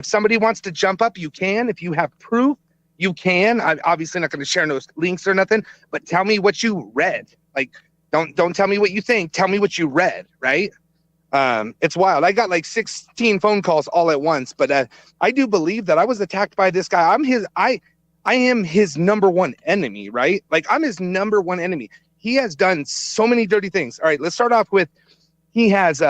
If somebody wants to jump up, you can. If you have proof, you can. I'm obviously not going to share no links or nothing, but tell me what you read. Like, don't tell me what you think. Tell me what you read, right? It's wild. I got like 16 phone calls all at once, but I do believe that I was attacked by this guy. I am his number one enemy, right? Like, I'm his number one enemy. He has done so many dirty things. All right, let's start off with he has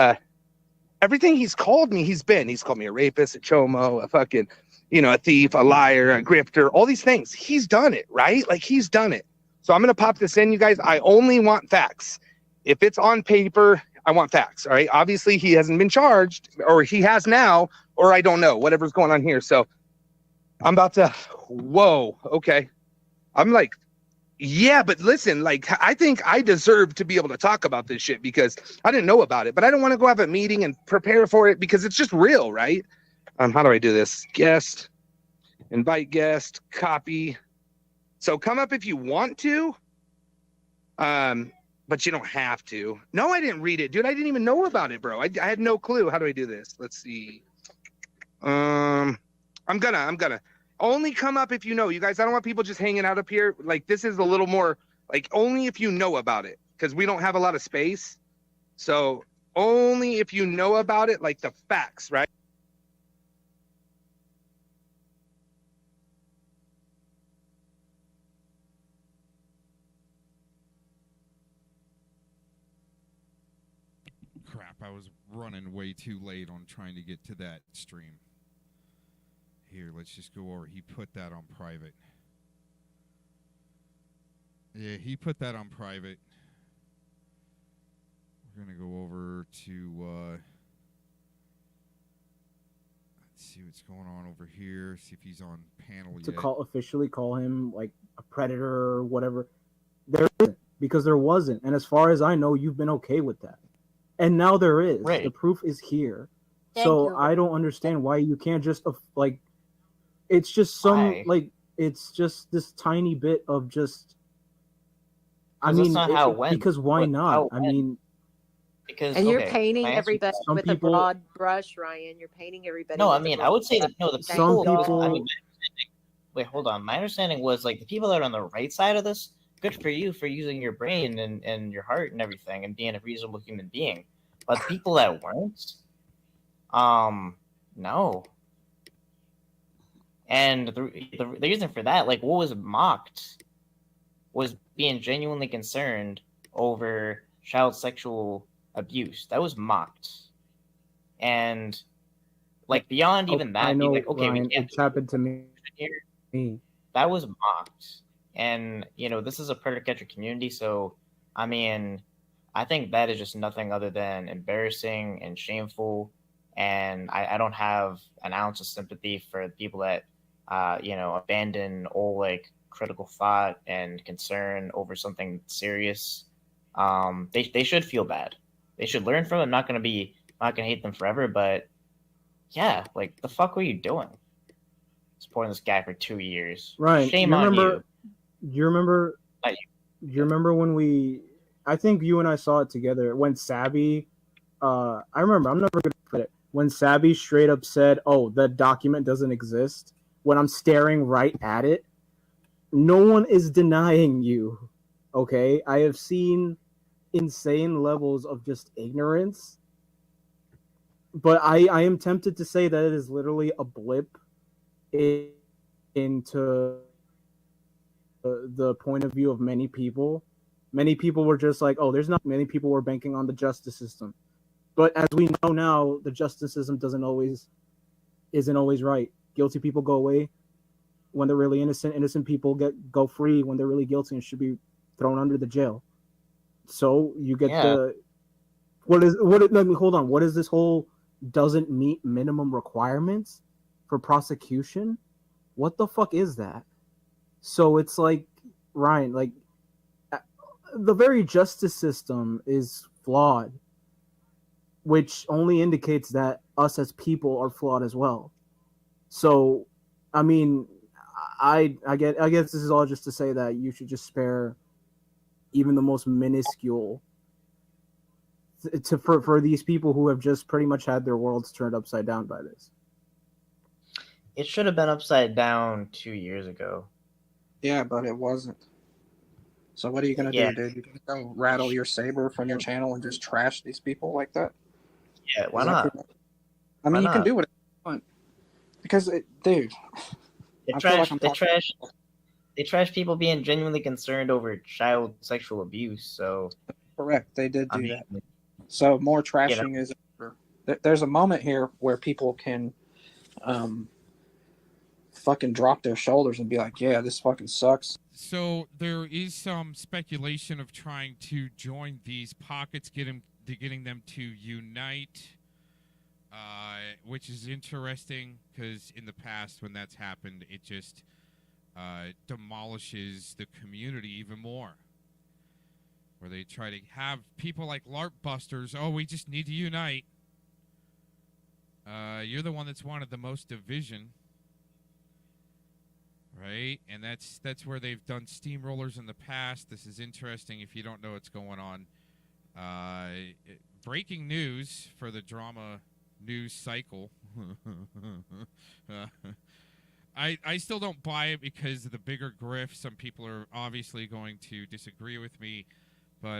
everything he's called me. He's called me a rapist, a chomo, a fucking, a thief, a liar, a grifter, all these things. He's done it, right? Like, he's done it. So I'm going to pop this in, you guys. I only want facts. If it's on paper, I want facts, all right? Obviously, he hasn't been charged, or he has now, or I don't know, whatever's going on here. So I'm about to, whoa, okay. I'm like, yeah, but listen, like, I think I deserve to be able to talk about this shit because I didn't know about it, but I don't want to go have a meeting and prepare for it because it's just real, right? How do I do this? Guest, invite guest, copy. So come up if you want to, but you don't have to. No, I didn't read it, dude. I didn't even know about it, bro. I had no clue. How do I do this? Let's see. I'm gonna only come up if you know. You guys, I don't want people just hanging out up here. Like, this is a little more, like, only if you know about it, because we don't have a lot of space. So only if you know about it, like the facts, right? Crap, I was running way too late on trying to get to that stream. Here, let's just go over. He put that on private. Yeah, he put that on private. We're going to go over to, let's see what's going on over here. See if he's on panel yet. To officially call him like a predator or whatever. There isn't, because there wasn't. And as far as I know, you've been okay with that. And now there is. Right. The proof is here. Thank you. I don't understand why you can't just, like, it's just it's just this tiny bit of just, I mean, that's not how it went. Because why not? I mean, because you're painting everybody with a broad brush, Ryan. You're painting everybody. No, I mean, I would say that the some people. I mean, wait, hold on. My understanding was like the people that are on the right side of this. Good for you for using your brain and your heart and everything and being a reasonable human being. But the people that weren't, no. And the reason for that, like, what was mocked was being genuinely concerned over child sexual abuse. That was mocked. And, like, beyond even that, I know, like, okay, Ryan, it's happened to me. That was mocked. And, this is a predator-catcher community, so, I mean, I think that is just nothing other than embarrassing and shameful. And I don't have an ounce of sympathy for the people that, abandon all, like, critical thought and concern over something serious. They should feel bad. They should learn from it. I'm not going to hate them forever, but yeah, like, the fuck were you doing? Supporting this guy for 2 years. Right. Shame on you. You remember? Do you remember when I think you and I saw it together when Sabby? I remember. I'm never gonna forget it when Sabby straight up said, "Oh, the document doesn't exist." When I'm staring right at it, no one is denying you. Okay, I have seen insane levels of just ignorance, but I am tempted to say that it is literally a blip into the point of view of many people. Many people were just like, oh, there's not many people were banking on the justice system. But as we know now, the justice system isn't always right. Guilty people go away when they're really innocent. Innocent people go free when they're really guilty and should be thrown under the jail. So you get hold on. What is this whole doesn't meet minimum requirements for prosecution? What the fuck is that? So it's like, Ryan, like, the very justice system is flawed, which only indicates that us as people are flawed as well. So, I mean, I guess this is all just to say that you should just spare even the most minuscule for these people who have just pretty much had their worlds turned upside down by this. It should have been upside down 2 years ago. Yeah, but it wasn't. So what are you gonna do, dude? You gonna go rattle your saber from your channel and just trash these people like that? Yeah, why not? I mean, Why you can not? do whatever you want. Because, dude, They I feel like trash. I'm They talking. trash. They trash people being genuinely concerned over child sexual abuse. So Correct, they did I do mean, that. So more trashing is. There's a moment here where people can, fucking drop their shoulders and be like, "Yeah, this fucking sucks." So there is some speculation of trying to join these pockets, getting them to unite, which is interesting because in the past when that's happened, it just demolishes the community even more. Where they try to have people like LARP busters, oh, we just need to unite. You're the one that's wanted the most division. Right? And that's where they've done steamrollers in the past. This is interesting if you don't know what's going on. Breaking news for the drama news cycle. I still don't buy it because of the bigger grift. Some people are obviously going to disagree with me. But,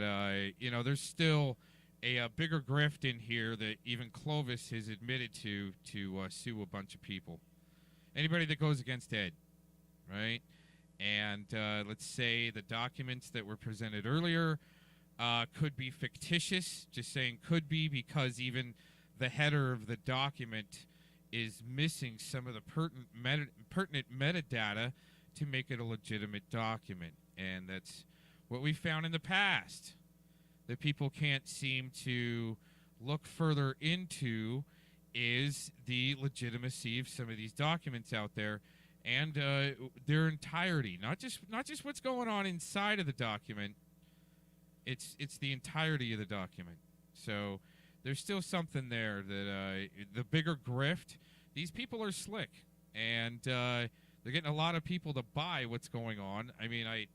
there's still a bigger grift in here that even Clovis has admitted to sue a bunch of people. Anybody that goes against Ed. Right? And let's say the documents that were presented earlier could be fictitious. Just saying could be because even the header of the document is missing some of the pertinent metadata to make it a legitimate document. And that's what we found in the past that people can't seem to look further into is the legitimacy of some of these documents out there. And their entirety, not just what's going on inside of the document. It's the entirety of the document. So there's still something there that the bigger grift. These people are slick, and they're getting a lot of people to buy what's going on. I mean, I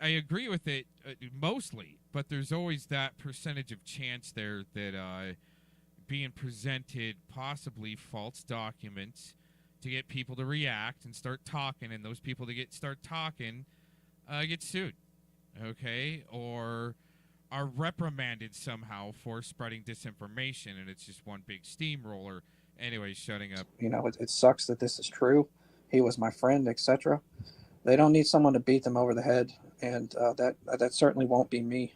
agree with it mostly, but there's always that percentage of chance there that being presented possibly false documents to get people to react and start talking, and those people that start talking get sued, okay, or are reprimanded somehow for spreading disinformation, and it's just one big steamroller. Anyway, shutting up. It sucks that this is true. He was my friend, etc. They don't need someone to beat them over the head, and that certainly won't be me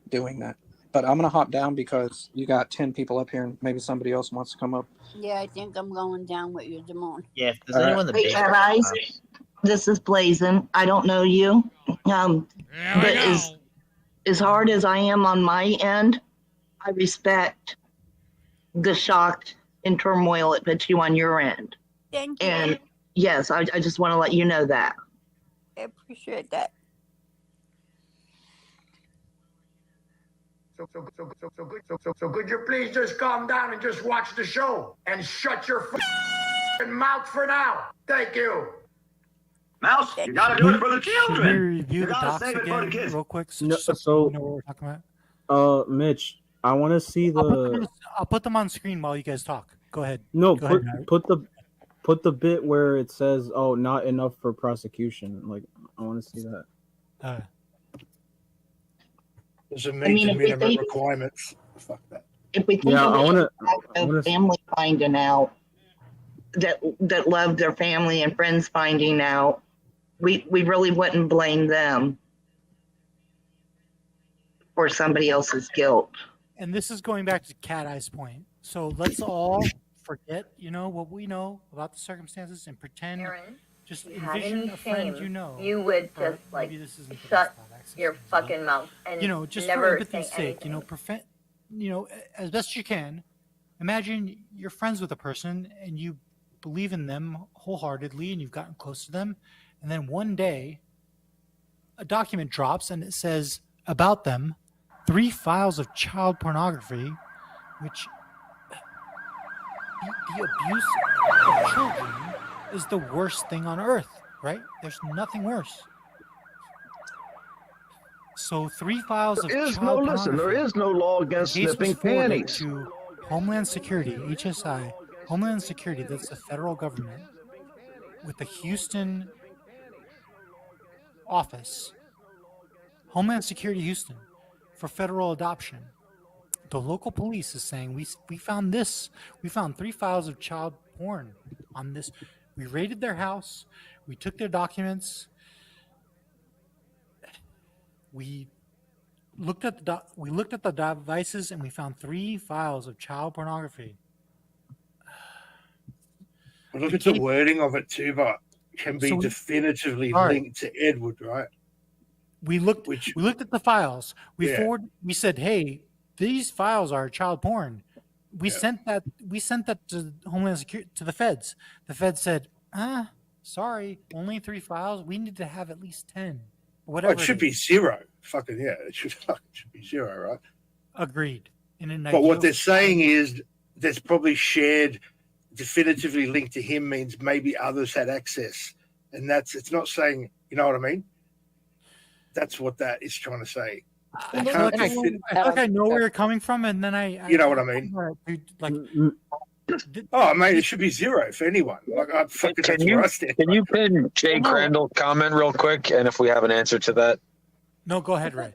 doing that. But I'm going to hop down because you got 10 people up here, and maybe somebody else wants to come up. Yeah, I think I'm going down with you, Damone. Yeah, if there's anyone in the Hey, guys, this is Blazin. I don't know you, but as hard as I am on my end, I respect the shock and turmoil it puts you on your end. Thank you. And yes, I just want to let you know that. I appreciate that. So could you please just calm down and just watch the show and shut your mouth for now? Thank you. Mouse, you gotta do it for the children. Should we review You the gotta docs save it for the again kids. real quick? No, just so you know what we're talking about. Mitch, I want to see I'll put them on screen while you guys talk. Go ahead. No, Go ahead, put the bit where it says, "Oh, not enough for prosecution." Like, I want to see that. Does it meet the minimum requirements? Fuck that. If we think of family finding out that love their family and friends finding out, we really wouldn't blame them for somebody else's guilt. And this is going back to Cat Eye's point. So let's all forget, what we know about the circumstances and pretend. Aaron, just if you had envision any a friend shame, you know. you would just shut your fucking mouth and just never for empathy's say sake, anything. as best you can, imagine you're friends with a person and you believe in them wholeheartedly and you've gotten close to them, and then one day a document drops and it says about them 3 files of child pornography, which the abuse of children is the worst thing on earth, right? There's nothing worse. So 3 files of child pornography. There is no law against snipping panties. To Homeland Security, HSI, Homeland Security, that's the federal government, with the Houston office, Homeland Security Houston, for federal adoption. The local police is saying we found this. We found 3 files of child porn on this. We raided their house. We took their documents. We looked at the devices, and we found 3 files of child pornography. But look at the wording of it too, but can be definitively linked to Edward, right? We looked at the files. We said, hey, these files are child porn. We sent that to Homeland Security, to the feds. The feds said, sorry, only 3 files. We need to have at least 10. Whatever. It should be 0. Fucking yeah, it should be 0, right? Agreed. But what they're saying is that's probably shared, definitively linked to him, means maybe others had access, and it's not saying, you know what I mean? That's what that is trying to say. I feel like I know where you're coming from, and then you know what I mean? Mate, it should be 0 for anyone. Like, can you pin Jay Crandall's comment real quick, and if we have an answer to that? No, go ahead, Ray.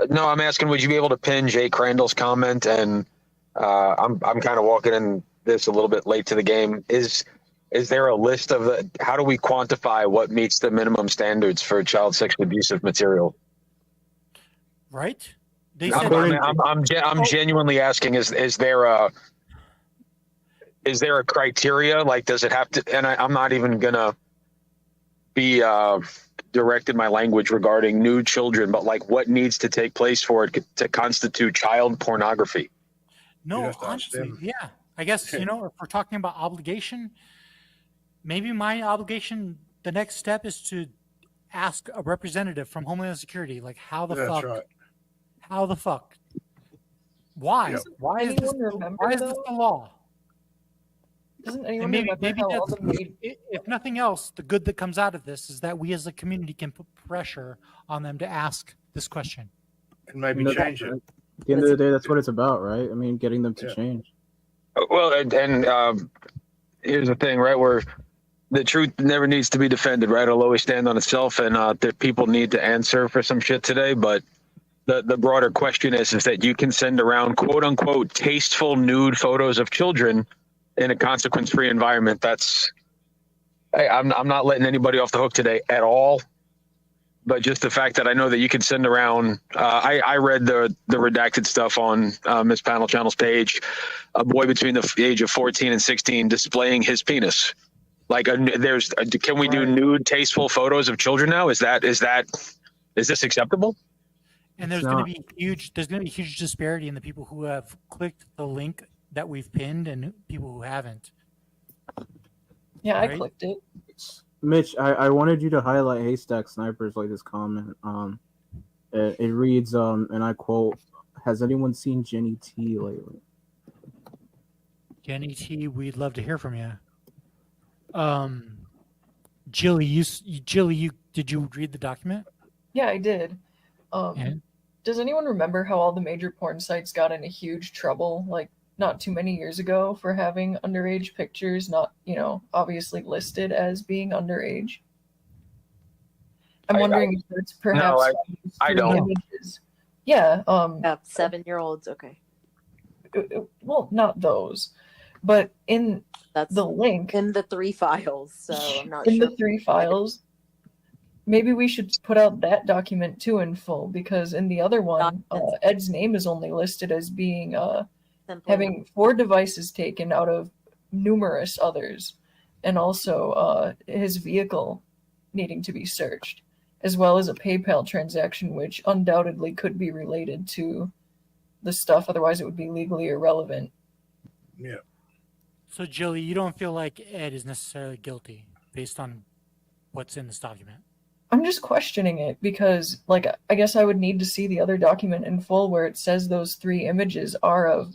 No, I'm asking, would you be able to pin Jay Crandall's comment? And I'm kind of walking in this a little bit late to the game. Is there a list of how do we quantify what meets the minimum standards for child sexually abusive material? Right? I'm genuinely asking, is there a criteria? Like, does it have to, and I'm not even gonna be directed my language regarding nude children, but like what needs to take place for it to constitute child pornography? No, honestly, yeah. I guess, if we're talking about obligation, maybe my obligation, the next step is to ask a representative from Homeland Security, like, how the fuck? Why? Yep. Why is this the law? Doesn't anyone remember how all the if nothing else, the good that comes out of this is that we as a community can put pressure on them to ask this question. And maybe change it. At the end of the day, that's what it's about, right? I mean, getting them to change. Well, and here's the thing, right? Where the truth never needs to be defended, right? It'll always stand on itself, and that people need to answer for some shit today. But the broader question is that you can send around quote unquote tasteful nude photos of children in a consequence-free environment. I'm not letting anybody off the hook today at all. But just the fact that I know that you can send around, I read the redacted stuff on Miss Panel Channel's page, a boy between the age of 14 and 16 displaying his penis. Like, can we do nude, tasteful photos of children now? Is this acceptable? And there's going to be huge disparity in the people who have clicked the link that we've pinned and people who haven't. Yeah, right? I clicked it. Mitch, I wanted you to highlight Haystack Sniper's latest comment. It reads, and I quote, "Has anyone seen Jenny T lately?" Jenny T, we'd love to hear from you. Jilly, did you read the document? Yeah, I did. Does anyone remember how all the major porn sites got into huge trouble, like not too many years ago, for having underage pictures not, obviously listed as being underage? I'm wondering if that's perhaps I don't. Images. Yeah. 7-year-olds. Okay. Well, not those, but that's the link in the 3 files. So I'm not in sure. the 3 files. Maybe we should put out that document too in full, because in the other one, Ed's name is only listed as being having 4 devices taken out of numerous others, and also his vehicle needing to be searched, as well as a PayPal transaction, which undoubtedly could be related to the stuff. Otherwise, it would be legally irrelevant. Yeah. So, Jilly, you don't feel like Ed is necessarily guilty based on what's in this document? I'm just questioning it because, I guess I would need to see the other document in full where it says those 3 images are of,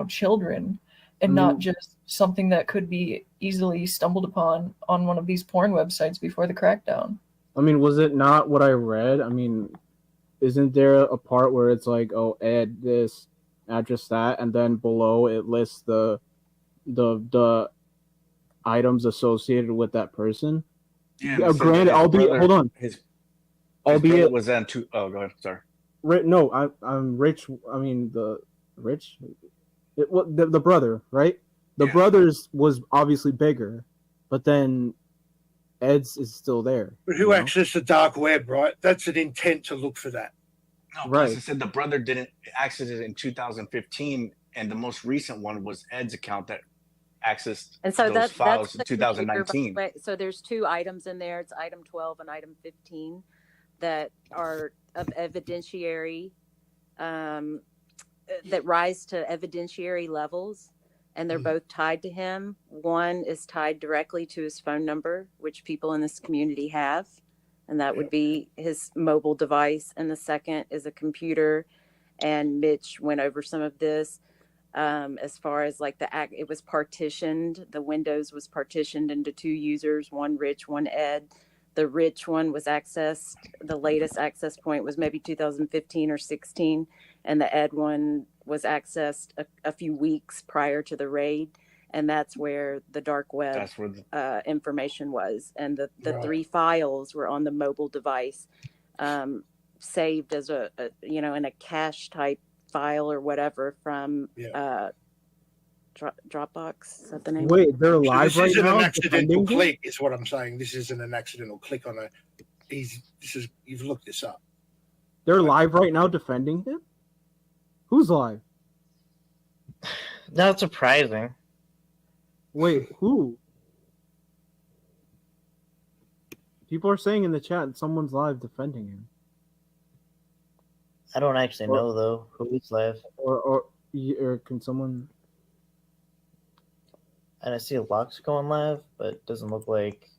children, and not just something that could be easily stumbled upon on one of these porn websites before the crackdown. I mean, was it not what I read? I mean, isn't there a part where it's like, oh, Ed this, address that, and then below it lists the the items associated with that person. Yeah, Granted, hold on. His Albeit brother was on two. Oh, go ahead. Sorry. No, I'm rich. I mean the rich. The brother, right? The brothers was obviously bigger, but then Ed's is still there. But who accessed the dark web, right? That's an intent to look for that. No, plus it said the brother didn't access it in 2015, and the most recent one was Ed's account that accessed And so those files in that's the computer, 2019. by the way. So there's two items in there. It's item 12 and item 15 that are of evidentiary, that rise to evidentiary levels, and they're both tied to him. One is tied directly to his phone number, which people in this community have, and that would be his mobile device. And the second is a computer, and Mitch went over some of this. As far as like it was partitioned. The Windows was partitioned into two users, one Rich, one Ed. The Rich one was accessed. The latest access point was maybe 2015 or 16, and the Ed one was accessed a few weeks prior to the raid, and that's where the dark web information was. And the three files were on the mobile device, saved as a in a cache type file or whatever from Dropbox. Is that the name? Wait, they're live this right isn't now. an accidental click, is what I'm saying. This isn't an accidental click on a. You've looked this up. They're live right now defending him. Who's live? Not surprising. Wait, who? People are saying in the chat someone's live defending him. I don't actually know though who's live. Or can someone? And I see Lux going live, but it doesn't look like.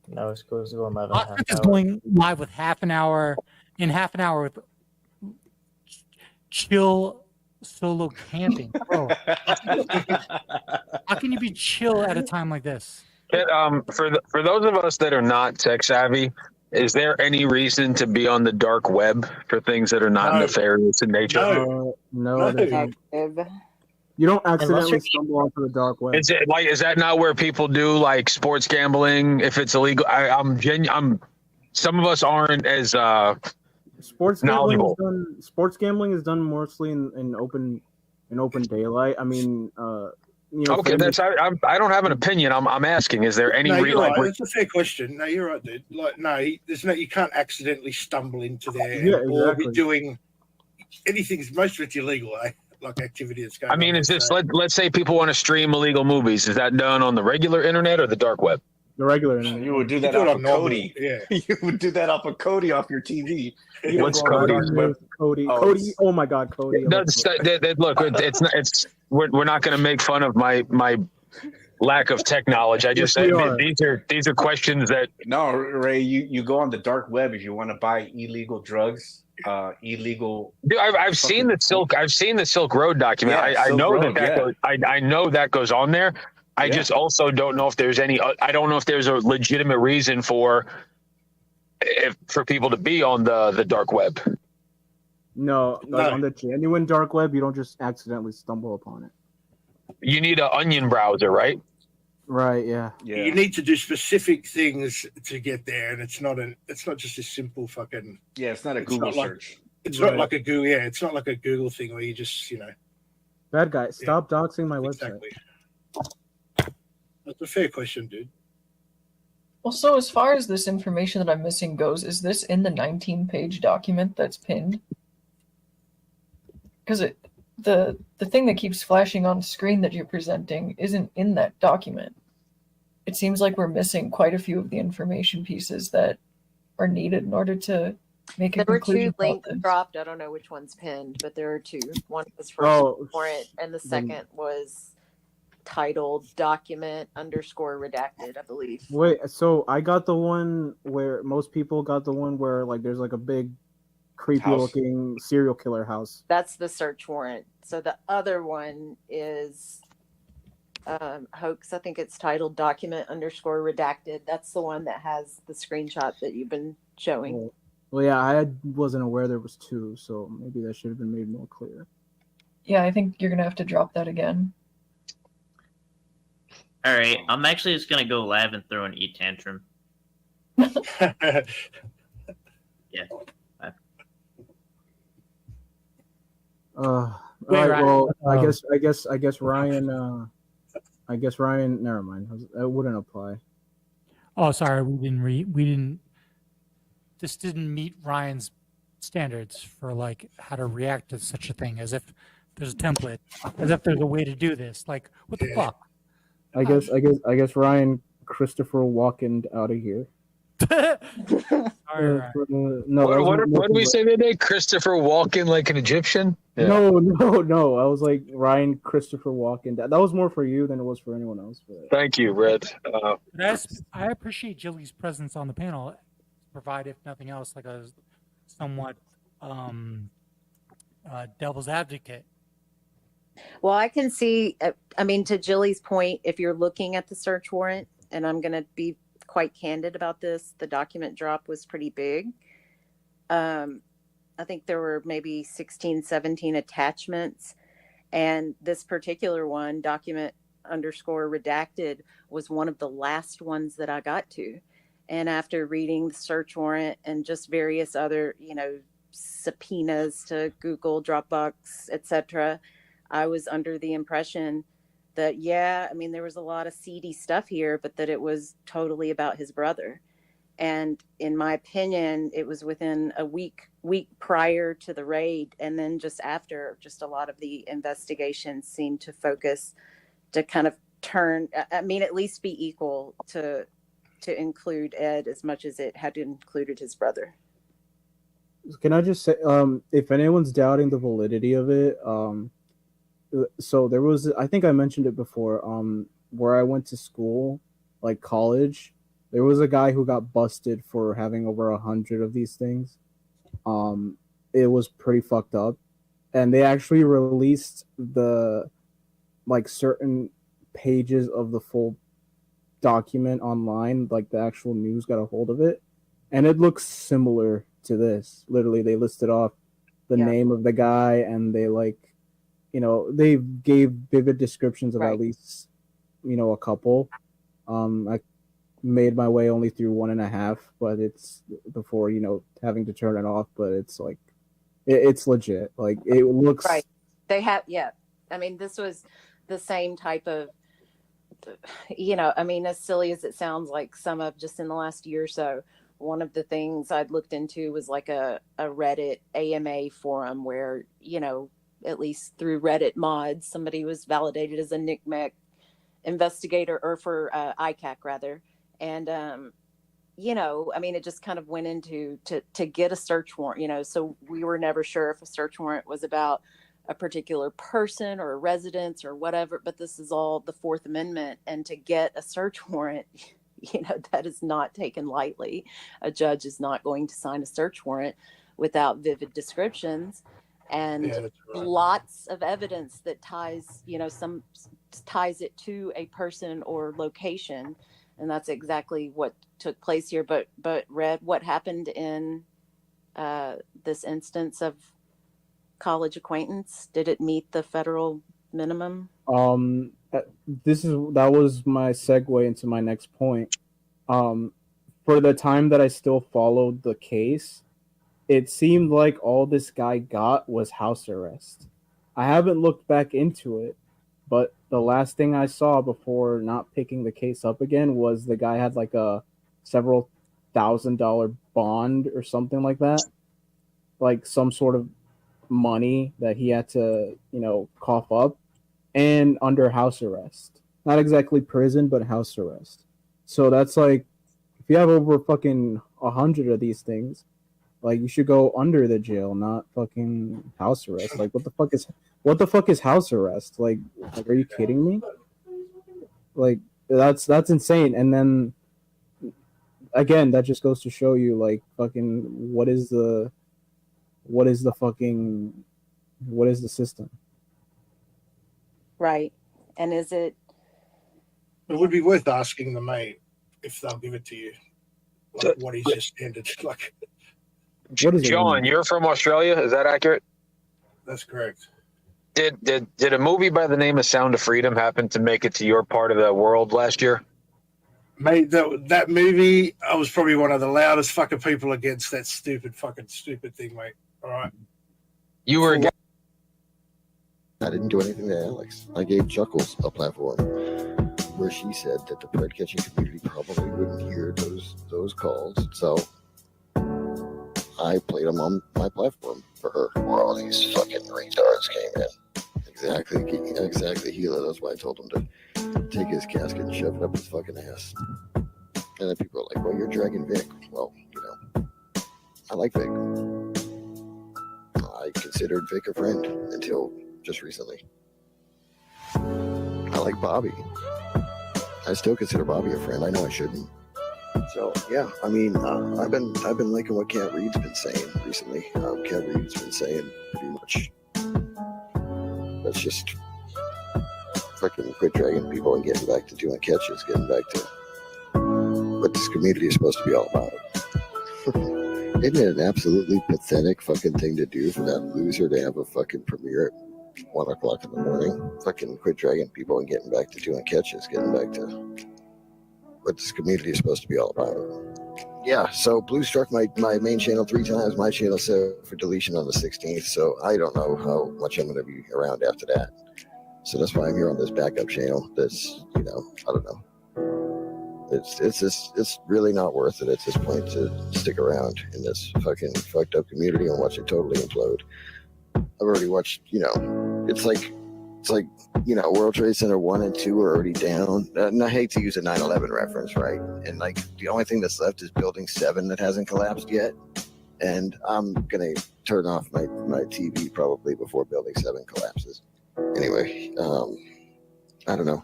No, it's going live. Lux is going live with half an hour with chill solo camping. Bro, how can you be chill at a time like this? For those of us that are not tech savvy, is there any reason to be on the dark web for things that are not nefarious in nature? No. You don't accidentally stumble onto the dark web. Is that not where people do like sports gambling if it's illegal? Some of us aren't as sports knowledgeable. Gambling is done mostly in open daylight. I mean, okay, I don't have an opinion. I'm asking. Is there any? It's a fair question. No, you're right, dude. You can't accidentally stumble into there or be doing anything. Most of it's illegal, like activity that's going on. I mean, is this? Let's say people want to stream illegal movies. Is that done on the regular internet or the dark web? The regular internet. You would do that off of Cody. Yeah, you would do that off of Cody off your TV. What's Cody? Cody. Oh my God, Cody. Look, it's not. We're not going to make fun of my lack of tech knowledge. I just said these are questions that. No, Ray, you go on the dark web if you want to buy illegal drugs. Illegal. Dude, I've seen the Silk Road document. Yeah, I know Road, that goes, I know that goes on there. I just also don't know if there's any. I don't know if there's a legitimate reason for people to be on the dark web. No, on the genuine dark web, you don't just accidentally stumble upon it. You need an Onion browser, right? Right. Yeah. You need to do specific things to get there, and it's not just a simple fucking. Yeah, it's not a Google search. It's not like a Google. Yeah, it's not like a Google thing where you just Bad guy, stop doxing my website. That's a fair question, dude. Well, so as far as this information that I'm missing goes, is this in the 19-page document that's pinned? Because the thing that keeps flashing on screen that you're presenting isn't in that document. It seems like we're missing quite a few of the information pieces that are needed in order to make a conclusion. There were 2 links dropped. I don't know which one's pinned, but there are 2. One was for it, and the second was titled document _redacted, I believe. Wait, so I got the one where most people got the one where like there's like a big creepy looking serial killer house. That's the search warrant. So the other one is hoax. I think it's titled document _redacted. That's the one that has the screenshot that you've been showing. Well, yeah, I wasn't aware there was 2, so maybe that should have been made more clear. Yeah, I think you're gonna have to drop that again. All right, I'm actually just gonna go live and throw an tantrum. Yeah. All Wait, right. Ryan, Well, I guess Ryan. I guess Ryan. Never mind. That wouldn't apply. Oh, sorry, this didn't meet Ryan's standards for like how to react to such a thing, as if there's a template, as if there's a way to do this. Like, what the fuck? I guess Ryan Christopher Walken out of here. Sorry, Ryan. No, What did we say today? Christopher Walken like an Egyptian? Yeah. No. I was like Ryan Christopher Walken. That was more for you than it was for anyone else. But... Thank you, Red. I appreciate Jilly's presence on the panel. Provide, if nothing else, like a somewhat devil's advocate. Well, I can see, I mean, to Jilly's point, if you're looking at the search warrant, and I'm going to be quite candid about this, the document drop was pretty big. I think there were maybe 16, 17 attachments. And this particular one, document_redacted, was one of the last ones that I got to. And after reading the search warrant and just various other, subpoenas to Google, Dropbox, etc., I was under the impression that, there was a lot of seedy stuff here, but that it was totally about his brother. And in my opinion, it was within a week prior to the raid. And then just after, just a lot of the investigations seemed to focus to kind of turn, at least be equal to include Ed as much as it had included his brother. Can I just say, if anyone's doubting the validity of it, so there was, I think I mentioned it before, where I went to school, like college, there was a guy who got busted for having over 100 of these things. It was pretty fucked up. And they actually released the, certain pages of the full document online, like the actual news got a hold of it. And it looks similar to this. Literally, they listed off the name of the guy, and they they gave vivid descriptions of at least, a couple. I made my way only through 1.5, but it's before, having to turn it off, but it's it's legit. Like, it looks right. They have, this was the same type of, as silly as it sounds, like some of just in the last year or so, one of the things I'd looked into was like a Reddit AMA forum where, at least through Reddit mods, somebody was validated as a NCMEC investigator, or for ICAC rather. And, it just kind of went into to get a search warrant, so we were never sure if a search warrant was about a particular person or a residence or whatever, but this is all the Fourth Amendment. And to get a search warrant, that is not taken lightly. A judge is not going to sign a search warrant without vivid descriptions and lots of evidence that ties it to a person or location. And that's exactly what took place here. But Red, what happened in this instance of college acquaintance? Did it meet the federal minimum? That was my segue into my next point. For the time that I still followed the case, it seemed like all this guy got was house arrest. I haven't looked back into it, but the last thing I saw before not picking the case up again was the guy had like a several $1,000 bond or something like that, like some sort of money that he had to, cough up, and under house arrest. Not exactly prison, but house arrest. So that's like, if you have over fucking 100 of these things, like, you should go under the jail, not fucking house arrest. Like, what the fuck is house arrest? Like, are you kidding me? Like, that's insane. And then again, that just goes to show you, like, fucking what is the system? Right. And is it? It would be worth asking the mate if they'll give it to you. Like, what is your standard? Like, John, you're from Australia. Is that accurate? That's correct. Did a movie by the name of Sound of Freedom happen to make it to your part of the world last year? Mate, that movie, I was probably one of the loudest fucking people against that stupid thing, mate. All right. You were against. I didn't do anything to Alex. I gave Chuckles a platform where she said that the bird catching community probably wouldn't hear those calls. So I played them on my platform for her. Where all these fucking retards came in. Exactly, Gila. That's why I told him to take his casket and shove it up his fucking ass. And then people are like, well, you're dragging Vic. Well, I like Vic. I considered Vic a friend until just recently. I like Bobby. I still consider Bobby a friend. I know I shouldn't. So yeah, I mean, I've been liking what Cat Reed's been saying recently. Cat Reed's been saying pretty much, let's just fucking quit dragging people and getting back to doing catches, getting back to what this community is supposed to be all about. Isn't it an absolutely pathetic fucking thing to do for that loser to have a fucking premiere at 1 o'clock in the morning? Fucking quit dragging people and getting back to doing catches, getting back to what this community is supposed to be all about. Yeah, so Blue struck my main channel 3 times. My channel set for deletion on the 16th, so I don't know how much I'm going to be around after that. So that's why I'm here on this backup channel. That's, I don't know. It's really not worth it at this point to stick around in this fucking fucked up community and watch it totally implode. I've already watched, it's like World Trade Center 1 and 2 are already down. And I hate to use a 9/11 reference, right? And the only thing that's left is Building 7 that hasn't collapsed yet. And I'm gonna turn off my TV probably before Building 7 collapses. Anyway, I don't know.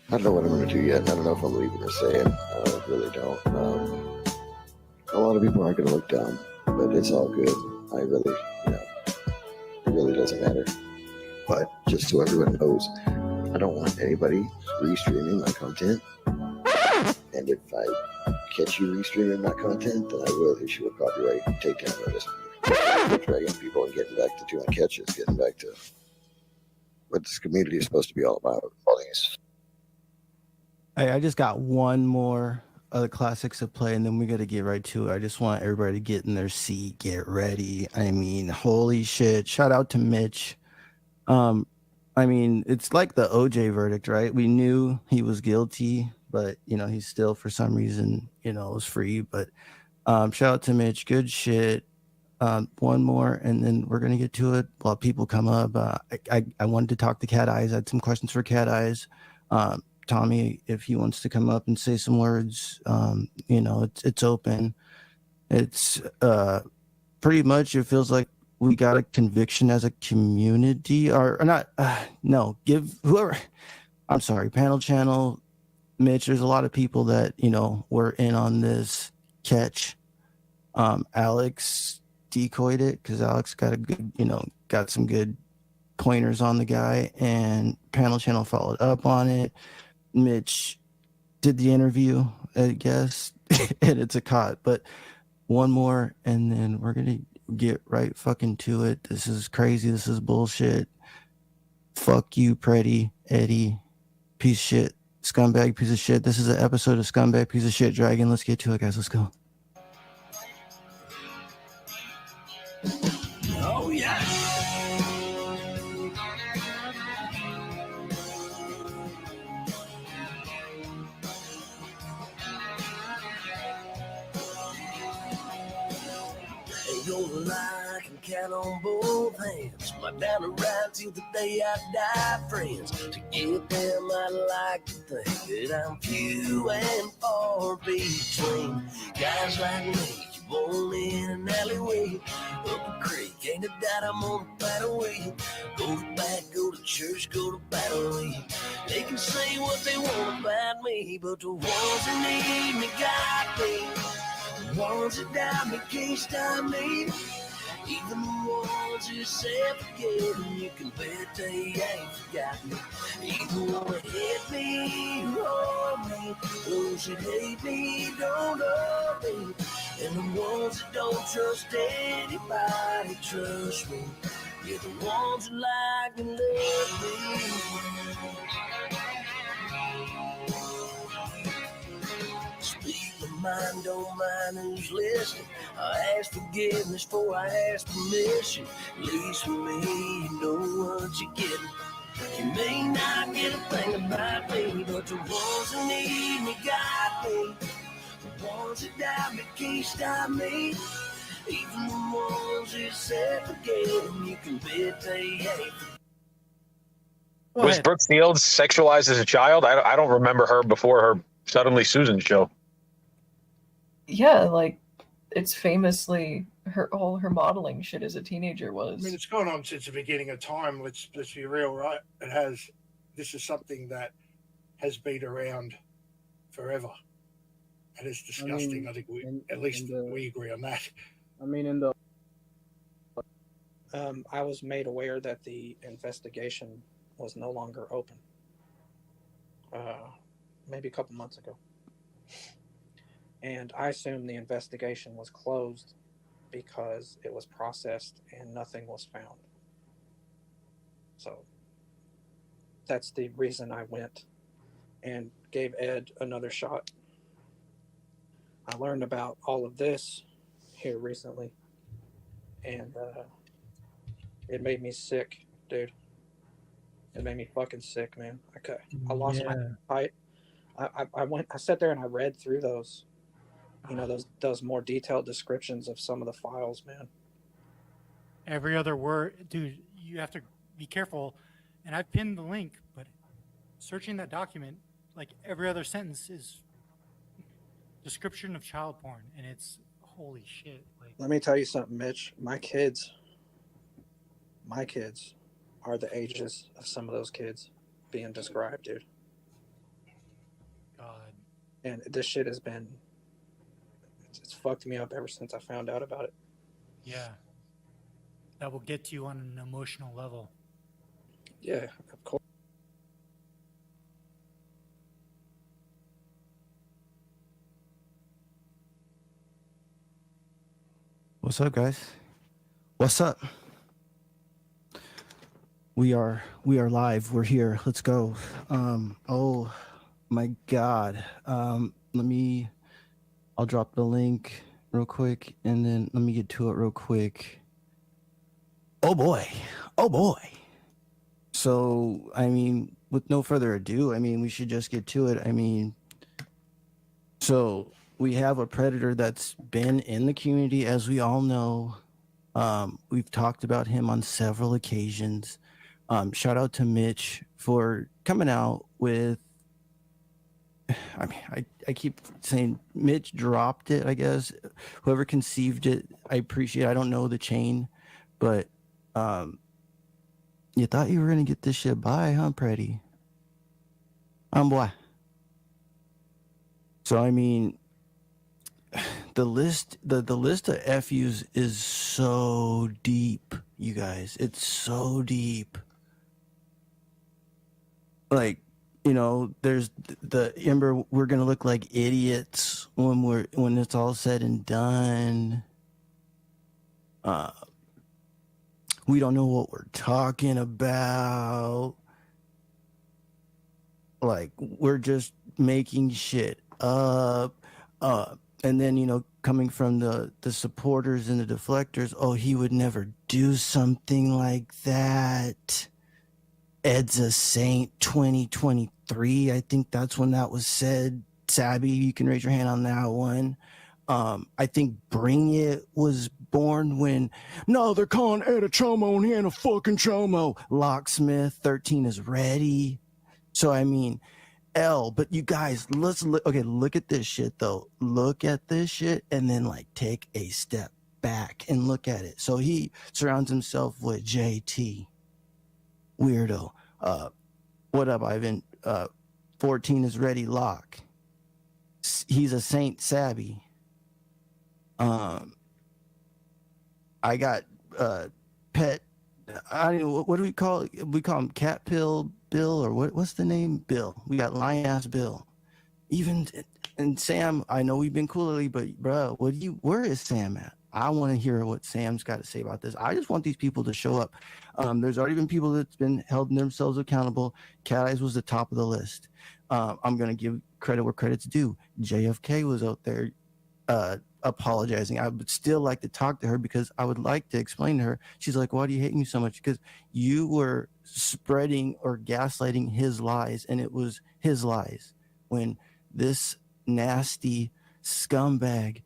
I don't know what I'm going to do yet. I don't know if I'm leaving or staying. I really don't. A lot of people aren't going to look dumb, but it's all good. I really, it really doesn't matter. But just so everyone knows, I don't want anybody restreaming my content. And if I catch you restreaming my content, then I will issue a copyright takedown notice. Dragging people and getting back to doing catches, getting back to what this community is supposed to be all about. All these. Hey, I just got one more of the classics to play, and then we got to get right to it. I just want everybody to get in their seat, get ready. I mean, holy shit. Shout out to Mitch. I mean, it's like the OJ verdict, right? We knew he was guilty, but, he's still, for some reason, was free. But shout out to Mitch. Good shit. One more, and then we're going to get to it while people come up. I wanted to talk to Cat Eyes. I had some questions for Cat Eyes. Tommy, if he wants to come up and say some words, it's open. It's pretty much, it feels like we got a conviction as a community, or not. No, give whoever. I'm sorry, panel channel, Mitch. There's a lot of people that were in on this catch. Alex decoyed it because Alex got a good, got some good pointers on the guy, and panel channel followed up on it. Mitch did the interview, I guess, and it's a cut. But one more, and then we're gonna get right fucking to it. This is crazy. This is bullshit. Fuck you, Pretty Eddie, piece of shit, scumbag, piece of shit. This is an episode of Scumbag Piece of Shit Dragon. Let's get to it, guys. Let's go. Oh yeah. Ain't gonna lie, I can count on both hands. My down to ride till the day I die, friends. To get them, I like to think that I'm few and far between. Guys like me, you won't in an alleyway, up a creek, ain't a doubt I'm on the battle way. Go to bat, go to church, go to battle way. They can say what they want about me, but the ones that need me got me. The ones that doubt me can't stop me. Even the ones who say forget, you can bet they ain't forgot me. Even wanna hit me, harm me. Those that hate me don't love me. And the ones that don't trust anybody trust me. You're the ones who like and love me. Speak my mind, don't mind who's listening. I ask forgiveness before I ask permission. At least for me, you know what you're getting. You may not get a thing about me, but the ones who need me got me. The ones that doubt me can't stop me. Even the ones that said forget them, you can bet they ain't. Was Brooke Fields sexualized as a child? I don't remember her before her Suddenly Susan show. Yeah, like it's famously all her modeling shit as a teenager was. I mean, it's gone on since the beginning of time. Let's be real, right? It has. This is something that has been around forever, and it's disgusting. I think we agree on that. I mean, in the I was made aware that the investigation was no longer open. Maybe a couple months ago. And I assumed the investigation was closed because it was processed and nothing was found. So that's the reason I went and gave Ed another shot. I learned about all of this here recently, and it made me sick, dude. It made me fucking sick, man. I lost my fight. I sat there and I read through those, those more detailed descriptions of some of the files, man. Every other word, dude, you have to be careful. And I've pinned the link, but searching that document, like every other sentence is description of child porn, and it's holy shit. Like, let me tell you something, Mitch. My kids are the ages of some of those kids being described, dude. God. And this shit has been, it's fucked me up ever since I found out about it. Yeah. That will get to you on an emotional level. Yeah, of course. What's up, guys? What's up? We are live. We're here. Let's go. Oh my God. I'll drop the link real quick and then let me get to it real quick. Oh boy. So, I mean, with no further ado, I mean, we should just get to it. I mean, so we have a predator that's been in the community, as we all know. We've talked about him on several occasions. Shout out to Mitch for coming out with, I mean, I keep saying Mitch dropped it, I guess. Whoever conceived it, I appreciate it. I don't know the chain, but you thought you were going to get this shit by, huh, Pretty? Boy. So, I mean, the list of FUs is so deep, you guys. It's so deep. Like, there's remember, we're gonna look like idiots when it's all said and done. We don't know what we're talking about. Like, we're just making shit up. And then, coming from the supporters and the deflectors, oh, he would never do something like that. Ed's a saint 2023. I think that's when that was said. Sabby, you can raise your hand on that one. I think Bring It was born when, no, they're calling Ed a chomo and he ain't a fucking chomo. Locksmith 13 is ready. So, I mean, but you guys, look at this shit though. Look at this shit and then take a step back and look at it. So he surrounds himself with JT. Weirdo. What up, Ivan? 14 is ready, Lock. He's a Saint Sabby. I got Pet. I don't know, what do we call it? We call him Cat Pill Bill, or what's the name? Bill. We got Lion Ass Bill. And Sam, I know we've been cool lately, but bro, where is Sam at? I want to hear what Sam's got to say about this. I just want these people to show up. There's already been people that's been held themselves accountable. Cat Eyes was the top of the list. I'm going to give credit where credit's due. JFK was out there apologizing. I would still like to talk to her because I would like to explain to her. She's like, why do you hate me so much? Because you were spreading or gaslighting his lies, and it was his lies. When this nasty scumbag,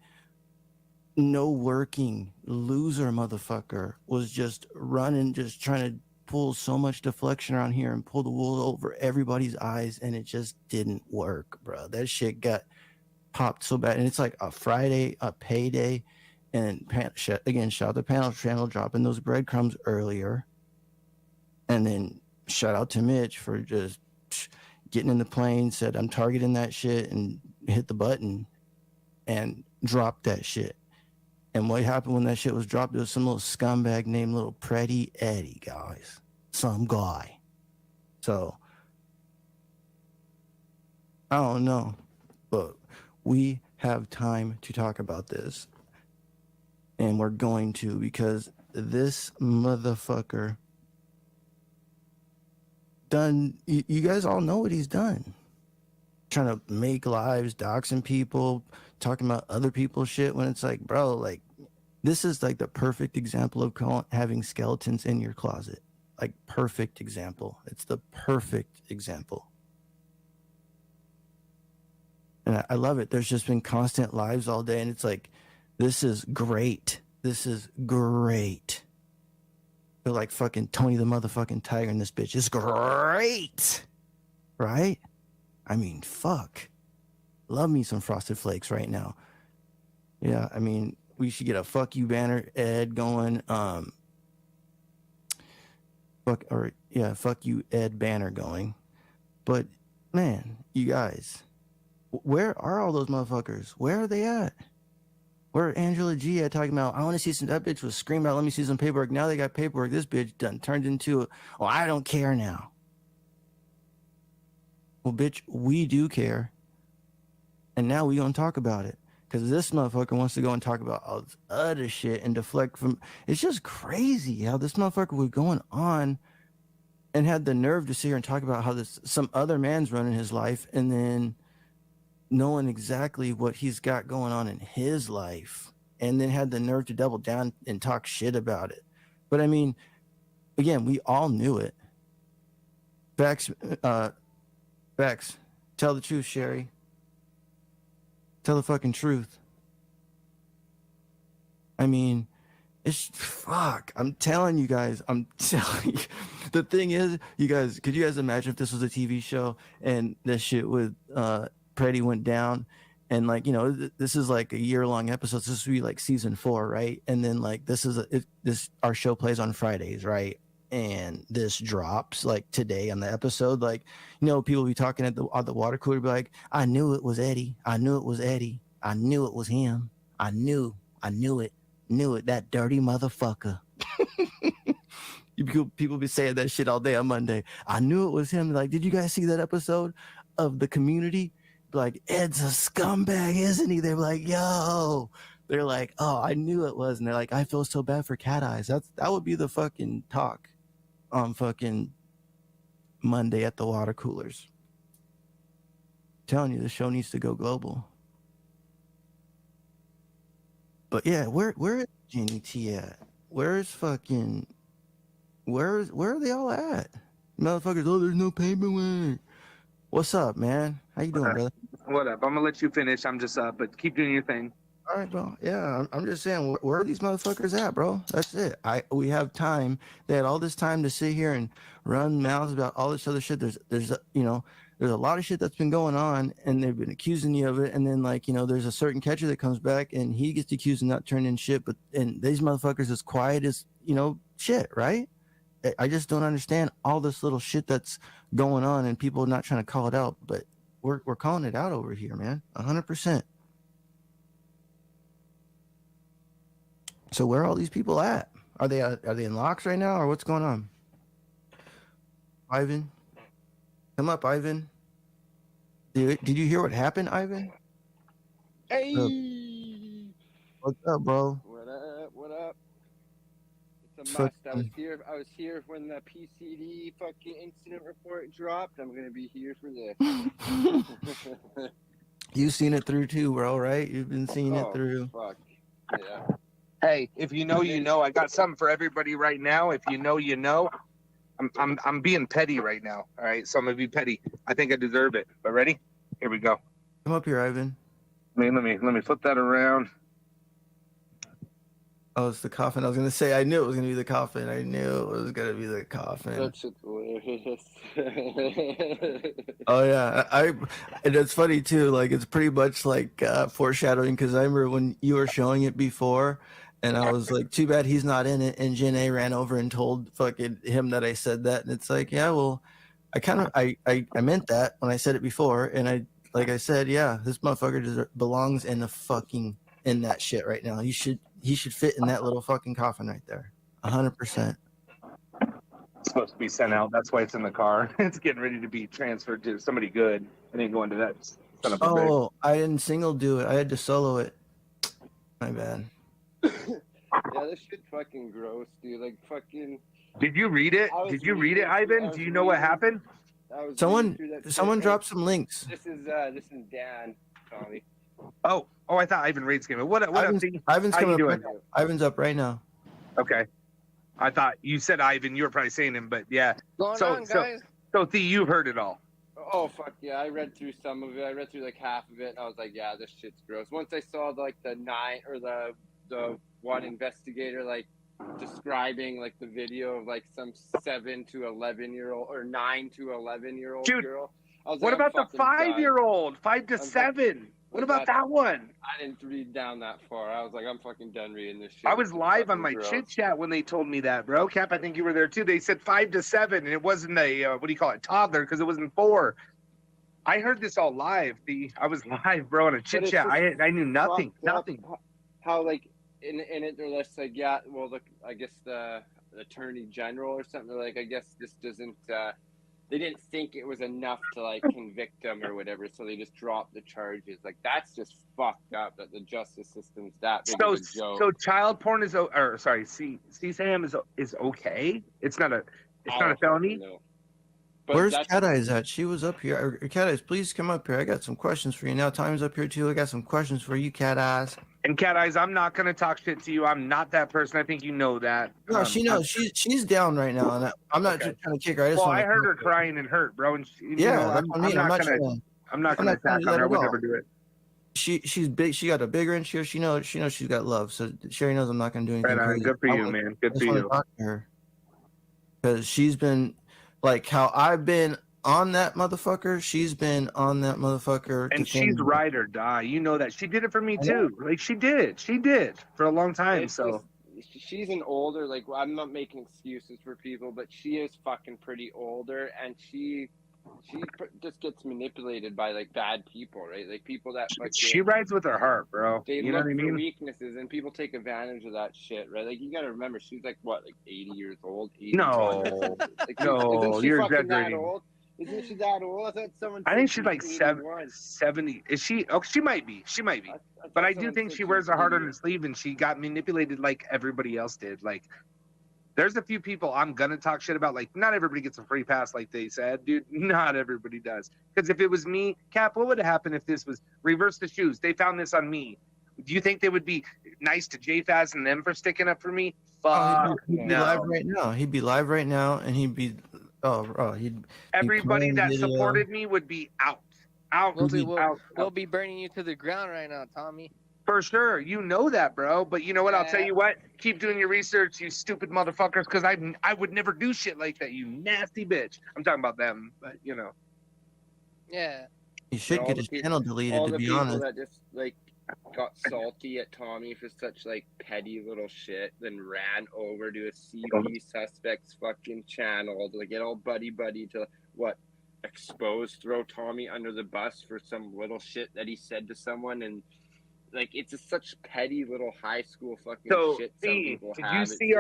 no working loser motherfucker was just running, just trying to pull so much deflection around here and pull the wool over everybody's eyes, and it just didn't work, bro. That shit got popped so bad. And it's like a Friday, a payday, and again, shout out to Panel Channel dropping those breadcrumbs earlier, and then shout out to Mitch for just getting in the plane, said I'm targeting that shit, and hit the button and dropped that shit. And what happened when that shit was dropped? There was some little scumbag named Little Pretty Eddie, guys. Some guy. So, I don't know. But we have time to talk about this. And we're going to, because this motherfucker done, you guys all know what he's done. Trying to make lives, doxing people, talking about other people's shit, when it's like, bro, like, this is like the perfect example of having skeletons in your closet. Like, perfect example. It's the perfect example. And I love it. There's just been constant lives all day, and it's like, this is great. This is great. Feel like fucking Tony the motherfucking Tiger in this bitch. It's great. Right? I mean, fuck. Love me some Frosted Flakes right now. Yeah, I mean, we should get a fuck you banner, Ed, going. Fuck you, Ed banner going. But, man, you guys, where are all those motherfuckers? Where are they at? Where Angela G at talking about, I want to see some, that bitch was screaming out, let me see some paperwork. Now they got paperwork. This bitch done turned into, I don't care now. Well, bitch, we do care. And now we gonna talk about it. Because this motherfucker wants to go and talk about all this other shit and deflect from, it's just crazy how this motherfucker was going on and had the nerve to sit here and talk about how some other man's running his life, and then knowing exactly what he's got going on in his life, and then had the nerve to double down and talk shit about it. But I mean, again, we all knew it. Bex, tell the truth, Sherry. Tell the fucking truth. I mean, it's fuck. I'm telling you guys. The thing is, you guys, could you guys imagine if this was a TV show and this shit with Pretty went down, and like, you know, this is like a year-long episode. So this would be like season 4, right? And then like this our show plays on Fridays, right? And this drops like today on the episode. Like, you know, people be talking at the water cooler, be like, I knew it was Eddie. I knew it was Eddie. I knew it was him. I knew it. That dirty motherfucker. People be saying that shit all day on Monday. I knew it was him. Like, did you guys see that episode of The Community? Like, Ed's a scumbag, isn't he? They're like, yo. They're like, oh, I knew it was. And they're like, I feel so bad for Cat Eyes. That would be the fucking talk on fucking Monday at the water coolers. I'm telling you, the show needs to go global. But yeah, where is Jenny T at? Where are they all at? Motherfuckers, oh, there's no paperwork. What's up, man? How you doing, brother? What up? I'm gonna let you finish. I'm just up, but keep doing your thing. All right, bro. Yeah, I'm just saying, where are these motherfuckers at, bro? That's it. We have time. They had all this time to sit here and run mouths about all this other shit. There's a lot of shit that's been going on, and they've been accusing you of it. And then, like, you know, there's a certain catcher that comes back, and he gets accused of not turning in shit. And these motherfuckers as quiet as, you know, shit, right? I just don't understand all this little shit that's going on, and people not trying to call it out. But we're calling it out over here, man. 100%. So where are all these people at? Are they in locks right now, or what's going on? Ivan, come up, Ivan. Did you hear what happened, Ivan? Hey, What's up, bro? what up? It's a must. I was here when the PCD fucking incident report dropped. I'm gonna be here for this. You've seen it through too, bro, right? You've been seeing it through. Fuck. Yeah. Hey, if you know, you know. I got something for everybody right now. If you know, you know. I'm being petty right now. All right, so I'm gonna be petty. I think I deserve it. But ready? Here we go. Come up here, Ivan. Let me flip that around. Oh, it's the coffin. I was gonna say I knew it was gonna be the coffin. I knew it was gonna be the coffin. That's hilarious. Oh yeah, and it's funny too. Like it's pretty much like foreshadowing because I remember when you were showing it before, and I was like, "Too bad he's not in it." And Jen A ran over and told fucking him that I said that, and it's like, yeah, well, I meant that when I said it before, and like I said, yeah, this motherfucker belongs in that shit right now. He should fit in that little fucking coffin right there, 100%. It's supposed to be sent out. That's why it's in the car. It's getting ready to be transferred to somebody good. I didn't go into that son of a bitch. Oh, I didn't single do it. I had to solo it. My bad. Yeah, this shit's fucking gross, dude. Like fucking. Did you read it? Did you read it, Ivan? Do you know what happened? Someone dropped some links. This is Dan, Tommy. Oh, I thought Ivan Reed's game. What Ivan's coming up. Ivan's up right now. Okay. I thought you said Ivan. You were probably saying him, but yeah. Going on, guys? So Thee, you heard it all. Oh fuck yeah! I read through some of it. I read through like half of it, and I was like, yeah, this shit's gross. Once I saw like the one investigator like describing like the video of like some 7 to 11-year-old or 9 to 11-year-old girl. I was what like, about the 5-year-old? 5 to 7. What about that one? I didn't read down that far. I was like, I'm fucking done reading this shit. I was live on my chit chat when they told me that, bro. Cap, I think you were there too. They said 5 to 7, and it wasn't a toddler, because it wasn't 4. I heard this all live. I was live, bro, on a chit chat. I knew nothing. How like in it they're just like, yeah, well, look, I guess the attorney general or something. They're like, I guess this doesn't. They didn't think it was enough to like convict them or whatever, so they just dropped the charges. Like that's just fucked up that the justice system's that big of a joke. So child porn is, or sorry, CSAM is okay. It's not a felony. Where's Cat Eyes at? She was up here. Cat Eyes, please come up here. I got some questions for you. Now Time's up here too. I got some questions for you, Cat Eyes. And Cat Eyes, I'm not gonna talk shit to you. I'm not that person. I think you know that. No, she knows. She's down right now, and I'm not just trying to kick her. I heard her crying and hurt, bro. And that's what I mean. I'm not gonna attack on her. I would never do it. She's big. She got a bigger and she knows she's got love. So Sherry knows I'm not gonna do anything. Right, good for you, man. Good for you. Talk to her because she's been like how I've been on that motherfucker. She's been on that motherfucker. And she's ride or die. You know that. She did it for me too. Like she did for a long time. So she's an older, like, I'm not making excuses for people, but she is fucking pretty older, and she just gets manipulated by like bad people, right? Like people that like she rides with her heart, bro. They you know look what I mean? For weaknesses, and people take advantage of that shit, right? Like you got to remember, she's like what, like 80 years old? 80 no, like, no, you're exaggerating. That old? Isn't she that old? I thought someone. I think she's like 70. Is she? Oh, she might be. She might be. But I do think she wears her heart on her sleeve, and she got manipulated like everybody else did. Like, there's a few people I'm gonna talk shit about. Like, not everybody gets a free pass, like they said, dude. Not everybody does. Because if it was me, Cap, what would have happened if this was reverse the shoes? They found this on me. Do you think they would be nice to JFaz and them for sticking up for me? Fuck, he'd be live right now. He'd be live right now, and he'd be. Everybody that supported me would be out. We'll be burning you to the ground right now, Tommy. For sure. You know that, bro. But you know what? I'll tell you what. Keep doing your research, you stupid motherfuckers, because I would never do shit like that, you nasty bitch. I'm talking about them, but you know. Yeah. He should get his channel deleted, to be honest. That just like got salty at Tommy for such like petty little shit, then ran over to a CB suspect's fucking channel to like, get all buddy to throw Tommy under the bus for some little shit that he said to someone, and like it's such petty little high school fucking shit. Did you see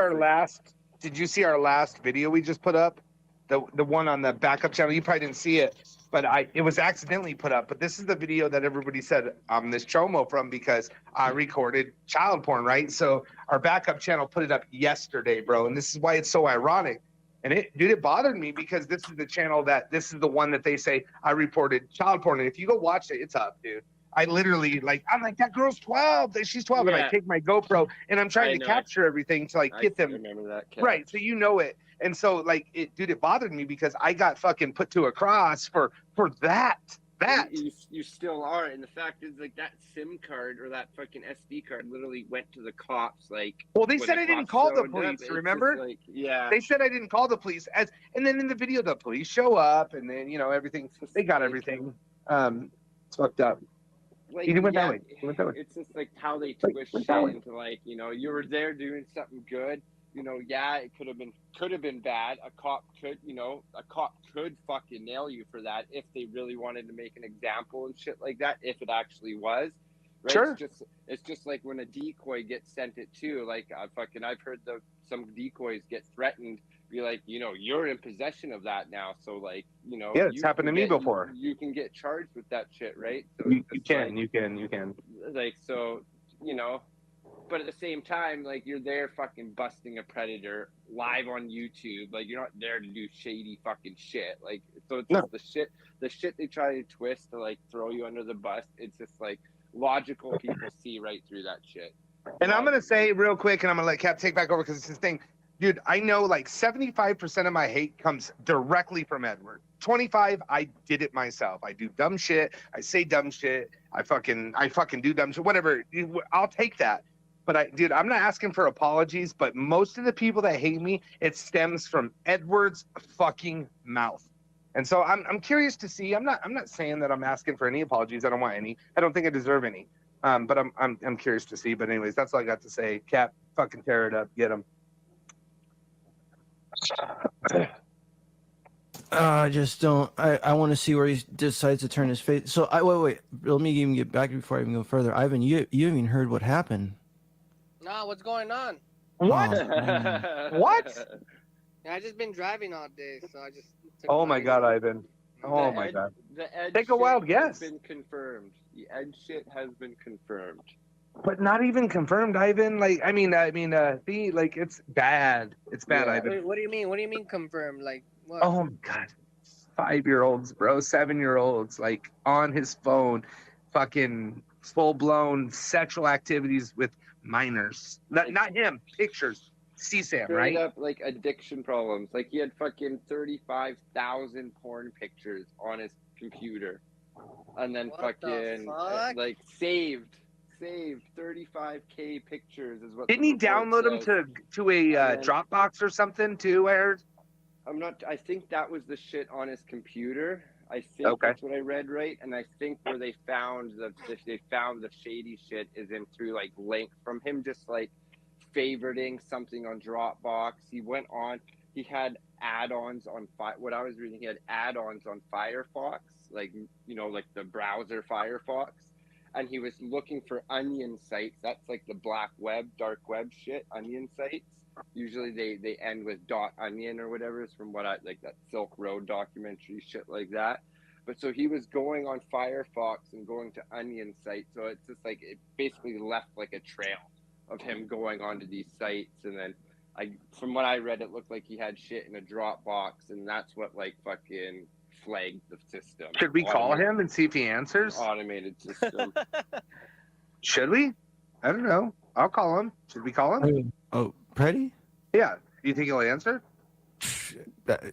our last video we just put up? The one on the backup channel? You probably didn't see it. but it was accidentally put up. But this is the video that everybody said this chomo from, because I recorded child porn, right? So our backup channel put it up yesterday, bro, and this is why it's so ironic. And it bothered me, because this is the channel this is the one that they say I reported child porn. And if you go watch it, it's up, dude. I literally, I'm like, that girl's 12. She's 12. Yeah. And I take my GoPro and I'm trying to capture everything to get them. I remember that. Right. So you know it. And so it bothered me, because I got fucking put to a cross for that. You still are. And the fact is, that SIM card or that fucking SD card literally went to the cops. Well, they said I didn't call the police, remember? Yeah. They said I didn't call the police, and then in the video the police show up, and then everything, they got everything. It's fucked up. He went that way. It's just how they twist shit into you were there doing something good. It could have been bad. A cop could fucking nail you for that if they really wanted to make an example and shit like that. If it actually was, right? Sure. It's just like when a decoy gets sent it too. I've heard some decoys get threatened. Be like, you're in possession of that now. So yeah, it's happened to me before. You can get charged with that shit, right? So you can. But at the same time, you're there fucking busting a predator live on YouTube. You're not there to do shady fucking shit. So it's just the shit they try to twist to throw you under the bus. It's just logical people see right through that shit. And I'm gonna say real quick, and I'm gonna let Cap take back over, because it's his thing. Dude, I know 75% of my hate comes directly from Edward. 25, I did it myself. I do dumb shit. I say dumb shit. I fucking do dumb shit. Whatever. I'll take that. But I'm not asking for apologies, but most of the people that hate me, it stems from Edward's fucking mouth. And so I'm curious to see. I'm not saying that I'm asking for any apologies. I don't want any. I don't think I deserve any. But I'm curious to see. But anyways, that's all I got to say. Cap, fucking tear it up. Get him. I just don't. I want to see where he decides to turn his face. So wait. Let me even get back before I even go further. Ivan, you haven't even heard what happened. Nah, what's going on? What? What? I just been driving all day, so I just. Oh my God, Ivan. Oh my God. The Ed Take a wild guess. has been confirmed. The Ed shit has been confirmed. But not even confirmed, Ivan. It's bad. It's bad, Yeah. Ivan. Wait, what do you mean? What do you mean confirmed? What? Oh my God. 5-year-olds, bro. 7-year-olds, on his phone, fucking full-blown sexual activities with minors. Not him. Pictures. CSAM, right? Straight up, addiction problems. He had fucking 35,000 porn pictures on his computer, and then saved 35K pictures is what. Didn't he download them to a Dropbox or something too? I heard. I think that was the shit on his computer. I think that's what I read, right? And I think where they found the shady shit is in through link from him just favoriting something on Dropbox. He had add-ons on what I was reading. He had add-ons on Firefox, the browser Firefox, and he was looking for onion sites. That's the black web, dark web shit. Onion sites. Usually they end with .onion or whatever. It's from what I that Silk Road documentary shit like that. But so he was going on Firefox and going to onion sites. So it's just it basically left a trail of him going onto these sites, and then from what I read, it looked like he had shit in a Dropbox, and that's what fucking flagged the system. Should we call him and see if he answers? Automated system. Should we? I don't know. I'll call him. Should we call him? Oh, Pretty? Yeah. Do you think he'll answer?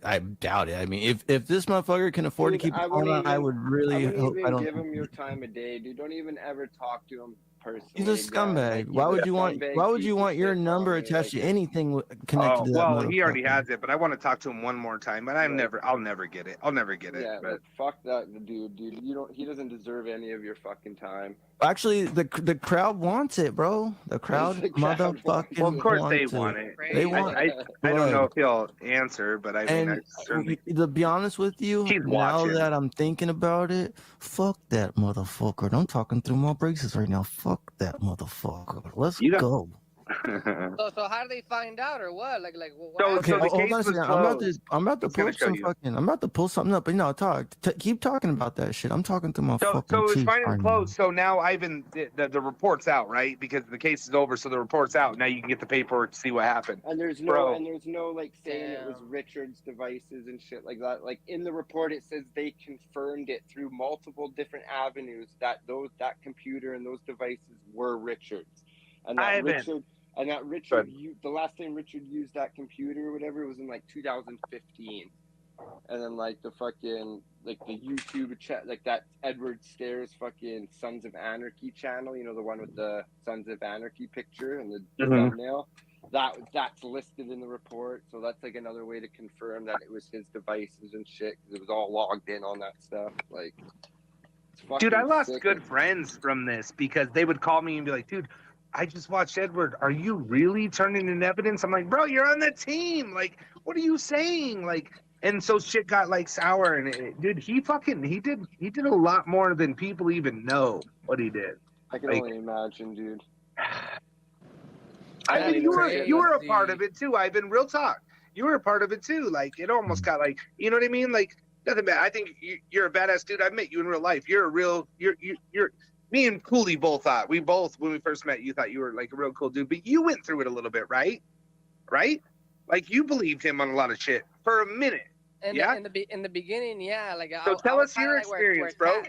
I doubt it. I mean, if this motherfucker can afford to keep it on, I would really hope. I don't give him your time of day, dude. Don't even ever talk to him personally. He's a scumbag. Why would you want your number attached to anything connected to that? Well, he already has it, but I want to talk to him one more time. But I'll never get it. I'll never get it. Yeah, but fuck that dude. He doesn't deserve any of your fucking time. Actually, the crowd wants it, bro. The crowd motherfucking well, of course wants they want it. They want I don't know if he'll answer, but to be honest with you, now that I'm thinking about it, fuck that motherfucker. I'm talking through my braces right now. Fuck that motherfucker. Let's go. So how do they find out or what? Like what So, happened? so the hold case on a was second. closed. I'm about to He's pull gonna up show some you. fucking. I'm about to pull something up. But no, keep talking about that shit. I'm talking to my So fucking it was chief finally right now. closed. So now Ivan, the report's out, right? Because the case is over, so the report's out. Now you can get the paperwork to see what happened. And there's no like saying it was Richard's devices and shit like that. Like in the report, it says they confirmed it through multiple different avenues that that computer and those devices were Richard's, and that Richard, the last time Richard used that computer or whatever was in like 2015. And then like the fucking like the YouTube chat, like that Edward Stairs fucking Sons of Anarchy channel, you know, the one with the Sons of Anarchy picture and the thumbnail. That's listed in the report, so that's like another way to confirm that it was his devices and shit because it was all logged in on that stuff. Like, dude, I lost good friends from this because they would call me and be like, "Dude, I just watched Edward. Are you really turning in evidence?" I'm like, "Bro, you're on the team. Like, what are you saying?" Like, and so shit got like sour. And dude, he did a lot more than people even know what he did. I can only imagine, dude. I mean, you were a part of it too. Ivan, real talk. You were a part of it too. Like, it almost got like, you know what I mean? Like, nothing bad. I think you're a badass dude. I've met you in real life. You're me and Cooley both thought. We both, when we first met, you thought you were like a real cool dude. But you went through it a little bit, right? Right? Like, you believed him on a lot of shit for a minute. In the beginning, yeah. Like, so tell us your like experience, bro.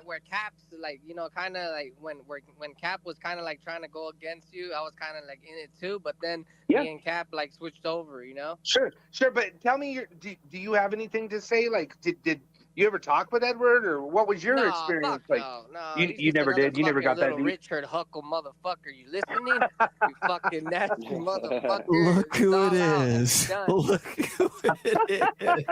Where Cap's like, you know, kind of like when Cap was kind of like trying to go against you, I was kind of like in it too. But then me and Cap like switched over, you know. Sure. But tell me, do you have anything to say? Like, did you ever talk with Edward, or what was your experience like? No, you never did. You never got that deep. Richard Huckle motherfucker, you listening? You fucking nasty motherfucker. Look who it is. Look who it is.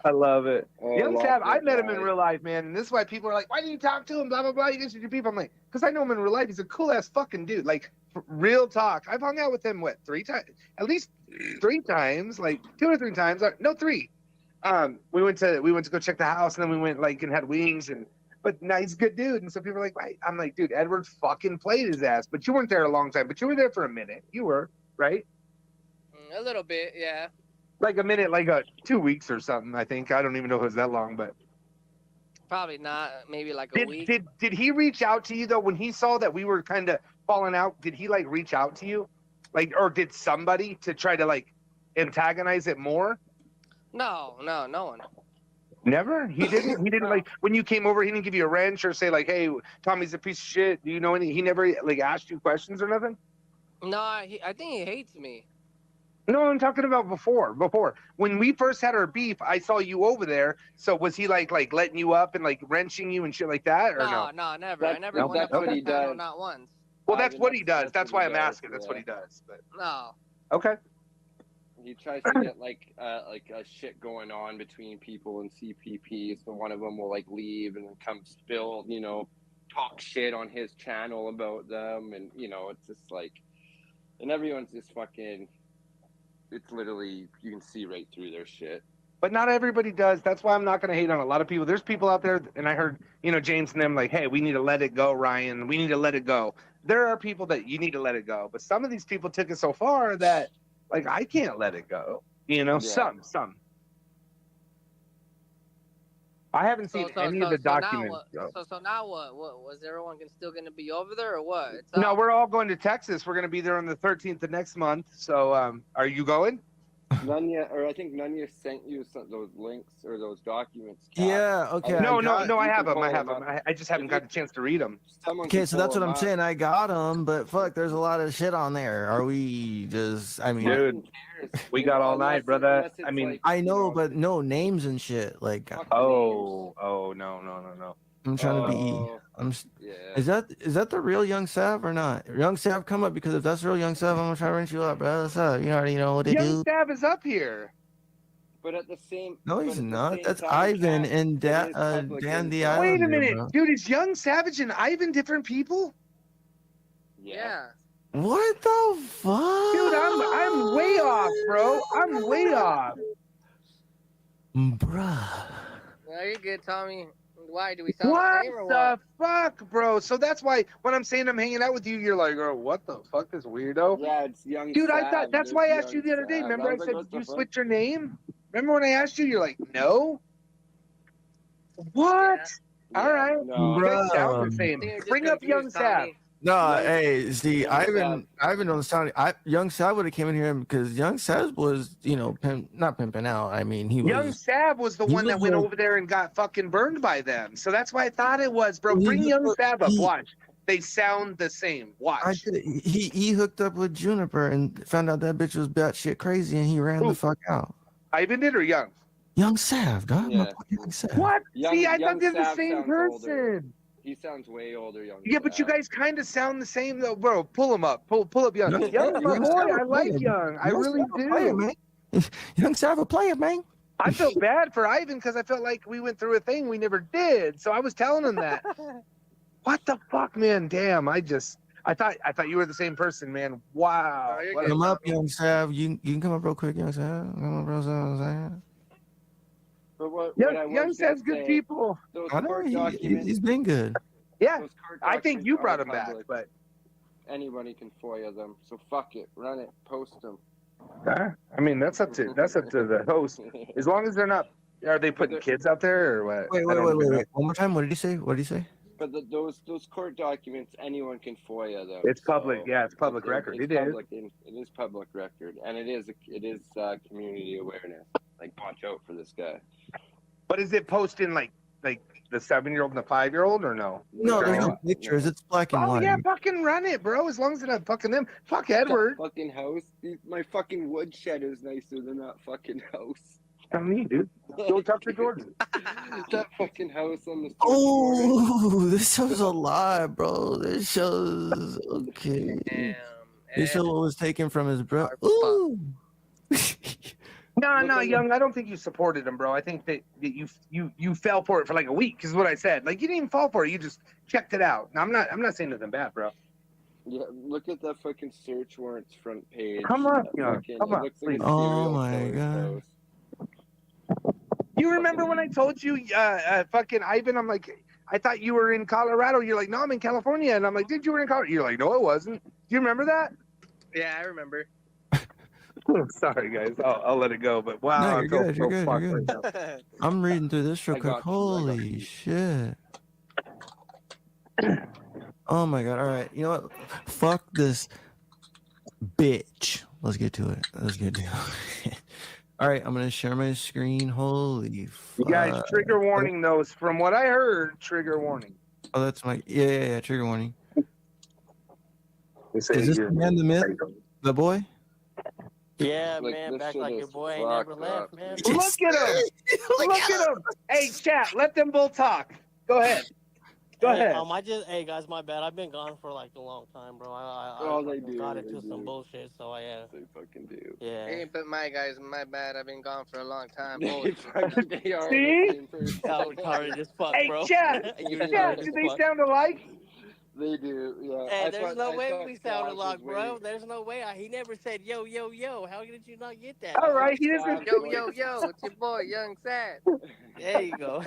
I love it. Oh, Young Sav, I met him in real life, man, and this is why people are like, "Why do you talk to him?" Blah blah blah. You guys are your people. I'm like, because I know him in real life. He's a cool ass fucking dude. Like, real talk. I've hung out with him at least three times, like 2 or 3 times. No, 3. We went to go check the house, and then we went like and had wings, but now he's a good dude. And so people are like, "Wait," I'm like, dude, Edward fucking played his ass, but you weren't there a long time, but you were there for a minute. You were, right? A little bit, yeah. Like a minute, like 2 weeks or something. I think I don't even know if it was that long, but probably not. Maybe like a week. Did he reach out to you though when he saw that we were kind of falling out? Did he like reach out to you, like, or did somebody to try to like antagonize it more? No one. Never. He didn't. He didn't like when you came over. He didn't give you a wrench or say like, "Hey, Tommy's a piece of shit." Do you know any? He never like asked you questions or nothing. No, I think he hates me. No, I'm talking about before. When we first had our beef, I saw you over there. So was he like letting you up and like wrenching you and shit like that, or no? No, never. I never went up what on he the panel, does. not once. Well, that's what he does. That's why I'm asking. That's what he does. But no. Okay. He tries to get like a shit going on between people and CPP. So one of them will like leave and then come spill, you know, talk shit on his channel about them, and you know, it's just like, and everyone's just fucking. It's literally, you can see right through their shit. But not everybody does. That's why I'm not going to hate on a lot of people. There's people out there, and I heard, you know, James and them like, "Hey, we need to let it go, Ryan. We need to let it go." There are people that you need to let it go. But some of these people took it so far that, like, I can't let it go. You know, some. I haven't seen any of the documents. So now what? Was everyone still going to be over there or what? No, we're all going to Texas. We're going to be there on the 13th of next month. So, are you going? Nunya, or I think Nunya sent you those links or those documents. Cap. Yeah. Okay. No, I have them. I just haven't got the chance to read them. Okay, so that's what I'm saying. I got them, but fuck, there's a lot of shit on there. Are we just? I mean, dude, we got all night, brother. I mean, like, I know, but no names and shit. Like, no. I'm trying to be. Is that the real Young Sav or not? Young Sav, come up, because if that's real Young Sav, I'm gonna try to wrench you up, bro. What's up? You already know what they do. Young Sav is up here. But at the same. No, he's not. That's Ivan and Dan the Islander. Wait a minute, bro. dude. Is Young Savage and Ivan different people? Yeah. What the fuck? Dude, I'm way off, bro. I'm way off. Bruh. No, you're good, Tommy. Why do we sound What the same or the what? fuck, bro? So that's why when I'm saying I'm hanging out with you, you're like, oh, what the fuck, this weirdo? Yeah, it's young. Dude, I Sav. thought that's There's why I asked you young the other day. Sav. Remember, I was like, said, what did you the fuck? switch your name? Remember when I asked you? You're like, no. What? All right. No. You guys sound Bro. the same. You're just Bring up Young confused, Sav. Tommy. No, Young- hey, see, Young Ivan on the sound. Young Sav would have came in here because Young Sav was, not pimping out. I mean, he Young was. Sav was the he one that was went like- over there and got fucking burned by them. So that's why I thought it was, bro. He- Bring he- Young Sav up. he- Watch. They sound the same. Watch. He hooked up with Juniper and found out that bitch was batshit crazy, and he ran the fuck out. Ivan did or Young? Young Sav, dog. Yeah. Young Sav. What? See, I Young thought they're the Sav same sounds person. older. He sounds way older, Young. Yeah, but you Sav. guys kind of sound the same, though, bro. Pull him up. Pull up Young. Young- Young's my Young boy. Sav I a like player. Young. I Young really Sav a player, do. man. Young Sav a player, man. I felt bad for Ivan because I felt like we went through a thing we never did. So I was telling him that. What the fuck, man? Damn, I thought you were the same person, man. Wow. What a- Come up, Young Sav. You can come up real quick, Young Sav. Come up, real Sav. But what I Young was Sav's gonna good say, people. Those I know court he's documents. been good. Yeah, those court I think documents you are brought him back, public. but Anybody can FOIA them. So fuck it, run it, post them. I mean that's up to the host. As long as they're not, are they putting kids out there or what? Wait. I don't even know. One more time. What did he say? But those court documents, anyone can FOIA them. It's public. so Yeah, it's public record. It's It is. public. It is public record, and it is community awareness. Like watch out for this guy. But is it posting like the 7-year-old and the 5-year-old or no? No, there's no pictures. It's black and Oh white. yeah, fucking run it, bro. As long as it's not fucking them. Fuck Edward. That fucking house. My fucking woodshed is nicer than that fucking house. Tell me, dude. Go talk to Jordan. That fucking house on the. Oh, this shows a lot, bro. This shows okay. This show was taken from his bro. Ooh. No, Young. I don't think you supported him, bro. I think that you fell for it for like a week. Is what I said. Like you didn't even fall for it. You just checked it out. Now, I'm not saying nothing bad, bro. Yeah, look at that fucking search warrants front page. Come on, That Young. fucking- Come it on, looks like a please. Oh serial my killer's god. house. You remember when I told you, fucking Ivan? I'm like, I thought you were in Colorado. You're like, no, I'm in California. And I'm like, dude, you were in Colorado. You're like, no, I wasn't. Do you remember that? Yeah, I remember. Sorry, guys. I'll let it go. But wow, No, I you're feel good. so You're good. fucked You're right good. now. I'm reading through this real I quick. got you, Holy shit. Oh my god. All right. You know what? Fuck this bitch. Let's get to it. All right. I'm going to share my screen. Holy fuck. You guys, trigger warning, though. From what I heard, trigger warning. Oh, that's my. Yeah. Trigger warning. They say Is this you're- the man, the myth, the boy? Yeah, Like, man, this back shit like is your boy ain't never fucked left, up. man. Look at him. Look at him. Hey, chat. Let them both talk. Go ahead. Go Hey, ahead. hey guys, my bad. I've been gone for like a long time, bro. I They fucking do. got They into some do. bullshit, so They fucking do. yeah. Hey, but my guys, my bad. I've been gone for a long time. They Holy fucking they are See? the same person. Retarded as fuck, Hey, bro. chat. You Chat. retarded Do as they fuck. sound alike? They do. Yeah. Hey, I there's thought- no I way thought we sounded Sav like, was bro. way- There's no way. He never said yo, yo, yo. How did you not get that? All right. He doesn't. Yo, it's your boy, Young Sad. There you go.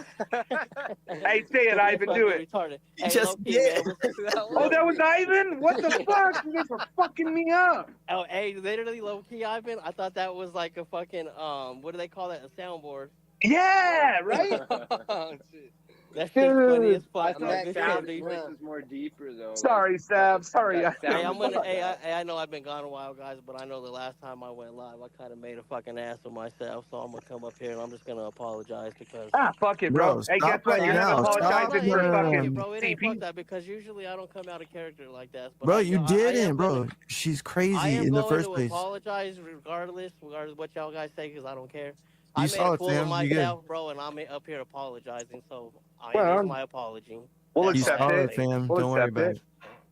Hey, say it, Ivan. Do it. Retarded. Hey, Just low-key, did. man, Oh, that was Ivan? What the fuck? You guys were fucking me up. Oh, hey, literally low key, Ivan. I thought that was like a fucking what do they call that? A soundboard. Yeah, right? Oh, shit. That shit's funny as I fuck. thought Like, this Sav's shit, voice is more deeper though. Sorry, Sab. Sorry. That Hey, sound I'm was gonna. like Hey, I know I've been gone a while, guys, but I know the last time I went live, I kind of made a fucking ass of myself. So I'm gonna come up here and I'm just gonna apologize because. Fuck it, bro. Bro, Hey, guess stop what? right You're not now. apologizing Stop. for No, fucking Bro, it ain't fuck CP. that because usually I don't come out of character like that. But Bro, I, you I am didn't, bro. gonna- She's I crazy am in the going first to place. apologize regardless what y'all guys say because I don't care. You I saw made a it, fool fam. of You good. myself, bro, and I'm up here apologizing. So Well, here's my apology. We'll You accept saw it. it, fam. We'll Don't worry accept about it. it.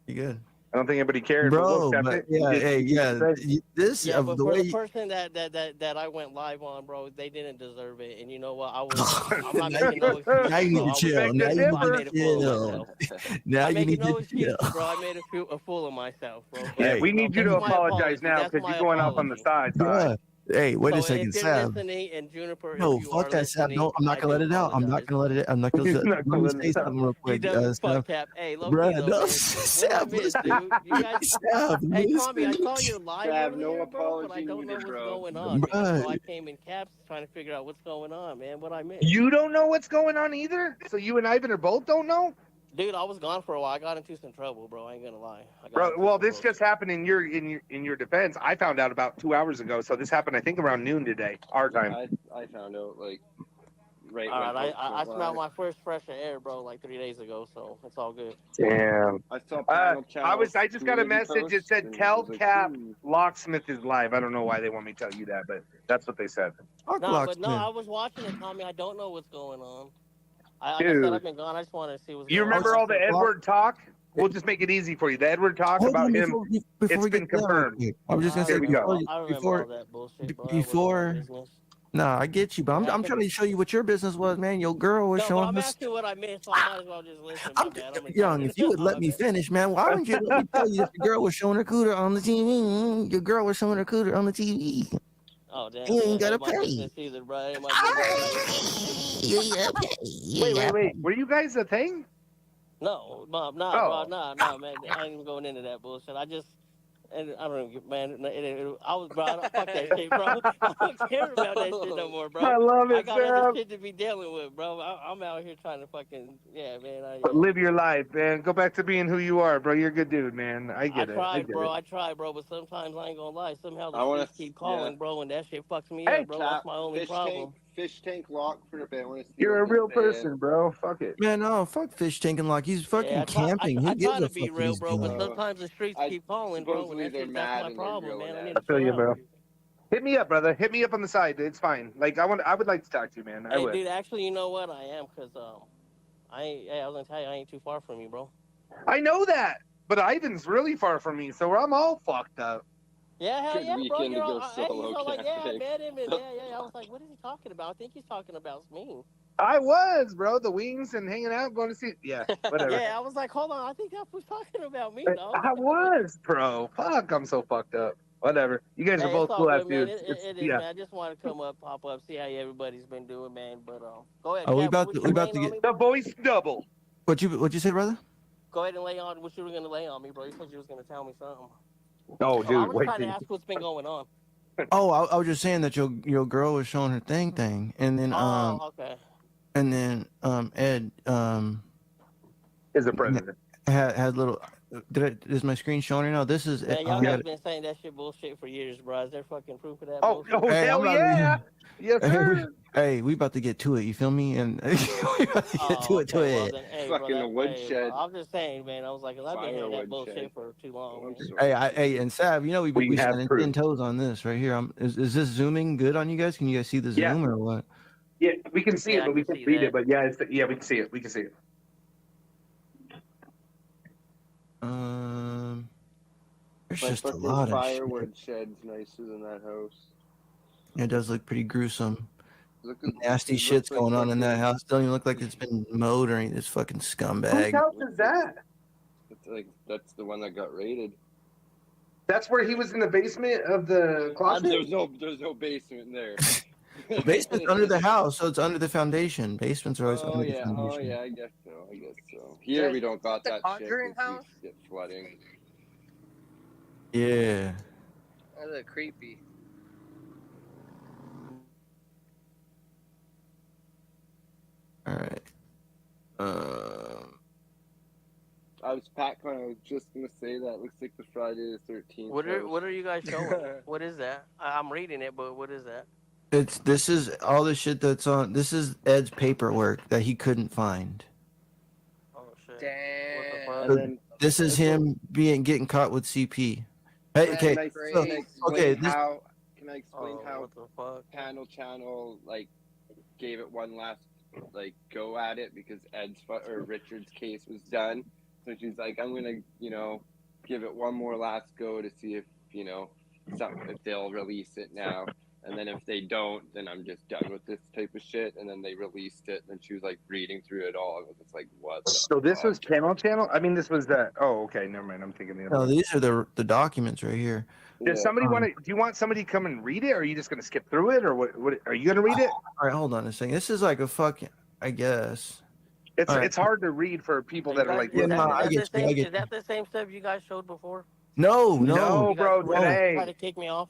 You good. I don't think anybody cared, but we'll Bro, accept but it. yeah, You hey, did- you yeah. did say- This Yeah, of but the for way the person that I went live on, bro, they didn't deserve it. And you know what? I'm not Now making no you- excuses. now you bro. need to chill. Now you I need made to a fool of chill. myself. Now I'm you making need no to excuses, chill. bro. I made a fool of myself, bro. Yeah, Hey. we need you to That's my apologize apology. now That's because my you're going off on the apology. side. Yeah. Hey, wait a So second, if you're Sav. listening, and Juniper, No, if you fuck are that, Sav. listening, No, I'm not I gonna do let it out. I'm not apologize. gonna let it. I'm not gonna. You're not Let gonna me let say it out. something real You quick, dumb fuck Sav. cap. Hey, low key Bruh, though, no, man. What I Sav, missed, listen. dude? You guys. Sav, Hey, Tommy, I listen. saw your live Sav, no earlier, bro, but I apology don't know needed, what's bro. going on because bro, Bruh, I came in caps trying to figure out what's going on, man. What I missed. You don't know what's going on either. So you and Ivan are both don't know, Dude, I was gone for a while. I got into some trouble, bro. I ain't gonna lie. I got bro. into Well, some this bullshit. just happened in your defense. I found out about 2 hours ago. So this happened, I think, around noon today, our time. I found out like right All when right, folks I went smelled live. my first fresh air, bro, like 3 days ago, so it's all good. Damn. I saw panel channels. I just got a community message. It post, said, and "Tell was like, Cap Locksmith is live." I don't know why they want me to tell you that, but that's what they said. fuck Nah, but no, Locksmith. I was watching it, Tommy. I don't know what's going on. Like I said, I've Dude, been gone. I just wanted to see what's you going on. remember I all the said, Edward talk? We'll just make it easy for you. The Edward talk Hold about on, him. before It's we get been to that real confirmed. quick, I was just gonna Here say we go. I remember before all that bullshit, bro. That wasn't before. my business. Nah, I get you, but Yeah, I I'm could trying to show you what your business was, man. Your girl was No, but showing I'm us. asking what I missed, so I might as well just listen. My bad. I'm Young, retarded. if you would Oh, let my me bad. finish, man, why wouldn't you let me tell you that your girl was showing her cooter on the TV? Your girl was showing her cooter on the TV. Oh damn, You yeah, ain't it gotta ain't my pay. business either, bro. It ain't my business either. You ain't gotta pay. You ain't gotta Wait. pay. Were you guys a thing? No, Mom, nah, bro, Oh, nah, man. I ain't even going into that bullshit. I just, and I don't even, man. I was, bro. Fuck that shit, bro. I don't care about that shit no more, bro. I love I it, got other Sam. shit to be dealing with, bro. I'm out here trying to fucking, yeah, man. But live your life, man. Go back to being who you are, bro. You're a good dude, man. I I get it. I tried, get bro. it. I tried, bro. But sometimes I ain't gonna lie. Somehow the I want streets to, keep yeah. calling, bro, and that shit fucks me Hey, up, bro. That's Cap, my only problem. fish tank lock for a bit. I want to see You're what a he's real saying. person, bro. Fuck it. Man, no, fuck fish tanking like he's Yeah, fucking camping. I Who try gives to a be fuck what real, he's bro. But doing? sometimes the streets I keep calling, bro, and supposedly they're that's my mad and they're problem, yelling man. I at need I to him. feel chill you, out. bro. Hit me up, brother. Hit me up on the side. It's fine. Like I would like to talk to you, man. I Hey, would. dude, actually, you know what? I am, cause I was gonna tell you, I ain't too far from you, bro. I know that, but Ivan's really far from me, so I'm all fucked up. Yeah, hell Good yeah, bro. weekend to go Hey, he's solo all like, yeah, I camping. met him, and yeah. I was like, what is he talking about? I think he's talking about me. I was, bro. The wings and hanging out, going to see. Yeah, whatever. Yeah, I was like, hold on, I think that was talking about me, dog. I was, bro. Fuck, I'm so fucked up. Whatever. You guys are Hey, it's both all cool ass good, man. dudes. It's It is, yeah. man. I just want to come up, pop up, see how everybody's been doing, man. But go ahead, Oh, Cap. What was we you about laying to on get me, The bro? voice double. what you say, brother? Go ahead and lay on what you were gonna lay on me, bro. You said you was gonna tell me something. Oh, I dude, was wait. trying to ask what's been going on. Oh, I was just saying that your girl was showing her thing, and then Oh, okay. Ed Is the president. had little. Is my screen showing right now? This is Man, y'all guys been saying that shit bullshit for years, bro. Is there fucking proof of that bullshit? Hey, I'm hell about yeah. to, Yes, sir. hey, we about to get to it. You feel me? And we about to get to Okay, well it. then, hey, Fucking bro. the woodshed. I'm just saying, man. I was like, I've been Fire hearing that woodshed. bullshit for too long, man. Hey, and Sav, you know we We have spending proof. 10 toes on this right here. Is this zooming good on you guys? Can you guys see the Yeah. zoom or what? Yeah, we can see Yeah, it, I but we can can't see read that. it. But yeah, we can see it. We can see it. There's My just a fucking lot of shit. firewood shed's nicer than that house. It does look pretty gruesome. Look at Nasty it shit's looks like going on in that fucking- house. Doesn't even look like it's been mowed or anything. This fucking Whose scumbag. house is that? It's like that's the one that got raided. That's where he was in the basement of the closet. There's no basement there. The basement's under the house, so it's under the foundation. Basements are always under the foundation. Oh yeah, I guess so. Here we don't got that shit Conjuring 'cause house? we get flooding. Yeah. That look creepy. All right. I was just gonna say that looks like the Friday the 13th. What are you guys showing? What is that? I'm reading it, but what is that? This is all the shit that's on. This is Ed's paperwork that he couldn't find. Oh shit! Damn. So this is him getting caught with CP. Hey, okay. Can I explain how what the fuck? Panel Channel like gave it one last like go at it because Richard's case was done. So she's like, I'm gonna give it one more last go to see if if they'll release it now. And then if they don't, then I'm just done with this type of shit. And then they released it, and she was like reading through it all. I was just like, what the So this was channel? I mean, this was the. Oh, okay, never mind. I'm thinking the other No, one. these are the documents right here. Does somebody want to? Do you want somebody to come and read it, or are you just going to skip through it, or what? Are you going to read it? All right, hold on a second. This is like a fucking. I guess. It's hard to read for people that are like. Yeah, no, I get you. I get Is that the same stuff you guys showed before? No, No, bro. Today. Try to kick me off.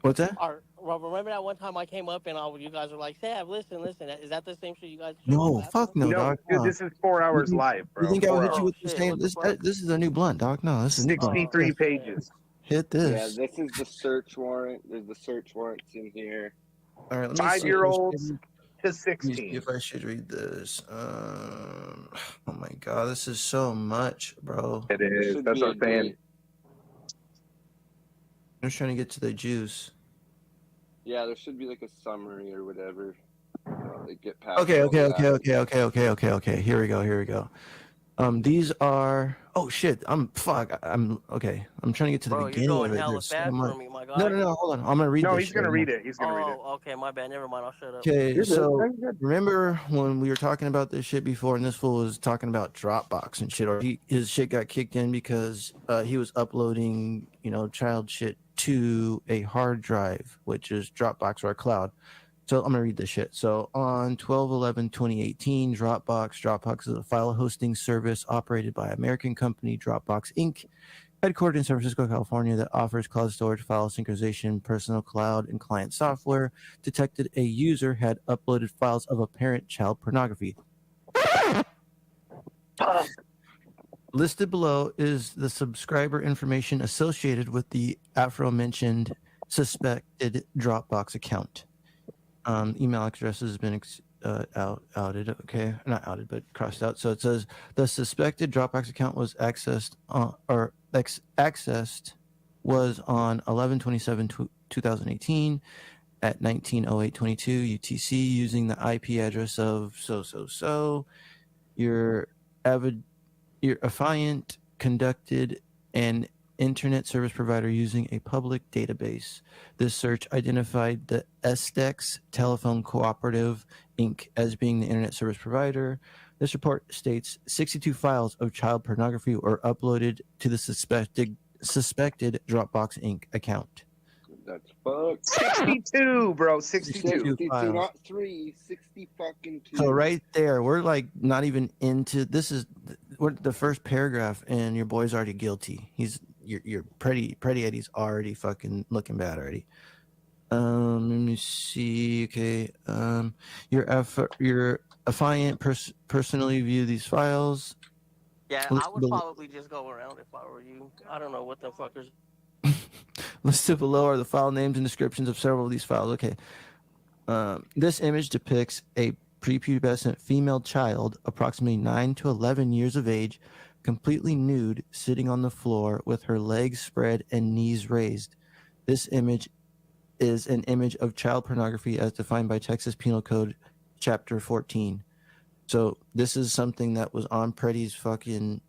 What's that? Or, well, remember that one time I came up and you guys were like, "Sav, listen. Is that the same shit you guys?" No, fuck no, dog. Dude, this is 4 hours live, bro. You think I would hit you with the shit, same? This is a new blunt, dog. No, this is a new blunt. 63 pages. Hit Yeah, this. this is the search warrant. There's the search warrants in here. All right, let me 5-year-olds to Let me 16. see if I should read this. Oh my god, this is so much, bro. It is. That's what I'm saying. I'm just trying to get to the juice. Yeah, there should be like a summary or whatever. They get past. Okay. all that. Here we go. These are. Oh shit! I'm okay. I'm trying to get to the beginning you're of going it. hella There's so fast much. for me, my guy. No. Hold on. I'm gonna read. No, this he's gonna shit. read it. He's gonna read it. Oh, okay, my bad. Never mind. I'll shut up. Okay, so remember when we were talking about this shit before, and this fool was talking about Dropbox and shit, or his shit got kicked in because he was uploading, child shit to a hard drive, which is Dropbox or a cloud. So I'm gonna read this shit. So on 12/11/2018, Dropbox is a file hosting service operated by American company Dropbox Inc., headquartered in San Francisco, California, that offers cloud storage, file synchronization, personal cloud, and client software. Detected a user had uploaded files of apparent child pornography. Listed below is the subscriber information associated with the aforementioned suspected Dropbox account. Email address has been outed. Okay, not outed, but crossed out. So it says the suspected Dropbox account was accessed was on 11/27/2018 at 19:08:22 UTC using the IP address of so. Your affiant conducted an internet service provider using a public database. This search identified the Estex Telephone Cooperative Inc. as being the internet service provider. This report states 62 files of child pornography were uploaded to the suspected Dropbox Inc. account. That's fucked. 62, bro. 62. 62, not 3. 60 fucking 2. So right there, we're like not even into this. We're the first paragraph, and your boy's already guilty. You're pretty Eddie's already fucking looking bad already. Let me see. Okay. Your affiant personally view these files. Yeah, I would probably just go around if I were you. I don't know what the fuckers. Listed below are the file names and descriptions of several of these files. Okay. This image depicts a prepubescent female child, approximately 9 to 11 years of age, completely nude, sitting on the floor with her legs spread and knees raised. This image is an image of child pornography as defined by Texas Penal Code Chapter 14. So this is something that was on Preddy's fucking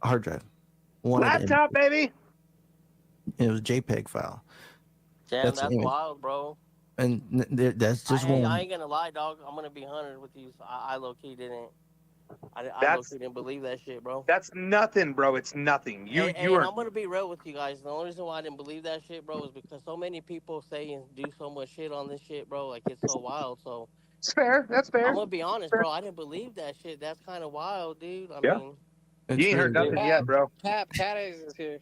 hard drive. Laptop, baby. It was a JPEG file. Damn, that's wild, bro. And that's just one. I ain't gonna lie, dog. I'm gonna be 100 with you. I low key didn't. I low key didn't believe that shit, bro. That's nothing, bro. It's nothing. You are. I'm gonna be real with you guys. The only reason why I didn't believe that shit, bro, is because so many people say and do so much shit on this shit, bro. Like it's so wild. So it's fair. That's fair. I'm gonna be honest, bro. I didn't believe that shit. That's kind of wild, dude. I mean, you ain't heard nothing yet, bro. Cat is here.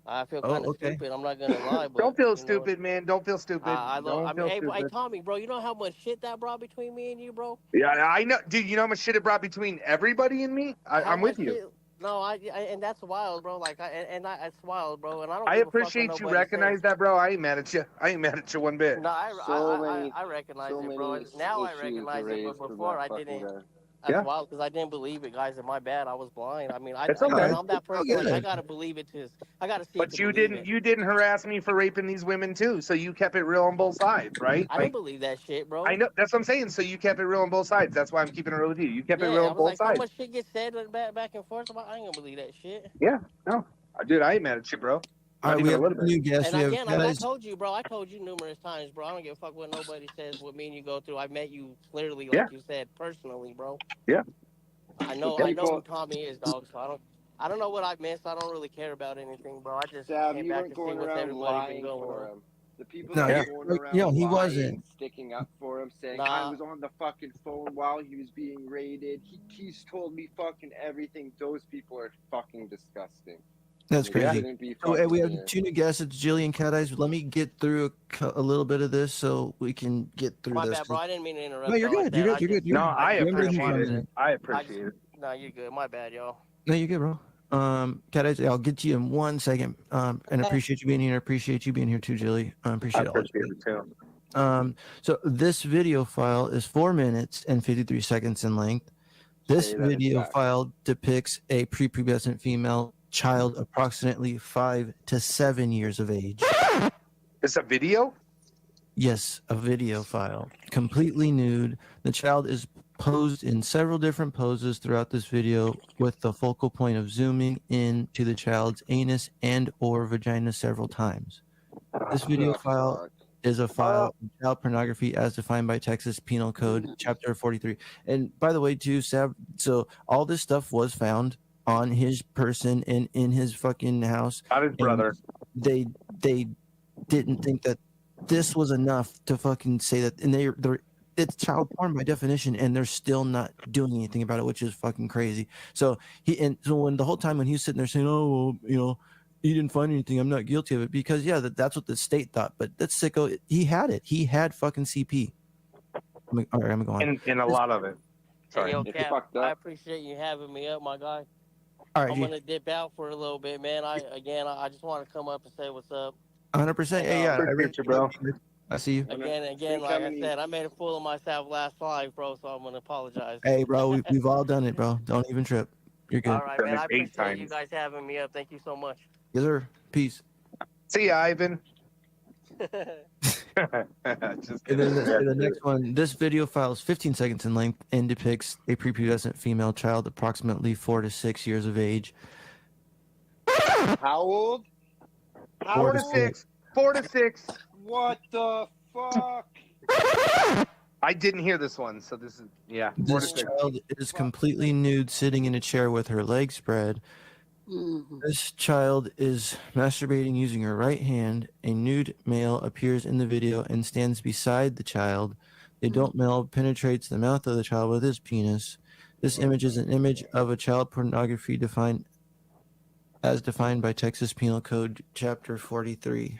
I feel kind of stupid. I'm not gonna lie, but don't feel stupid, man. Don't feel stupid. Hey, Tommy, bro, you know how much shit that brought between me and you, bro? Yeah, I know, dude. You know how much shit it brought between everybody and me. I'm with you. Shit, no, and that's wild, bro. Like, it's wild, bro. And I appreciate you recognize that, bro. I ain't mad at you. I ain't mad at you one bit. No, I recognize it, bro. Now I recognize it, but before I didn't. That's wild because I didn't believe it, guys. And my bad, I was blind. I mean, I'm that person. Like, I gotta believe it too. I gotta see. But you didn't harass me for raping these women too. So you kept it real on both sides, right? I didn't believe that shit, bro. I know. That's what I'm saying. So you kept it real on both sides. That's why I'm keeping it real with you. You kept it real on both sides. How much shit gets said back and forth about? I ain't gonna believe that shit. Yeah, no, dude, I ain't mad at you, bro. All right, we have a new guest. And We have again, like I guys. told you, bro, I told you numerous times, bro. I don't give a fuck what nobody says, what me and you go through. I met you clearly, like you said, personally, bro. Yeah. I know who Tommy is, dog. So I don't know what I missed. I don't really care about anything, bro. I just came back to see what's everybody been going on. The people No, that were going around he lying, wasn't. sticking up for him, saying I was on the fucking phone while he was being raided. He's told me fucking everything. Those people are fucking disgusting. That's They crazy. shouldn't be So, fucking we have here. 2 new guests. It's Jilly and Cat Eyes. Let me get through a little bit of this so we can get through My this. bad, bro. I didn't mean to interrupt. No, you're good. You're good. You're good. No, I appreciate it. I appreciate it. No, you're good. My bad, y'all. No, you're good, bro. Cat Eyes, I'll get to you in 1 second. And appreciate you being here. Appreciate you being here too, Jilly. Appreciate all it too. So this video file is 4 minutes and 53 seconds in length. This video file depicts a prepubescent female child approximately 5 to 7 years of age. It's a video? Yes, a video file. Completely nude. The child is posed in several different poses throughout this video with the focal point of zooming in to the child's anus and or vagina several times. This video file is a file of child pornography as defined by Texas Penal Code, Chapter 43. And by the way, too, Sab, so all this stuff was found on his person and in his fucking house. Not his brother. They didn't think that this was enough to fucking say that, and they're it's child porn by definition, and they're still not doing anything about it, which is fucking crazy. So when the whole time when he was sitting there saying, "Oh, well, he didn't find anything, I'm not guilty of it," because that's what the state thought. But that's sicko. He had it. He had fucking CP. All right, I'm going. In a lot of it. Sorry. Hey, yo, Cap, I appreciate you having me up, my guy. All right, I'm gonna dip out for a little bit, man. I just want to come up and say what's up. 100%. Hey, yeah, I appreciate you, bro. I see you. Again, like I said, I made a fool of myself last live, bro. So I'm gonna apologize. Hey, bro, we've all done it, bro. Don't even trip. You're good. All right, man. I appreciate you guys having me up. Thank you so much. Yes, sir. Peace. See ya, Ivan. And then the next one, this video file is 15 seconds in length and depicts a prepubescent female child approximately 4 to 6 years of age. How old? 4 to 6. 4 to 6. What the fuck? I didn't hear this one, so this is This child is completely nude, sitting in a chair with her legs spread. This child is masturbating using her right hand. A nude male appears in the video and stands beside the child. The adult male penetrates the mouth of the child with his penis. This image is an image of a child pornography defined by Texas Penal Code, Chapter 43.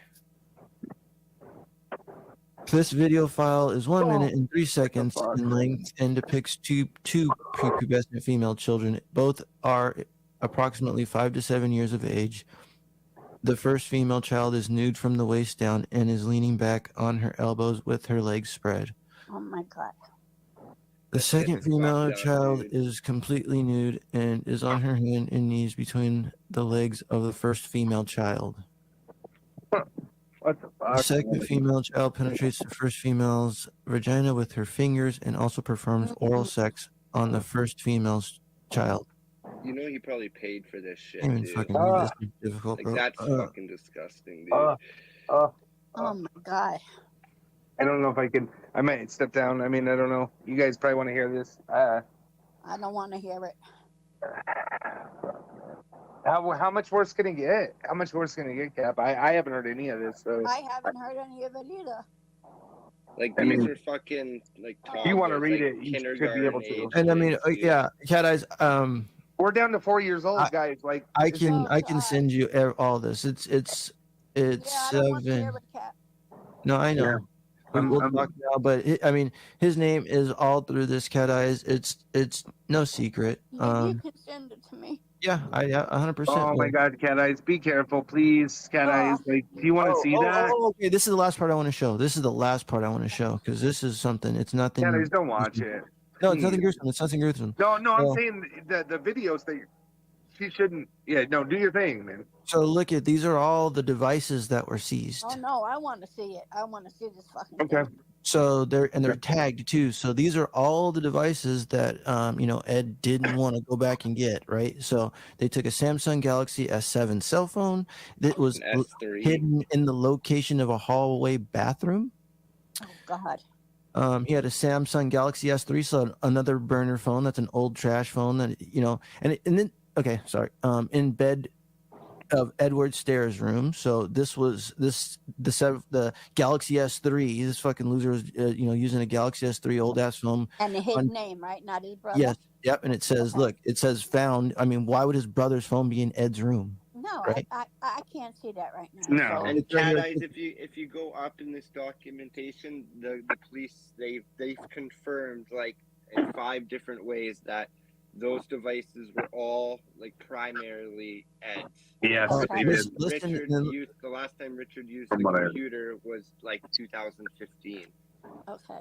This video file is 1 minute and 3 seconds in length and depicts two prepubescent female children. Both are approximately 5 to 7 years of age. The first female child is nude from the waist down and is leaning back on her elbows with her legs spread. Oh my God. The second female child is completely nude and is on her hand and knees between the legs of the first female child. What the fuck? The second female child penetrates the first female's vagina with her fingers and also performs oral sex on the first female's child. You know he probably paid for this shit, Even dude. fucking this is difficult, Like bro. that's fucking disgusting, dude. Oh my God. I don't know if I can. I might step down. I mean, I don't know. You guys probably want to hear this. I don't want to hear it. How much worse can it get? How much worse can it get, Cap? I haven't heard any of this. So. I haven't heard any of it either. Like I these mean, are fucking like. If you want to read like it, you should be able to. And I mean, yeah, Cat Eyes. We're down to 4 years old, guys. Like I can send you all this. It's Yeah, I don't want to hear 7. it, Cat. No, I know. We'll talk now, but I mean, his name is all through this, Cat Eyes. It's no secret. Maybe you can send it to me. Yeah, 100%. Oh my God, Cat Eyes, be careful, please, Cat Eyes. Like, do you want to see that? Okay, this is the last part I want to show. This is the last part I want to show because this is something. It's nothing. Cat Eyes, don't watch it. No, it's nothing gruesome. It's nothing gruesome. No, I'm saying the videos that she shouldn't. Yeah, no, do your thing, man. So look at these are all the devices that were seized. Oh no, I want to see it. I want to see this fucking Okay. thing. So they're tagged too. So these are all the devices that Ed didn't want to go back and get, right? So they took a Samsung Galaxy S7 cell phone that was hidden in the location of a hallway bathroom. Oh God. He had a Samsung Galaxy S3, so another burner phone. That's an old trash phone that and then in bed of Edward Stairs' room. So this was the Galaxy S3. This fucking loser was using a Galaxy S3 old ass phone. And his name, right? Not his brother. Yes, yep. And it says, look, it says found. I mean, why would his brother's phone be in Ed's room? No, right? I can't see that right now. No. So. And Cat Eyes, if you go up in this documentation, the police they've confirmed like in 5 different ways that those devices were all like primarily Ed's. Yes, Richard used the last time Richard used the computer was like 2015. Okay.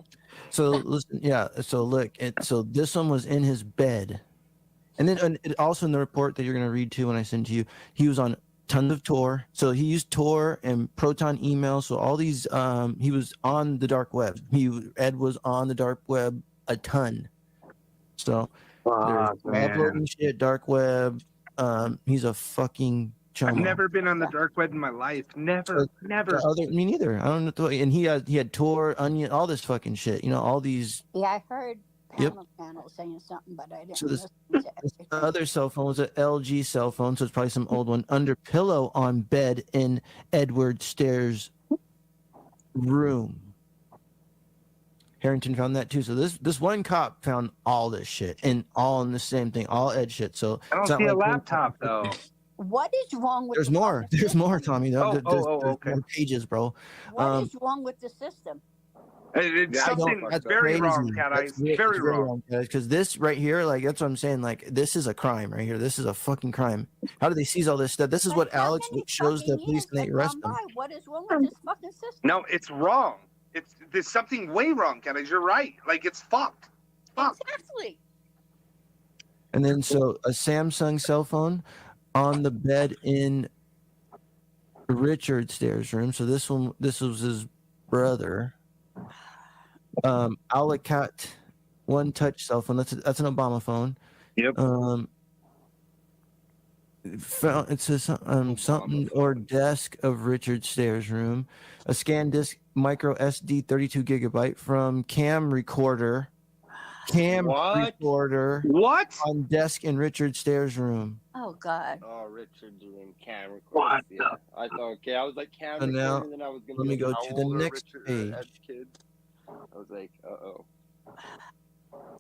So listen, yeah. So look, so this one was in his bed, and then also in the report that you're gonna read too when I send to you, he was on tons of Tor. So he used Tor and Proton email. So all these, he was on the dark web. Ed was on the dark web a ton. So uploading shit, dark web. He's a fucking chomo. I've never been on the dark web in my life. Never. Me neither. I don't know. And he had Tor, Onion, all this fucking shit. All these. Yeah, I heard panel saying something, but I didn't listen to everything. The other cell phone was an LG cell phone, so it's probably some old one. Under pillow on bed in Edward Stairs' room. Harrington found that too. So this one cop found all this shit and all in the same thing, all Ed shit. So I don't see a laptop though. What is wrong with? There's more. There's more, Tommy. There's okay. more pages, bro. What is wrong with the system? It's something that's very wrong, Cat Eyes. Very wrong. Because this right here, like that's what I'm saying. Like this is a crime right here. This is a fucking crime. How do they seize all this stuff? This is what Alex shows the police and they arrest them. What is wrong with this fucking system? No, it's wrong. There's something way wrong, Cat Eyes. You're right. Like it's fucked. Exactly. And then so a Samsung cell phone on the bed in Richard Stairs' room. So this was his brother. Alacat one touch cell phone. That's an Obama phone. Yep. It says something or desk of Richard Stairs' room. A scan disk micro SD 32 gigabyte from cam recorder. Recorder. What? On desk in Richard Stairs' room. Oh God. Oh, Richard doing cam recorder. Yeah. I thought I was like cam recorder, now, and then I was gonna. Let me go to the next page. I was like, uh-oh.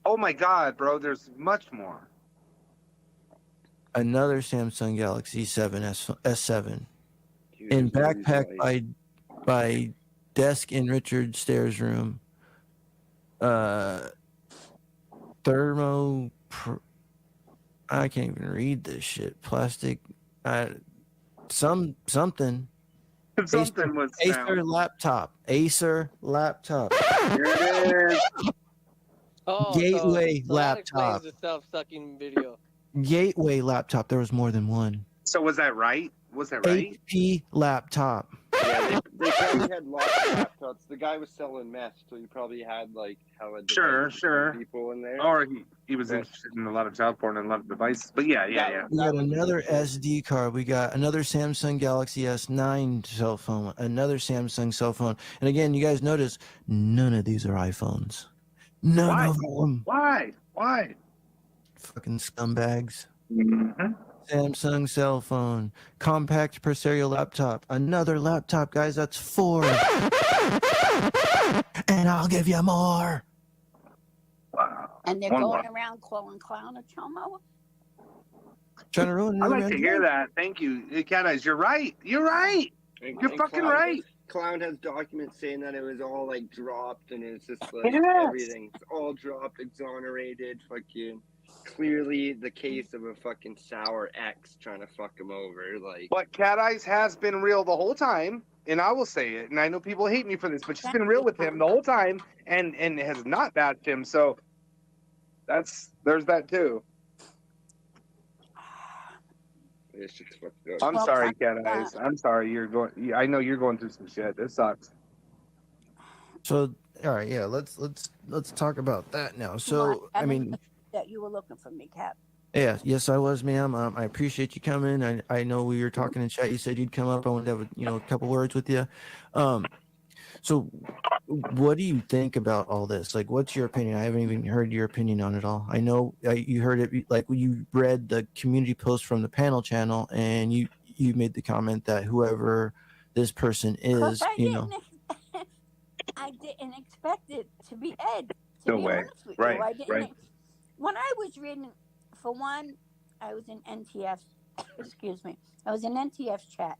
Oh my God, bro! There's much more. Another Samsung Galaxy 7 S7 in backpack by desk in Richard Stairs' room. I can't even read this shit. Plastic. Something. Something was Acer laptop. Acer laptop. Here it is. Oh, Gateway so laptop. That explains the self-sucking video. Gateway laptop. There was more than one. So was that right? HP laptop. Yeah, they probably had lots of laptops. The guy was selling meth, so he probably had like hella sure people in there. Or he was interested in a lot of child porn and a lot of devices. But yeah. We got another SD card. We got another Samsung Galaxy S9 cell phone. Another Samsung cell phone. And again, you guys notice none of these are iPhones. None of them. Why? Fucking scumbags. Mm-hmm. Samsung cell phone, compact per serial laptop, another laptop, guys. That's 4. And I'll give you more. Wow. And they're going around calling Clown a chomo. Trying to ruin. I like to hear that. Thank you, Cat Eyes. You're right. You're fucking right. Clown has documents saying that it was all like dropped, and it's just like everything's all dropped, exonerated, fucking. Clearly the case of a fucking sour ex trying to fuck him over. Like, but Cat Eyes has been real the whole time, and I will say it. And I know people hate me for this, but she's been real with him the whole time, and has not bashed him. So there's that too. It's just fucked up. I'm sorry, Cat Eyes. I'm sorry. I know you're going through some shit. This sucks. So all right, yeah, let's talk about that now. So, I mean, that you were looking for me, Cap. yeah, yes, I was, ma'am. I appreciate you coming. I know we were talking in chat. You said you'd come up. I wanted to have a couple words with you. So, what do you think about all this? Like, what's your opinion? I haven't even heard your opinion on it all. I know you heard it, like you read the community post from the panel channel, and you made the comment that whoever this person is, I didn't expect it to be Ed. No way. Honest with Right. you, I didn't. Right. When I was reading, for one, I was in NTF. Excuse me. I was in NTF's chat,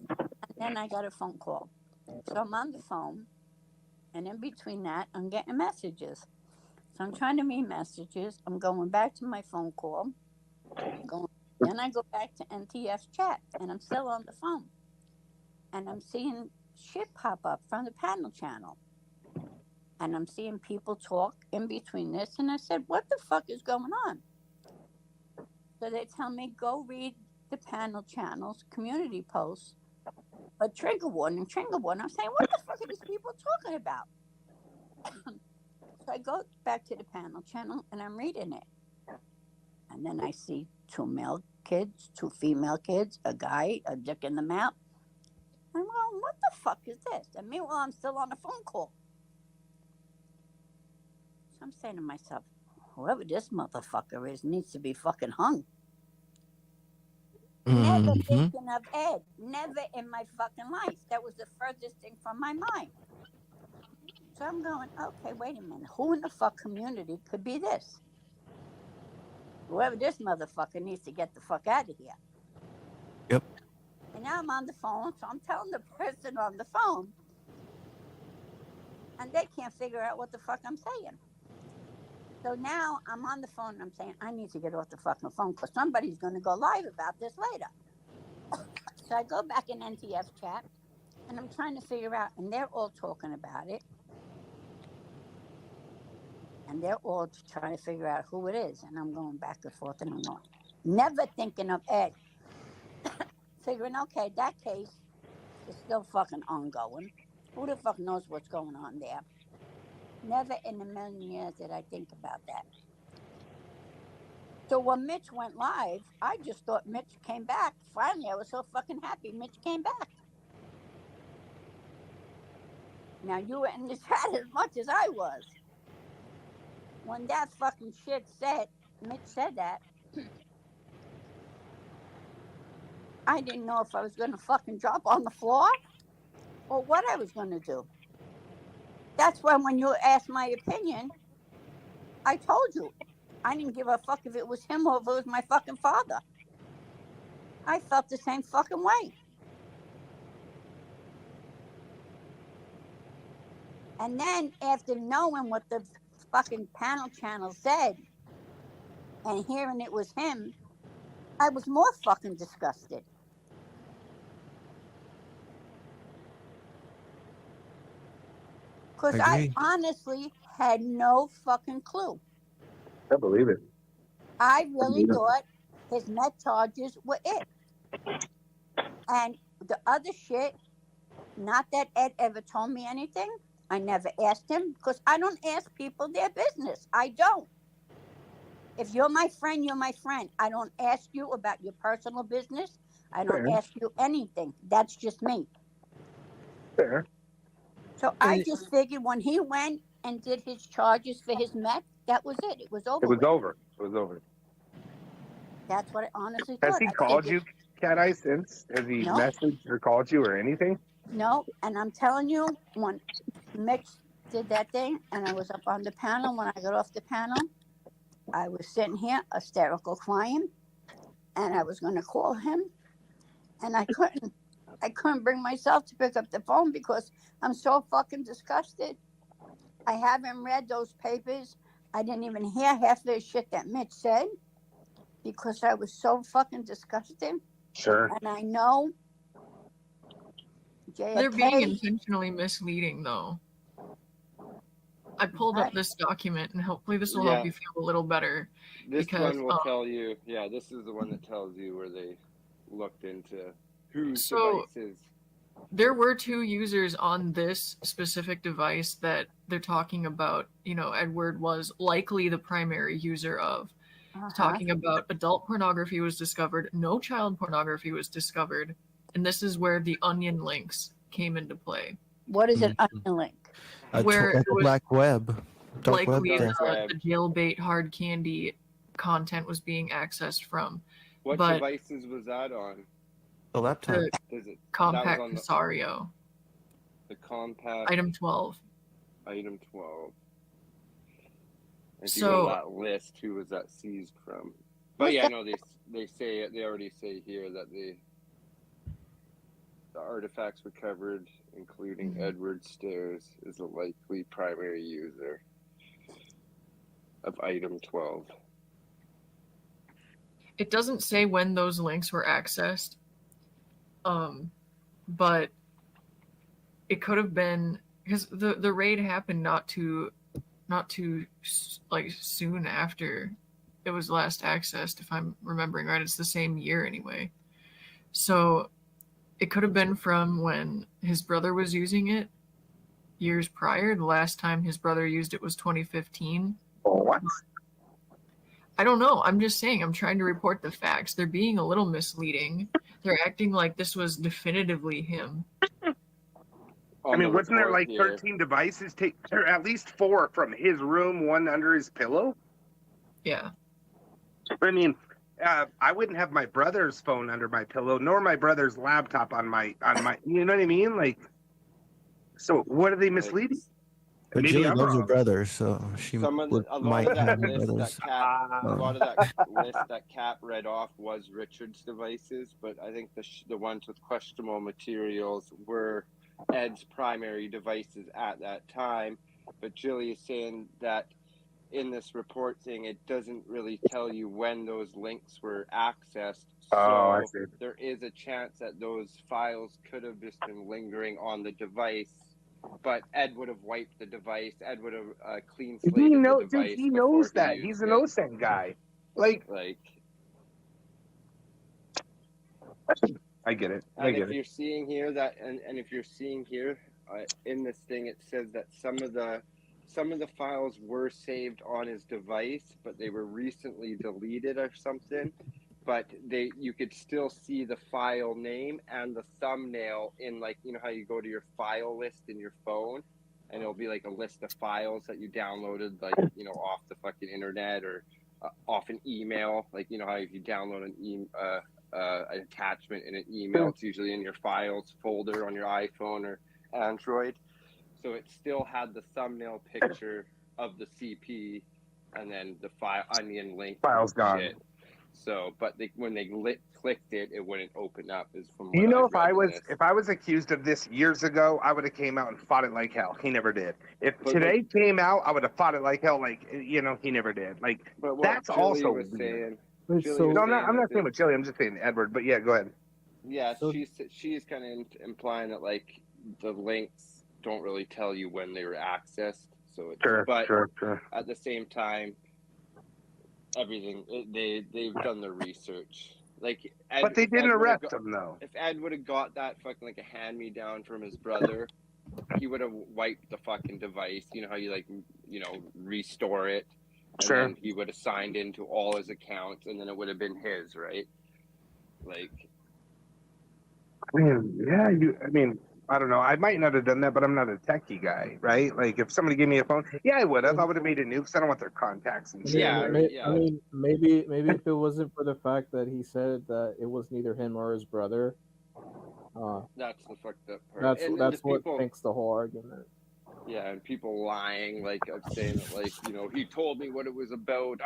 and then I got a phone call. So I'm on the phone, and in between that, I'm getting messages. So I'm trying to read messages. I'm going back to my phone call. Then I go back to NTF's chat, and I'm still on the phone. And I'm seeing shit pop up from the panel channel. And I'm seeing people talk in between this. And I said, what the fuck is going on? So they tell me, go read the panel channel's community posts. But trigger warning. I'm saying, what the fuck are these people talking about? So I go back to the panel channel and I'm reading it. And then I see 2 male kids, 2 female kids, a guy, a dick in the mouth. I'm going, what the fuck is this? And meanwhile, I'm still on a phone call. So I'm saying to myself, whoever this motherfucker is needs to be fucking hung. Never thinking of Ed. Never in my fucking life. That was the furthest thing from my mind. So I'm going, okay, wait a minute. Who in the fuck community could be this? Whoever this motherfucker needs to get the fuck out of here. Yep. And now I'm on the phone, so I'm telling the person on the phone, and they can't figure out what the fuck I'm saying. So now I'm on the phone and I'm saying, I need to get off the fucking phone because somebody's going to go live about this later. So I go back in NTF chat and I'm trying to figure out, and they're all talking about it. And they're all trying to figure out who it is. And I'm going back and forth and I'm going, never thinking of Ed. Figuring, okay, that case is still fucking ongoing. Who the fuck knows what's going on there? Never in a million years did I think about that. So when Mitch went live, I just thought Mitch came back. Finally, I was so fucking happy Mitch came back. Now, you were in the chat as much as I was. When that fucking shit said, Mitch said that, I didn't know if I was going to fucking drop on the floor or what I was going to do. That's when you asked my opinion, I told you. I didn't give a fuck if it was him or if it was my fucking father. I felt the same fucking way. And then after knowing what the fucking panel channel said and hearing it was him, I was more fucking disgusted. Because I honestly had no fucking clue. I believe it. I really thought his meth charges were it. And the other shit, not that Ed ever told me anything. I never asked him because I don't ask people their business. I don't. If you're my friend, you're my friend. I don't ask you about your personal business. I don't ask you anything. That's just me. Fair. So I just figured when he went and did his charges for his meth, that was it. It was over. It was over. It was over. That's what I honestly thought. Has he called you, Cat Eye, since? Has he messaged or called you or anything? No, and I'm telling you, when Mitch did that thing and I was up on the panel, when I got off the panel, I was sitting here hysterical crying and I was going to call him and I couldn't bring myself to pick up the phone because I'm so fucking disgusted. I haven't read those papers. I didn't even hear half the shit that Mitch said because I was so fucking disgusted. Sure. And I know JFK, they're being intentionally misleading, though. I pulled up this document, and hopefully this will help you feel a little better. This one will tell you, this is the one that tells you where they looked into whose devices. There were 2 users on this specific device that they're talking about, Edward was likely the primary user of. Talking about adult pornography was discovered, no child pornography was discovered, and this is where the onion links came into play. What is an onion link? Where it was black web. Dark web likely thing. the jailbait hard candy content was being accessed from. What but devices was that on? The laptop. The compact on Casario. The compact. Item 12. Item 12. If So- you go to that list, who was that seized from? But yeah, no, they already say here that the artifacts recovered, including Edward Stairs, is a likely primary user of item 12. It doesn't say when those links were accessed, but it could have been because the raid happened not too like soon after it was last accessed, if I'm remembering right. It's the same year anyway, so it could have been from when his brother was using it years prior. The last time his brother used it was 2015. What? I don't know. I'm just saying. I'm trying to report the facts. They're being a little misleading. They're acting like this was definitively him. I mean, wasn't there like 13 devices? Or at least 4 from his room, 1 under his pillow? Yeah. I mean, I wouldn't have my brother's phone under my pillow, nor my brother's laptop on my. You know what I mean? Like, so what are they misleading? But Maybe Julie I'm loves her wrong. brother, so she A lot might of that have list brothers. a lot of that list that Cap read off was Richard's devices, but I think the ones with questionable materials were Ed's primary devices at that time. But Julie is saying that in this report thing, it doesn't really tell you when those links were accessed. So I see. there is a chance that those files could have just been lingering on the device. But Ed would have wiped the device. Ed would have clean slated the device. He knows before that. he He's used an it. OSEN guy. Like, I get it. I And get if it. you're seeing here that, and if you're seeing here in this thing, it says that some of the files were saved on his device, but they were recently deleted or something. But you could still see the file name and the thumbnail in, like, you know how you go to your file list in your phone, and it'll be like a list of files that you downloaded, like, you know, off the fucking internet or off an email. Like, you know how if you download an attachment in an email, it's usually in your files folder on your iPhone or Android. So it still had the thumbnail picture of the CP, and then the onion link. File's gone. Shit. So, but when they clicked it, it wouldn't open up. Is from what You know, I've read if I was accused of this years ago, I would have came out and fought it like hell. He never did. If today came out, I would have fought it like hell. Like, you know, he never did. Like, But what that's Julie also was weird. saying. No, I'm not saying with Chili. I'm just saying Edward. But yeah, go ahead. Yeah, she's kind of implying that, like, the links don't really tell you when they were accessed. So it's, Sure. At the same time, they've done their research. Like, But they didn't arrest him, though. If Ed would have got that fucking, like, a hand-me-down from his brother, he would have wiped the fucking device. You know how you, like, you know, restore it. And Sure. then he would have signed into all his accounts, and then it would have been his, right? Like, I mean, I don't know. I might not have done that, but I'm not a techie guy, right? Like, if somebody gave me a phone, yeah, I would have. I would have made it new because I don't want their contacts and shit. I mean, maybe if it wasn't for the fact that he said that it was neither him or his brother, that's the fucked up part. that's just what people, makes the whole argument. Yeah, and people lying, like, of saying that, like, you know, he told me what it was about.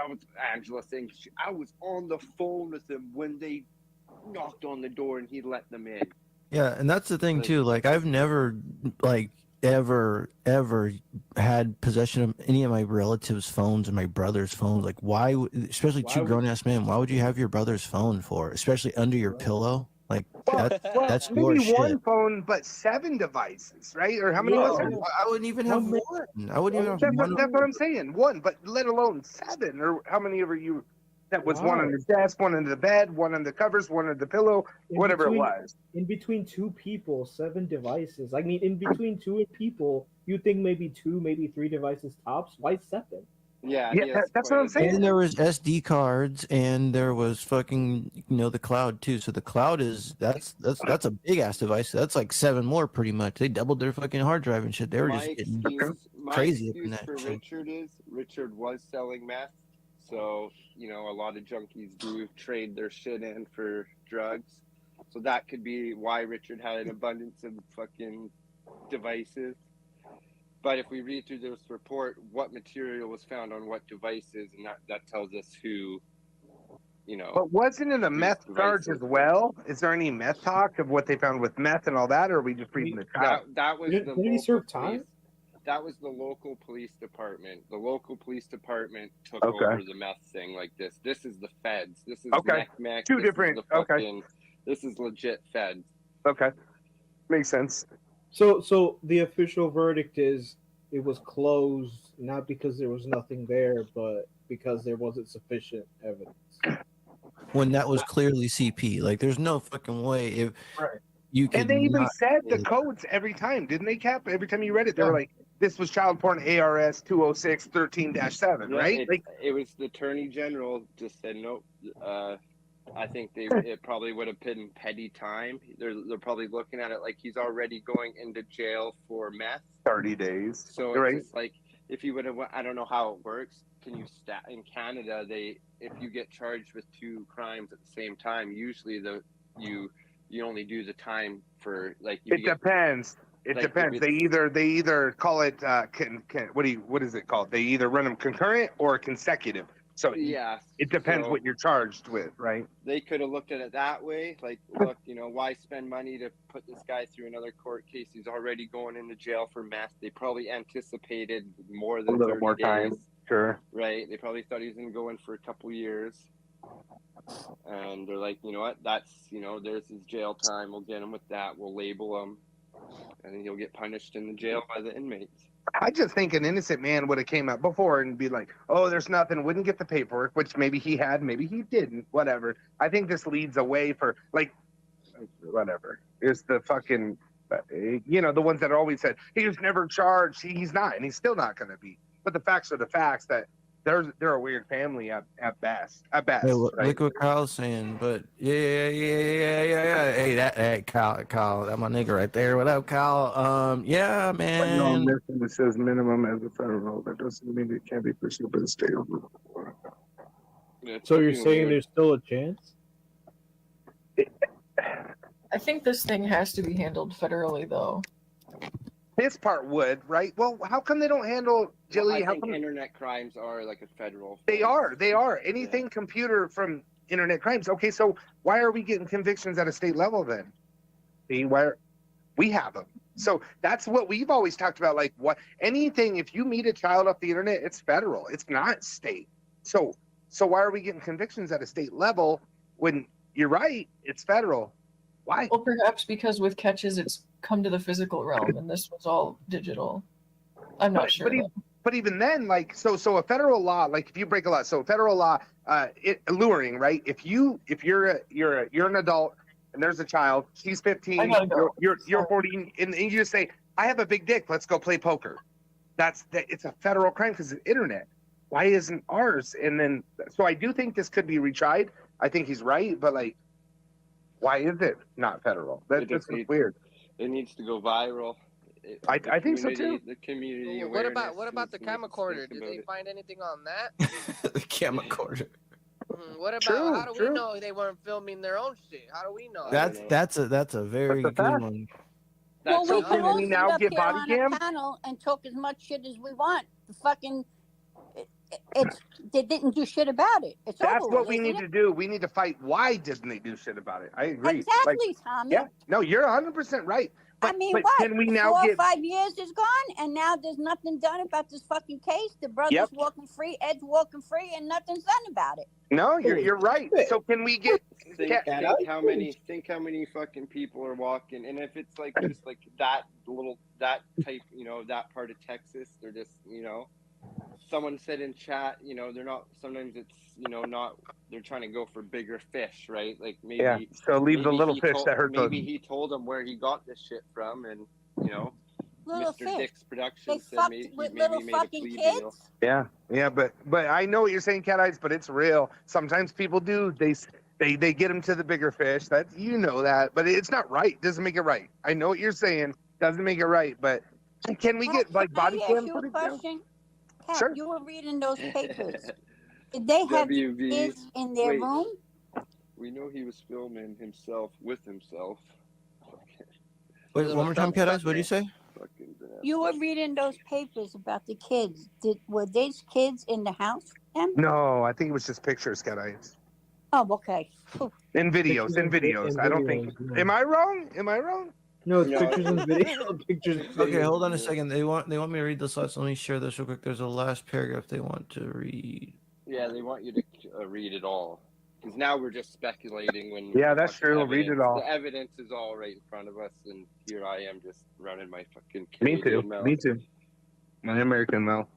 Angela saying I was on the phone with him when they knocked on the door and he let them in. Yeah, and that's the thing too. Like, I've never, like, ever had possession of any of my relatives' phones and my brother's phones. Like, why? Especially two grown-ass men. Why would you have your brother's phone for? Especially under your pillow. Like, that's your maybe shit. one phone, but 7 devices, right? Or how many was it? I wouldn't even have one. I wouldn't even have one. That's what I'm saying. One, but let alone 7. Or how many ever you? That was one on the desk, one under the bed, one on the covers, one under the pillow, whatever it was. In between two people, 7 devices. I mean, in between 2 people, you think maybe 2, maybe 3 devices tops. Why 7? Yeah, that's what I'm saying. And there was SD cards, and there was fucking the cloud too. So the cloud that's a big ass device. That's like 7 more pretty much. They doubled their fucking hard drive and shit. They were just getting crazy my excuse for Richard is Richard was selling meth, so a lot of junkies do trade their shit in for drugs. So that could be why Richard had an abundance of fucking devices. But if we read through this report, what material was found on what devices, and that tells us who, But wasn't it a meth charge as well? Is there any meth talk of what they found with meth and all that, or are we just reading the trial? That was Did he serve time? That was the local police department. The local police department took over the meth thing like this. This is the feds. This is mech. Two different. This is legit feds. Okay, makes sense. So the official verdict is it was closed not because there was nothing there, but because there wasn't sufficient evidence. When that was clearly CP, like there's no fucking way if you could. And they even said the codes every time, didn't they, Cap? Every time you read it, they were like, "This was child porn ARS 206-13-7," right? It was the attorney general just said nope. I think it probably would have been petty time. They're probably looking at it like he's already going into jail for meth. 30 days. So it's just like if you would have, I don't know how it works. Can you in Canada? If you get charged with 2 crimes at the same time, usually you only do the time for like. It depends. It depends. They either call it what is it called? They either run them concurrent or consecutive. So it depends what you're charged with, right? They could have looked at it that way. Like, look, why spend money to put this guy through another court case? He's already going into jail for meth. They probably anticipated more than 30 days. Time. Sure. Right. They probably thought he was going to go in for a couple years. And they're like, you know what? That's, there's his jail time. We'll get him with that. We'll label him. And then he'll get punished in the jail by the inmates. I just think an innocent man would have came out before and be like, oh, there's nothing, wouldn't get the paperwork, which maybe he had, maybe he didn't, whatever. I think this leads away for, like, whatever. It's the fucking, the ones that always said, he was never charged. He's not, and he's still not going to be. But the facts are the facts that they're a weird family at best. Hey, right? Look what Kyle's saying, but yeah. Hey, Kyle, that's my nigga right there. What up, Kyle? Yeah, man. It says minimum as a federal. That doesn't mean it can't be pursued by the state. So you're saying there's still a chance? I think this thing has to be handled federally, though. This part would, right? Well, how come they don't handle Jilly? I think internet crimes are like a federal. They are. Anything computer from internet crimes. Okay, so why are we getting convictions at a state level then? See, we have them. So that's what we've always talked about. Like, anything, if you meet a child off the internet, it's federal. It's not state. So why are we getting convictions at a state level when you're right? It's federal. Why? Well, perhaps because with catches, it's come to the physical realm, and this was all digital. I'm not sure. But even then, like, so a federal law, like if you break a law, so federal law, luring, right? If you're an adult and there's a child, she's 15, you're 14, and you just say, I have a big dick, let's go play poker. It's a federal crime because of the internet. Why isn't ours? And then, so I do think this could be retried. I think he's right, but like, why is it not federal? That's just weird. It needs to go viral. I think so too. The community. What about the camcorder? Did they find anything on that? The camcorder. What about how do we know they weren't filming their own shit? How do we know? That's a very good one. Well, we can all we now get body cam panel and talk as much shit as we want. The fucking. They didn't do shit about it. That's what we need to do. We need to fight. Why didn't they do shit about it? I agree. Exactly, Tommy. Yeah, no, you're 100% right. But, I mean, but what? Can we now 4 or 5 years is gone, and now there's nothing done about this fucking case. The brother's walking free, Ed's walking free, and nothing's done about it. No, you're right. So can we get? Think how many fucking people are walking, and if it's like just like that type, that part of Texas, they're just someone said in chat, they're not. Sometimes it's not. They're trying to go for bigger fish, right? Like maybe. So leave the little fish that hurt Maybe he told them where he got this shit from, and Little Mr. fish. Dick's production They said fucked maybe with he little made fucking a plea kids. deal. Yeah, but I know what you're saying, Cat Eyes, but it's real. Sometimes people do. They get them to the bigger fish. That that, but it's not right. Doesn't make it right. I know what you're saying. Doesn't make it right. But can we get like body Can I ask cam you a footage? question? Kat, Sure. you were reading those papers. Did they have WV. kids in their Wait. room? We know he was filming himself with himself. Wait, one more time, Cat Eyes. What did you say? You were reading those papers about the kids. Were these kids in the house with them? No, I think it was just pictures, Cat Eyes. Oh, okay. In videos. I don't think. Yeah. Am I wrong? No, it's pictures and video. Pictures. And Okay, video. hold on a second. They want me to read this last. Let me share this real quick. There's a last paragraph they want to read. Yeah, they want you to read it all. Because now we're just speculating when. Yeah, that's true. Read it all. The evidence is all right in front of us, and here I am just running my fucking Me Canadian too. mouth. Me too. My American mouth.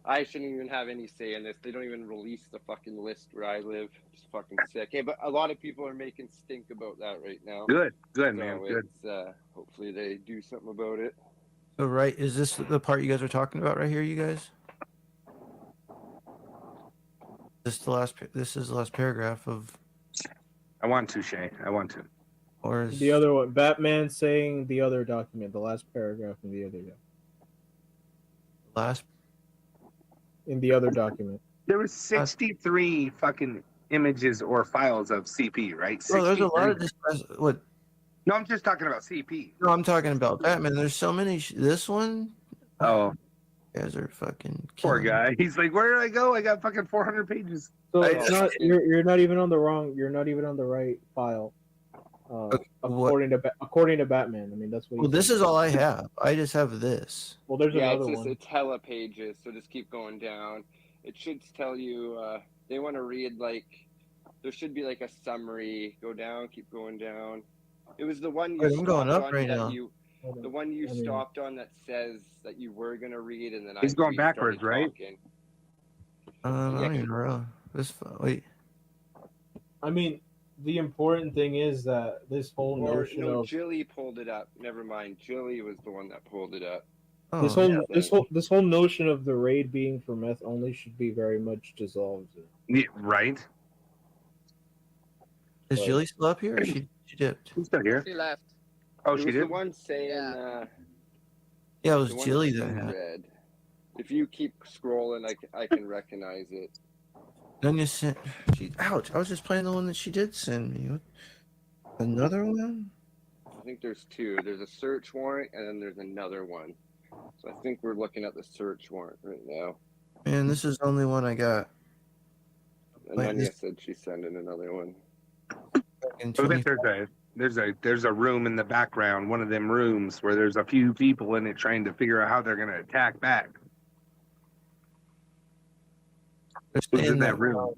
I shouldn't even have any say in this. They don't even release the fucking list where I live. It's fucking sick. Hey, but a lot of people are making stink about that right now. Good, so man. Good. Hopefully they do something about it. So, right, is this the part you guys are talking about right here, you guys? This is the last paragraph of. I want to, Shay. I want to. Or is The other one, Batman saying the other document, the last paragraph in the other document. Last. In the other document. There was 63 fucking images or files of CP, right? Oh, there's a lot of 63. what? No, I'm just talking about CP. No, I'm talking about Batman. There's so many. This one. Oh, you guys are fucking. Poor guy. He's like, where did I go? I got fucking 400 pages. So it's not. You're not even on the wrong. You're not even on the right file. According to Batman. I mean, that's what. Well, this is all I have. I just have this. Well, there's another it's one. It's telepages, so just keep going down. It should tell you. They want to read there should be a summary. Go down. Keep going down. It was the one you. I'm going up right now. The one you stopped on that says that you were gonna read, and then he's going backwards, right? I don't even know. Wait. I mean, the important thing is that this whole notion of Jilly pulled it up. Never mind. Jilly was the one that pulled it up. This whole notion of the raid being for meth only should be very much dissolved. Yeah, right. Is Jilly still up here? Or she dipped. She's still here. She left. Oh, she did. The one saying. Yeah, it was the one Jilly that that. read. If you keep scrolling, I can recognize it. Then you sent. Ouch! I was just playing the one that she did send me. Another one? I think there's two. There's a search warrant, and then there's another one. So I think we're looking at the search warrant right now. Man, this is the only one I got. And Anya said she's sending another one. There's a room in the background, one of them rooms where there's a few people in it trying to figure out how they're gonna attack back. Who's in that room?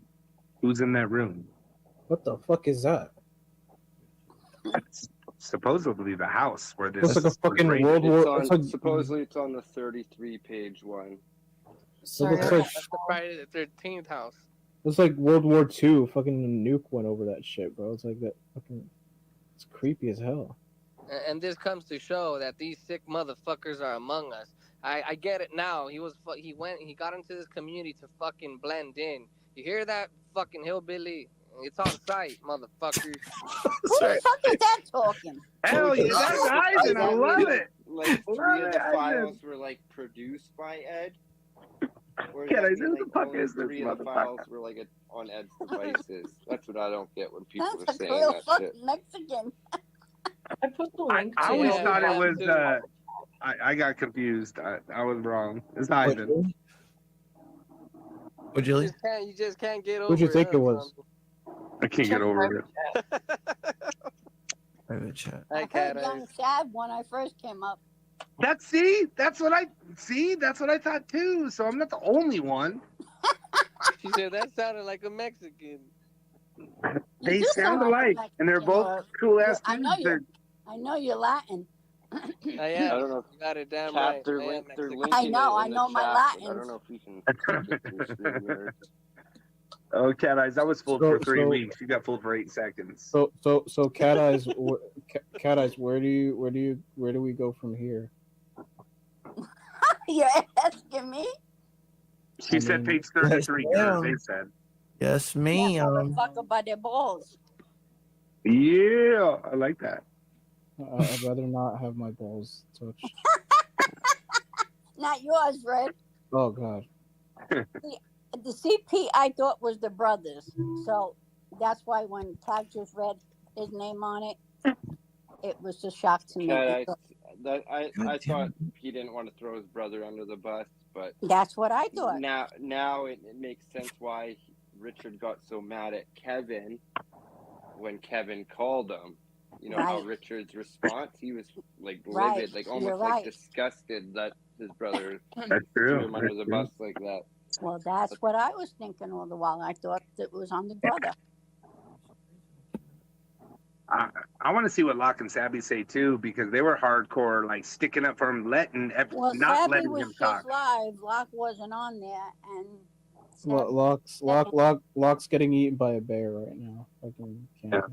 Who's in that room? What the fuck is that? That's supposedly the house where this. It's like a fucking World War. Supposedly it's on the 33-page one. Sorry, That's the Friday the 13th house. It's like World War II. Fucking nuke went over that shit, bro. It's like that fucking. It's creepy as hell. And this comes to show that these sick motherfuckers are among us. I get it now. He got into this community to fucking blend in. You hear that, fucking hillbilly? It's on site, motherfuckers. Who the fuck is that talking? Hell yeah, that's Ivan. I love it. Like three of the files were produced by Ed. Who the fuck is this three of the files were on Ed's devices. That's what I don't get when people That's are saying a real that fucking shit. Mexican. I put the link. I always thought it was. I got confused. I was wrong. It's Ivan. What, Jilly? You just can't get over Who'd you think it it was? I can't get over it. Private chat. I heard Young Sad when I first came up. That's what I thought too. So I'm not the only one. She said that sounded like a Mexican. They sound alike, and they're both cool ass I dudes. know you're Latin. I am. I don't know if You got it damn Cat, right. they're, I am link, they're Mexican. linking it I in know the my chat, but I Latins. don't know if we can get through StreamYard. Oh, Cat Eyes, that was fooled So- for 3 so- weeks. You got fooled for 8 seconds. So Cat Eyes, Cat Eyes, where do we go from here? You're asking me? She said page 33. yes, They said. Yes, Yeah, ma'am. motherfucker by their balls. Yeah, I like that. I'd rather not have my balls touched. Not yours, Red. Oh God. The CP I thought was the brothers, so that's why when Tag just read his name on it, it was a shock to me. Cat, I thought he didn't want to throw his brother under the bus, but That's what I thought. Now it makes sense why Richard got so mad at Kevin when Kevin called him. You know how Right. Richard's response? He was like Right. livid, like You're almost right. like disgusted that his brother That's true. threw him under That's the true. bus like that. Well, that's what I was thinking all the while. I thought it was on the brother. I want to see what Locke and Sabby say too, because they were hardcore, like sticking up for him, Well, not Savvy letting was him just talk. live. Locke wasn't on there, and Locke's getting eaten by a bear right now. Fucking can't.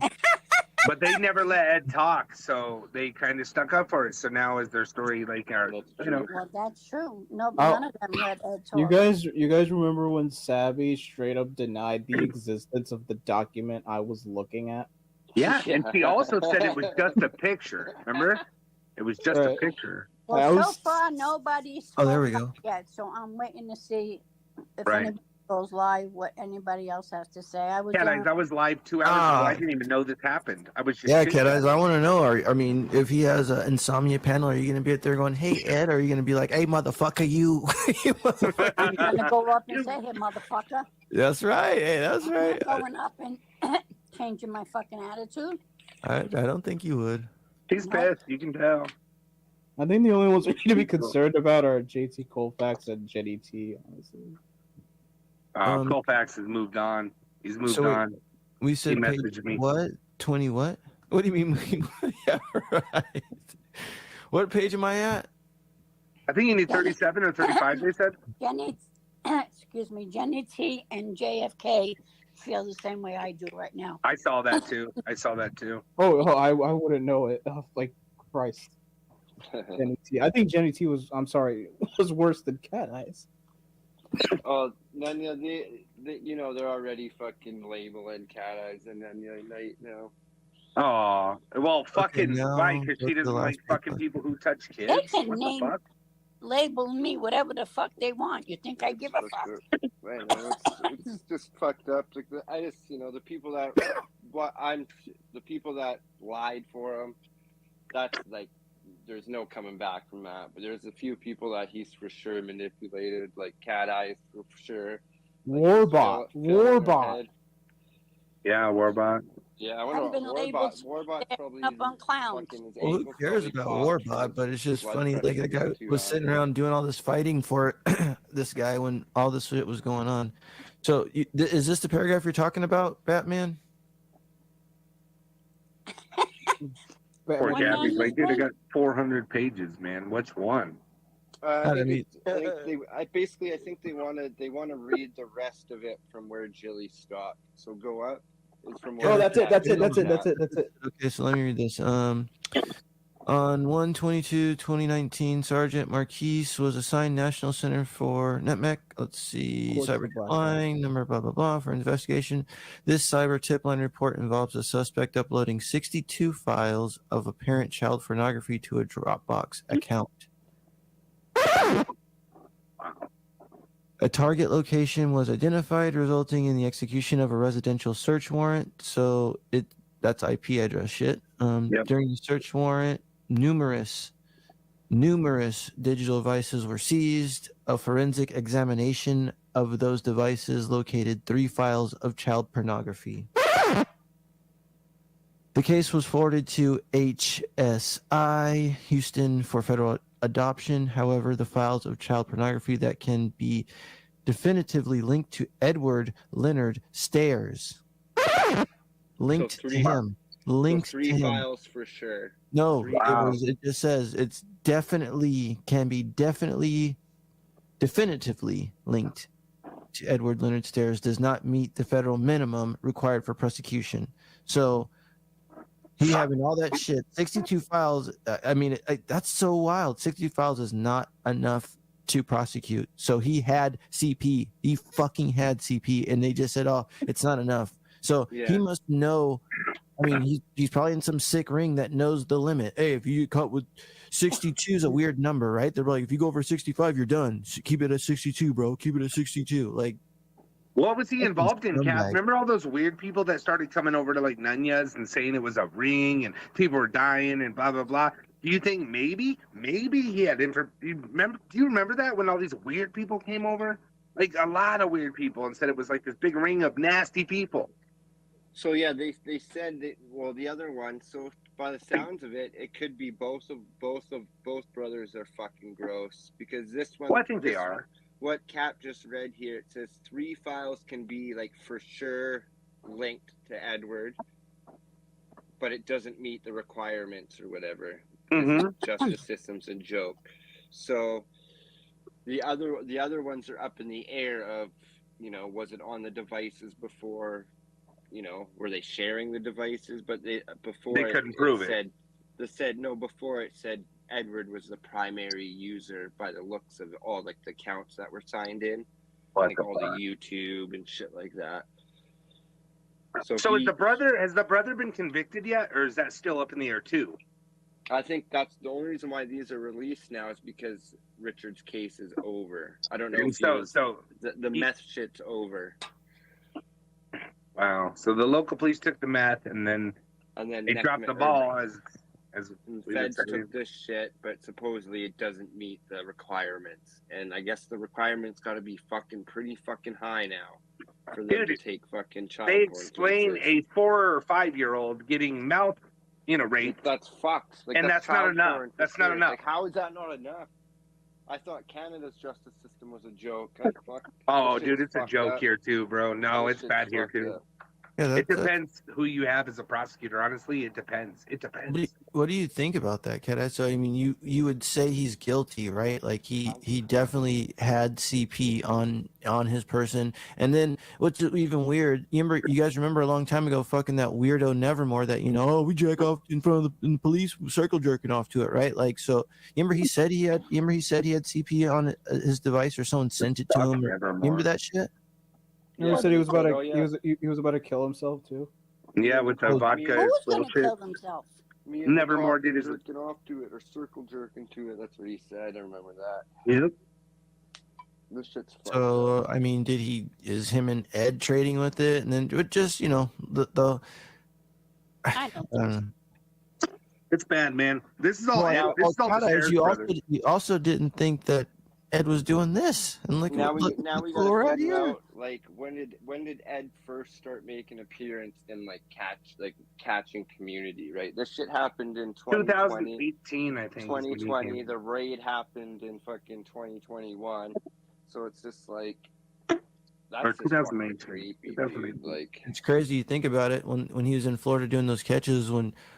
But they never let Ed talk, so they kind of stuck up for it. So now is their story like, you know? well, that's true. No, Oh. none of them let Ed talk. You guys remember when Sabby straight up denied the existence of the document I was looking at? Yeah, and she also said it was just a picture. Remember? It was just a Right. picture. Well, so far nobody's Oh, there we spoken go. yet, so I'm waiting to see if Right. anybody goes live, what anybody else has to say. I was Cat Eyes, I was live 2 hours ago. I didn't even know this happened. I was just Yeah, chit-chatting. Cat Eyes, I want to know. I mean, if he has an insomnia panel, are you going to be up there going, "Hey, Ed"? Or are you going to be like, "Hey, motherfucker, you"? You motherfucker, I'm gonna go up and say, "Hey, motherfucker." That's right. Hey, that's right. I'm going up and changing my fucking attitude. I don't think you would. He's pissed. You can tell. I think the only ones we need to be concerned about are JT Colfax and Jenny T. Honestly. Colfax has moved on. He's moved so on. We said He page messaged me. what? 20 what? What do you mean? Yeah, right. What page am I at? I think you need 37 or 35, they said. Jenny, excuse me, Jenny T and JFK feel the same way I do right now. I saw that too. I wouldn't know it. Oh, like Christ. Jenny T. I think Jenny T was. I'm sorry, was worse than Cat Eyes. Oh, then you know they're already fucking labeling Cat Eyes and then Night now. Oh, well, fucking no, right, because she that's the doesn't like last fucking people who touch kids. They can What the name, fuck? label me whatever the fuck they want. You think I give a fuck? Right, it's just fucked up. Like I just, the people that the people that lied for him. That's like, there's no coming back from that. But there's a few people that he's for sure manipulated, like Cat Eyes for sure. Warbot. Warbot. Yeah, Warbot. Yeah, I wonder I've been what labeled Warbot's probably up on clowns. Well, who cares about Warbot? But it's just funny. Like the guy was sitting around doing all this fighting for this guy when all this shit was going on. So, is this the paragraph you're talking about, Batman? Poor Gabby's like, dude, I got 400 pages, man. Which one? I think they want to read the rest of it from where Jilly stopped. So go up. It's from where That's it. Okay, so let me read this. On 1/22/2019, Sergeant Marquise was assigned National Center for NetMech. Let's see, cyber line number blah blah blah for investigation. This cyber tip line report involves a suspect uploading 62 files of apparent child pornography to a Dropbox account. A target location was identified, resulting in the execution of a residential search warrant. So that's IP address shit. During the search warrant, numerous digital devices were seized. A forensic examination of those devices located 3 files of child pornography. The case was forwarded to HSI Houston for federal adoption. However, the files of child pornography that can be definitively linked to Edward Leonard Stairs linked to him. linked so 3 to him. files for sure. No, 3 it just says it's definitively linked to Edward Leonard Stairs, does not meet the federal minimum required for prosecution. So he having all that shit, 62 files. I mean, that's so wild. 60 files is not enough to prosecute. So he had CP. He fucking had CP, and they just said, "Oh, it's not enough." So he must know. I mean, he's probably in some sick ring that knows the limit. Hey, if you get caught with 62 is a weird number, right? They're like, if you go over 65, you're done. Keep it at 62, bro. Keep it at 62. Like, what was he involved in, Cap? scumbag. Remember all those weird people that started coming over to like Nunez and saying it was a ring and people were dying and blah blah blah? Do you think maybe he had do you remember that when all these weird people came over? Like a lot of weird people, and said it was like this big ring of nasty people. So yeah, they said that. Well, the other one. So by the sounds of it, it could be both brothers are fucking gross, because this one. Well, I think they are. What Cap just read here, it says 3 files can be like for sure linked to Edward, but it doesn't meet the requirements or whatever. Justice system's a joke. So the other ones are up in the air of, was it on the devices before? Were they sharing the devices? But they couldn't prove it. Before it said Edward was the primary user by the looks of all like the accounts that were signed in, like all the YouTube and shit like that. So has the brother been convicted yet, or is that still up in the air too? I think that's the only reason why these are released now is because Richard's case is over. I don't know if the meth shit's over. Wow. So the local police took the meth and then they dropped the ball as feds took this shit, but supposedly it doesn't meet the requirements. And I guess the requirements got to be pretty fucking high now for them to take fucking child They porn explain cases. a 4 or 5-year-old getting mouth, raped. That's fucked. Like, and that's not enough. That's not enough. Like, how is that not enough? I thought Canada's justice system was a joke. Oh, dude, it's a joke here too, bro. No, it's bad here too. Yeah, it depends who you have as a prosecutor. Honestly, it depends. It depends. What do you think about that, Kat? So, I mean, you would say he's guilty, right? Like he definitely had CP on his person. And then what's even weird? You guys remember a long time ago, fucking that weirdo Nevermore that we jack off in front of the police, circle jerking off to it, right? Like, so remember he said he had CP on his device, or someone sent it to him. Remember that shit? He said he was about to he was about to kill himself too. Yeah, with the vodka. Who was going to kill himself? Nevermore did his jerking off to it or circle jerking to it. That's what he said. I remember that. Yep. This shit's fucked So I mean, is him and Ed trading with it, and then just I don't know. It's bad, man. This is all. You also didn't think that Ed was doing this, and now we got right to here. out, like when did Ed first start making appearance in catching community, right? This shit happened in 2018, I think. 2020, the raid happened in fucking 2021, so it's just like that's just fucking creepy, dude. Like, it's crazy you think about it. When he was in Florida doing those catches,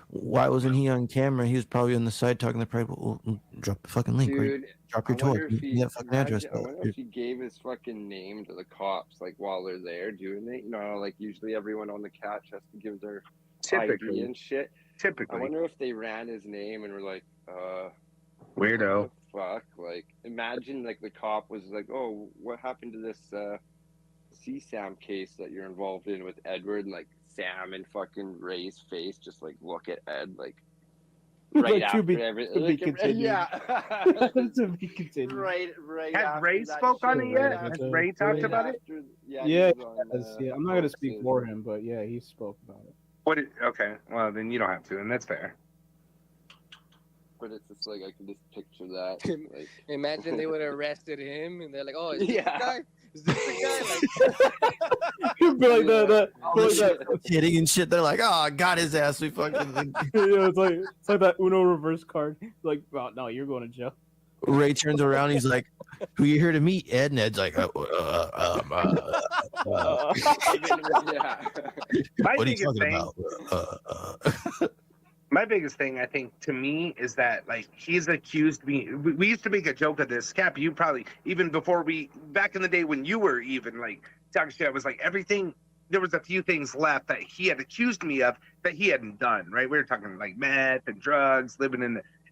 why wasn't he on camera? He was probably on the side talking to the private. Well, drop the fucking link, dude. right? Drop your toy. That fucking address. I wonder if he gave his fucking name to the cops, like while they're there doing it. Like usually everyone on the catch has to give their ID and shit. Typically, I wonder if they ran his name and were like, weirdo. What the fuck? Like, imagine like the cop was like, oh, what happened to this CSAM case that you're involved in with Edward? And like Sam and fucking Ray's face just like look at Ed like right after everything. Yeah. To be continued. Right. Has Ray spoke on it yet? Has Ray talked about it? Yeah, I'm not gonna speak for him, but yeah, he spoke about it. Okay, well then you don't have to, and that's fair. But it's just like I can just picture that. Like, imagine they would have arrested him, and they're like, "Oh, is this the guy? Is this the guy?" Like, be like that. Kidding and shit. They're like, "Oh, got his ass. We fucking." It's like that Uno reverse card. Like, well, no, you're going to jail. Ray turns around. He's like, "Who you here to meet?" Ed. And Ed's like, Yeah. My "What are you biggest talking thing, about?" my biggest thing, I think, to me, is that like he's accused me. We used to make a joke of this. Cap, you probably even before back in the day when you were even like talking shit. I was like everything. There was a few things left that he had accused me of that he hadn't done. Right? We were talking like meth and drugs, living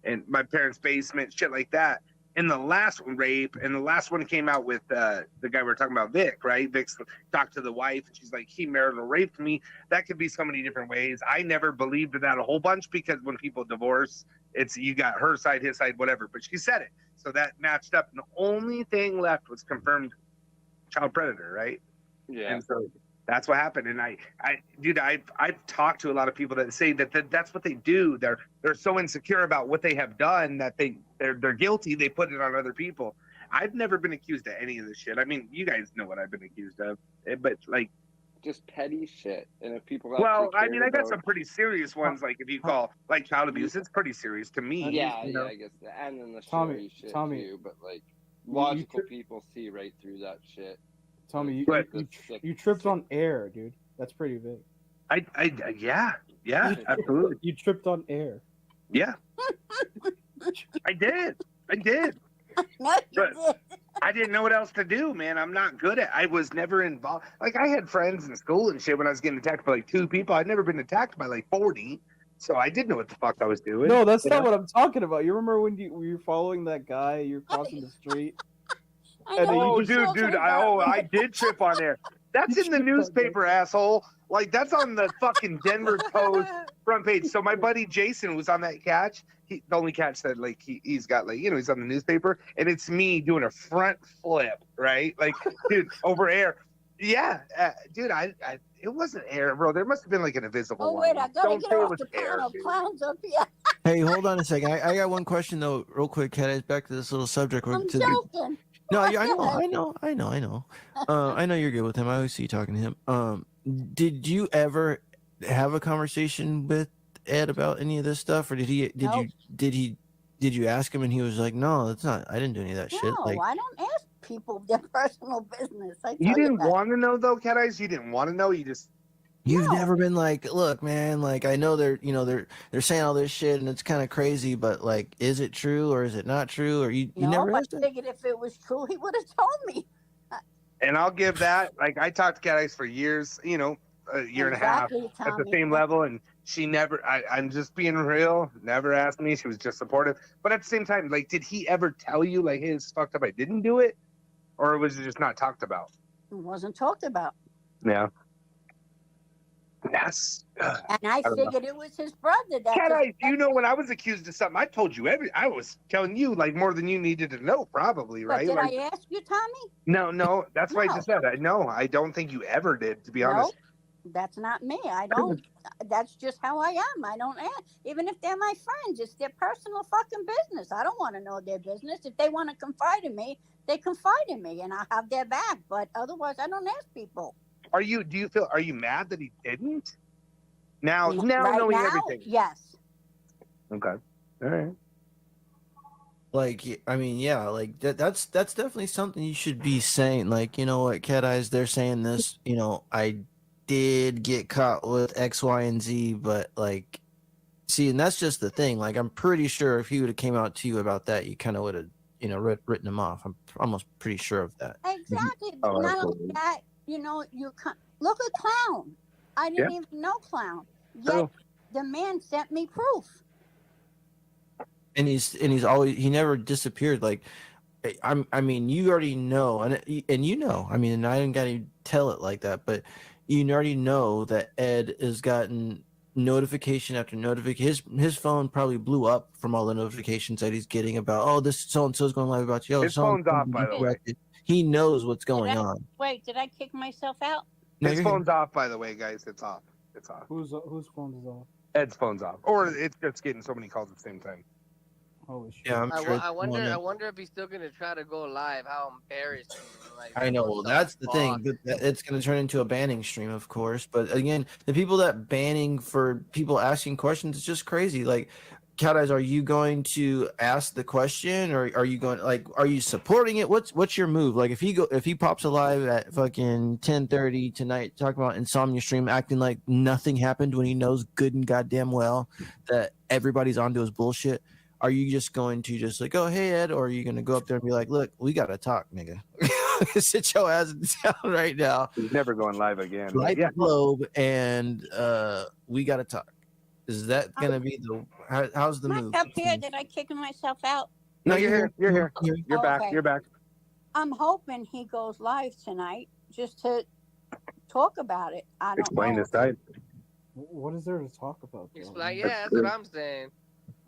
in my parents' basement, shit like that. In the last one, rape, and the last one came out with the guy we were talking about, Vic, right? Vic talked to the wife, and she's like, he marital raped me. That could be so many different ways. I never believed that a whole bunch because when people divorce, it's you got her side, his side, whatever. But she said it, so that matched up. And the only thing left was confirmed child predator, right? Yeah. And so that's what happened. And I've talked to a lot of people that say that's what they do. They're so insecure about what they have done that they're guilty. They put it on other people. I've never been accused of any of this shit. I mean, you guys know what I've been accused of, but like just petty shit. And if people, well, I mean, I got some pretty serious ones. Like if you call like child abuse, it's pretty serious to me. Yeah, you know? I guess that. And then the Tommy, shit Tommy, too. But like logical people see right through that shit. Tommy, you tripped on air, dude. That's pretty big. Yeah, absolutely. You tripped on air. Yeah, I did. But I didn't know what else to do, man. I'm not good at. I was never involved. Like I had friends in school and shit when I was getting attacked by like 2 people. I'd never been attacked by like 40, so I didn't know what the fuck I was doing. No, that's not what I'm talking about. You remember when you were following that guy? You're crossing the street. Dude, I did trip on there. That's in the newspaper, asshole. Like that's on the fucking Denver Post front page. So my buddy Jason was on that catch. The only catch that like he's got like he's on the newspaper, and it's me doing a front flip, right? Like, dude, over air. Yeah, dude, it wasn't air, bro. There must have been like an invisible one. Oh wait, I gotta Don't get say it off was the air, pound of dude. clowns up here. Hey, hold on a second. I got one question though, real quick, Cat. Back to this little subject. I'm joking. No, I know. I know you're good with him. I always see you talking to him. Did you ever have a conversation with Ed about any of this stuff, or did you ask him and he was like, no, that's not. I didn't do any of that shit. No, Like, I don't ask people their personal business. You didn't want to know though, Cat Eyes. You didn't want to know. You just. You've never been like, look, man, like I know they're saying all this shit and it's kind of crazy, but like, is it true or is it not true? Or you never I asked him? figured if it was true, he would have told me. And I'll give that. Like I talked to Cat Eyes for years, a year and a half Exactly, at the Tommy. same level, and she never. I'm just being real. Never asked me. She was just supportive. But at the same time, like, did he ever tell you like, hey, it's fucked up, I didn't do it, or was it just not talked about? It wasn't talked about. Yeah. That's. And I don't know. figured it was his brother. Cat Eyes, when I was accused of something, I told you I was telling you like more than you needed to know, probably, But right? did Like, I ask you, Tommy? no, that's why I just said I know. I don't think you ever did, to be honest. That's not me. I don't. That's just how I am. I don't ask. Even if they're my friends, it's their personal fucking business. I don't want to know their business. If they want to confide in me, they confide in me, and I have their back. But otherwise, I don't ask people. Are you mad that he didn't? Now Right knowing now, everything. yes. Okay. All right. Like, I mean, yeah, like that's definitely something you should be saying. Like, you know what, Cat Eyes, they're saying this, I did get caught with X, Y, and Z, but like, see, and that's just the thing. Like, I'm pretty sure if he would have came out to you about that, you kind of would have, written him off. I'm almost pretty sure of that. Exactly. But not only that, look at Clown. I didn't even know Clown. Yet the man sent me proof. And he's always, he never disappeared. Like, I mean, you already know, and I mean, and I didn't got to tell it like that, but you already know that Ed has gotten notification after notification. His phone probably blew up from all the notifications that he's getting about, oh, this so and so's going live about you. His phone's off, by the way. He knows what's going on. Wait, did I kick myself out? His phone's off, by the way, guys. It's off. It's off. Whose phone is off? Ed's phone's off, or it's just getting so many calls at the same time. Holy shit! Yeah, I'm sure. I wonder if he's still gonna try to go live. How embarrassing! Like, I know. Well, that's the thing. It's going to turn into a banning stream, of course. But again, the people that banning for people asking questions is just crazy. Like, Cat Eyes, are you going to ask the question, or are you going are you supporting it? What's your move? Like if he pops alive at fucking 10:30 tonight, talking about Insomnia Stream, acting like nothing happened when he knows good and goddamn well that everybody's onto his bullshit. Are you just going to just like, oh hey Ed, or are you going to go up there and be like, look, we gotta talk, nigga. Sit your ass down right now. He's never going live again. Light the globe, and we gotta talk. Is that gonna be the how's the move? Up here, did I kick myself out? No, you're here. You're here. You're back. Okay. You're back. I'm hoping he goes live tonight just to talk about it. I don't Explain know. this side. What is there to talk about? Explain. Yeah, that's what I'm saying.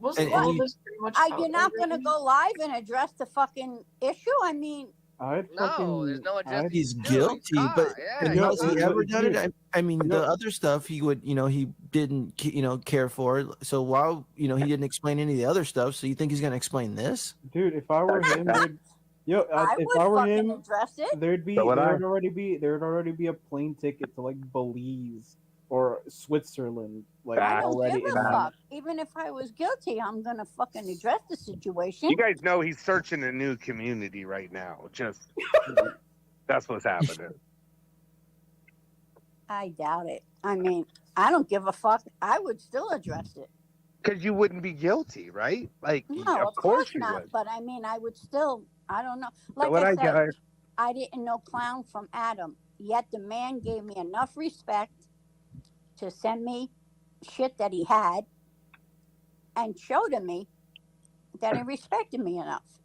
You're not going to go live and address the fucking issue? I mean, there's no address. He's guilty, but has he ever done it? I mean, the other stuff he would, he didn't, care for. So why, he didn't explain any of the other stuff. So you think he's gonna explain this? Dude, if I were him, if I were him, there'd already be a plane ticket to like Belize or Switzerland, like I don't already. give a fuck. Even if I was guilty, I'm gonna fucking address the situation. You guys know he's searching a new community right now. Just that's what's happening. I doubt it. I mean, I don't give a fuck. I would still address it. Because you wouldn't be guilty, right? Like, No, of course you not. would. But I mean, I would still. I don't know. Like what I I said, got- I didn't know clown from Adam. Yet the man gave me enough respect to send me shit that he had, and showed to me that he respected me enough,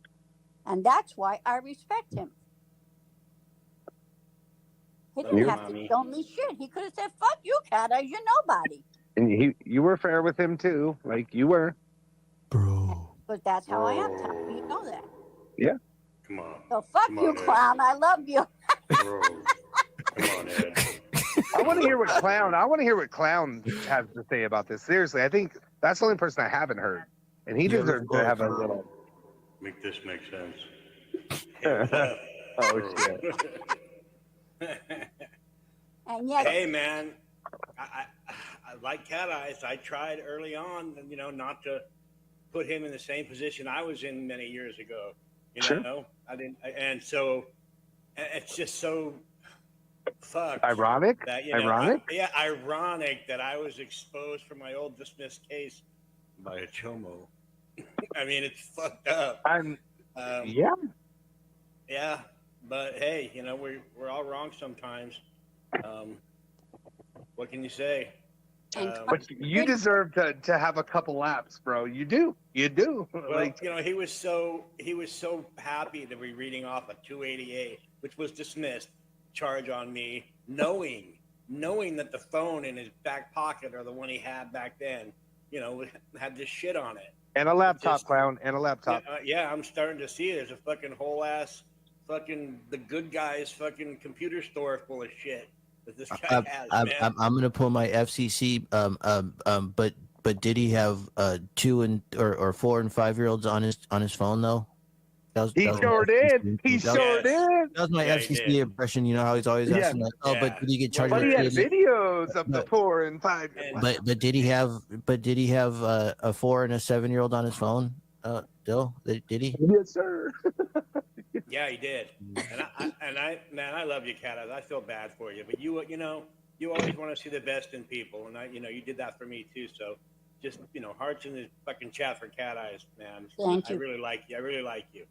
and that's why I respect him. He didn't have to show me shit. He could have said, "Fuck you, Cat Eyes, you're nobody." And you were fair with him too, like you were. But that's how I am, Tom. You know that. Yeah. Come on. So fuck Come you, on, Ed. clown. I love you. Come on, Ed. I want to hear what Clown has to say about this. Seriously, I think that's the only person I haven't heard, and he deserves to have a little. Make this make sense. Oh shit. And yes, Hey man, I like Cat Eyes. I tried early on, not to put him in the same position I was in many years ago. Sure. I didn't, and so it's just so fucked. Ironic? That, Ironic? ironic that I was exposed for my old dismissed case by a chomo. I mean, it's fucked up. Yeah. Yeah, but hey, we're all wrong sometimes. What can you say? But you deserve to have a couple laps, bro. You do. Well, he was so happy to be reading off a 288, which was dismissed, charge on me, knowing that the phone in his back pocket, or the one he had back then, had this shit on it. And a laptop, Clown, and a laptop. Yeah, I'm starting to see there's a fucking whole ass fucking the good guys fucking computer store full of shit that this guy has, man. I'm gonna pull my FCC. But did he have 2 or 4 and 5-year-olds on his phone though? He sure did. That was my FCC impression. You know how he's always asking, like, "Oh, but did he get charged?" But he had videos of the 4 and 5. But did he have a 4 and a 7-year-old on his phone? Still, did he? Yes, sir. Yeah, he did. And I love you, Cat Eyes. I feel bad for you, but you always want to see the best in people, and you did that for me too. So, just hearts in the fucking chat for Cat Eyes, man. Thank you. I really like you.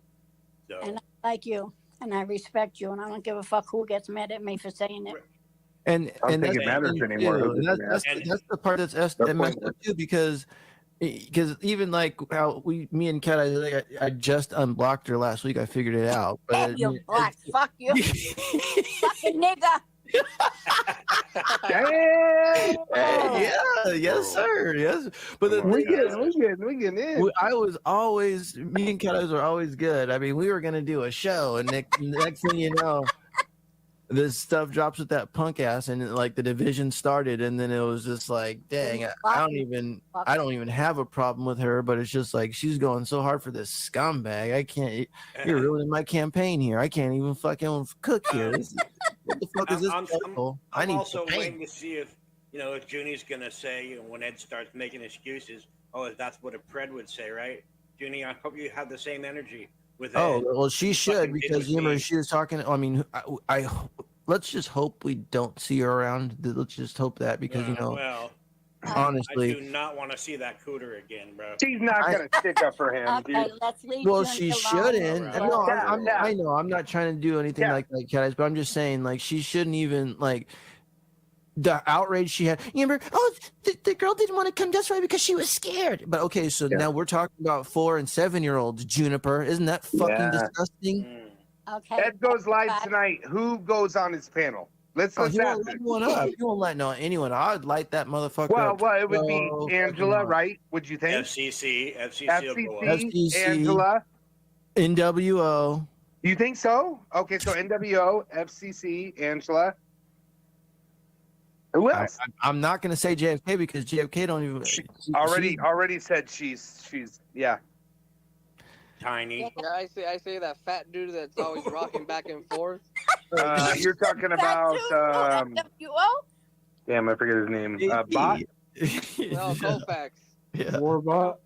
So. And I like you, and I respect you, and I don't give a fuck who gets mad at me for saying it. And I don't think that's it matters the thing, anymore. too. That's the part that's messed up too, because even like how me and Kat, I just unblocked her last week. I figured it out. But You black fuck you, fucking nigga. Yeah, yes, sir. Yes, but the we thing getting in. Me and Kat were always good. I mean, we were gonna do a show, and next thing you know, this stuff drops with that punk ass, and like the division started, and then it was just like, dang, I don't even have a problem with her, but it's just like she's going so hard for this scumbag. I can't. You're ruining my campaign here. I can't even fucking cook here. What the fuck is this? I'm also waiting to see if if Junie's gonna say when Ed starts making excuses, Oh, that's what a pred would say, right? Junie, I hope you have the same energy with Oh Ed. well, she should fucking did because with you remember me. she was talking. I mean, I let's just hope we don't see her around. Let's just hope that because Well, honestly, I do not want to see that cooter again, bro. She's not gonna stick up for him, Okay, dude. let's leave well, Junie she alone. shouldn't. Right. No, Yeah. I know. I'm not trying to do anything like Cat Eyes, but I'm just saying, like, she shouldn't even like the outrage she had. You remember? Oh, the girl didn't want to come this way because she was scared. But okay, so now we're talking about 4 and 7-year-olds. Juniper, isn't that fucking disgusting? Okay. Ed goes live tonight. Who goes on his panel? Let's He ask won't it. light anyone up. He won't light anyone. I'd light that motherfucker up. Well, it would be so Angela, fucking right? Would you think? FCC will go up. FCC, Angela, NWO. You think so? Okay, so NWO, FCC, Angela. Who else? I'm not going to say JFK because JFK don't even. Already said she's yeah. Tiny. Yeah, I say that fat dude that's always rocking back and forth. You're talking about WHoah? damn, I forget his name. Bot. No, Colfax. Yeah. Warbot.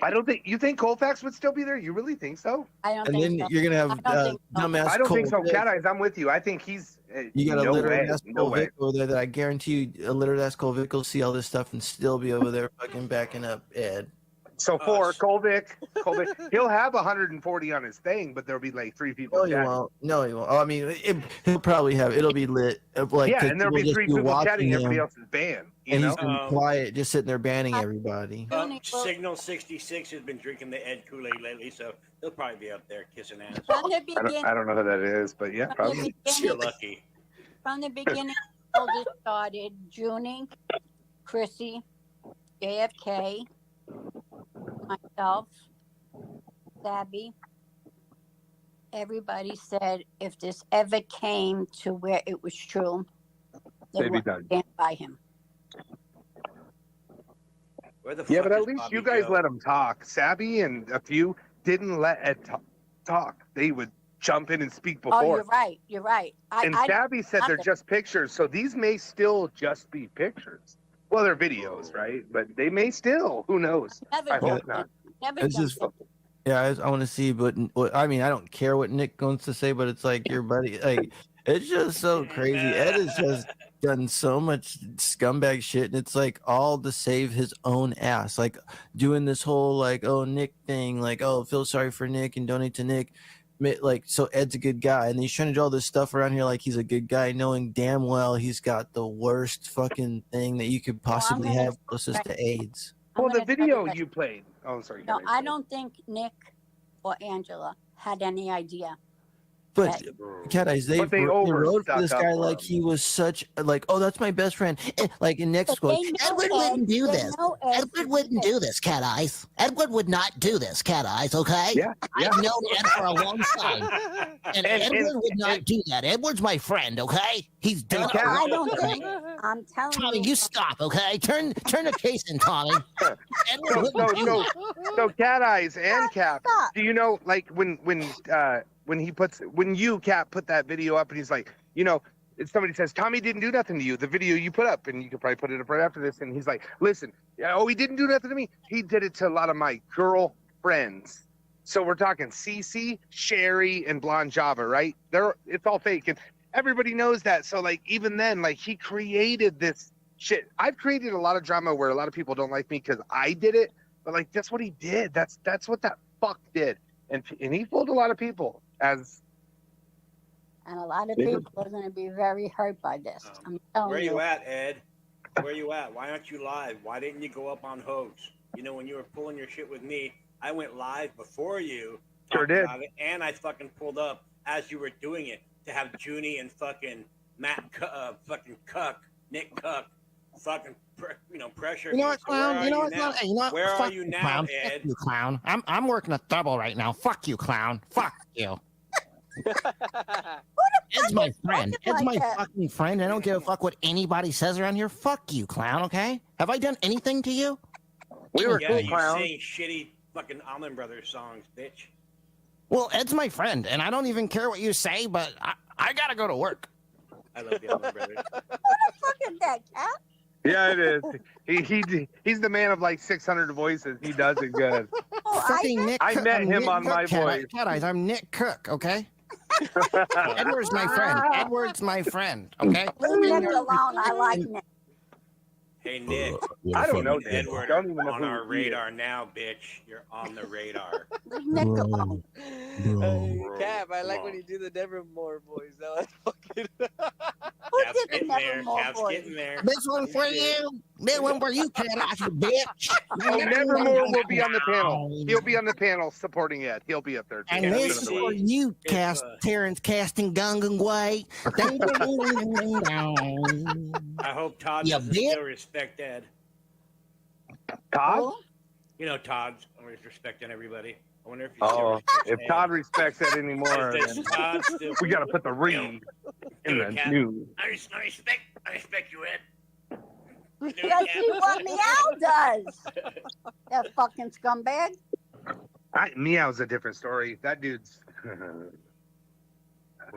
I don't think you think Colfax would still be there. You really think so? I don't And think then so. you're gonna have dumbass. I don't think so. Cole Vick. Cat Eyes, I'm with you. I think he's. You got a no literate way, ass no Cole way. Vick over there that I guarantee you, a literate ass Cole Vick will see all this stuff and still be over there fucking backing up Ed. So for Colvick, he'll have 140 on his thing, but there'll be like 3 people. No, he chatting. won't. No, he won't. Oh, I mean, he'll probably have. It'll be lit. Like, Yeah, 'cause and there'll people be just 3 people watching chatting. Everybody him, else is banned. You and know? he's gonna be quiet, just sitting there banning everybody. Signal 66 has been drinking the Ed Kool-Aid lately, so he'll probably be up there kissing ass. From the beginning, I don't know who that is, but yeah, probably. You're lucky. from the beginning, all this started. Junie, Chrissy, JFK, myself, Sabby. Everybody said if this ever came to where it was true, they They'd be would done. stand by him. Where the Yeah, fuck but at is least Bobby you guys Joe? let him talk. Sabby and a few didn't let Ed talk. They would jump in and speak before. Oh, you're right. You're right. And Sabby said they're just pictures, so these may still just be pictures. Well, they're videos, right? But they may still. Who knows? Never I done hope not. Never It's done just, yeah, I want to see, but I mean, I don't care what Nick wants to say, but it's like your buddy, like it's just so crazy. Ed has just done so much scumbag shit, and it's like all to save his own ass, like doing this whole like Nick thing, like feel sorry for Nick and donate to Nick, like so Ed's a good guy, and he's trying to do all this stuff around here like he's a good guy, knowing damn well he's got the worst fucking thing that you could possibly have closest to AIDS. Well, the gonna tell video you you played. Oh, I'm sorry. No, I don't think Nick or Angela had any idea. But Cat Eyes, they But they wrote for overstuck this up guy for like he was such like, that's my best friend. Like in next But quote, they know Edward Ed- wouldn't do they this. know Ed Edward wouldn't do this, Cat Eyes. Edward would not do this, Cat Eyes, okay? Yeah. I've known Ed for a long time. And Edward would not do that. Edward's my friend, okay? He's done it. I don't think. I'm telling Tommy, you. you stop, okay? Turn the case in, Tommy. Edward wouldn't do that. So Cat Eyes and Cap, do you know like when you Cap put that video up and he's like, if somebody says Tommy didn't do nothing to you, the video you put up, and you could probably put it up right after this, and he's like, listen, he didn't do nothing to me. He did it to a lot of my girlfriends. So we're talking Cece, Sherry, and Blonde Java, right? It's all fake, and everybody knows that. So like even then, like he created this shit. I've created a lot of drama where a lot of people don't like me because I did it, but like that's what he did. That's what that fuck did, and he fooled a lot of people as. And a lot of people are going to be very hurt by this. I'm telling Where you at, Ed? Where you at? Why aren't you live? Why didn't you go up on Hoax? When you were pulling your shit with me, I went live before you. Sure did. About it, and I fucking pulled up as you were doing it to have Junie and fucking Matt, fucking Cuck, Nick Cuck, fucking pressure. You know what, So where clown? are You know you what, now? clown? Hey, you know what? Where Fuck are you you, now, clown. Ed? Fuck you, clown. I'm working a double right now. Fuck you, clown. Fuck you. Ed's my friend. Ed's my fucking friend. I don't give a fuck what anybody says around here. Fuck you, clown, okay? Have I done anything to you? We were cool, you clown. sing shitty fucking Allman Brothers songs, bitch. Well, Ed's my friend, and I don't even care what you say, but I gotta go to work. I love the Allman Brothers. Who the fuck is that, Cat? Yeah, it is. He's the man of like 600 voices. He does it good. Fucking Nick. I met I'm him Nick on Cook, My Voice. Cat Eyes. I'm Nick Cook. Okay. Edward's my friend. Edward's my friend. Okay. Leave Nick alone. I like Nick. Hey Nick, I don't know you and Nick. Edward Don't are even know on who our he is. radar now, bitch. You're on the radar. Leave Nick alone. Hey, Cap, I like when you do the Nevermore voice. That was fucking. Who Cap's did the getting there. Nevermore Cap's voice? getting there. This one for you. This one for you, Cat Eyes, you bitch. Oh, Nevermore will be on the panel. He'll be on the panel supporting Ed. He'll be up there. And this is for you, Terrence Casting Gungan Way. I hope Todd You doesn't bitch. still respect Ed. Todd? You know Todd's always respecting everybody. I wonder if he Oh, still if Todd respects it anymore, Does then Todd still- we got to put the ring in the Cap. news. I respect you, Ed. Let's see what Meow does. That fucking scumbag. Meow's a different story. That dude's.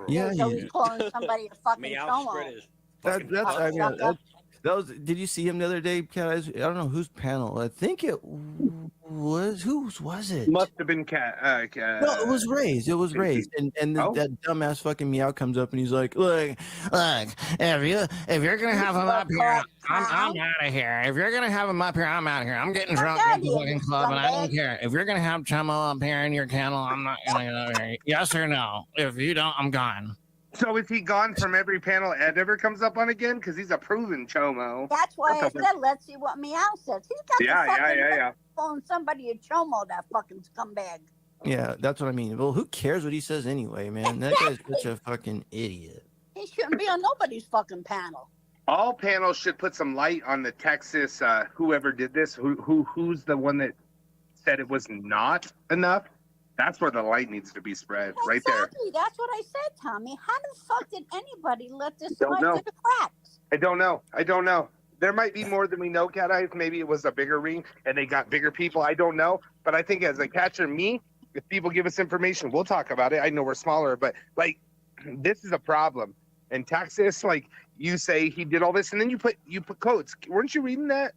Yeah, So he he's is. calling somebody a fucking Meow chomo. spread his That's I mean, Sucker. that was. Did you see him the other day, Cat Eyes? I don't know whose panel. I think it was whose was it? Must have been Cat. No, it was Ray's. It was Ray's, and that dumbass fucking Meow comes up and he's like, look, if you're gonna have him up here, I'm out of here. If you're gonna have him up here, I'm out of here. I'm getting drunk at the fucking club, and I don't care. If you're gonna have Chomo up here in your kennel, I'm not gonna get over here. Yes or no? If you don't, I'm gone. So is he gone from every panel Ed ever comes up on again? Because he's a proven chomo. That's why I What the said, let's see what Meow says. He's got Yeah, the fucking yeah. phone somebody a chomo, that fucking scumbag. Yeah, that's what I mean. Well, who cares what he says anyway, man? That guy's such a fucking idiot. He shouldn't be on nobody's fucking panel. All panels should put some light on the Texas. Whoever did this, who's the one that said it was not enough? That's where the light needs to be spread, right there. Exactly. That's what I said, Tommy. How the fuck did anybody let this Don't slide know. through the cracks? I don't know. There might be more than we know, Cat Eyes. Maybe it was a bigger ring and they got bigger people. I don't know. But I think as a catcher, if people give us information, we'll talk about it. I know we're smaller, but like this is a problem. In Texas, like you say he did all this and then you put codes. Weren't you reading that?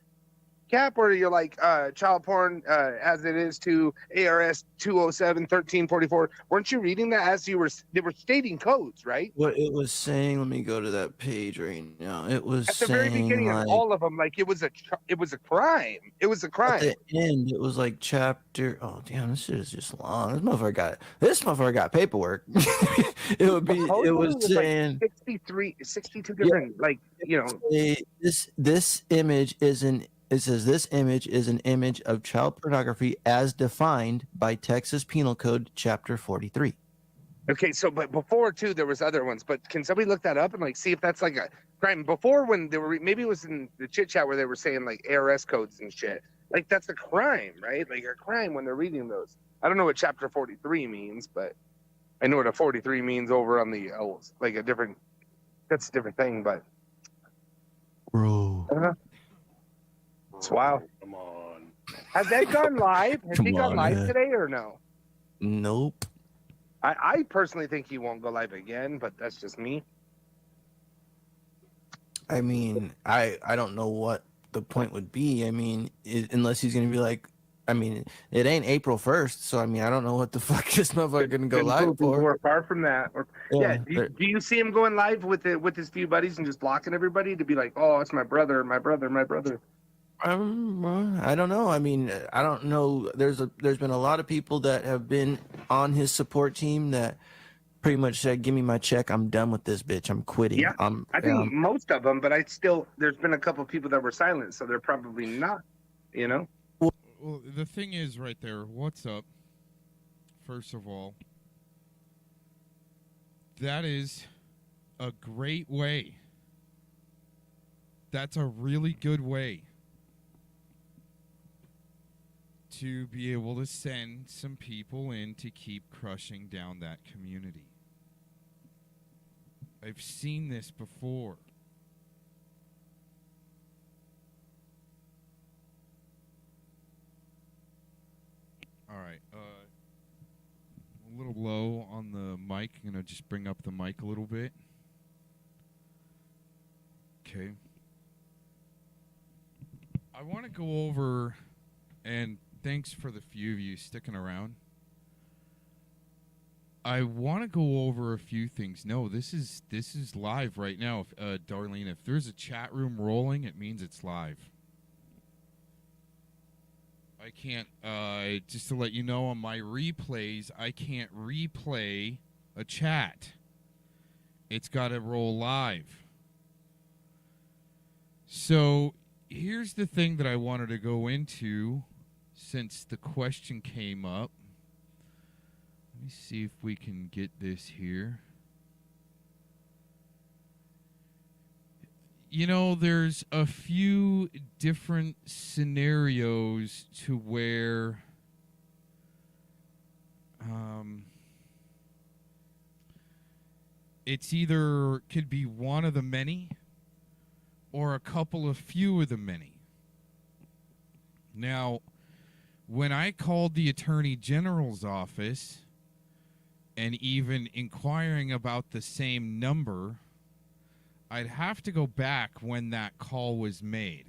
Cap, or you're like child porn as it is to ARS 207-1344. Weren't you reading that as they were stating codes, right? What it was saying, let me go to that page right now. It was At the saying very beginning like, of all of them, like it was a crime. It was a crime. at the end, it was like chapter. Oh damn, this shit is just long. This motherfucker got paperwork. It would be. It was saying like 62 different, like you know. This image is an. It says this image is an image of child pornography as defined by Texas Penal Code Chapter 43. Okay, so but before too, there was other ones. But can somebody look that up and like see if that's like a crime? Before when they were maybe it was in the chit chat where they were saying like ARS codes and shit. Like that's a crime, right? Like a crime when they're reading those. I don't know what Chapter 43 means, but I know what a 43 means over on the like a different. That's a different thing, but. Bro. It's wild. Come on. Has that gone live? Has he gone live man. today or no? Nope. I personally think he won't go live again, but that's just me. I mean, I don't know what the point would be. I mean, unless he's gonna be like, I mean, it ain't April 1st, so I mean, I don't know what the fuck this motherfucker gonna go live for. We're far from that. Yeah, do you see him going live with his few buddies and just blocking everybody to be like, oh, it's my brother, my brother, my brother? I don't know. I mean, I don't know. There's been a lot of people that have been on his support team that pretty much said, "Give me my check. I'm done with this bitch. I'm quitting." Yeah, I think most of them, but there's been a couple of people that were silent, so they're probably not. You know. Well, the thing is, right there. What's up? First of all, that is a great way. That's a really good way to be able to send some people in to keep crushing down that community. I've seen this before. All right, a little low on the mic. I'm gonna just bring up the mic a little bit. Okay. I want to go over, and thanks for the few of you sticking around. I want to go over a few things. No, this is live right now, Darlene. If there's a chat room rolling, it means it's live. I can't, just to let you know, on my replays, I can't replay a chat. It's got to roll live. So here's the thing that I wanted to go into since the question came up. Let me see if we can get this here. You know, there's a few different scenarios to where it's either could be one of the many or a couple of few of the many. Now, when I called the Attorney General's office and even inquiring about the same number, I'd have to go back when that call was made.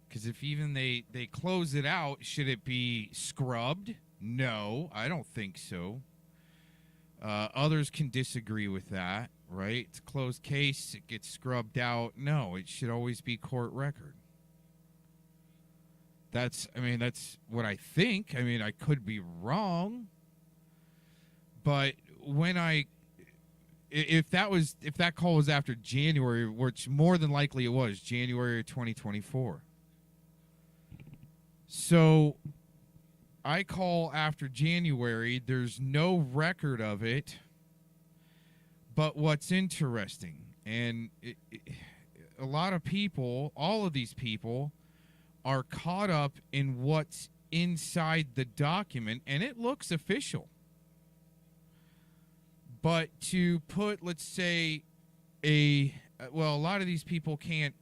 Because if even they close it out, should it be scrubbed? No, I don't think so. Others can disagree with that, right? It's a closed case, it gets scrubbed out. No, it should always be court record. That's what I think. I mean, I could be wrong. But when if that call was after January, which more than likely it was, January of 2024. So I call after January, there's no record of it. But what's interesting, and a lot of people, all of these people, are caught up in what's inside the document, and it looks official. But to put, let's say, a lot of these people can't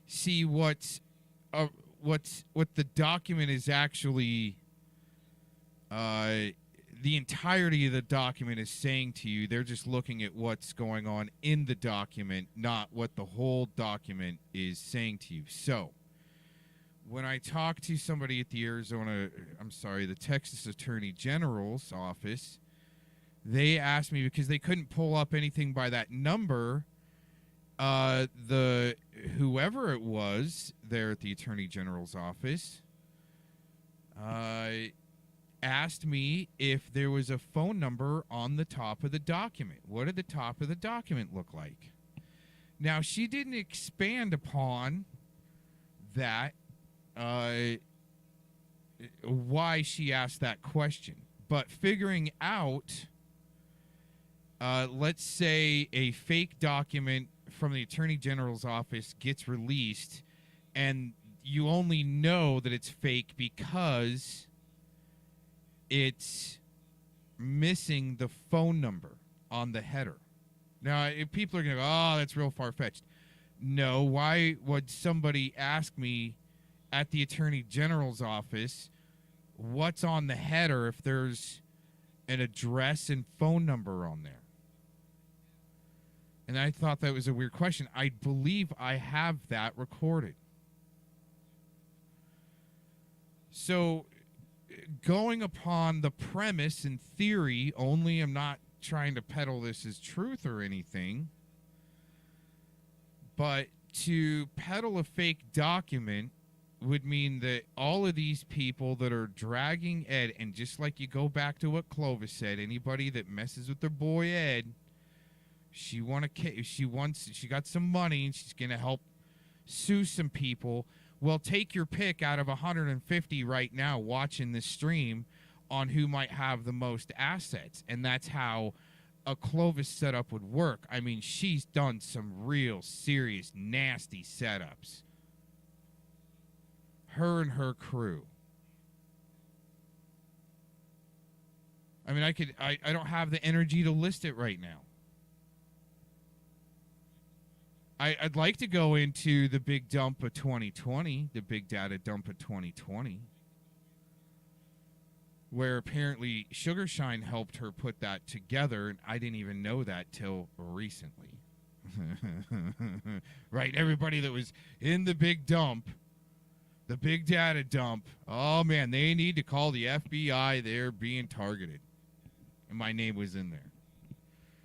see what the document is actually, the entirety of the document is saying to you. They're just looking at what's going on in the document, not what the whole document is saying to you. So, when I talk to somebody at the Texas Attorney General's office, they asked me, because they couldn't pull up anything by that number, whoever it was there at the Attorney General's office asked me if there was a phone number on the top of the document. What did the top of the document look like? Now, she didn't expand upon that, why she asked that question. But figuring out, let's say a fake document from the Attorney General's office gets released, and you only know that it's fake because it's missing the phone number on the header. Now, if people are going to go, oh, that's real far-fetched. No, why would somebody ask me at the Attorney General's office what's on the header if there's an address and phone number on there? And I thought that was a weird question. I believe I have that recorded. So, going upon the premise and theory only, I'm not trying to peddle this as truth or anything, but to peddle a fake document would mean that all of these people that are dragging Ed, and just like you go back to what Clovis said, anybody that messes with their boy Ed, she got some money and she's going to help sue some people. Well, take your pick out of 150 right now watching this stream on who might have the most assets. And that's how a Clovis setup would work. I mean, she's done some real serious, nasty setups. Her and her crew. I mean, I don't have the energy to list it right now. I'd like to go into the big dump of 2020, the big data dump of 2020, where apparently Sugarshine helped her put that together, and I didn't even know that till recently. Right? Everybody that was in the big dump The big data dump. Oh, man, they need to call the FBI. They're being targeted. And my name was in there.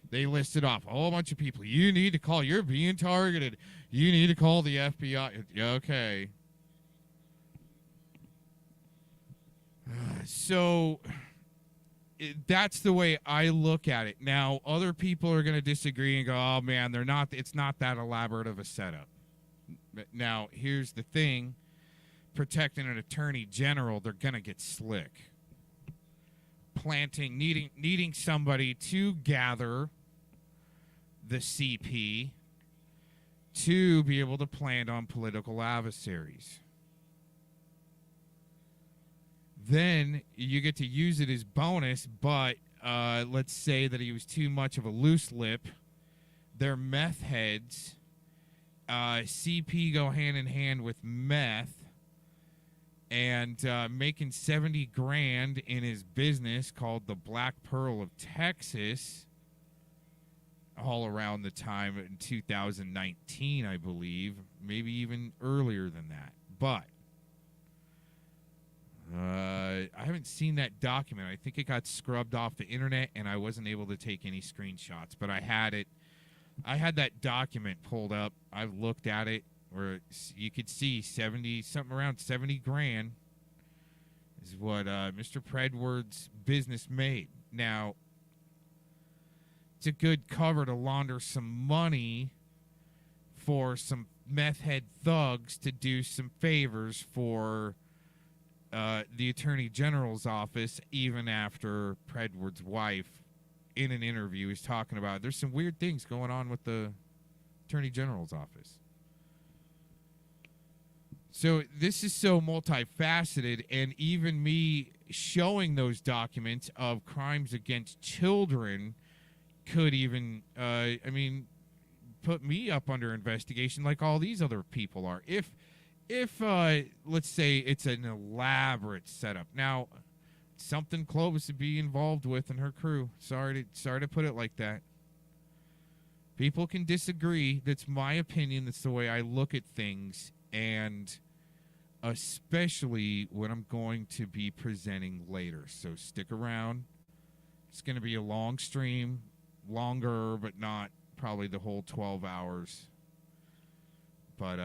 They listed off a whole bunch of people. You need to call. You're being targeted. You need to call the FBI. Okay. So that's the way I look at it. Now, other people are going to disagree and go, oh, man, it's not that elaborate of a setup. But now, here's the thing. Protecting an attorney general, they're going to get slick. Needing somebody to gather the CP to be able to plan on political adversaries. Then you get to use it as bonus, but let's say that he was too much of a loose lip. They're meth heads. CP go hand in hand with meth. And making 70 grand in his business called the Black Pearl of Texas all around the time in 2019, I believe, maybe even earlier than that. But I haven't seen that document. I think it got scrubbed off the internet and I wasn't able to take any screenshots, but I had it. I had that document pulled up. I've looked at it. Where you could see something around 70 grand is what Mr. Predward's business made. Now, it's a good cover to launder some money for some meth head thugs to do some favors for the Attorney General's office, even after Predward's wife, in an interview, is talking about there's some weird things going on with the Attorney General's office. So this is so multifaceted, and even me showing those documents of crimes against children could even, put me up under investigation like all these other people are. If let's say it's an elaborate setup. Now, something Clovis would be involved with and her crew. Sorry to put it like that. People can disagree. That's my opinion. That's the way I look at things, and especially what I'm going to be presenting later. So stick around. It's going to be a long stream, longer, but not probably the whole 12 hours. But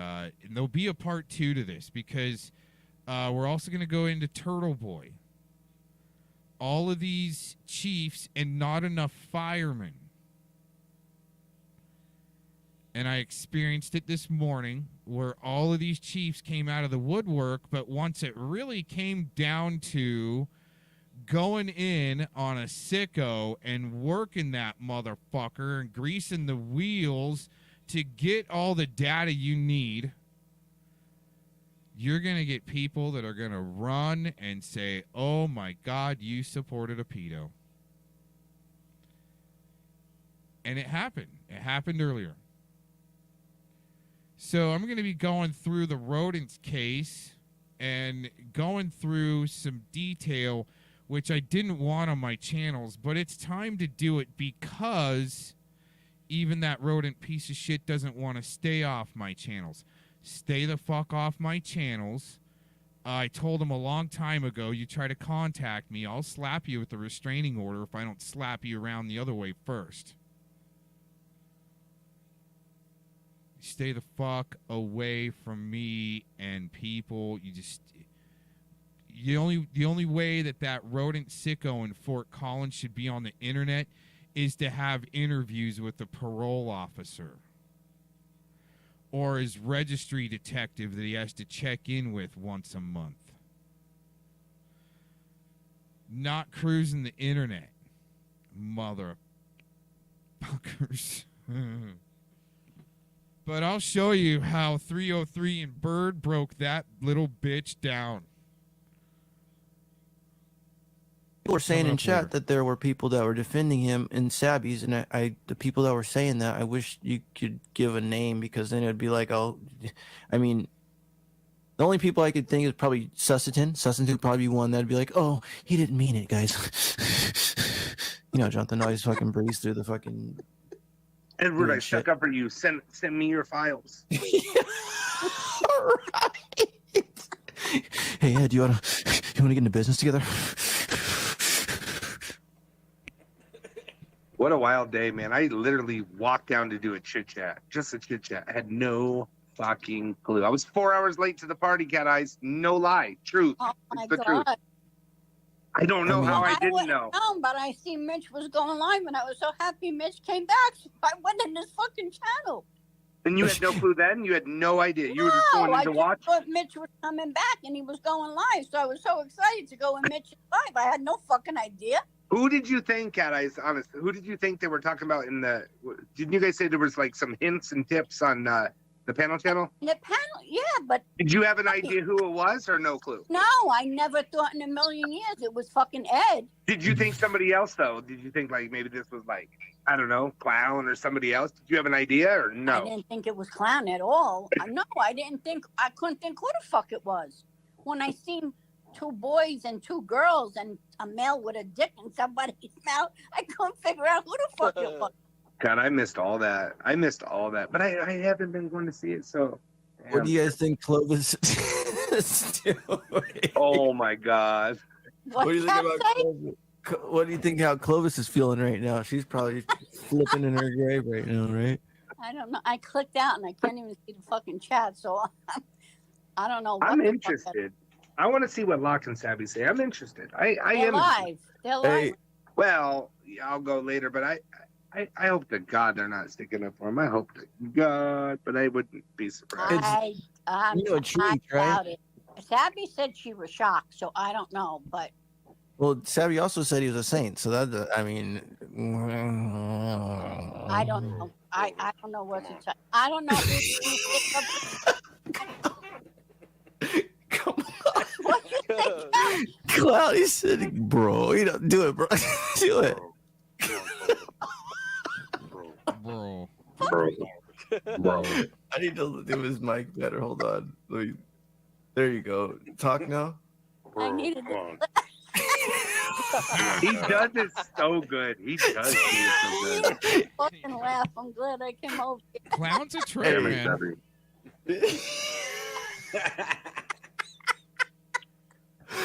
there'll be a part 2 to this, because we're also going to go into Turtle Boy. All of these chiefs and not enough firemen. And I experienced it this morning, where all of these chiefs came out of the woodwork, but once it really came down to going in on a sicko and working that motherfucker and greasing the wheels to get all the data you need, you're going to get people that are going to run and say, oh my God, you supported a pedo. And it happened. It happened earlier. So I'm going to be going through the rodents case and going through some detail, which I didn't want on my channels, but it's time to do it because even that rodent piece of shit doesn't want to stay off my channels. Stay the fuck off my channels. I told him a long time ago, you try to contact me, I'll slap you with a restraining order if I don't slap you around the other way first. Stay the fuck away from me and people. The only way that rodent sicko in Fort Collins should be on the internet is to have interviews with the parole officer or his registry detective that he has to check in with once a month. Not cruising the internet, motherfuckers. But I'll show you how 303 and Bird broke that little bitch down. People were saying in chat that there were people that were defending him in Sabbies, and the people that were saying that, I wish you could give a name, because then it'd be like, the only people I could think is probably Sussiton. Sussiton would probably be one that'd be like, oh, he didn't mean it, guys. Jonathan always fucking breeze through the fucking... Edward, I stuck up for you. Send me your files. Right. Hey Ed, you wanna get into business together? What a wild day, man. I literally walked down to do a chit chat, just a chit chat. I had no fucking clue. I was 4 hours late to the party, Cat Eyes. No lie. Truth. Oh my It's the God. truth. I don't know how I didn't wouldn't know. known, but I see Mitch was going live, and I was so happy Mitch came back. So I went in his fucking channel. And you had no clue then? You had no idea. You were just going in I to just watch? thought Mitch was coming back, and he was going live. So I was so excited to go in Mitch's live. I had no fucking idea. Who did you think, Cat Eyes, honest, who did you think they were talking about in the, didn't you guys say there was like some hints and tips on the panel channel? The panel, yeah, but. Did you have an idea who it was or no clue? No, I never thought in a million years it was fucking Ed. Did you think somebody else though? Did you think like maybe this was like, I don't know, Clown or somebody else? Did you have an idea or no? I didn't think it was Clown at all. No, I couldn't think who the fuck it was. When I seen 2 boys and 2 girls and a male with a dick in somebody's mouth, I couldn't figure out who the fuck it was. God, I missed all that. But I haven't been going to see it, so. What do you guys think Clovis is doing? Oh my God. What do you think about Clovis? What do you think how Clovis is feeling right now? She's probably flipping in her grave right now, right? I don't know. I clicked out and I can't even see the fucking chat, so I don't know. I'm interested. I want to see what Locke and Savvy say. I'm interested. I am live. They're live. Hey, well, yeah, I'll go later, but I hope to God they're not sticking up for him. I hope to God, but I wouldn't be surprised. I'm you know, a treat, about right? it. Savvy said she was shocked, so I don't know, but Well, Savvy also said he was a saint, so that I mean, I don't know. I don't know what to tell. I don't know. What you think? Cloudy said, "Bro, you don't do it, bro. Do it, bro." I need to do his mic better. Hold on. There you go. Talk now. I needed it. He does it so good. He does it so good. Fucking laugh. I'm glad I came over. Clown's a trip, man.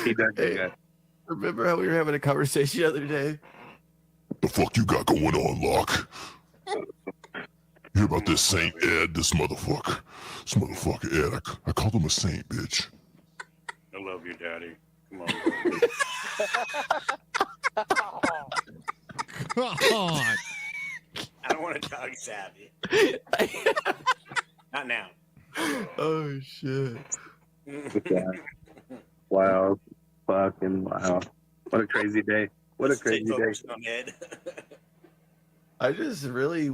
He does it good. Remember how we were having a conversation the other day? The fuck you got going on, Locke? Hear about this Saint Ed, this motherfucker. This motherfucker Ed. I called him a saint, bitch. I love you, Daddy. Come on. Come on. I don't want to talk Savvy. Not now. Oh shit. Wow. Fucking wow. What a crazy day. What a crazy day. I just really,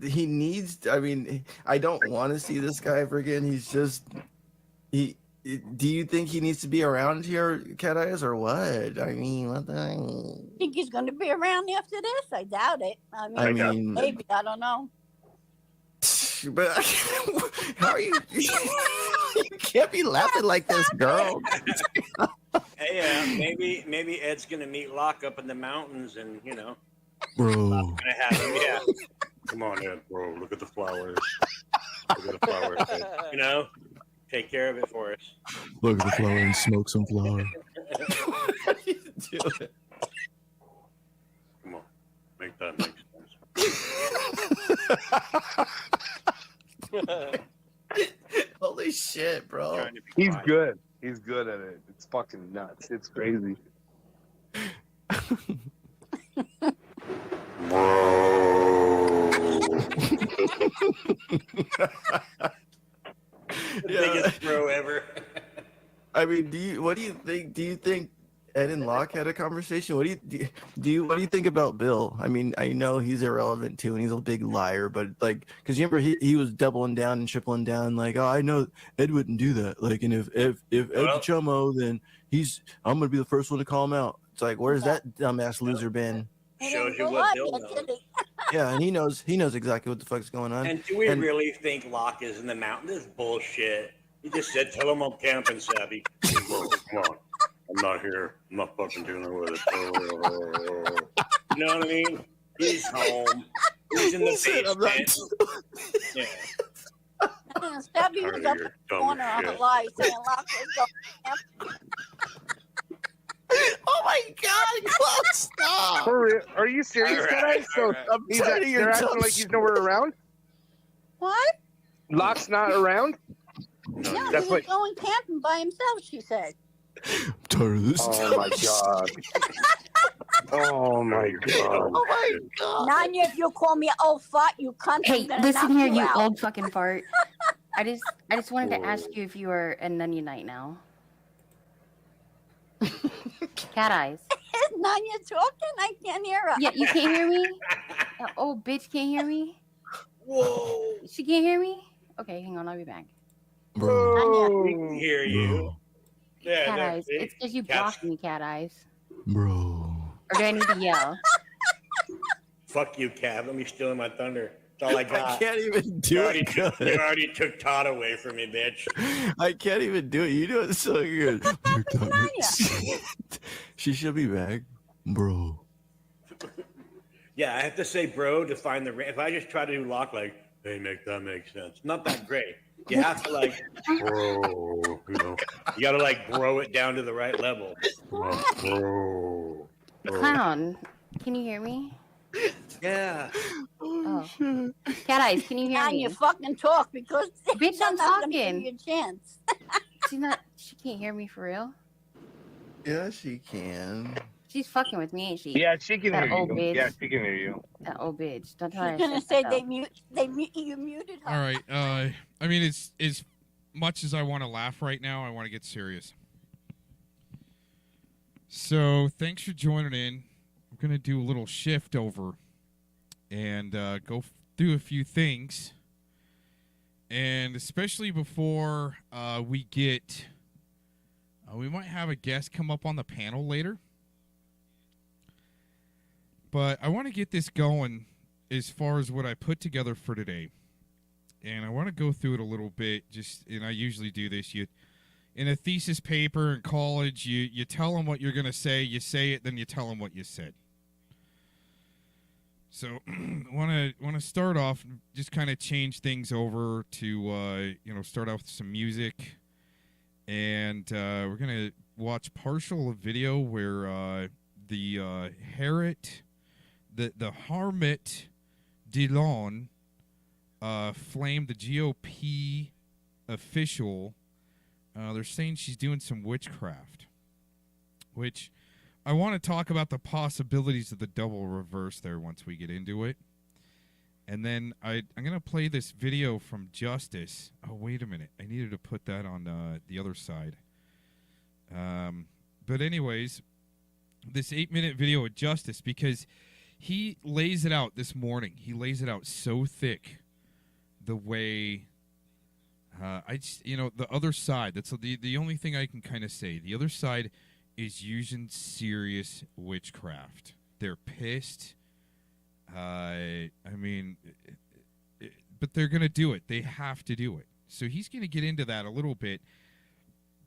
he needs, I mean, I don't want to see this guy ever again. He's just, do you think he needs to be around here, Cat Eyes, or what? I mean, what the? Think he's going to be around after this? I doubt it. I mean maybe. I don't know. But how are you? You can't be laughing like this, girl. Hey, maybe Ed's gonna meet Locke up in the mountains, and bro, gonna have him. Yeah, come on, Ed, bro. Look at the flowers. Look at the flowers. Ed. Take care of it for us. Look at the flower and smoke some flower. Come on, make that make sense. Holy shit, bro. He's good. He's good at it. It's fucking nuts. It's crazy. Biggest bro ever. I mean, what do you think? Do you think Ed and Locke had a conversation? What do you think about Bill? I mean, I know he's irrelevant too, and he's a big liar, but like, because you remember he was doubling down and tripling down, like, oh, I know Ed wouldn't do that. Like, and if Ed's a chummo, then I'm gonna be the first one to call him out. It's like, where's that dumbass loser been? Shows you what Bill knows. Yeah, and he knows exactly what the fuck's going on. And do we really think Locke is in the mountain? This is bullshit. He just said, "Tell him I'm camping, Savvy." Come on. I'm not here. I'm not fucking dealing with it. You know what I mean? He's home. He's in the basement. Yeah. Savvy was up in the corner on the light saying Locke was going. Are you serious, guys? So they're acting like he's nowhere around. What? Locke's not around. No, That's he was what. going camping by himself. She said. I'm tired of this. Oh my god. Oh my god. Oh my God. Nanya, if you call me an old fart, you cunt. Hey, I'm gonna listen knock here, you out. old fucking fart. I just wanted to ask you if you were a Nunionite now. Cat eyes. Is Nanya talking? I can't hear her. Yeah, you can't hear me? That old bitch can't hear me? Whoa. She can't hear me? Okay, hang on, I'll be back. Bro. We can hear you. Yeah, Cat that's eyes. it. It's because you Cats- blocked me, cat eyes. Bro. Or do I need to yell? Fuck you, Cav. Let me steal my thunder. That's all I got. I can't even do it good. You already took Todd away from me, bitch. I can't even do it. You do it so good. She should be back, bro. Yeah, I have to say bro to find the... If I just try to do lock like, hey, that makes sense. Not that great. You have to like, bro, you know. You got to like bro it down to the right level. Bro. Clown, can you hear me? Yeah. Oh. Cat eyes, can you hear me? You fucking talk because bitch, I'm not gonna give talking. you a chance. She can't hear me for real. Yeah, she can. She's fucking with me, ain't she? Yeah, she can That hear old you. bitch. Yeah, she can hear you. That old bitch. Don't She's tell her. gonna say you muted her. All right. I mean, it's as much as I want to laugh right now, I want to get serious. So thanks for joining in. I'm gonna do a little shift over and go through a few things, and especially before we get, we might have a guest come up on the panel later. But I want to get this going as far as what I put together for today. And I want to go through it a little bit. And I usually do this. In a thesis paper in college, you tell them what you're going to say. You say it, then you tell them what you said. So I want to start off, just kind of change things over to, start off with some music. And we're going to watch partial of video where the Harriet... The Harmit Dillon flamed the GOP official. They're saying she's doing some witchcraft, which I want to talk about the possibilities of the double reverse there once we get into it. And then I'm going to play this video from Justice. Oh, wait a minute. I needed to put that on the other side. But anyways, this 8-minute video of Justice, because... he lays it out this morning. He lays it out so thick, the way the other side. That's the only thing I can kind of say. The other side is using serious witchcraft. They're pissed. But they're gonna do it. They have to do it. So he's gonna get into that a little bit,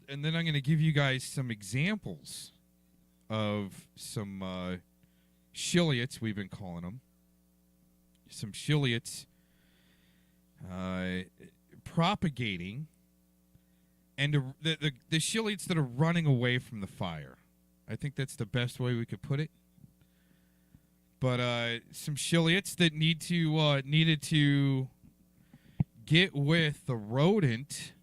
and then I'm gonna give you guys some examples of some. Shilliots, we've been calling them. Some Shilliots propagating, and the Shilliots that are running away from the fire. I think that's the best way we could put it. But some Shilliots that needed to get with the rodent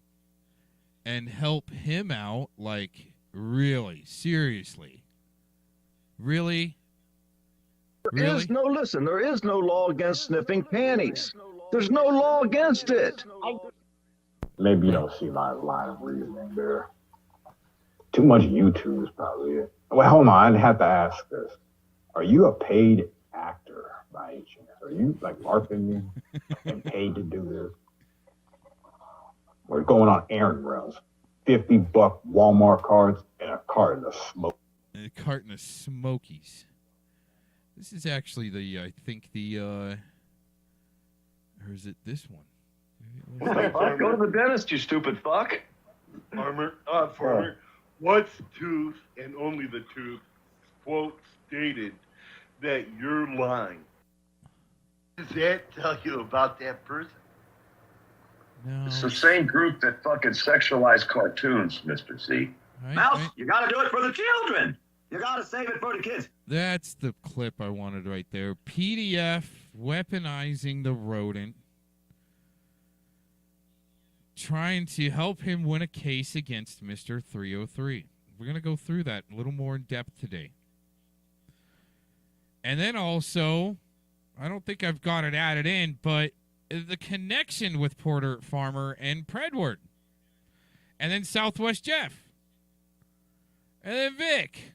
and help him out, like, really, seriously. Really? There is no law against sniffing panties. There's no law against it. Maybe you don't see my line of reasoning there. Too much YouTube is probably it. Well, hold on, I'd have to ask this. Are you a paid actor by any chance? Are you like marketing and paid to do this? We're going on errand runs. $50 Walmart cards and a carton of smoke. A carton of Smokies. This is actually or is it this one? Go to the dentist, you stupid fuck. Farmer, what's tooth and only the tooth, quote, stated that you're lying. What does that tell you about that person? No. It's the same group that fucking sexualize cartoons, Mr. C. Mouse, you gotta do it for the children. You gotta save it for the kids. That's the clip I wanted right there. PDF weaponizing the rodent, trying to help him win a case against Mr. 303. We're going to go through that a little more in depth today. And then also, I don't think I've got it added in, but the connection with Porter Farmer and Predward. And then Southwest Jeff. And then Vic.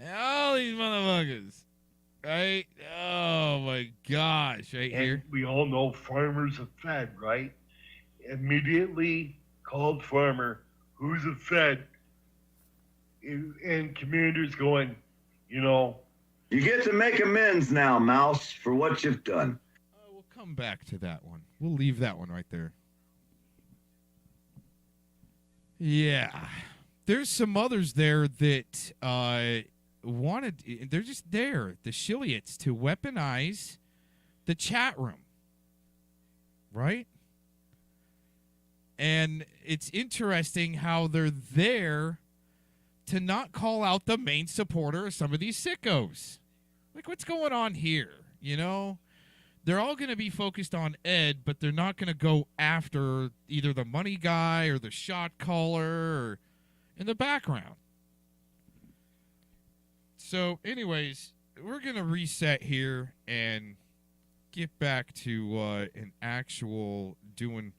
And all these motherfuckers. Right? Oh, my gosh. Right And here. we all know Farmer's a Fed, right? Immediately called Farmer, who's a Fed. And Commander's going, you know. You get to make amends now, Mouse, for what you've done. We'll come back to that one. We'll leave that one right there. Yeah. There's some others there that wanted, they're just there, the Shilliots, to weaponize the chat room. Right? And it's interesting how they're there to not call out the main supporter of some of these sickos. Like, what's going on here? You know? They're all going to be focused on Ed, but they're not going to go after either the money guy or the shot caller or in the background. So, anyways, we're going to reset here and get back to an actual doing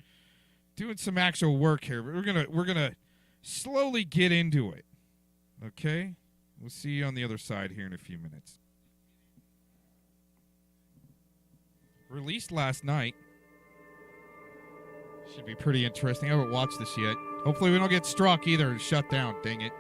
some actual work here. We're gonna slowly get into it. Okay? We'll see you on the other side here in a few minutes. Released last night. Should be pretty interesting. I haven't watched this yet. Hopefully we don't get struck either and shut down. Dang it.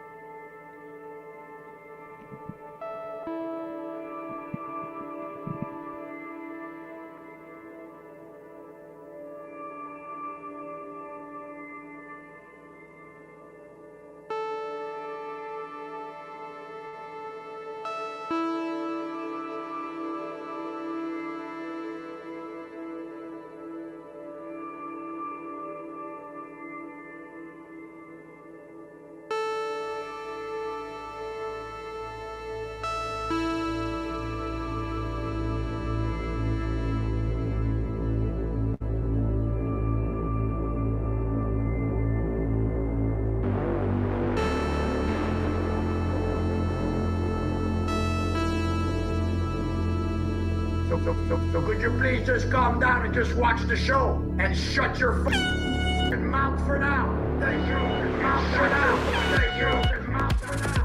So could you please just calm down and just watch the show and shut your mouth for now? Thank you. Mouth for now. Thank you. Mouth for now.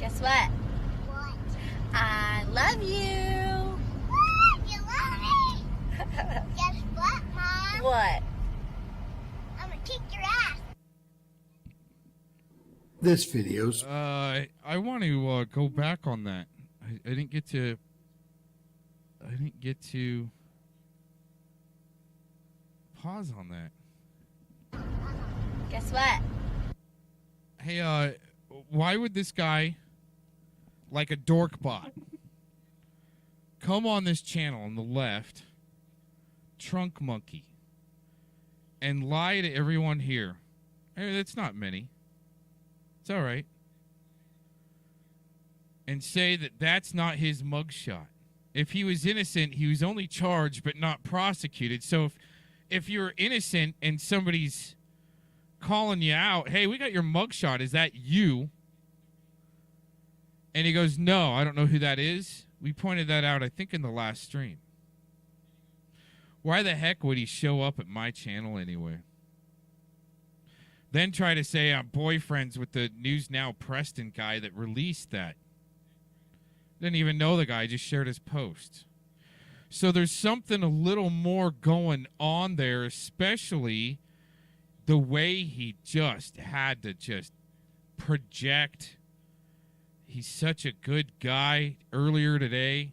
Guess what? What? I love you. What? You love me? Guess what, Mom? What? I'm gonna kick your ass. This video's. I want to go back on that. I didn't get to. I didn't get to pause on that. Guess what? Hey, why would this guy, like a dork bot, come on this channel on the left, Trunk Monkey, and lie to everyone here? Hey, that's not many. It's all right. And say that that's not his mugshot. If he was innocent, he was only charged but not prosecuted. So if you're innocent and somebody's calling you out, hey, we got your mugshot, is that you? And he goes, no, I don't know who that is. We pointed that out, I think, in the last stream. Why the heck would he show up at my channel anyway? Then try to say I'm boyfriends with the News Now Preston guy that released that. Didn't even know the guy, just shared his post. So there's something a little more going on there, especially the way he just had to just project. He's such a good guy earlier today.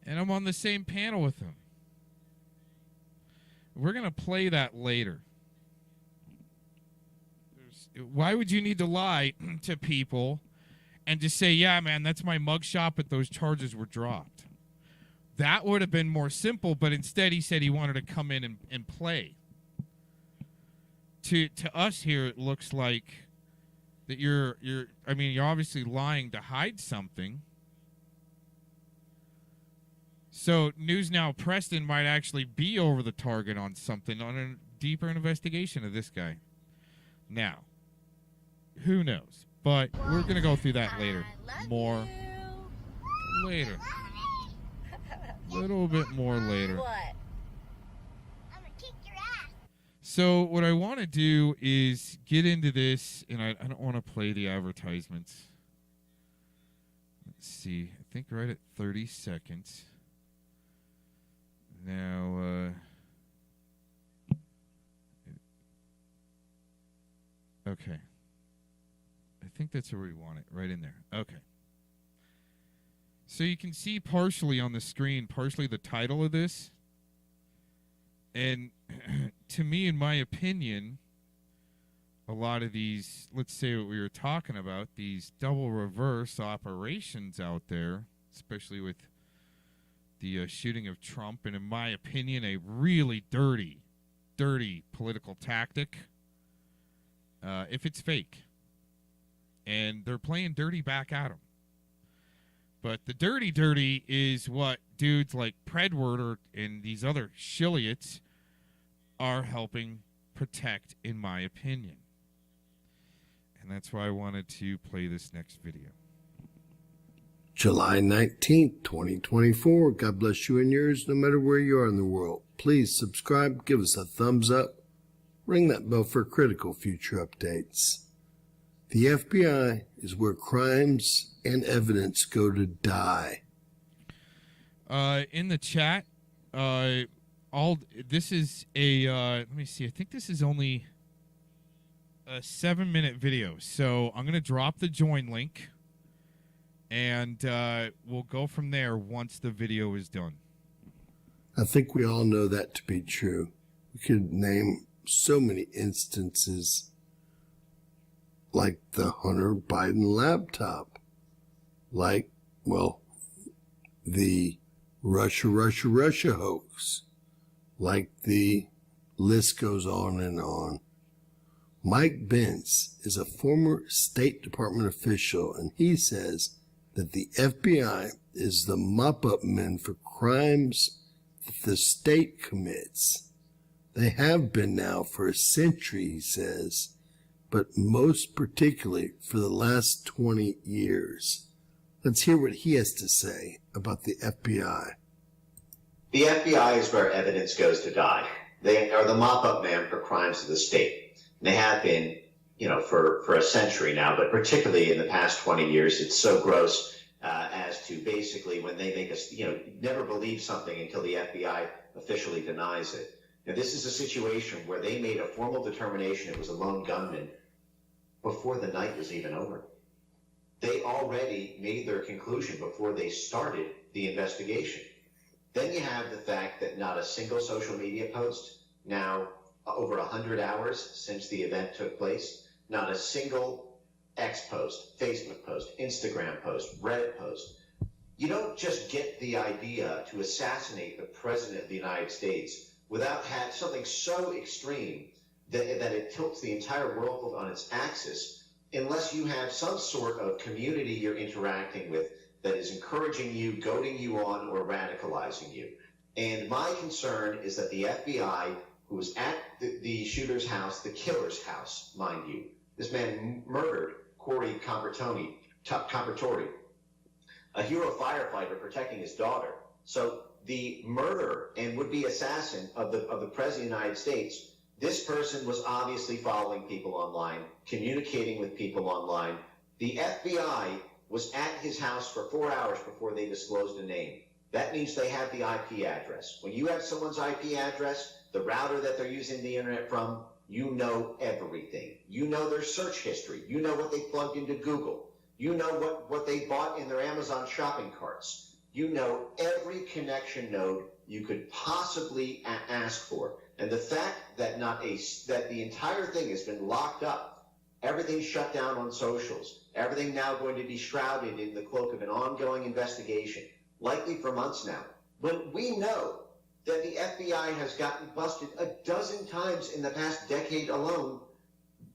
And I'm on the same panel with him. We're going to play that later. Why would you need to lie to people and just say, yeah, man, that's my mugshot, but those charges were dropped? That would have been more simple, but instead he said he wanted to come in and play. To us here, it looks like that you're obviously lying to hide something. So News Now Preston might actually be over the target on something, on a deeper investigation of this guy. Now, who knows? But we're going to go through that later. More later. A little bit more later. What? So what I want to do is get into this, and I don't want to play the advertisements. Let's see. I think right at 30 seconds. Now, okay. I think that's where we want it, right in there. Okay. So you can see partially on the screen, partially the title of this. And to me, in my opinion, a lot of these, let's say what we were talking about, these double reverse operations out there, especially with the shooting of Trump, and in my opinion, a really dirty political tactic, if it's fake. and they're playing dirty back at them. But the dirty is what dudes like Predward and these other shilliots are helping protect, in my opinion. And that's why I wanted to play this next video. July 19th, 2024. God bless you and yours, no matter where you are in the world. Please subscribe, give us a thumbs up, ring that bell for critical future updates. The FBI is where crimes and evidence go to die. In the chat, this is a, let me see, I think this is only a 7-minute video. So I'm going to drop the join link, and we'll go from there once the video is done. I think we all know that to be true. We could name so many instances, like the Hunter Biden laptop, like, well, the Russia hoax, like the list goes on and on. Mike Pence is a former State Department official, and he says that the FBI is the mop-up men for crimes that the state commits. They have been now for a century, he says, but most particularly for the last 20 years. Let's hear what he has to say about the FBI. The FBI is where evidence goes to die. They are the mop-up man for crimes of the state. They have been, for a century now, but particularly in the past 20 years, it's so gross as to basically when they make us, never believe something until the FBI officially denies it. Now, this is a situation where they made a formal determination it was a lone gunman before the night was even over. They already made their conclusion before they started the investigation. Then you have the fact that not a single social media post, now over 100 hours since the event took place, not a single X post, Facebook post, Instagram post, Reddit post. You don't just get the idea to assassinate the President of the United States without having something so extreme that it tilts the entire world on its axis, unless you have some sort of community you're interacting with that is encouraging you, goading you on, or radicalizing you. And my concern is that the FBI, who was at the shooter's house, the killer's house, mind you, this man murdered Corey Compertori, a hero firefighter protecting his daughter. So the murderer and would-be assassin of the President of the United States, this person was obviously following people online, communicating with people online. The FBI was at his house for 4 hours before they disclosed a name. That means they have the IP address. When you have someone's IP address, the router that they're using the internet from, you know everything. You know their search history. You know what they plugged into Google. You know what they bought in their Amazon shopping carts. You know every connection node you could possibly ask for. And the fact that that the entire thing has been locked up, everything's shut down on socials, everything now going to be shrouded in the cloak of an ongoing investigation, likely for months now. When we know that the FBI has gotten busted a dozen times in the past decade alone,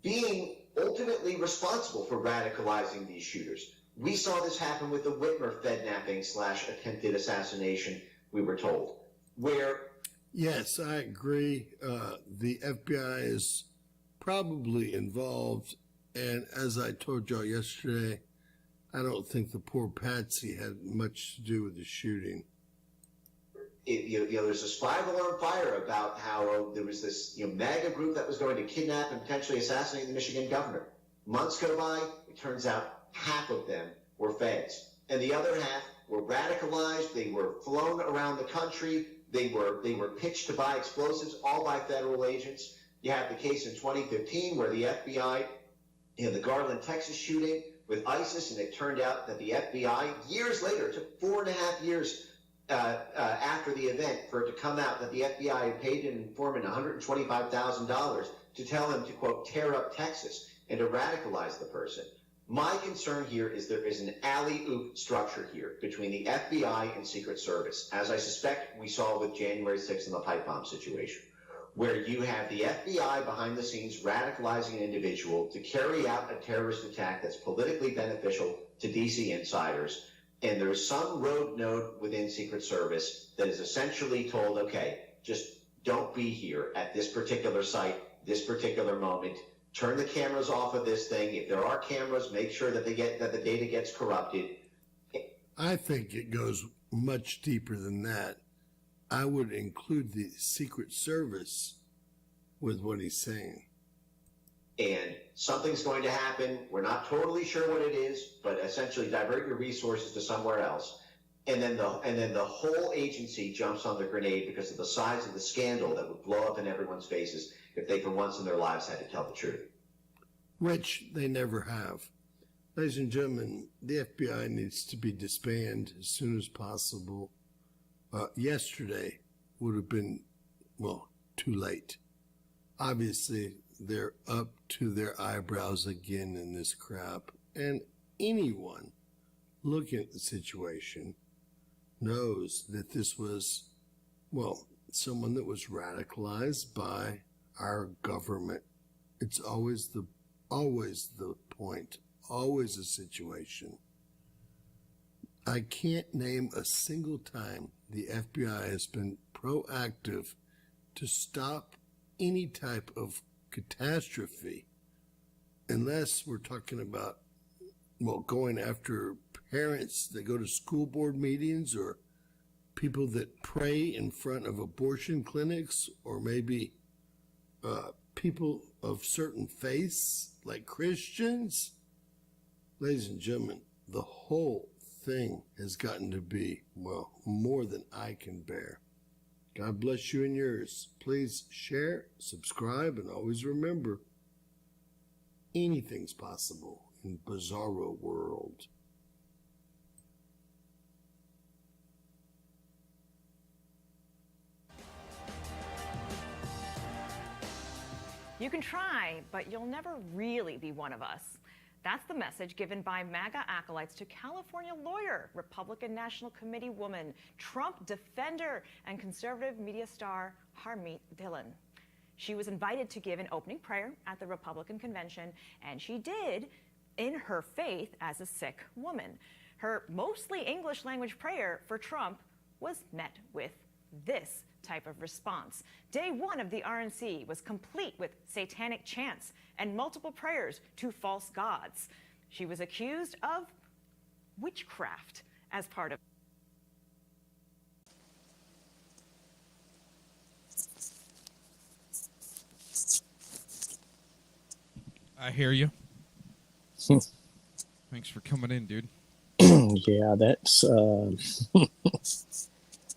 being ultimately responsible for radicalizing these shooters. We saw this happen with the Whitmer fednapping / attempted assassination, we were told, where... Yes, I agree. The FBI is probably involved, and as I told y'all yesterday, I don't think the poor Patsy had much to do with the shooting. There's a 5-alarm fire about how there was this MAGA group that was going to kidnap and potentially assassinate the Michigan governor. Months go by, it turns out half of them were feds, and the other half were radicalized. They were flown around the country. They were pitched to buy explosives, all by federal agents. You have the case in 2015 where the FBI, the Garland, Texas shooting with ISIS, and it turned out that the FBI, years later, it took 4.5 years after the event for it to come out that the FBI had paid an informant $125,000 to tell him to, quote, tear up Texas and to radicalize the person. My concern here is there is an alley-oop structure here between the FBI and Secret Service, as I suspect we saw with January 6th and the pipe bomb situation, where you have the FBI behind the scenes radicalizing an individual to carry out a terrorist attack that's politically beneficial to DC insiders, and there's some rogue node within Secret Service that is essentially told, okay, just don't be here at this particular site, this particular moment. Turn the cameras off of this thing. If there are cameras, make sure that the data gets corrupted. I think it goes much deeper than that. I would include the Secret Service with what he's saying. And something's going to happen. We're not totally sure what it is, but essentially divert your resources to somewhere else. And then the whole agency jumps on the grenade because of the size of the scandal that would blow up in everyone's faces if they for once in their lives had to tell the truth. Which they never have. Ladies and gentlemen, the FBI needs to be disbanded as soon as possible. Yesterday would have been, well, too late. Obviously, they're up to their eyebrows again in this crap. And anyone looking at the situation knows that this was, well, someone that was radicalized by our government. It's always the point, always a situation. I can't name a single time the FBI has been proactive to stop any type of catastrophe, unless we're talking about, well, going after parents that go to school board meetings, or people that pray in front of abortion clinics, or maybe people of certain faiths like Christians. Ladies and gentlemen, the whole thing has gotten to be, well, more than I can bear. God bless you and yours. Please share, subscribe, and always remember, anything's possible in Bizarro World. You can try, but you'll never really be one of us. That's the message given by MAGA acolytes to California lawyer, Republican National Committee woman, Trump defender, and conservative media star Harmeet Dillon. She was invited to give an opening prayer at the Republican convention, and she did in her faith as a Sikh woman. Her mostly English language prayer for Trump was met with this type of response. Day one of the RNC was complete with satanic chants and multiple prayers to false gods. She was accused of witchcraft as part of. I hear you. Thanks for coming in, dude. Yeah, that's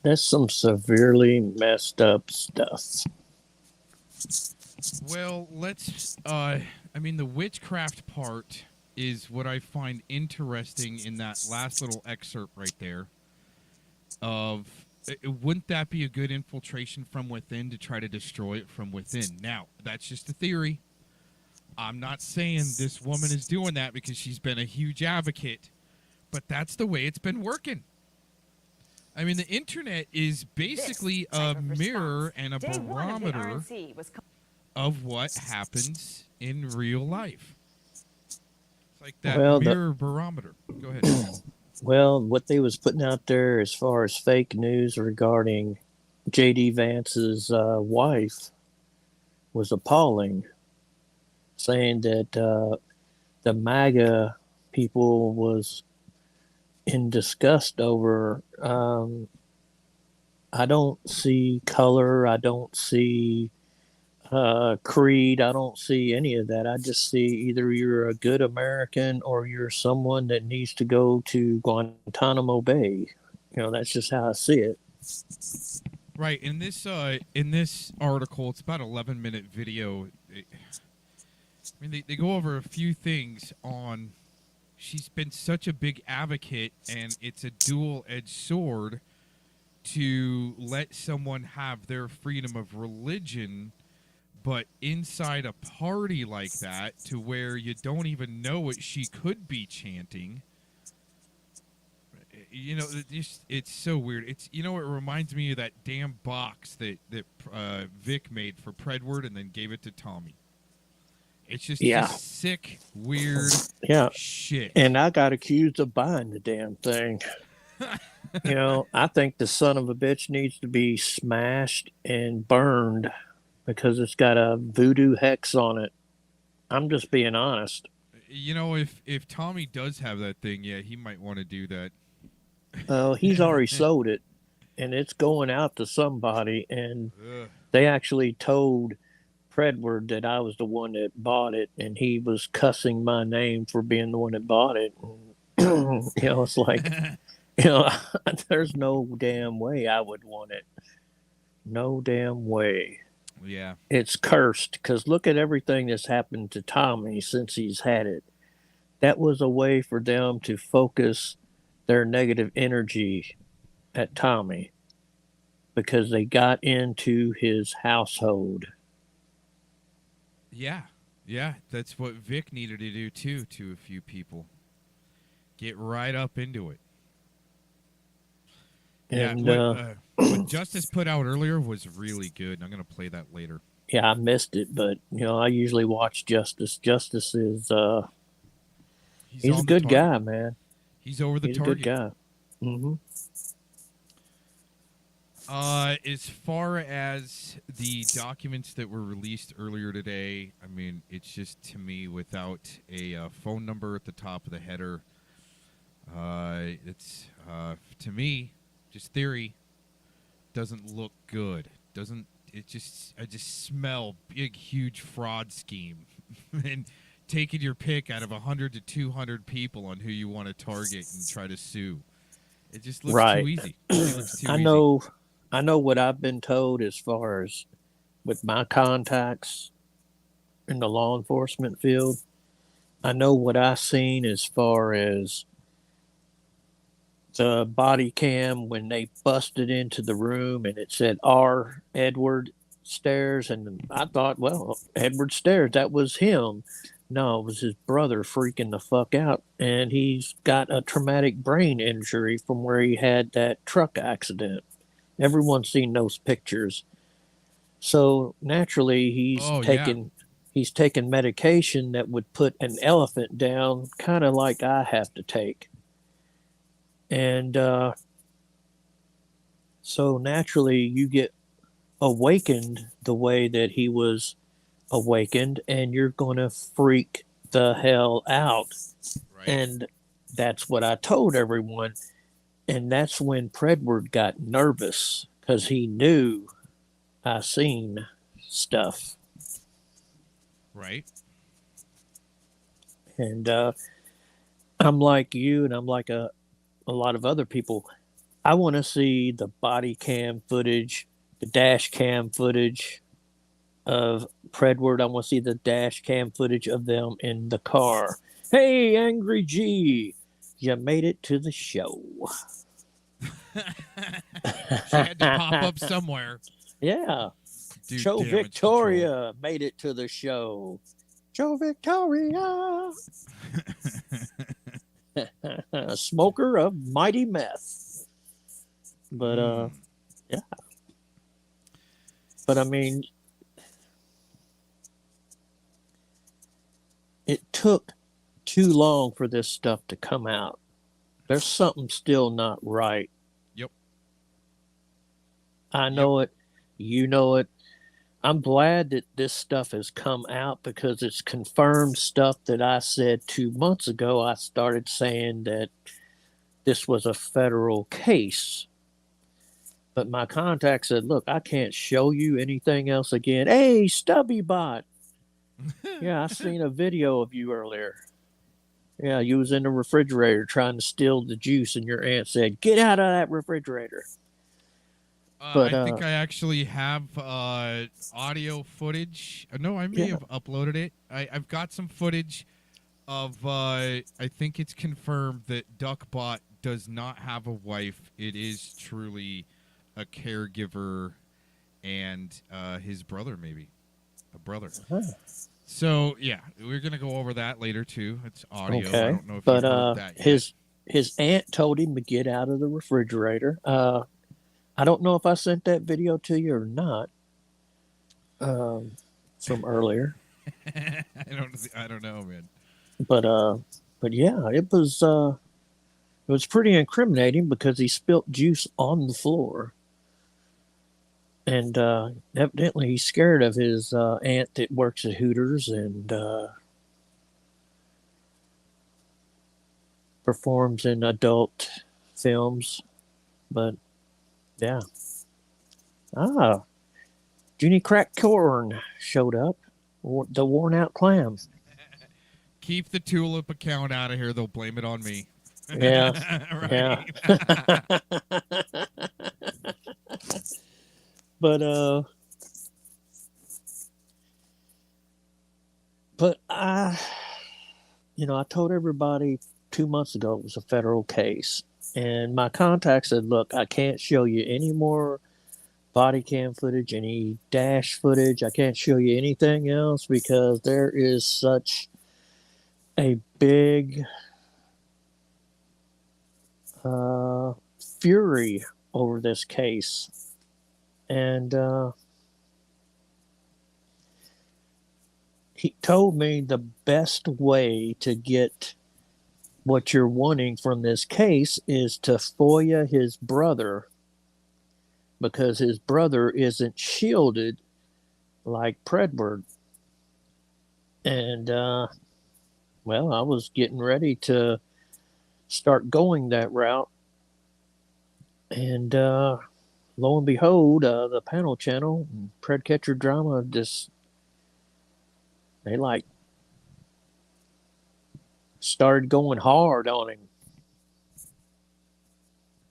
that's some severely messed up stuff. Well, let's, I mean, the witchcraft part is what I find interesting in that last little excerpt right there of, wouldn't that be a good infiltration from within to try to destroy it from within? Now, that's just a theory. I'm not saying this woman is doing that because she's been a huge advocate, but that's the way it's been working. I mean, the internet is basically a mirror and a barometer of what happens in real life. It's like that mirror barometer. Go ahead. Well, what they was putting out there as far as fake news regarding J.D. Vance's wife was appalling, saying that the MAGA people was in disgust over, I don't see color, I don't see creed, I don't see any of that. I just see either you're a good American or you're someone that needs to go to Guantanamo Bay. You know, that's just how I see it. Right. In this article, it's about 11-minute video. I mean, they go over a few things on. She's been such a big advocate, and it's a dual-edged sword to let someone have their freedom of religion, but inside a party like that, to where you don't even know what she could be chanting. You know, it's so weird. It's it reminds me of that damn box that Vic made for Predward and then gave it to Tommy. It's just sick, weird shit. And I got accused of buying the damn thing. I think the son of a bitch needs to be smashed and burned because it's got a voodoo hex on it. I'm just being honest. If Tommy does have that thing, yeah, he might want to do that. He's already sold it, and it's going out to somebody, and they actually told Predward that I was the one that bought it, and he was cussing my name for being the one that bought it. It's like, there's no damn way I would want it. No damn way. Yeah. It's cursed, because look at everything that's happened to Tommy since he's had it. That was a way for them to focus their negative energy at Tommy because they got into his household. Yeah, that's what Vic needed to do too to a few people. Get right up into it. And what Justice put out earlier was really good. I'm going to play that later. Yeah, I missed it, but I usually watch Justice. Justice is he's a good guy, man. He's over the target. He's a good guy. Mm-hmm. As far as the documents that were released earlier today, I mean, it's just, to me, without a phone number at the top of the header, it's, to me, just theory, doesn't look good. I just smell big, huge fraud scheme. And taking your pick out of 100 to 200 people on who you want to target and try to sue. It just looks too easy. I know what I've been told as far as with my contacts in the law enforcement field. I know what I've seen as far as the body cam when they busted into the room and it said R. Edward Stairs. And I thought, well, Edward Stairs, that was him. No, it was his brother freaking the fuck out. And he's got a traumatic brain injury from where he had that truck accident. Everyone's seen those pictures. So naturally, he's taken medication that would put an elephant down, kind of like I have to take. And so naturally, you get awakened the way that he was awakened, and you're going to freak the hell out. Right. And that's what I told everyone. And that's when Predward got nervous because he knew I seen stuff. Right. And I'm like you, and I'm like a lot of other people. I want to see the body cam footage, the dash cam footage of Predward. I want to see the dash cam footage of them in the car. Hey, Angry G, you made it to the show. She had to pop up somewhere. Yeah. Joe Victoria made it to the show. Joe Victoria. Smoker of mighty meth. But yeah. But I mean, it took too long for this stuff to come out. There's something still not right. Yep. I know it. You know it. I'm glad that this stuff has come out because it's confirmed stuff that I said 2 months ago. I started saying that this was a federal case. But my contact said, look, I can't show you anything else again. Hey, Stubby Bot. Yeah, I seen a video of you earlier. Yeah, you was in the refrigerator trying to steal the juice, and your aunt said, get out of that refrigerator. But I think I actually have audio footage. No, I may have uploaded it. I've got some footage of, I think it's confirmed that Duckbot does not have a wife. It is truly a caregiver and his brother, maybe. A brother. Uh-huh. So, yeah, we're going to go over that later, too. It's audio. Okay. I don't know if but, you've heard that yet. his aunt told him to get out of the refrigerator. I don't know if I sent that video to you or not. From earlier. I don't know, man. But yeah, it was pretty incriminating because he spilt juice on the floor. And evidently he's scared of his aunt that works at Hooters and performs in adult films. But yeah. Junie Crack Corn showed up. The worn out clam. Keep the tulip account out of here. They'll blame it on me. Yeah. Right. Yeah. But I told everybody 2 months ago it was a federal case. And my contact said, look, I can't show you any more body cam footage, any dash footage. I can't show you anything else because there is such a big fury over this case. And he told me the best way to get what you're wanting from this case is to FOIA his brother, because his brother isn't shielded like Predward. And, well, I was getting ready to start going that route. And lo and behold, the panel channel, Predcatcher Drama, they like started going hard on him.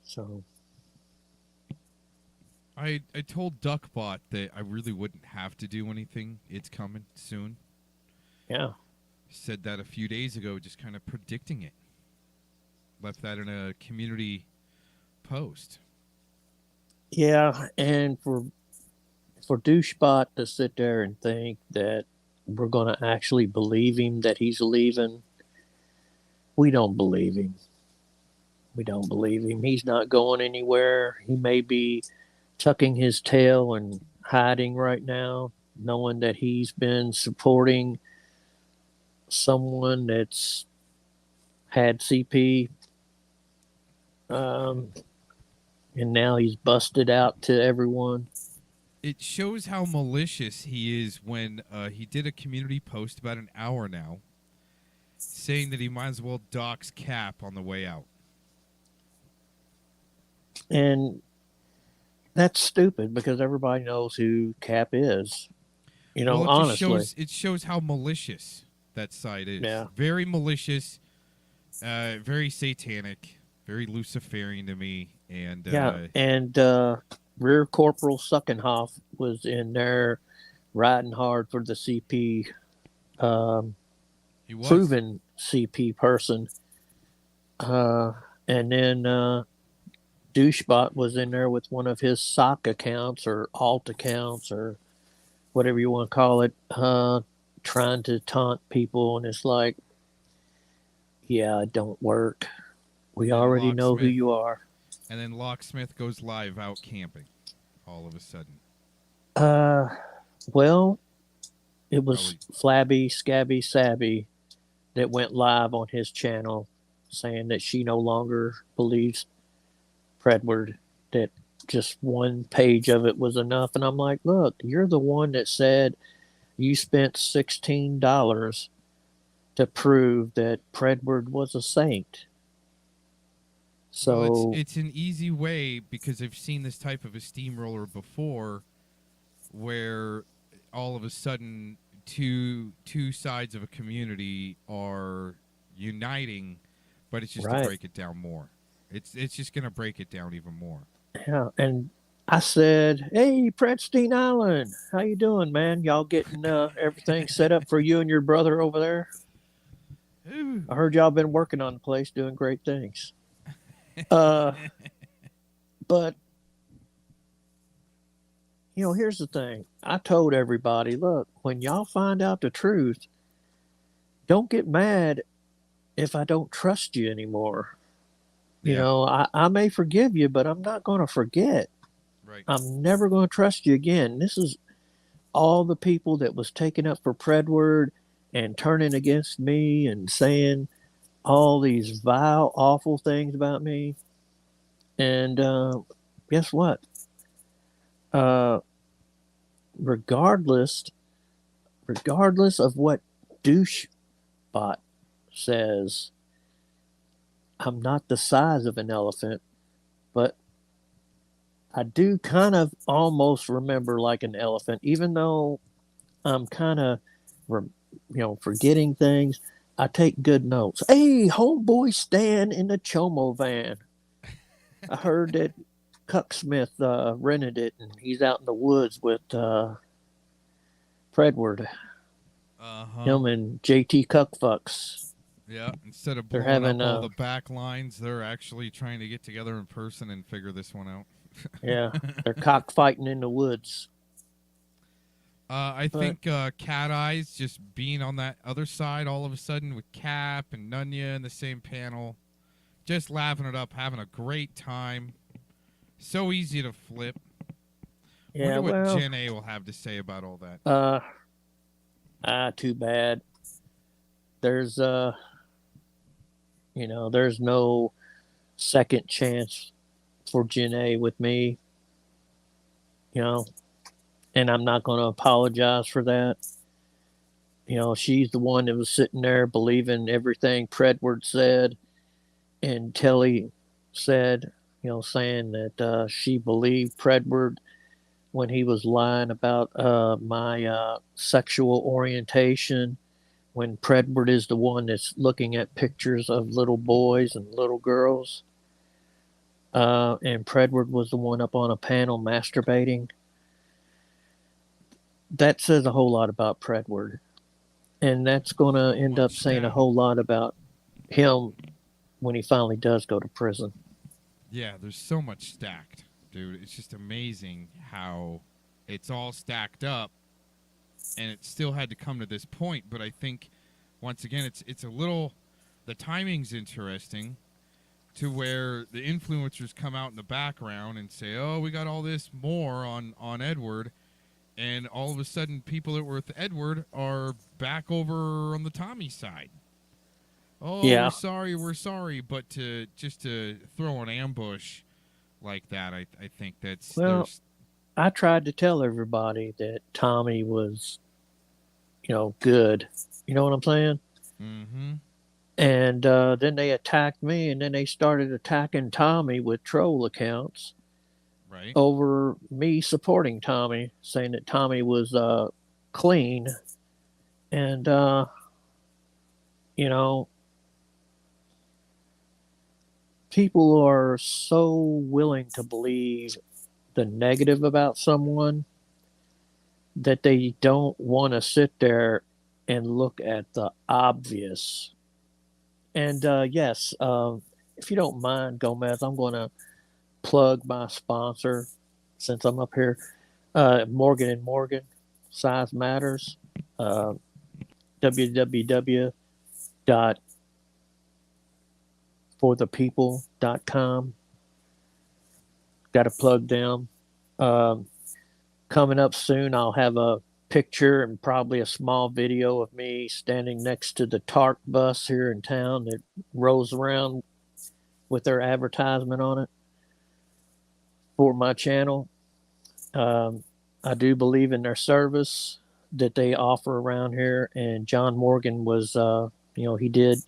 So I told Duckbot that I really wouldn't have to do anything. It's coming soon. Yeah. Said that a few days ago, just kind of predicting it. Left that in a community post. Yeah, and for Douchebot to sit there and think that we're going to actually believe him that he's leaving, we don't believe him. We don't believe him. He's not going anywhere. He may be tucking his tail and hiding right now, knowing that he's been supporting someone that's had CP, and now he's busted out to everyone. It shows how malicious he is when he did a community post about an hour now saying that he might as well dox Cap on the way out. And that's stupid because everybody knows who Cap is. Well, it honestly. it shows how malicious that site is. Yeah. Very malicious, very satanic, very Luciferian to me. And Rear Corporal Suckenhoff was in there riding hard for the CP, he was. proven CP person. And then Douchebot was in there with one of his sock accounts or alt accounts or whatever you want to call it, trying to taunt people. And it's like, yeah, it don't work. We already know who you are. And then Locksmith goes live out camping all of a sudden. Well, it was Flabby, Scabby, Sabby that went live on his channel saying that she no longer believes Predward, that just one page of it was enough. And I'm like, look, you're the one that said you spent $16 to prove that Predward was a saint. So well, it's an easy way because I've seen this type of a steamroller before where all of a sudden two sides of a community are uniting, but it's just to break it down more. It's just going to break it down even more. Yeah, and I said, hey, Predstein Island, how you doing, man? Y'all getting everything set up for you and your brother over there? I heard y'all been working on the place, doing great things. But, here's the thing. I told everybody, look, when y'all find out the truth, don't get mad if I don't trust you anymore. You know, I may forgive you, but I'm not going to forget. Right. I'm never going to trust you again. This is all the people that was taken up for Predward and turning against me and saying all these vile, awful things about me. And guess what? Regardless of what douchebot says, I'm not the size of an elephant, but I do kind of almost remember like an elephant, even though I'm kind of, forgetting things. I take good notes. Hey, homeboy, stand in the Chomo van. I heard that Cucksmith rented it, and he's out in the woods with Predward. Him and JT Cuckfucks. Yeah, instead of They're blowing having up all the back lines, they're actually trying to get together in person and figure this one out. yeah, they're cockfighting in the woods. I think Cat Eyes just being on that other side all of a sudden with Cap and Nunya in the same panel, just laughing it up, having a great time. So easy to flip. Yeah, Wonder what well, Jen A will have to say about all that. Too bad. There's there's no second chance for Jen A with me. And I'm not going to apologize for that. She's the one that was sitting there believing everything Predward said, and Telly said, saying that she believed Predward when he was lying about my sexual orientation, when Predward is the one that's looking at pictures of little boys and little girls. And Predward was the one up on a panel masturbating. That says a whole lot about Predward. And that's going to end up saying a whole lot about him when he finally does go to prison. Yeah, there's so much stacked, dude. It's just amazing how it's all stacked up, and it still had to come to this point. But I think, once again, it's a little, the timing's interesting, to where the influencers come out in the background and say, oh, we got all this more on Edward. And all of a sudden, people that were with Edward are back over on the Tommy side. Oh, yeah. we're sorry. But to throw an ambush like that, I think that's... Well, I tried to tell everybody that Tommy was, good. You know what I'm saying? Mm-hmm. And then they attacked me, and then they started attacking Tommy with troll accounts. Right. Over me supporting Tommy, saying that Tommy was clean. And, people are so willing to believe the negative about someone that they don't want to sit there and look at the obvious. And yes, if you don't mind, Gomez, I'm going to plug my sponsor since I'm up here. Morgan & Morgan, Size Matters. www.forthepeople.com. Got to plug them. Coming up soon, I'll have a picture and probably a small video of me standing next to the TARC bus here in town that rolls around with their advertisement on it for my channel. I do believe in their service that they offer around here. And John Morgan was, he did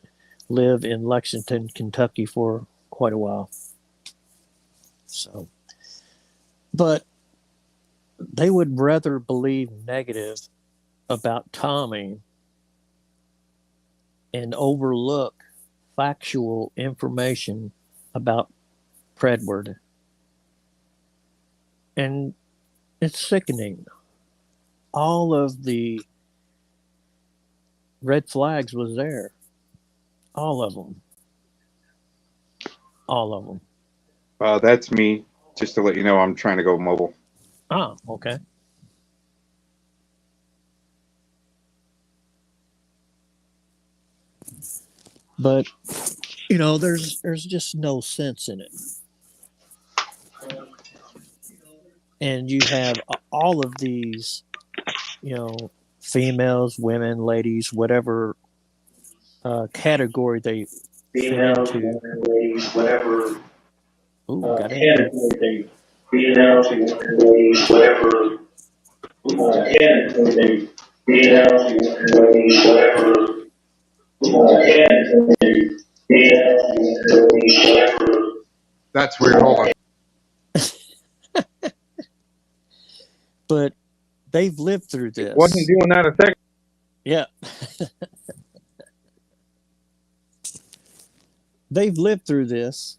live in Lexington, Kentucky for quite a while. So, but they would rather believe negative about Tommy and overlook factual information about Predward. And it's sickening. All of the red flags was there. All of them. All of them. That's me. Just to let you know, I'm trying to go mobile. Ah, okay. But There's just no sense in it. And you have all of these, females, women, ladies, whatever category they fit Females, into. women, ladies, whatever Got category they females, women, ladies, whatever category they females, women, ladies, whatever category they females, women, ladies, whatever. That's weird. Hold on. But they've lived through this. Wasn't doing that a second. Yeah. They've lived through this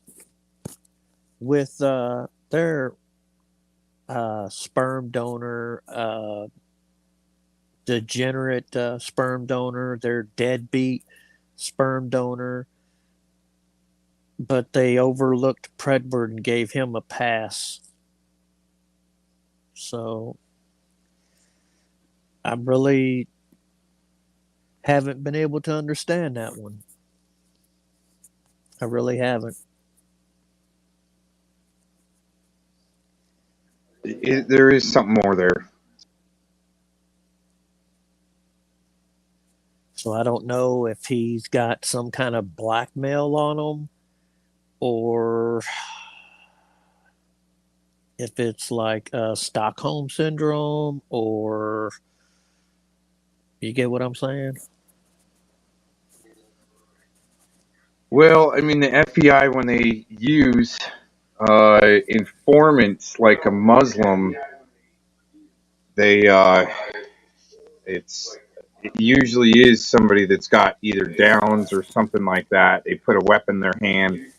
with their sperm donor, degenerate sperm donor, their deadbeat sperm donor. But they overlooked Predward and gave him a pass. So I really haven't been able to understand that one. I really haven't. There is something more there. So I don't know if he's got some kind of blackmail on him or if it's like Stockholm syndrome, or you get what I'm saying? Well, I mean, the FBI, when they use informants like a Muslim, it usually is somebody that's got either downs or something like that. They put a weapon in their hand,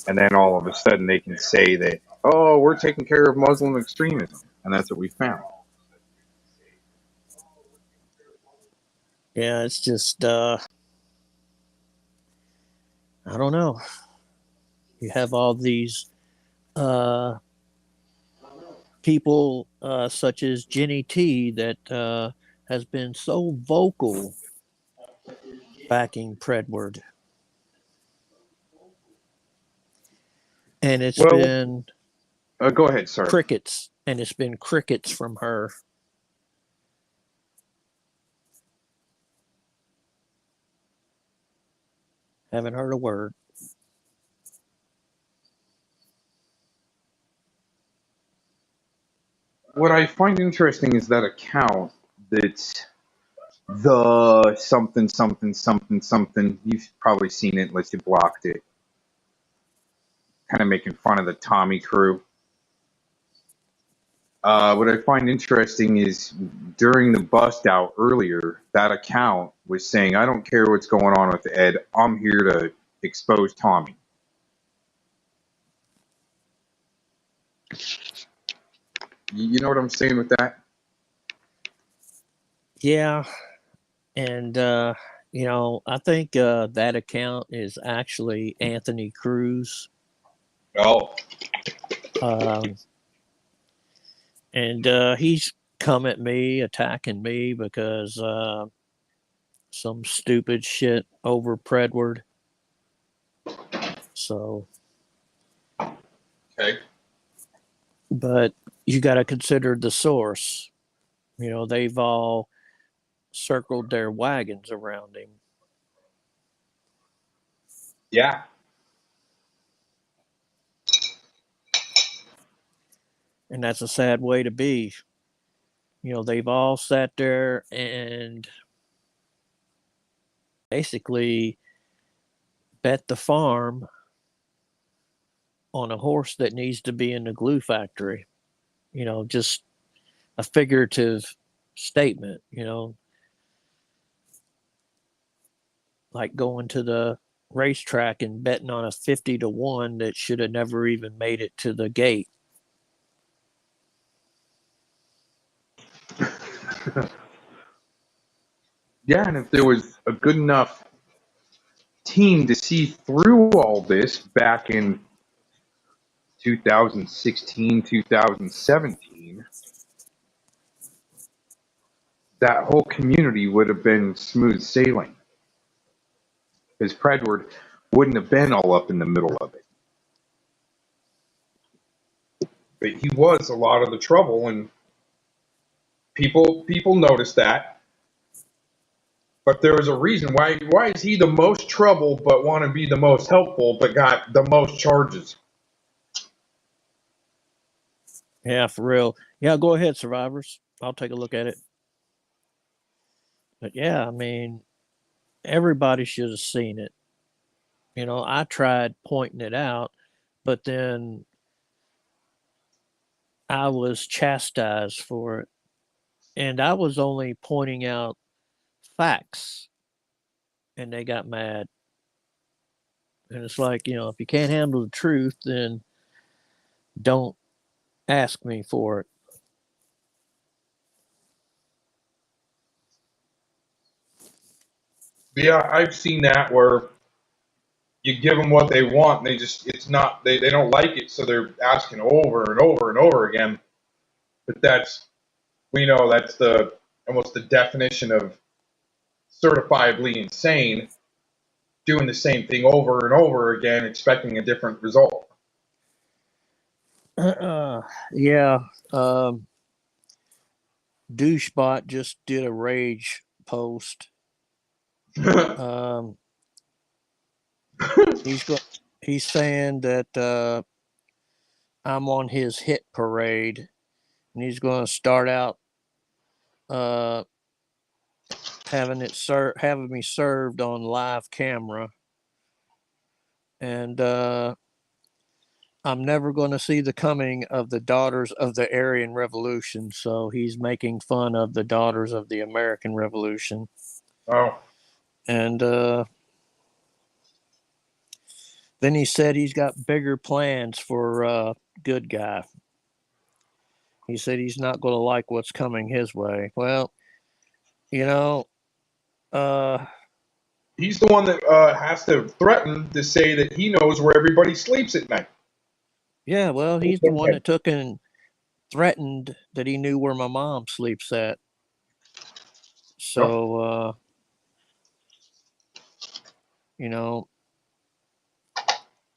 and then all of a sudden they can say that, oh, we're taking care of Muslim extremism, and that's what we found. Yeah, it's just I don't know. You have all these people such as Jenny T that has been so vocal backing Predward. And it's been go ahead, sir. Crickets, and it's been crickets from her. Haven't heard a word. What I find interesting is that account that's the something, something, something, something. You've probably seen it unless you blocked it. Kind of making fun of the Tommy crew. What I find interesting is during the bust out earlier, that account was saying, I don't care what's going on with Ed. I'm here to expose Tommy. You know what I'm saying with that? Yeah. And, I think that account is actually Anthony Cruz. Oh. And he's come at me, attacking me because some stupid shit over Predward. So. Okay. But you got to consider the source. They've all circled their wagons around him. Yeah. And that's a sad way to be. They've all sat there and basically bet the farm on a horse that needs to be in the glue factory. Just a figurative statement, like going to the racetrack and betting on a 50-1 that should have never even made it to the gate. Yeah, and if there was a good enough team to see through all this back in 2016, 2017, that whole community would have been smooth sailing. Because Predward wouldn't have been all up in the middle of it. But he was a lot of the trouble, and people noticed that. But there was a reason why is he the most trouble but want to be the most helpful but got the most charges? Yeah, for real. Yeah, go ahead, survivors. I'll take a look at it. But yeah, I mean, everybody should have seen it. You know, I tried pointing it out, but then I was chastised for it. And I was only pointing out facts, and they got mad. And it's like, you know, if you can't handle the truth, then don't ask me for it. Yeah, I've seen that where you give them what they want, and they don't like it, so they're asking over and over and over again. But we know that's almost the definition of certifiably insane, doing the same thing over and over again, expecting a different result. Yeah. Douchebot just did a rage post. um, he's saying that I'm on his hit parade, and he's going to start out having me served on live camera, and I'm never going to see the coming of the daughters of the Aryan Revolution. So he's making fun of the daughters of the American Revolution. Oh. And then he said he's got bigger plans for Good Guy. He said he's not going to like what's coming his way. Well, you know, he's the one that has to threaten to say that he knows where everybody sleeps at night. Yeah, well, he's the one that took and threatened that he knew where my mom sleeps at. So, you know,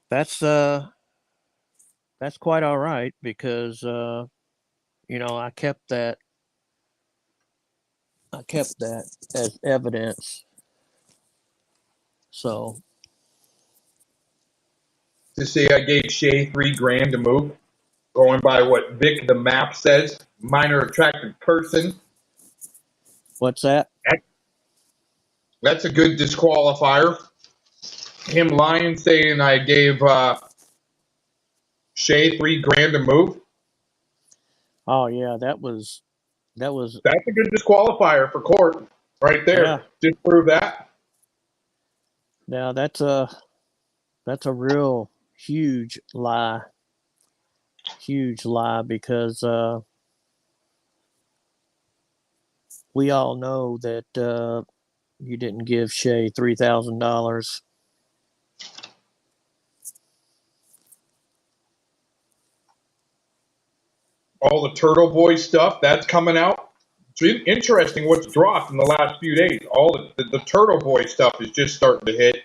that's quite all right because you know, I kept that as evidence. So to say I gave Shay $3,000 to move, going by what Vic the map says, minor attractive person. What's that? That's a good disqualifier. Him lying, saying I gave Shay $3,000 to move. Oh yeah, that was. That's a good disqualifier for court, right there. Yeah. Just prove that. Now that's a real huge lie. Huge lie because we all know that you didn't give Shay $3,000. All the Turtle Boy stuff that's coming out. It's interesting what's dropped in the last few days. All the Turtle Boy stuff is just starting to hit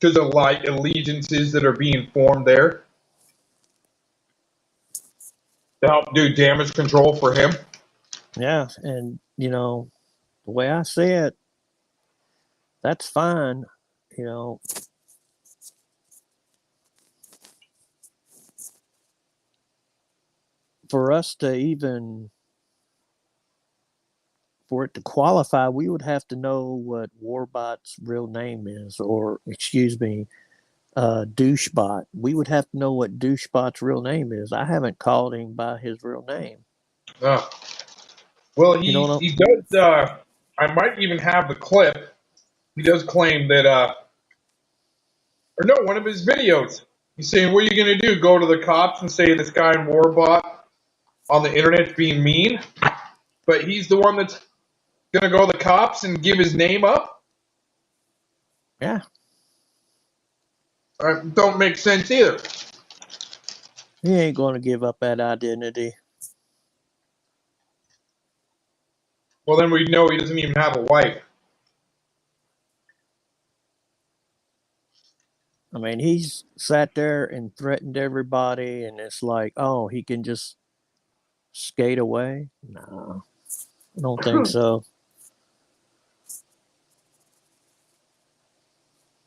because of like allegiances that are being formed there to help do damage control for him. Yeah, and you know, the way I see it, that's fine. You know, for us to even for it to qualify, we would have to know what Warbot's real name is, or excuse me, Douchebot. We would have to know what Douchebot's real name is. I haven't called him by his real name. Well, he does. I might even have the clip. He does claim that, or no, one of his videos. He's saying, "What are you going to do? Go to the cops and say this guy in Warbot on the internet's being mean?" But he's the one that's going to go to the cops and give his name up. Yeah. Don't make sense either. He ain't going to give up that identity. Well, then we know he doesn't even have a wife. I mean, he's sat there and threatened everybody, and it's like, oh, he can just skate away? No, I don't think so.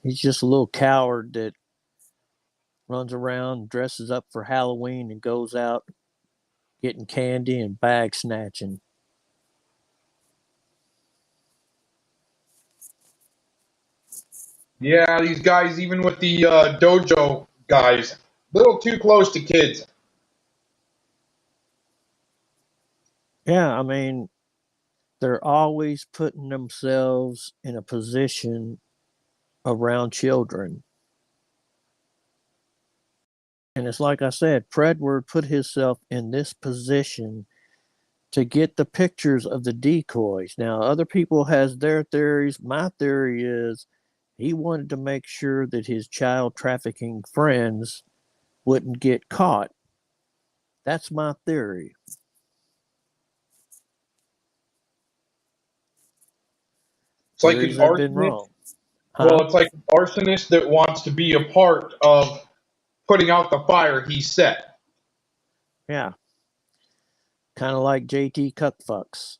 He's just a little coward that runs around, dresses up for Halloween, and goes out getting candy and bag snatching. Yeah, these guys, even with the dojo guys, little too close to kids. Yeah, I mean, they're always putting themselves in a position around children. And it's like I said, Predward put himself in this position to get the pictures of the decoys. Now, other people has their theories. My theory is he wanted to make sure that his child trafficking friends wouldn't get caught. That's my theory. It's like Theories an have been arsonist. wrong. Well, it's like an arsonist that wants to be a part of putting out the fire he set. Yeah. Kind of like JT Cuckfucks.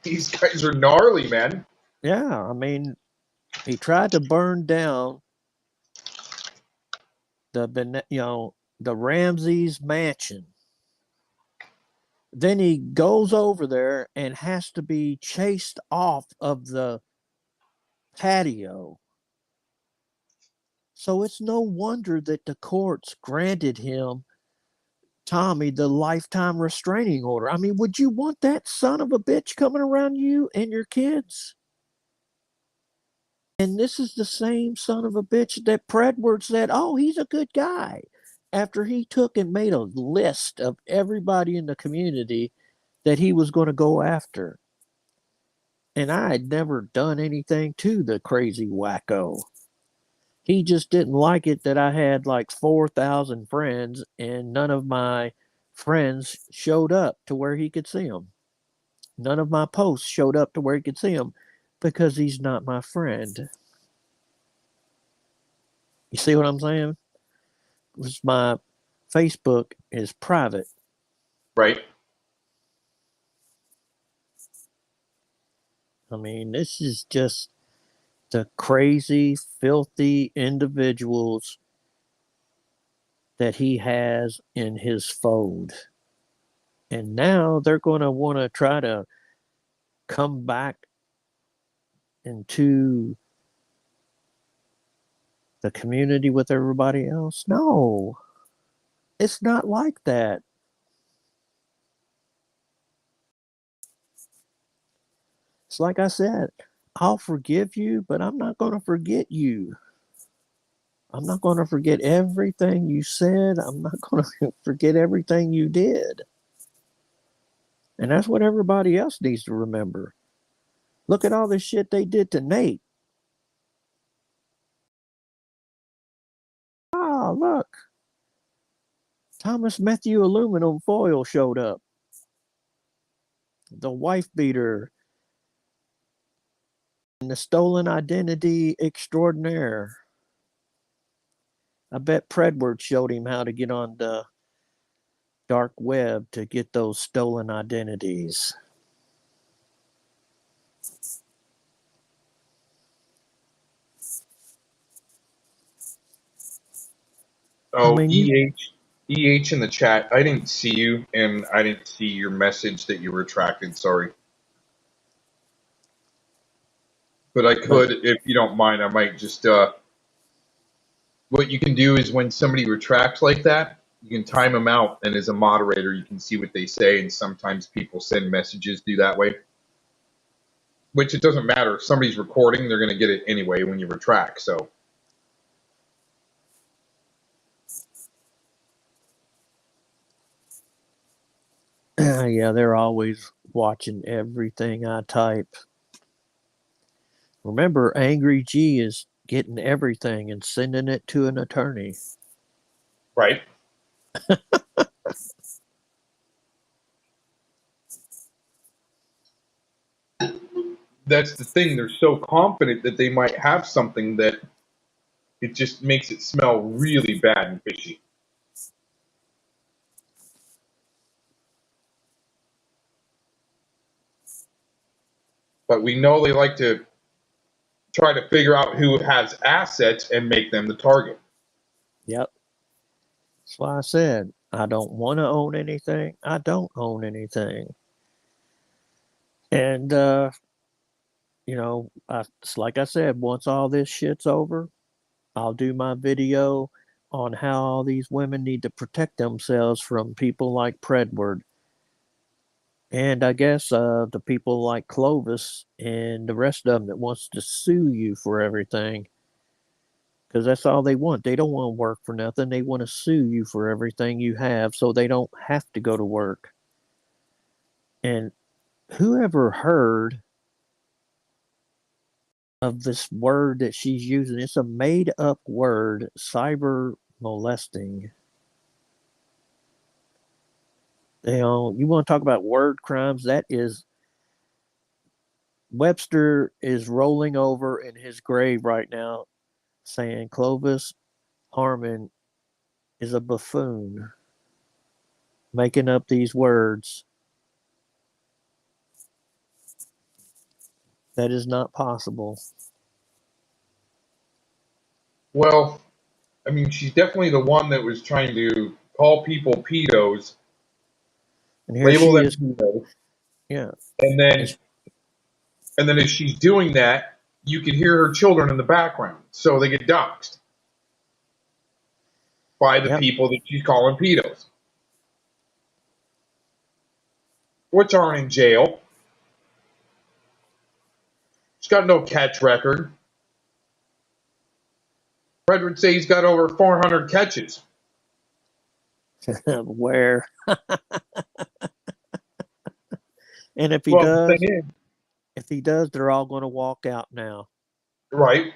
These guys are gnarly, man. Yeah, I mean, he tried to burn down the Ramses mansion. Then he goes over there and has to be chased off of the patio. So it's no wonder that the courts granted him, Tommy, the lifetime restraining order. I mean, would you want that son of a bitch coming around you and your kids? And this is the same son of a bitch that Predward said, oh, he's a good guy. After he took and made a list of everybody in the community that he was going to go after. And I had never done anything to the crazy wacko. He just didn't like it that I had like 4,000 friends and none of my friends showed up to where he could see them. None of my posts showed up to where he could see them because he's not my friend. You see what I'm saying? My Facebook is private. Right. I mean, this is just the crazy, filthy individuals that he has in his fold. And now they're going to want to try to come back into the community with everybody else. No, it's not like that. It's like I said, I'll forgive you, but I'm not going to forget you. I'm not going to forget everything you said. I'm not going to forget everything you did. And that's what everybody else needs to remember. Look at all the shit they did to Nate. Oh, look. Thomas Matthew Aluminum Foil showed up. The wife beater. And the stolen identity extraordinaire. I bet Predward showed him how to get on the dark web to get those stolen identities. Oh, EH in the chat. I didn't see you, and I didn't see your message that you retracted. Sorry. But I could, if you don't mind, I might just, what you can do is when somebody retracts like that, you can time them out, and as a moderator, you can see what they say, and sometimes people send messages through that way. Which it doesn't matter. If somebody's recording, they're going to get it anyway when you retract, so. Yeah, they're always watching everything I type. Remember, Angry G is getting everything and sending it to an attorney. Right. That's the thing. They're so confident that they might have something that It just makes it smell really bad and fishy. But we know they like to try to figure out who has assets and make them the target. Yep. That's why I said I don't want to own anything. I don't own anything. And, it's like I said, once all this shit's over, I'll do my video on how all these women need to protect themselves from people like Predward. And I guess the people like Clovis and the rest of them that wants to sue you for everything. Because that's all they want. They don't want to work for nothing. They want to sue you for everything you have so they don't have to go to work. And whoever heard of this word that she's using? It's a made up word, cyber molesting. You want to talk about word crimes? That is, Webster is rolling over in his grave right now saying Clovis Harmon is a buffoon, making up these words. That is not possible. Well, I mean, she's definitely the one that was trying to call people pedos, and here label she them is. pedos. Yeah. And then as she's doing that, you can hear her children in the background. So they get doxxed by the people that she's calling pedos, which aren't in jail. She's got no catch record. Fred would say he's got over 400 catches. Where? And if he does, they're all going to walk out now. Right.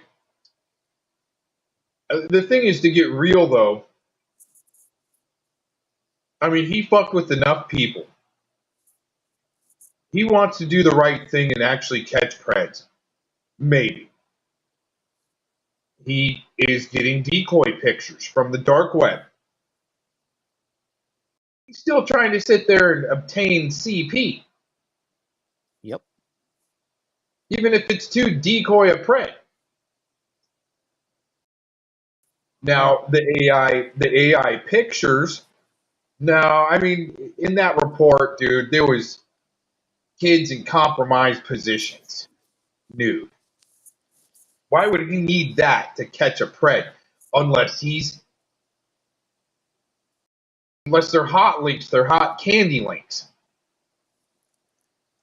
The thing is, to get real, though, I mean, he fucked with enough people. He wants to do the right thing and actually catch Preds. Maybe. He is getting decoy pictures from the dark web. He's still trying to sit there and obtain CP. Yep. Even if it's to decoy a Pred. Now, the AI pictures. Now, I mean, in that report, dude, there was kids in compromised positions. Nude. Why would he need that to catch a Pred? Unless they're hot links, they're hot candy links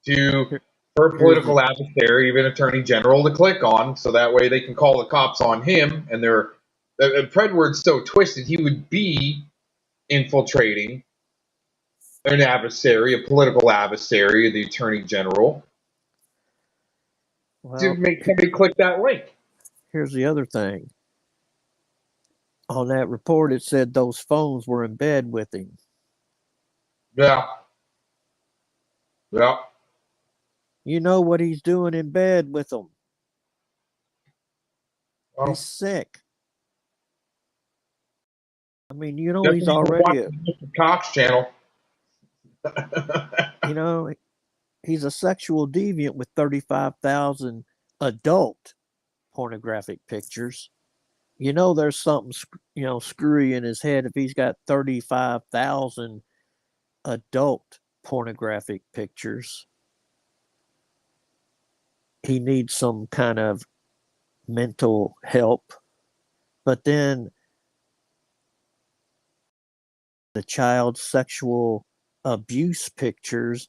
for a political adversary, even attorney general, to click on, so that way they can call the cops on him. And Predward's so twisted, he would be infiltrating an adversary, a political adversary, the attorney general, to make somebody click that link. Here's the other thing. On that report, it said those phones were in bed with him. Yeah. Yeah. You know what he's doing in bed with them. Oh. He's sick. I mean, you know, he's already Mr. Cox channel. You know, he's a sexual deviant with 35,000 adult pornographic pictures. You know, there's something, screwy in his head if he's got 35,000 adult pornographic pictures. He needs some kind of mental help. But then the child sexual abuse pictures,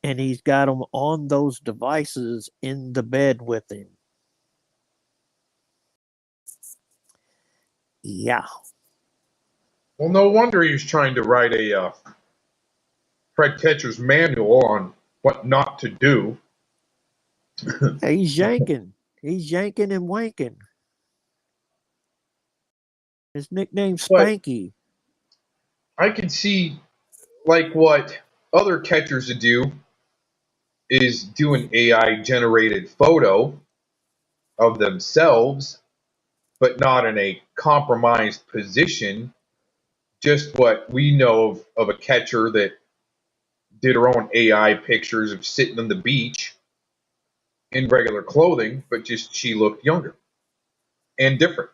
and he's got them on those devices in the bed with him. Yeah. Well, no wonder he's trying to write a Fred Catcher's manual on what not to do. He's yanking. He's yanking and wanking. His nickname's Spanky. I can see, like, what other catchers would do is do an AI-generated photo of themselves but not in a compromised position. Just what we know of a catcher that did her own AI pictures of sitting on the beach in regular clothing, but just she looked younger and different.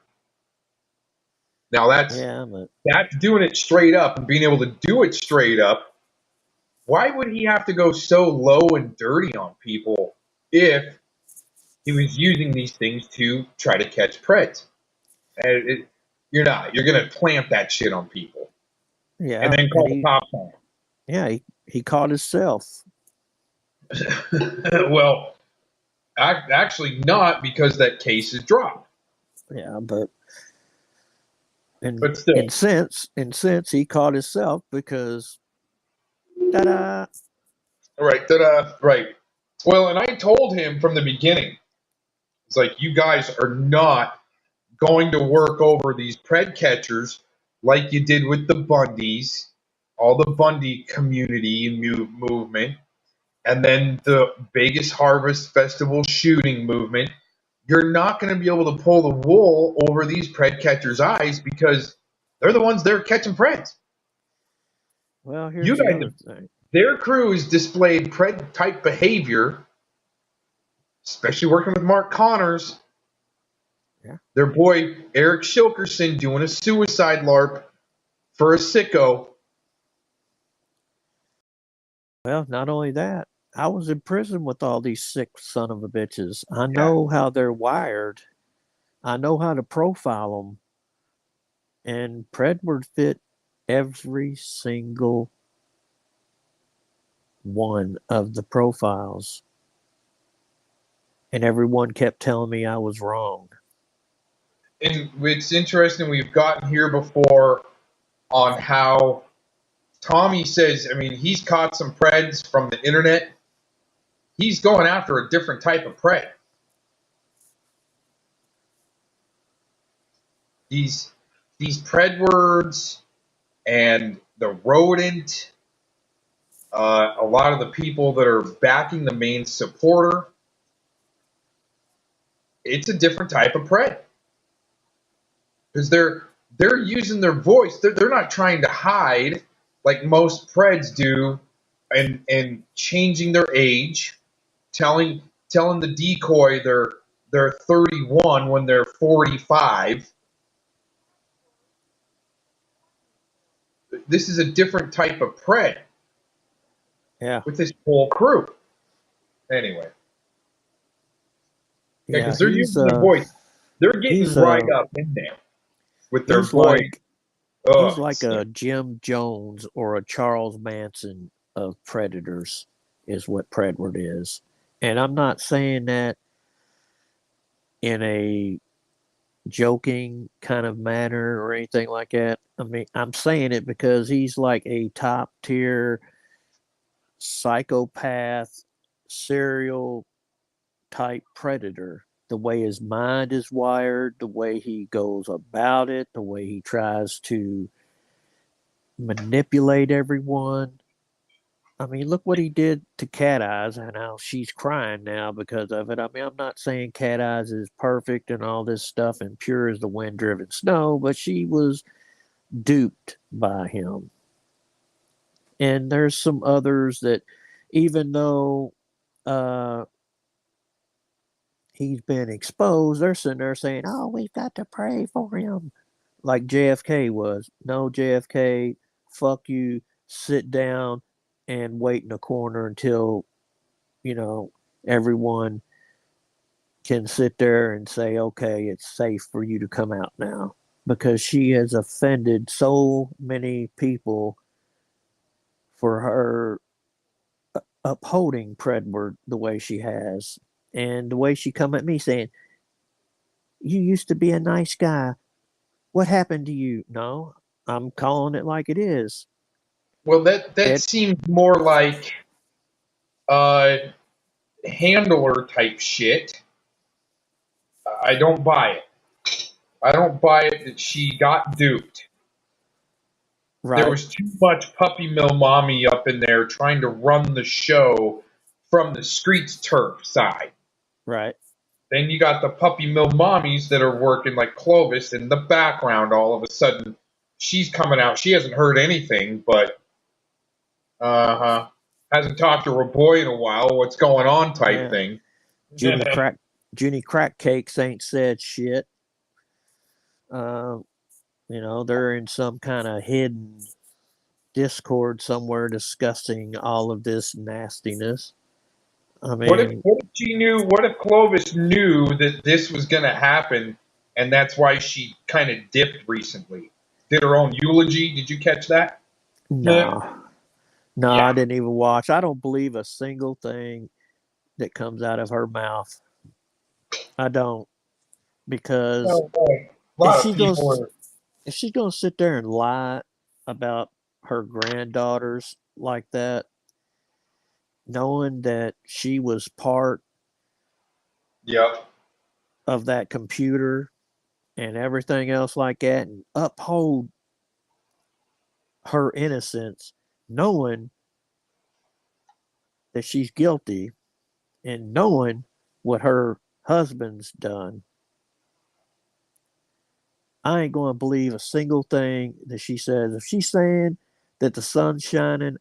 Now that's doing it straight up and being able to do it straight up. Why would he have to go so low and dirty on people if he was using these things to try to catch preds? You're not. You're going to plant that shit on people. Yeah. And then call the cops on him. Yeah, he caught himself. Well, actually not, because that case is dropped. Yeah, but still. in sense, he caught himself because ta-da. Right, ta-da, right. Well, and I told him from the beginning, it's like, you guys are not going to work over these pred catchers like you did with the Bundys, all the Bundy community movement, and then the Vegas Harvest Festival shooting movement. You're not going to be able to pull the wool over these pred catchers' eyes because they're the ones that are catching preds. Well, here's the other thing. Their crew has displayed pred-type behavior, especially working with Mark Connors. Yeah. Their boy Eric Shilkerson doing a suicide LARP for a sicko. Well, not only that, I was in prison with all these sick son of a bitches. I know how they're wired. I know how to profile them. And Predward fit every single one of the profiles. And everyone kept telling me I was wrong. And it's interesting, we've gotten here before on how Tommy says, I mean, he's caught some preds from the internet. He's going after a different type of pred. These pred words and the rodent, a lot of the people that are backing the main supporter, it's a different type of pred. Because they're using their voice. They're not trying to hide like most preds do and changing their age, telling the decoy they're 31 when they're 45. This is a different type of pred. Yeah. With this whole crew. Anyway. Yeah, because they're using their voice. They're getting right up in there with their voice. He's like a Jim Jones or a Charles Manson of predators, is what Predward is. And I'm not saying that in a joking kind of manner or anything like that. I mean, I'm saying it because he's like a top tier psychopath, serial type predator. The way his mind is wired, the way he goes about it, the way he tries to manipulate everyone. I mean, look what he did to Cat Eyes, and how she's crying now because of it. I mean, I'm not saying Cat Eyes is perfect and all this stuff and pure as the wind-driven snow, but she was duped by him. And there's some others that, even though he's been exposed, they're sitting there saying, oh, we've got to pray for him. Like JFK was. No, JFK, fuck you, sit down and wait in a corner until, everyone can sit there and say, okay, it's safe for you to come out now. Because she has offended so many people for her upholding Predward the way she has. And the way she come at me saying, you used to be a nice guy. What happened to you? No, I'm calling it like it is. Well, that seems more like handler type shit. I don't buy it. I don't buy it that she got duped. Right. There was too much puppy mill mommy up in there trying to run the show from the streets turf side. Right. Then you got the puppy mill mommies that are working like Clovis in the background. All of a sudden, she's coming out. She hasn't heard anything, but hasn't talked to her boy in a while. What's going on? Type thing. Junie Crack Cakes ain't said shit. They're in some kind of hidden Discord somewhere discussing all of this nastiness. I mean, what if she knew? What if Clovis knew that this was going to happen, and that's why she kind of dipped recently? Did her own eulogy? Did you catch that? no, I didn't even watch. I don't believe a single thing that comes out of her mouth. I don't, because if she's gonna sit there and lie about her granddaughters like that, knowing that she was part of that computer and everything else like that, and uphold her innocence, knowing that she's guilty and knowing what her husband's done, I ain't going to believe a single thing that she says. If she's saying that the sun's shining,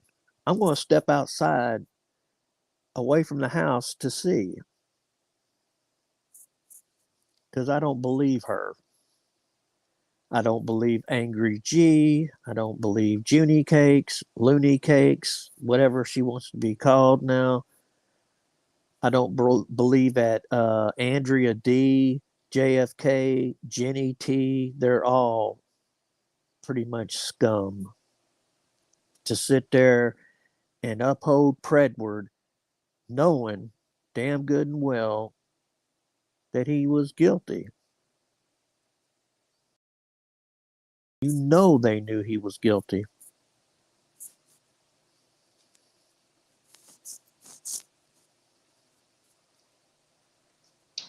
I'm going to step outside away from the house to see, because I don't believe her. I don't believe Angry G. I don't believe Junie Cakes, Looney Cakes, whatever she wants to be called now. I don't believe that Andrea D, JFK, Jenny T. They're all pretty much scum. To sit there and uphold Predward, knowing damn good and well that he was guilty. You know they knew he was guilty.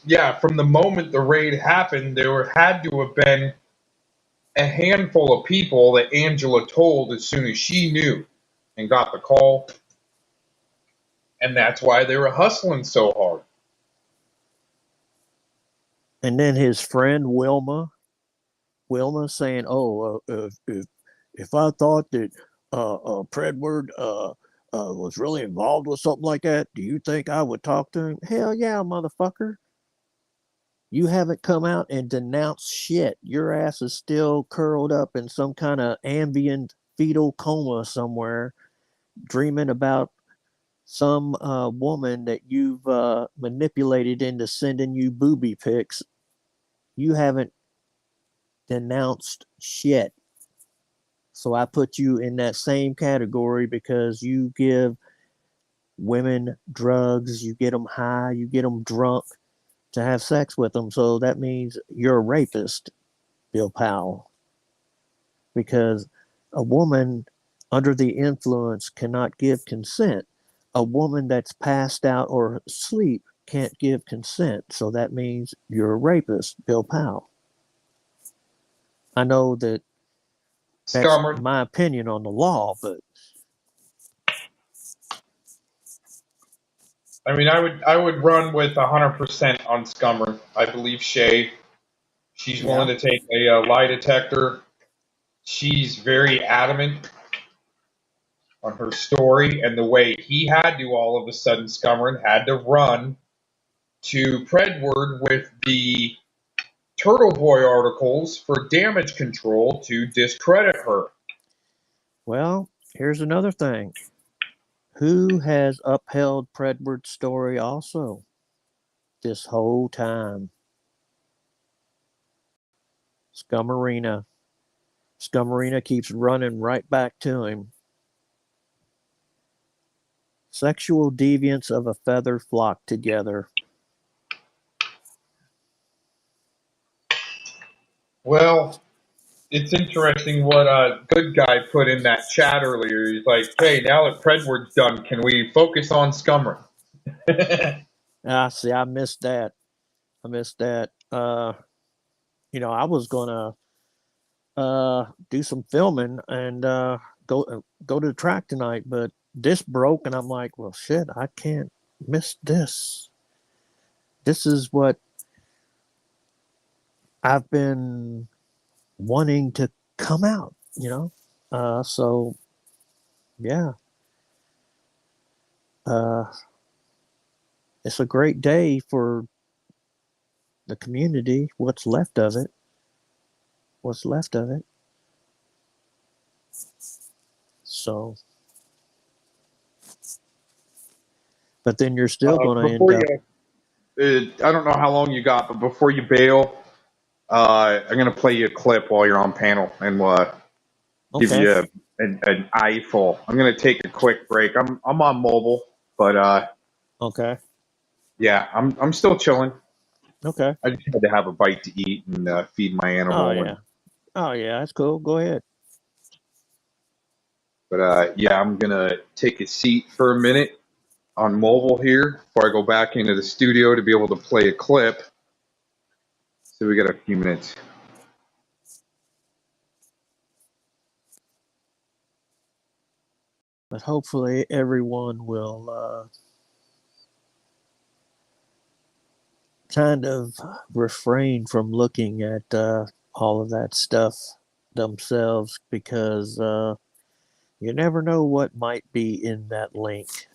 Yeah, from the moment the raid happened, there had to have been a handful of people that Angela told as soon as she knew and got the call. And that's why they were hustling so hard. And then his friend Wilma saying, "Oh, if I thought that Predward was really involved with something like that, do you think I would talk to him?" Hell yeah, motherfucker. You haven't come out and denounced shit. Your ass is still curled up in some kind of ambient fetal coma somewhere, dreaming about some woman that you've manipulated into sending you booby pics. You haven't denounced shit. So I put you in that same category because you give women drugs, you get them high, you get them drunk to have sex with them. So that means you're a rapist, Bill Powell. Because a woman under the influence cannot give consent. A woman that's passed out or asleep can't give consent. So that means you're a rapist, Bill Powell. I know that that's my opinion on the law, but I mean, I would run with 100% on Scummer. I believe Shay. She's willing to take a lie detector. She's very adamant on her story, and the way he had to all of a sudden, Scummer had to run to Predward with the Turtle Boy articles for damage control to discredit her. Well, here's another thing. Who has upheld Predward's story also this whole time? Scummarina. Scummarina keeps running right back to him. Sexual deviants of a feather flock together. Well, it's interesting what a good guy put in that chat earlier. He's like, hey, now that Predward's done, can we focus on Scummer? See, I missed that. I was gonna do some filming and go to the track tonight, but this broke, and I'm like, well, shit, I can't miss this. This is what I've been wanting to come out, so yeah. It's a great day for the community, what's left of it. So, but then you're still going to end Before up. I don't know how long you got, but before you bail, I'm going to play you a clip while you're on panel and give Okay. you an eyeful. I'm going to take a quick break. I'm on mobile, but Okay. yeah, I'm still chilling. Okay. I just had to have a bite to eat and feed my Oh, animal. yeah. Oh, yeah. That's cool. Go ahead. But yeah, I'm going to take a seat for a minute on mobile here before I go back into the studio to be able to play a clip. So we got a few minutes. But hopefully everyone will kind of refrain from looking at all of that stuff themselves, because you never know what might be in that link.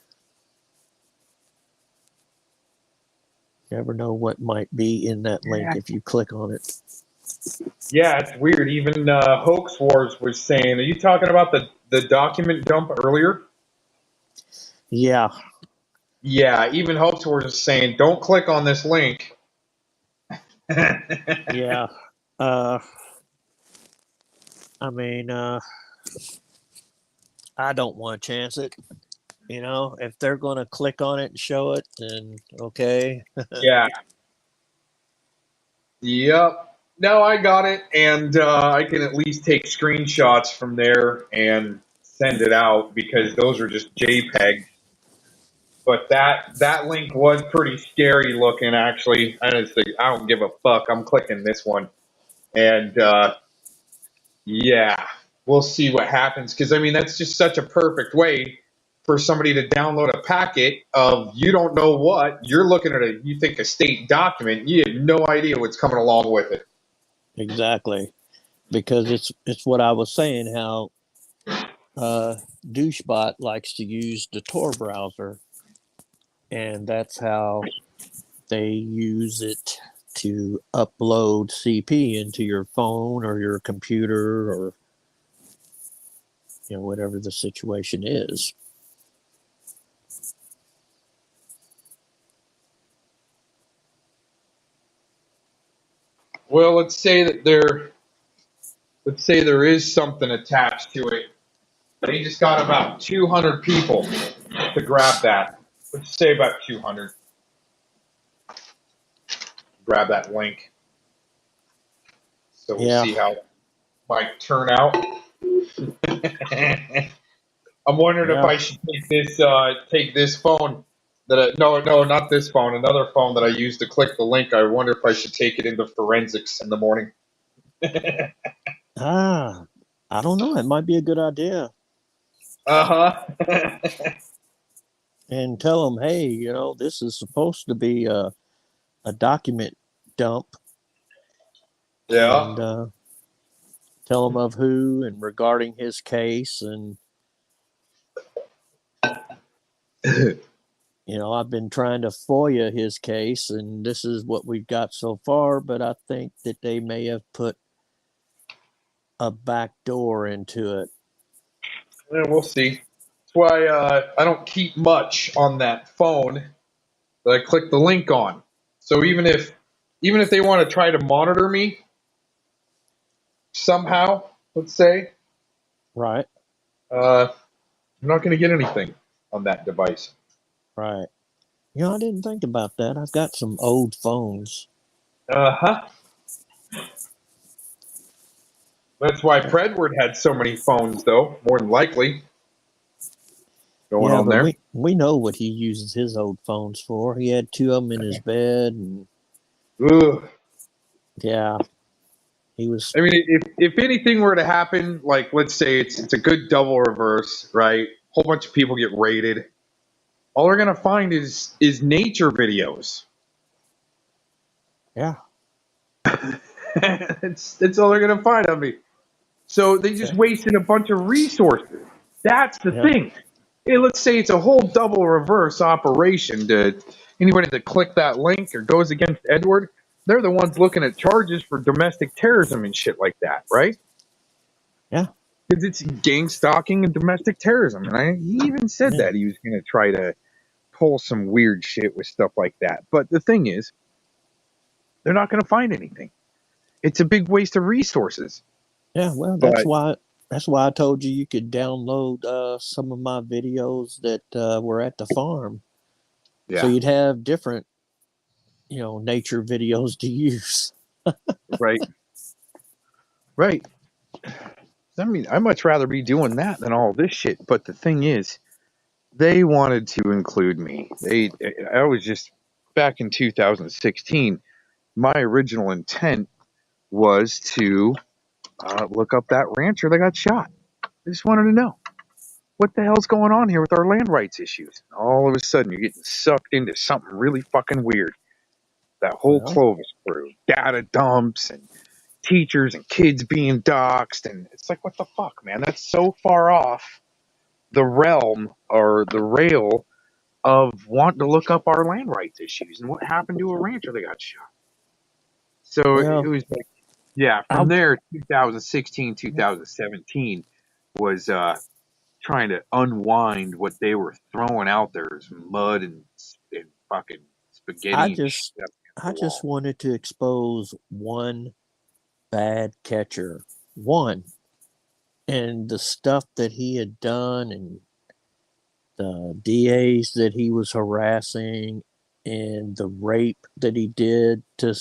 Never know what might be in that link if you click on it. Yeah, it's weird. Even Hoax Wars was saying, are you talking about the document dump earlier? Yeah. Yeah, even Hoax Wars is saying, don't click on this link. Yeah. I mean, I don't want to chance it. If they're going to click on it and show it, then okay. Yeah. Yep. No, I got it, and I can at least take screenshots from there and send it out because those are just JPEG. But that link was pretty scary looking, actually. I don't give a fuck. I'm clicking this one, and yeah, we'll see what happens. Because I mean, that's just such a perfect way for somebody to download a packet of you don't know what you're looking at. You think a state document, you have no idea what's coming along with it. Exactly, because it's what I was saying. How Douchebot likes to use the Tor browser, and that's how they use it to upload CP into your phone or your computer, or whatever the situation is. Well, let's say there is something attached to it. They just got about 200 people to grab that. Let's say about 200. Grab that link. So we'll see how it might turn out. I'm wondering if I should take this phone no, not this phone, another phone that I used to click the link. I wonder if I should take it into forensics in the morning. I don't know. It might be a good idea. And tell them, hey, this is supposed to be a document dump. Yeah. And tell them of who and regarding his case. And, I've been trying to FOIA his case, and this is what we've got so far. But I think that they may have put a back door into it. Yeah, we'll see. That's why I don't keep much on that phone that I click the link on. So even if they want to try to monitor me somehow, let's say, right, I'm not going to get anything on that device. Right. I didn't think about that. I've got some old phones. That's why Predward had so many phones, though, more than likely. Going on but there. we know what he uses his old phones for. He had two of them in his bed, and yeah, he was. I mean, if anything were to happen, like let's say it's a good double reverse, right? A whole bunch of people get raided. All they're gonna find is nature videos. Yeah. That's all they're gonna find on me. So they just wasted a bunch of resources. That's the Yeah. thing. Hey, let's say it's a whole double reverse operation to anybody that clicked that link or goes against Edward. They're the ones looking at charges for domestic terrorism and shit like that, right? Yeah. Because it's gang stalking and domestic terrorism. And he even said Yeah. that he was going to try to pull some weird shit with stuff like that. But the thing is, they're not going to find anything. It's a big waste of resources. Yeah, well, But that's why I told you could download some of my videos that were at the farm, so yeah, you'd have different, nature videos to use. right, right. I mean, I'd much rather be doing that than all this shit. But the thing is, they wanted to include me. I was just back in 2016. My original intent was to look up that rancher that got shot. I just wanted to know what the hell's going on here with our land rights issues. All of a sudden, you're getting sucked into something really fucking weird. That whole Well, Clovis crew, data dumps and teachers and kids being doxxed, and it's like, what the fuck, man? That's so far off the realm or the rail of wanting to look up our land rights issues and what happened to a rancher that got shot. So it well, was like, yeah, I from there, 2016, 2017 was trying to unwind what they were throwing out there as mud and fucking I spaghetti and shit just up against I the just wall. wanted to expose one bad catcher, one, and the stuff that he had done, and the DAs that he was harassing, and the rape that he did to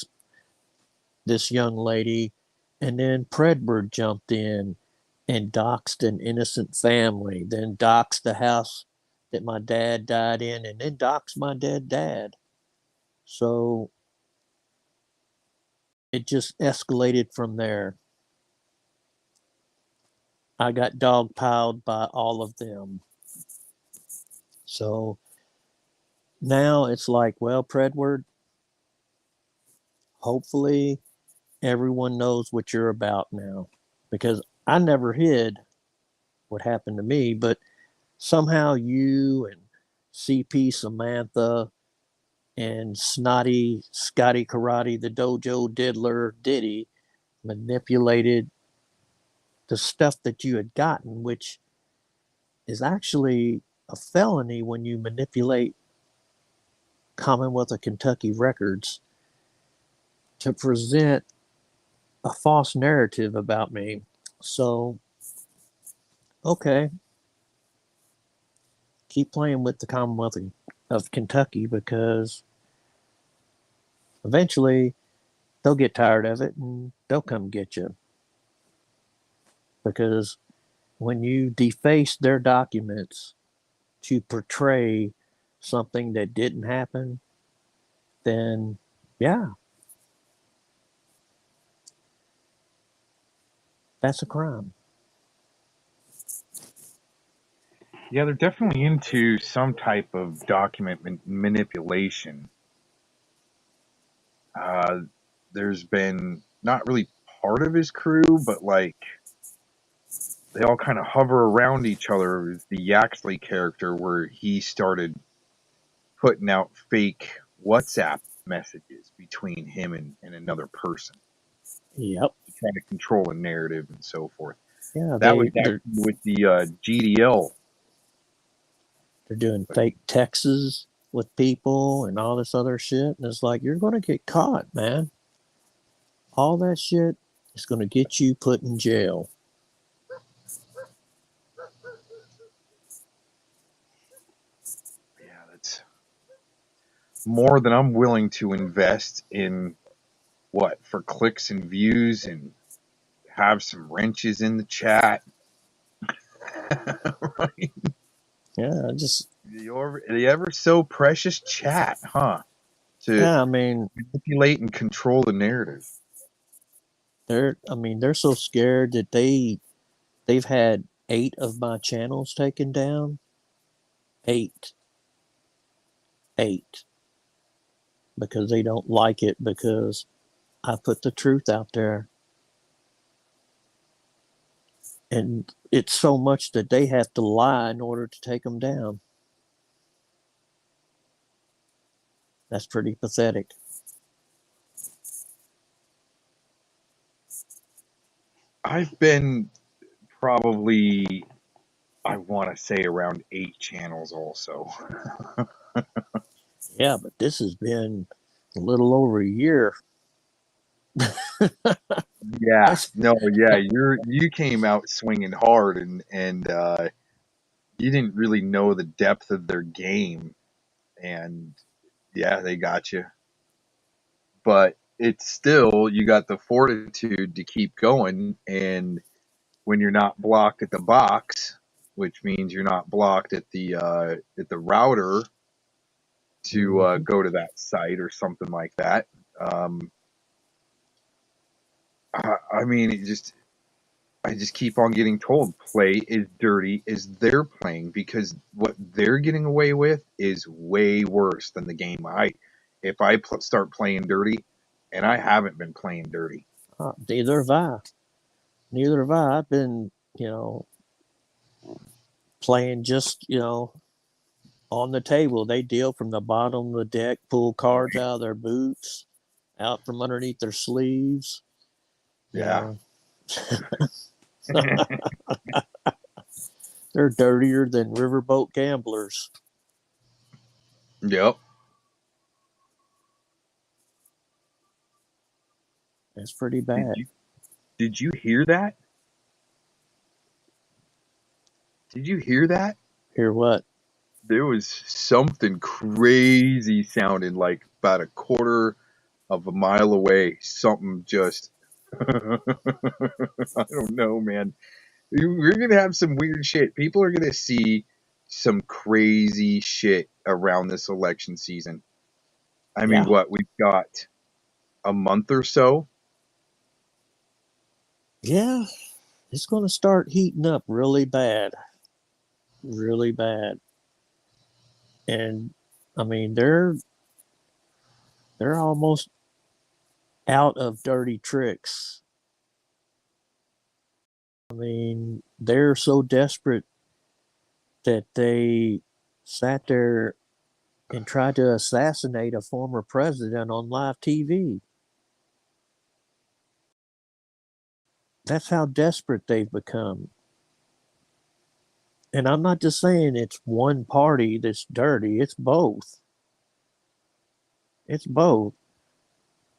this young lady, and then Predberg jumped in and doxed an innocent family, then doxed the house that my dad died in, and then doxed my dead dad. So it just escalated from there. I got dogpiled by all of them. So now it's like, well, Predward, hopefully everyone knows what you're about now. Because I never hid what happened to me, but somehow you and CP Samantha and snotty Scotty Karate, the dojo diddler Diddy, manipulated the stuff that you had gotten, which is actually a felony when you manipulate Commonwealth of Kentucky records to present a false narrative about me. So, okay, keep playing with the Commonwealth of Kentucky, because eventually they'll get tired of it and they'll come get you. Because when you deface their documents to portray something that didn't happen, then yeah, that's a crime. Yeah, they're definitely into some type of document manipulation. Uh, there's been not really part of his crew, but like they all kind of hover around each other. The Yaxley character, where he started putting out fake WhatsApp messages between him and another person Yep. to try to control a narrative and so forth. Yeah, That was they're actually with the GDL. they're doing fake texts with people and all this other shit, and it's like, you're going to get caught, man. All that shit is going to get you put in jail. Yeah, that's more than I'm willing to invest in what for clicks and views and have some wrenches in the chat. Right? Yeah, just The ever so precious chat, huh? To yeah. I mean, manipulate and control the narrative. they're so scared that they've had 8 of my channels taken down. 8, because they don't like it, because I put the truth out there. And it's so much that they have to lie in order to take them down. That's pretty pathetic. I've been probably, I want to say, around 8 channels also. Yeah, but this has been a little over a year. Yeah, no, yeah, you came out swinging hard, and you didn't really know the depth of their game, and yeah, they got you. But it's still, you got the fortitude to keep going, and when you're not blocked at the box, which means you're not blocked at the router to go to that site or something like that. I mean, I just keep on getting told play is dirty as they're playing, because what they're getting away with is way worse than the game. If I start playing dirty, and I haven't been playing dirty. Neither have I. Neither have I. I've been, playing just, on the table. They deal from the bottom of the deck, pull cards out of their boots, out from underneath their sleeves. Yeah. They're dirtier than riverboat gamblers. Yep. That's pretty bad. Did you hear that? Did you hear that? Hear what? There was something crazy sounding like about a quarter of a mile away. Something just, I don't know, man. We're going to have some weird shit. People are going to see some crazy shit around this election season. I mean, what? We've got a month or so. Yeah, it's going to start heating up really bad. Really bad. And I mean, they're almost out of dirty tricks. I mean, they're so desperate that they sat there and tried to assassinate a former president on live TV. That's how desperate they've become. And I'm not just saying it's one party that's dirty, it's both. It's both.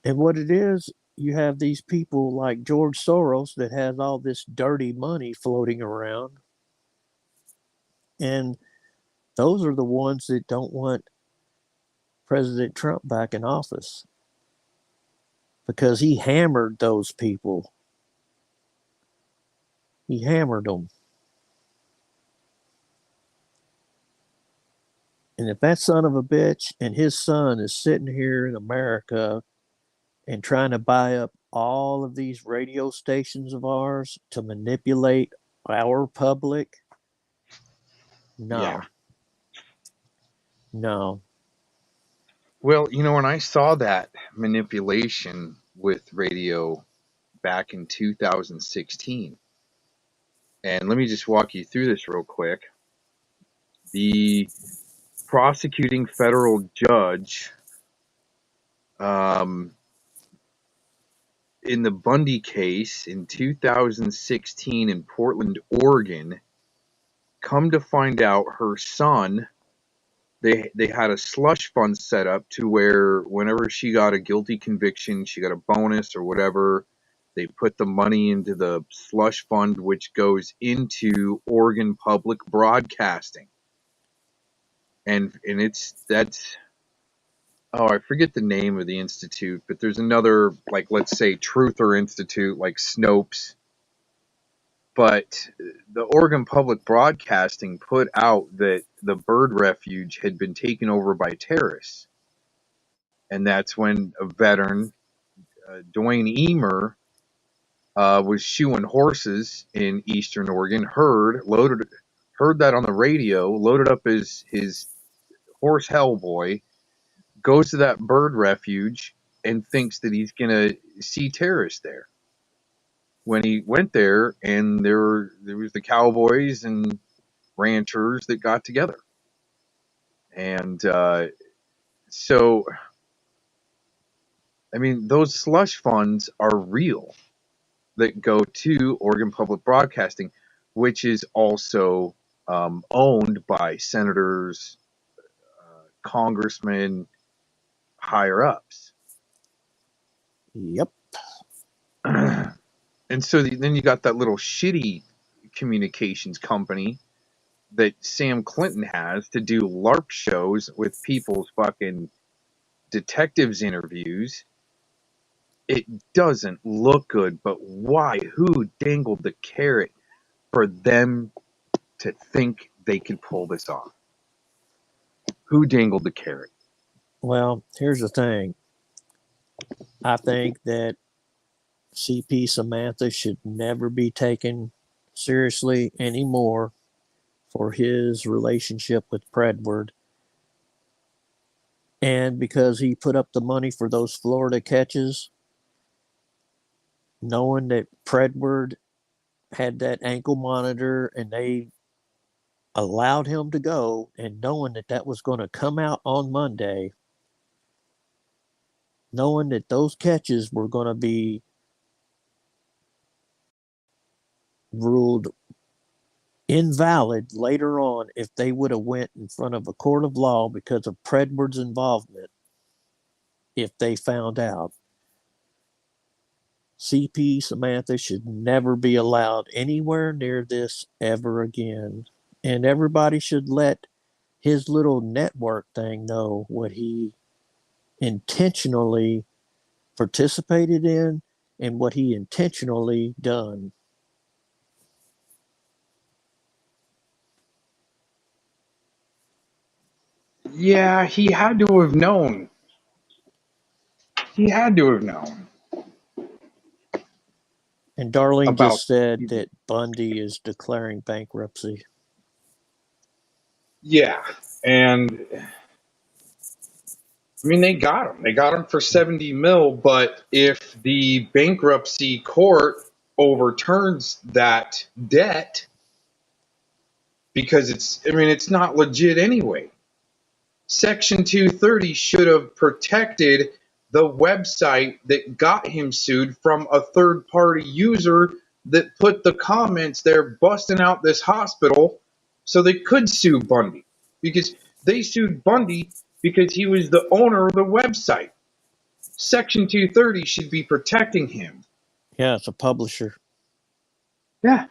And what it is, you have these people like George Soros that has all this dirty money floating around. And those are the ones that don't want President Trump back in office, because he hammered those people. He hammered them. And if that son of a bitch and his son is sitting here in America and trying to buy up all of these radio stations of ours to manipulate our public, no. Yeah. No. Well, when I saw that manipulation with radio back in 2016, and let me just walk you through this real quick. The prosecuting federal judge in the Bundy case in 2016 in Portland, Oregon, come to find out her son, they had a slush fund set up to where whenever she got a guilty conviction, she got a bonus or whatever, they put the money into the slush fund, which goes into Oregon Public Broadcasting. And that's I forget the name of the institute, but there's another, like, let's say Truther Institute, like Snopes. But the Oregon Public Broadcasting put out that the bird refuge had been taken over by terrorists. And that's when a veteran, Dwayne Emer, was shoeing horses in Eastern Oregon, heard that on the radio, loaded up his horse Hellboy, goes to that bird refuge, and thinks that he's going to see terrorists there. When he went there, and there was the cowboys and ranchers that got together. And so, I mean, those slush funds are real that go to Oregon Public Broadcasting, which is also owned by senators, congressmen, higher ups. Yep. And so then you got that little shitty communications company that Sam Clinton has to do LARP shows with people's fucking detectives interviews. It doesn't look good, but why? Who dangled the carrot for them to think they could pull this off? Who dangled the carrot? Well, here's the thing. I think that CP Samantha should never be taken seriously anymore for his relationship with Predward. And because he put up the money for those Florida catches, knowing that Predward had that ankle monitor and they allowed him to go, and knowing that that was going to come out on Monday, knowing that those catches were going to be ruled invalid later on if they would have went in front of a court of law because of Predward's involvement, if they found out. CP Samantha should never be allowed anywhere near this ever again. And everybody should let his little network thing know what he intentionally participated in and what he intentionally done. Yeah, he had to have known. He had to have known. And Darlene About just said that Bundy is declaring bankruptcy. Yeah, and I mean, they got him. They got him for 70 mil, but if the bankruptcy court overturns that debt, because it's not legit anyway. Section 230 should have protected the website that got him sued from a third-party user that put the comments there busting out this hospital so they could sue Bundy. Because they sued Bundy because he was the owner of the website. Section 230 should be protecting him. Yeah, it's a publisher. Yeah.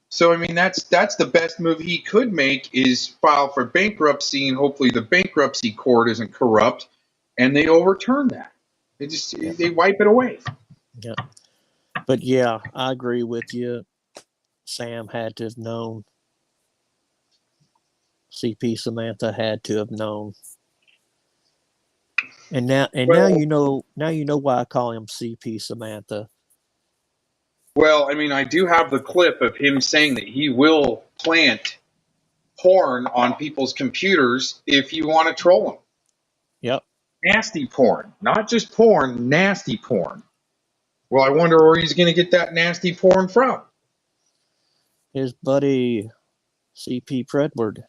So, I mean, that's the best move he could make is file for bankruptcy, and hopefully the bankruptcy court isn't corrupt, and they overturn that. They wipe it away. Yeah. But yeah, I agree with you. Sam had to have known. CP Samantha had to have known. And now you know why I call him CP Samantha. Well, I mean, I do have the clip of him saying that he will plant porn on people's computers if you want to troll them. Yep. Nasty porn. Not just porn, nasty porn. Well, I wonder where he's going to get that nasty porn from. His buddy CP Predward.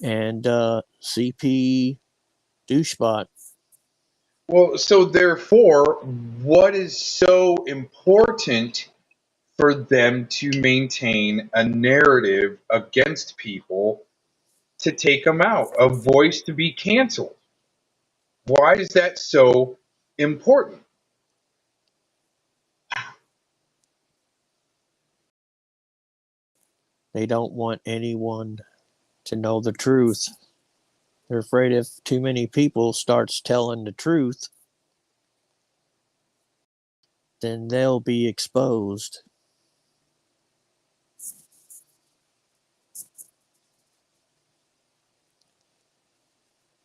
And CP Douchebot. Well, so therefore, what is so important for them to maintain a narrative against people to take them out, a voice to be canceled? Why is that so important? They don't want anyone to know the truth. They're afraid if too many people starts telling the truth, then they'll be exposed.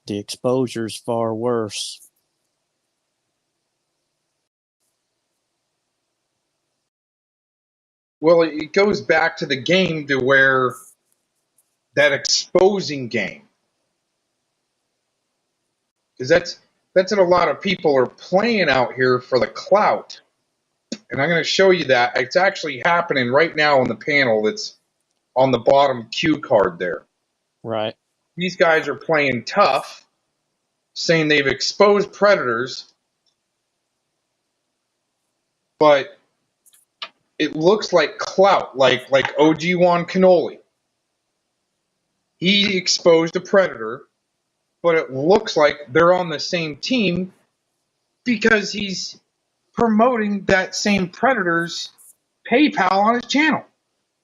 The exposure's far worse. Well, it goes back to the game to where that exposing game. Because that's what a lot of people are playing out here for the clout. And I'm going to show you that. It's actually happening right now on the panel that's on the bottom cue card there. Right. These guys are playing tough, saying they've exposed predators, but it looks like clout, like OG Juan Cannoli. He exposed a predator, but it looks like they're on the same team because he's promoting that same predator's PayPal on his channel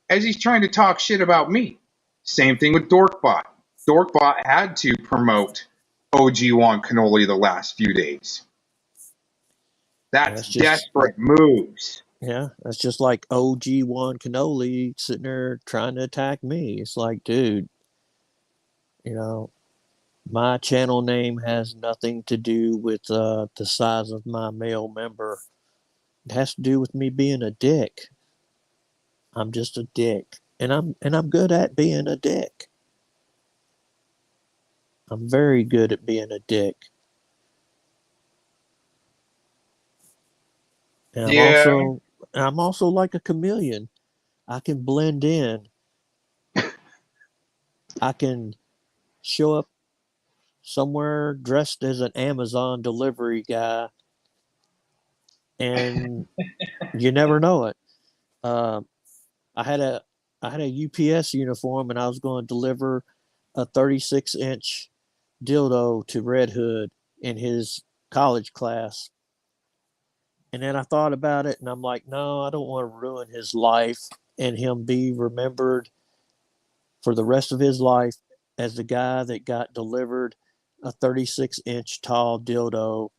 as he's trying to talk shit about me. Same thing with Dorkbot. Dorkbot had to promote OG Juan Cannoli the last few days. That's desperate moves. Yeah, that's just like OG Juan Cannoli sitting there trying to attack me. It's like, dude, you know, my channel name has nothing to do with the size of my male member. It has to do with me being a dick. I'm just a dick, and I'm good at being a dick. I'm very good at being a dick. And I'm also like a chameleon. I can blend in. I can show up somewhere dressed as an Amazon delivery guy, and you never know it. I had a UPS uniform, and I was going to deliver a 36-inch dildo to Red Hood in his college class. And then I thought about it, and I'm like, no, I don't want to ruin his life and him be remembered for the rest of his life as the guy that got delivered a 36-inch tall dildo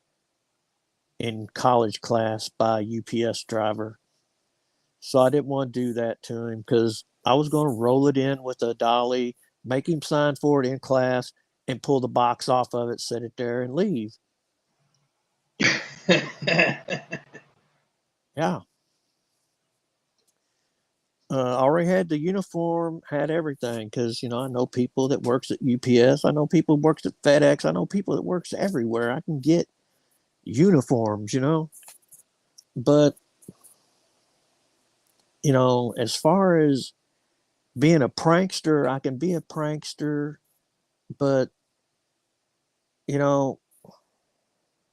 in college class by a UPS driver. So I didn't want to do that to him because I was going to roll it in with a dolly, make him sign for it in class, and pull the box off of it, set it there, and leave. Yeah. I already had the uniform, had everything, because, I know people that works at UPS. I know people that works at FedEx. I know people that works everywhere. I can get uniforms, But, as far as being a prankster, I can be a prankster, but,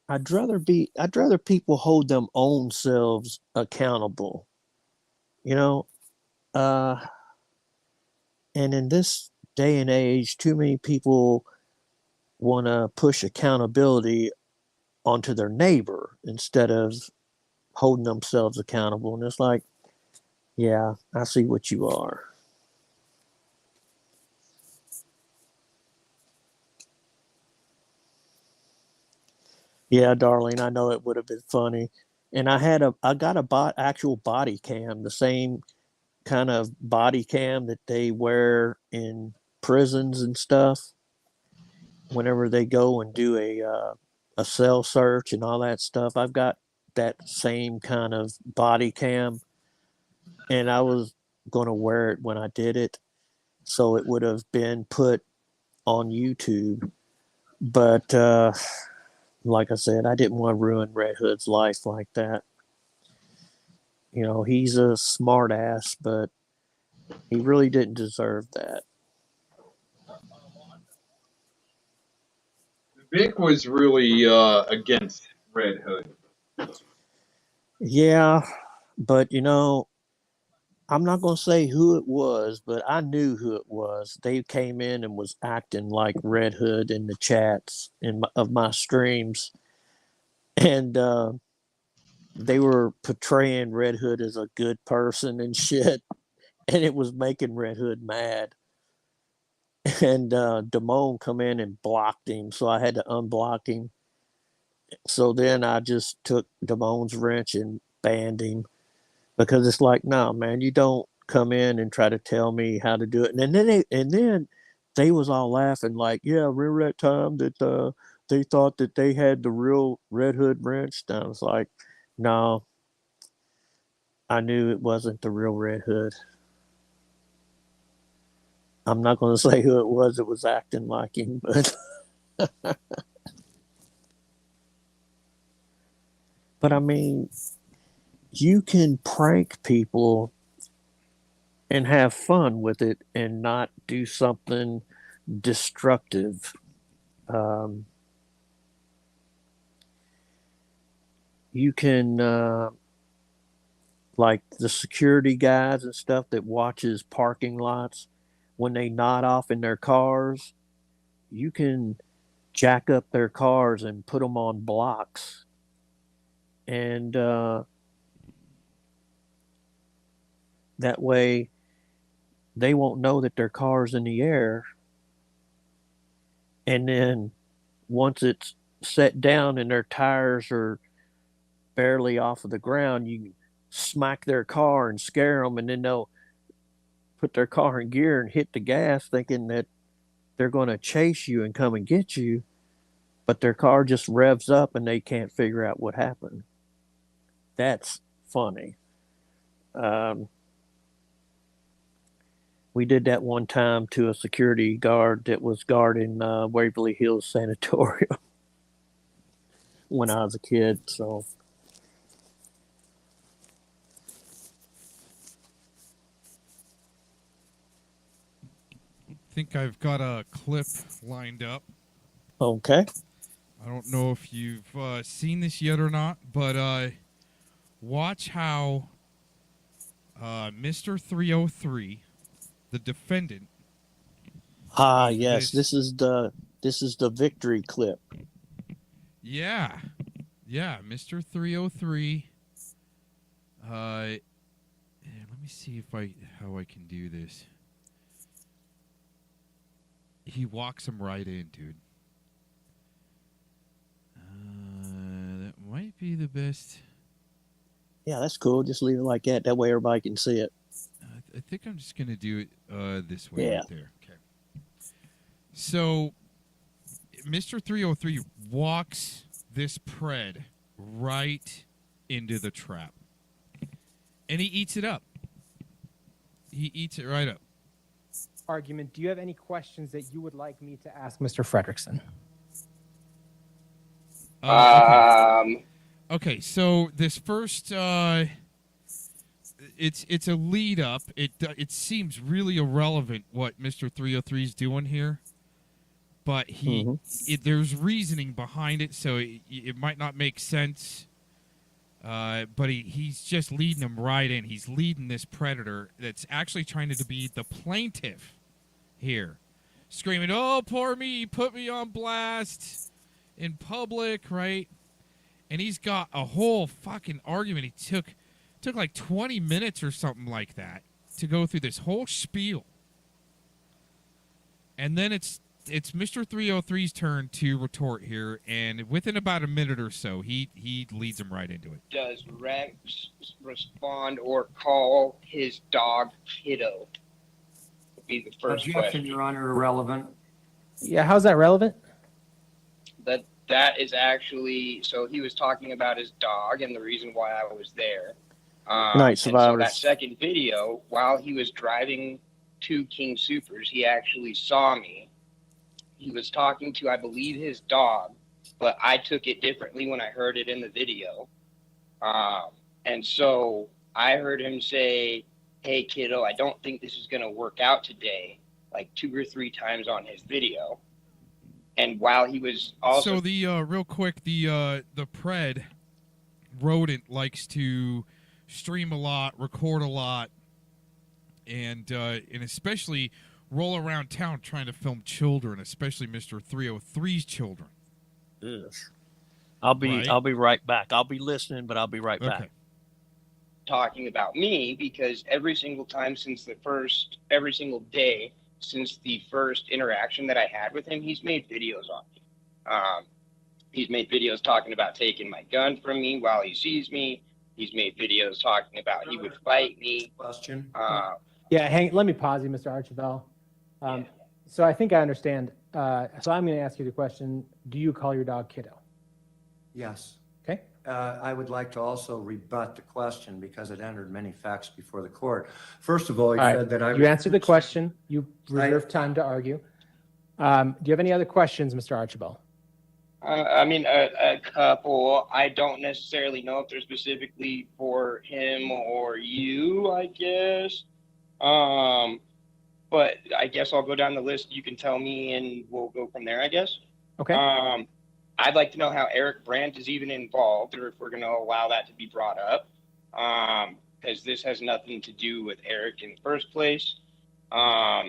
I'd rather people hold them own selves accountable, you know? Uh, and in this day and age, too many people want to push accountability onto their neighbor instead of holding themselves accountable. And it's like, yeah, I see what you are. Yeah, darling, I know it would have been funny. And I got a actual body cam, the same kind of body cam that they wear in prisons and stuff whenever they go and do a cell search and all that stuff. I've got that same kind of body cam, and I was going to wear it when I did it, so it would have been put on YouTube. But like I said, I didn't want to ruin Red Hood's life like that. He's a smart ass, but he really didn't deserve that. Vic was really against Red Hood. Yeah, but I'm not going to say who it was, but I knew who it was. They came in and was acting like Red Hood in the chats of my streams. And they were portraying Red Hood as a good person and shit. And it was making Red Hood mad. And Damone come in and blocked him. So I had to unblock him. So then I just took Damone's wrench and banned him. Because it's like, no, man, you don't come in and try to tell me how to do it. And then they was all laughing like, yeah, remember that time that they thought that they had the real Red Hood wrench? And I was like, no, I knew it wasn't the real Red Hood. I'm not going to say who it was that was acting like him, but but I mean, you can prank people and have fun with it and not do something destructive. You can like the security guys and stuff that watches parking lots when they nod off in their cars, you can jack up their cars and put them on blocks, and that way they won't know that their car's in the air. And then once it's set down and their tires are barely off of the ground, you smack their car and scare them, and then they'll put their car in gear and hit the gas thinking that they're going to chase you and come and get you, but their car just revs up and they can't figure out what happened. That's funny. We did that one time to a security guard that was guarding Waverly Hills Sanatorium when I was a kid. So I think I've got a clip lined up. Okay. I don't know if you've seen this yet or not, but watch how Mr. 303, the defendant. Yes, this is the victory clip. Yeah, Mr. 303. Let me see how I can do this. He walks him right in, dude. That might be the best. Yeah, that's cool. Just leave it like that. That way everybody can see it. I think I'm just going to do it this way Yeah. right there. Okay. So, Mr. 303 walks this pred right into the trap. And he eats it up. He eats it right up. Argument. Do you have any questions that you would like me to ask Mr. Fredrickson? Okay, so this first, it's a lead up. It seems really irrelevant what Mr. 303 is doing here, but there's reasoning behind it, so it might not make sense. But he's just leading him right in. He's leading this predator that's actually trying to be the plaintiff here, screaming, "Oh, poor me, put me on blast in public," right? And he's got a whole fucking argument. He took like 20 minutes or something like that to go through this whole spiel. And then it's Mr. 303's turn to retort here, and within about a minute or so, he leads him right into it. Does Rex respond or call his dog Kiddo? Would be the first Objection, question. Your Honor, irrelevant. Yeah, how's that relevant? That is actually, so he was talking about his dog and the reason why I was there. Night Survivors. And so that second video, while he was driving to King Supers, he actually saw me. He was talking to, I believe, his dog, but I took it differently when I heard it in the video. And so I heard him say, "Hey, kiddo, I don't think this is going to work out today," like 2 or 3 times on his video. And while he was also... So the, real quick, the pred rodent likes to stream a lot, record a lot, and especially roll around town trying to film children, especially Mr. 303's children. Yes. I'll be right back. I'll be listening, but I'll be right back. Talking about me, because every single day since the first interaction that I had with him, he's made videos on me. He's made videos talking about taking my gun from me while he sees me. He's made videos talking about he would fight me. Question. Let me pause you, Mr. Archibald. So I think I understand. So I'm going to ask you the question, do you call your dog Kiddo? Yes. Okay. I would like to also rebut the question because it entered many facts before the court. First of all, you said that I You answered the question. You reserved time to argue. Do you have any other questions, Mr. Archibald? I mean, a couple. I don't necessarily know if they're specifically for him or you, I guess. But I guess I'll go down the list. You can tell me, and we'll go from there, I guess. Okay. I'd like to know how Eric Brandt is even involved, or if we're going to allow that to be brought up, because this has nothing to do with Eric in the first place. How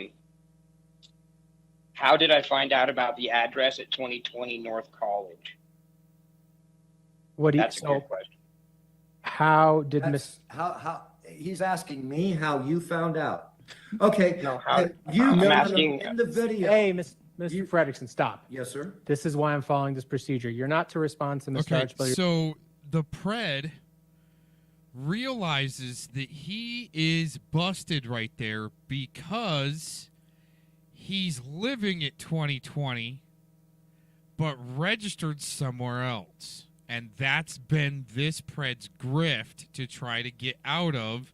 did I find out about the address at 2020 North College? That's a good question. How did Miss? How he's asking me how you found out? Okay. No, I'm asking in the video. Hey, Mr. Fredrickson, stop. Yes, sir. This is why I'm following this procedure. You're not to respond to Mr. Archibald. So the pred realizes that he is busted right there because he's living at 2020 but registered somewhere else. And that's been this pred's grift to try to get out of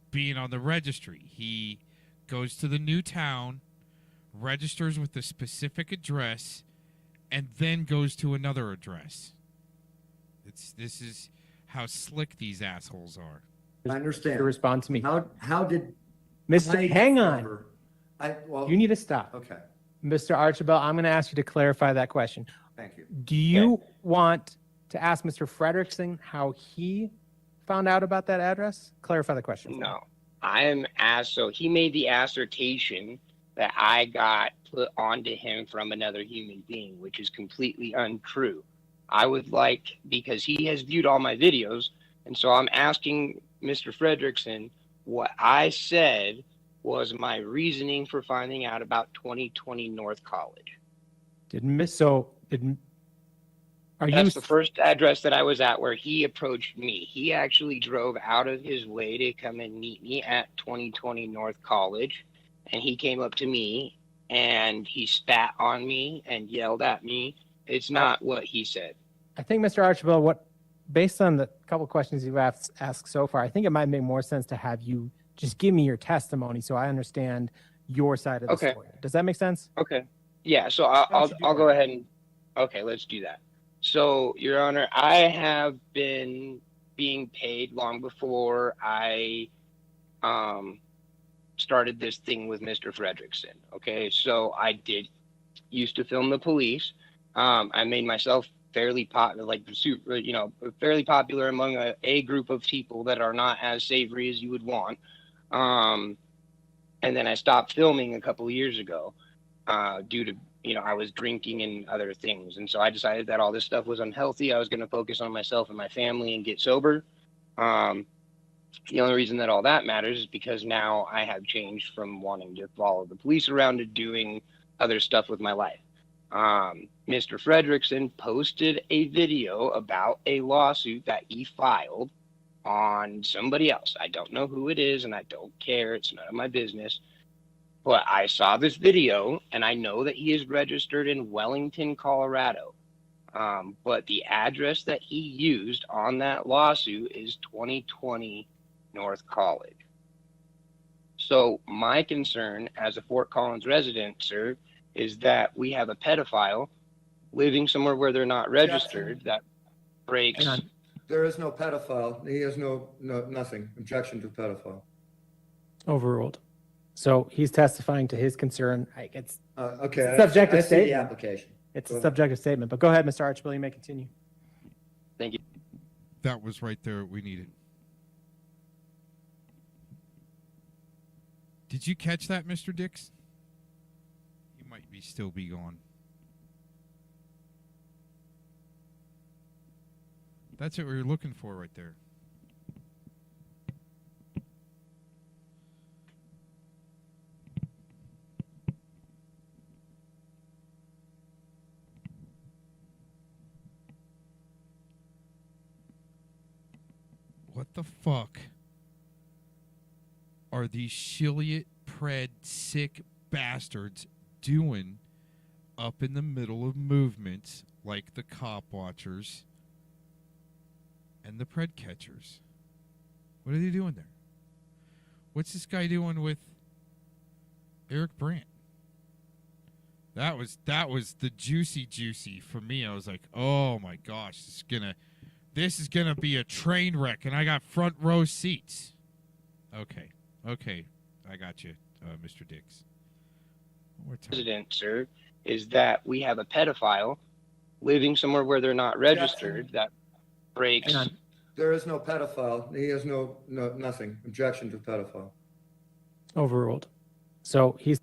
being on the registry. He goes to the new town, registers with a specific address, and then goes to another address. This is how slick these assholes are. I understand. To respond to me. How did Mr. Hang on. Well, you need to stop. Okay. Mr. Archibald, I'm going to ask you to clarify that question. Thank you. Do you want to ask Mr. Fredrickson how he found out about that address? Clarify the question. No, I'm asked. So he made the assertion that I got put onto him from another human being, which is completely untrue. I would like, because he has viewed all my videos, and so I'm asking Mr. Fredrickson what I said was my reasoning for finding out about 2020 North College. That's the first address that I was at where he approached me. He actually drove out of his way to come and meet me at 2020 North College, and he came up to me and he spat on me and yelled at me. It's not what he said. I think, Mr. Archibald, based on the couple questions you've asked so far, I think it might make more sense to have you just give me your testimony so I understand your side of the story. Does that make sense? Okay. Yeah, so I'll go ahead and, okay, let's do that. So, Your Honor, I have been being paid long before I started this thing with Mr. Fredrickson. Okay, so I used to film the police. I made myself fairly popular, fairly popular among a group of people that are not as savory as you would want. And then I stopped filming a couple of years ago due to, I was drinking and other things. And so I decided that all this stuff was unhealthy. I was going to focus on myself and my family and get sober. The only reason that all that matters is because now I have changed from wanting to follow the police around to doing other stuff with my life. Mr. Fredrickson posted a video about a lawsuit that he filed on somebody else. I don't know who it is, and I don't care. It's none of my business. But I saw this video, and I know that he is registered in Wellington, Colorado. But the address that he used on that lawsuit is 2020 North College. So my concern as a Fort Collins resident, sir, is that we have a pedophile living somewhere where they're not registered that breaks. There is no pedophile. He has nothing. Objection to pedophile. Overruled. So he's testifying to his concern. It's okay. It's a subjective I see statement. the application. It's a subjective statement. But go ahead, Mr. Archibald. You may continue. Thank you. That was right there. We needed. Did you catch that, Mr. Dix? You might still be gone. That's what we were looking for right there. What the fuck are these shilliot pred sick bastards doing up in the middle of movements like the cop watchers and the pred catchers. What are they doing there? What's this guy doing with Eric Brandt? That was the juicy for me. I was like, oh my gosh, this is gonna be a train wreck, and I got front row seats. Okay, I got you, Mr. Dix. One more time. President, sir, is that we have a pedophile living somewhere where they're not registered that breaks. There is no pedophile. He has no nothing. Objection to pedophile. Overruled. So he's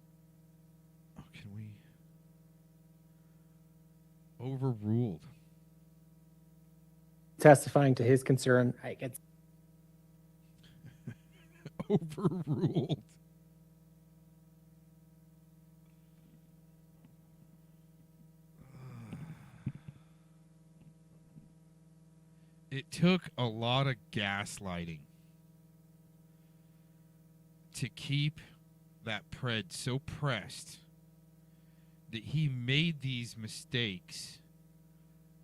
Can we overruled? testifying to his concern. It's Overruled. It took a lot of gaslighting to keep that pred so pressed that he made these mistakes,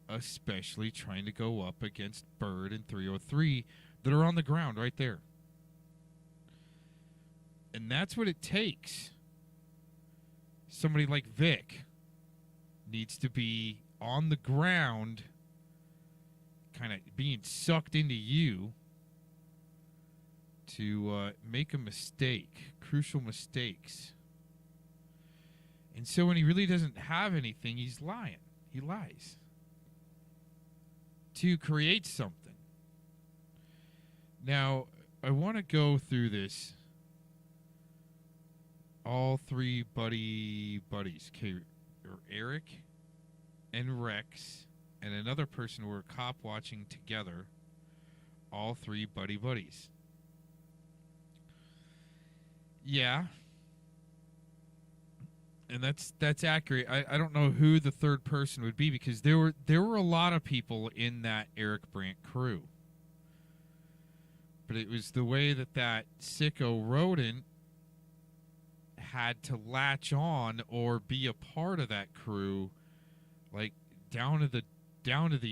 especially trying to go up against Bird and 303 that are on the ground right there. And that's what it takes. Somebody like Vic needs to be on the ground, kind of being sucked into you to make a mistake, crucial mistakes. And so when he really doesn't have anything, he's lying. He lies to create something. Now, I want to go through this. All three buddies, Eric and Rex and another person who were cop watching together, all three buddies. Yeah. And that's accurate. I don't know who the third person would be, because there were a lot of people in that Eric Brandt crew. But it was the way that sicko rodent had to latch on or be a part of that crew, like down to the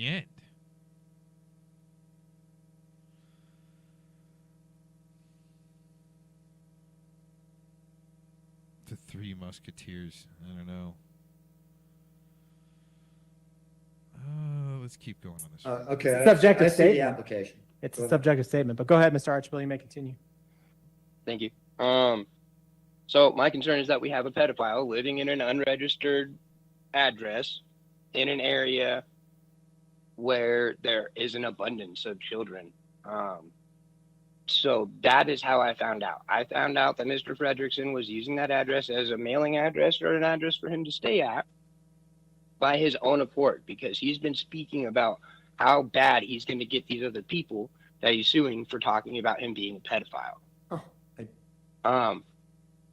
end. The Three Musketeers. I don't know. Let's keep going on this. Okay. Subjective I see statement. the application. It's a subjective statement, but go ahead, Mr. Archibald. You may continue. Thank you. So my concern is that we have a pedophile living in an unregistered address in an area where there is an abundance of children. So that is how I found out. I found out that Mr. Fredrickson was using that address as a mailing address or an address for him to stay at by his own accord, because he's been speaking about how bad he's going to get these other people that he's suing for talking about him being a pedophile.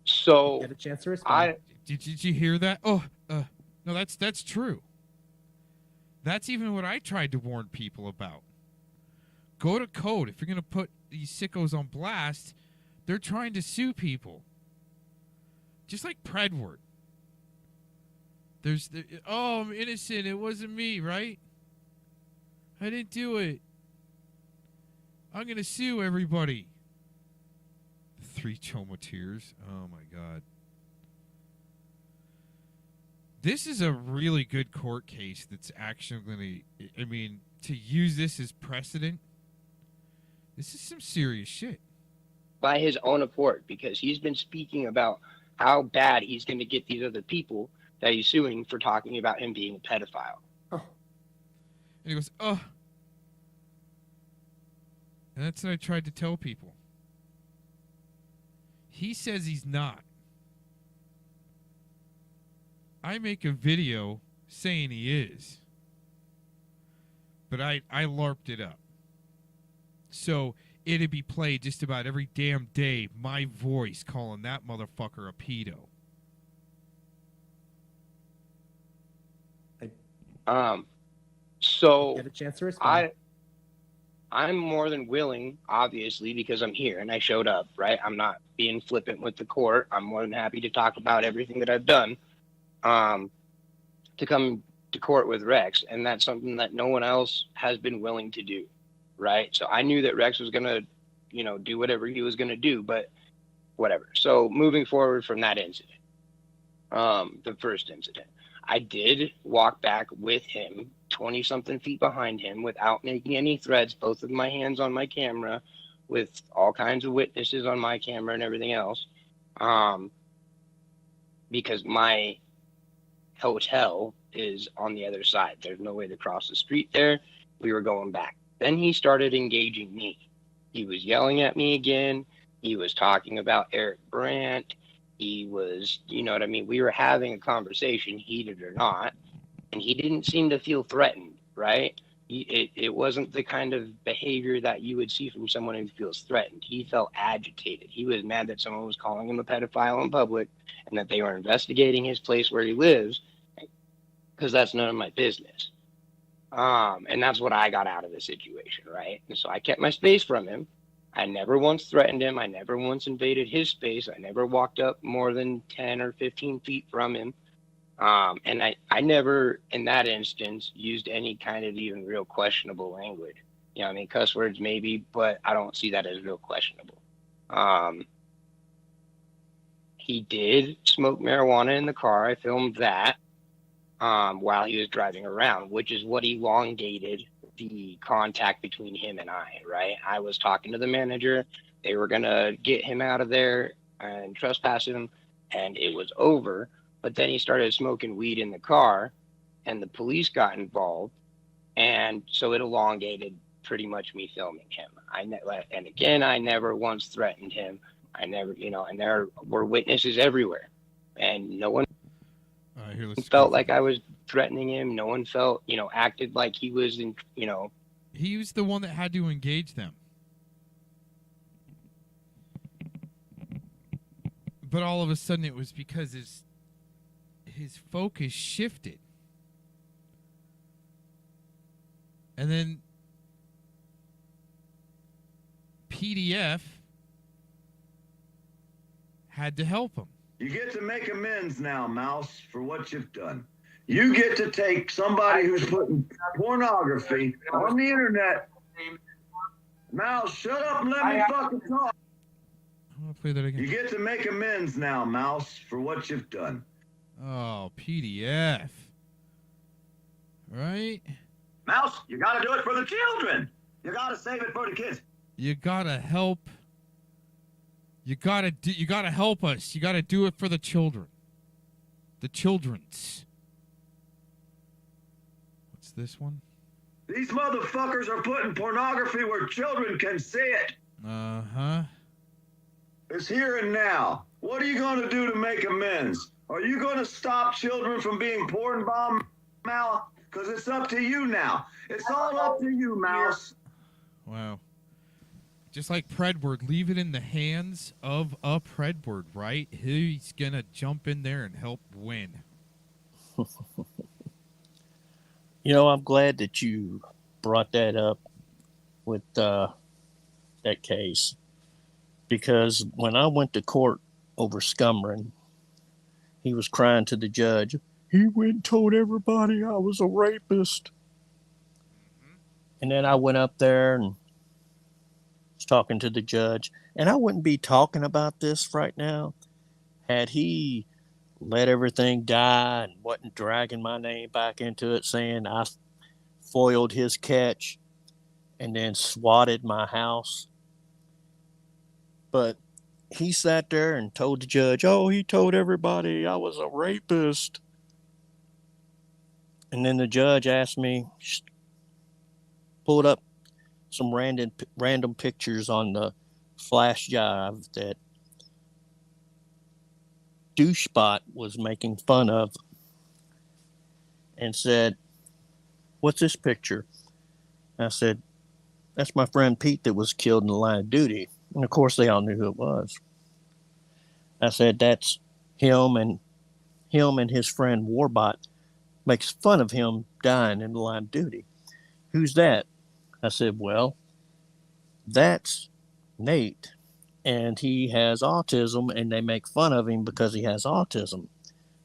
So Get a chance to respond. Did you hear that? No, that's true. That's even what I tried to warn people about. Go to code. If you're going to put these sickos on blast, they're trying to sue people. Just like Predward. I'm innocent. It wasn't me, right? I didn't do it. I'm going to sue everybody. The Three Chomoteers. Oh, my God. This is a really good court case that's actually going to, to use this as precedent, this is some serious shit. By his own accord, because he's been speaking about how bad he's going to get these other people that he's suing for talking about him being a pedophile. And he goes, And that's what I tried to tell people. He says he's not. I make a video saying he is. But I LARPed it up. So it'd be played just about every damn day, my voice calling that motherfucker a pedo. So Get a chance to respond. I'm more than willing, obviously, because I'm here and I showed up, right? I'm not being flippant with the court. I'm more than happy to talk about everything that I've done, to come to court with Rex. And that's something that no one else has been willing to do, right? So I knew that Rex was gonna, do whatever he was gonna do, but whatever. So moving forward from that incident, the first incident, I did walk back with him 20 something feet behind him without making any threats, both of my hands on my camera, with all kinds of witnesses on my camera and everything else. Because my hotel is on the other side. There's no way to cross the street there. We were going back. Then he started engaging me. He was yelling at me again. He was talking about Eric Brandt. He was, you know what I mean? We were having a conversation, heated or not, and he didn't seem to feel threatened, right? It wasn't the kind of behavior that you would see from someone who feels threatened. He felt agitated. He was mad that someone was calling him a pedophile in public and that they were investigating his place where he lives, because that's none of my business. And that's what I got out of the situation, right? And so I kept my space from him. I never once threatened him. I never once invaded his space. I never walked up more than 10 or 15 feet from him. And I never, in that instance, used any kind of even real questionable language. You know, I mean, cuss words maybe, but I don't see that as real questionable. He did smoke marijuana in the car. I filmed that while he was driving around, which is what elongated the contact between him and I, right? I was talking to the manager. They were going to get him out of there and trespass him, and it was over. But then he started smoking weed in the car, and the police got involved, and so it elongated pretty much me filming him. And again, I never once threatened him. I never, and there were witnesses everywhere, and no one felt like I was threatening him. No one felt, acted like he was in, He was the one that had to engage them. But all of a sudden it was because his focus shifted. And then PDF had to help him. You get to make amends now, Mouse, for what you've done. You get to take somebody who's putting pornography on the internet. Mouse, shut up and let me fucking talk. I'm gonna play that again. You get to make amends now, Mouse, for what you've done. Oh, PDF. Right? Mouse, you gotta do it for the children. You gotta save it for the kids. You gotta help. You gotta help us. You gotta do it for the children. The children's. What's this one? These motherfuckers are putting pornography where children can see it. Uh-huh. It's here and now. What are you going to do to make amends? Are you going to stop children from being porn bombed, Mal? Because it's up to you now. It's all up to you, Mouse. Wow. Just like Predward, leave it in the hands of a Predward, right? He's going to jump in there and help win. I'm glad that you brought that up with that case, because when I went to court over Scumrin, he was crying to the judge. He went and told everybody I was a rapist. And then I went up there and was talking to the judge, and I wouldn't be talking about this right now had he let everything die and wasn't dragging my name back into it, saying I foiled his catch and then swatted my house. But he sat there and told the judge, he told everybody I was a rapist. And then the judge asked me, pulled up some random pictures on the flash drive that Douchebot was making fun of, and said, "What's this picture?" I said, "That's my friend Pete that was killed in the line of duty." And of course they all knew who it was. I said, "That's him and his friend Warbot makes fun of him dying in the line of duty. Who's that?" I said, "Well, that's Nate. And he has autism, and they make fun of him because he has autism."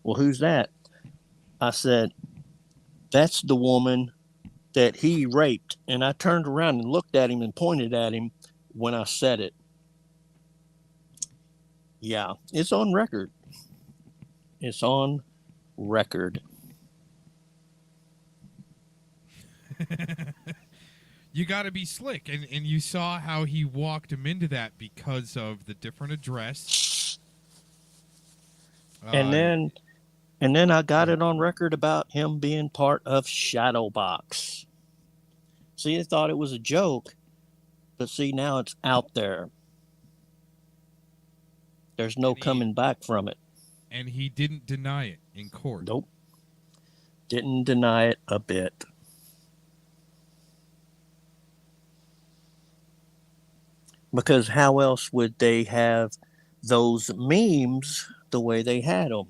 "Well, who's that?" I said, "That's the woman that he raped. And I turned around and looked at him and pointed at him when I said it. Yeah, it's on record. It's on record. You got to be slick. And you saw how he walked him into that because of the different address. And then I got it on record about him being part of Shadowbox. See, I thought it was a joke, but see, now it's out there. There's no coming back from it. And he didn't deny it in court. Nope. Didn't deny it a bit. Because how else would they have those memes the way they had them?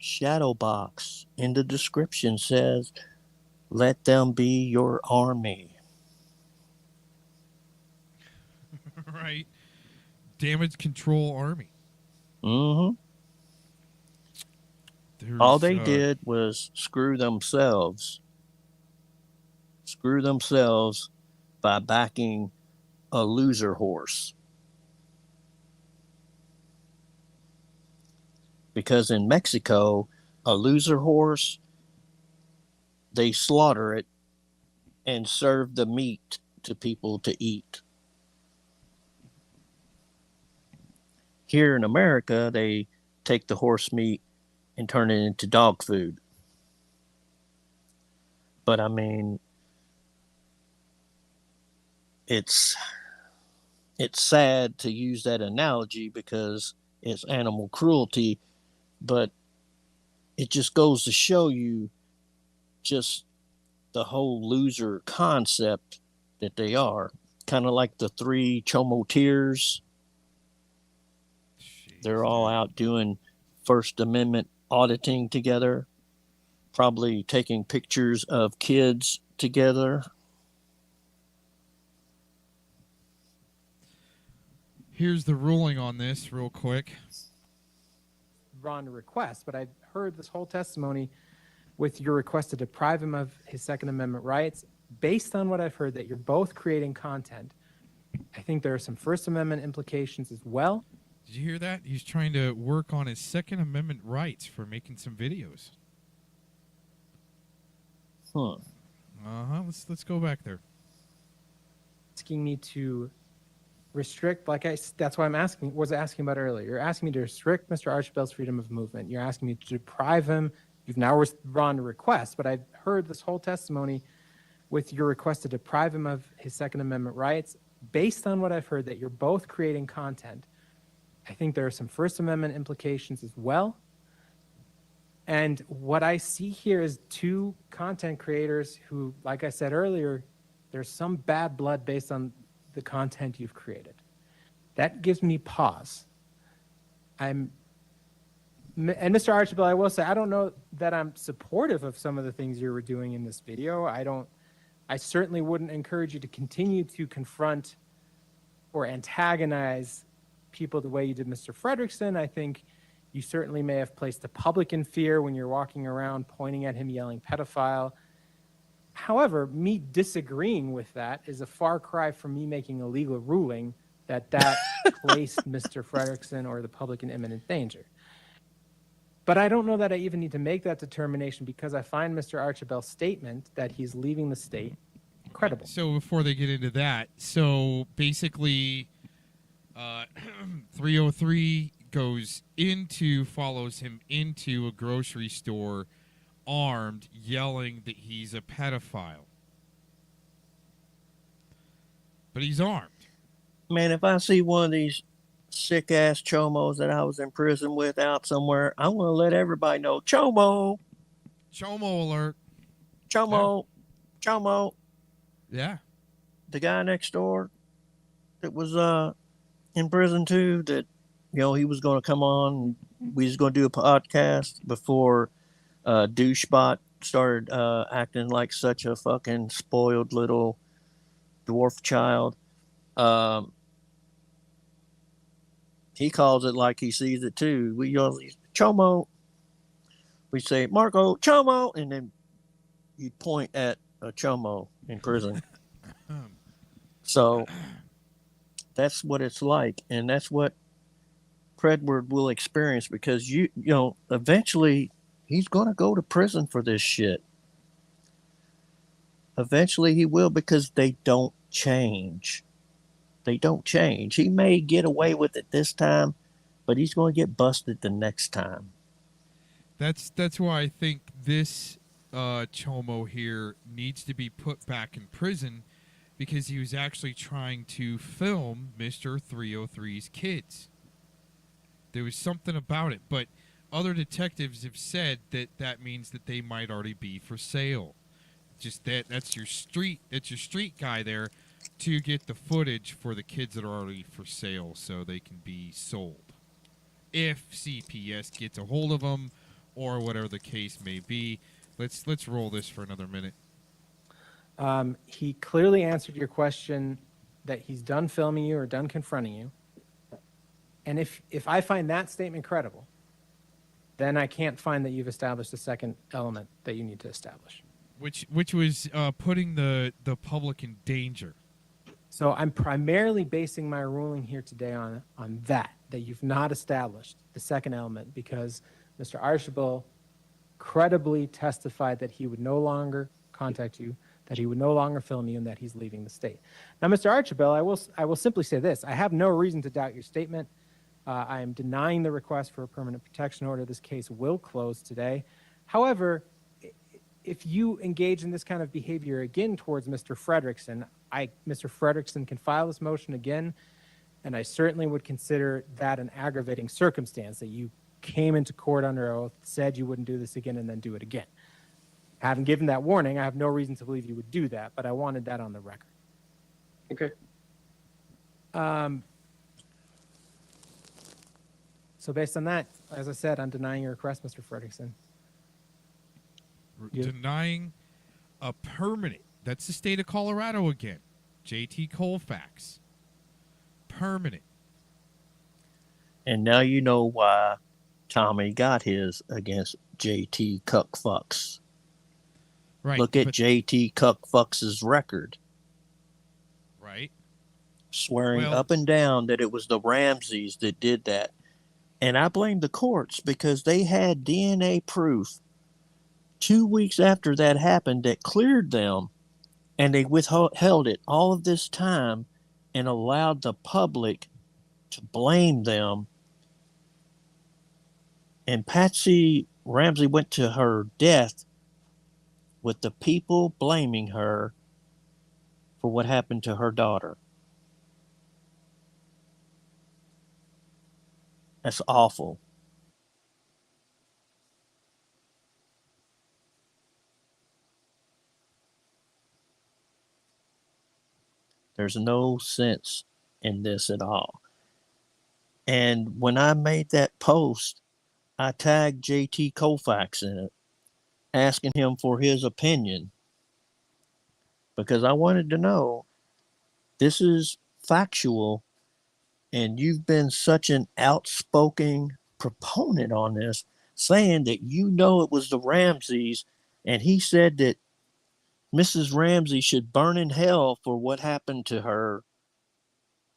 Shadowbox in the description says, "Let them be your army." Right. Damage control army. Mm-hmm. All they did was screw themselves. Screw themselves by backing a loser horse. Because in Mexico, a loser horse, they slaughter it and serve the meat to people to eat. Here in America, they take the horse meat and turn it into dog food. But I mean, it's sad to use that analogy because it's animal cruelty, but it just goes to show you just the whole loser concept that they are. Kind of like the three chomoteers. They're all out doing First Amendment auditing together, probably taking pictures of kids together. Here's the ruling on this real quick. Ron request, but I've heard this whole testimony with your request to deprive him of his Second Amendment rights. Based on what I've heard, that you're both creating content, I think there are some First Amendment implications as well. Did you hear that? He's trying to work on his Second Amendment rights for making some videos. Huh. Uh-huh. Let's go back there. Asking me to restrict, that's why I'm asking about earlier. You're asking me to restrict Mr. Archibald's freedom of movement. You're asking me to deprive him. You've now withdrawn the request, but I've heard this whole testimony with your request to deprive him of his Second Amendment rights. Based on what I've heard, that you're both creating content, I think there are some First Amendment implications as well. And what I see here is two content creators who, like I said earlier, there's some bad blood based on the content you've created. That gives me pause. And Mr. Archibald, I will say, I don't know that I'm supportive of some of the things you were doing in this video. I certainly wouldn't encourage you to continue to confront or antagonize people the way you did Mr. Fredrickson. I think you certainly may have placed the public in fear when you're walking around pointing at him, yelling pedophile. However, me disagreeing with that is a far cry from me making a legal ruling that placed Mr. Fredrickson or the public in imminent danger. But I don't know that I even need to make that determination because I find Mr. Archibald's statement that he's leaving the state credible. So before they get into that, so basically 303 follows him into a grocery store armed, yelling that he's a pedophile. But he's armed. Man, if I see one of these sick-ass chomos that I was in prison with out somewhere, I'm going to let everybody know, chomo. Chomo alert. Chomo. Yeah. Chomo. Yeah. The guy next door that was in prison too, that, he was going to come on. We was going to do a podcast before Douchebot started acting like such a fucking spoiled little dwarf child. He calls it like he sees it too. We yell, Chomo. We say, Marco, Chomo. And then you point at a chomo in prison. So that's what it's like, and that's what Predward will experience, because you know eventually he's going to go to prison for this shit. Eventually he will, because they don't change. They don't change. He may get away with it this time, but he's going to get busted the next time. That's why I think this Chomo here needs to be put back in prison, because he was actually trying to film Mr. 303's kids. There was something about it, but other detectives have said that that means that they might already be for sale. Just that's your street guy there to get the footage for the kids that are already for sale so they can be sold. If CPS gets a hold of them or whatever the case may be. Let's roll this for another minute. He clearly answered your question that he's done filming you or done confronting you. And if I find that statement credible, then I can't find that you've established the second element that you need to establish. Which was putting the public in danger. So I'm primarily basing my ruling here today on that you've not established the second element, because Mr. Archibald credibly testified that he would no longer contact you, that he would no longer film you, and that he's leaving the state. Now, Mr. Archibald, I will simply say this. I have no reason to doubt your statement. I am denying the request for a permanent protection order. This case will close today. However, if you engage in this kind of behavior again towards Mr. Fredrickson, Mr. Fredrickson can file this motion again, and I certainly would consider that an aggravating circumstance, that you came into court under oath, said you wouldn't do this again, and then do it again. Having given that warning, I have no reason to believe you would do that, but I wanted that on the record. Okay. So based on that, as I said, I'm denying your request, Mr. Fredrickson. Denying a permanent. That's the state of Colorado again. JT Colfax. Permanent. And now you know why Tommy got his against JT Cuckfucks. Right. Look at JT Cuckfucks' record. Right. Swearing up and down that it was the Ramseys that did that. And I blame the courts, because they had DNA proof 2 weeks after that happened that cleared them, and they withheld it all of this time and allowed the public to blame them. And Patsy Ramsey went to her death with the people blaming her for what happened to her daughter. That's awful. There's no sense in this at all. And when I made that post, I tagged JT Colfax in it, asking him for his opinion, because I wanted to know, this is factual, and you've been such an outspoken proponent on this, saying that you know it was the Ramseys, and he said that Mrs. Ramsey should burn in hell for what happened to her.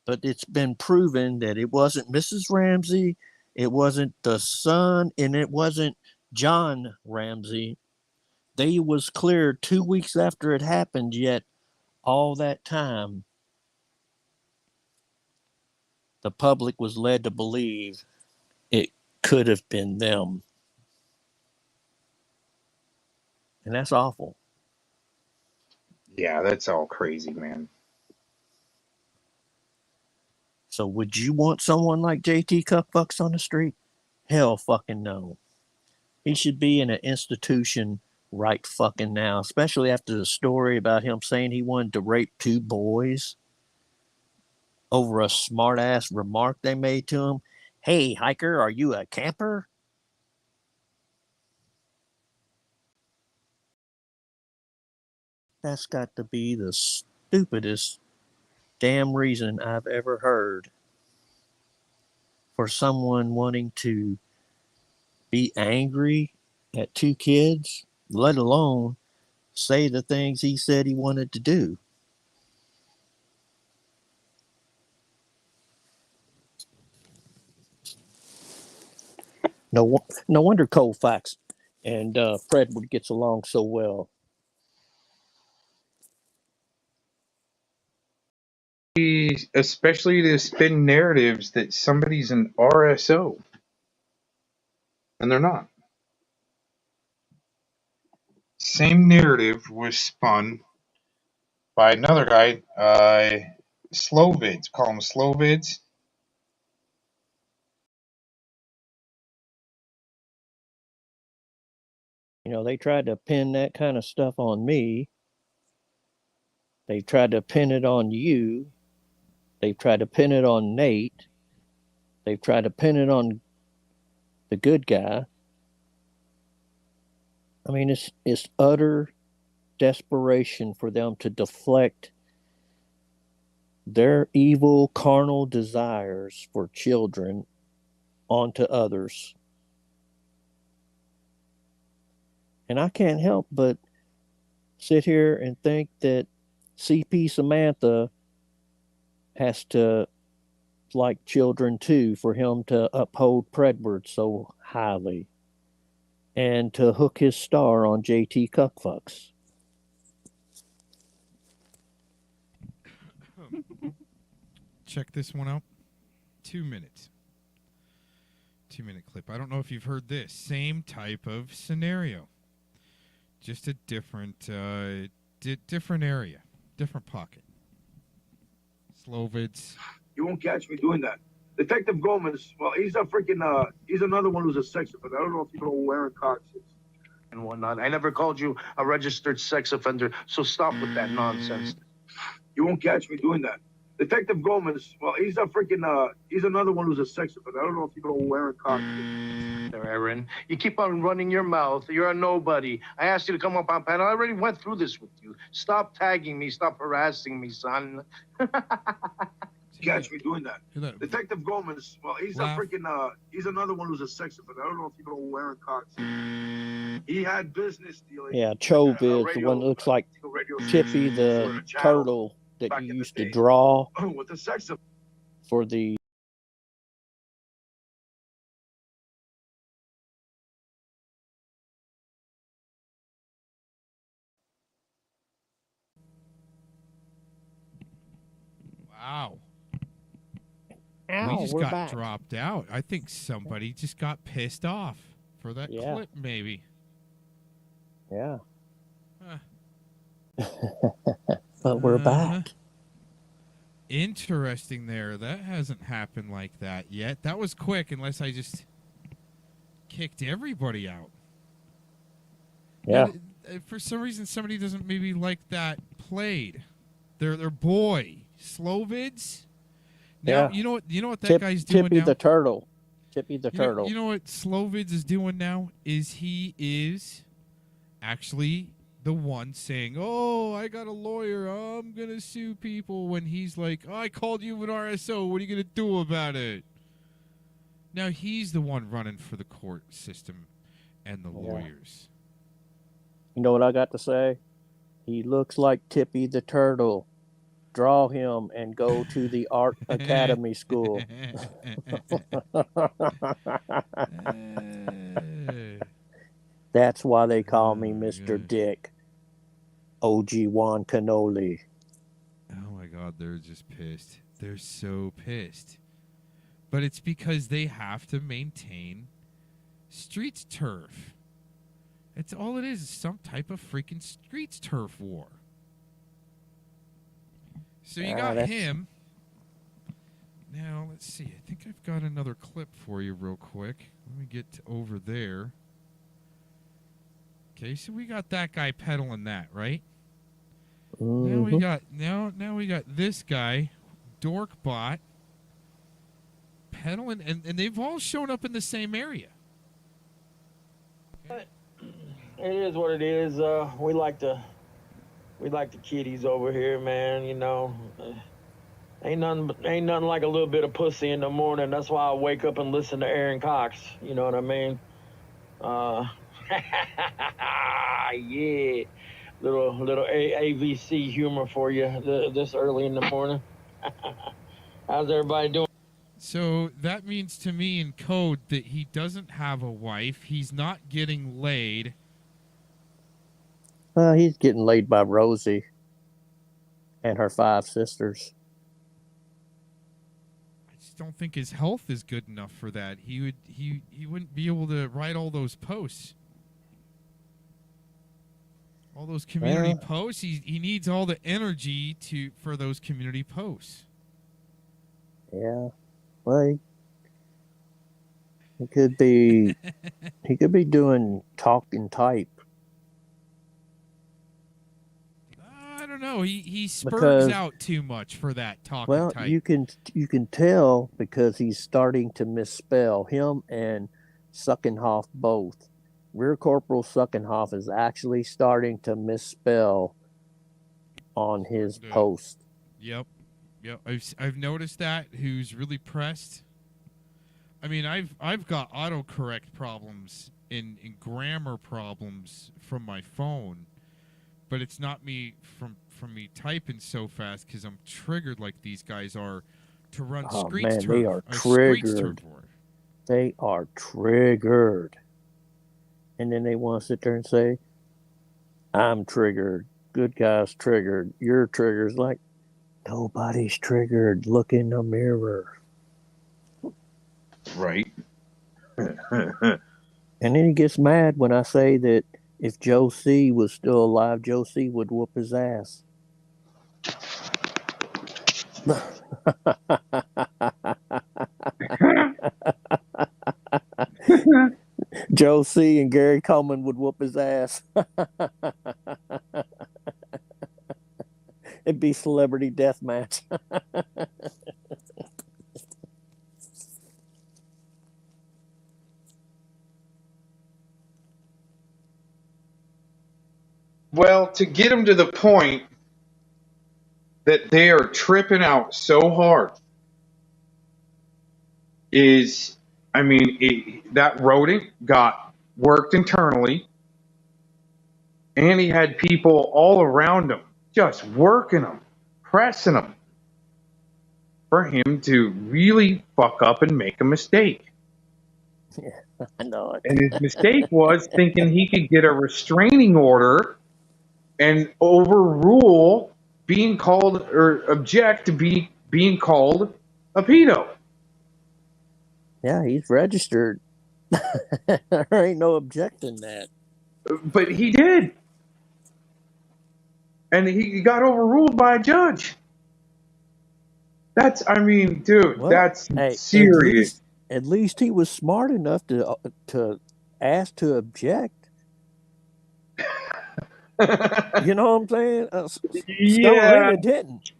But it's been proven that it wasn't Mrs. Ramsey, it wasn't the son, and it wasn't John Ramsey. They was cleared 2 weeks after it happened, yet all that time, the public was led to believe it could have been them. And that's awful. Yeah, that's all crazy, man. So would you want someone like JT Cuckfucks on the street? Hell fucking no. He should be in an institution right fucking now, especially after the story about him saying he wanted to rape 2 boys over a smart-ass remark they made to him. Hey, hiker, are you a camper? That's got to be the stupidest damn reason I've ever heard for someone wanting to be angry at 2 kids, let alone say the things he said he wanted to do. No wonder Colfax and Fredwood gets along so well. Especially to spin narratives that somebody's an RSO, and they're not. Same narrative was spun by another guy, Slovids. Call him Slovids. You know, they tried to pin that kind of stuff on me. They tried to pin it on you. They've tried to pin it on Nate. They've tried to pin it on the good guy. I mean, it's utter desperation for them to deflect their evil carnal desires for children onto others. And I can't help but sit here and think that CP Samantha has to like children too for him to uphold Predward so highly and to hook his star on JT Cuckfucks. Check this one out. 2 minutes. 2-minute clip. I don't know if you've heard this. Same type of scenario. Just a different different area. Different pocket. Slovids. You won't catch me doing that. Detective Gomez, well, he's a freaking, he's another one who's a sex offender. I don't know if you know who Aaron Cox is and whatnot. I never called you a registered sex offender, so stop with that nonsense. You won't catch me doing that. Detective Gomez, well, he's a freaking, he's another one who's a sex offender. I don't know if you know who Aaron Cox is. There, Aaron. You keep on running your mouth. You're a nobody. I asked you to come up on panel. I already went through this with you. Stop tagging me. Stop harassing me, son. Catch me doing that. Detective Gomez, well, he's a freaking, he's another one who's a sex offender. I don't know if you know who Aaron Cox is. He had business dealings. Yeah, Chove is the one that looks like Tippy the turtle that you used to draw with the sex for the Wow. Ow, we just we're got back. dropped out. I think somebody just got pissed off for that clip, maybe. Yeah. Huh. But we're back. Interesting there. That hasn't happened like that yet. That was quick, unless I just kicked everybody out. Yeah. For some reason, somebody doesn't maybe like that played. Their boy, Slovids. Now, Yeah. you know what that guy's doing Tippy now? the turtle. Tippy the turtle. You know what Slovids is doing now? He is actually the one saying, "Oh, I got a lawyer. I'm going to sue people," when he's like, "Oh, I called you an RSO. What are you going to do about it?" Now he's the one running for the court system and the lawyers. You know what I got to say? He looks like Tippy the turtle. Draw him and go to the art academy school. That's why they call me Mr. Dick. OG Juan Cannoli. Oh my God, they're just pissed. They're so pissed. But it's because they have to maintain streets turf. It's all it is some type of freaking streets turf war. So you got him. Now, let's see. I think I've got another clip for you real quick. Let me get over there. Okay, so we got that guy peddling that, right? Now we got now we got this guy, Dorkbot, peddling, and they've all shown up in the same area. It is what it is. We like the kiddies over here, man. You know, ain't nothing like a little bit of pussy in the morning. That's why I wake up and listen to Aaron Cox. You know what I mean? Yeah. AVC humor for you this early in the morning. How's everybody doing? So that means to me in code that he doesn't have a wife. He's not getting laid. He's getting laid by Rosie and her 5 sisters. I just don't think his health is good enough for that. He wouldn't be able to write all those posts. All those community posts. He needs all the energy for those community posts. Yeah. Well, he could be doing talk and type. I don't know. He spurts out too much for that talk and type. Well, you can tell because he's starting to misspell. Him and Suckenhoff both. Rear Corporal Suckenhoff is actually starting to misspell on his post. Yep. I've noticed that. Who's really pressed? I mean, I've got autocorrect problems and grammar problems from my phone, but it's not me from me typing so fast because I'm triggered like these guys are to run Screech Turf. They are triggered. They are triggered. And then they want to sit there and say, I'm triggered. Good guy's triggered. You're triggered. Like, nobody's triggered. Look in the mirror. Right. And then he gets mad when I say that if Joe C was still alive, Joe C would whoop his ass. Joe C and Gary Coleman would whoop his ass. It'd be celebrity death match. Well, to get them to the point that they are tripping out so hard is, I mean, that rodent got worked internally, and he had people all around him just working him, pressing him for him to really fuck up and make a mistake. Yeah, I know it. And his mistake was thinking he could get a restraining order and overrule being called or object to being called a pedo. Yeah, he's registered. There ain't no objecting that. But he did. And he got overruled by a judge. That's, I mean, dude, that's serious. At least he was smart enough to ask to object. You know what I'm saying? Scamarina didn't.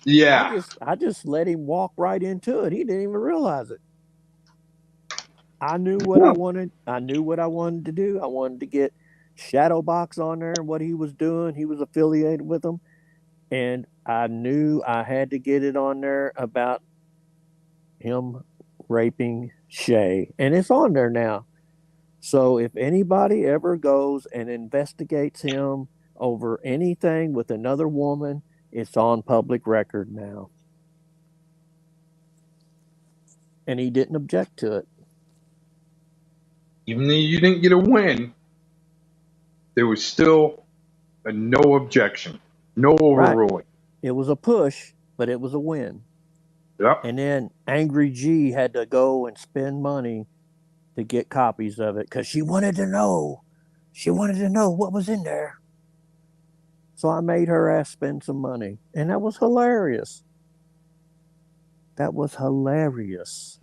Yeah. I just let him walk right into it. He didn't even realize it. I knew what I wanted. I knew what I wanted to do. I wanted to get Shadowbox on there and what he was doing. He was affiliated with them. And I knew I had to get it on there about him raping Shay. And it's on there now. So if anybody ever goes and investigates him over anything with another woman, it's on public record now. And he didn't object to it. Even though you didn't get a win, there was still a no objection, no overruling. Right. It was a push, but it was a win. Yep. And then Angry G had to go and spend money to get copies of it because she wanted to know. She wanted to know what was in there. So I made her ass spend some money. And that was hilarious. That was hilarious.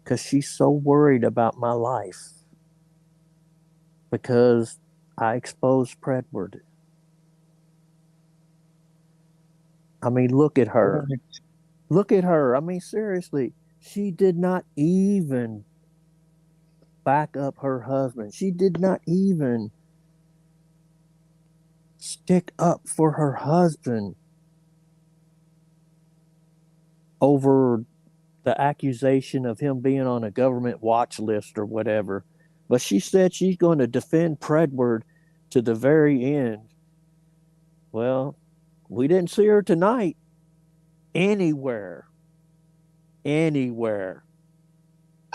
Because she's so worried about my life. Because I exposed Predward. I mean, look at her. Look at her. I mean, seriously. She did not even back up her husband. She did not even stick up for her husband over the accusation of him being on a government watch list or whatever. But she said she's going to defend Predward to the very end. Well, we didn't see her tonight anywhere. Anywhere.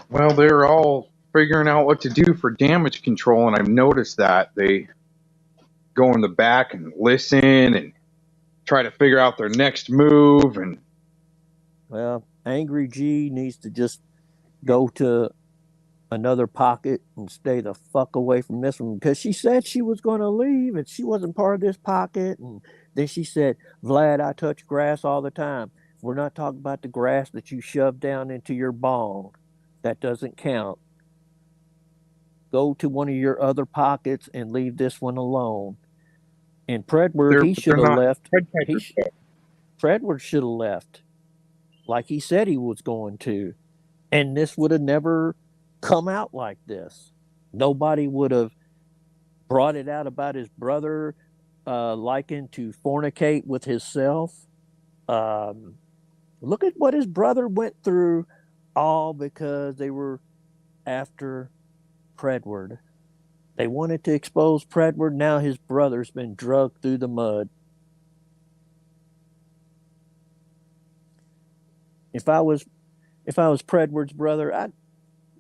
Well, they're all figuring out what to do for damage control, and I've noticed that they go in the back and listen and try to figure out their next move. And Well, Angry G needs to just go to another pocket and stay the fuck away from this one, because she said she was going to leave and she wasn't part of this pocket. And then she said, Vlad, I touch grass all the time. We're not talking about the grass that you shove down into your bong. That doesn't count. Go to one of your other pockets and leave this one alone. And Predward, he should have left. Predward should have left like he said he was going to. And this would have never come out like this. Nobody would have brought it out about his brother liking to fornicate with himself. Look at what his brother went through, all because they were after Predward. They wanted to expose Predward. Now his brother's been drugged through the mud. If I was Predward's brother,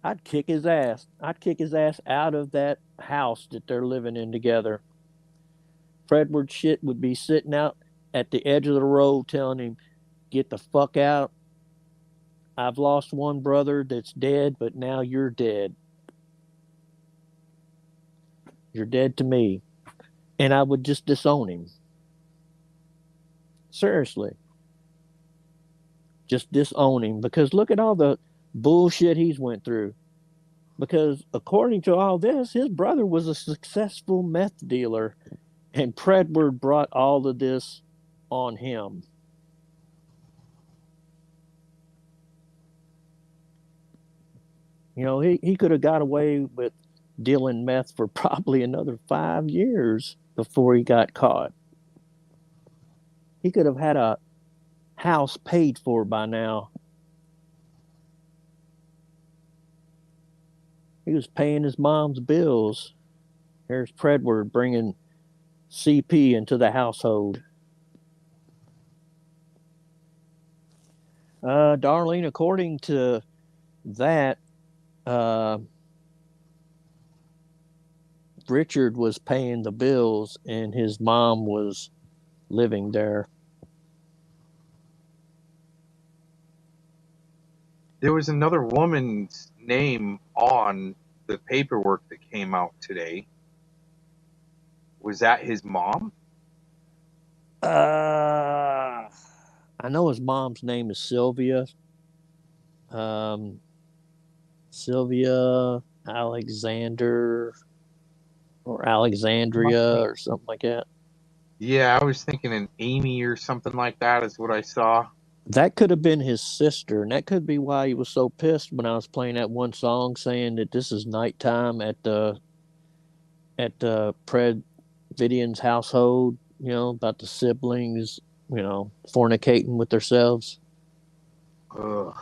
I'd kick his ass. I'd kick his ass out of that house that they're living in together. Predward shit would be sitting out at the edge of the road telling him, get the fuck out. I've lost one brother that's dead, but now you're dead. You're dead to me. And I would just disown him. Seriously. Just disown him, because look at all the bullshit he's went through. Because according to all this, his brother was a successful meth dealer, and Predward brought all of this on him. You know, he could have got away with dealing meth for probably another 5 years before he got caught. He could have had a house paid for by now. He was paying his mom's bills. Here's Predward bringing CP into the household. Darlene, according to that, Richard was paying the bills and his mom was living there. there was another woman's name on the paperwork that came out today. Was that his mom? I know his mom's name is Sylvia. Sylvia Alexander or Alexandria or something like that. Yeah, I was thinking an Amy or something like that is what I saw. That could have been his sister, and that could be why he was so pissed when I was playing that one song saying that this is nighttime at the Pred Vidian's household, you know, about the siblings, you know, fornicating with themselves. Ugh.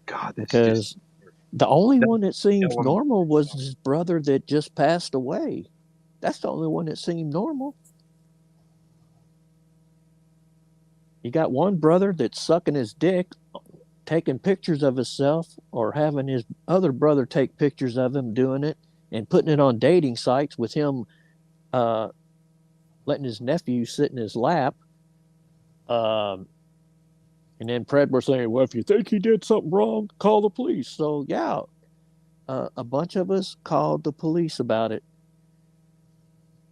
God, because the only one that seems normal was his brother that just passed away. That's the only one that seemed normal. You got one brother that's sucking his dick, taking pictures of himself, or having his other brother take pictures of him doing it and putting it on dating sites with him letting his nephew sit in his lap. And then Predward saying, well, if you think he did something wrong, call the police. So, yeah, a bunch of us called the police about it.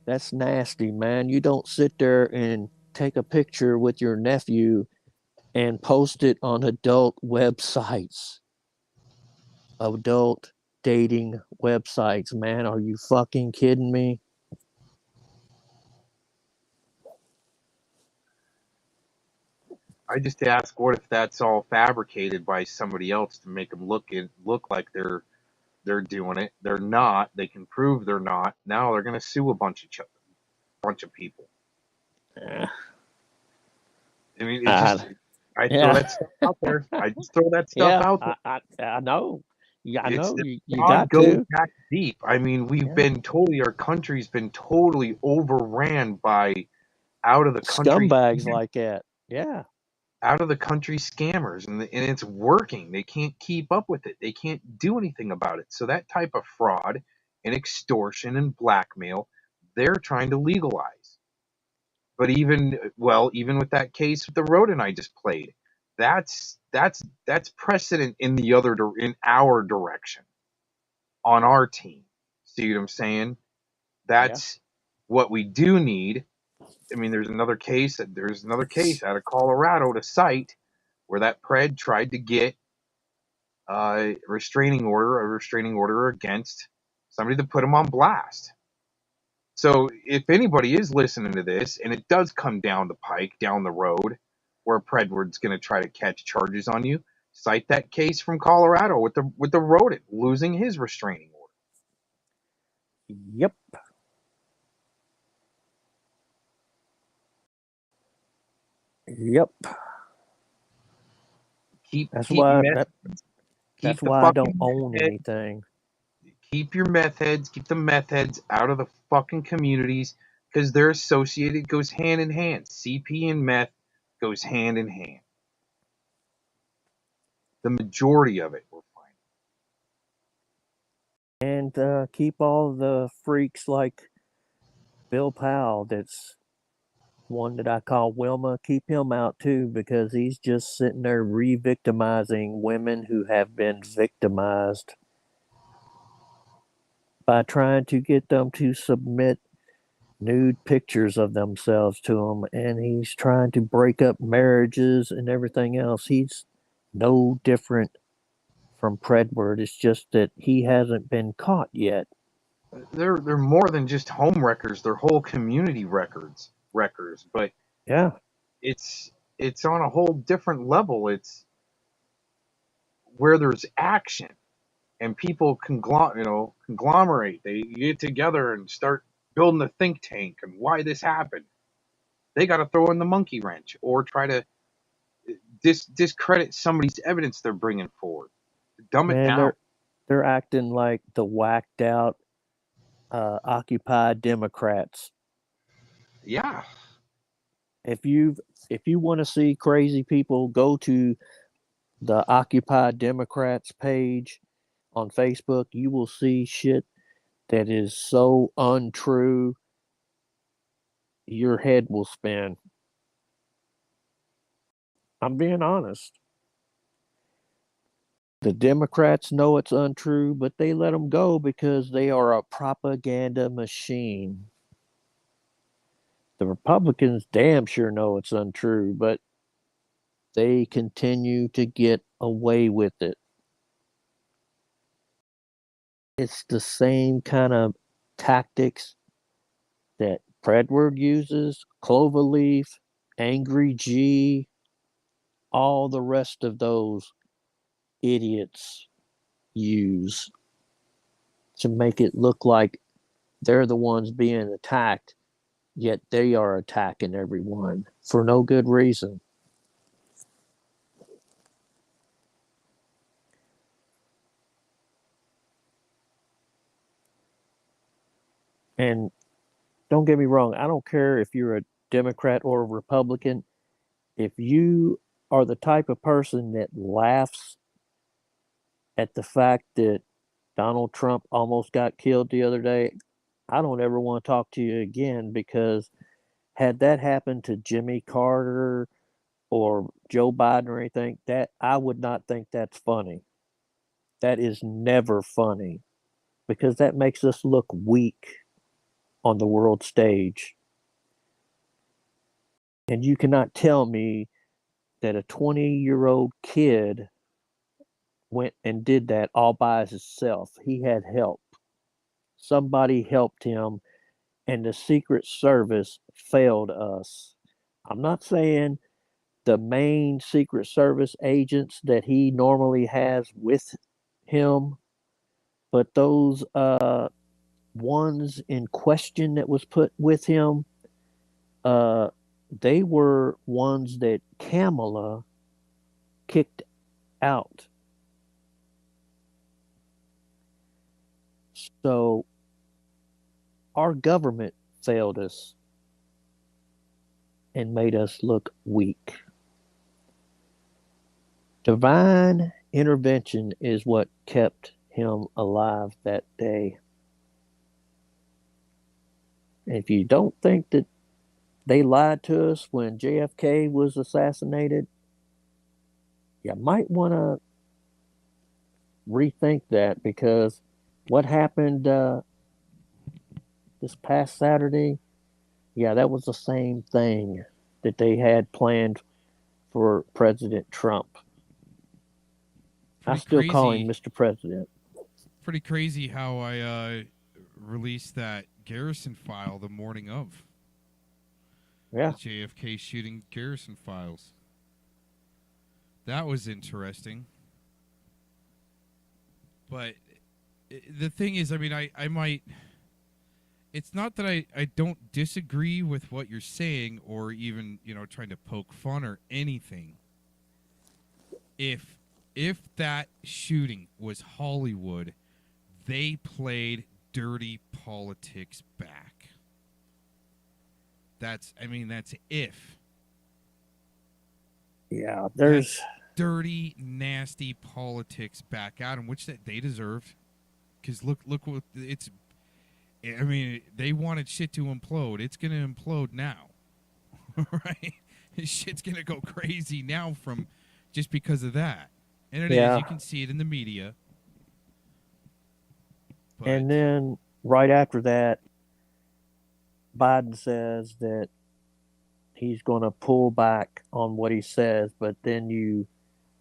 That's nasty, man. You don't sit there and take a picture with your nephew and post it on adult websites. Adult dating websites, man. Are you fucking kidding me? I just ask, what if that's all fabricated by somebody else to make them look like they're doing it? They're not. They can prove they're not. Now they're going to sue a bunch of people. I mean, it's just I throw that stuff out there. I just throw that stuff out there. I know. Yeah, I know you fraud got goes to. back deep. I mean, Yeah. our country's been totally overran by out of the country Scumbags like that. Yeah. out of the country scammers, and it's working. They can't keep up with it. They can't do anything about it. So that type of fraud and extortion and blackmail, they're trying to legalize. But even with that case with the rodent I just played, that's precedent in in our direction on our team. See what I'm saying? Yeah. That's what we do need. I mean, there's another case out of Colorado to cite where that pred tried to get a restraining order against somebody to put him on blast. So if anybody is listening to this and it does come down the pike, down the road, where Predward's going to try to catch charges on you, cite that case from Colorado with the rodent losing his restraining order. Yep. Yep. That's why I don't own anything. Keep your meth heads, keep the meth heads out of the fucking communities because they're associated, goes hand in hand. CP and meth goes hand in hand. The majority of it we're finding. And keep all the freaks like Bill Powell, that's one that I call Wilma, keep him out too, because he's just sitting there re-victimizing women who have been victimized by trying to get them to submit nude pictures of themselves to him, and he's trying to break up marriages and everything else. He's no different from Predward. It's just that he hasn't been caught yet. They're more than just home wreckers. They're whole community wreckers. But yeah, it's on a whole different level. It's where there's action and people conglomerate. They get together and start building a think tank and why this happened. They got to throw in the monkey wrench or try to discredit somebody's evidence they're bringing forward. Dumb it down. They're acting like the whacked out Occupy Democrats. Yeah. If you want to see crazy people, go to the Occupy Democrats page on Facebook. You will see shit that is so untrue, your head will spin. I'm being honest. The Democrats know it's untrue, but they let them go because they are a propaganda machine. The Republicans damn sure know it's untrue, but they continue to get away with it. It's the same kind of tactics that Predward uses, Cloverleaf, Angry G, all the rest of those idiots use to make it look like they're the ones being attacked, yet they are attacking everyone for no good reason. And don't get me wrong, I don't care if you're a Democrat or a Republican. If you are the type of person that laughs at the fact that Donald Trump almost got killed the other day, I don't ever want to talk to you again, because had that happened to Jimmy Carter or Joe Biden or anything, that I would not think that's funny. That is never funny, because that makes us look weak on the world stage. And you cannot tell me that a 20-year-old kid went and did that all by himself. He had help. Somebody helped him, and the Secret Service failed us. I'm not saying the main Secret Service agents that he normally has with him, but those ones in question that was put with him, they were ones that Kamala kicked out. So our government failed us and made us look weak. Divine intervention is what kept him alive that day. If you don't think that they lied to us when JFK was assassinated, you might want to rethink that, because what happened this past Saturday, yeah, that was the same thing that they had planned for President Trump. I still call him Mr. President. Pretty crazy how I released that Garrison file the morning of. Yeah. The JFK shooting Garrison files. That was interesting. But the thing is, I mean, I might... It's not that I don't disagree with what you're saying or even, trying to poke fun or anything. If that shooting was Hollywood, they played dirty politics back. That's if. Yeah, there's... That's dirty, nasty politics back at them, which they deserved. Because look what it's... I mean, they wanted shit to implode. It's going to implode now. Right? Shit's going to go crazy now just because of that. And it is. You can see it in the media. But... And then right after that, Biden says that he's going to pull back on what he says, but then you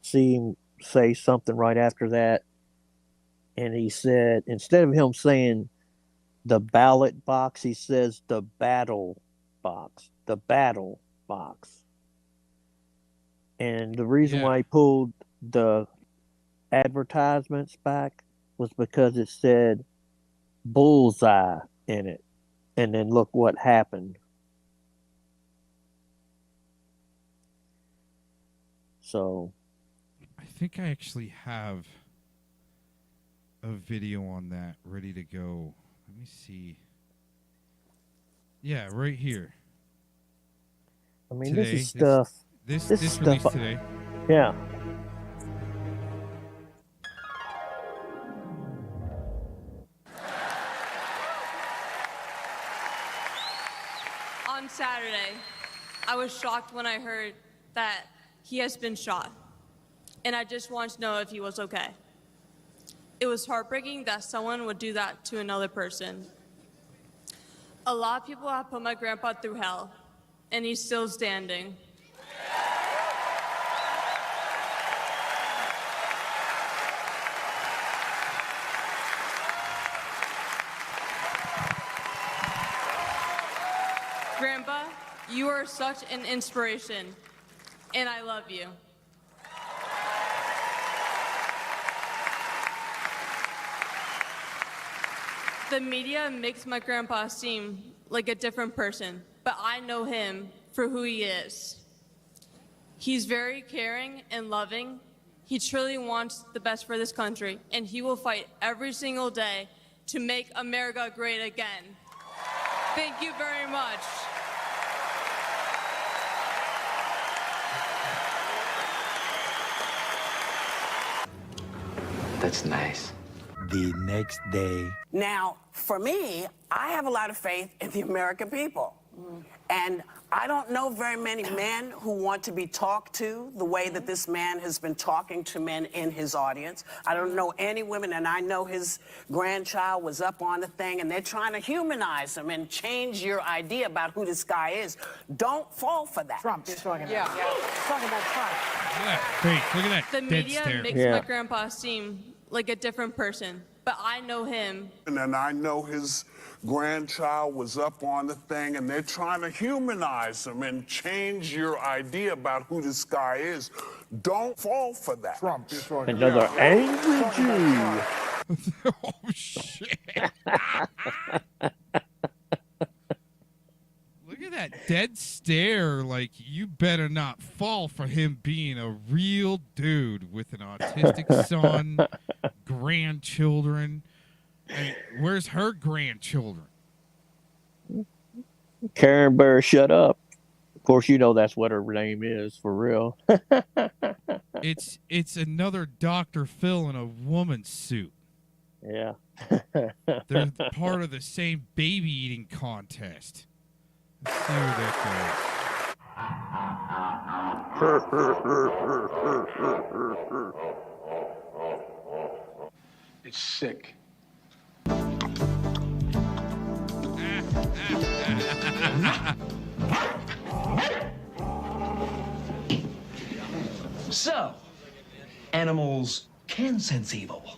see him say something right after that, and he said, instead of him saying the ballot box, he says the battle box. The battle box. And the reason why he pulled the advertisements back was because it said bullseye in it. And then look what happened. So I think I actually have a video on that ready to go. Let me see. Yeah, right here. I mean, today, this is stuff. This is released stuff. Today. Yeah. On Saturday, I was shocked when I heard that he has been shot, and I just wanted to know if he was okay. It was heartbreaking that someone would do that to another person. A lot of people have put my grandpa through hell, and he's still standing. Grandpa, you are such an inspiration, and I love you. The media makes my grandpa seem like a different person, but I know him for who he is. He's very caring and loving. He truly wants the best for this country, and he will fight every single day to make America great again. Thank you very much. That's nice. The next day. Now, for me, I have a lot of faith in the American people. And I don't know very many men who want to be talked to the way that this man has been talking to men in his audience. I don't know any women, and I know his grandchild was up on the thing, and they're trying to humanize him and change your idea about who this guy is. Don't fall for that. Trump, you're talking about. Yeah. He's talking about Trump. Look at that face. Look at that The dead media stare. makes my grandpa seem like a different person, but I know him. And I know his grandchild was up on the thing, and they're trying to humanize him and change your idea about who this guy is. Don't fall for that. Trump, you're talking Another angry Jew. Oh, shit. Look at that dead stare. Like, you better not fall for him being a real dude with an autistic son, grandchildren. I mean, where's her grandchildren? Karen Bear, shut up. Of course, you know that's what her name is for real. It's another Dr. Phil in a woman's suit. Yeah. They're part of the same baby eating contest. Let's see where that goes. It's sick. So, animals can sense evil.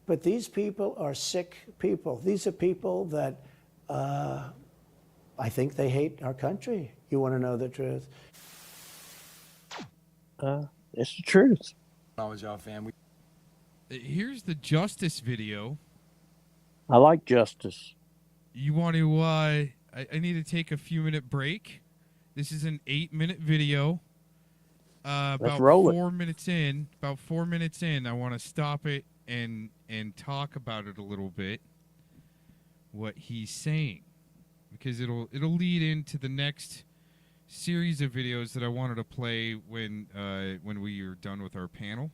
But these people are sick people. These are people that I think they hate our country. You want to know the truth? It's the truth. How was y'all family? Here's the justice video. I like justice. You want to, I need to take a few minute break. This is an 8-minute video. About roll it. 4 minutes in, I want to stop it and talk about it a little bit. What he's saying, because it'll lead into the next series of videos that I wanted to play when we are done with our panel.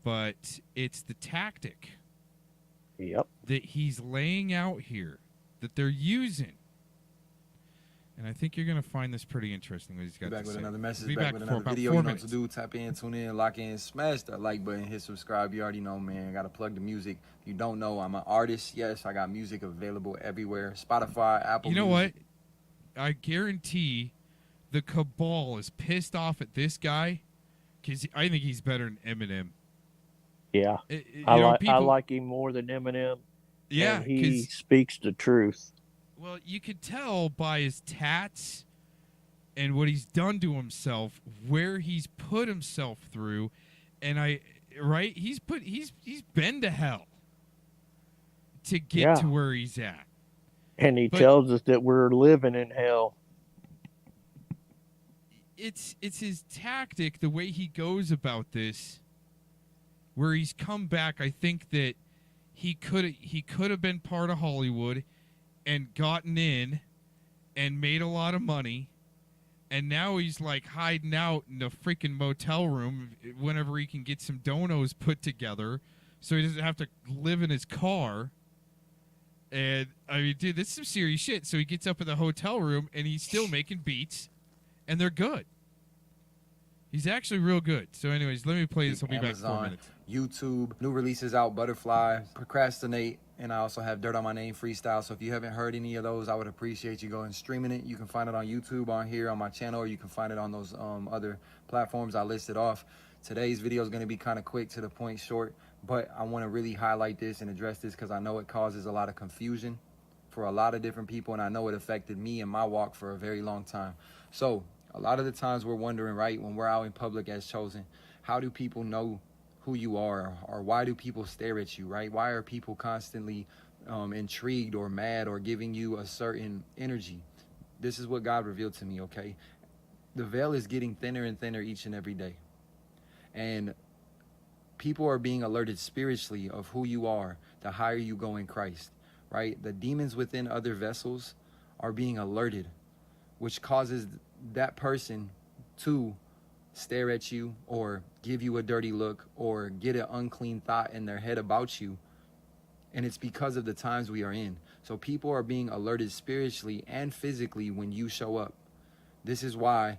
But it's the tactic. Yep. That he's laying out here, that they're using. And I think you're going to find this pretty interesting. What he's got Back to with say. another message, Be back with for another about video. 4 You know what minutes. to do. Tap in, tune in, lock in, smash that like button, hit subscribe. You already know, man. Got to plug the music. If you don't know, I'm an artist. Yes, I got music available everywhere. Spotify, Apple You know Music. what? I guarantee the cabal is pissed off at this guy because I think he's better than Eminem. Yeah. I like him more than Eminem. Yeah, and he speaks the truth. Well, you could tell by his tats and what he's done to himself, where he's put himself through, and he's been to hell to get to where he's at. And he tells us that we're living in hell. It's his tactic, the way he goes about this, where he's come back. I think that he could have been part of Hollywood and gotten in and made a lot of money, and now he's like hiding out in a freaking motel room whenever he can get some donos put together so he doesn't have to live in his car. And I mean, dude, this is some serious shit. So he gets up in the hotel room and he's still making beats, and they're good. He's actually real good. So anyways, let me play this. I'll be back in 4 minutes. YouTube, new releases out, Butterfly, Procrastinate, and I also have Dirt on My Name Freestyle. So if you haven't heard any of those, I would appreciate you going streaming it. You can find it on YouTube, on here, on my channel, or you can find it on those other platforms I listed off. Today's video is going to be kind of quick, to the point, short, but I want to really highlight this and address this because I know it causes a lot of confusion for a lot of different people, and I know it affected me and my walk for a very long time. So a lot of the times we're wondering, right, when we're out in public as Chosen, how do people know who you are, or why do people stare at you, right? Why are people constantly intrigued or mad or giving you a certain energy? This is what God revealed to me, okay? The veil is getting thinner and thinner each and every day. And people are being alerted spiritually of who you are the higher you go in Christ, right? The demons within other vessels are being alerted, which causes that person to stare at you or give you a dirty look or get an unclean thought in their head about you. And it's because of the times we are in. So people are being alerted spiritually and physically when you show up. This is why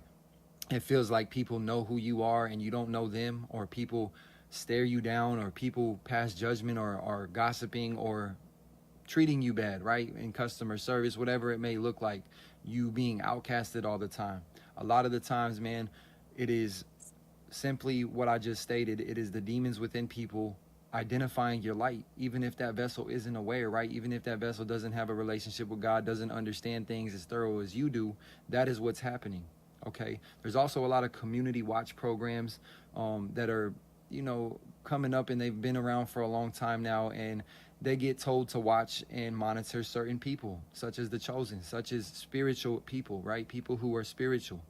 it feels like people know who you are and you don't know them, or people stare you down, or people pass judgment, or are gossiping or treating you bad, right? In customer service, whatever it may look like, you being outcasted all the time. A lot of the times, man, it is simply what I just stated. It is the demons within people identifying your light, even if that vessel isn't aware, right? Even if that vessel doesn't have a relationship with God, doesn't understand things as thorough as you do, that is what's happening, okay? There's also a lot of community watch programs that are, you know, coming up, and they've been around for a long time now, and they get told to watch and monitor certain people, such as the Chosen, such as spiritual people, right? People who are spiritual.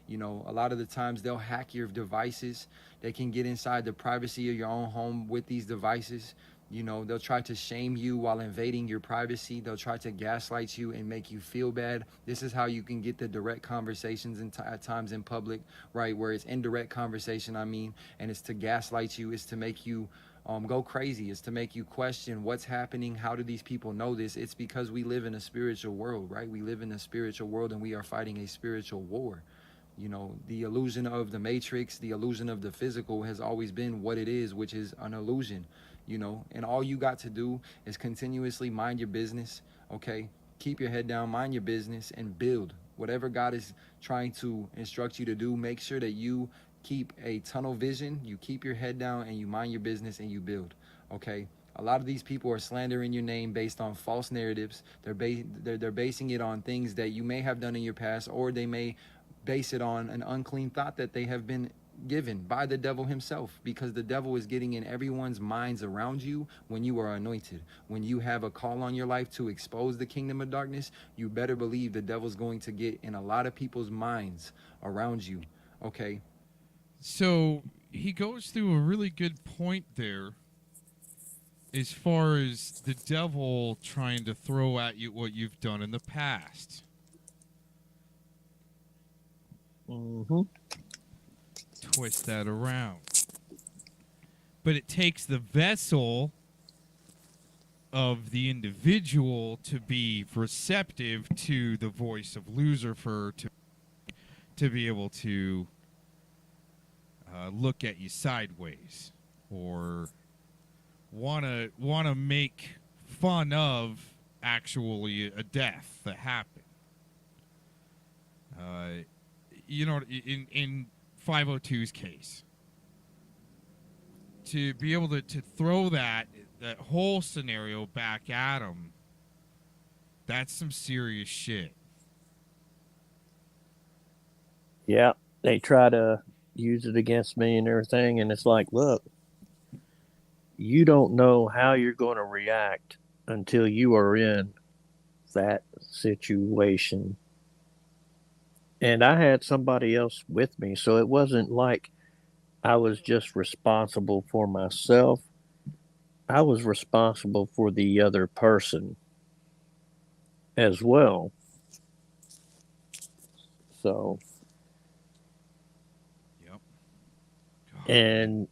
You know, a lot of the times they'll hack your devices. They can get inside the privacy of your own home with these devices. You know, they'll try to shame you while invading your privacy. They'll try to gaslight you and make you feel bad. This is how you can get the direct conversations at times in public, right? Where it's indirect conversation, I mean, and it's to gaslight you, it's to make you go crazy. It's to make you question what's happening. How do these people know this? It's because we live in a spiritual world, right? We live in a spiritual world and we are fighting a spiritual war. You know, the illusion of the matrix, the illusion of the physical has always been what it is, which is an illusion, you know, and all you got to do is continuously mind your business, okay? Keep your head down, mind your business, and build. Whatever God is trying to instruct you to do, make sure that you keep a tunnel vision, you keep your head down, and you mind your business and you build, okay? A lot of these people are slandering your name based on false narratives. They're basing it on things that you may have done in your past, or they may base it on an unclean thought that they have been given by the devil himself, because the devil is getting in everyone's minds around you when you are anointed. When you have a call on your life to expose the kingdom of darkness, you better believe the devil's going to get in a lot of people's minds around you, okay? So he goes through a really good point there as far as the devil trying to throw at you what you've done in the past. Mm-hmm. Twist that around. But it takes the vessel of the individual to be receptive to the voice of Lucifer, to be able to look at you sideways, or want to make fun of actually a death that happened. You know, in 502's case, to be able to throw that whole scenario back at him, that's some serious shit. Yeah, they try to use it against me and everything, and it's like, look, you don't know how you're going to react until you are in that situation. And I had somebody else with me, so it wasn't like I was just responsible for myself. I was responsible for the other person as well. So, yep. And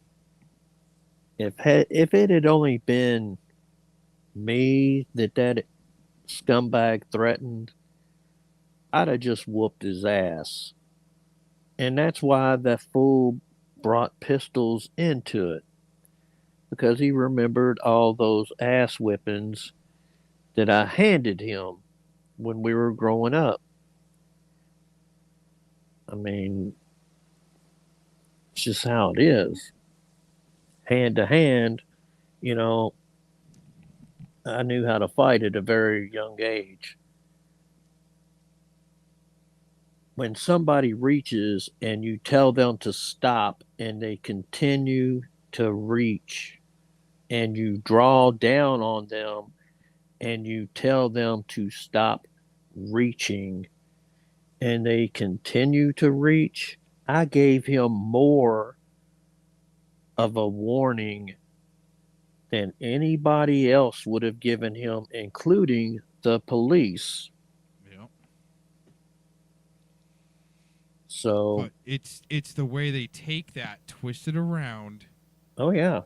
if it had only been me that scumbag threatened, I'd have just whooped his ass. And that's why that fool brought pistols into it, because he remembered all those ass whippings that I handed him when we were growing up. I mean, it's just how it is. Hand to hand, you know, I knew how to fight at a very young age. When somebody reaches and you tell them to stop and they continue to reach, and you draw down on them and you tell them to stop reaching and they continue to reach, I gave him more of a warning than anybody else would have given him, including the police. Yep. So, but it's the way they take that, twist it around. Oh yeah.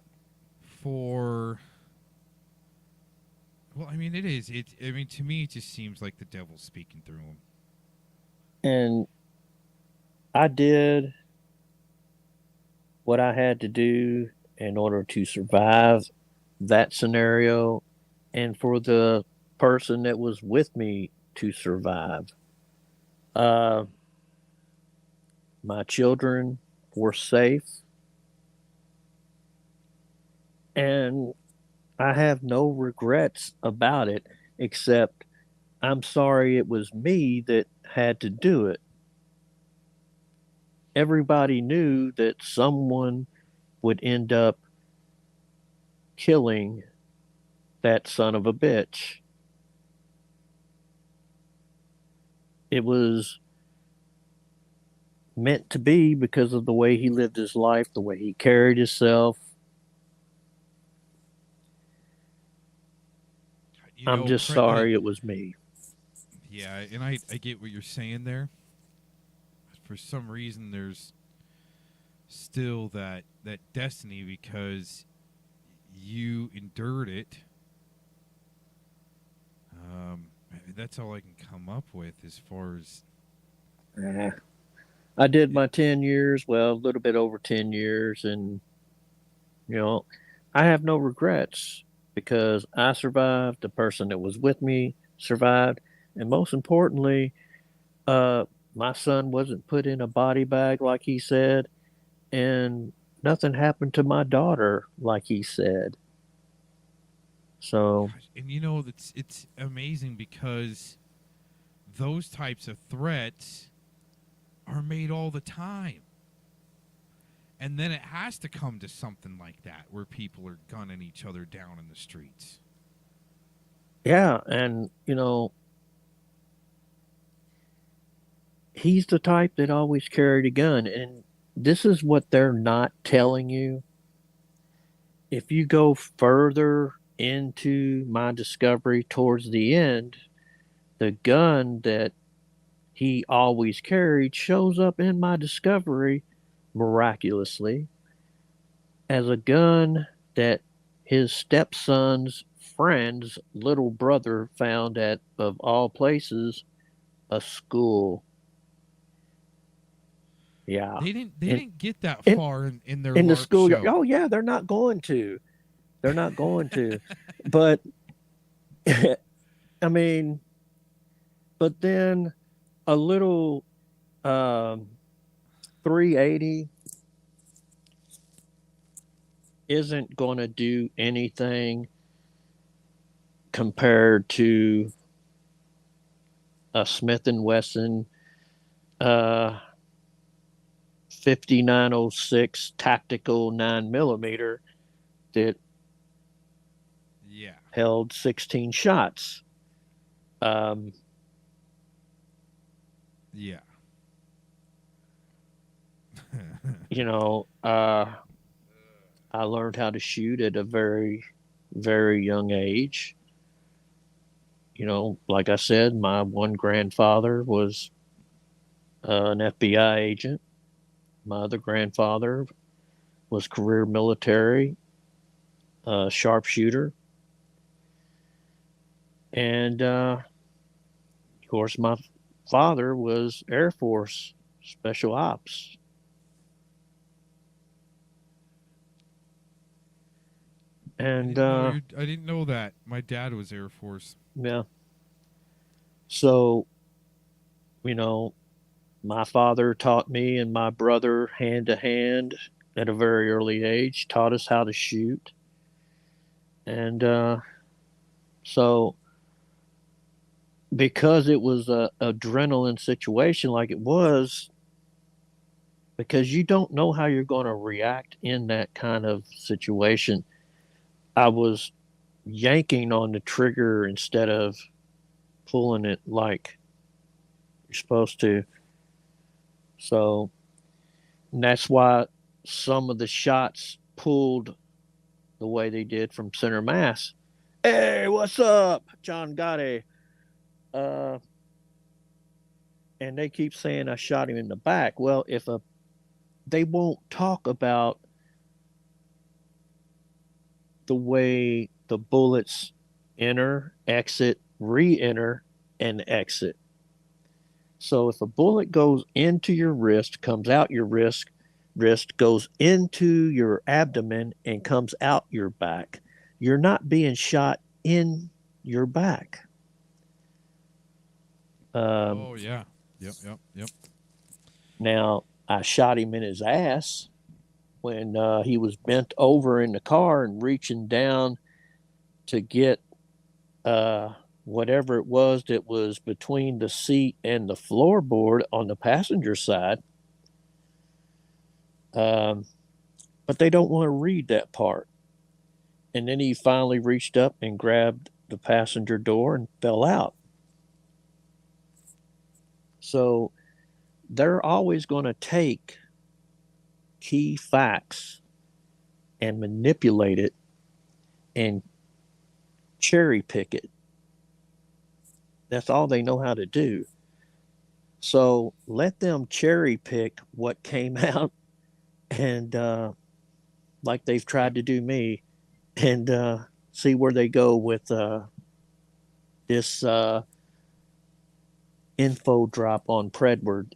For, well, I mean, it is. I mean, to me, it just seems like the devil's speaking through him. And I did what I had to do in order to survive that scenario and for the person that was with me to survive. My children were safe, and I have no regrets about it, except I'm sorry it was me that had to do it. Everybody knew that someone would end up killing that son of a bitch. It was meant to be because of the way he lived his life, the way he carried himself. You I'm know, just sorry it was me. Yeah, and I get what you're saying there. For some reason, there's still that destiny because you endured it. That's all I can come up with as far as. I did my 10 years, well, a little bit over 10 years, and, I have no regrets because I survived, the person that was with me survived, and most importantly, my son wasn't put in a body bag like he said, and nothing happened to my daughter like he said. So, And it's amazing because those types of threats are made all the time. And then it has to come to something like that where people are gunning each other down in the streets. yeah, and he's the type that always carried a gun, and this is what they're not telling you. If you go further into my discovery towards the end, the gun that he always carried shows up in my discovery miraculously as a gun that his stepson's friend's little brother found at, of all places, a school. Yeah. They didn't get that far in their in the LARP schoolyard. show. Oh yeah, they're not going to. They're not going to. But I mean, but then a little 380 isn't going to do anything compared to a Smith and Wesson 5906 tactical 9mm that held 16 shots. Yeah. I learned how to shoot at a very, very young age. Like I said, my one grandfather was an FBI agent. My other grandfather was career military, sharpshooter. And of course, my father was Air Force Special Ops. And I didn't know that. My dad was Air Force. Yeah. So, my father taught me and my brother hand to hand at a very early age, taught us how to shoot. And so, because it was a adrenaline situation like it was, because you don't know how you're going to react in that kind of situation, I was yanking on the trigger instead of pulling it like you're supposed to. So that's why some of the shots pulled the way they did from center mass. Hey, what's up, John Gotti? And they keep saying I shot him in the back. Well, they won't talk about the way the bullets enter, exit, re-enter, and exit. So if a bullet goes into your wrist, comes out your wrist, goes into your abdomen and comes out your back, you're not being shot in your back. Oh yeah. Yep. Now I shot him in his ass when he was bent over in the car and reaching down to get whatever it was that was between the seat and the floorboard on the passenger side. But they don't want to read that part. And then he finally reached up and grabbed the passenger door and fell out. So they're always going to take key facts and manipulate it and cherry pick it That's all they know how to do. So let them cherry pick what came out and like they've tried to do me, and see where they go with this info drop on Predward.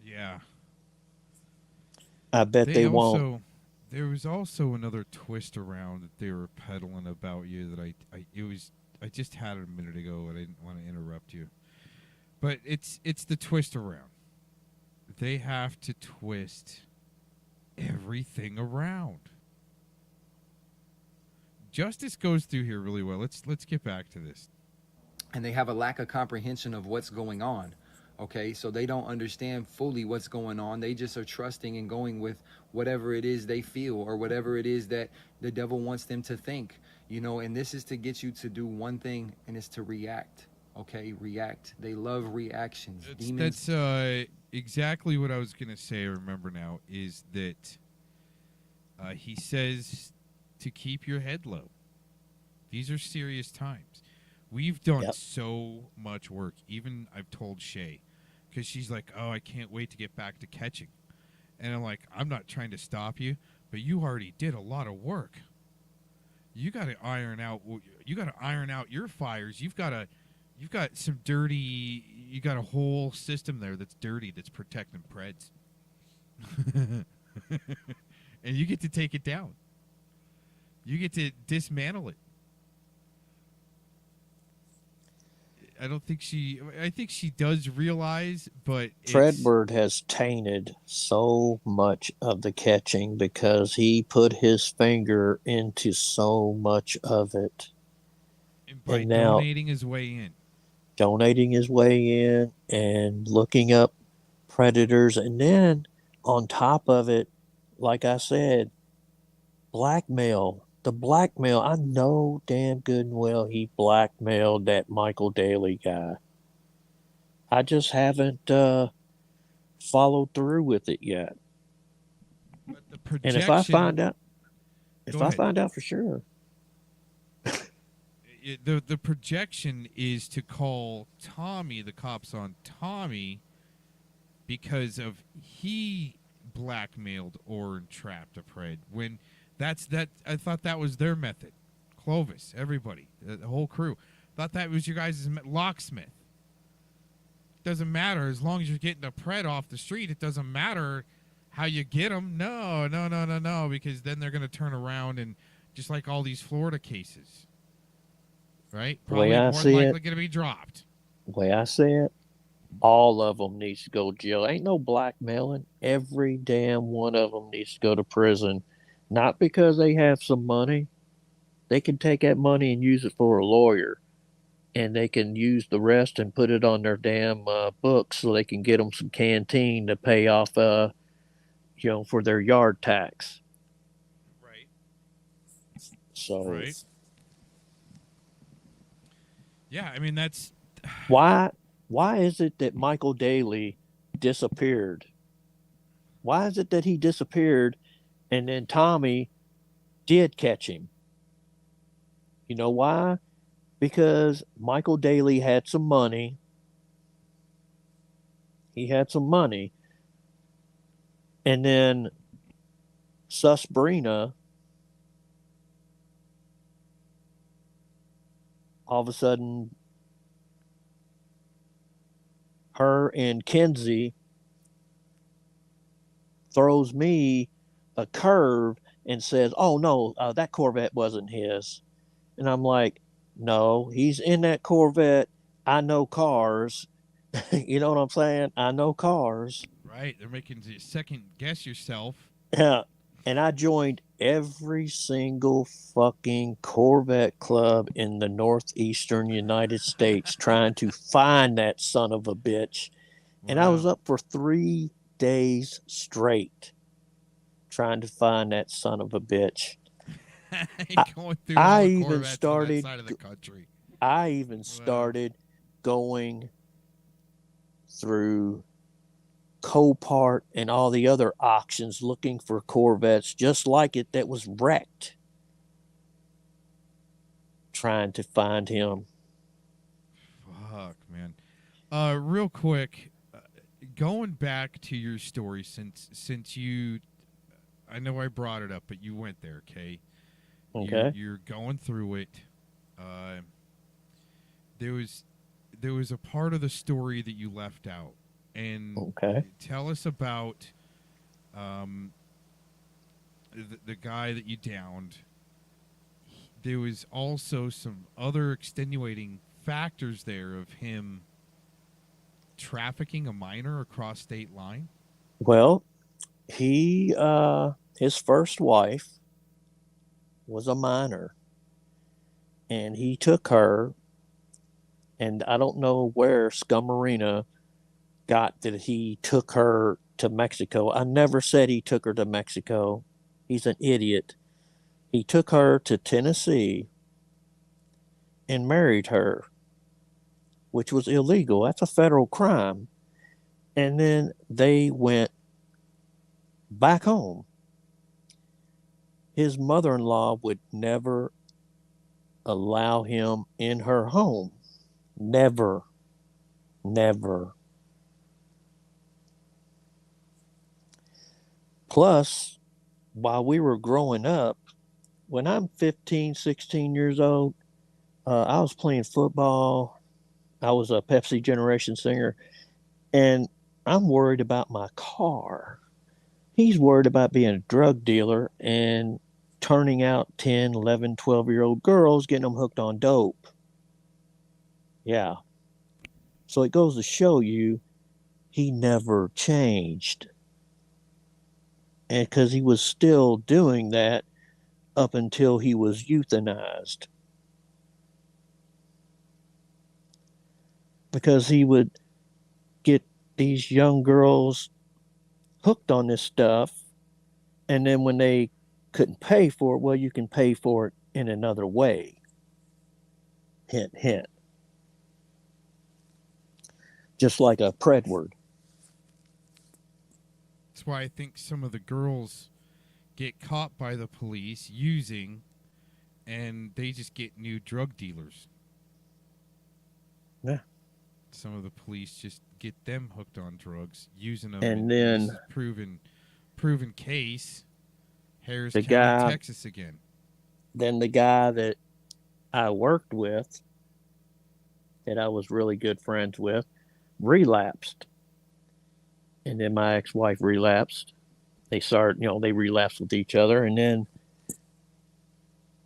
Yeah. I bet they won't. There was also another twist around that they were peddling about you that I just had it a minute ago and I didn't want to interrupt you. But it's the twist around. They have to twist everything around. Justice goes through here really well. Let's get back to this. And they have a lack of comprehension of what's going on. Okay, so they don't understand fully what's going on. They just are trusting and going with whatever it is they feel or whatever it is that the devil wants them to think, you know, and this is to get you to do one thing, and it's to react. Okay, react. They love reactions. That's exactly what I was going to say, I remember now, is that he says to keep your head low. These are serious times. We've done so much work. Even I've told Shay, because she's like, oh, I can't wait to get back to catching. And I'm like, I'm not trying to stop you, but you already did a lot of work. You got to iron out your fires. You've got some dirty, you got a whole system there that's dirty, that's protecting Preds. And you get to take it down. You get to dismantle it. I think she does realize, but Predward has tainted so much of the catching because he put his finger into so much of it. By donating his way in and looking up predators. And then on top of it, like I said, blackmail. The blackmail, I know damn good and well he blackmailed that Michael Daly guy. I just haven't followed through with it yet. And if I find out for sure. The projection is to call Tommy, the cops on Tommy, because of he blackmailed or entrapped a Pred. When I thought that was their method. Clovis, everybody, the whole crew. Thought that was your guys' locksmith. Doesn't matter as long as you're getting a Pred off the street. It doesn't matter how you get them. No, because then they're going to turn around and just like all these Florida cases, right? Probably more likely going to be dropped. The way I see it, all of them needs to go to jail. Ain't no blackmailing. Every damn one of them needs to go to prison. Not because they have some money. They can take that money and use it for a lawyer. And they can use the rest and put it on their damn books so they can get them some canteen to pay off, for their yard tax. Right. So. Right. Yeah, I mean, that's... Why is it that Michael Daly disappeared? Why is it that he disappeared and then Tommy did catch him? You know why? Because Michael Daly had some money. He had some money. And then Susbrina, all of a sudden, her and Kenzie throws me a curve and says, oh, no, that Corvette wasn't his. And I'm like, no, he's in that Corvette. I know cars. You know what I'm saying? I know cars. Right. They're making you second guess yourself. Yeah. And I joined every single fucking Corvette club in the northeastern United States trying to find that son of a bitch. And I was up for 3 days straight trying to find that son of a bitch. I even started going through Copart and all the other auctions looking for Corvettes just like it that was wrecked. trying to find him. Fuck, man. Real quick, going back to your story, since you, I know I brought it up, but you went there, okay? Okay. You're going through it. There was a part of the story that you left out, and okay. Tell us about the guy that you downed. There was also some other extenuating factors there of him trafficking a minor across state line. Well, he his first wife was a minor, and he took her, and I don't know where Scummarina got that he took her to Mexico. I never said he took her to Mexico. He's an idiot. He took her to Tennessee and married her, which was illegal. That's a federal crime. And then they went back home. His mother-in-law would never allow him in her home. Never. Never. Plus, while we were growing up, when I'm 15, 16 years old, I was playing football. I was a Pepsi Generation singer, and I'm worried about my car. He's worried about being a drug dealer and turning out 10, 11, 12-year-old girls, getting them hooked on dope. Yeah. So it goes to show you he never changed. And because he was still doing that up until he was euthanized. Because he would get these young girls hooked on this stuff, and then when they couldn't pay for it, well, you can pay for it in another way. Hint, hint. Just like a Predward. That's why I think some of the girls get caught by the police using, and they just get new drug dealers. Yeah. Some of the police just get them hooked on drugs, using them. And then this is proven case. Harris the County, guy, Texas again. Then the guy that I worked with, that I was really good friends with, relapsed. And then my ex-wife relapsed. They relapsed with each other. And then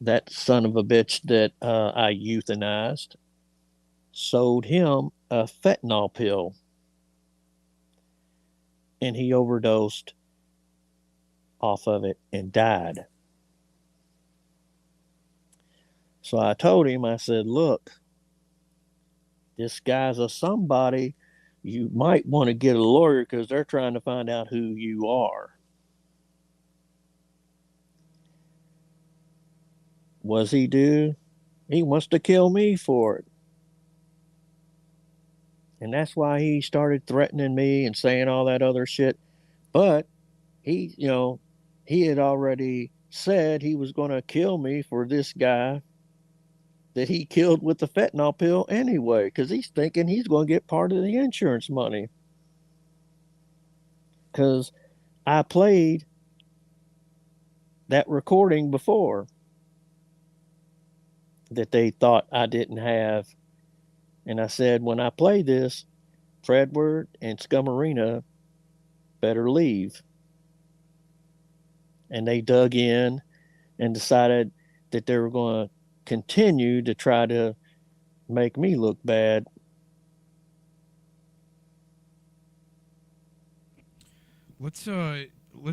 that son of a bitch that I euthanized sold him a fentanyl pill. And he overdosed off of it and died. So I told him, I said, look, this guy's a somebody. You might want to get a lawyer because they're trying to find out who you are. Was he due? He wants to kill me for it. And that's why he started threatening me and saying all that other shit. But he had already said he was going to kill me for this guy that he killed with the fentanyl pill anyway, because he's thinking he's going to get part of the insurance money. Because I played that recording before that they thought I didn't have. And I said, when I play this, Fredward and Scummarina better leave. And they dug in and decided that they were going to continue to try to make me look bad. Let's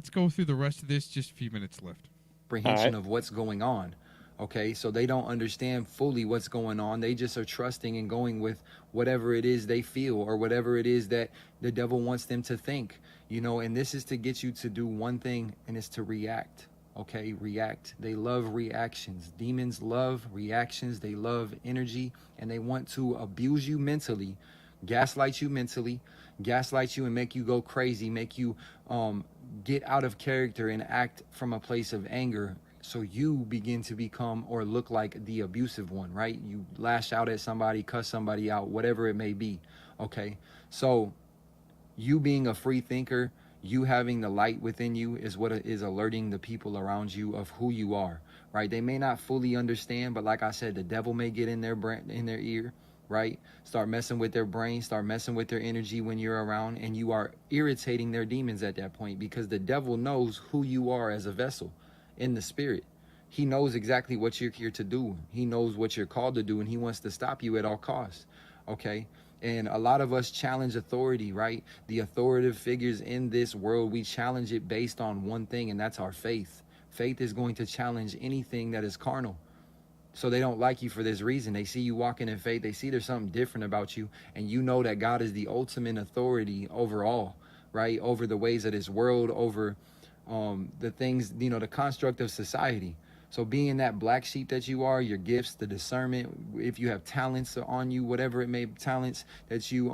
go through the rest of this. Just a few minutes left. Comprehension of what's going on. Okay, so they don't understand fully what's going on. They just are trusting and going with whatever it is they feel or whatever it is that the devil wants them to think, and this is to get you to do one thing, and it's to react. Okay, react. They love reactions. Demons love reactions. They love energy, and they want to abuse you mentally, gaslight you and make you go crazy, make you get out of character and act from a place of anger So you begin to become or look like the abusive one, right? You lash out at somebody, cuss somebody out, whatever it may be. Okay. So you being a free thinker, you having the light within you is what is alerting the people around you of who you are, right? They may not fully understand, but like I said, the devil may get in their brain, in their ear, right? Start messing with their brain, start messing with their energy when you're around, and you are irritating their demons at that point, because the devil knows who you are as a vessel in the spirit. He knows exactly what you're here to do. He knows what you're called to do, and he wants to stop you at all costs. Okay. And a lot of us challenge authority, right? The authoritative figures in this world, we challenge it based on one thing, and that's our faith. Faith is going to challenge anything that is carnal. So they don't like you for this reason. They see you walking in faith. They see there's something different about you, and you know that God is the ultimate authority over all, right? Over the ways of this world, over the things, you know, the construct of society. So being that black sheep that you are, your gifts, the discernment, if you have talents on you, whatever it may be, talents that you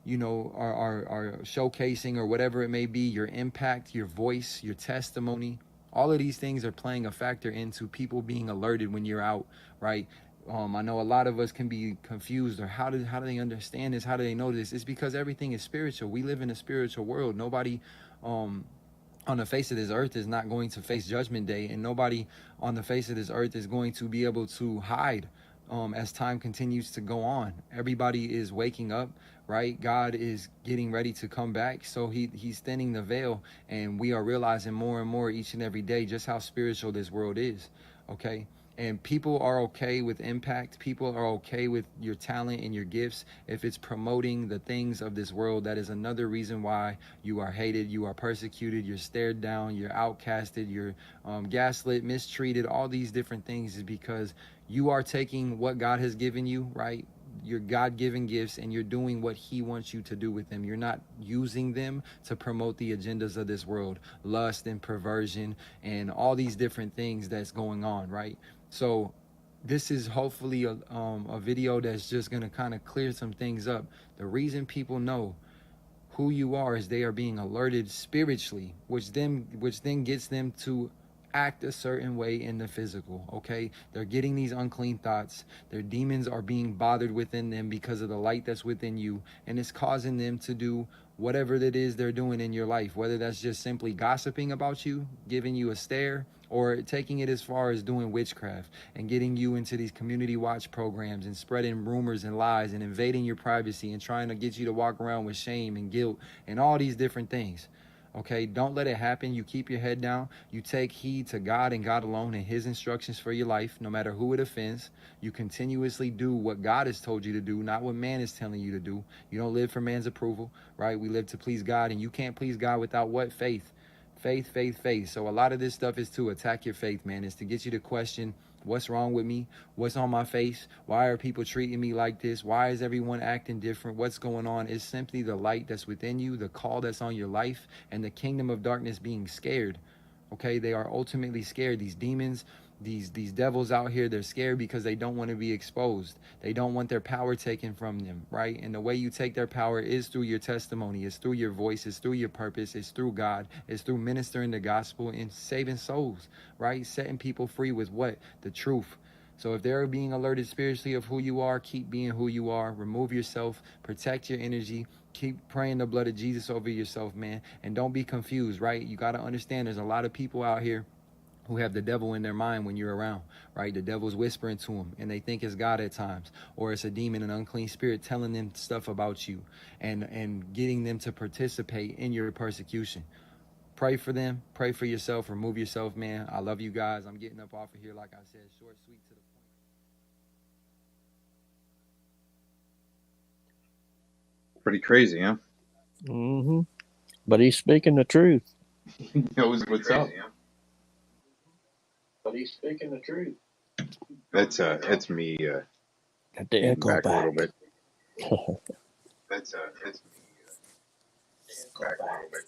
you know, are showcasing, or whatever it may be, your impact, your voice, your testimony, all of these things are playing a factor into people being alerted when you're out, right? I know a lot of us can be confused, or how do they understand this? How do they know this? It's because everything is spiritual. We live in a spiritual world. Nobody on the face of this earth is not going to face judgment day, and nobody on the face of this earth is going to be able to hide as time continues to go on. Everybody is waking up, right? God is getting ready to come back, so he's thinning the veil, and we are realizing more and more each and every day just how spiritual this world is. Okay. And people are okay with impact. People are okay with your talent and your gifts if it's promoting the things of this world. That is another reason why you are hated, you are persecuted, you're stared down, you're outcasted, you're gaslit, mistreated. All these different things is because you are taking what God has given you, right? Your God-given gifts, and you're doing what he wants you to do with them. You're not using them to promote the agendas of this world, lust and perversion and all these different things that's going on, right? So this is hopefully a video that's just going to kind of clear some things up. The reason people know who you are is they are being alerted spiritually, which then gets them to act a certain way in the physical. Okay, they're getting these unclean thoughts. Their demons are being bothered within them because of the light that's within you, and it's causing them to do whatever it is they're doing in your life, whether that's just simply gossiping about you, giving you a stare, or taking it as far as doing witchcraft and getting you into these community watch programs and spreading rumors and lies and invading your privacy and trying to get you to walk around with shame and guilt and all these different things. Okay, don't let it happen. You keep your head down. You take heed to God and God alone and his instructions for your life, no matter who it offends. You continuously do what God has told you to do, not what man is telling you to do. You don't live for man's approval, right? We live to please God, and you can't please God without what? Faith. Faith, faith, faith. So a lot of this stuff is to attack your faith, man. It's to get you to question, what's wrong with me? What's on my face? Why are people treating me like this? Why is everyone acting different? What's going on? It's simply the light that's within you, the call that's on your life, and the kingdom of darkness being scared. Okay, they are ultimately scared. These demons, these devils out here, they're scared because they don't want to be exposed. They don't want their power taken from them, right? And the way you take their power is through your testimony, it's through your voice, it's through your purpose, it's through God, it's through ministering the gospel and saving souls, right? Setting people free with what? The truth. So if they're being alerted spiritually of who you are, keep being who you are. Remove yourself, protect your energy, keep praying the blood of Jesus over yourself, man. And don't be confused, right? You got to understand there's a lot of people out here who have the devil in their mind when you're around, right? The devil's whispering to them, and they think it's God at times, or it's a demon, an unclean spirit telling them stuff about you and getting them to participate in your persecution. Pray for them, pray for yourself, remove yourself, man. I love you guys. I'm getting up off of here, like I said, short, sweet, to the point. Pretty crazy, huh? Mm-hmm. But he's speaking the truth. He knows what's up. But he's speaking the truth. That's me Got the echo back a back. little bit. That's me back a little bit.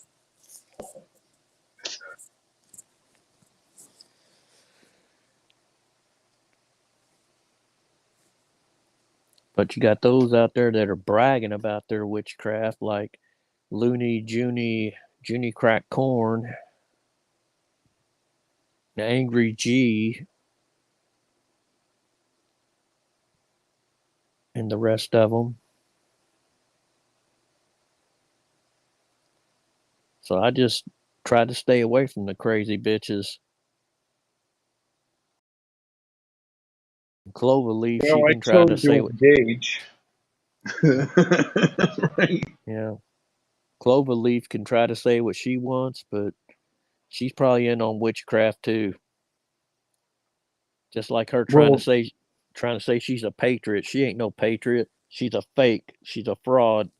But you got those out there that are bragging about their witchcraft, like Looney Junie Crack Corn. Angry G, and the rest of them. So I just try to stay away from the crazy bitches. Cloverleaf, Well, she I can try to told say you what. Gage. Right. Yeah. Cloverleaf can try to say what she wants, but she's probably in on witchcraft too. Just like her trying to say she's a patriot. She ain't no patriot. She's a fake. She's a fraud.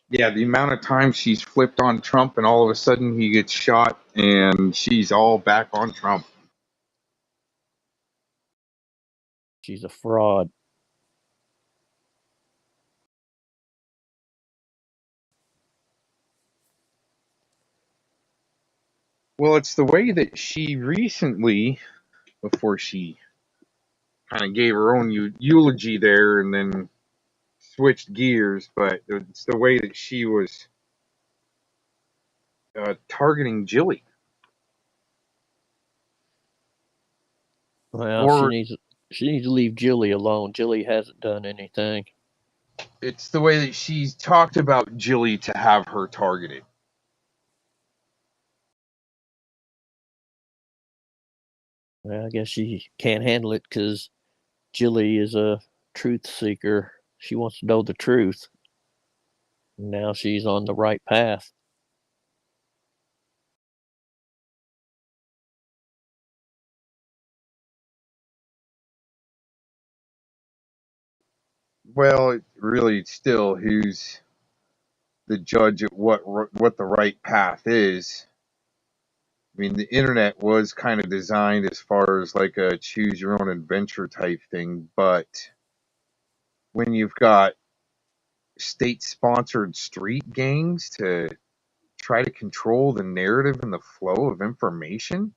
Yeah, the amount of times she's flipped on Trump and all of a sudden he gets shot and she's all back on Trump. She's a fraud. Well, it's the way that she recently, before she kind of gave her own eulogy there and then switched gears, but it's the way that she was targeting Jilly. Well, Or she needs to leave Jilly alone. Jilly hasn't done anything. it's the way that she's talked about Jilly to have her targeted. Well, I guess she can't handle it because Jilly is a truth seeker. She wants to know the truth. Now she's on the right path. Well, really, still, who's the judge at what the right path is? I mean, the internet was kind of designed as far as like a choose your own adventure type thing, but when you've got state-sponsored street gangs to try to control the narrative and the flow of information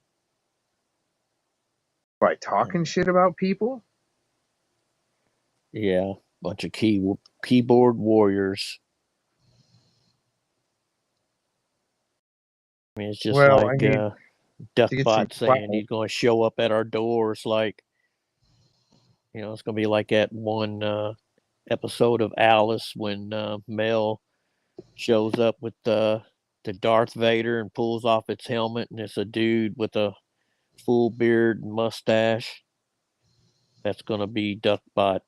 by talking shit about people. Yeah, bunch of keyboard warriors. I mean, it's just Well, I like mean, to get some Deathbot saying clout. he's going to show up at our doors. Like, it's going to be like that one episode of Alice when Mel shows up with the Darth Vader and pulls off its helmet, and it's a dude with a full beard and mustache. That's going to be Duckbot.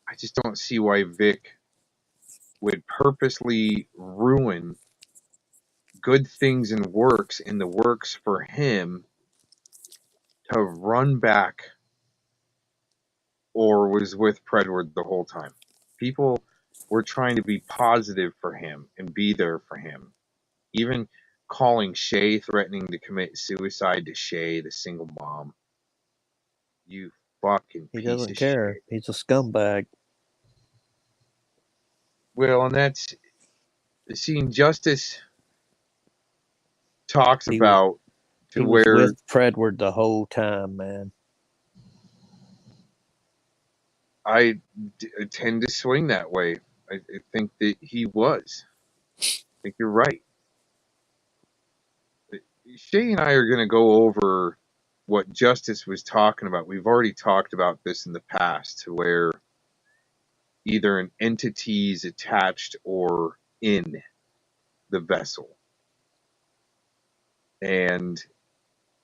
I just don't see why Vic would purposely ruin good things and works in the works for him to run back or was with Predward the whole time. People were trying to be positive for him and be there for him. Even calling Shay, threatening to commit suicide to Shay, the single mom. You fucking He piece doesn't of care. shit. He's a scumbag. Well, and that's seeing Justice talks He was about to he was where with Predward the whole time, man. I tend to swing that way. I think that he was. I think you're right. Shay and I are going to go over what Justice was talking about. We've already talked about this in the past, to where either an entity is attached or in the vessel. And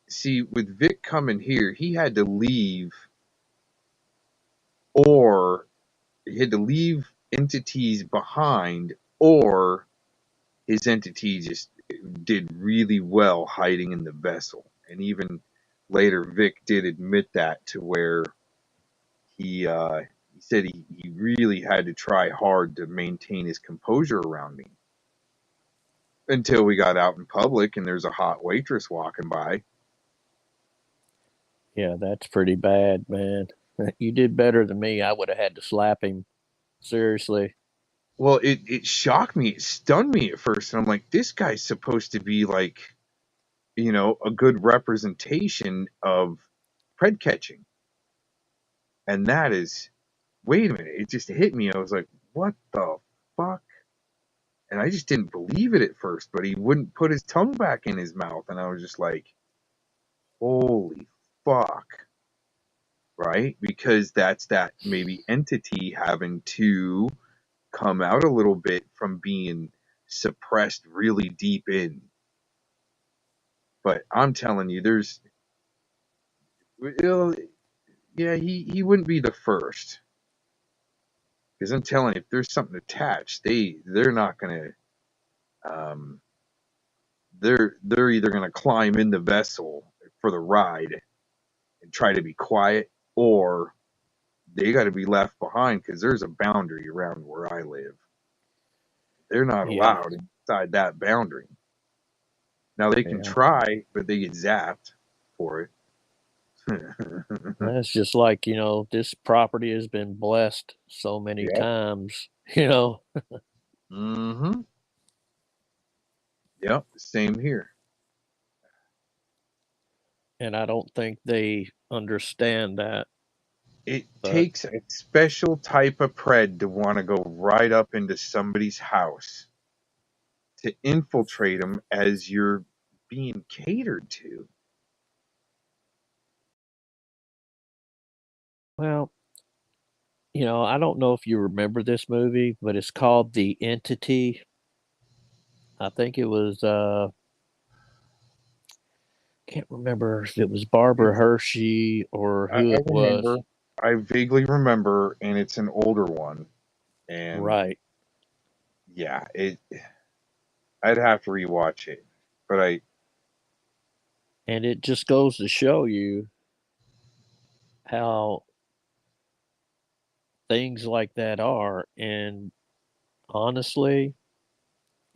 see, with Vic coming here, he had to leave, or he had to leave entities behind, or his entity just did really well hiding in the vessel. And even later, Vic did admit that, to where he said he really had to try hard to maintain his composure around me until we got out in public and there's a hot waitress walking by. Yeah, that's pretty bad, man. You did better than me. I would have had to slap him. Seriously. Well, it shocked me. It stunned me at first. And I'm like, this guy's supposed to be like, a good representation of pred catching. And that is, wait a minute. It just hit me. I was like, what the fuck? And I just didn't believe it at first, but he wouldn't put his tongue back in his mouth. And I was just like, holy fuck. Right? Because that's that maybe entity having to come out a little bit from being suppressed really deep in. But I'm telling you, he wouldn't be the first. Because I'm telling you, if there's something attached, they're not gonna they're either gonna climb in the vessel for the ride and try to be quiet, or they got to be left behind because there's a boundary around where I live. They're not Yeah. allowed inside that boundary. Now they can try, but they get zapped for it. That's just like, this property has been blessed so many Yep. times, Mm-hmm. Yep, same here. And I don't think they understand that. It takes a special type of pred to want to go right up into somebody's house to infiltrate them as you're being catered to. Well, I don't know if you remember this movie, but it's called The Entity. I think it was can't remember if it was Barbara Hershey or I who it remember. was. I vaguely remember, and it's an older one. And Right. yeah, I'd have to rewatch it. But And it just goes to show you how things like that are. And honestly,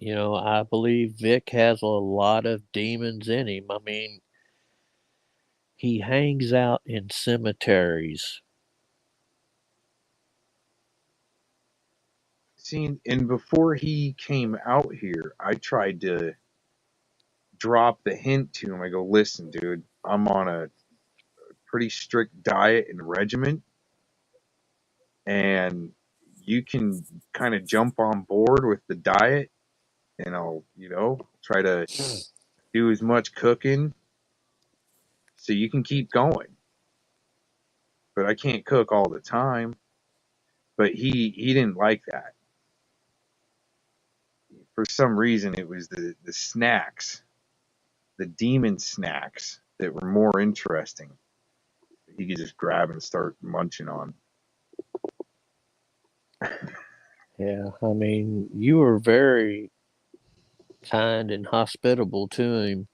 I believe Vic has a lot of demons in him. I mean, he hangs out in cemeteries. seen, and before he came out here, I tried to drop the hint to him. I go, listen, dude, I'm on a pretty strict diet and regimen, and you can kind of jump on board with the diet, and I'll, try to do as much cooking so you can keep going. But I can't cook all the time. But he didn't like that. For some reason, it was the snacks, the demon snacks, that were more interesting. He could just grab and start munching on. Yeah, I mean, you were very kind and hospitable to him.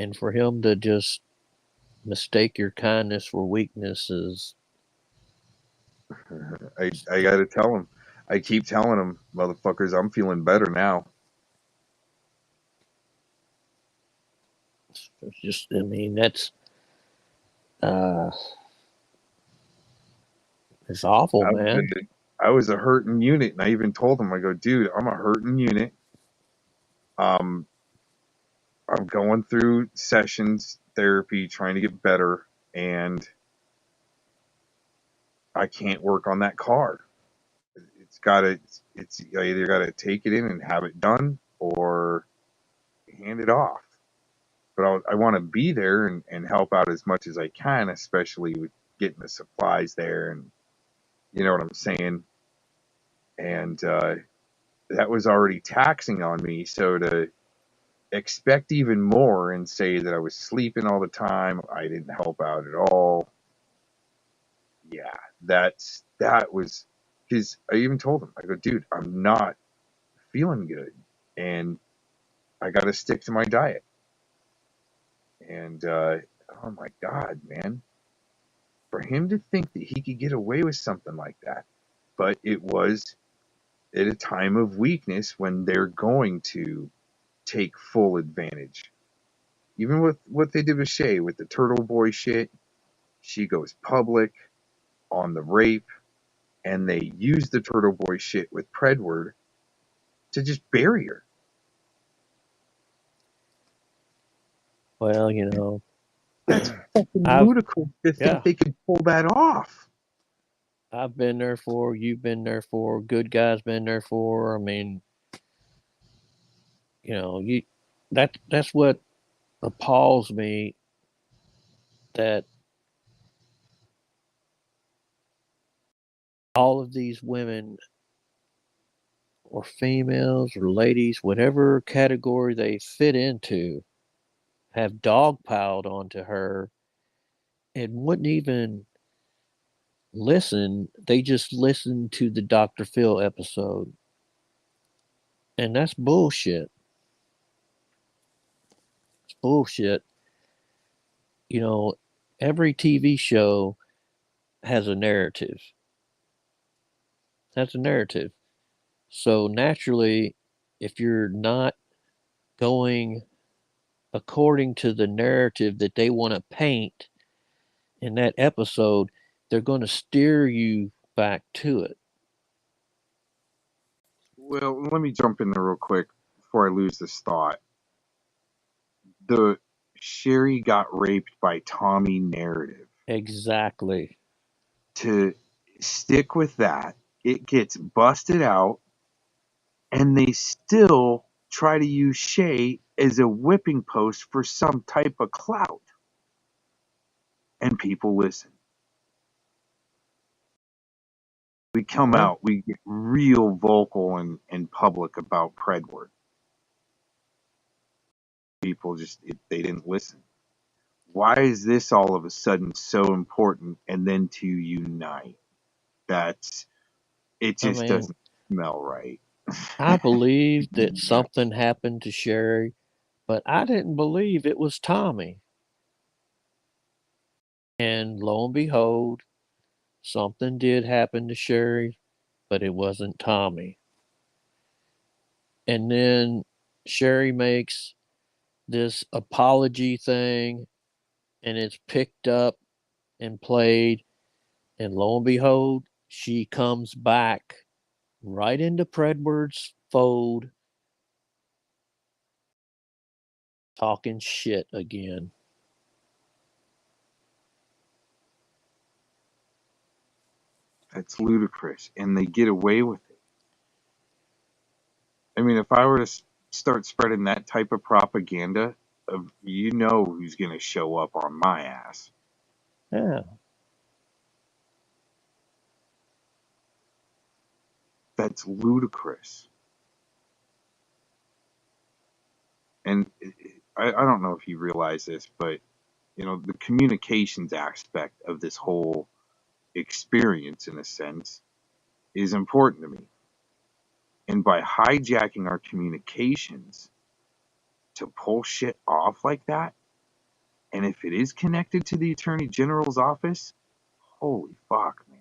And for him to just mistake your kindness for weaknesses. I got to tell him. I keep telling him, motherfuckers, I'm feeling better now. It's just, I mean, that's it's awful, man. I was a hurting unit, and I even told him, I go, dude, I'm a hurting unit. I'm going through sessions, therapy, trying to get better, and I can't work on that car. It's you either got to take it in and have it done, or hand it off. But I want to be there and help out as much as I can, especially with getting the supplies there, and you know what I'm saying. And that was already taxing on me, so to expect even more and say that I was sleeping all the time, I didn't help out at all. Yeah, that was, because I even told him, I go, dude, I'm not feeling good, and I got to stick to my diet. And oh my God, man, for him to think that he could get away with something like that, but it was at a time of weakness when they're going to take full advantage. Even with what they did with Shay with the Turtle Boy shit, she goes public on the rape, and they use the Turtle Boy shit with Predward to just bury her. Well, that's fucking ludicrous to think they could pull that off. I've been there for, you've been there for, good guys been there for. I mean, that's what appalls me, that all of these women or females or ladies, whatever category they fit into, have dogpiled onto her and wouldn't even listen. They just listened to the Dr. Phil episode. And that's bullshit. It's bullshit. Every TV show has a narrative. Has a narrative. So naturally, if you're not going according to the narrative that they want to paint in that episode, they're going to steer you back to it. Well, let me jump in there real quick before I lose this thought. The Sherry got raped by Tommy narrative. Exactly. To stick with that, it gets busted out, and they still try to use Shay as a whipping post for some type of clout. And people listen. We come out, we get real vocal and public about Predward. People they didn't listen. Why is this all of a sudden so important? And then to unite, it just doesn't smell right. I believe that something happened to Sherry, but I didn't believe it was Tommy. And lo and behold, something did happen to Sherry, but it wasn't Tommy. And then Sherry makes this apology thing, and it's picked up and played. And lo and behold, she comes back right into Predward's fold, talking shit again. That's ludicrous, and they get away with it. I mean, if I were to start spreading that type of propaganda, who's going to show up on my ass. Yeah. That's ludicrous. And I don't know if you realize this, but the communications aspect of this whole experience, in a sense, is important to me. And by hijacking our communications to pull shit off like that, and if it is connected to the Attorney General's office, holy fuck, man.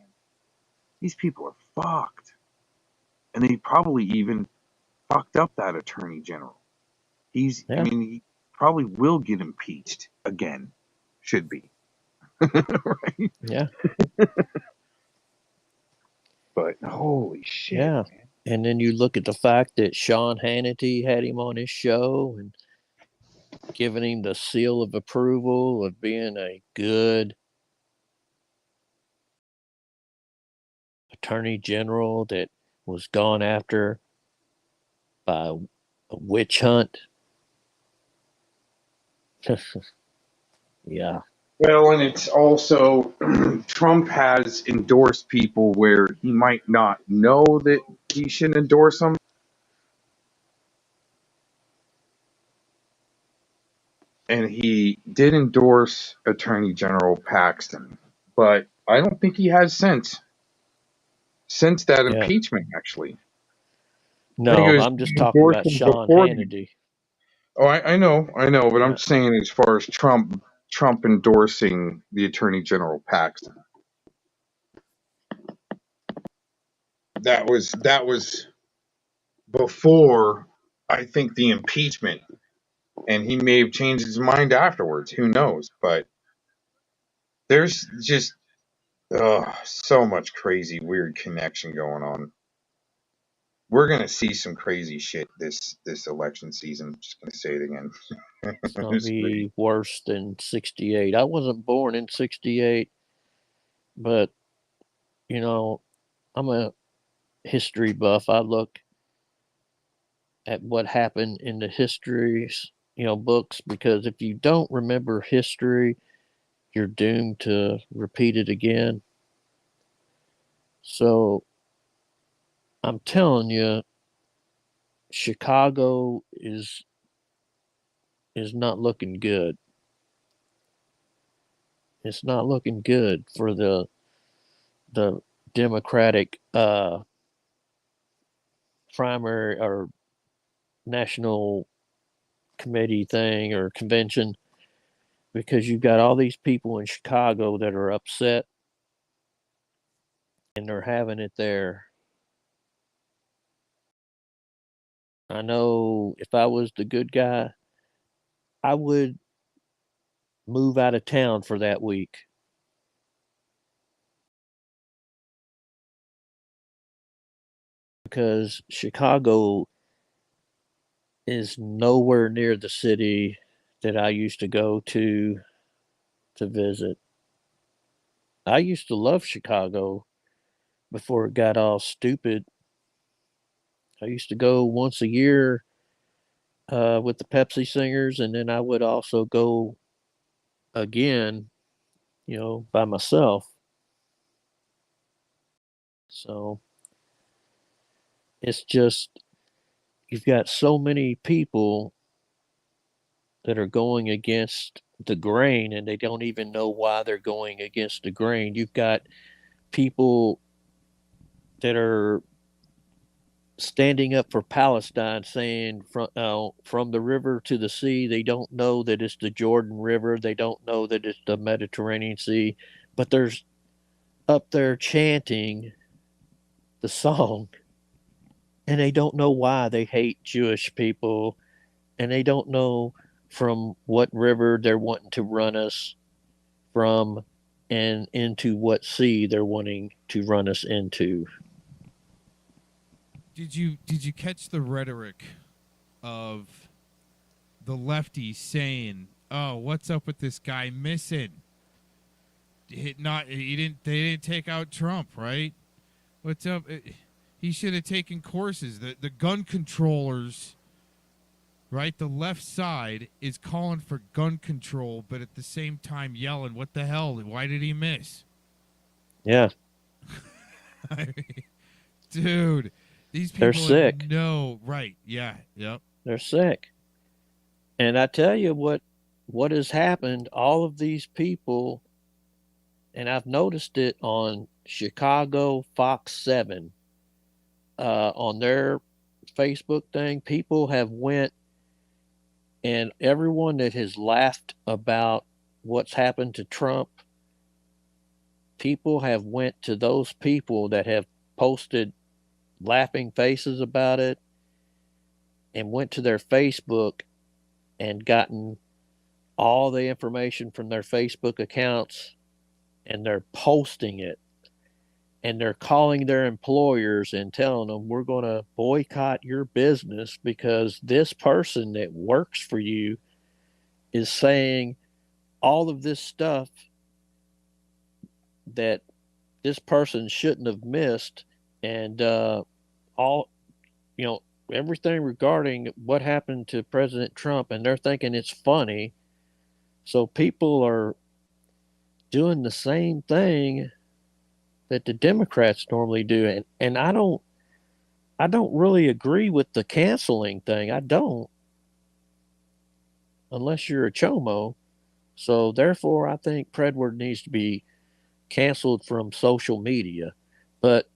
These people are fucked. And they probably even fucked up that Attorney General. He probably will get impeached again. Should be. Right? Yeah. But holy shit. Yeah. Man. And then you look at the fact that Sean Hannity had him on his show and giving him the seal of approval of being a good attorney general that was gone after by a witch hunt. Yeah. Well, and it's also Trump has endorsed people where he might not know that he shouldn't endorse them. And he did endorse Attorney General Paxton, but I don't think he has since that impeachment, actually. No, I'm just talking about Sean Hannity. I know, but I'm saying as far as Trump endorsing the Attorney General Paxton. That was before, I think, the impeachment, and he may have changed his mind afterwards. Who knows? But there's just so much crazy, weird connection going on. We're gonna see some crazy shit this election season. I'm just gonna say it again. It's gonna be worse than '68. I wasn't born in '68, but you know, I'm a history buff. I look at what happened in the histories, books, because if you don't remember history, you're doomed to repeat it again. So I'm telling you, Chicago is not looking good. It's not looking good for the Democratic primary or national committee thing or convention, because you've got all these people in Chicago that are upset and they're having it there. I know if I was the good guy, I would move out of town for that week because Chicago is nowhere near the city that I used to go to visit. I used to love Chicago before it got all stupid. I used to go once a year with the Pepsi singers, and then I would also go again, by myself. So it's just, you've got so many people that are going against the grain and they don't even know why they're going against the grain. You've got people that are standing up for Palestine, saying from the river to the sea, they don't know that it's the Jordan River, they don't know that it's the Mediterranean Sea, but there's up there chanting the song, and they don't know why they hate Jewish people, and they don't know from what river they're wanting to run us from and into what sea they're wanting to run us into. Did you catch the rhetoric of the lefties saying, "Oh, what's up with this guy missing? They didn't take out Trump, right? What's up? He should have taken courses." The gun controllers, right? The left side is calling for gun control, but at the same time yelling, "What the hell? Why did he miss?" Yeah. I mean, dude, these people They're sick. have no right. Yeah. Yep. They're sick. And I tell you what has happened, all of these people, and I've noticed it on Chicago Fox 7, on their Facebook thing, people have went, and everyone that has laughed about what's happened to Trump, people have went to those people that have posted laughing faces about it and went to their Facebook and gotten all the information from their Facebook accounts, and they're posting it, and they're calling their employers and telling them, we're going to boycott your business because this person that works for you is saying all of this stuff that this person shouldn't have missed, and all, everything regarding what happened to President Trump, and they're thinking it's funny. So people are doing the same thing that the Democrats normally do, and I don't really agree with the canceling thing. I don't, unless you're a chomo. So therefore, I think Predward needs to be canceled from social media. But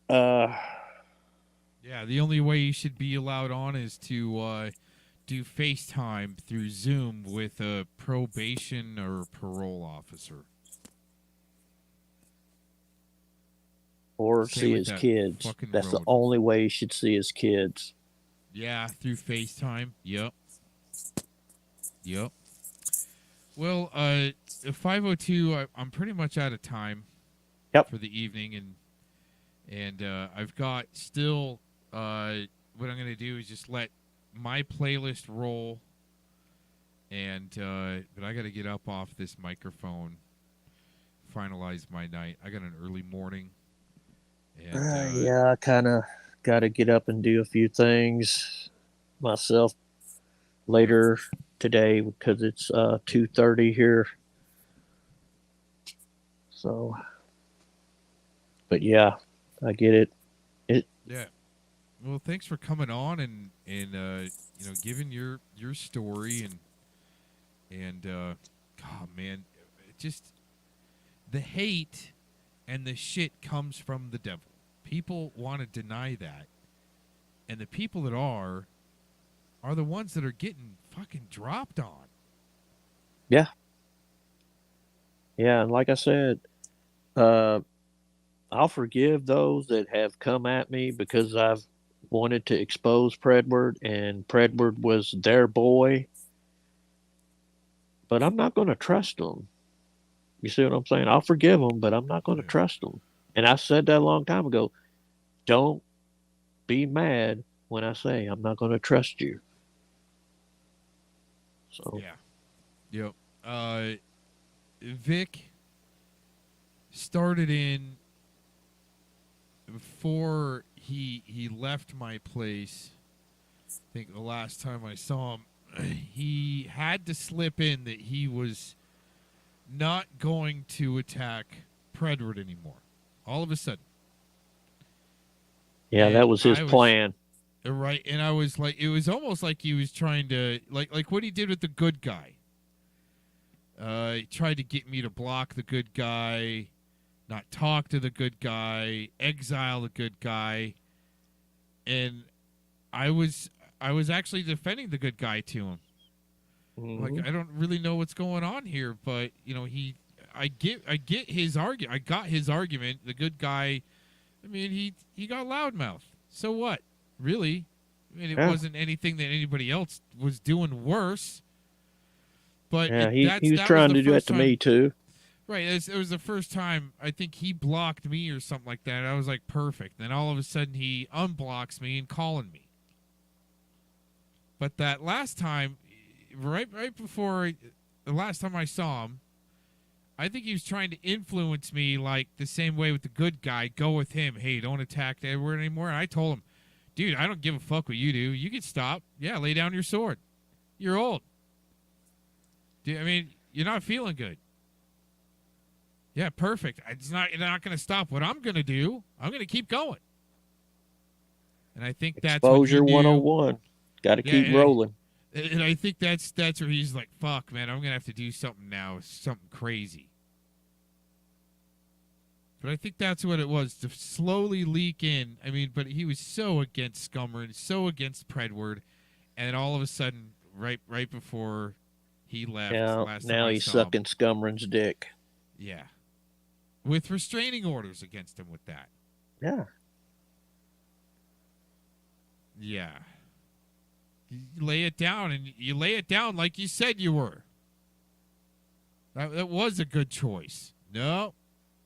yeah, the only way you should be allowed on is to do FaceTime through Zoom with a probation or parole officer. Or Stay see with his that kids. fucking That's the road. only way you should see his kids. Yeah, through FaceTime. Yep. Yep. Well, 5:02. I'm pretty much out of time. For the evening, and I've got still. What I'm gonna do is just let my playlist roll, and but I got to get up off this microphone. finalize my night. I got an early morning. And, yeah, I kind of got to get up and do a few things myself later today because it's 2:30 here. So, but yeah, I get it. Yeah. Well, thanks for coming on and giving your story and oh man, it just the hate and the shit comes from the devil. People want to deny that, and the people that are the ones that are getting fucking dropped on. Yeah. Yeah, and like I said, I'll forgive those that have come at me because I've wanted to expose Predward, and Predward was their boy. But I'm not going to trust them. You see what I'm saying? I'll forgive them, but I'm not going to trust them. And I said that a long time ago. Don't be mad when I say I'm not going to trust you. So yeah, yep. Vic started in before he left my place. I think the last time I saw him, he had to slip in that he was not going to attack Predward anymore. All of a sudden. Yeah, and that was his plan. Right, and I was like, it was almost like he was trying to, like what he did with the good guy. He tried to get me to block the good guy, not talk to the good guy, exile the good guy, and I was actually defending the good guy to him. Like, I don't really know what's going on here, but I get his argument. I got his argument. The good guy, I mean, he got loudmouth. So what? Really? I mean, it wasn't anything that anybody else was doing worse. But yeah, he was trying to do that to me too. Right. It was the first time I think he blocked me or something like that. I was like, perfect. Then all of a sudden he unblocks me and calling me. But that last time, right before the last time I saw him, I think he was trying to influence me like the same way with the good guy. Go with him. Hey, don't attack Edward anymore. And I told him, dude, I don't give a fuck what you do. You can stop. Yeah, lay down your sword. You're old. Dude, I mean, you're not feeling good. Yeah, perfect. It's not going to stop what I'm going to do. I'm going to keep going. And I think that's Exposure 101. Got to keep rolling. And I think that's where he's like, fuck, man, I'm going to have to do something now, something crazy. But I think that's what it was, to slowly leak in. I mean, but he was so against Scummer, so against Predward, and then all of a sudden, right before he left, now he's sucking Scumrin's dick. Yeah. With restraining orders against him with that. Yeah. Yeah. You lay it down, and you lay it down like you said you were. That was a good choice. No.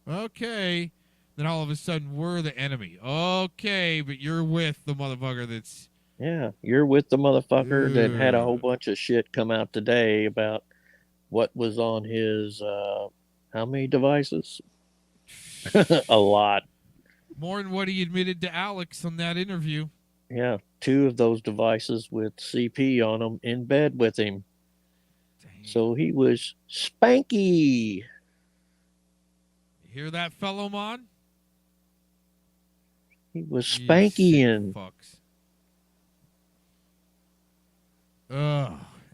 Okay. Then all of a sudden, we're the enemy. Okay, but you're with the motherfucker that's... Yeah, you're with the motherfucker that had a whole bunch of shit come out today about what was on his, how many devices? A lot. More than what he admitted to Alex on that interview. Yeah, 2 of those devices with CP on them in bed with him. Dang. So he was spanky. You hear that, fellow Mon? He was spanking. Fucks.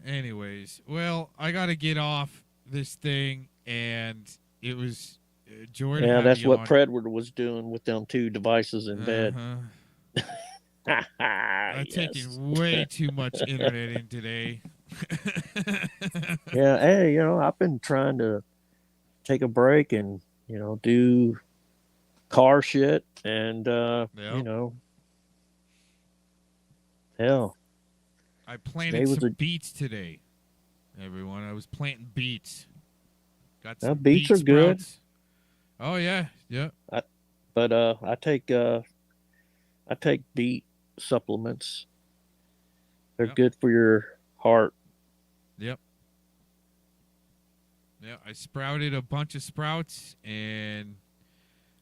Anyways, well, I got to get off this thing, and it was Jordan. Yeah, that's what Predward was doing with them 2 devices in bed. I'm taking way too much internet in today. Yeah, hey, I've been trying to take a break and, do car shit and, hell. I planted some beets today, everyone. I was planting beets. Got some beets are good. Oh yeah. I take beet supplements. They're good for your heart. Yep. Yeah, I sprouted a bunch of sprouts and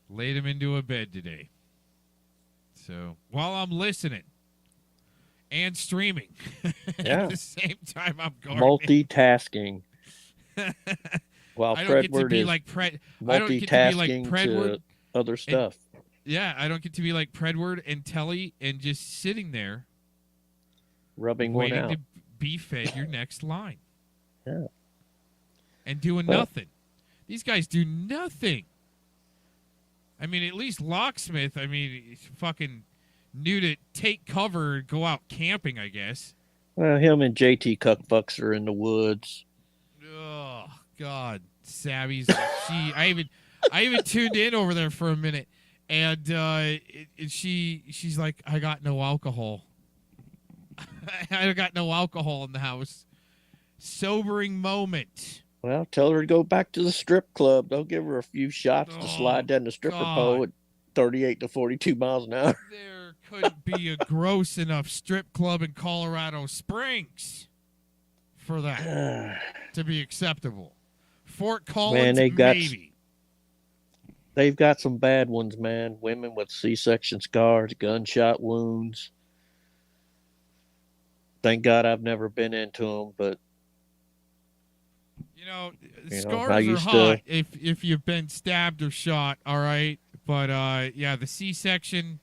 laid them into a bed today. So while I'm listening and streaming Yeah. at the same time I'm gardening. Multitasking. While I don't get to Fredward be is like I don't get to be like multitasking Predward to other stuff. Yeah, I don't get to be like Predward and Telly and just sitting there Rubbing one waiting out. to be fed your next line. Yeah. And doing Well- nothing. These guys do nothing. I mean, at least Locksmith, I mean, he's fucking knew to take cover and go out camping, I guess. Well, him and JT Cuckfucks are in the woods. Oh God, Savvy's. I even tuned in over there for a minute, and she's like, I got no alcohol. I got no alcohol in the house. Sobering moment. Well, tell her to go back to the strip club. They'll give her a few shots to slide down the stripper pole at 38 to 42 miles an hour. There couldn't be a gross enough strip club in Colorado Springs for that to be acceptable. Fort Collins, maybe. They've got some bad ones, man. Women with C-section scars, gunshot wounds. Thank God I've never been into them, but scars are hot if you've been stabbed or shot, all right? But yeah, the C-section,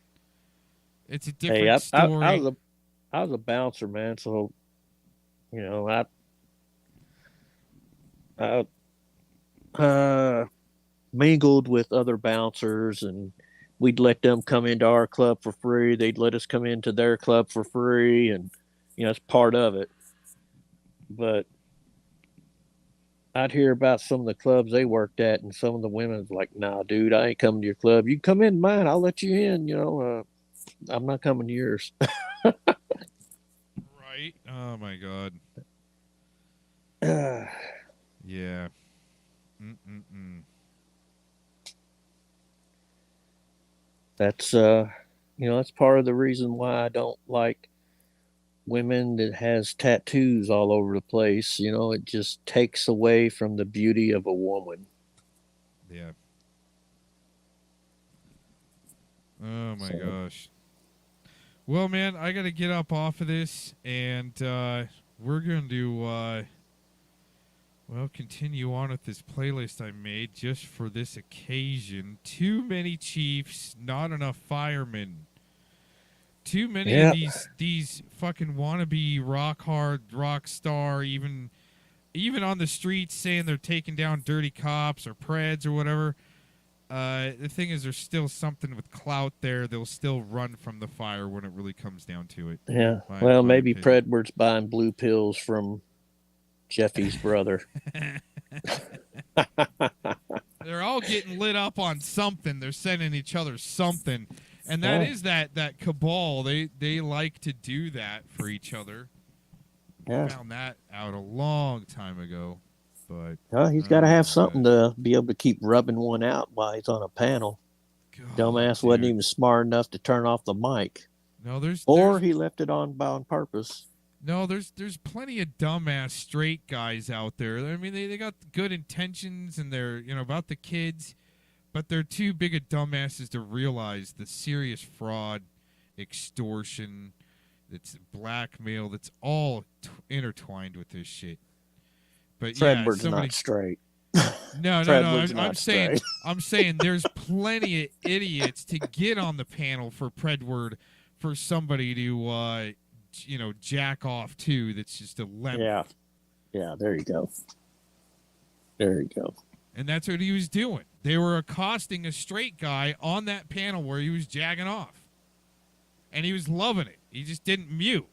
it's a different story. I was a bouncer, man, so I mingled with other bouncers, and we'd let them come into our club for free. They'd let us come into their club for free, and it's part of it. But I'd hear about some of the clubs they worked at, and some of the women was like, "Nah, dude, I ain't coming to your club. You come in mine, I'll let you in. I'm not coming to yours." Right? Oh my God. Yeah. That's that's part of the reason why I don't like women that has tattoos all over the place. It just takes away from the beauty of a woman. Yeah. Oh my gosh. Well, man, I got to get up off of this, and we're going to continue on with this playlist I made just for this occasion. Too many Chiefs, not enough Firemen. Too many of these fucking wannabe rock star, even on the streets saying they're taking down dirty cops or Preds or whatever. The thing is, there's still something with clout there. They'll still run from the fire when it really comes down to it. Yeah. My Maybe opinion. Predward's buying blue pills from Jeffy's brother. They're all getting lit up on something. They're sending each other something. And that is that cabal. They like to do that for each other. Yeah. Found that out a long time ago. But Well, he's got to have something to be able to keep rubbing one out while he's on a panel. Dumbass wasn't even smart enough to turn off the mic. No, he left it on purpose. No, there's plenty of dumbass straight guys out there. I mean, they got good intentions and they're about the kids, but they're too big of dumbasses to realize the serious fraud, extortion, that's blackmail, that's all intertwined with this shit. But Fredward's not straight. No. I'm saying there's plenty of idiots to get on the panel for Predward, for somebody to jack off to. That's just a lemon. Yeah. There you go. And that's what he was doing. They were accosting a straight guy on that panel where he was jacking off, and he was loving it. He just didn't mute.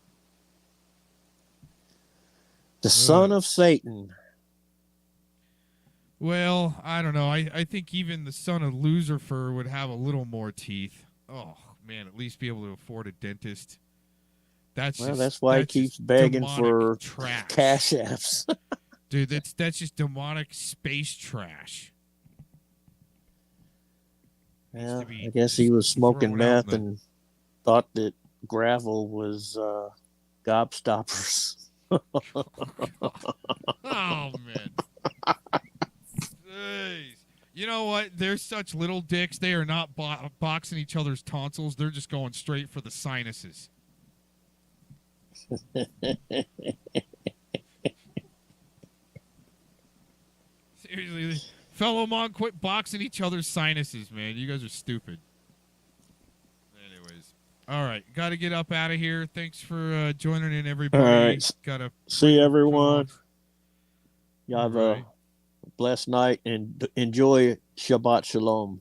The son of Satan. Well, I don't know. I think even the son of Lucifer would have a little more teeth. Oh, man, at least be able to afford a dentist. That's why he keeps begging for trash. cash apps. Dude, that's just demonic space trash. Yeah, I guess he was smoking meth and thought that gravel was gobstoppers. Oh, man. know what? They're such little dicks. They are not boxing each other's tonsils. They're just going straight for the sinuses. Seriously, fellow Mon, quit boxing each other's sinuses, man. You guys are stupid. Anyways, all right, got to get up out of here. Thanks for joining in, everybody. All right. Gotta see everyone. You have All right. a blessed night and enjoy Shabbat Shalom.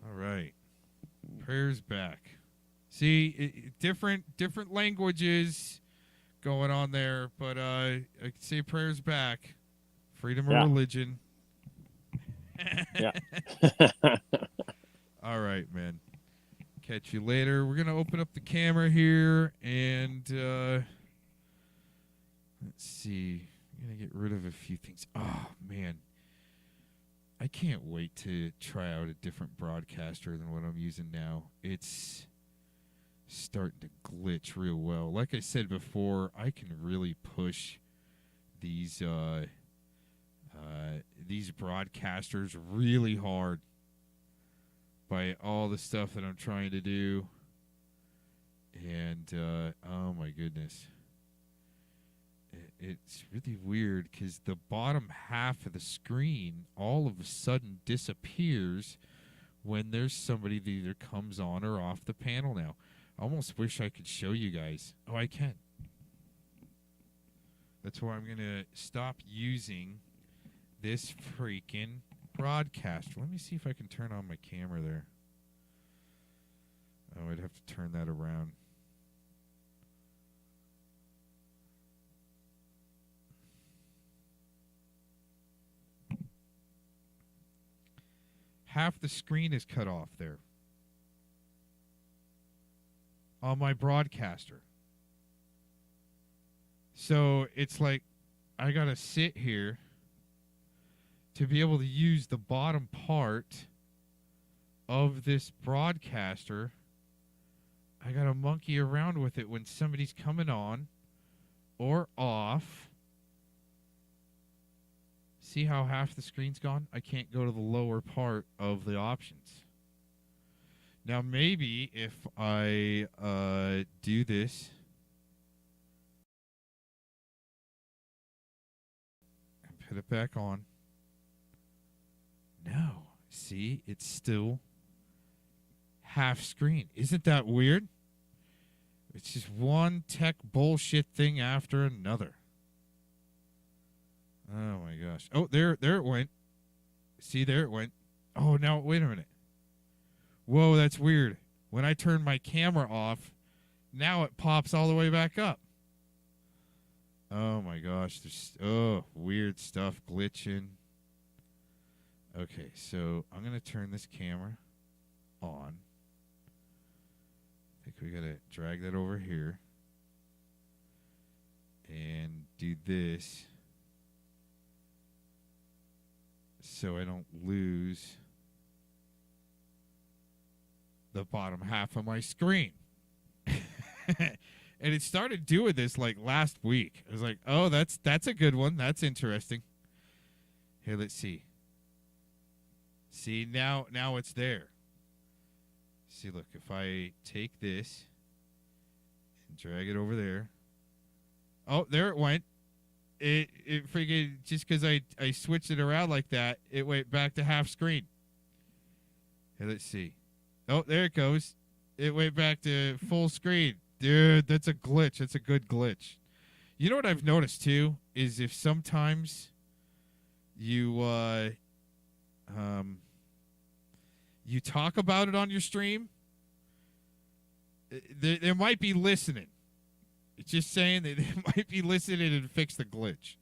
All right, prayers back. See, different languages going on there, but I can say prayers back. Freedom of religion. Yeah. All right, man. Catch you later. We're gonna open up the camera here, and let's see. I'm gonna get rid of a few things. Oh man, I can't wait to try out a different broadcaster than what I'm using now. It's starting to glitch real well. Like I said before, I can really push these broadcasters really hard by all the stuff that I'm trying to do. And oh my goodness, it's really weird because the bottom half of the screen all of a sudden disappears when there's somebody that either comes on or off the panel now. I almost wish I could show you guys. Oh, I can. That's why I'm going to stop using this freaking broadcaster. Let me see if I can turn on my camera there. Oh, I'd have to turn that around. Half the screen is cut off there on my broadcaster. So it's like I gotta sit here to be able to use the bottom part of this broadcaster. I gotta monkey around with it when somebody's coming on or off. See how half the screen's gone? I can't go to the lower part of the options. Now maybe if I do this and put it back on. No. See, it's still half screen. Isn't that weird? It's just one tech bullshit thing after another. Oh my gosh. Oh, there it went. See, there it went. Oh, now wait a minute. Whoa, that's weird. When I turn my camera off, now it pops all the way back up. Oh my gosh, there's weird stuff glitching. Okay, so I'm gonna turn this camera on. I think we gotta drag that over here and do this so I don't lose the bottom half of my screen. And it started doing this like last week. I was like, oh, that's a good one. That's interesting. Here, let's see. See, now it's there. See, look, if I take this and drag it over there. Oh, there it went. It freaking, just because I switched it around like that, it went back to half screen. Here, let's see. Oh, there it goes. It went back to full screen. Dude, that's a glitch. That's a good glitch. You know what I've noticed, too, is if sometimes you you talk about it on your stream, they might be listening. It's just saying that they might be listening and fix the glitch.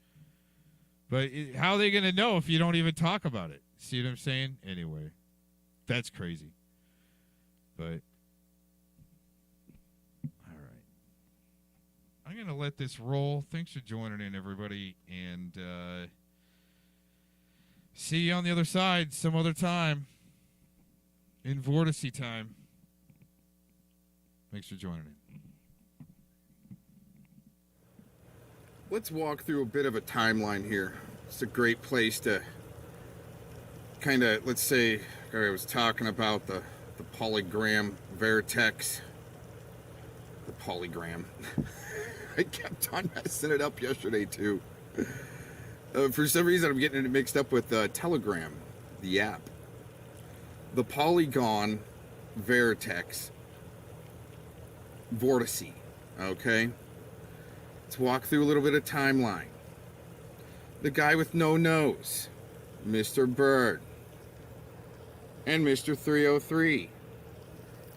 But how are they going to know if you don't even talk about it? See what I'm saying? Anyway, that's crazy. But, all right. I'm going to let this roll. Thanks for joining in, everybody. And see you on the other side some other time. In Vortice time. Thanks for joining in. Let's walk through a bit of a timeline here. It's a great place to kind of, let's say, I was talking about the polygram vertex. The polygram. I kept on messing it up yesterday, too. For some reason, I'm getting it mixed up with Telegram, the app. The polygon vertex vortice. Okay? Let's walk through a little bit of timeline. The guy with no nose, Mr. Bird, and Mr. 303.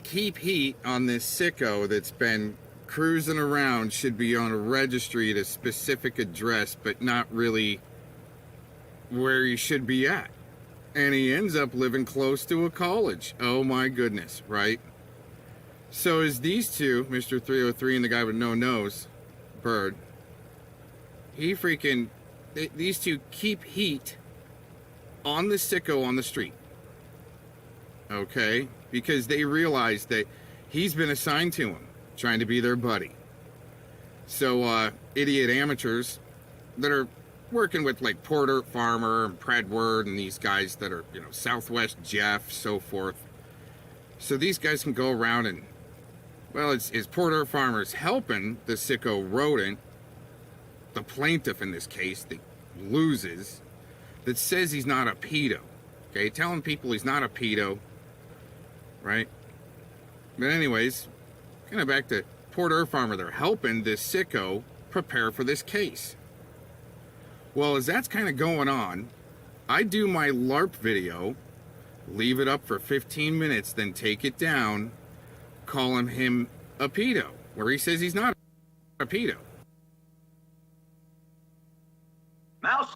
Keep heat on this sicko that's been cruising around, should be on a registry at a specific address, but not really where he should be at. And he ends up living close to a college. Oh my goodness, right? So as these two, Mr. 303 and the guy with no nose, Bird, these two keep heat on the sicko on the street. Okay? Because they realize that he's been assigned to him, trying to be their buddy. So, idiot amateurs that are working with, like, Porter, Farmer, and Predward, and these guys that are, Southwest Jeff, so forth. So these guys can go around and, well, it's Porter, Farmer's helping the sicko rodent, the plaintiff in this case, that loses, that says he's not a pedo. Okay, telling people he's not a pedo, right? But anyways, kind of back to Porter, Farmer, they're helping this sicko prepare for this case. Well, as that's kind of going on, I do my LARP video, leave it up for 15 minutes, then take it down, calling him a pedo, where he says he's not a pedo. Mouse,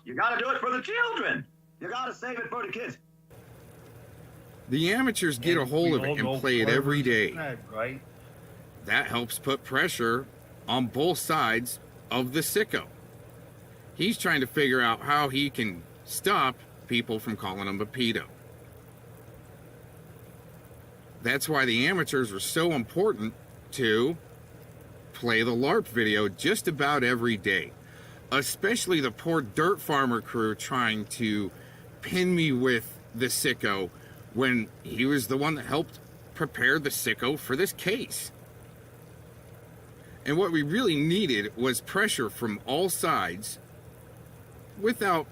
you gotta do it for the children. You gotta save it for the kids. The amateurs get a hold of it and play it every day. Right? That helps put pressure on both sides of the sicko. He's trying to figure out how he can stop people from calling him a pedo. That's why the amateurs are so important to play the LARP video just about every day. Especially the poor dirt farmer crew trying to pin me with the sicko when he was the one that helped prepare the sicko for this case. And what we really needed was pressure from all sides without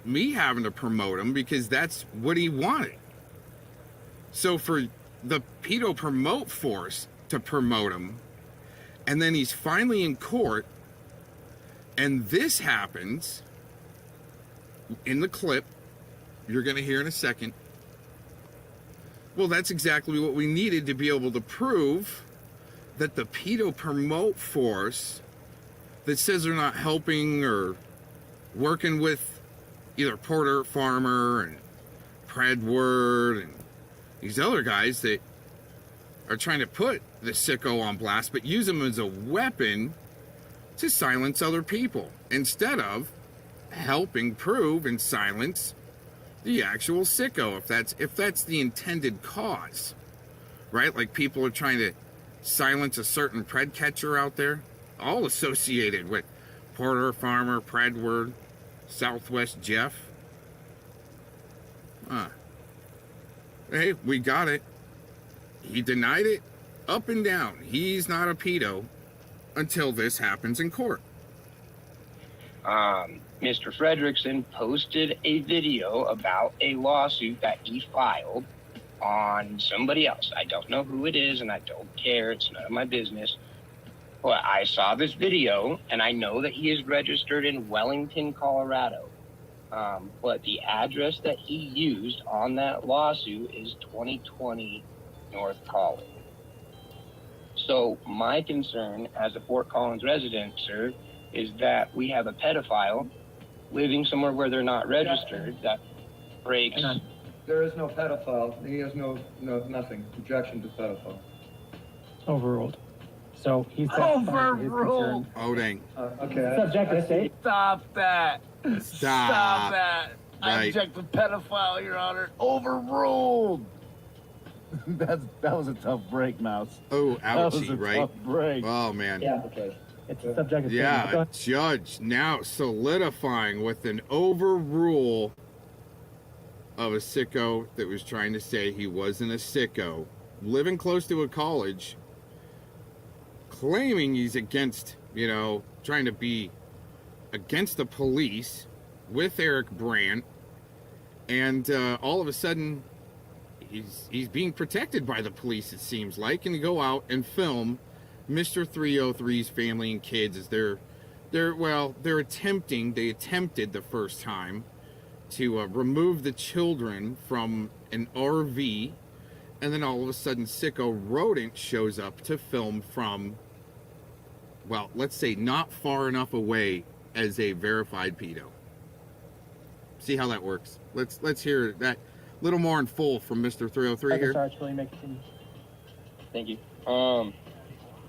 me having to promote him, because that's what he wanted. So for the pedo promote force to promote him, and then he's finally in court, and this happens in the clip you're going to hear in a second. Well, that's exactly what we needed to be able to prove that the pedo promote force that says they're not helping or working with either Porter, Farmer, and Predward, and these other guys that are trying to put the sicko on blast, but use them as a weapon to silence other people, instead of helping prove and silence the actual sicko, if that's the intended cause, right? Like people are trying to silence a certain pred catcher out there, all associated with Porter, Farmer, Predward, Southwest Jeff. Hey, we got it. He denied it up and down. He's not a pedo until this happens in court. Mr. Fredrickson posted a video about a lawsuit that he filed on somebody else. I don't know who it is, and I don't care. It's none of my business. But I saw this video, and I know that he is registered in Wellington, Colorado. But the address that he used on that lawsuit is 2020 North College. So my concern as a Fort Collins resident, sir, is that we have a pedophile living somewhere where they're not registered that breaks. There is no pedophile. He has nothing. Objection to pedophile. Overruled. So he's Overruled. Oh, dang. Okay. Subject to state. Stop that. Stop that. I Right. object to pedophile, Your Honor. Overruled. That was a tough break, Mouse. Oh, That was ouchie, a right? tough break. Oh, man. Yeah. Okay. It's a subjective Yeah, statement. judge now solidifying with an overrule of a sicko that was trying to say he wasn't a sicko, living close to a college, claiming he's against, trying to be against the police with Eric Brandt, and all of a sudden he's being protected by the police, it seems like, and to go out and film Mr. 303's family and kids as they attempted the first time to remove the children from an RV, and then all of a sudden Sicko Rodent shows up to film from, well, let's say not far enough away as a verified pedo. See how that works. Let's hear that little more in full from Mr. 303 here. Thank you.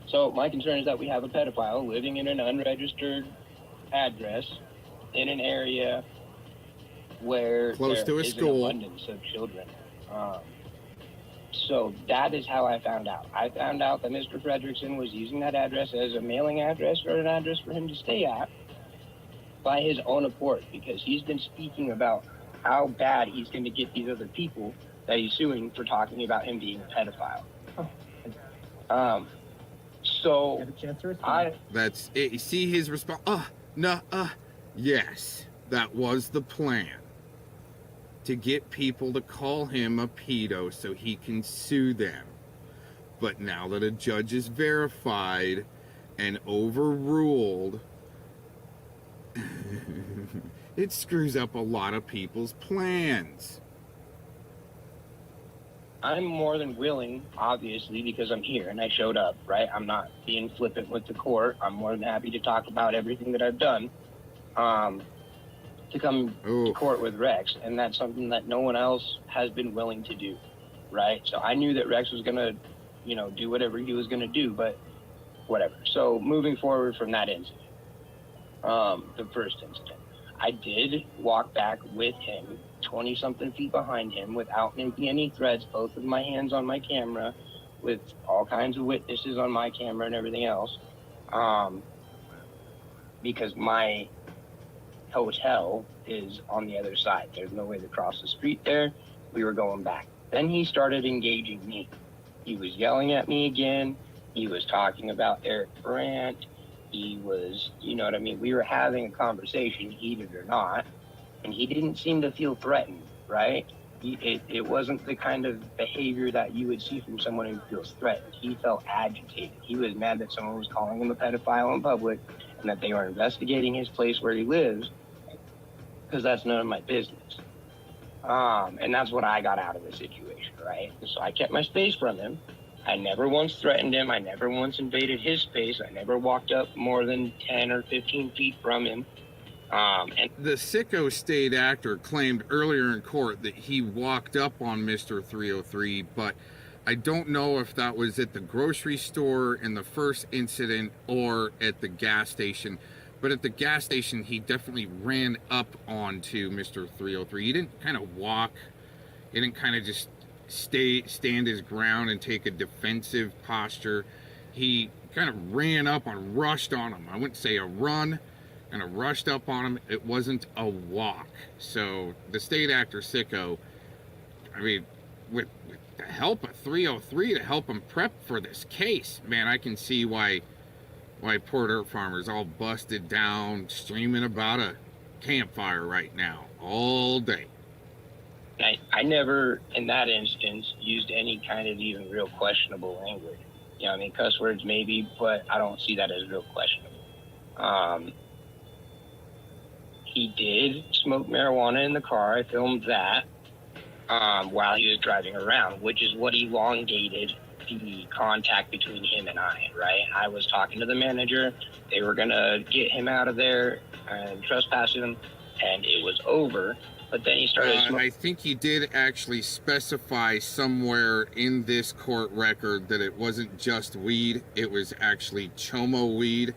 So my concern is that we have a pedophile living in an unregistered address in an area where close to a school, an abundance of children. So that is how I found out. I found out that Mr. Fredrickson was using that address as a mailing address or an address for him to stay at by his own accord, because he's been speaking about how bad he's going to get these other people that he's suing for talking about him being a pedophile. So that's it. You see his response. Yes, that was the plan, to get people to call him a pedo so he can sue them. But now that a judge is verified and overruled, it screws up a lot of people's plans. I'm more than willing, obviously, because I'm here and I showed up, right? I'm not being flippant with the court. I'm more than happy to talk about everything that I've done. To come to court with Rex, and that's something that no one else has been willing to do, right? So I knew that Rex was gonna, do whatever he was gonna do, but whatever. So moving forward from that incident, the first incident, I did walk back with him 20-something feet behind him without making any threats, both with my hands on my camera, with all kinds of witnesses on my camera and everything else, because my hotel is on the other side. There's no way to cross the street there. We were going back. Then he started engaging me. He was yelling at me again. He was talking about Eric Brandt. He was, we were having a conversation, heated or not, and he didn't seem to feel threatened, right? It wasn't the kind of behavior that you would see from someone who feels threatened. He felt agitated. He was mad that someone was calling him a pedophile in public and that they were investigating his place where he lives, because that's none of my business. And that's what I got out of the situation, right? So I kept my space from him. I never once threatened him. I never once invaded his space. I never walked up more than 10 or 15 feet from him. And the Sicko state actor claimed earlier in court that he walked up on Mr. 303, but I don't know if that was at the grocery store in the first incident or at the gas station. But at the gas station, he definitely ran up onto Mr. 303. He didn't kind of walk. He didn't kind of just stand his ground and take a defensive posture. He kind of ran up and rushed on him. I wouldn't say a run, kind of rushed up on him. It wasn't a walk. So the state actor Sicko, with the help of 303 to help him prep for this case, man, I can see why poor dirt farmers all busted down, streaming about a campfire right now, all day. I never, in that instance, used any kind of even real questionable language. Cuss words maybe, but I don't see that as real questionable. He did smoke marijuana in the car. I filmed that while he was driving around, which is what elongated the contact between him and I, right? I was talking to the manager. They were going to get him out of there and trespass him, and it was over. But then he started I think he did actually specify somewhere in this court record that it wasn't just weed, it was actually chomo weed,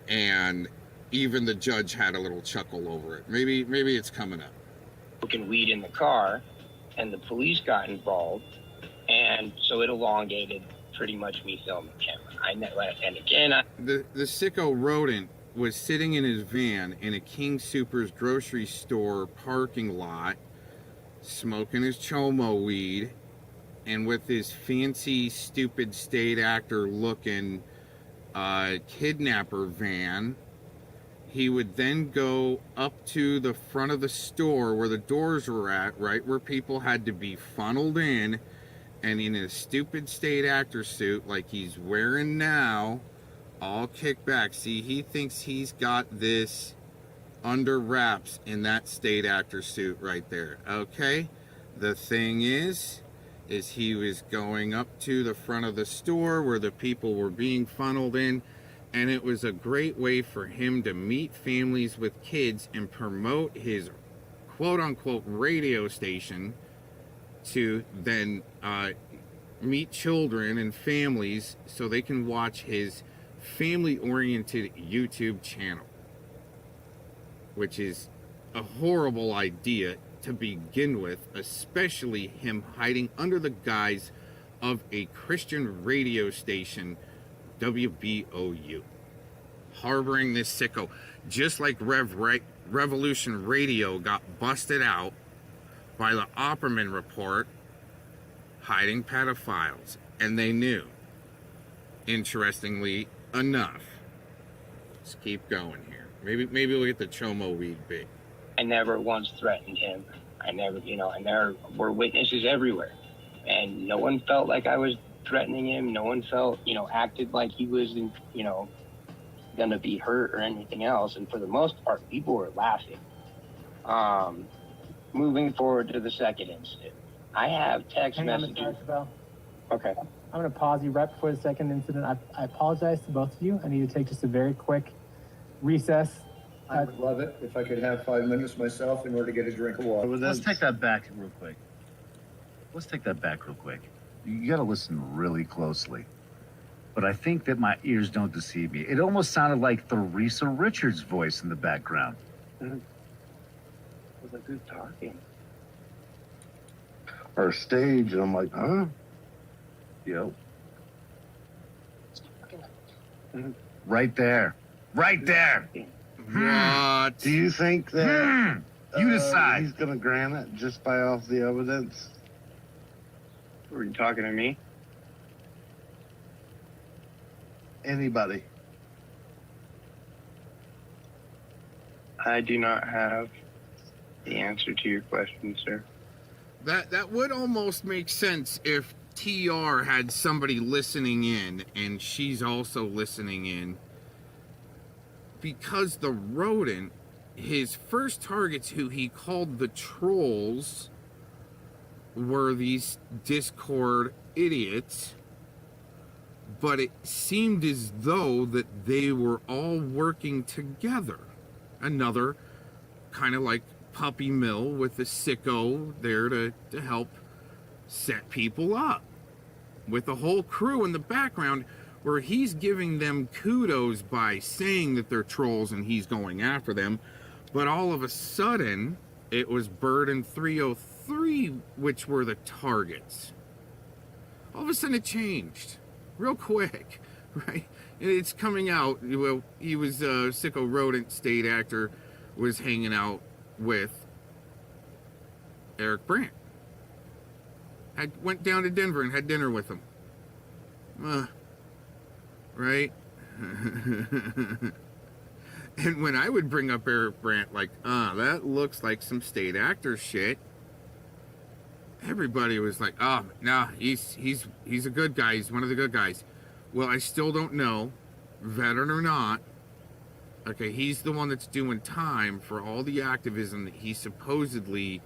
and even the judge had a little chuckle over it. Maybe it's coming up. Smoking weed in the car, and the police got involved, and so it elongated pretty much me filming camera. The Sicko Rodent was sitting in his van in a King Soopers grocery store parking lot, smoking his chomo weed, and with his fancy, stupid state actor looking kidnapper van, he would then go up to the front of the store where the doors were at, right where people had to be funneled in, and in a stupid state actor suit like he's wearing now, all kicked back. See, he thinks he's got this under wraps in that state actor suit right there. Okay, the thing is he was going up to the front of the store where the people were being funneled in, and it was a great way for him to meet families with kids and promote his quote-unquote radio station to then meet children and families so they can watch his family-oriented YouTube channel, which is a horrible idea to begin with, especially him hiding under the guise of a Christian radio station, WBOU, harboring this sicko, just like Revolution Radio got busted out by the Opperman report, hiding pedophiles, and they knew. Interestingly enough, let's keep going here. Maybe we'll get the chomo weed big. I never once threatened him. I never, and there were witnesses everywhere. And no one felt like I was threatening him. No one felt, acted like he was, going to be hurt or anything else. And for the most part, people were laughing. Moving forward to the second incident, I have text messages. Okay. I'm going to pause you right before the second incident. I apologize to both of you. I need to take just a very quick recess. I would love it if I could have 5 minutes myself in order to get a drink of water. Let's take that back real quick. You got to listen really closely. But I think that my ears don't deceive me. It almost sounded like Theresa Richards' voice in the background. Was like, who's talking? Our stage, and I'm like, huh? Yep. Right there. Right there. What? Do you think that You decide. he's going to grant it just by off the evidence? Were you talking to me? Anybody? I do not have the answer to your question, sir. That would almost make sense if TR had somebody listening in and she's also listening in, because the rodent, his first targets, who he called the trolls, were these Discord idiots, but it seemed as though that they were all working together. Another kind of like Puppy Mill with the sicko there to help set people up, with the whole crew in the background where he's giving them kudos by saying that they're trolls and he's going after them. But all of a sudden, it was Bird and 303 which were the targets. All of a sudden it changed real quick, right? And it's coming out. Well, he was sicko rodent state actor, was hanging out with Eric Brandt. Went down to Denver and had dinner with him. Right? And when I would bring up Eric Brandt, like, that looks like some state actor shit, everybody was like, nah, he's a good guy. He's one of the good guys. Well, I still don't know, veteran or not. Okay, he's the one that's doing time for all the activism that he supposedly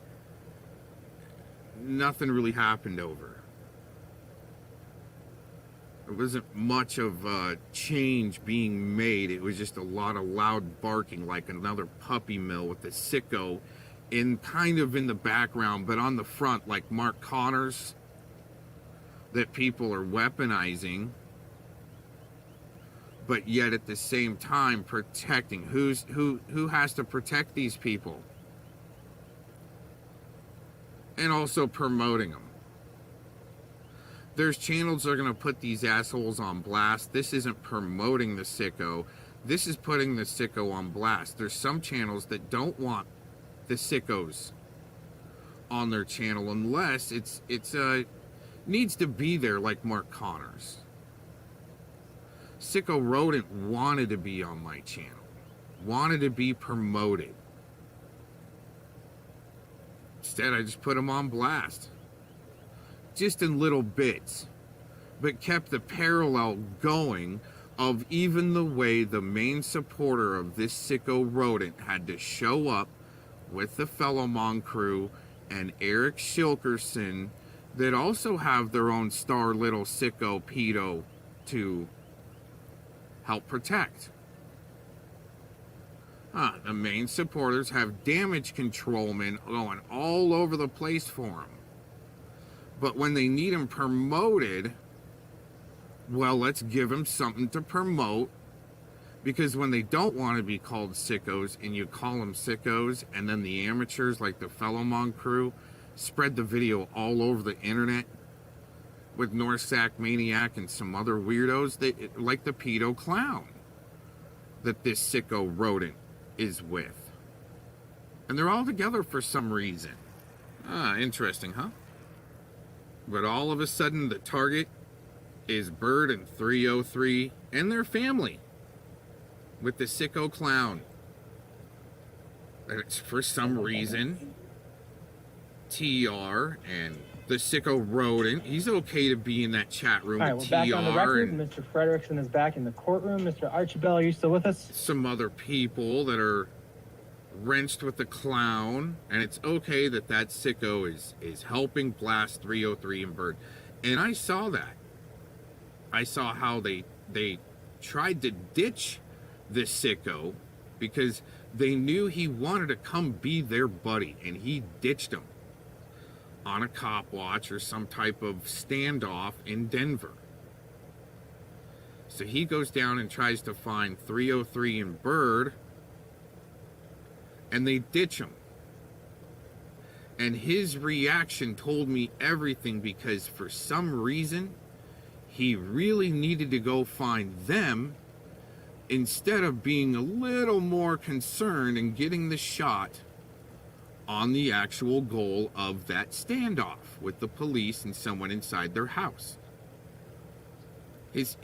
nothing really happened over. There wasn't much of change being made. It was just a lot of loud barking, like another Puppy Mill with the sicko in kind of in the background, but on the front, like Mark Connors, that people are weaponizing, but yet at the same time protecting. Who has to protect these people? And also promoting them. There's channels that are going to put these assholes on blast. This isn't promoting the sicko. This is putting the sicko on blast. There's some channels that don't want the sickos on their channel unless it's needs to be there, like Mark Connors. Sicko Rodent wanted to be on my channel, wanted to be promoted. Instead, I just put him on blast, just in little bits, but kept the parallel going of even the way the main supporter of this Sicko Rodent had to show up with the Fellowmon crew and Eric Shilkerson that also have their own star little sicko pedo to help protect. The main supporters have damage control men going all over the place for them. But when they need them promoted, well, let's give them something to promote. Because when they don't want to be called sickos and you call them sickos, and then the amateurs like the Fellowmon crew spread the video all over the internet with Norsac Maniac and some other weirdos, like the pedo clown that this Sicko Rodent is with. And they're all together for some reason. Interesting, huh? But all of a sudden the target is Bird and 303 and their family with the Sicko Clown. And it's for some reason TR and the Sicko Rodent. He's okay to be in that chat room. All right, with we're back on the record. and Mr. Frederickson is back in the courtroom. Mr. Archibald, are you still with us? some other people that are wrenched with the clown, and it's okay that that sicko is helping blast 303 and Bird. And I saw that. I saw how they tried to ditch this sicko because they knew he wanted to come be their buddy, and he ditched him on a cop watch or some type of standoff in Denver. So he goes down and tries to find 303 and Bird, and they ditch him. And his reaction told me everything, because for some reason he really needed to go find them instead of being a little more concerned and getting the shot on the actual goal of that standoff with the police and someone inside their house. His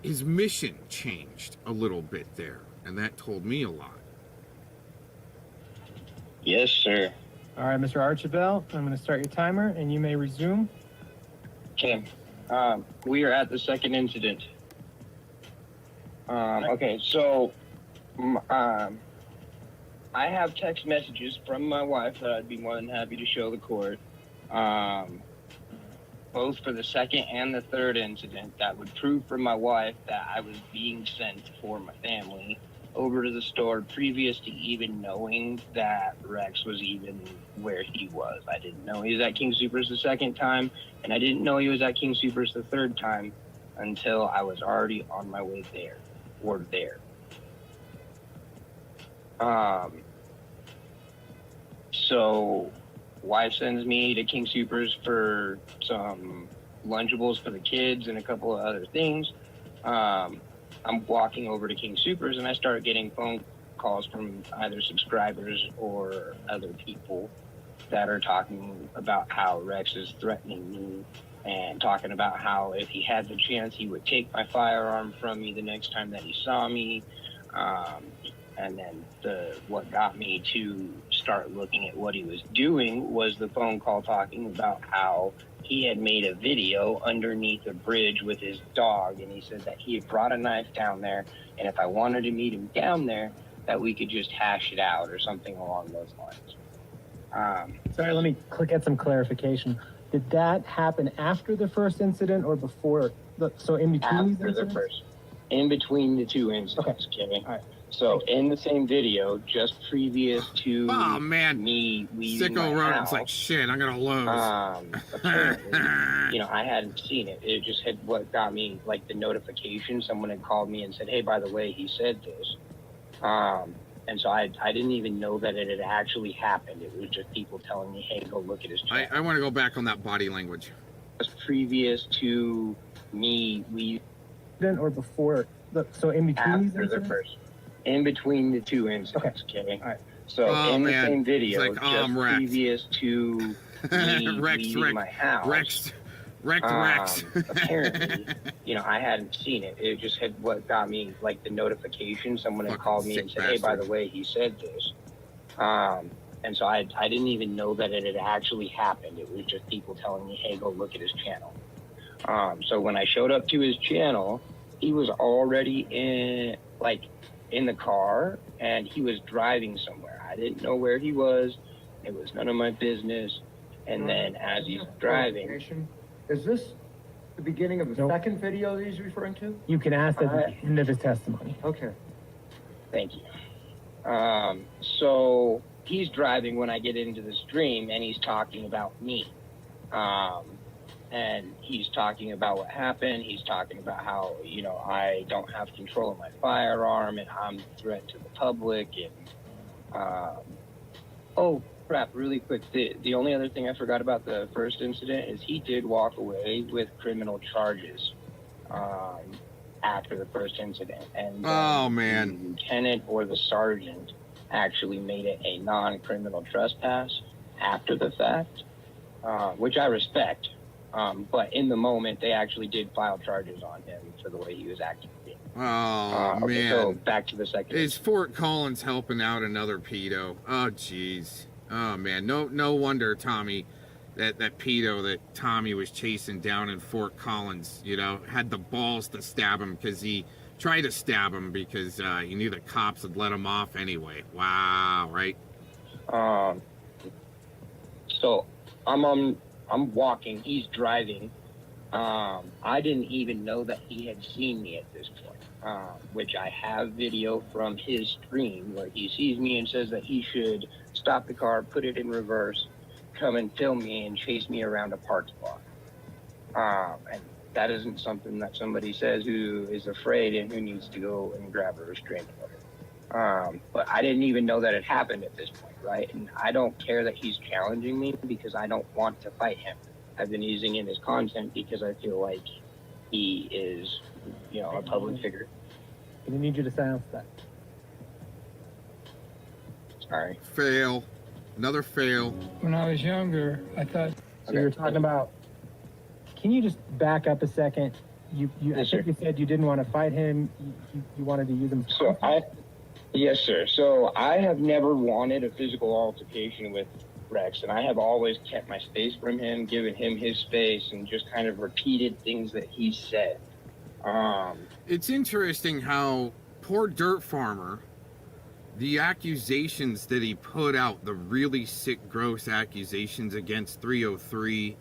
mission changed a little bit there, and that told me a lot. Yes, sir. All right, Mr. Archibald, I'm going to start your timer, and you may resume. Okay. We are at the second incident. Okay, so I have text messages from my wife that I'd be more than happy to show the court, both for the second and the third incident, that would prove for my wife that I was being sent for my family over to the store previous to even knowing that Rex was even where he was. I didn't know he was at King Supers the second time, and I didn't know he was at King Supers the third time until I was already on my way there, or there. So wife sends me to King Supers for some Lunchables for the kids and a couple of other things. I'm walking over to King Supers and I start getting phone calls from either subscribers or other people that are talking about how Rex is threatening me and talking about how if he had the chance he would take my firearm from me the next time that he saw me. And then what got me to start looking at what he was doing was the phone call talking about how he had made a video underneath a bridge with his dog, and he said that he had brought a knife down there, and if I wanted to meet him down there, that we could just hash it out or something along those lines. Sorry, let me get some clarification. Did that happen after the first incident or before? So in between these incidents? In between the two incidents, okay. All right. So in the same video, just previous to me leaving Sicko my Rodent's house, like, shit, I'm gonna lose. apparently, I hadn't seen it. It just had what got me, like, the notification. Someone had called me and said, hey, by the way, he said this. And so I didn't even know that it had actually happened. It was just people telling me, hey, go look at his channel. I want to go back on that body language. Just previous to me leaving. Or before? So in between these After the incidents? first. In between the two incidents, okay. All right. So Oh, in the man. same video, It's like, oh, just I'm wrecked. previous to me leaving my house, Rex. apparently, you know, I hadn't seen it. It just had what got me like the notification. Someone had called me and said, "Hey, by the way, he said this." And so I didn't even know that it had actually happened. It was just people telling me, "Hey, go look at his channel." So when I showed up to his channel, he was already in the car, and he was driving somewhere. I didn't know where he was. It was none of my business. And then as he's driving, Is this the beginning of the second video that he's referring to? You can ask at the end of his testimony. Okay. thank you. So he's driving when I get into the stream, and he's talking about me. And he's talking about what happened. He's talking about how, you know, I don't have control of my firearm and I'm a threat to the public. And, oh, crap, really quick. The only other thing I forgot about the first incident is he did walk away with criminal charges after the first incident. And Oh, man. the lieutenant or the sergeant actually made it a non-criminal trespass after the fact, which I respect. But in the moment, they actually did file charges on him for the way he was acting. Oh, Okay, man. so back to the second. Is Fort Collins helping out another pedo? Oh, jeez. Oh, man. No wonder, Tommy, that pedo that Tommy was chasing down in Fort Collins, you know, had the balls to stab him because he tried to stab him because he knew the cops would let him off anyway. Wow, right? So I'm walking, he's driving. I didn't even know that he had seen me at this point, which I have video from his stream where he sees me and says that he should stop the car, put it in reverse, come and film me and chase me around a parking lot. And that isn't something that somebody says who is afraid and who needs to go and grab a restraining order. But I didn't even know that it happened at this point, right? And I don't care that he's challenging me because I don't want to fight him. I've been using in his content because I feel like he is, you know, a public figure. I need you to silence that. Sorry. Fail. Another fail. When I was younger, I thought. So you're talking about. Can you just back up a second? I think you said you didn't want to fight him. You wanted to use him. Yes, sir. So I have never wanted a physical altercation with Rex, and I have always kept my space from him, given him his space, and just kind of repeated things that he said. It's interesting how poor Dirt Farmer, the accusations that he put out, the really sick, gross accusations against 303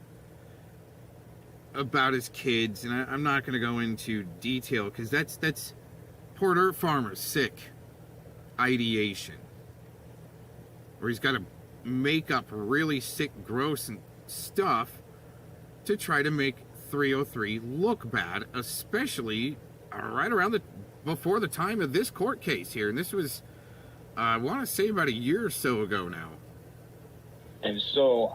about his kids, and I'm not going to go into detail because that's poor Dirt Farmer's sick ideation, where he's got to make up really sick, gross and stuff to try to make 303 look bad, especially right around before the time of this court case here. And this was, I want to say, about a year or so ago now. And so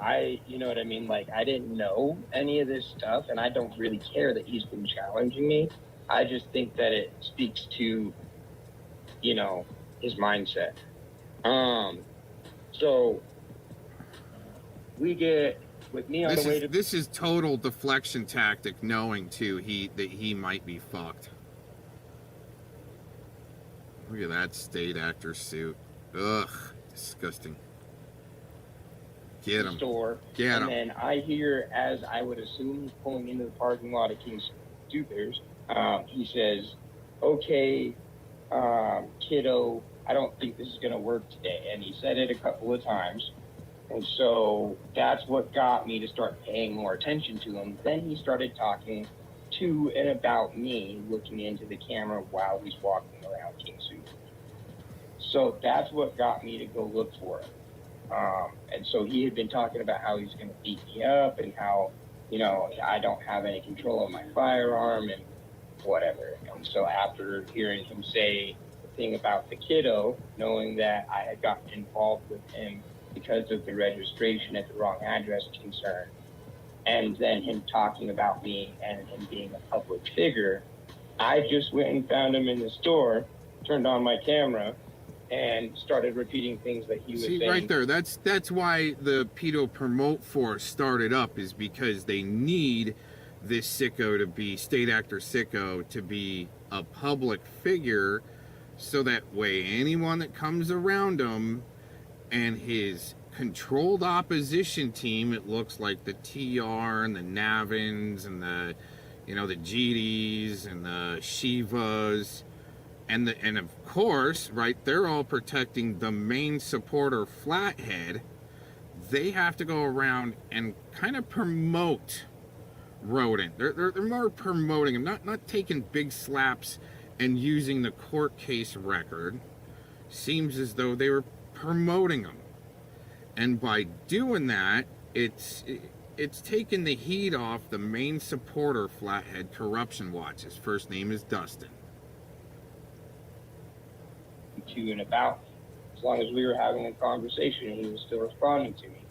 you know what I mean? Like, I didn't know any of this stuff, and I don't really care that he's been challenging me. I just think that it speaks to, you know, his mindset. So we get with me on the way to. This is total deflection tactic, knowing too that he might be fucked. Look at that state actor suit. Ugh, disgusting. Get him. Store. Get him. And then I hear, as I would assume he's pulling into the parking lot of King Supers, he says, "Okay, kiddo, I don't think this is going to work today." And he said it a couple of times. And so that's what got me to start paying more attention to him. Then he started talking to and about me, looking into the camera while he's walking around King Supers. So that's what got me to go look for him. And so he had been talking about how he's going to beat me up and how, you know, I don't have any control of my firearm and whatever. And so after hearing him say the thing about the kiddo, knowing that I had gotten involved with him because of the registration at the wrong address concern, and then him talking about me and him being a public figure, I just went and found him in the store, turned on my camera, and started repeating things that he was See, saying. right there, that's why the pedo promote force started up, is because they need this sicko to be, state actor sicko, to be a public figure, so that way anyone that comes around him and his controlled opposition team, it looks like the TR and the Navins and the, you know, the GDs and the Shivas, and of course, right, they're all protecting the main supporter Flathead. They have to go around and kind of promote Rodent. They're more promoting him, not taking big slaps and using the court case record. Seems as though they were promoting him. And by doing that, it's taken the heat off the main supporter Flathead Corruption Watch. His first name is Dustin. To and about, as long as we were having a conversation, he was still responding to me.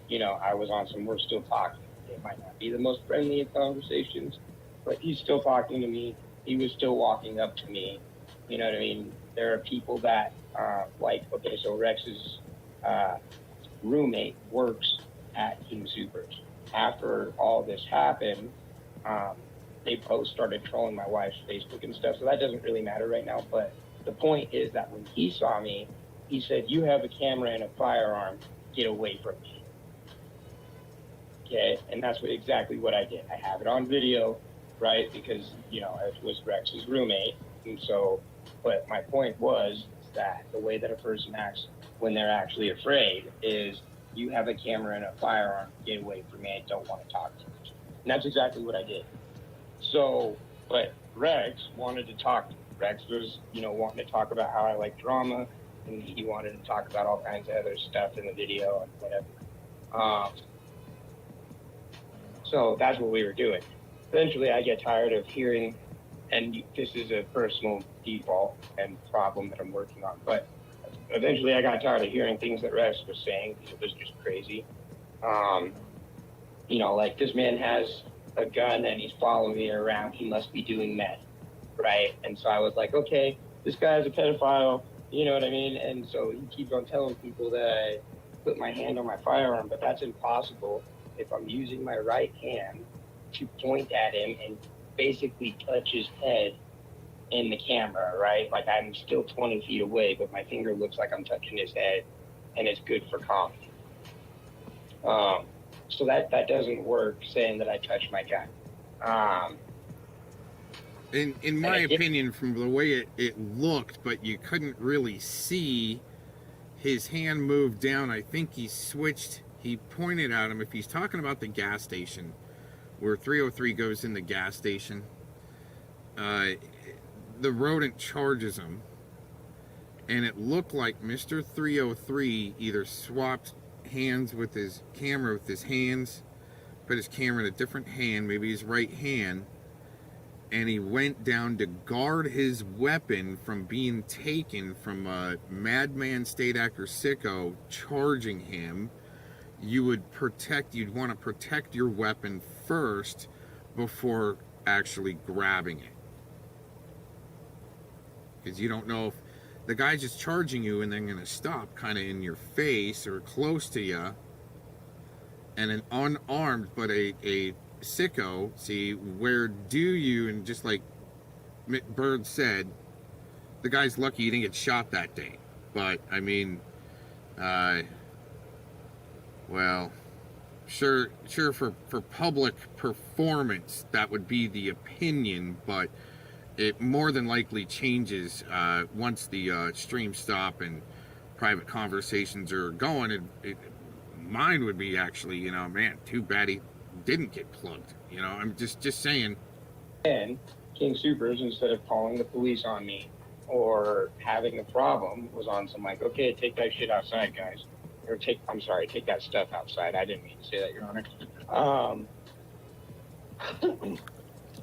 You know, I was on some, we're still talking. It might not be the most friendly of conversations, but he's still talking to me. He was still walking up to me. You know what I mean? There are people that, like, okay, so Rex's roommate works at King Supers. After all this happened, they both started trolling my wife's Facebook and stuff, so that doesn't really matter right now, but the point is that when he saw me, he said, "You have a camera and a firearm, get away from me." Okay, and that's exactly what I did. I have it on video, right, because, you know, it was Rex's roommate, and so, but my point was that the way that a person acts when they're actually afraid is, you have a camera and a firearm, get away from me, I don't want to talk to you. And that's exactly what I did. So, but Rex wanted to talk to me. Rex was, you know, wanting to talk about how I like drama, and he wanted to talk about all kinds of other stuff in the video and whatever. So that's what we were doing. Eventually, I get tired of hearing, and this is a personal default and problem that I'm working on, but eventually I got tired of hearing things that Rex was saying, because it was just crazy. You know, like, this man has a gun and he's following me around, he must be doing meth. Right? And so I was like, okay, this guy's a pedophile, you know what I mean? And so he keeps on telling people that I put my hand on my firearm, but that's impossible if I'm using my right hand to point at him and basically touch his head in the camera, right? Like, I'm still 20 feet away, but my finger looks like I'm touching his head, and it's good for comedy. So that doesn't work, saying that I touched my gun. In my opinion, from the way it looked, but you couldn't really see his hand move down, I think he switched, he pointed at him. If he's talking about the gas station, where 303 goes in the gas station, the rodent charges him, and it looked like Mr. 303 either swapped hands with his camera with his hands, put his camera in a different hand, maybe his right hand, and he went down to guard his weapon from being taken from a madman state actor sicko charging him. You'd want to protect your weapon first before actually grabbing it. Because you don't know if the guy's just charging you and then going to stop kind of in your face or close to you, and an unarmed but a sicko, see, where do you, and just like Bird said, the guy's lucky he didn't get shot that day. But I mean, well, sure for public performance that would be the opinion, but it more than likely changes once the streams stop and private conversations are going. Mine would be actually, you know, man, too bad he didn't get plugged. You know, I'm just saying. And King Supers, instead of calling the police on me or having a problem, was on some like, okay, take that shit outside, guys. Or take that stuff outside. I didn't mean to say that, Your Honor.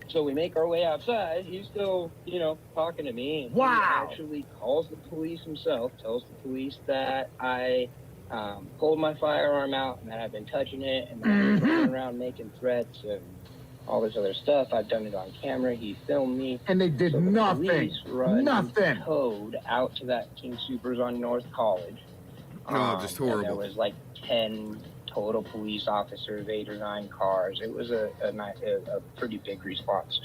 So we make our way outside. He's still, you know, talking to me. And wow. He actually calls the police himself, tells the police that I pulled my firearm out and that I've been touching it and that I've been running around making threats and all this other stuff. I've done it on camera. He filmed me. And they did So the nothing. police run Nothing. code out to that King Soopers on North College. Oh, just And there horrible. was like 10 total police officers, 8 or 9 cars. It was a pretty big response.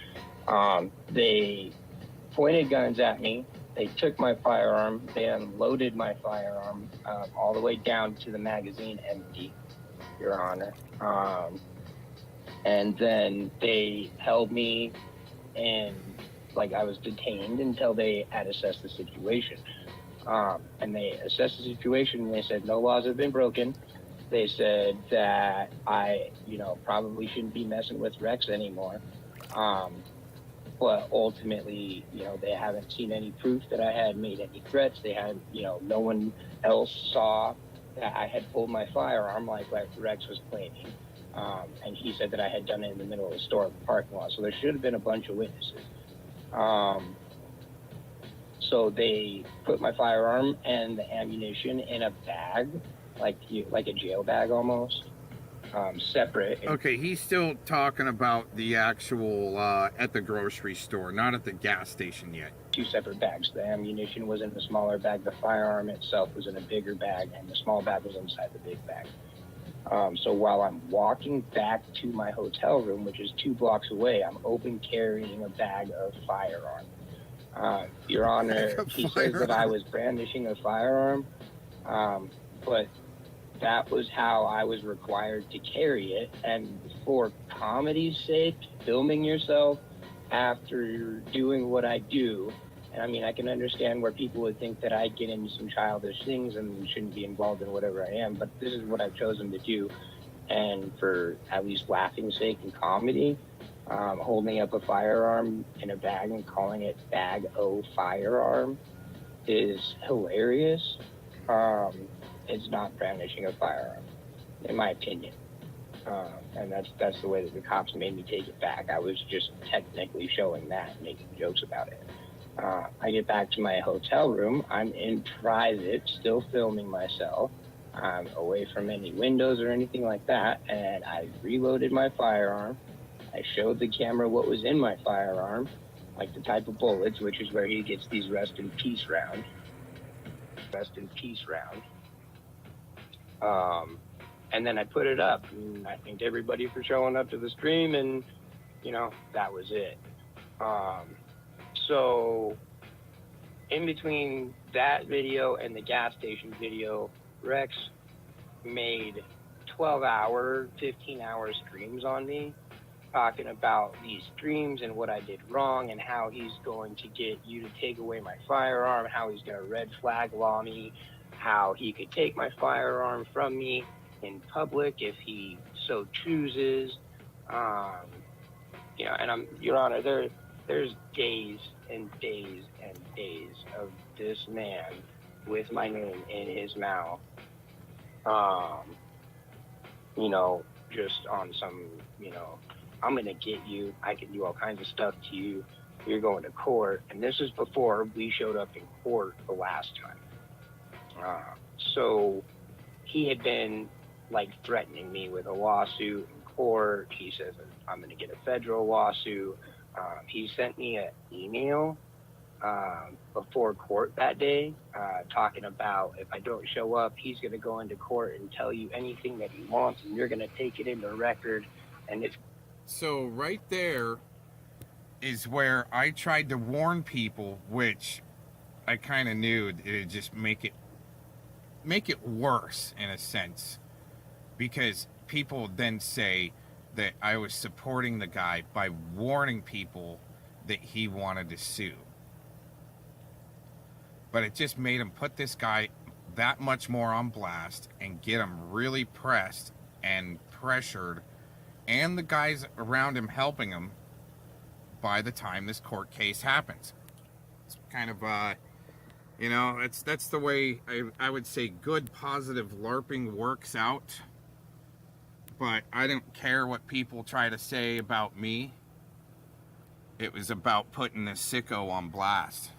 They pointed guns at me. They took my firearm. They unloaded my firearm all the way down to the magazine empty, Your Honor. And then they held me and like I was detained until they had assessed the situation. And they assessed the situation and they said no laws have been broken. They said that I, probably shouldn't be messing with Rex anymore. But ultimately, they haven't seen any proof that I had made any threats. They had, no one else saw that I had pulled my firearm like Rex was claiming. And he said that I had done it in the middle of the store parking lot. So there should have been a bunch of witnesses. So they put my firearm and the ammunition in a bag, like a jail bag almost, separate. Okay, he's still talking about the actual at the grocery store, not at the gas station yet. 2 separate bags. The ammunition was in the smaller bag. The firearm itself was in a bigger bag, and the small bag was inside the big bag. So while I'm walking back to my hotel room, which is 2 blocks away, I'm open carrying a bag of firearm. Your Honor, he says that I was brandishing a firearm, but that was how I was required to carry it. And for comedy's sake, filming yourself after doing what I do, and I mean, I can understand where people would think that I get into some childish things and shouldn't be involved in whatever I am, but this is what I've chosen to do. And for at least laughing's sake and comedy, holding up a firearm in a bag and calling it Bag O Firearm is hilarious. It's not brandishing a firearm, in my opinion. And that's the way that the cops made me take it back. I was just technically showing that, making jokes about it. I get back to my hotel room. I'm in private, still filming myself. I'm away from any windows or anything like that. And I reloaded my firearm. I showed the camera what was in my firearm, like the type of bullets, which is where he gets these rest in peace rounds. Rest in peace round. And then I put it up. And I thanked everybody for showing up to the stream, and, that was it. So in between that video and the gas station video, Rex made 12-hour, 15-hour streams on me, talking about these streams and what I did wrong and how he's going to get you to take away my firearm, how he's going to red flag law me, how he could take my firearm from me in public if he so chooses. And Your Honor, there's days and days and days of this man with my name in his mouth, just on some, I'm going to get you, I can do all kinds of stuff to you, you're going to court. And this is before we showed up in court the last time. So he had been threatening me with a lawsuit in court. He says I'm going to get a federal lawsuit. He sent me an email before court that day, talking about if I don't show up, he's going to go into court and tell you anything that he wants, and you're going to take it into record. And it's so right there is where I tried to warn people, which I kind of knew it would just make it worse in a sense, because people then say that I was supporting the guy by warning people that he wanted to sue. But it just made him put this guy that much more on blast and get him really pressed and pressured, and the guys around him helping him by the time this court case happens. It's kind of, that's the way I would say good, positive LARPing works out. But I don't care what people try to say about me. It was about putting the sicko on blast.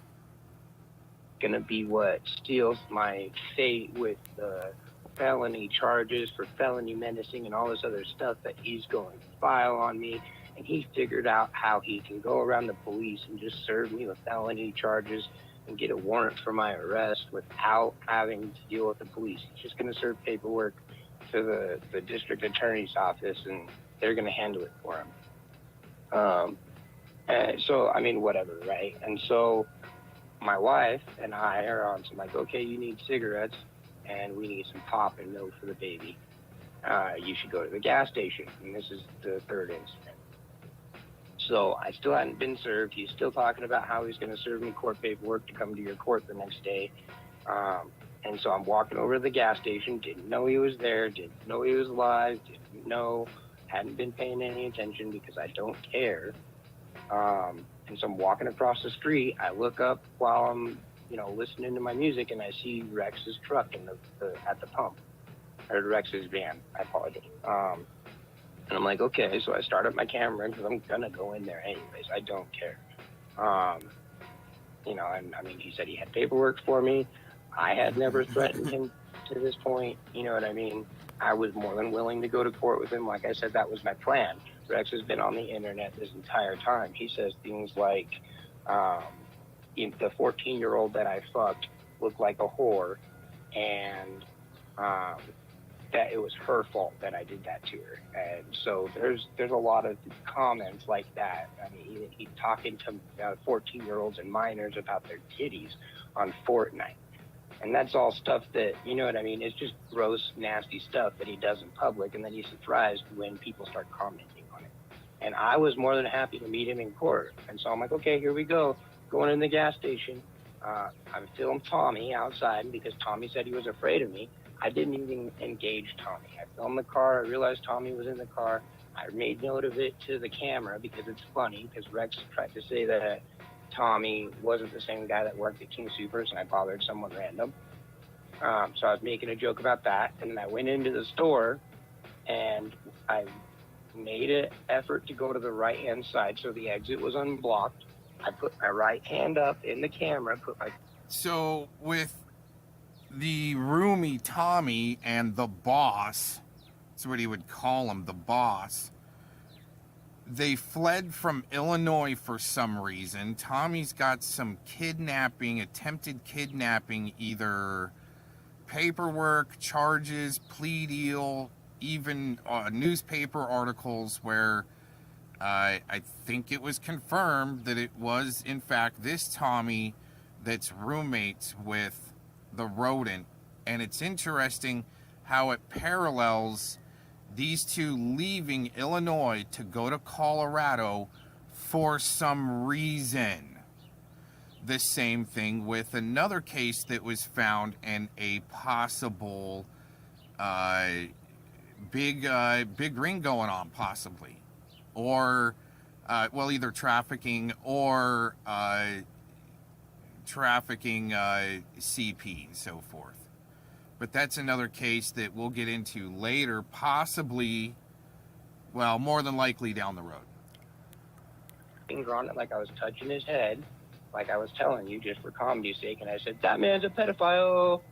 Gonna be what steals my fate with felony charges for felony menacing and all this other stuff that he's going to file on me. and he figured out how he can go around the police and just serve me with felony charges and get a warrant for my arrest without having to deal with the police. He's just going to serve paperwork to the district attorney's office, and they're going to handle it for him. And so, I mean, whatever, right? And so my wife and I are on some like, okay, you need cigarettes, and we need some pop and milk for the baby. You should go to the gas station. And this is the third incident. So I still hadn't been served. He's still talking about how he's going to serve me court paperwork to come to your court the next day. And so I'm walking over to the gas station, didn't know he was there, didn't know he was alive, didn't know, hadn't been paying any attention because I don't care. And so I'm walking across the street. I look up while I'm, listening to my music, and I see Rex's truck at the pump, or Rex's van. I apologize. And I'm like, okay. So I start up my camera because I'm gonna go in there anyways. I don't care. And I mean, he said he had paperwork for me. I had never threatened him to this point. You know what I mean? I was more than willing to go to court with him. Like I said, that was my plan. Rex has been on the internet this entire time. He says things like, the 14-year-old that I fucked looked like a whore, and that it was her fault that I did that to her. And so there's a lot of comments like that. I mean, he's talking to 14-year-olds and minors about their titties on Fortnite. And that's all stuff that, you know what I mean, it's just gross, nasty stuff that he does in public, and then he's surprised when people start commenting on it. And I was more than happy to meet him in court. And so I'm like, okay, here we go. Going in the gas station. I filmed Tommy outside because Tommy said he was afraid of me. I didn't even engage Tommy. I filmed the car. I realized Tommy was in the car. I made note of it to the camera because it's funny, because Rex tried to say that Tommy wasn't the same guy that worked at King Soopers, and I bothered someone random. So I was making a joke about that. And then I went into the store, and I made an effort to go to the right-hand side so the exit was unblocked. I put my right hand up in the camera, So with the roomie Tommy and the boss, that's what he would call him, the boss, they fled from Illinois for some reason. Tommy's got some attempted kidnapping, either paperwork, charges, plea deal, even newspaper articles where I think it was confirmed that it was, in fact, this Tommy that's roommates with the rodent. And it's interesting how it parallels these two leaving Illinois to go to Colorado for some reason. The same thing with another case that was found in a possible big ring going on, possibly. Or, either trafficking or trafficking CP and so forth. But that's another case that we'll get into later, possibly, more than likely down the road. finger on it like I was touching his head, like I was telling you, just for comedy's sake, and I said, that man's a pedophile.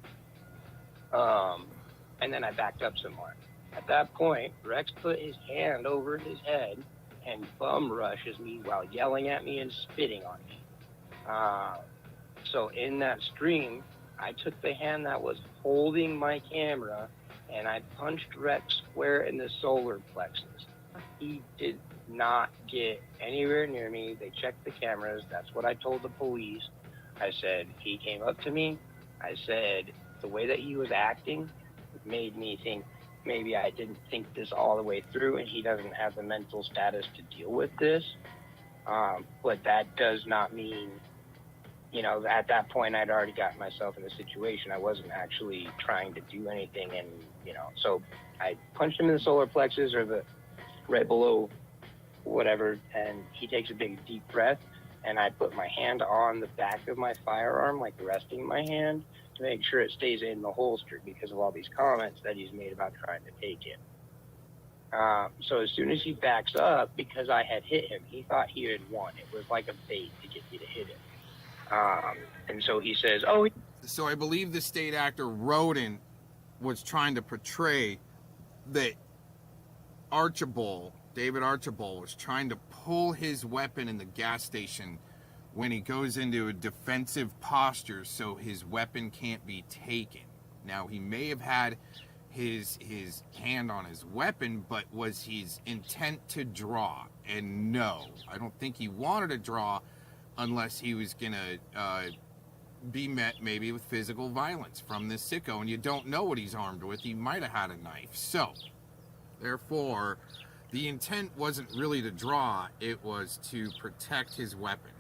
And then I backed up some more. At that point, Rex put his hand over his head and bum rushes me while yelling at me and spitting on me. So in that stream, I took the hand that was holding my camera and I punched Rex square in the solar plexus. He did not get anywhere near me. They checked the cameras. That's what I told the police. I said, he came up to me. I said, the way that he was acting made me think maybe I didn't think this all the way through and he doesn't have the mental status to deal with this. But that does not mean, at that point I'd already gotten myself in a situation. I wasn't actually trying to do anything. And, so I punched him in the solar plexus or the right below whatever. And he takes a big deep breath. And I put my hand on the back of my firearm, like resting my hand, to make sure it stays in the holster because of all these comments that he's made about trying to take it. So as soon as he backs up, because I had hit him, he thought he had won. It was like a bait to get me to hit him. And so he says, oh. So I believe the state actor Rodin was trying to portray that Archibald David Archibald was trying to pull his weapon in the gas station when he goes into a defensive posture so his weapon can't be taken. Now, he may have had his hand on his weapon, but was his intent to draw? And no, I don't think he wanted to draw unless he was going to be met maybe with physical violence from this sicko. And you don't know what he's armed with. He might have had a knife. So, therefore, the intent wasn't really to draw. It was to protect his weapon.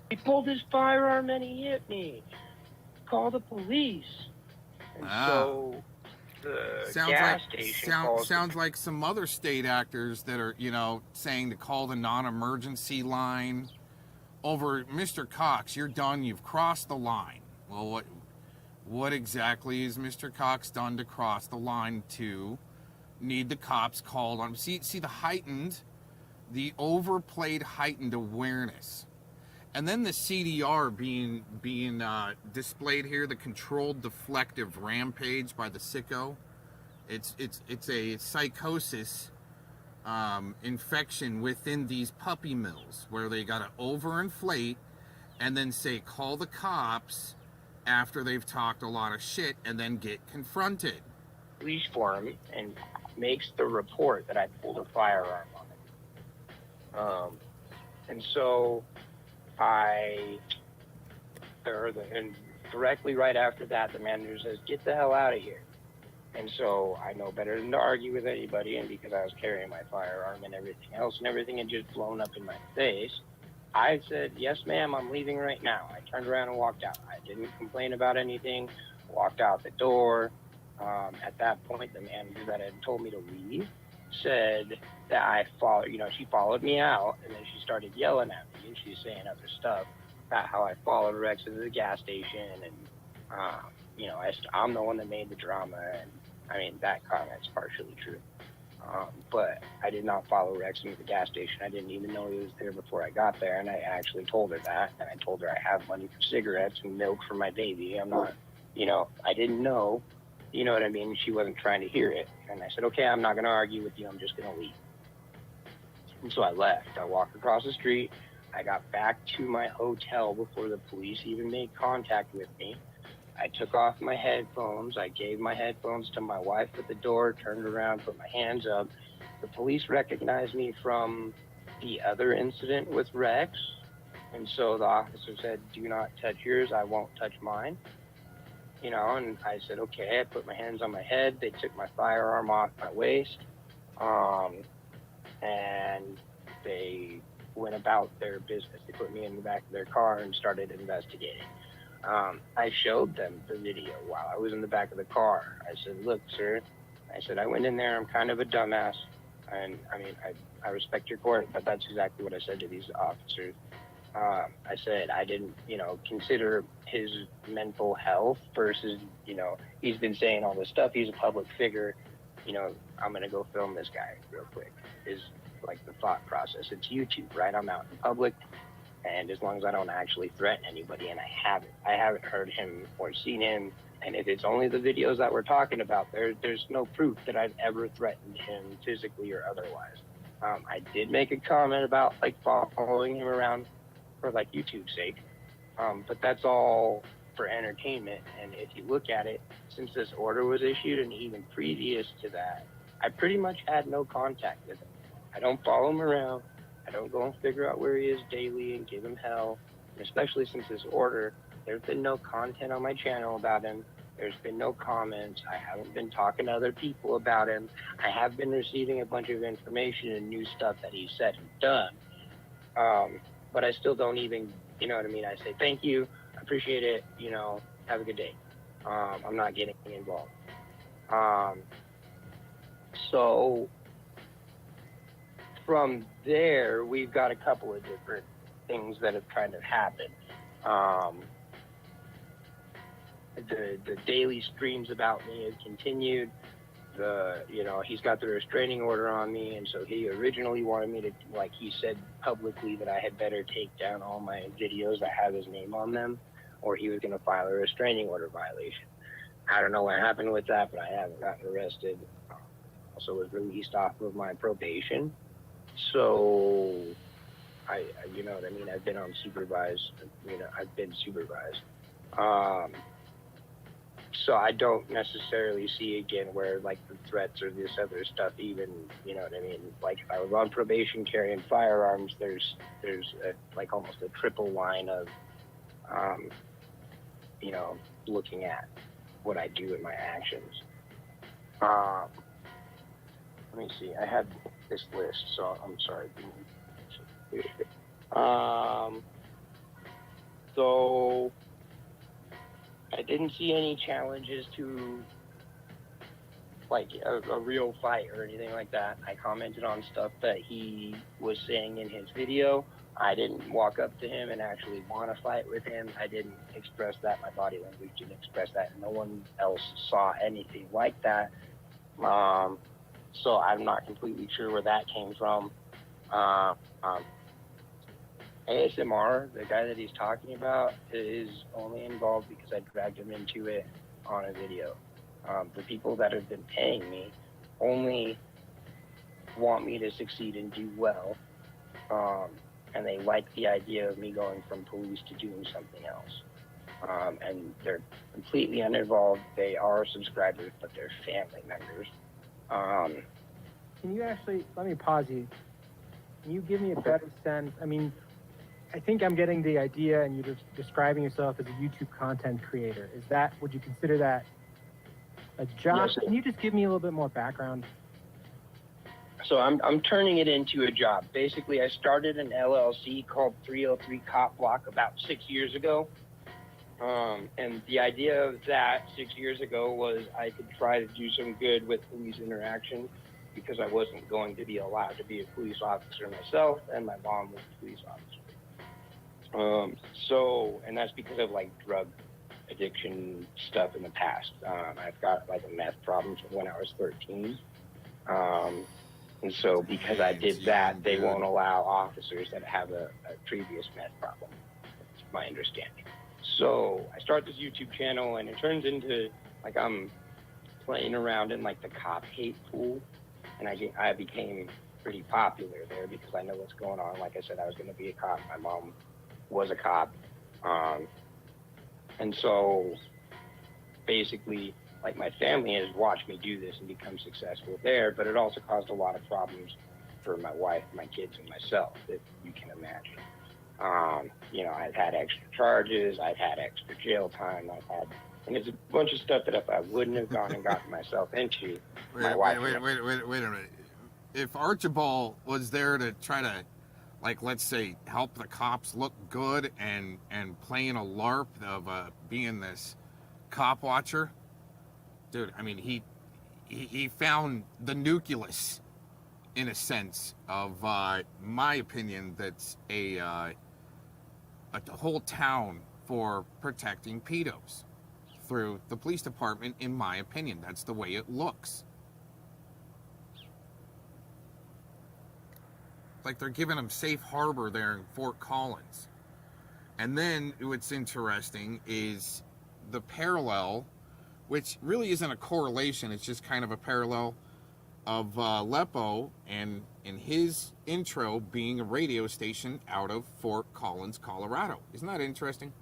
He pulled his firearm and he hit me. Call the police. And so the gas station sounds like some other state actors that are, saying to call the non-emergency line over, Mr. Cox, you're done. You've crossed the line. Well, what exactly is Mr. Cox done to cross the line to need the cops called on? See the overplayed heightened awareness. And then the CDR being displayed here, the controlled deflective rampage by the sicko. It's a psychosis infection within these puppy mills where they got to overinflate and then say call the cops after they've talked a lot of shit and then get confronted. Police form and makes the report that I pulled a firearm on it. And so and directly right after that, the manager says, get the hell out of here. And so I know better than to argue with anybody, and because I was carrying my firearm and everything else, and everything had just blown up in my face, I said, yes, ma'am, I'm leaving right now. I turned around and walked out. I didn't complain about anything, walked out the door. At that point, the manager that had told me to leave said that she followed me out, and then she started yelling at me, and she was saying other stuff about how I followed Rex into the gas station, and, I'm the one that made the drama, and, that comment's partially true. But I did not follow Rex into the gas station. I didn't even know he was there before I got there, and I actually told her that, and I told her I have money for cigarettes and milk for my baby. I'm not, I didn't know, you know what I mean? She wasn't trying to hear it. And I said, okay, I'm not going to argue with you. I'm just going to leave. And so I left. I walked across the street. I got back to my hotel before the police even made contact with me. I took off my headphones. I gave my headphones to my wife at the door, turned around, put my hands up. The police recognized me from the other incident with Rex. And so the officer said, do not touch yours. I won't touch mine. And I said, okay. I put my hands on my head. They took my firearm off my waist. And they went about their business. They put me in the back of their car and started investigating. I showed them the video while I was in the back of the car. I said, look, sir, I said, I went in there. I'm kind of a dumbass. And I respect your court, but that's exactly what I said to these officers. I said, I didn't, consider his mental health versus, he's been saying all this stuff. He's a public figure. I'm going to go film this guy real quick is like the thought process. It's YouTube, right? I'm out in public. And as long as I don't actually threaten anybody, and I haven't heard him or seen him. And if it's only the videos that we're talking about, there's no proof that I've ever threatened him physically or otherwise. I did make a comment about like following him around for like YouTube's sake. But that's all for entertainment. And if you look at it, since this order was issued and even previous to that, I pretty much had no contact with him. I don't follow him around. I don't go and figure out where he is daily and give him hell. And especially since this order, there's been no content on my channel about him. There's been no comments. I haven't been talking to other people about him. I have been receiving a bunch of information and new stuff that he said and done. But I still don't even, you know what I mean? I say, thank you. I appreciate it. Have a good day. I'm not getting involved. So from there, we've got a couple of different things that have kind of happened. The daily streams about me have continued. He's got the restraining order on me, and so he originally wanted me to, like he said publicly, that I had better take down all my videos that have his name on them, or he was going to file a restraining order violation. I don't know what happened with that, but I haven't gotten arrested. Also was released off of my probation. So you know what I mean? I've been on supervised, I've been supervised. So I don't necessarily see again where like the threats or this other stuff even, you know what I mean? Like if I was on probation carrying firearms, there's like almost a triple line of, looking at what I do in my actions. Let me see. I had this list, so I'm sorry. So I didn't see any challenges to like a real fight or anything like that. I commented on stuff that he was saying in his video. I didn't walk up to him and actually want to fight with him. I didn't express that. My body language didn't express that. No one else saw anything like that. So I'm not completely sure where that came from. ASMR, the guy that he's talking about, is only involved because I dragged him into it on a video. The people that have been paying me only want me to succeed and do well. And they like the idea of me going from police to doing something else. And they're completely uninvolved. They are subscribers, but they're family members. Can you actually, let me pause you. Can you give me a better sense? I mean, I think I'm getting the idea, and you're describing yourself as a YouTube content creator. Would you consider that a job? Yes. Can you just give me a little bit more background? So I'm turning it into a job. Basically, I started an LLC called 303 Cop Block about 6 years ago. And the idea of that 6 years ago was I could try to do some good with police interaction because I wasn't going to be allowed to be a police officer myself, and my mom was a police officer. And that's because of like drug addiction stuff in the past. I've got like a meth problem from when I was 13. And so because I did that, they won't allow officers that have a previous meth problem. That's my understanding. So I start this YouTube channel and it turns into like I'm playing around in like the cop hate pool. And I became pretty popular there because I know what's going on. Like I said, I was going to be a cop. My mom was a cop. And so basically, like my family has watched me do this and become successful there, but it also caused a lot of problems for my wife, my kids, and myself, that you can imagine. I've had extra charges, I've had extra jail time, and it's a bunch of stuff that if I wouldn't have gone and gotten myself into, Wait a minute. If Archibald was there to try to, like, let's say, help the cops look good and playing a LARP of being this cop watcher, dude, I mean, he found the nucleus, in a sense, of my opinion, that's a whole town for protecting pedos through the police department. In my opinion, that's the way it looks. Like they're giving them safe harbor there in Fort Collins. And then what's interesting is the parallel, which really isn't a correlation, it's just kind of a parallel of Lepo and in his intro being a radio station out of Fort Collins, Colorado. Isn't that interesting?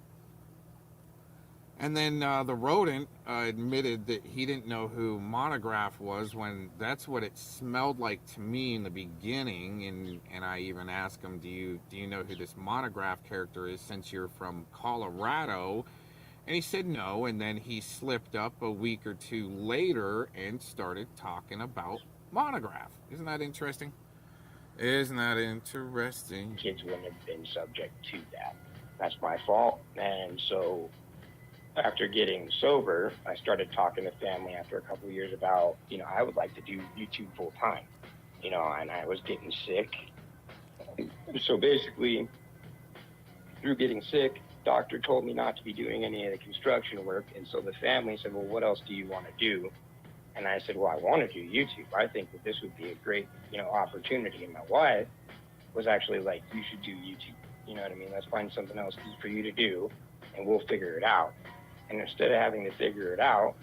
And then the rodent admitted that he didn't know who Monograph was, when that's what it smelled like to me in the beginning. And I even asked him, do you know who this Monograph character is, since you're from Colorado? And he said no, and then he slipped up a week or two later and started talking about Monograph. Isn't that interesting? Isn't that interesting? Kids wouldn't have been subject to that. That's my fault. And so after getting sober, I started talking to family after a couple of years about, I would like to do YouTube full time, and I was getting sick. So basically, through getting sick, doctor told me not to be doing any of the construction work. And so the family said, well, what else do you want to do? And I said, well, I want to do YouTube. I think that this would be a great, opportunity. And my wife was actually like, you should do YouTube. You know what I mean? Let's find something else for you to do and we'll figure it out. And instead of having to figure it out,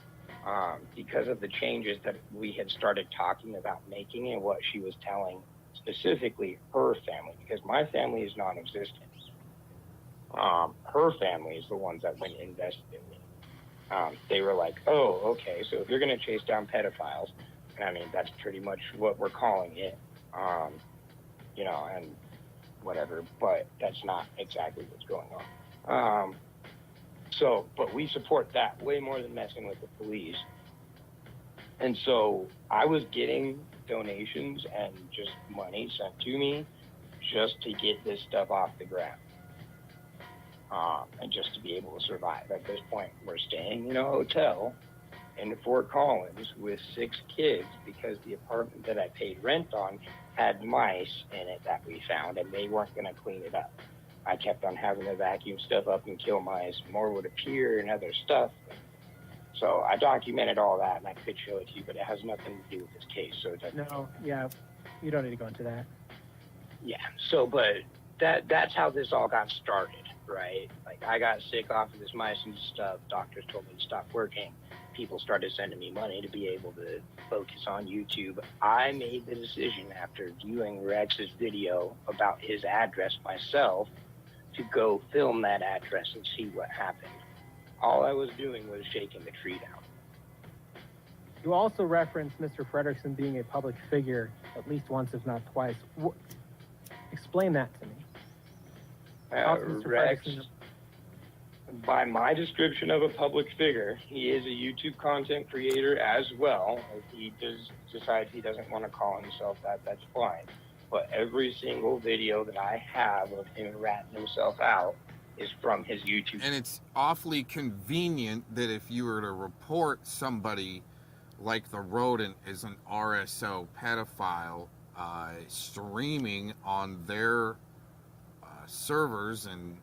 because of the changes that we had started talking about making and what she was telling specifically her family, because my family is non-existent. Her family is the ones that went and invested in me. They were like, oh, okay, so if you're going to chase down pedophiles, and I mean, that's pretty much what we're calling it, you know, and whatever, but that's not exactly what's going on. So, but we support that way more than messing with the police. And so I was getting donations and just money sent to me just to get this stuff off the ground. And just to be able to survive. At this point, we're staying in a hotel in Fort Collins with 6 kids because the apartment that I paid rent on had mice in it that we found, and they weren't going to clean it up. I kept on having to vacuum stuff up and kill mice. More would appear and other stuff. So I documented all that, and I could show it to you, but it has nothing to do with this case. So it doesn't. No, yeah, you don't need to go into that. Yeah. So, but that's how this all got started, right? Like, I got sick off of this mice and stuff. Doctors told me to stop working. People started sending me money to be able to focus on YouTube. I made the decision after viewing Rex's video about his address myself to go film that address and see what happened. All I was doing was shaking the tree down. You also referenced Mr. Frederickson being a public figure at least once, if not twice. Explain that to me. How's Mr. Rex, Frederickson? by my description of a public figure, he is a YouTube content creator as well. If he does decide he doesn't want to call himself that, that's fine. But every single video that I have of him ratting himself out is from his YouTube. And it's awfully convenient that if you were to report somebody like the rodent as an RSO pedophile streaming on their servers and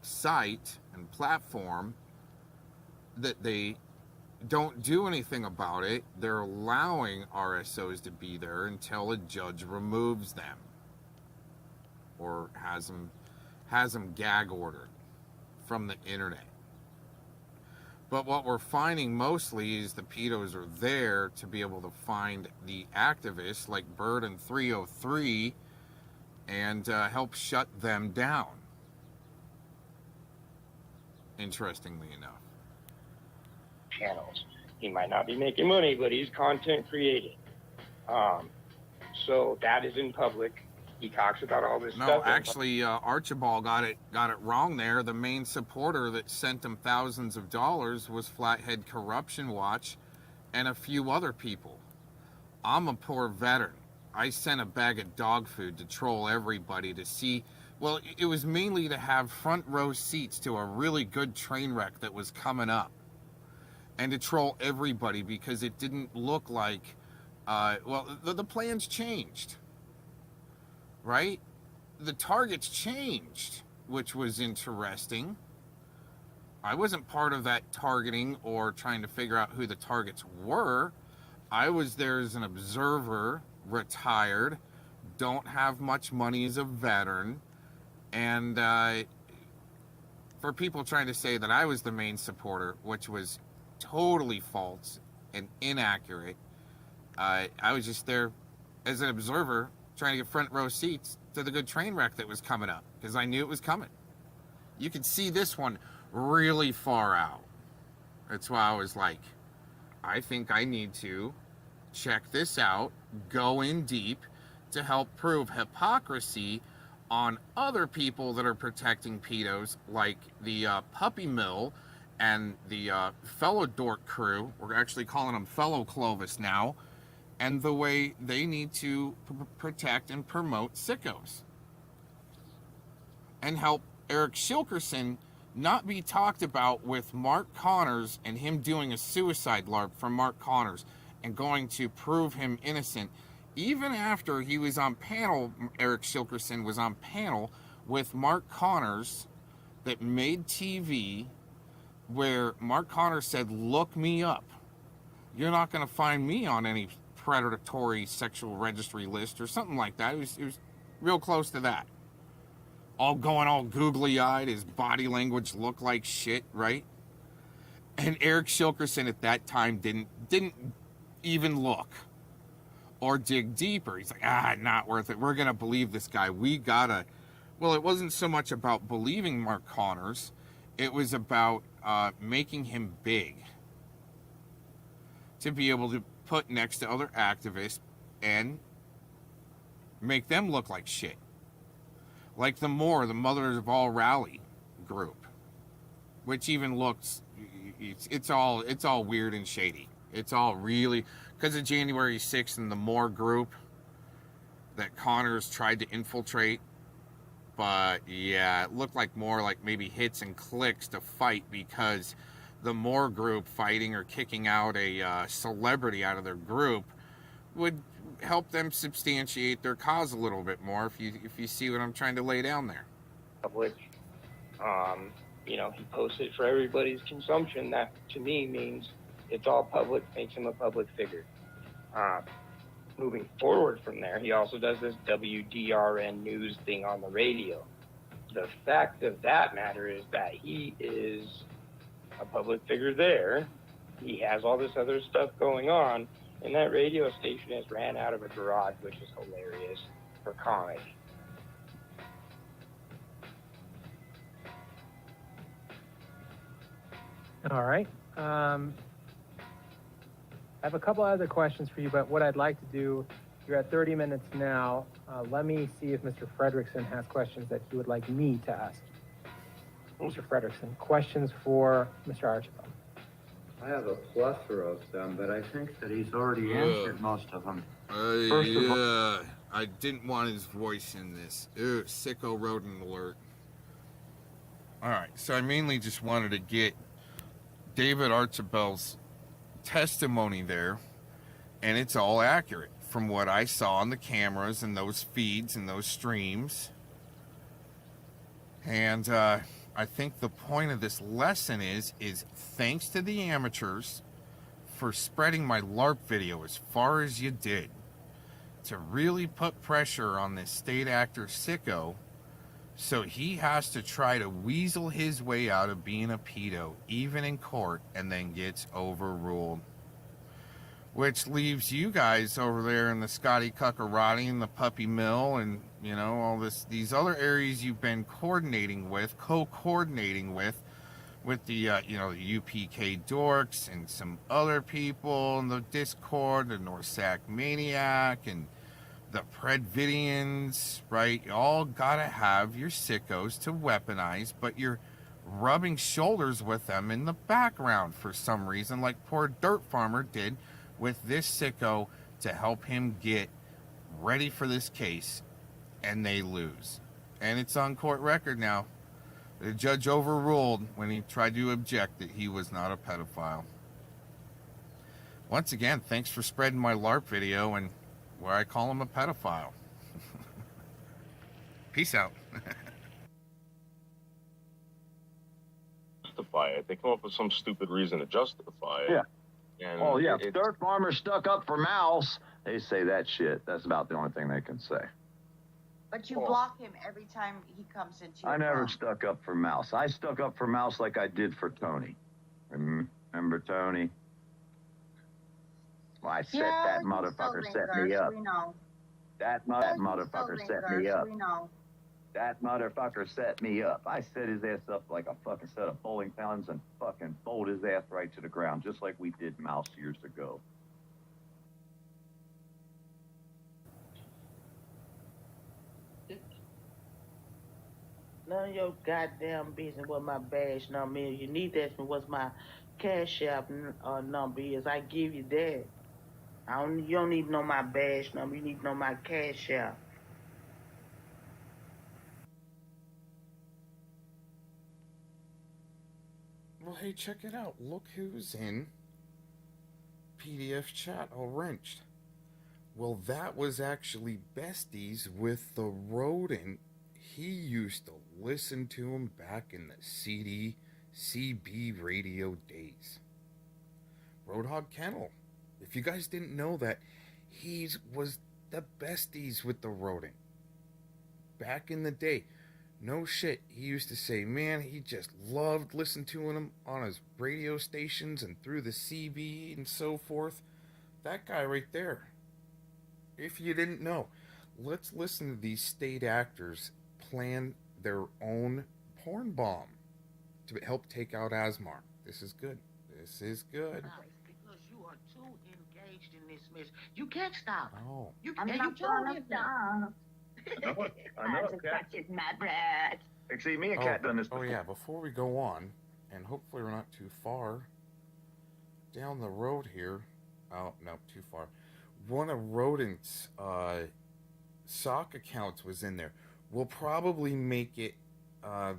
site and platform, that they don't do anything about it. They're allowing RSOs to be there until a judge removes them or has them gag ordered from the internet. But what we're finding mostly is the pedos are there to be able to find the activists like Bird and 303 and help shut them down, interestingly enough. Channels. He might not be making money, but he's content creating. So that is in public. He talks about all this stuff. No, actually, Archibald got it wrong there. The main supporter that sent him thousands of dollars was Flathead Corruption Watch and a few other people. I'm a poor veteran. I sent a bag of dog food to troll everybody to see. Well, it was mainly to have front row seats to a really good train wreck that was coming up, and to troll everybody because it didn't look like, the plans changed, right? The targets changed, which was interesting. I wasn't part of that targeting or trying to figure out who the targets were. I was there as an observer, retired, don't have much money as a veteran, and for people trying to say that I was the main supporter, which was totally false and inaccurate, I was just there as an observer trying to get front row seats to the good train wreck that was coming up because I knew it was coming. You could see this one really far out. That's why I was like, I think I need to check this out, go in deep to help prove hypocrisy on other people that are protecting pedos, like the Puppy Mill and the Fellow Dork crew. We're actually calling them Fellow Clovis now, and the way they need to protect and promote sickos. And help Eric Shilkerson not be talked about with Mark Connors and him doing a suicide LARP from Mark Connors and going to prove him innocent. Even after he was on panel, Eric Shilkerson was on panel with Mark Connors that made TV, where Mark Connors said, look me up. You're not going to find me on any predatory sexual registry list or something like that. It was real close to that. All going all googly-eyed, his body language looked like shit, right? And Eric Shilkerson at that time didn't even look. or dig deeper. He's like, not worth it. We're going to believe this guy. We got to. Well, it wasn't so much about believing Mark Connors. It was about making him big. To be able to put next to other activists and make them look like shit. Like the Mothers of All Rally group. Which even looks, it's all weird and shady. It's all really, because of January 6th and the Moore group that Connors tried to infiltrate. But yeah, it looked like more like maybe hits and clicks to fight, because the Moore group fighting or kicking out a celebrity out of their group would help them substantiate their cause a little bit more, if you see what I'm trying to lay down there. Public, you know, he posts it for everybody's consumption. That to me means it's all public, makes him a public figure. Moving forward from there, he also does this WDRN news thing on the radio. The fact of that matter is that he is a public figure there. He has all this other stuff going on, and that radio station has ran out of a garage, which is hilarious for comedy. All right. I have a couple other questions for you, but what I'd like to do, you're at 30 minutes now. Let me see if Mr. Fredrickson has questions that he would like me to ask. Mr. Fredrickson, questions for Mr. Archibald? I have a plethora of them, but I think that he's already answered most of them. I didn't want his voice in this. Sicko rodent alert. Alright, so I mainly just wanted to get David Archibald's testimony there, and it's all accurate from what I saw on the cameras and those feeds and those streams. And I think the point of this lesson is thanks to the amateurs for spreading my LARP video as far as you did, to really put pressure on this state actor Sicko, so he has to try to weasel his way out of being a pedo, even in court, and then gets overruled. Which leaves you guys over there in the Scotty Cuckarati and the Puppy Mill and, you know, all these other areas you've been co-coordinating with the, you know, the UPK dorks and some other people in the Discord, the Norsac Maniac and the Predvidians, right? You all gotta have your sickos to weaponize, but you're rubbing shoulders with them in the background for some reason, like poor Dirt Farmer did with this sicko to help him get ready for this case, and they lose. And it's on court record now. The judge overruled when he tried to object that he was not a pedophile. Once again, thanks for spreading my LARP video and where I call him a pedophile. Peace out. Justify it. They come up with some stupid reason to justify it. Yeah. And Oh, yeah. If Dirt Farmer stuck up for Mouse, they say that shit. That's about the only thing they can say. But you block him every time he comes into your I never room. stuck up for Mouse. I stuck up for Mouse like I did for Tony. Remember Tony? Well, I set that motherfucker set me up. We know. That motherfucker set me up. We know. That motherfucker set me up. I set his ass up like a fucking set of bowling pins and fucking bowled his ass right to the ground, just like we did Mouse years ago. None of your goddamn business what my badge number is. You need to ask me what's my cash app number is. I give you that. You don't need to know my badge number. You need to know my cash app. Well, hey, check it out. Look who's in PDF chat all wrenched. Well, that was actually besties with the rodent. He used to listen to him back in the CB radio days. Roadhog Kennel. If you guys didn't know that, he was the besties with the rodent. Back in the day. No shit, he used to say, man, he just loved listening to him on his radio stations and through the CB and so forth. That guy right there. if you didn't know, let's listen to these state actors plan their own porn bomb to help take out Asmar. This is good. This is good. Because you are too engaged in this mess. You can't stop. Oh. You, I'm and not you told gonna him that. I know, just Cat. touching my breath. See, me and Cat done this Oh before. yeah, before we go on, and hopefully we're not too far down the road here. Oh, no, too far. One of Rodent's sock accounts was in there. We'll probably make it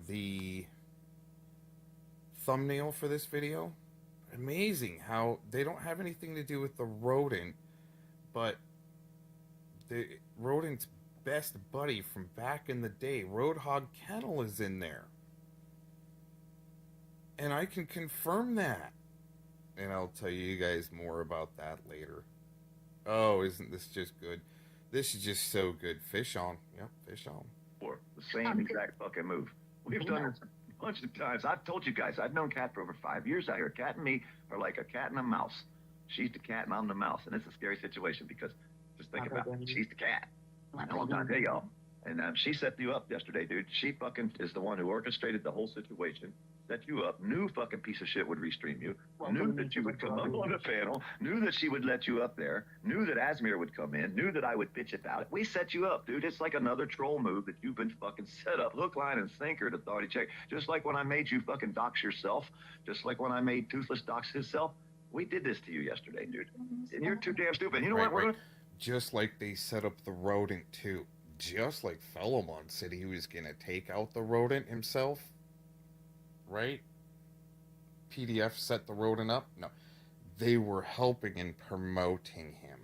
the thumbnail for this video. Amazing how they don't have anything to do with the rodent, but the rodent's best buddy from back in the day, Roadhog Kennel, is in there. And I can confirm that. And I'll tell you guys more about that later. Oh, isn't this just good? This is just so good. Fish on. Yep, fish on. For the same exact fucking move. We've done this a bunch of times. I've told you guys, I've known Cat for over 5 years out here. Cat and me are like a cat and a mouse. She's the cat and I'm the mouse. And it's a scary situation because just think about it. She's the cat. I know I'm trying to tell y'all. And she set you up yesterday, dude. She fucking is the one who orchestrated the whole situation. Set you up, knew fucking piece of shit would restream you, knew that you would come up on the panel, knew that she would let you up there, knew that Asmir would come in, knew that I would bitch about it. We set you up, dude. It's like another troll move that you've been fucking set up, hook, line, and sinker to authority check. Just like when I made you fucking dox yourself, just like when I made Toothless dox himself. We did this to you yesterday, dude. And you're too damn stupid. You know what? We're gonna... Just like they set up the rodent too. Just like Philemon said he was gonna take out the rodent himself. Right? PDF set the rodent up? No. They were helping and promoting him.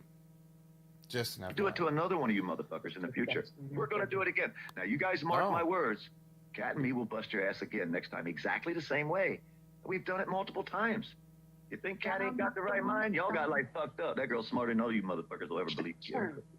Just enough. Do it to another one of you motherfuckers in the future. We're going to do it again. Now, you guys mark my words. Cat and me will bust your ass again next time, exactly the same way. We've done it multiple times. You think Cat ain't got the right mind? Y'all got like fucked up. That girl's smarter than all you motherfuckers will ever believe.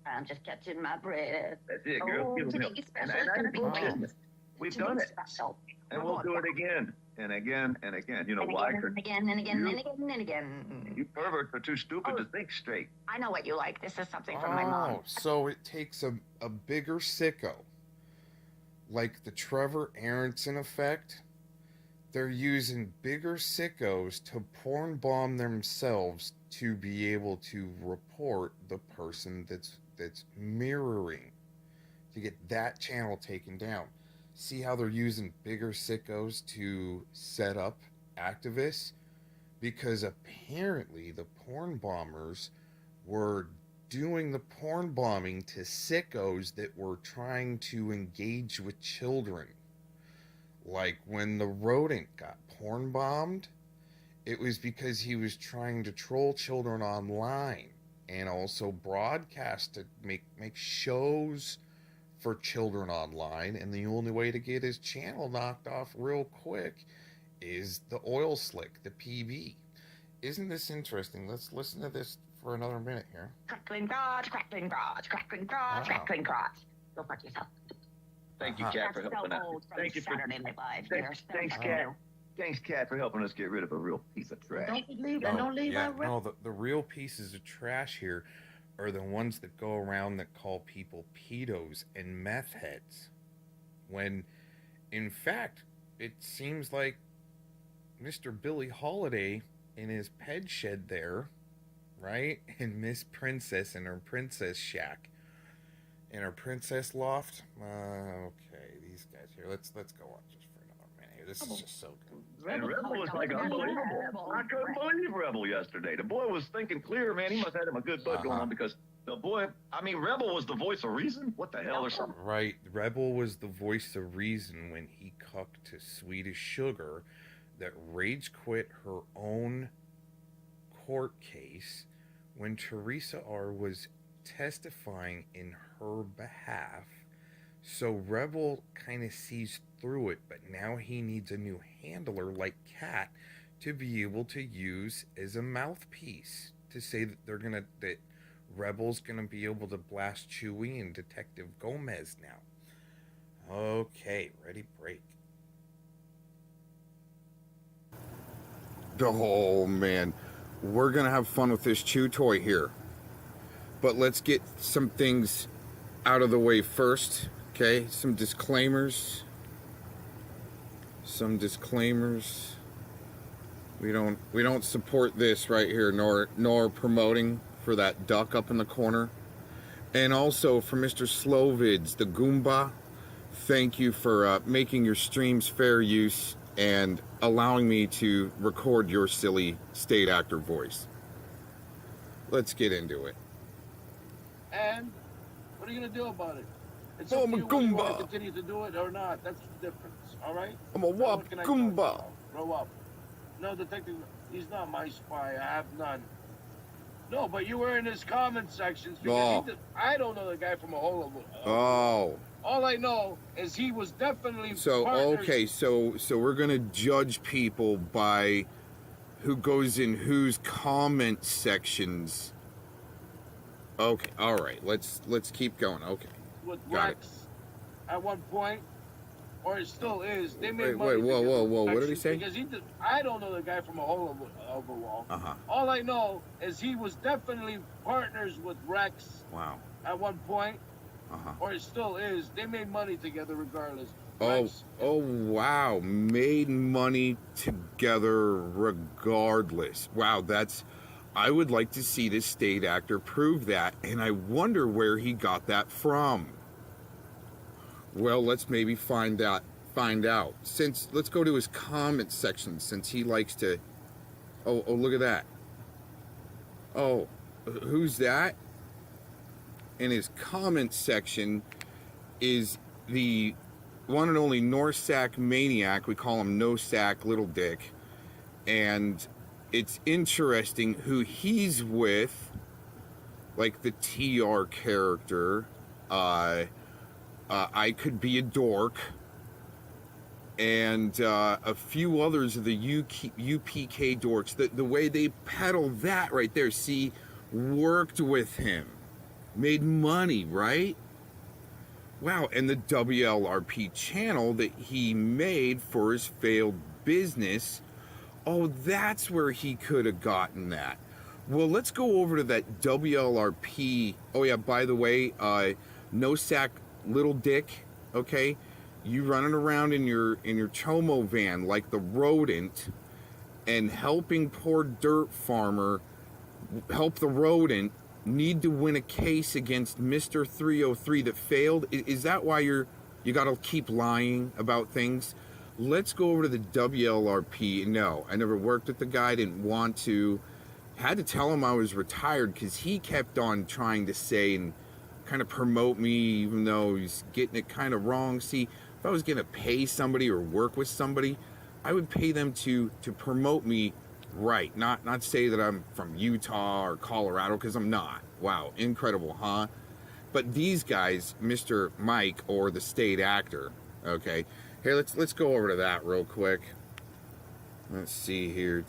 I'm just catching my breath. That's it, girl. Oh, Give it today's up. special is gonna be bullshit. We've done it. Special. And we'll do it again and again and again. You know why? And again and again and again and again. You perverts are too stupid to think straight. I know what you like. This is something from my mom. Oh, so it takes a bigger sicko, like the Trevor Aronson effect. They're using bigger sickos to porn bomb themselves to be able to report the person that's mirroring, to get that channel taken down. See how they're using bigger sickos to set up activists? Because apparently the porn bombers were doing the porn bombing to sickos that were trying to engage with children. Like when the rodent got porn bombed, it was because he was trying to troll children online and also broadcast to make shows for children online, and the only way to get his channel knocked off real quick is the oil slick, the PB. Isn't this interesting? Let's listen to this for another minute here. Crackling crotch, crackling crotch, crackling crotch, crackling crotch. Go fuck yourself. Thank you, Cat, for helping us. Thank you for Saturday Night Live. Thanks, Cat. Thanks, Cat, for helping us get rid of a real piece of trash. Don't leave our the real pieces of trash here are the ones that go around that call people pedos and meth heads. When, in fact, it seems like Mr. Billie Holiday in his ped shed there, right? And Miss Princess in her princess shack. In her princess loft. Okay, these guys here. Let's go on just for another minute here. This is just so good. And Rebel was like unbelievable. I couldn't believe Rebel yesterday. The boy was thinking clear, man. He must have had him a good bud going on because the boy, I mean, Rebel was the voice of reason. What the hell or something? Right. Rebel was the voice of reason when he cucked to Swedish Sugar that rage quit her own court case when Teresa R. was testifying in her behalf. So Rebel kind of sees through it, but now he needs a new handler like Cat to be able to use as a mouthpiece to say that that Rebel's gonna be able to blast Chewie and Detective Gomez now. Okay, ready, break. Oh man, we're gonna have fun with this chew toy here. But let's get some things out of the way first, okay? Some disclaimers. We don't support this right here, nor promoting for that duck up in the corner. And also for Mr. Slovids, the Goomba, thank you for making your streams fair use and allowing me to record your silly state actor voice. Let's get into it. And what are you gonna do about it? It's Oh, up I'm to a you whether you want Goomba. to continue to do it or not. That's the difference, all right? I'm a wop What can I tell you Goomba. now? Grow up. No, detective, he's not my spy. I have none. No, but you were in his comment sections because I don't know the guy from a hole of Oh. All I know is he was definitely So, partners. okay, so we're going to judge people by who goes in whose comment sections. Okay, all right. Let's keep going. Okay. With Got it. Rex at one point, or it still is. They made Wait, money. whoa. together. What did he say? Because I don't know the guy from a hole of a wall. Uh-huh. All I know is he was definitely partners with Rex Wow. at one point, Uh-huh. or it still is. They made money together regardless. Oh, wow. Made money together regardless. Wow, I would like to see this state actor prove that, and I wonder where he got that from. Well, let's maybe find out. Let's go to his comment section, since he likes to. Oh, look at that. Oh, who's that? In his comment section is the one and only Norsack Maniac. We call him No Sack Little Dick. And it's interesting who he's with, like the TR character. I Could Be a Dork, and a few others of the UPK dorks. The way they peddle that right there, see, worked with him, made money, right? Wow, and the WLRP channel that he made for his failed business, oh, that's where he could have gotten that. Well, let's go over to that WLRP. Oh yeah, by the way, No Sack Little Dick, okay? You running around in your Chomo van like the rodent and helping poor dirt farmer help the rodent need to win a case against Mr. 303 that failed. Is that why you got to keep lying about things? Let's go over to the WLRP. No, I never worked with the guy, didn't want to. Had to tell him I was retired because he kept on trying to say and kind of promote me, even though he's getting it kind of wrong. See, if I was going to pay somebody or work with somebody, I would pay them to promote me right, not say that I'm from Utah or Colorado, because I'm not. Wow, incredible, huh? But these guys, Mr. Mike or the state actor, okay? Here, let's go over to that real quick. Let's see here.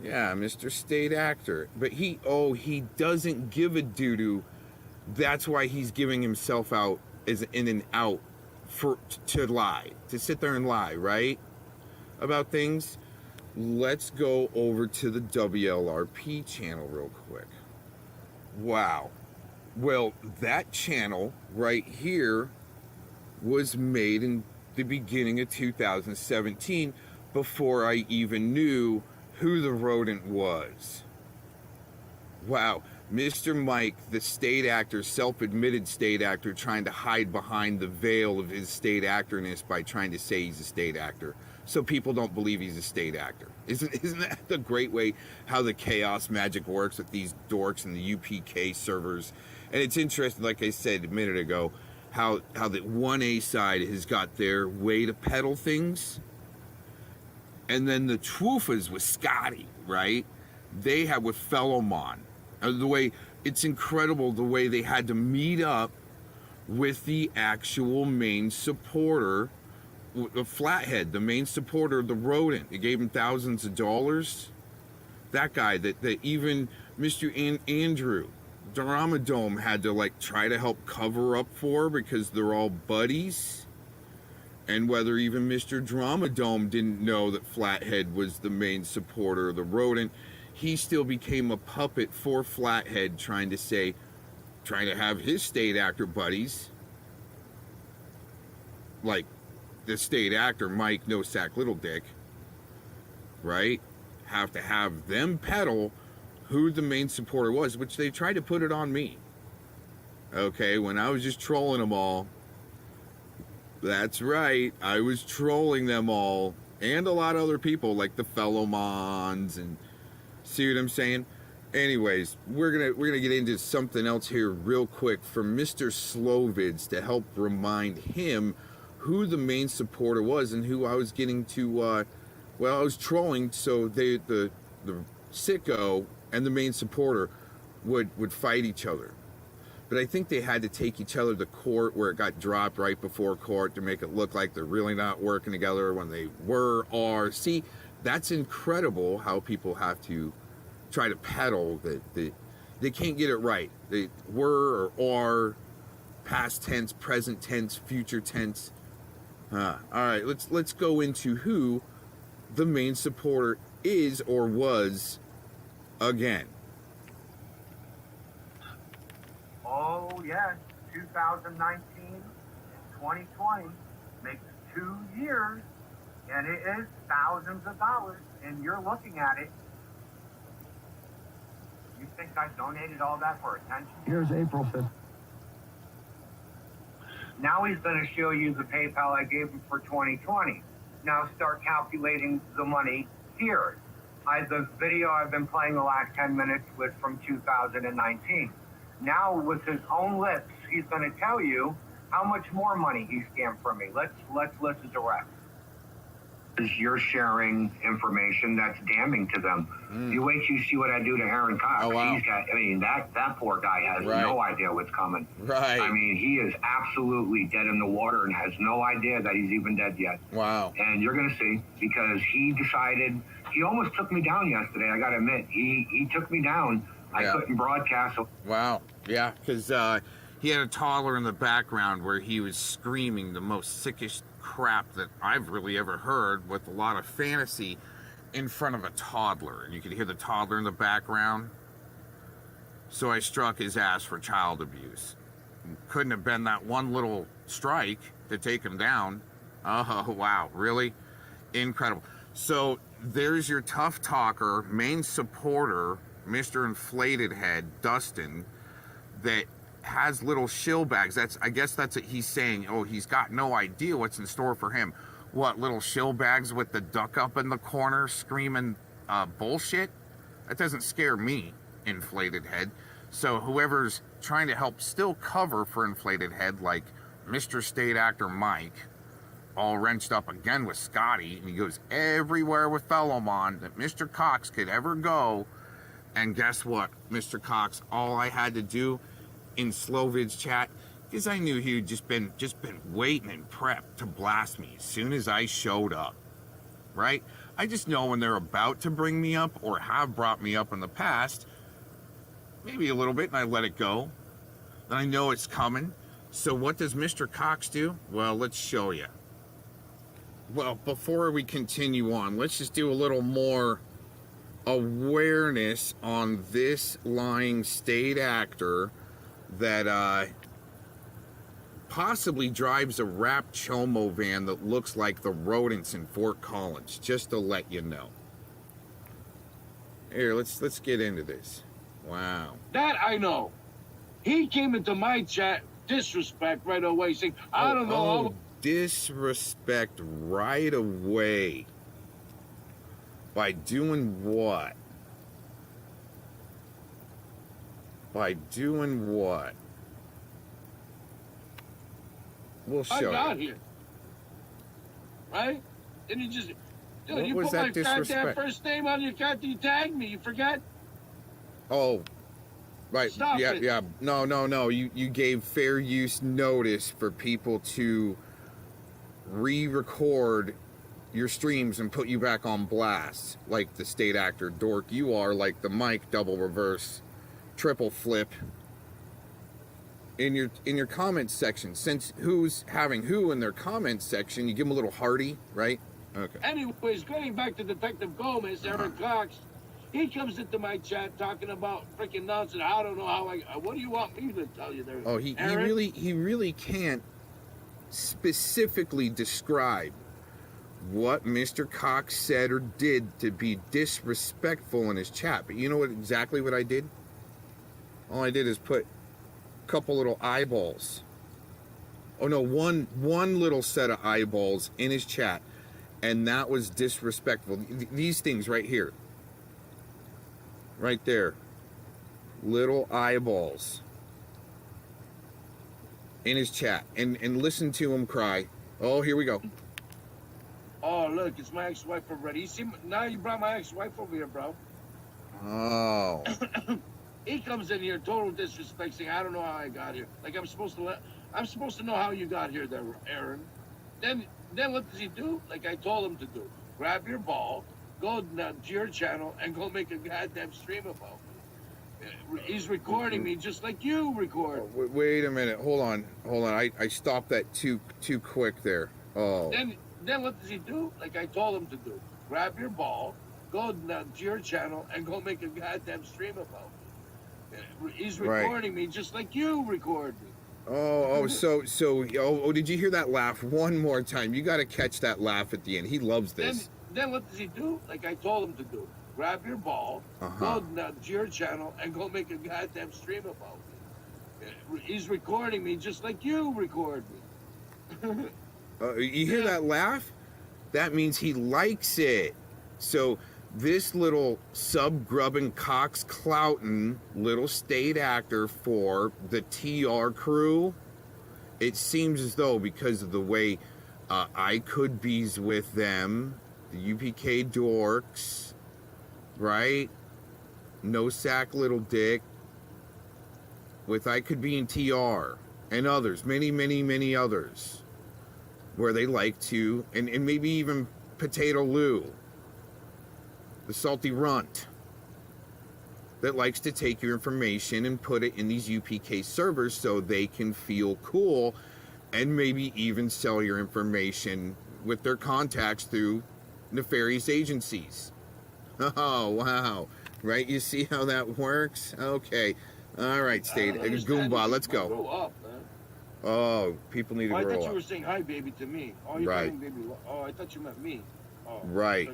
Yeah, Mr. State Actor. But he doesn't give a doo-doo. That's why he's giving himself out as in and out to lie, to sit there and lie, right? About things. Let's go over to the WLRP channel real quick. Wow. Well, that channel right here was made in the beginning of 2017 before I even knew who the rodent was. Wow. Mr. Mike, the state actor, self-admitted state actor, trying to hide behind the veil of his state actorness by trying to say he's a state actor, so people don't believe he's a state actor. Isn't that the great way how the chaos magic works with these dorks and the UPK servers? And it's interesting, like I said a minute ago, how the 1A side has got their way to peddle things, and then the Twoofas with Scotty, right? They have with Fellowmon. The way it's incredible the way they had to meet up with the actual main supporter, the Flathead, the main supporter of the rodent. They gave him thousands of dollars. That guy that even Mr. Andrew Dramadome had to like try to help cover up for because they're all buddies. And whether even Mr. Dramadome didn't know that Flathead was the main supporter of the rodent, he still became a puppet for Flathead, trying to have his state actor buddies, like the state actor Mike No Sack Little Dick, right, have to have them peddle who the main supporter was, which they tried to put it on me. Okay, when I was just trolling them all. That's right, I was trolling them all, and a lot of other people like the fellow Mons, and see what I'm saying? Anyways, we're gonna get into something else here real quick from Mr. Slovids to help remind him who the main supporter was and who I was getting to. I was trolling, so the sicko and the main supporter would fight each other. But I think they had to take each other to court, where it got dropped right before court to make it look like they're really not working together when they are. See, that's incredible how people have to try to peddle that they can't get it right. They were or are, past tense, present tense, future tense. All right, let's go into who the main supporter is or was again. Oh, yes, 2019 and 2020 makes 2 years, and it is thousands of dollars, and you're looking at it. You think I donated all that for attention? Here's April 5th. Now he's going to show you the PayPal I gave him for 2020. Now start calculating the money here. The video I've been playing the last 10 minutes was from 2019. Now, with his own lips, he's going to tell you how much more money he scammed from me. Let's listen to Rex. You're sharing information that's damning to them. You wait till you see what I do to Aaron Cox. Oh, wow. He's got, that poor guy has no idea what's coming. Right. He is absolutely dead in the water and has no idea that he's even dead yet. Wow. And you're going to see, because he decided, he almost took me down yesterday, I got to admit. He took me down. I couldn't broadcast. Wow. Yeah, because he had a toddler in the background where he was screaming the most sickish crap that I've really ever heard, with a lot of fantasy in front of a toddler. And you could hear the toddler in the background. So I struck his ass for child abuse. Couldn't have been that one little strike to take him down. Oh, wow. Really? Incredible. So there's your tough talker, main supporter, Mr. Inflated Head, Dustin, that has little shill bags. I guess that's what he's saying. Oh, he's got no idea what's in store for him. What, little shill bags with the duck up in the corner screaming bullshit? That doesn't scare me, Inflated Head. So whoever's trying to help still cover for Inflated Head, like Mr. State Actor Mike, all wrenched up again with Scotty, and he goes everywhere with Fellowmon that Mr. Cox could ever go. And guess what, Mr. Cox? All I had to do in Slovid's chat, because I knew he'd just been waiting and prepped to blast me as soon as I showed up, right? I just know when they're about to bring me up or have brought me up in the past, maybe a little bit, and I let it go. Then I know it's coming. So what does Mr. Cox do? Well, let's show you. Well, before we continue on, let's just do a little more awareness on this lying state actor that possibly drives a wrapped chomo van that looks like the rodents in Fort Collins, just to let you know. Here, let's get into this. Wow. That I know. He came into my chat, disrespect right away, saying, I don't know. Disrespect right away. By doing what? By doing what? We'll show I got you. here. Right? Didn't you just... Dude, What you was put that my goddamn disrespect? first name on your card, you tagged me, you forgot? Oh, right. Stop yeah, it. yeah. No. You gave fair use notice for people to re-record your streams and put you back on blast, like the state actor dork you are, like the Mike double reverse, triple flip. In your comments section, since who's having who in their comments section, you give them a little hearty, right? Okay. Anyways, getting back to Detective Gomez, Aaron Cox, He comes into my chat talking about freaking nonsense. I don't know how what do you want me to tell you there? Oh, he Aaron? really can't specifically describe what Mr. Cox said or did to be disrespectful in his chat. But you know exactly what I did? All I did is put a couple little eyeballs. Oh no, one little set of eyeballs in his chat, and that was disrespectful. These things right here. Right there. Little eyeballs in his chat. And listen to him cry. Oh, here we go. Oh, look, it's my ex-wife already. You see, now you brought my ex-wife over here, bro. Oh. He comes in here, total disrespect, saying, I don't know how I got here. Like I'm supposed to know how you got here there, Aaron. Then what does he do? Like I told him to do. Grab your ball, go to your channel, and go make a goddamn stream about me. He's recording me just like you record. Oh, wait a minute. Hold on. I stopped that too quick there. Oh. Then what does he do? Like I told him to do. Grab your ball, go to your channel, and go make a goddamn stream about me. He's recording me just like you record me. So did you hear that laugh one more time? You got to catch that laugh at the end. He loves this. Then what does he do? Like I told him to do. Grab your ball, go to your channel, and go make a goddamn stream about me. He's recording me just like you record me. You hear that laugh? That means he likes it. So this little sub-grubbing Cox Clouton little state actor for the TR crew, it seems as though because of the way I could be's with them, the UPK dorks, right? No sack little dick, with I could be in TR and others, many others, where they like to, and maybe even Potato Lou, the salty runt that likes to take your information and put it in these UPK servers so they can feel cool and maybe even sell your information with their contacts through nefarious agencies. Oh, wow. Right? You see how that works? Okay. All right, State. Goomba, let's go. Grow up, man. Oh, people need to grow up. I thought you were saying hi, baby, to me. Oh, you're right. saying baby. Oh, I thought you meant me. Oh, right.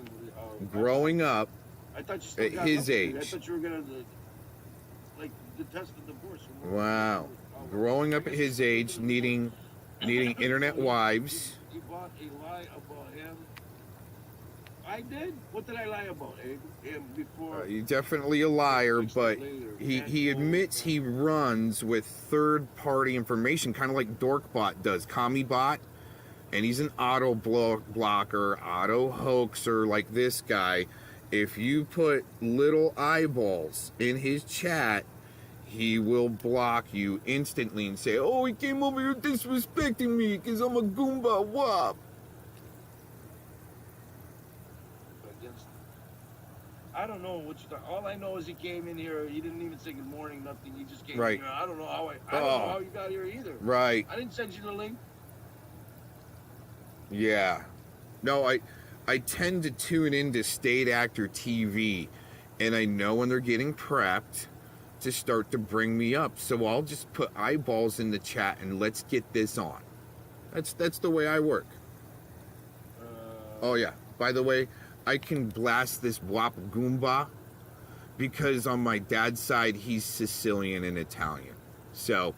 Growing up I thought you still at got his love for me. age. I thought you were going to, like, detest the divorce. Wow. Growing up at his age, needing internet wives. You bought a lie about him. I did? What did I lie about, Abe? Him before? You're definitely a liar, but he admits he runs with third-party information, kind of like Dorkbot does, CommieBot, and he's an auto blocker, auto hoaxer like this guy. If you put little eyeballs in his chat, he will block you instantly and say, oh, he came over here disrespecting me because I'm a Goomba Wop. I don't know what you all I know is he came in here. He didn't even say good morning, nothing. He just came Right. in here. I don't know how I don't know how you got here either. Right. I didn't send you the link. Yeah. No, I tend to tune into State Actor TV, and I know when they're getting prepped to start to bring me up. So I'll just put eyeballs in the chat and let's get this on. That's the way I work. Oh yeah. By the way, I can blast this Wap Goomba because on my dad's side, he's Sicilian and Italian. So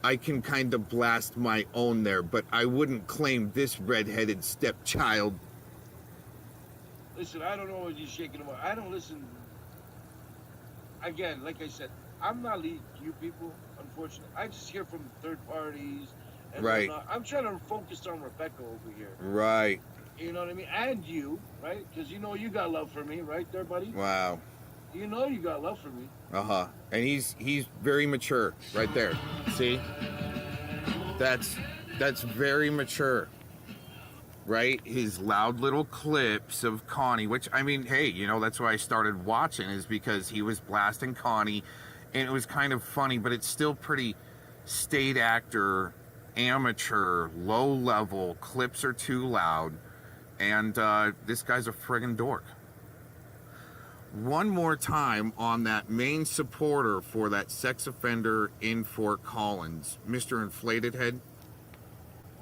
I can kind of blast my own there, but I wouldn't claim this redheaded stepchild. Listen, I don't know what you're shaking about. I don't listen. Again, like I said, I'm not leading you people, unfortunately. I just hear from third parties. And Right. I'm trying to focus on Rebecca over here. Right. You know what I mean? And you, right? Because you know you got love for me, right there, buddy? Wow. You know you got love for me. Uh-huh. And he's very mature right there. See? That's very mature. Right? His loud little clips of Connie, which, I mean, hey, you know, that's why I started watching, is because he was blasting Connie, and it was kind of funny, but it's still pretty State Actor, amateur, low level. Clips are too loud, and this guy's a friggin' dork. one more time on that main supporter for that sex offender in Fort Collins, Mr. Inflated Head?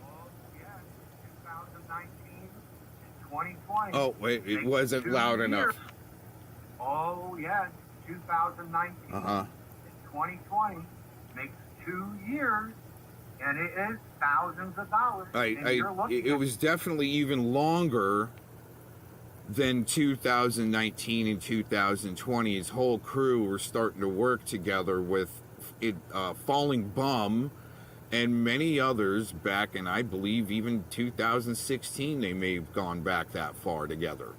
Oh, yes, 2019 and 2020. Oh, wait, it wasn't loud enough. Oh, yes, 2019 and 2020 makes 2 years, and it is thousands of dollars. It was definitely even longer than 2019 and 2020. His whole crew were starting to work together with Falling Bum and many others back in, I believe, even 2016. They may have gone back that far together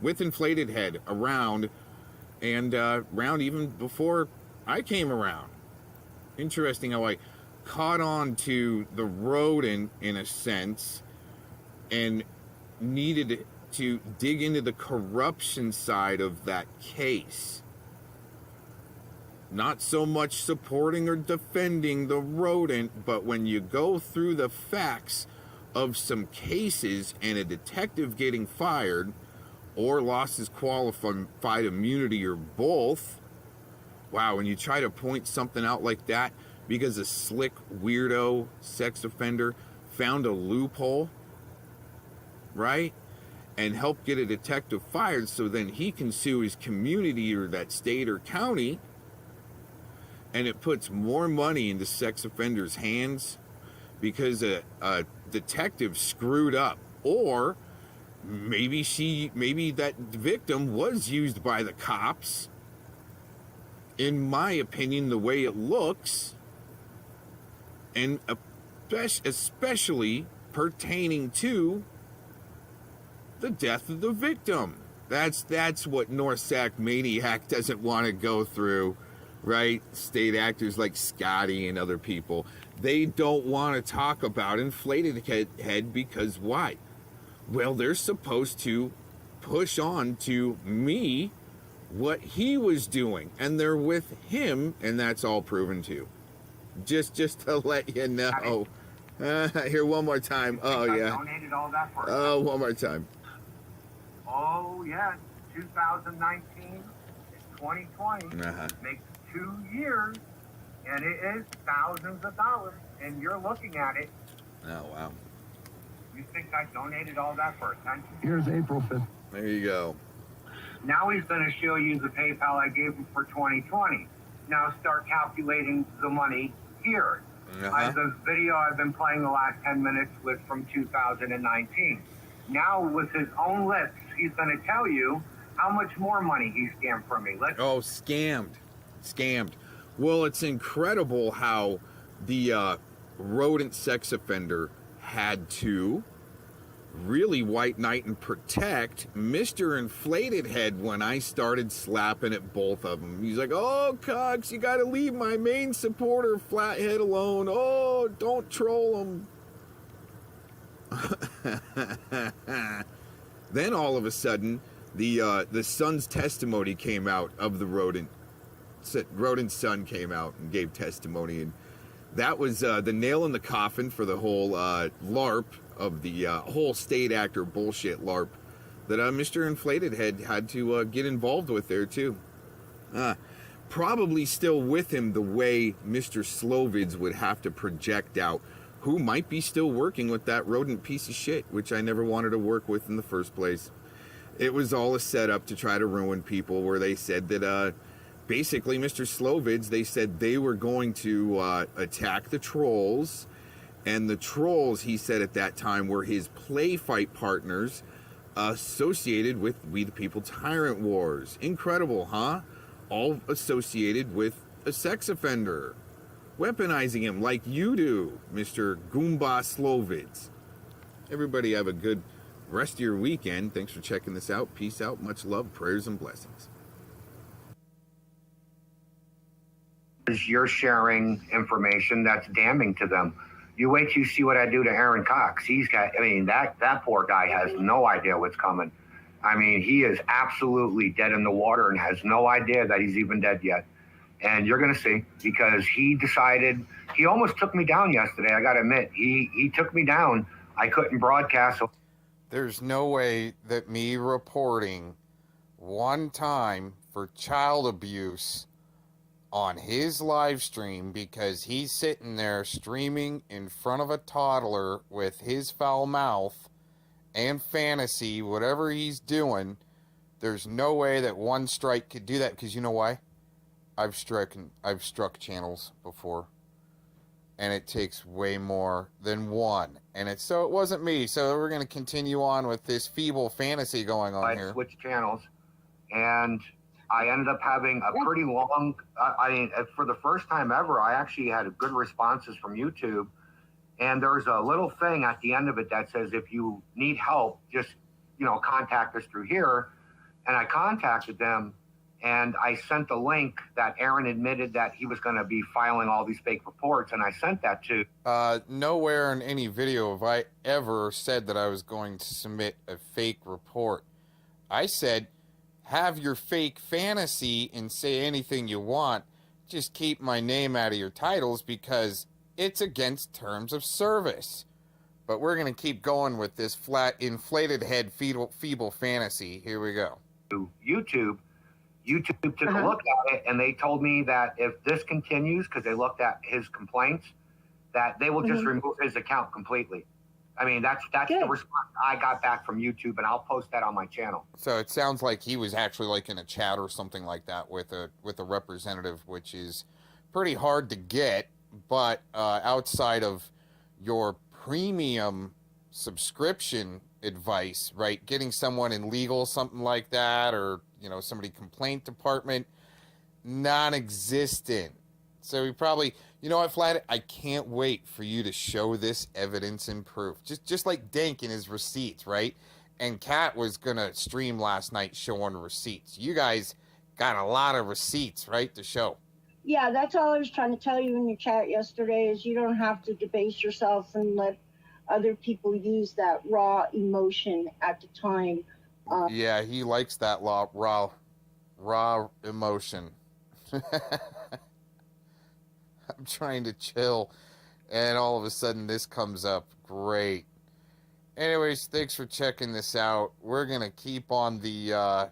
with Inflated Head around, and around even before I came around. Interesting how I caught on to the rodent in a sense and needed to dig into the corruption side of that case. Not so much supporting or defending the rodent, but when you go through the facts of some cases and a detective getting fired or lost his qualified immunity or both, wow, when you try to point something out like that because a slick weirdo sex offender found a loophole, right? And help get a detective fired so then he can sue his community or that state or county, and it puts more money into sex offenders' hands because a detective screwed up, or maybe that victim was used by the cops. In my opinion, the way it looks, and especially pertaining to the death of the victim. That's what Norsac Maniac doesn't want to go through, right? State actors like Scotty and other people, they don't want to talk about Inflated Head because why? Well, they're supposed to push on to me what he was doing, and they're with him, and that's all proven too. Just to let you know. Here, one more time. Oh, yeah. Donated all that for Oh, one more time. Oh, yes, 2019 and 2020 makes 2 years, and it is thousands of dollars, and you're looking at it. Oh, wow. You think I donated all that for attention? Here's April 5th. There you go. Now he's going to show you the PayPal I gave him for 2020. Now start calculating the money here. The video I've been playing the last 10 minutes with from 2019. Now with his own lips, he's going to tell you how much more money he scammed from me. Scammed. Well, it's incredible how the rodent sex offender had to really white knight and protect Mr. Inflated Head when I started slapping at both of them. He's like, oh, Cox, you got to leave my main supporter Flathead alone. Oh, don't troll him. Then all of a sudden, the son's testimony came out of the rodent. Rodent's son came out and gave testimony, and that was the nail in the coffin for the whole LARP of the whole state actor bullshit LARP that Mr. Inflated Head had to get involved with there too. Probably still with him the way Mr. Slovids would have to project out who might be still working with that rodent piece of shit, which I never wanted to work with in the first place. It was all a setup to try to ruin people, where they said that basically Mr. Slovids, they said they were going to attack the trolls, and the trolls, he said at that time, were his play fight partners associated with We the People Tyrant Wars. Incredible, huh? All associated with a sex offender. Weaponizing him like you do, Mr. Goomba Slovids. Everybody have a good rest of your weekend. Thanks for checking this out. Peace out. Much love, prayers, and blessings. You're sharing information that's damning to them. You wait till you see what I do to Aaron Cox. That poor guy has no idea what's coming. He is absolutely dead in the water and has no idea that he's even dead yet. And you're going to see, because he decided, he almost took me down yesterday. I got to admit, he took me down. I couldn't broadcast. There's no way that me reporting one time for child abuse on his live stream because he's sitting there streaming in front of a toddler with his foul mouth and fantasy, whatever he's doing. There's no way that one strike could do that, because you know why? I've struck channels before, and it takes way more than one. And it wasn't me. So we're gonna continue on with this feeble fantasy going on here. I switched channels, and I ended up having a pretty long. For the first time ever, I actually had good responses from YouTube. And there's a little thing at the end of it that says, if you need help, just contact us through here. And I contacted them, and I sent the link that Aaron admitted that he was going to be filing all these fake reports, and I sent that to. Nowhere in any video have I ever said that I was going to submit a fake report. I said, have your fake fantasy and say anything you want. Just keep my name out of your titles because it's against terms of service. But we're going to keep going with this flat, inflated head, feeble fantasy. Here we go. YouTube took a look at it, and they told me that if this continues, because they looked at his complaints, that they will just remove his account completely. I mean, that's the response I got back from YouTube, and I'll post that on my channel. So it sounds like he was actually like in a chat or something like that with a representative, which is pretty hard to get. But outside of your premium subscription advice, right? Getting someone in legal, something like that, or somebody complaint department, non-existent. So we probably, what, Flat? I can't wait for you to show this evidence and proof. Just like Dank in his receipts, right? And Kat was gonna stream last night showing receipts. You guys got a lot of receipts, right, to show. Yeah, that's all I was trying to tell you in your chat yesterday, is you don't have to debase yourself and let other people use that raw emotion at the time. Yeah, he likes that raw emotion. I'm trying to chill, and all of a sudden this comes up. Great. Anyways, thanks for checking this out. We're going to keep on the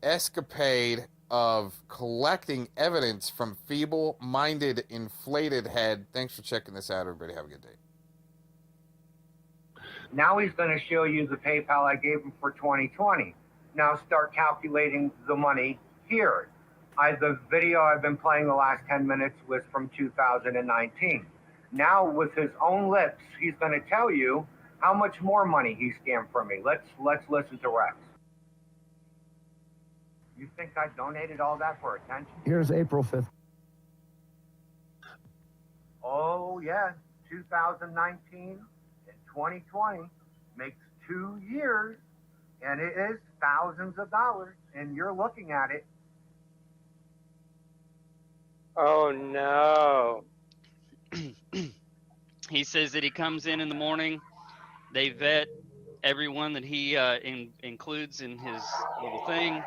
escapade of collecting evidence from feeble-minded, inflated head. Thanks for checking this out, everybody. Have a good day. Now he's going to show you the PayPal I gave him for 2020. Now start calculating the money here. The video I've been playing the last 10 minutes was from 2019. Now with his own lips, he's going to tell you how much more money he scammed from me. Let's listen to Rex. You think I donated all that for attention? Here's April 5th. Oh, yeah. 2019 and 2020 makes 2 years, and it is thousands of dollars, and you're looking at it. Oh, no. He says that he comes in the morning, they vet everyone that he includes in his little thing.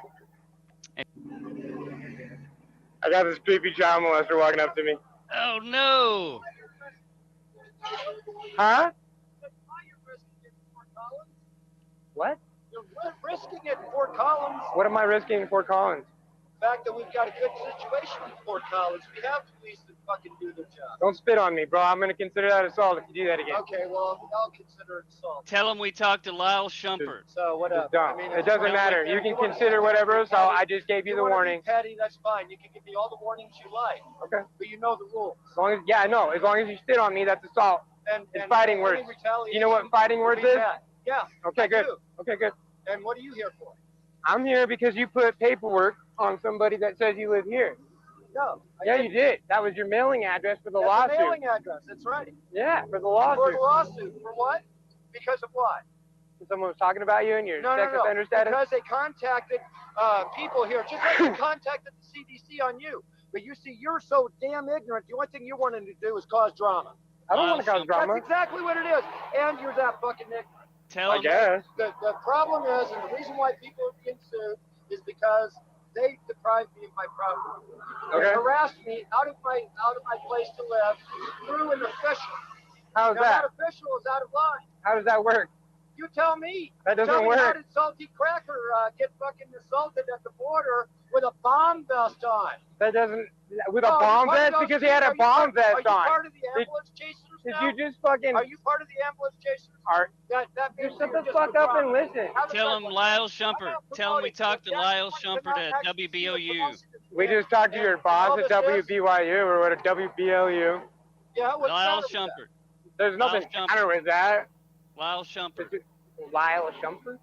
I got this creepy child molester walking up to me. Oh, no. Huh? What? You're risking it in Fort Collins. What am I risking in Fort Collins? The fact that we've got a good situation in Fort Collins. We have police that fucking do their job. Don't spit on me, bro. I'm going to consider that assault if you do that again. Okay, well, I'll consider it assault. Tell him we talked to Lyle Shumpert. So what up? I mean, it doesn't matter. You can consider whatever assault. I just gave you the warning. Petty, that's fine. You can give me all the warnings you like. Okay. But you know the rules. As long as, yeah, I know. As long as you spit on me, that's assault. It's fighting words. You know what fighting words is? Yeah. Okay, good. Okay, good. And what are you here for? I'm here because you put paperwork on somebody that says you live here. No. Yeah, you did. That was your mailing address for the lawsuit. That's a mailing address. That's right. Yeah, for the lawsuit. For the lawsuit. For what? Because of what? Someone was talking about you and your sex offender status? Because they contacted people here, just like they contacted the CDC on you. But you see, you're so damn ignorant. The only thing you wanted to do is cause drama. I don't want to cause drama. That's exactly what it is. And you're that fucking ignorant. Tell him. I guess. The problem is, and the reason why people are being sued is because they deprived me of my property. Okay. They harassed me out of my place to live through an official. How's now, that? That official is out of line. How does that work? You tell me. That doesn't tell me how work. did Salty Cracker get fucking assaulted at the border with a bomb vest on? That doesn't, with a Oh, bomb part of vest? those Because he kids? had a Are you bomb part- vest Are you on. part of the ambulance chasers Did now? you just fucking... Are you part of the ambulance chasers? That just means shut you're the just fuck a up and drunk. listen. Tell him Lyle Shumpert. Tell him we talked to Lyle Shumpert at WBOU. We just talked to your boss at WBYU or what, a WBLU. Yeah, what's Lyle the matter with Shumpert. There's nothing matter with that. Lyle Shumpert. Lyle Shumpert?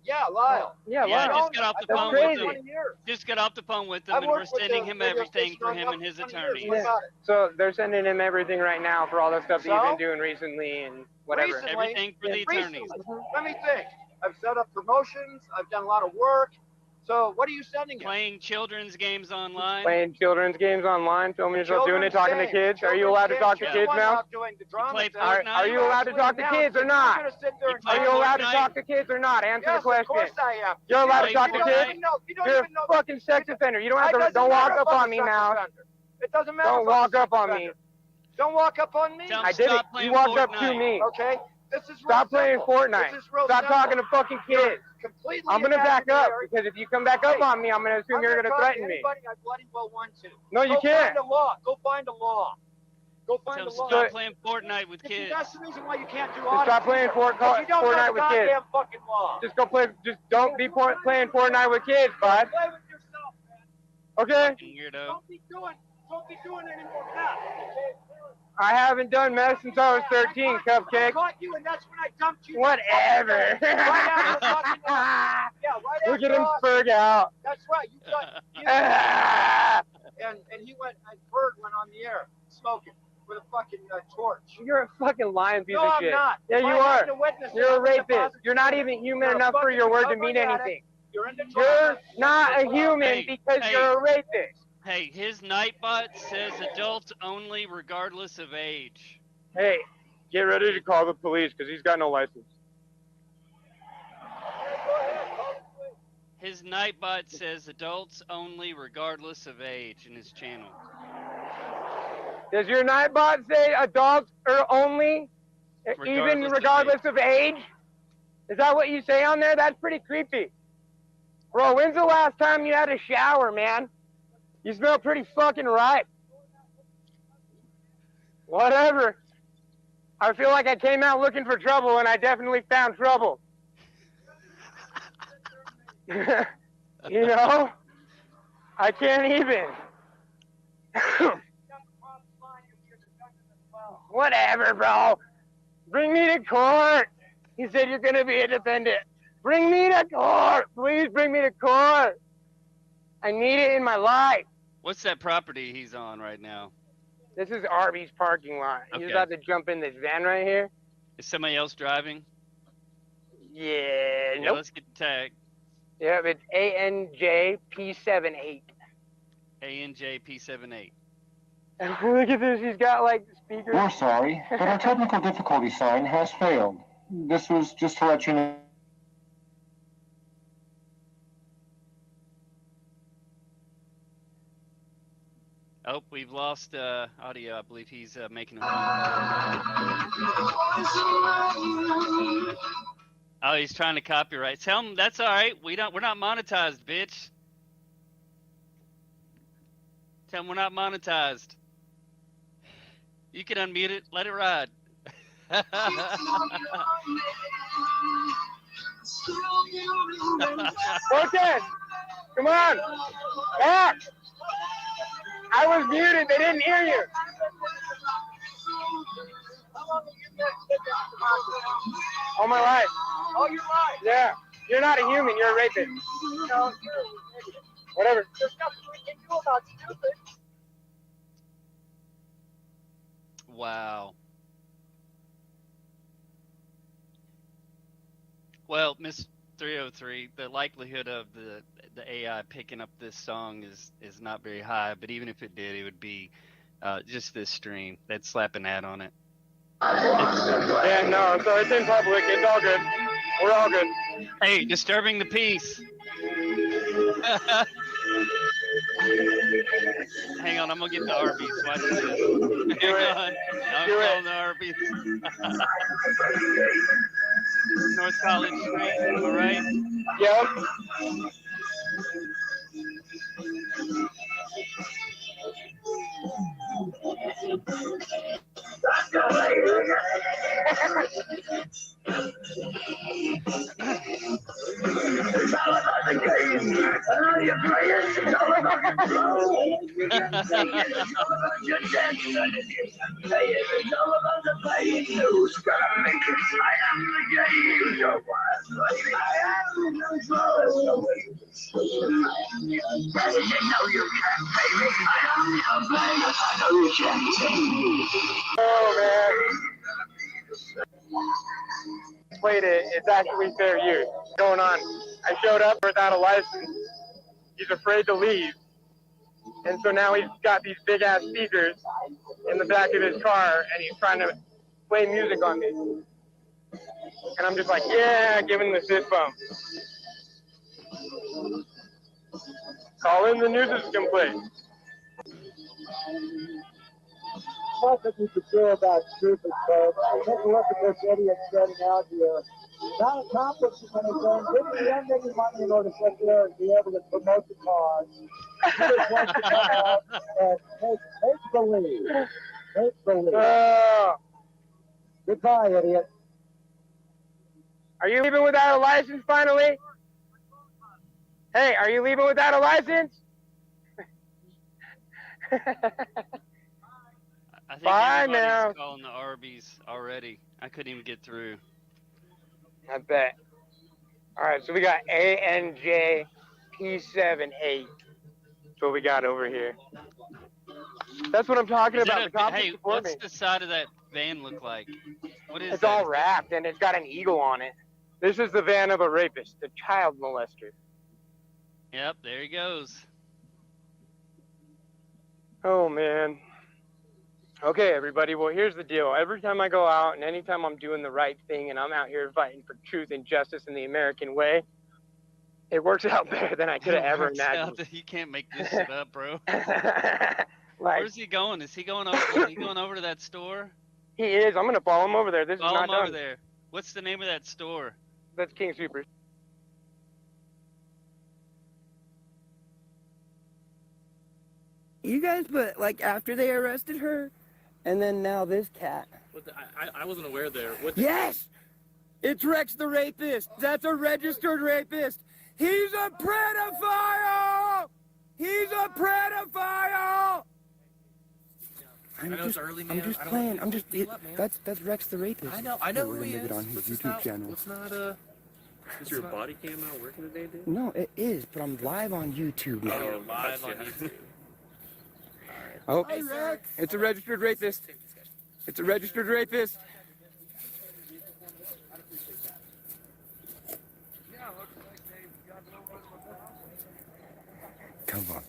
Yeah, Lyle. Yeah, Yeah, Lyle. just got off the That's phone crazy. with him. Just got off the phone with him, I've and we're worked with sending the him radio everything station for on him up and his to 20 attorneys. years. What about it? So they're sending him everything right now for all the stuff that you've So? been doing recently and whatever. Recently, Everything for the attorneys. Let me think. I've set up promotions. I've done a lot of work. So what are you sending him? Playing children's games online. Playing children's games online, filming yourself doing it, talking to kids. Are you allowed to talk to kids now? Are you allowed to talk to kids or not? Are you allowed to talk to kids or not? Answer the question. Of course I am. You're allowed to talk to You don't kids? even know- you don't You're even know- a fucking sex offender. You don't have It to. doesn't Don't walk matter up if I'm on a me sex now. offender. It doesn't matter. Don't if I'm a walk sex up on me. offender. Don't walk up on me. I did it. You walked up to me. Okay. This is Stop real playing simple. Fortnite. This is real Stop simple. talking to fucking kids. Completely I'm gonna back up imaginary. because if you come back up on me, I'm gonna assume I'm you're gonna gonna talk threaten to me. anybody I bloody well want to. No, you Go can't. Find a law. Go find a law. Go find Tell a him law. stop playing Fortnite with kids. That's the reason why you can't do Just audits. stop playing Because you don't know Fortnite the with kids. goddamn fucking law. Just go play. Just don't be playing Fortnite with kids, bud. Play with yourself, man. Okay. Weirdo. Don't be doing any more meth. Okay? I haven't done meth since I was 13, I Cupcake. caught you, and that's when I dumped you. Whatever. Right after fucking, yeah, right Look at after him Austin. spurg out. That's right. You got. And he went. And Bird went on the air smoking with a fucking torch. You're a fucking lying piece No, of I'm shit. not. Yeah, If you I are. had to witness it, You're a I would rapist. deposit You're not you. even human You're a enough for fucking your word to recovering mean addict. anything. You're in the You're not a human Hey, because hey. you're a rapist. Hey, his Nightbot says adults only, regardless of age. Hey, get ready to call the police because he's got no license. His Nightbot says adults only, regardless of age, in his channel. Does your Nightbot say adults are only, even regardless of age? Is that what you say on there? That's pretty creepy. Bro, when's the last time you had a shower, man? You smell pretty fucking ripe. Whatever. I feel like I came out looking for trouble, and I definitely found trouble. You know? I can't even. Whatever, bro. Bring me to court. He said you're going to be a defendant. Bring me to court. Please bring me to court. I need it in my life. What's that property he's on right now? This is Arby's parking lot. He's Okay. about to jump in this van right here. Is somebody else driving? Yeah, nope. Let's get tagged. Yep, it's ANJP78. ANJP78. Look at this. He's got like speakers. We're sorry, but our technical difficulty sign has failed. This was just to let you know. Oh, we've lost audio. I believe he's making a Oh, he's trying to copyright. Tell him that's all right. We're not monetized, bitch. Tell him we're not monetized. You can unmute it. Let it ride. Protest! Come on! Back! I was muted. They didn't hear you. All my life. All your life. Yeah. You're not a human. You're a rapist. No, Whatever. there's nothing we can do about stupid. Wow. Well, Miss 303, the likelihood of the AI picking up this song is not very high, but even if it did, it would be just this stream. They'd slap an ad on it. Yeah, no, so it's in public. It's all good. We're all good. Hey, disturbing the peace. Hang on, I'm gonna get the Arby's. Watch this. Hang on. I'm calling the Arby's. North College Street, am I right? Yep. Oh man. Played it. It's actually fair use. What's going on? I showed up without a license. He's afraid to leave. And so now he's got these big ass speakers in the back of his car and he's trying to play music on me. And I'm just like, yeah, giving the fist bump. Call in the nuisance complaint. Nothing you could do about stupid folks. Take a look at this idiot setting out here. Not accomplishing anything, didn't spend any money in order to sit there and be able to promote the cause. He just wants to come out and make believe. Make believe. Goodbye, idiot. Are you leaving without a license finally? Hey, are you leaving without a license? I think Bye everybody's now. calling the Arby's already. I couldn't even get through. I bet. All right, so we got ANJ P78. That's what we got over here. That's what I'm talking Is about. that The cops hey, support what's me. the side of that van look like? What is It's that? all wrapped and it's got an eagle on it. This is the van of a rapist, a child molester. Yep, there he goes. Oh man. Okay, everybody. Well, here's the deal. Every time I go out and anytime I'm doing the right thing and I'm out here fighting for truth and justice in the American way, it works out better than I could have ever imagined. You can't make this shit up, bro. Like, Where's he going? Is he going over? Is he going over to that store? he is. I'm gonna follow him over there. This Follow is him not over done. there. What's the name of that store? That's King Supers. You guys, but like after they arrested her, and then now this cat. I wasn't aware there. Yes! It's Rex the rapist. That's a registered rapist. He's a pedophile! He's a pedophile! I know it's early, man. I'm just I don't playing. want I'm just. people to beat up, man. That's Rex the rapist. I know We're who gonna he make is. it on his Let's YouTube not, channel. Let's not, is your body cam not working today, dude? No, it is, but I'm live on YouTube now. Oh, you're live on YouTube. Oh, it's a registered rapist. It's a registered rapist. Come on.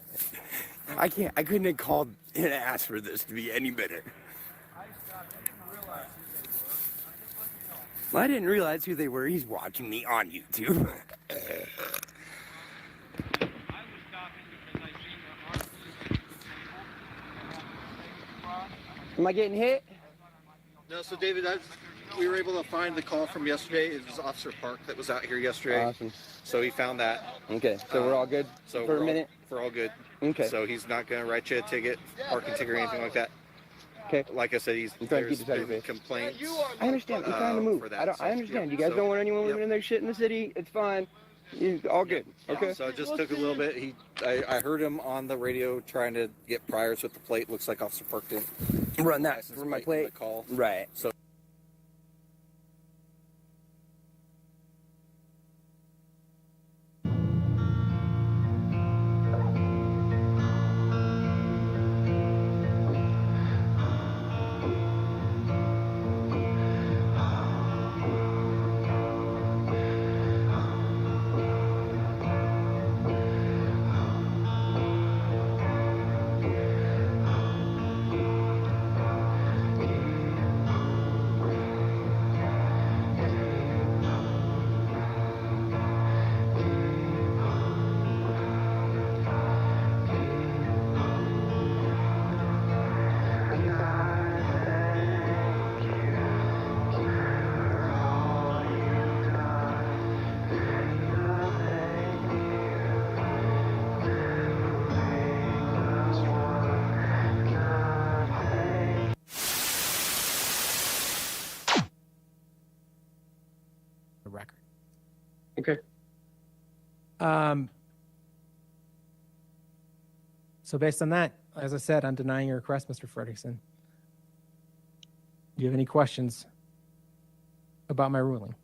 I couldn't have called and asked for this to be any better. Well, I didn't realize who they were. He's watching me on YouTube. Am I getting hit? No, so David, we were able to find the call from yesterday. It was Officer Park that was out here yesterday. Awesome. So he found that. Okay, so we're all good for a minute? We're all good. Okay. So he's not going to write you a ticket, parking ticket or anything like that. Okay. Like I said, I'm trying to keep this out of your been face. complaints. I understand. I'm trying to move. for that, I understand. You guys don't want anyone living in their shit in the city. It's fine. All good. Okay. So it just took a little bit. I heard him on the radio trying to get priors with the plate. Looks like Officer Park didn't run that for my plate. Call. Right. So. So based on that, as I said, I'm denying your request, Mr. Fredrickson. Do you have any questions about my ruling?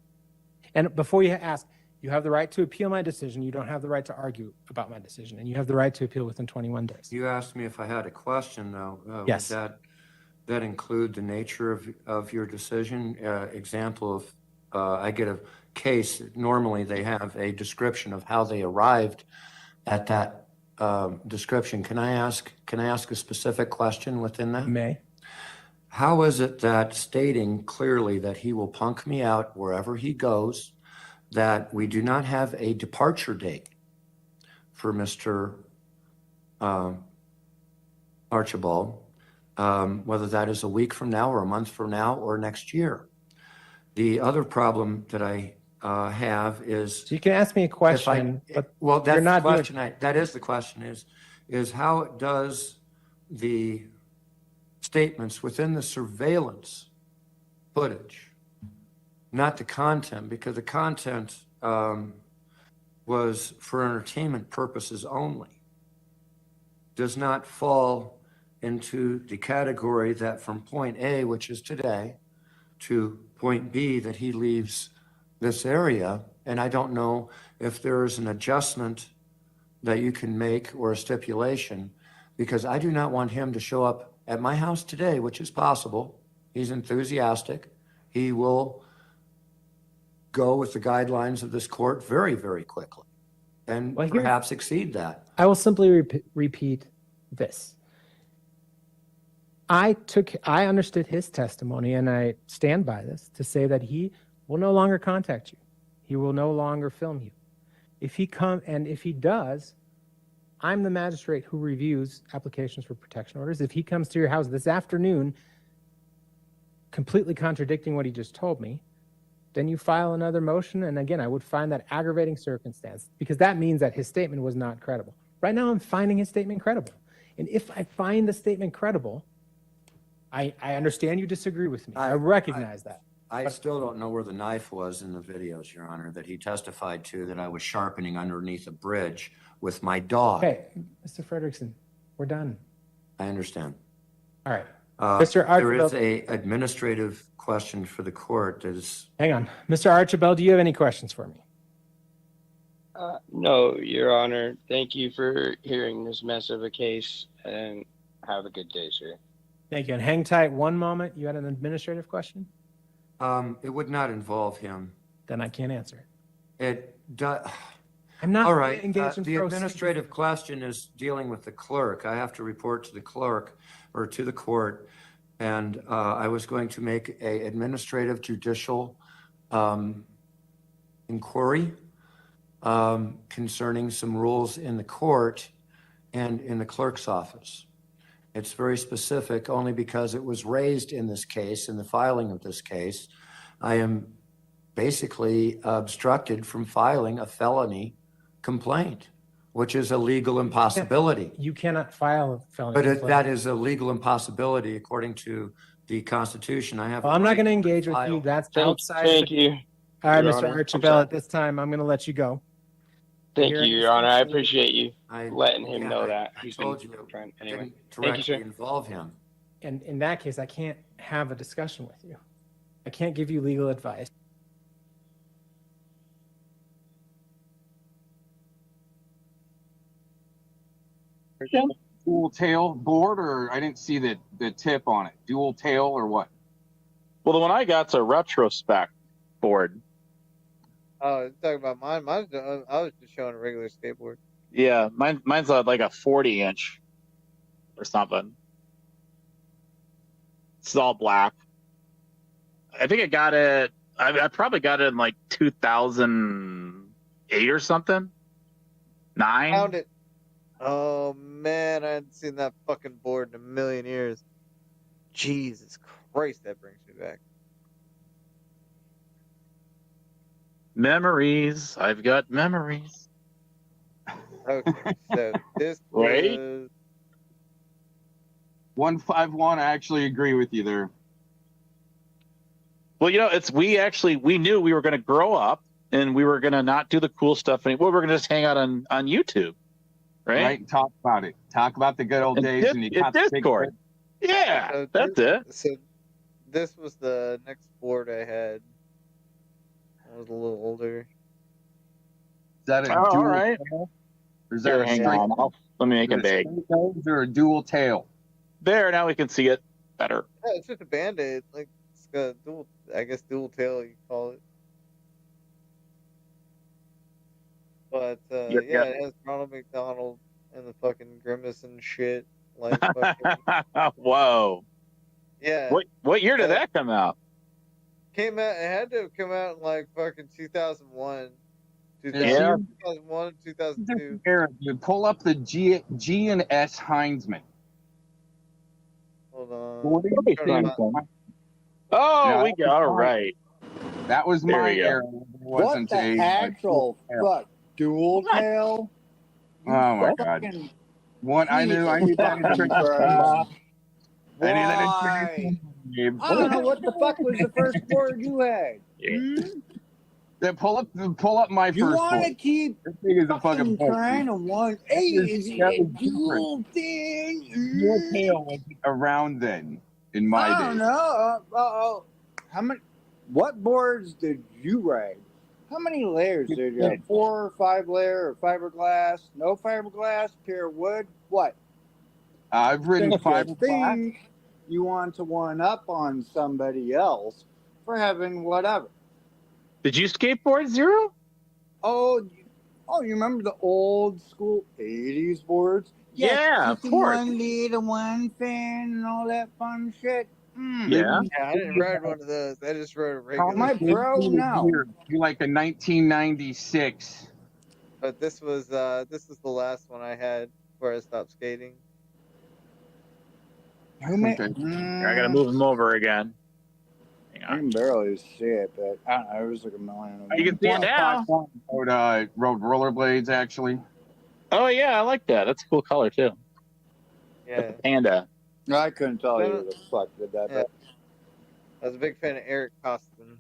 And before you ask, you have the right to appeal my decision. You don't have the right to argue about my decision, and you have the right to appeal within 21 days. You asked me if I had a question, though. Yes. Would that include the nature of your decision? Example of, I get a case, normally they have a description of how they arrived at that description. Can I ask a specific question within that? May. How is it that stating clearly that he will punk me out wherever he goes, that we do not have a departure date for Mr. Archibald, whether that is a week from now or a month from now or next year? The other problem that I have is... So you can ask me a question, but well, that's you're not the question. That is the question, is how does the statements within the surveillance footage, not the content, because the content was for entertainment purposes only, does not fall into the category that from point A, which is today, to point B, that he leaves this area. And I don't know if there is an adjustment that you can make or a stipulation, because I do not want him to show up at my house today, which is possible. He's enthusiastic. He will go with the guidelines of this court very, very quickly and perhaps exceed that. I will simply repeat this. I understood his testimony, and I stand by this, to say that he will no longer contact you. He will no longer film you. If he does, I'm the magistrate who reviews applications for protection orders. If he comes to your house this afternoon, completely contradicting what he just told me, then you file another motion. And again, I would find that aggravating circumstance, because that means that his statement was not credible. Right now, I'm finding his statement credible. And if I find the statement credible, I understand you disagree with me. I recognize that. I still don't know where the knife was in the videos, Your Honor, that he testified to, that I was sharpening underneath a bridge with my dog. Okay, Mr. Fredrickson, we're done. I understand. All right. Mr. Archibald, there is an administrative question for the court. Hang on. Mr. Archibald, do you have any questions for me? No, Your Honor. Thank you for hearing this mess of a case, and have a good day, sir. Thank you. And hang tight one moment. You had an administrative question? It would not involve him. Then I can't answer it. It does. I'm not all right. engaged in the administrative question is dealing with the clerk. I have to report to the clerk or to the court, and I was going to make a administrative judicial inquiry concerning some rules in the court and in the clerk's office. It's very specific only because it was raised in this case, in the filing of this case. I am basically obstructed from filing a felony complaint, which is a legal impossibility. You cannot file a felony complaint. But that is a legal impossibility according to the Constitution. I'm not going to engage with you. That's outside. Thank you. All right, Mr. Archibald, at this time, I'm going to let you go. Thank you, Your Honor. I appreciate you letting him know that. I told you. Anyway, thank you, sir. Involve him. And in that case, I can't have a discussion with you. I can't give you legal advice. Dual tail board, or I didn't see the tip on it. Dual tail or what? Well, the one I got's a retrospect board. Oh, talking about mine. I was just showing a regular skateboard. Yeah, mine's like a 40-inch or something. It's all black. I think I got it. I probably got it in like 2008 or something. 9. Found it. Oh man, I hadn't seen that fucking board in a million years. Jesus Christ, that brings me back. Memories. I've got memories. Okay, so this Wait. was 151. I actually agree with you there. Well, we knew we were going to grow up and we were gonna not do the cool stuff anymore. We're gonna just hang out on YouTube, right? Right? Talk about it. Talk about the good old days. And you got the Discord. Yeah, So that's it. So this was the next board I had. I was a little older. Is that a Oh, all dual right. tail? Or is that Here, a hang straight? on. Let me make Is it it big. straight nose or a dual tail? There, now we can see it better. Yeah, it's just a band-aid. Like, it's got dual, I guess dual tail, you call it. But, Yep, yeah, yep. it has Ronald McDonald and the fucking Grimace and shit. Like, fucking, Whoa. yeah. What year did that come out? Came out, it had to have come out in, like, fucking 2001. Yeah. 2001, 2002. Aaron, you pull up the G and S Heinzman. Hold on. Forty things. Oh, Yeah, we got all right. That was There my you go. era. It What wasn't the actual fuck? Dual tail? Oh my god. Fucking One I knew that fucking Christ. Why? I don't know what the fuck was the first board you had. Then pull up my You first want to board. keep This thing is a fucking board. trying to want? Hey, is it a dual thing? Dual tail was around then in my I day. don't know. How many? What boards did you ride? How many layers did you have? 4 or 5 layer or fiberglass? No fiberglass, pure wood. What? I've ridden Think you fiberglass. think you want to one up on somebody else for having whatever. Did you skateboard, Zero? Oh, you remember the old school 80s boards? Yeah, of keeping course. One lead and one fan and all that fun shit. Yeah. I didn't ride one of those. I just rode a regular. How am I pro now? You like a 1996. But this was the last one I had before I stopped skating. Who made? I gotta move him over again. Hang I on. can barely see it, but I don't know. It was like a million. You can see it now. Rode rollerblades actually. Oh yeah, I like that. That's a cool color too. Yeah. Panda. I couldn't tell you who the fuck did that. Yeah. But... I was a big fan of Eric Costin.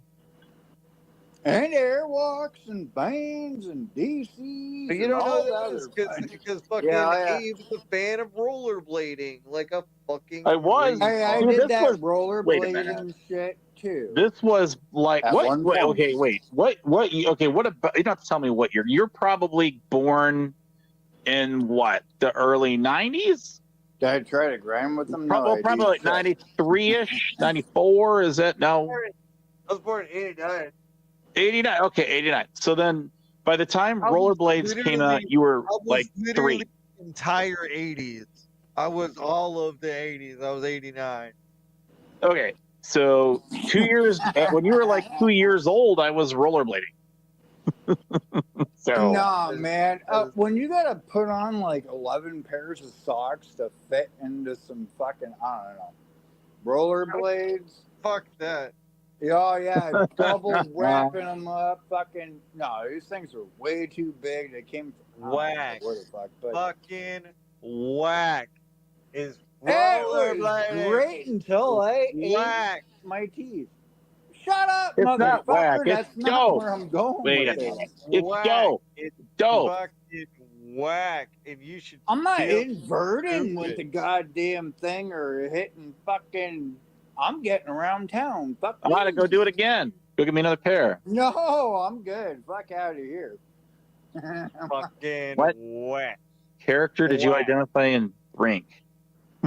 And Airwalks and Banes and DCs. But you and don't all know that this because fucking Abe's a fan of rollerblading, like a fucking. I was. Hey, I Dude, did this that was- wait a minute. rollerblading shit too. This was like At what? one Wait, point. okay, wait. What? Okay, what about? You don't have to tell me what year. You're probably born in what? The early '90s? Did I try to grind with them? No, I Probably like '93ish, '94. Is that no? I was born in '89. '89. Okay, '89. So then, by the time rollerblades came out, you were like 3. Entire '80s. I was all of the '80s. I was '89. Okay, so 2 years when you were like 2 years old, I was rollerblading. So Nah, man. When you gotta put on like 11 pairs of socks to fit into some fucking, I don't know, rollerblades. Fuck that. Oh, yeah. Double wrapping them up. Fucking, no, these things are way too big. They came from Whack. Where the fuck, but Fucking whack is it was rollerblading. great until I Whack. ate my teeth. Shut up, It's motherfucker. not whack. That's It's not dope. where I'm going Wait a with minute. this. It's Whack. dope. It's Dope. fucking whack, and you should. I'm not feel inverting with the stupid. goddamn thing or hitting fucking. I'm getting around town. Fuck. I'm gonna go do it again. Go get me another pair. No, I'm good. Fuck out of here. Fucking What? whack. Character did you Whack. identify in Brink?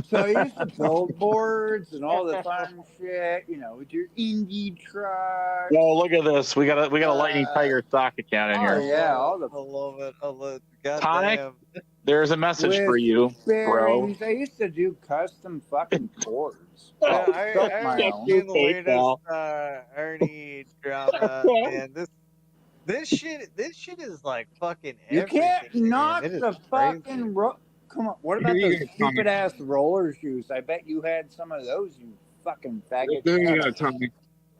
So I used to build boards and all the fun shit, you know, with your indie truck. Oh, look at this. We got a Lightning Tiger stock account in Oh here. yeah, all the I love it. I love it. Tonic, Goddamn. there's a message for you, bro. bearings. I used to do custom fucking boards. Yeah, Built I my own. seen the Hey, latest pal. Ernie drama, and this shit is like fucking. You can't everything, man. knock It is the crazy. fucking Come on, what about Here you those go, Tommy. stupid ass roller shoes? I bet you had some of those, you fucking faggot. There you go, Tommy.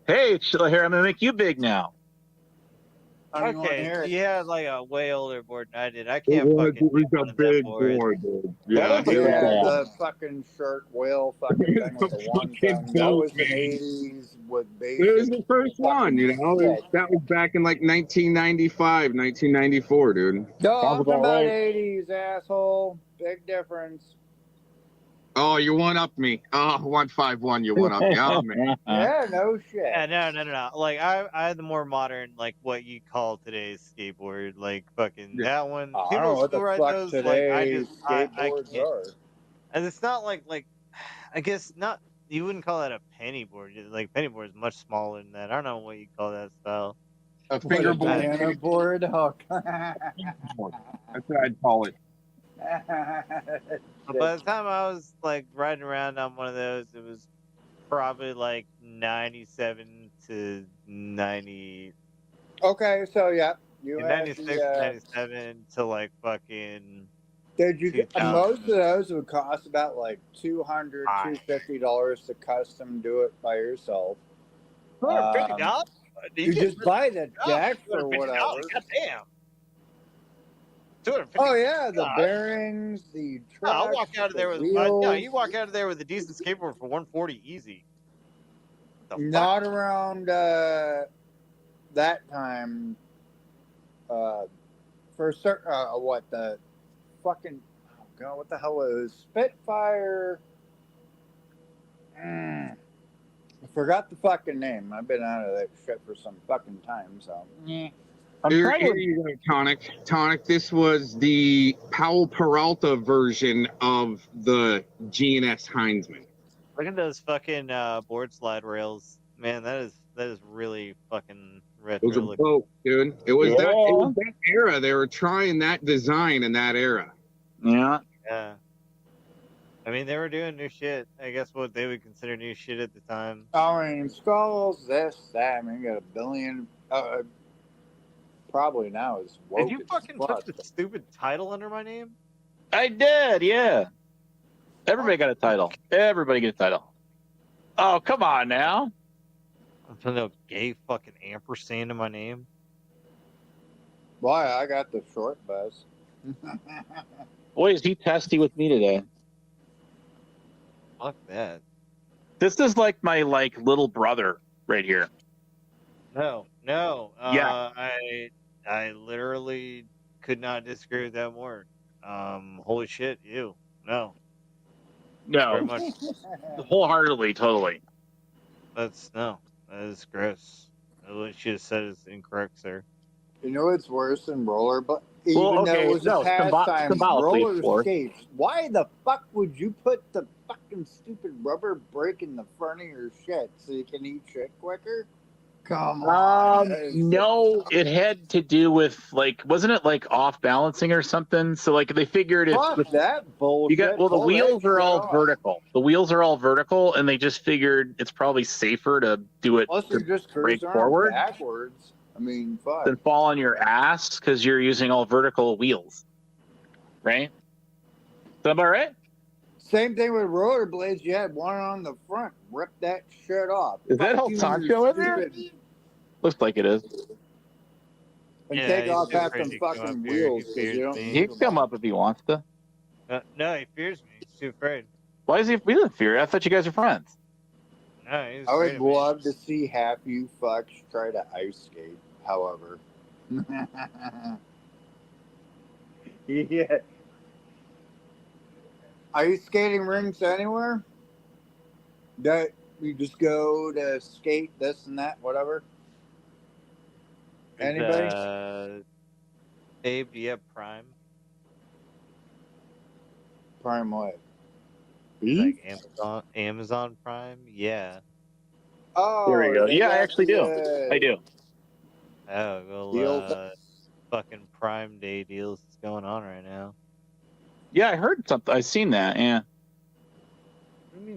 Hey, here, I'm gonna make you big now. I don't want to Okay, hear you it. had like a way older board than I did. I It can't was, fucking it was make one a of them big boards. board, dude. That Yeah, is a it You big was had board. the fucking shark whale fucking thing with the one fucking thing. That boat, was the man. 80s with It was basic the first one, fucking you know. shit. That was back in like 1995, 1994, dude. No, Sounds I'm talking about about right. 80s, asshole. Big difference. Oh, you one up me. Oh, 151, you one up me. Oh, man. Yeah, no shit. Yeah, no. Like I had the more modern, like what you call today's skateboard. Like fucking Yeah. that one. I don't People know at what the school ride fuck those. Like today's I skateboards can't. are. And it's not like I guess not. You wouldn't call that a penny board. Like penny board is much smaller than that. I don't know what you call that style. A What, a fingerboard. banana board? Oh. That's what I'd call it. But by the time I was like riding around on one of those, it was probably like 97 to 90. Okay, so yeah, you had 96, the, 97 to like fucking. Did you get 2000. most of those would cost about like $200, $250 to custom do it by yourself. $250? You just buy the deck or whatever. Goddamn. $250. Oh yeah, the bearings, the trucks, I'll walk out of there with wheels. no. You walk out of there with a decent skateboard for 140 easy. Not around that time. For certain, what the fucking? Oh god, what the hell was Spitfire? I forgot the fucking name. I've been out of that shit for some fucking time. So. Here you go, Tonic. This was the Powell Peralta version of the G&S Heinzman. Look at those fucking board slide rails, man. That is really fucking retro. It was a looking. boat, dude. It was that era. They were trying that design in that era. Yeah. Yeah. I mean, they were doing new shit. I guess what they would consider new shit at the time. I mean, skulls, this, that. I mean, you got a billion. Probably now is woke. Did you fucking put the stupid title under my name? I did, yeah. Everybody got a title. Everybody get a title. Oh, come on now. I'm putting a gay fucking ampersand in my name. Why? I got the short bus. Boy, is he testy with me today. Fuck that. This is like my little brother right here. No. Yeah. I literally could not disagree with that more. Holy shit, you. No. Very No. much. Wholeheartedly, totally. That is gross. What you should have said is incorrect, sir. You know what's worse than roller, but even Well, though okay, it was no, a pastime, symbolically roller for. skates. Why the fuck would you put the fucking stupid rubber brake in the front of your shit so you can eat shit quicker? Come on. No, it had to do with wasn't it off balancing or something? So they figured Fuck that bullshit. You got the Pull wheels that are shit all off. vertical. The wheels are all vertical, and they just figured it's probably safer to do it Unless to you're just brake cruising forward backwards. I mean, fuck. than fall on your ass because you're using all vertical wheels, right? Is that about right? Same thing with rollerblades. You had one on the front. Rip that shit off. Is that Fuck El you, Sancho in there? stupid. Looks like it is. And Yeah, take he's off too half crazy them to come fucking up here. wheels. He 'cause you fears don't me. need He can come up if he wants to. No, he fears me. He's too afraid. Why is he feeling fear? I thought you guys are friends. No, he's I afraid would of me. love to see half you fucks try to ice skate, however. Yeah. Ice skating rinks anywhere? That you just go to skate this and that, whatever? Anybody? Abe, do you have Prime? Prime what? Like Amazon Prime? Yeah. Oh, There we go. they Yeah, I got actually do. the, I do. Oh, well, deals. fucking Prime Day deals is going on right now. Yeah, I heard something. I seen that. Yeah.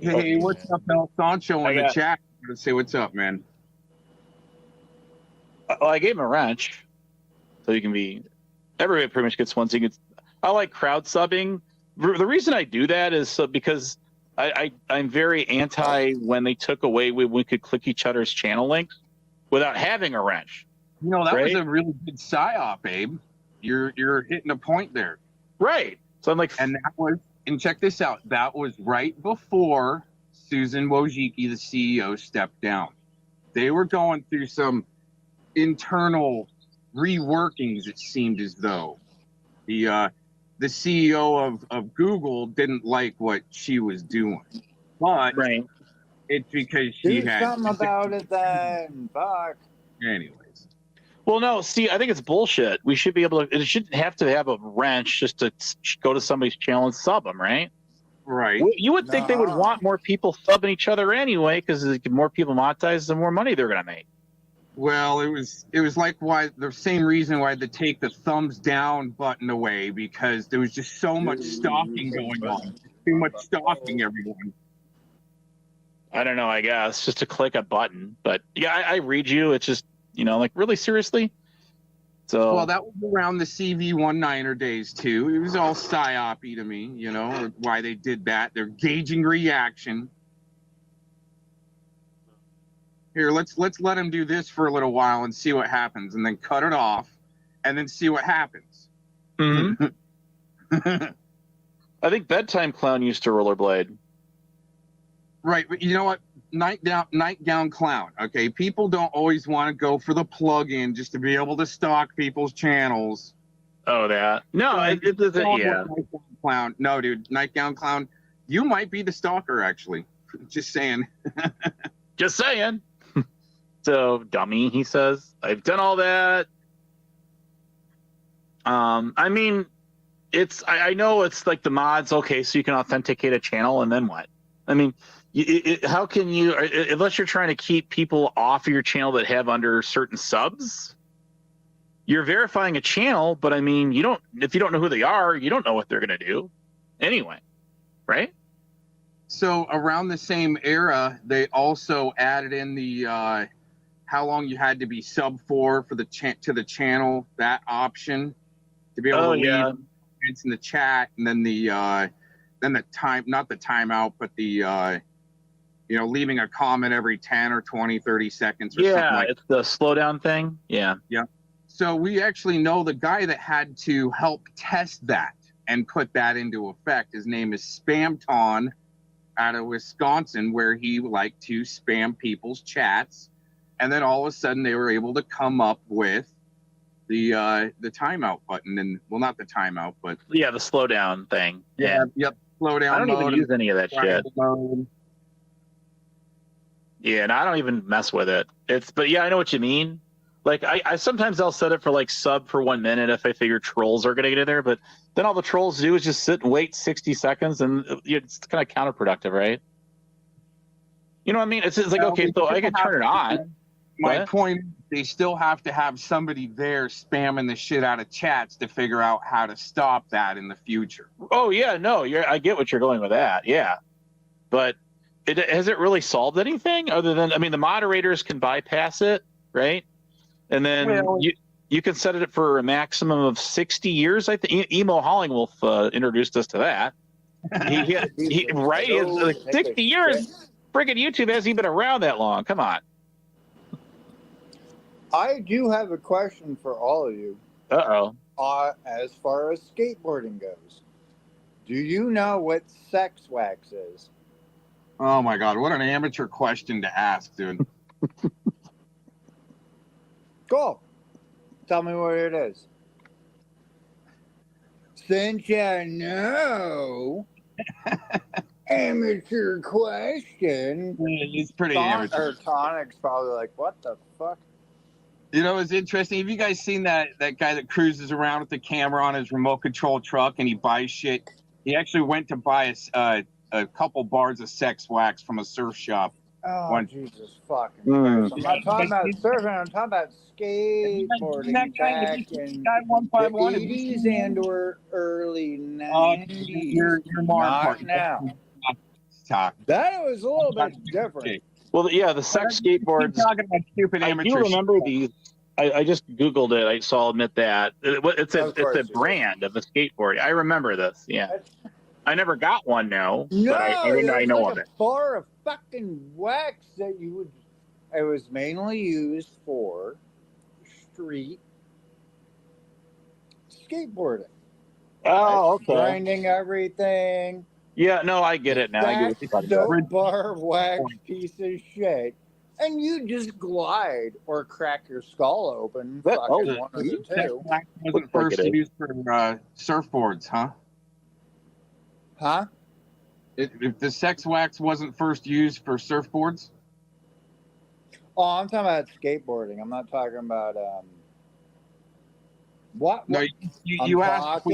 Hey, what's up, El Sancho in the chat? Let's say what's up, man. Well, I gave him a wrench, so you can be. Everybody pretty much gets one. So you can. I like crowd subbing. The reason I do that is because I'm very anti when they took away when we could click each other's channel links without having a wrench. You know, that Right? was a really good psyop, Abe. You're hitting a point there. Right. So I'm like, and that was, and check this out. That was right before Susan Wojcicki, the CEO, stepped down. They were going through some internal reworkings. It seemed as though the CEO of Google didn't like what she was doing, but it's because she Do had something about it then. Fuck. Anyways. Well, no, see, I think it's bullshit. We should be able to, it shouldn't have to have a wrench just to go to somebody's channel and sub them, right? Right. You would think they would want more people subbing each other anyway, because the more people monetize, the more money they're going to make. Well, it was like why the same reason why they take the thumbs down button away, because there was just so much stalking going on. Too much stalking, everyone. I don't know, I guess, just to click a button. But yeah, I read you. It's just, like, really, seriously? So, well, that was around the CV19er days too. It was all psyop-y to me, why they did that. They're gauging reaction. Here, let's let him do this for a little while and see what happens, and then cut it off, and then see what happens. Mm-hmm. I think Bedtime Clown used to rollerblade. Right, but you know what? Nightgown Clown. Okay, people don't always want to go for the plug-in just to be able to stalk people's channels. Oh, that? No, it doesn't. Yeah. Nightgown Clown. No, dude, Nightgown Clown. You might be the stalker, actually. Just saying. Just saying. So, dummy, he says. I've done all that. I mean, I know it's like the mods. Okay, so you can authenticate a channel, and then what? I mean, how can you, unless you're trying to keep people off of your channel that have under certain subs, you're verifying a channel, but I mean, if you don't know who they are, you don't know what they're going to do anyway, right? So around the same era, they also added in the how long you had to be sub for the to the channel, that option to be able to leave comments in the chat, and then the time, not the timeout, but the leaving a comment every 10 or 20, 30 seconds or something like that. It's the slowdown thing. Yeah. Yeah. So we actually know the guy that had to help test that and put that into effect. His name is Spamton out of Wisconsin, where he liked to spam people's chats. And then all of a sudden they were able to come up with the timeout button, and well, not the timeout, but the slowdown thing. Yeah. Yep. Slow down. I don't even use any of that shit. Mode. Yeah, and I don't even mess with it. But yeah, I know what you mean. Like I sometimes I'll set it for like sub for 1 minute if I figure trolls are gonna get in there, but then all the trolls do is just sit and wait 60 seconds, and it's kind of counterproductive, right? You know what I mean? It's like, okay, so I can turn it on. My point, they still have to have somebody there spamming the shit out of chats to figure out how to stop that in the future. Oh yeah, no, I get what you're going with that. Yeah, but has it really solved anything other than, I mean, the moderators can bypass it, right? And then you can set it for a maximum of 60 years. I think Emo Hollingwolf introduced us to that. He right? It's like 60 years. Friggin' YouTube hasn't even been around that long. Come on. I do have a question for all of you. As far as skateboarding goes, do you know what sex wax is? Oh my God, what an amateur question to ask, dude. Cool. Tell me what it is. Since you know, amateur question. It's pretty amateur. Tonic's probably like, what the fuck? You know, it's interesting. Have you guys seen that guy that cruises around with the camera on his remote control truck and he buys shit? He actually went to buy a couple bars of sex wax from a surf shop. Oh, Jesus fucking Christ. I'm not talking about surfing, I'm talking about skateboarding back in the 80s and or early 90s. You're not now. That was a little bit different. Well, yeah, the sex skateboards. Talking about stupid amateur. I do remember these. I just Googled it. So I'll admit that. It's a brand of a skateboard. I remember this. Yeah. I never got one, but I know of it. A bar of fucking wax that it was mainly used for street skateboarding. Oh, okay. Grinding everything. Yeah, no, I get it now. I get what you're talking about. Soap bar wax piece of shit. And you just glide or crack your skull open. Fucking one of the two. Wasn't first used for surfboards, huh? Huh? If the sex wax wasn't first used for surfboards? Oh, I'm talking about skateboarding. I'm not talking about what? No, you asked.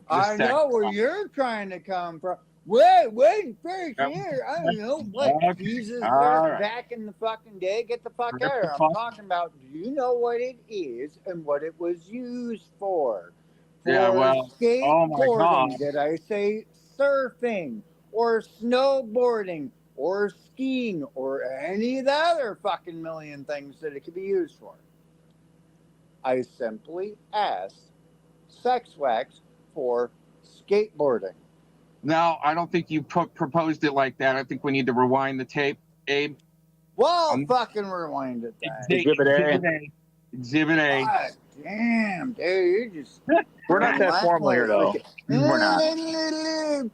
I know where you're trying to come from. Wait, first here. I don't know what Jesus was back in the fucking day. Get the fuck out of here. I'm talking about. Do you know what it is and what it was used for? Yeah, well, skateboarding. oh my God. Did I say surfing or snowboarding or skiing or any of the other fucking million things that it could be used for? I simply asked sex wax for skateboarding. No, I don't think you proposed it like that. I think we need to rewind the tape, Abe. Well, fucking rewind it then. Exhibit A. Exhibit A. God damn, dude, you just... We're not that formal here, though. We're not.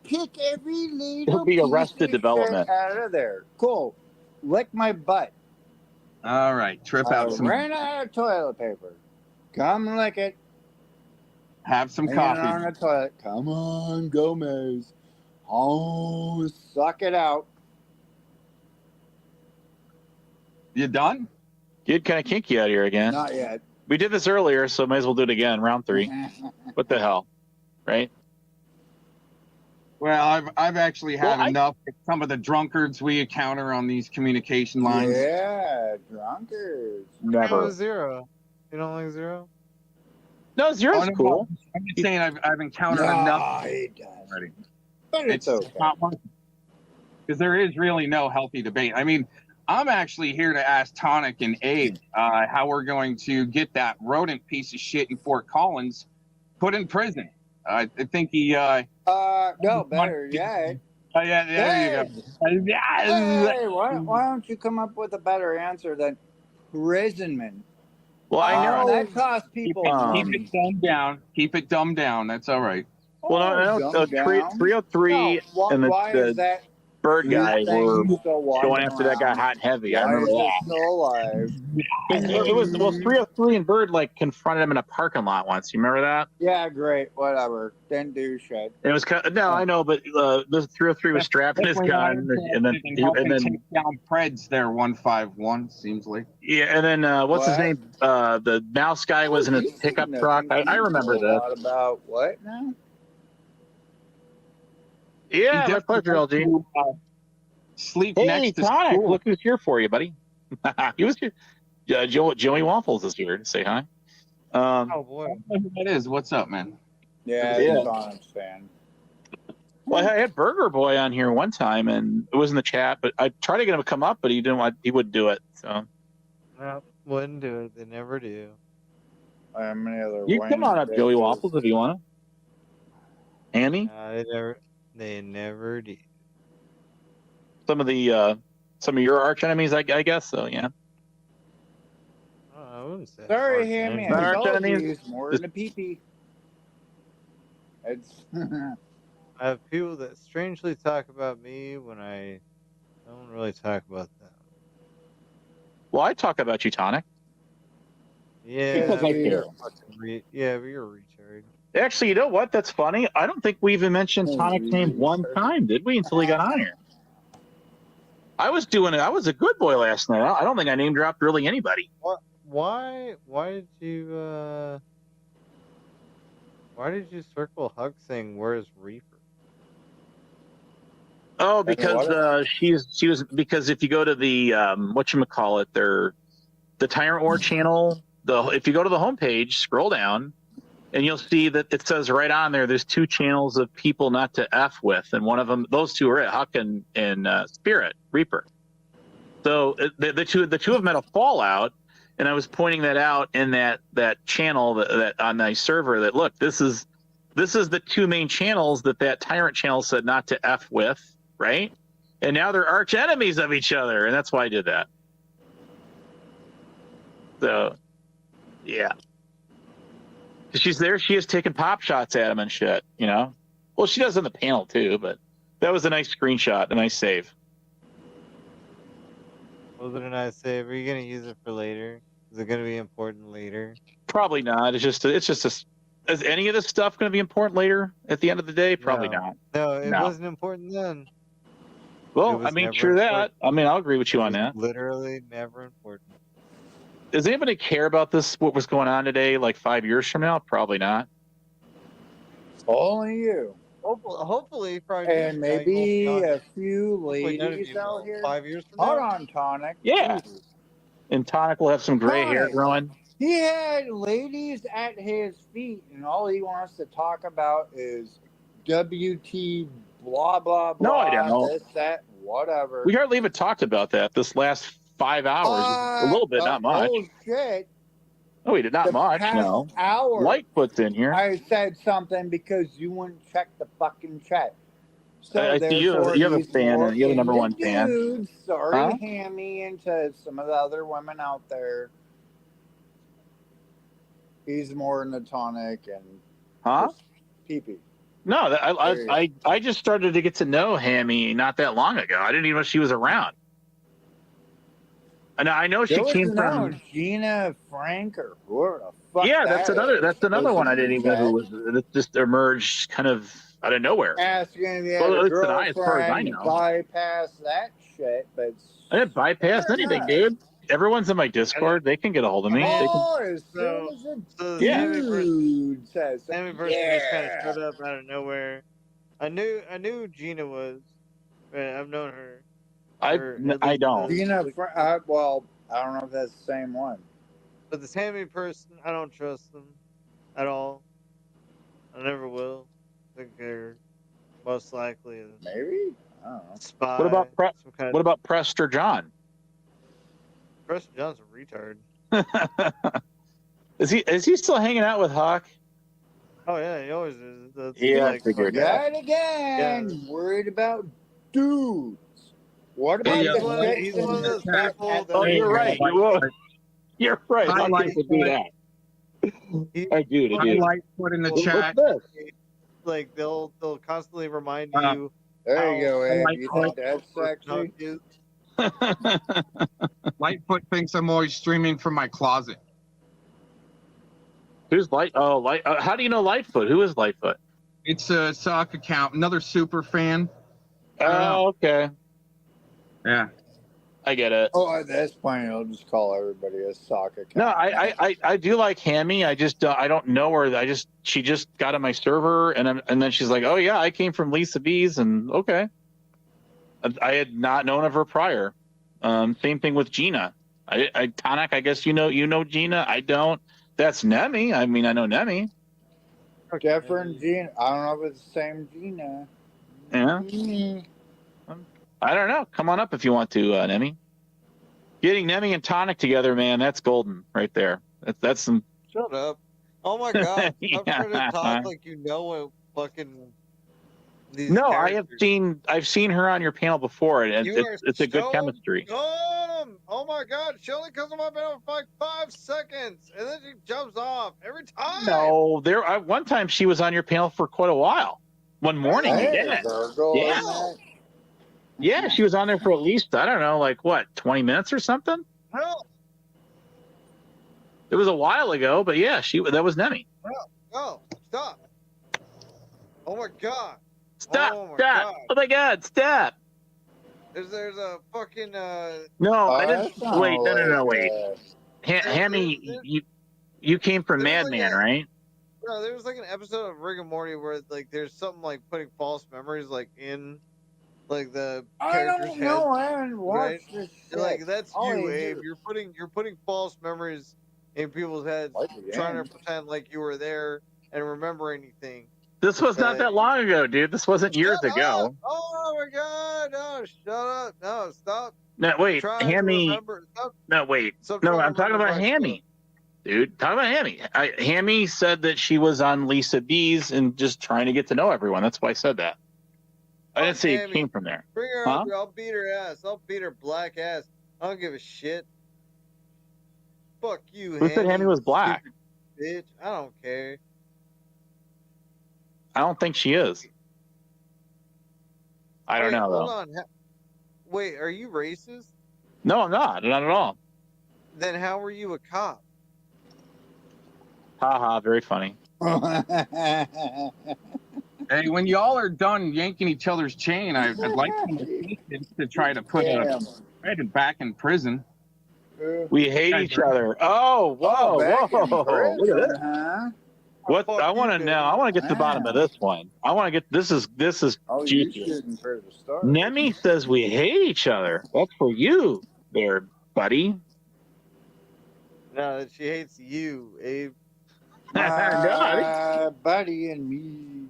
Pick every little It'll be Arrested Development. Out of there. Cool. Lick my butt. All right, trip out some. Ran out of toilet paper. Come lick it. Have some Hang coffee. it on the toilet. Come on, Gomez. Oh, suck it out. You done? Get kind of kinky out here again. Not yet. We did this earlier, so might as well do it again. Round 3. What the hell, right? Well, I've actually had enough with some of the drunkards we encounter on these communication lines. Yeah, drunkards. Never. Zero. You don't like Zero? No, Zero's cool. I'm just saying I've encountered enough he does. already. But it's okay. Not working. Because there is really no healthy debate. I mean, I'm actually here to ask Tonic and Abe how we're going to get that rodent piece of shit in Fort Collins put in prison. I think he... no, better yet. Oh, yeah, there you go. Hey, why don't you come up with a better answer than imprisonment? Well, I know that costs people. Keep it dumbed down. Keep it dumbed down. That's all right. Well, I know 303 and is that Bird guy were going after around? that guy hot and heavy. I Why remember is that. it still alive? It was 303 and Bird like confronted him in a parking lot once. You remember that? Yeah, great. Whatever. Didn't do shit. It was no, I know, but the 303 was strapping his gun, and then take down Preds there 151 seems like. Yeah, and then what's his name? The mouse guy was in a pickup truck. I remember that. A lot about what now? Yeah, my pleasure, LG. Sleep hey, next to Tonic, school. look who's here for you, buddy. He was here. Joey Waffles is here to say hi. Oh boy, I don't know who that is. What's up, man? Yeah, he's an Onyx fan. Well, I had Burger Boy on here one time, and it was in the chat. But I tried to get him to come up, but he didn't want. He wouldn't do it. So no, wouldn't do it. They never do. How many other? You come on up, Joey Waffles, if you want to. Annie? They never do. Some of your arch enemies, I guess. So yeah. I wouldn't say. Sorry, Hammy. I Arch told enemies. you it's more than a pee-pee. It's. I have people that strangely talk about me when I don't really talk about them. Well, I talk about you, Tonic. Yeah, Because I care. Yeah, but you're a retard. Actually, you know what? That's funny. I don't think we even mentioned Tonic's name one time, did we? Until he got on here. I was doing it. I was a good boy last night. I don't think I name dropped really anybody. What? Why did you circle Hug saying where's Reaper? Oh, because she was because if you go to the whatchamacallit, the Tyrant War channel, if you go to the homepage, scroll down, and you'll see that it says right on there's 2 channels of people not to F with, and one of them, those 2 are it, Huck and Spirit Reaper. So the two of them had a fallout, and I was pointing that out in that channel that on the server that look, this is the 2 main channels that Tyrant channel said not to F with, right? And now they're arch enemies of each other, and that's why I did that. So Yeah. She's there. She is taking pop shots at him and shit, you know? Well, she does in the panel too, but that was a nice screenshot, a nice save. Was it a nice save? Are you going to use it for later? Is it going to be important later? Probably not. It's just is any of this stuff going to be important later at the end of the day? Probably not. No, it No. wasn't important then. Well, I mean, true that. I mean, I'll agree with you on that. Literally never important. Does anybody care about this, what was going on today, like 5 years from now? Probably not. Only you. Hopefully, and maybe a few Hopefully none of ladies you out will. here. 5 years from Hold now? on, Tonic. Yeah. Ooh. And Tonic will have some gray hair Tonic. growing. He had ladies at his feet, and all he wants to talk about is WT blah, blah, blah. No, I don't. This, that, whatever. We hardly even talked about that this last 5 hours. A little bit, not much. Oh, shit. No, we did not The much. past No. hour, Lightfoot's in here. I said something because you wouldn't check the fucking chat. So I see you have a fan. You have a number one fan. Dudes, sorry, Huh? Hammy, and to some of the other women out there. He's more in the Tonic and Huh? pee-pee. No, I just started to get to know Hammy not that long ago. I didn't even know she was around. And I know she came from Gina Frank or whoever the fuck. Yeah, that's another one I didn't even know who was. That just emerged kind of out of nowhere. Asking the Well, at other least tonight, as far as I girlfriend know. bypass that shit, but I didn't bypass anything, dude. Everyone's in my Discord. They can get a hold of me. They can, oh, as soon as a Yeah. dude says, Sammy person just kind of showed up out of nowhere. I knew Gina was. I've known her. I don't. Gina, well, I don't know if that's the same one. But the Sammy person, I don't trust them at all. I never will. I think they're most likely a maybe. I don't know. Spy. What about Prester John? Prester John's a retard. Is he still hanging out with Hawk? Oh yeah, he always is. That's Yeah, I like, figured Yet again, worried about dudes. What about He's the one of those people that Oh, you're right. You're right. I Hawk like used to do that. I do. I Lightfoot in the chat. What's this? like they'll constantly remind you. There you go, Ed. like You Lightfoot. think that's sexy? Lightfoot thinks I'm always streaming from my closet. Who's Light? Oh, how do you know Lightfoot? Who is Lightfoot? It's a sock account. Another super fan. Oh, okay. Yeah. I get it. Oh, at this point, I'll just call everybody a soccer account. No, I do like Hammy. I just I don't know her. She just got on my server and then she's like, oh yeah, I came from Lisa B's and okay. I had not known of her prior. Same thing with Gina. Tonic, I guess you know Gina. I don't. That's Nemi. I mean, I know Nemi. Different Gina. I don't know if it's the same Gina. Yeah. I don't know. Come on up if you want to, Nemi. Getting Nemi and Tonic together, man, that's golden right there. That's some. Shut up! Oh my god! Yeah. I'm trying to talk like you know what fucking. These No, characters. I've seen her on your panel before, and You are it's a good so chemistry. dumb. Oh my god! She only comes on my panel for like 5 seconds, and then she jumps off every time. No, one time she was on your panel for quite a while. One morning, Hey, yeah. Virgo, Yeah. isn't it? Yeah, she was on there for at least, I don't know, like what, 20 minutes or something? No, It was a while ago, but yeah, that was Nemi. no, stop! Oh my god! Stop! Oh my Stop! god! Oh my God! Stop! There's a fucking No, I that's didn't. not Wait, no, like wait. that. Hammy, you came from There's like Madman, a- right? No, there was like an episode of Rick and Morty where like there's something like putting false memories like in like the I character's don't know. head. I haven't watched this shit. Like that's All you, I Abe. do- You're putting false memories in people's heads, Like the trying to game. pretend like you were there and remember anything. This was not that long ago, dude. This wasn't years Shut ago. up! Oh my god! No, shut up! No, stop! No, wait, Try to Hammy. remember. Stop. No, wait. Stop No, trying to I'm talking remember about my Hammy. Dude, talking about Hammy. Hammy said that she was on Lisa B's and just trying to get to know everyone. That's why I said that. I didn't say it Hammy. came from there. Bring her Huh? up. I'll beat her ass. I'll beat her black ass. I don't give a shit. Fuck you, Who said Hammy was black? Bitch, I don't care. I don't think she is. I don't Wait, know, hold though. on. Wait, are you racist? No, I'm not. Not at all. Then how were you a cop? Haha, very funny. Hey, when y'all are done yanking each other's chain, I'd like some assistance to try to put a Fred back in prison. We hate each other. Oh, whoa, back in whoa. Look at prison, this. huh? What I want to know, I want to get to the bottom of this one. I want to get this is Oh, you juicy. shooting for the stars. Nemi says we hate each other. That's for you there, buddy. No, she hates you, Abe. My buddy and me.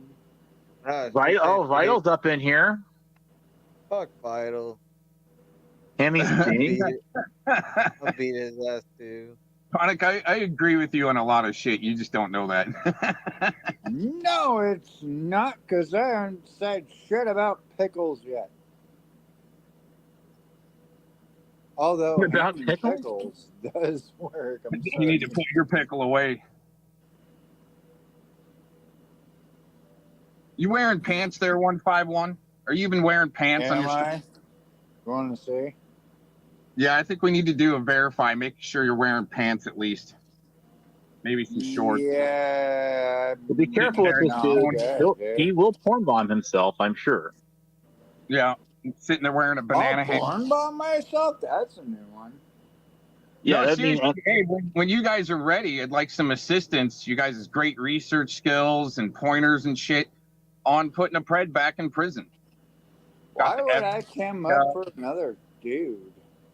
No, Vital's up in here. Fuck Vital. Hammy's big. I'll beat his ass too. Tonic, I agree with you on a lot of shit. You just don't know that. No, it's not, because I haven't said shit about pickles yet. Although About pickles does work. You need to put your pickle away. You wearing pants there, 151? Are you even wearing pants on your I? You want to see? Yeah, I think we need to do a verify. Make sure you're wearing pants at least. Maybe some shorts. Yeah. But be careful with this dude. He will porn bomb himself, I'm sure. Yeah, sitting there wearing a banana I'll porn bomb myself? That's a new one. Yeah, no, seriously, hey, when you guys are ready, I'd like some assistance. You guys' great research skills and pointers and shit on putting a pred back in prison. Why would I come up for another dude?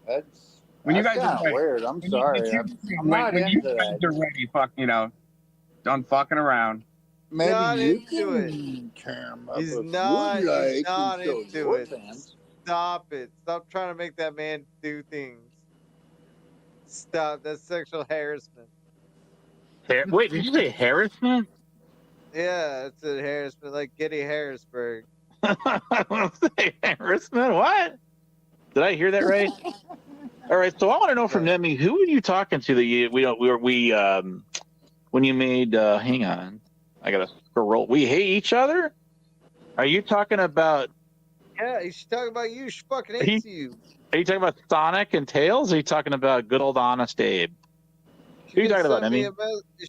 That's when you guys are kind of weird. I'm sorry. I'm not when into you guys that. are ready, fuck, done fucking around. Maybe not you into can come up He's if not, you'd like he's not to show into your it. pants. Stop it. Stop trying to make that man do things. Stop. That's sexual harassment. Wait, did you say harassment? Yeah, it's a harassment like Getty Harrisburg. Harassment? What? Did I hear that right? All right, so I want to know from Nemi, who were you talking to that when you made hang on, I gotta scroll. We hate each other? Are you talking about? Yeah, she's talking about you. She fucking hates you. Are you talking about Sonic and Tails? Or are you talking about good old honest Abe? Who are you talking about, Nemi?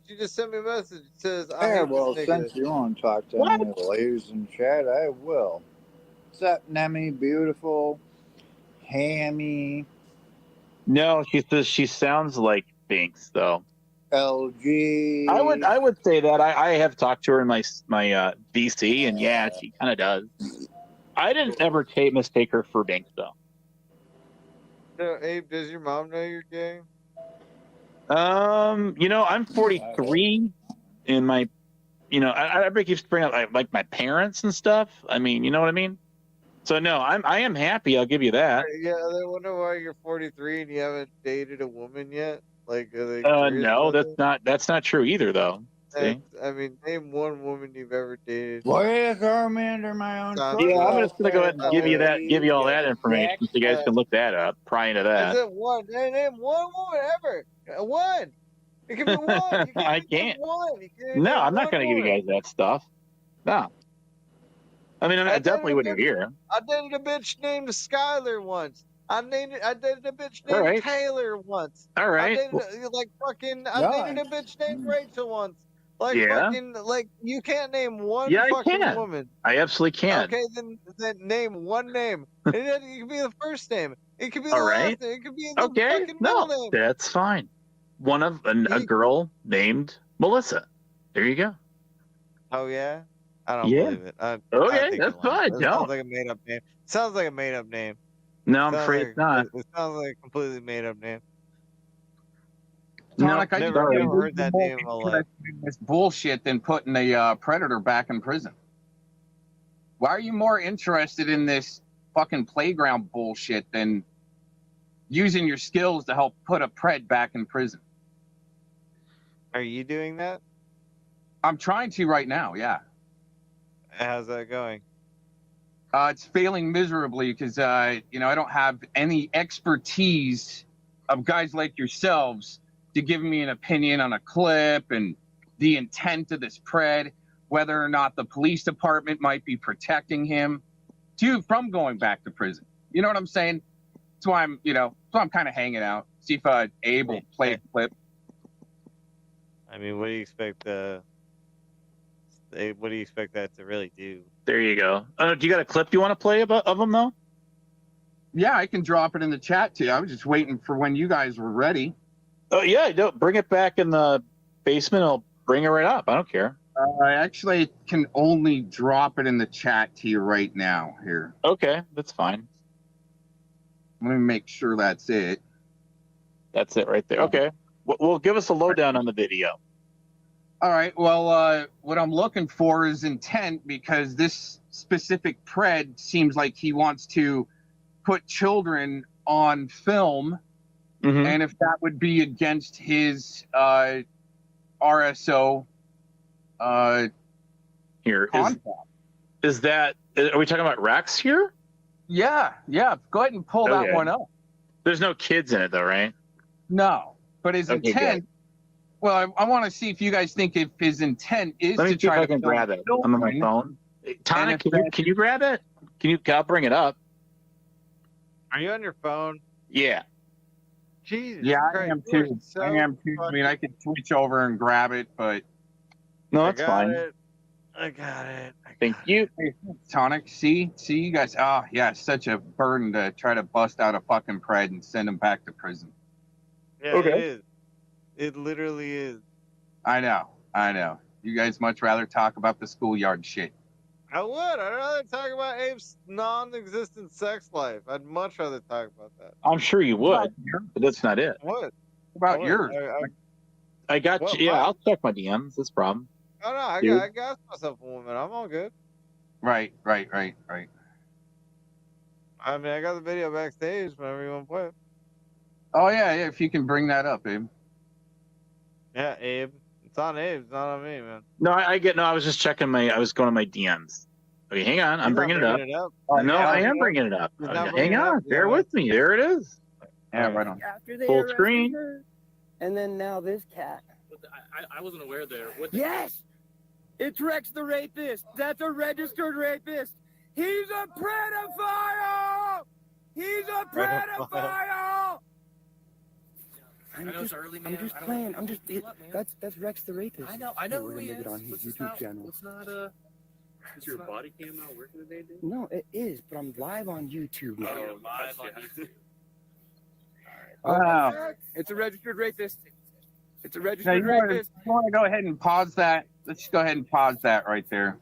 She just sent me a message that says, Yeah, well, since you want to talk to any of the ladies in chat, I will. What's up, Nemi? Beautiful. Hammy. No, she says she sounds like Binks, though. LG. I would say that. I have talked to her in my BC, and yeah, she kind of does. I didn't ever mistake her for Binks, though. So, Abe, does your mom know you're gay? I'm 43, and my, everybody keeps bringing up like my parents and stuff. I mean, you know what I mean? So no, I am happy. I'll give you that. Yeah, I wonder why you're 43 and you haven't dated a woman yet. Like, no, that's not true either, though. See? I mean, name one woman you've ever dated. Why throw me under my own? Yeah, I'm just gonna go ahead and give you all that information so you guys can look that up prior to that. Is it one? Name one woman ever. One. It can be one. You I can't. One. No, I'm not gonna give you guys that stuff. No. I mean, I definitely wouldn't hear. I dated a bitch named Skylar once. I dated a bitch named Taylor once. All right. I dated I dated a bitch named Rachel once. Like fucking you can't name one fucking woman. I absolutely can. Okay, then name one name. It could be the first name. It could be the last name. It could be the fucking middle name. That's fine. One of a girl named Melissa. There you go. Oh yeah? I don't believe it. Okay, that's fine. Sounds like a made up name. Sounds like a made up name. No, I'm afraid it's not. It sounds like a completely made up name. Tonic, I never heard that name in my life. This bullshit than putting a predator back in prison. Why are you more interested in this fucking playground bullshit than using your skills to help put a pred back in prison? Are you doing that? I'm trying to right now, yeah. How's that going? It's failing miserably because, I don't have any expertise of guys like yourselves to give me an opinion on a clip and the intent of this pred, whether or not the police department might be protecting him from going back to prison. You know what I'm saying? That's why I'm kind of hanging out. See if Abe will play a clip. I mean, what do you expect that to really do? There you go. Do you got a clip you want to play of him though? Yeah, I can drop it in the chat too. I was just waiting for when you guys were ready. Oh yeah, bring it back in the basement. I'll bring it right up. I don't care. I actually can only drop it in the chat to you right now here. Okay, that's fine. Let me make sure that's it. That's it right there. Okay. Well, give us a lowdown on the video. All right. Well, what I'm looking for is intent, because this specific pred seems like he wants to put children on film. Mm-hmm. And if that would be against his RSO here contract. Is that, are we talking about Rex here? Yeah. Go ahead and pull that one up. There's no kids in it though, right? No, but his intent. Good. Well, I want to see if you guys think if his intent is Let me to see try if I to can grab it. I'm on my phone. Tonic, can you grab it? I'll bring it up. Are you on your phone? Yeah. Jesus. Yeah, Christ, I am too. so I am too. I mean, I could switch over and grab it, but no, that's fine. I got it. Thank you. Hey, Tonic, see you guys. Oh, yeah, it's such a burden to try to bust out a fucking pred and send him back to prison. Yeah, okay. It is. It literally is. I know. You guys much rather talk about the schoolyard shit. I would. I'd rather talk about Abe's non-existent sex life. I'd much rather talk about that. I'm sure you would, but that's not it. What? About yours? I got you. Yeah, I'll check my DMs. That's a problem. Oh, no, I got myself a woman. I'm all good. Right. I mean, I got the video backstage whenever you want to play it. Oh, yeah, if you can bring that up, Abe. Yeah, Abe. It's on Abe. It's not on me, man. No, I was just checking I was going to my DMs. Okay, hang on. I'm bringing it up. No, I am bringing it up. Hang on. Bear with me. There it is. Yeah, right on. Full screen. Her, and then now this cat. I wasn't aware there. Yes! It's Rex the rapist. That's a registered rapist. He's a pedophile! He's a pedophile! I'm just playing. That's Rex the rapist. I know We're who gonna he make is. it on his YouTube channel. Is your body cam not working today, dude? No, it is, but I'm live on YouTube now. Oh, live on YouTube. Wow. It's a registered rapist. It's a Now, registered you rapist. want to go ahead and pause that? Let's just go ahead and pause that right there.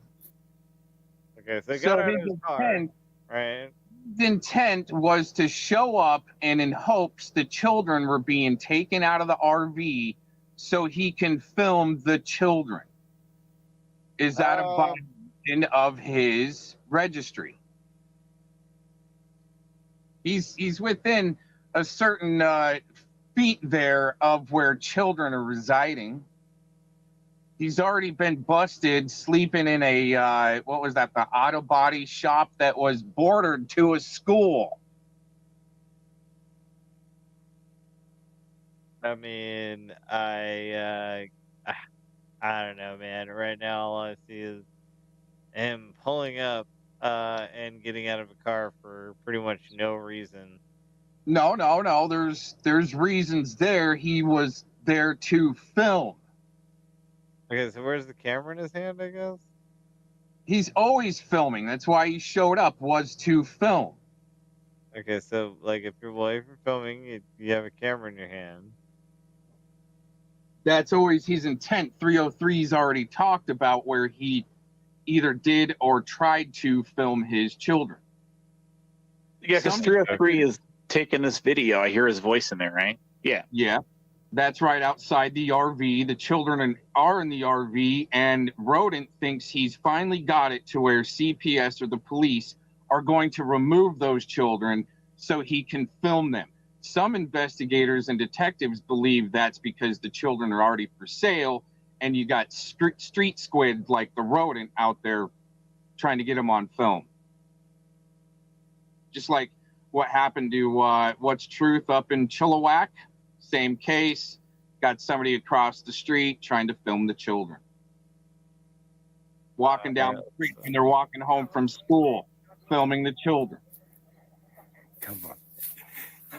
Okay, so they got out of his car, intent, right? His intent was to show up, and in hopes the children were being taken out of the RV so he can film the children. Is that a violation of his registry? He's within a certain feet there of where children are residing. He's already been busted sleeping in a, what was that, the auto body shop that was bordered to a school. I mean, I don't know, man. Right now, all I see is him pulling up and getting out of a car for pretty much no reason. No. There's reasons there. He was there to film. Okay, so where's the camera in his hand, I guess? He's always filming. That's why he showed up, was to film. Okay, so, like, if you're filming, you have a camera in your hand. That's always his intent. 303's already talked about where he either did or tried to film his children. Yeah, because 303 is taking this video. I hear his voice in there, right? Yeah. Yeah. That's right outside the RV. The children are in the RV, and Rodent thinks he's finally got it to where CPS or the police are going to remove those children so he can film them. Some investigators and detectives believe that's because the children are already for sale, and you got street squid like the Rodent out there trying to get them on film. Just like what happened to What's Truth up in Chilliwack. Same case. got somebody across the street trying to film the children. Walking down the street when they're walking home from school, filming the children. Come on.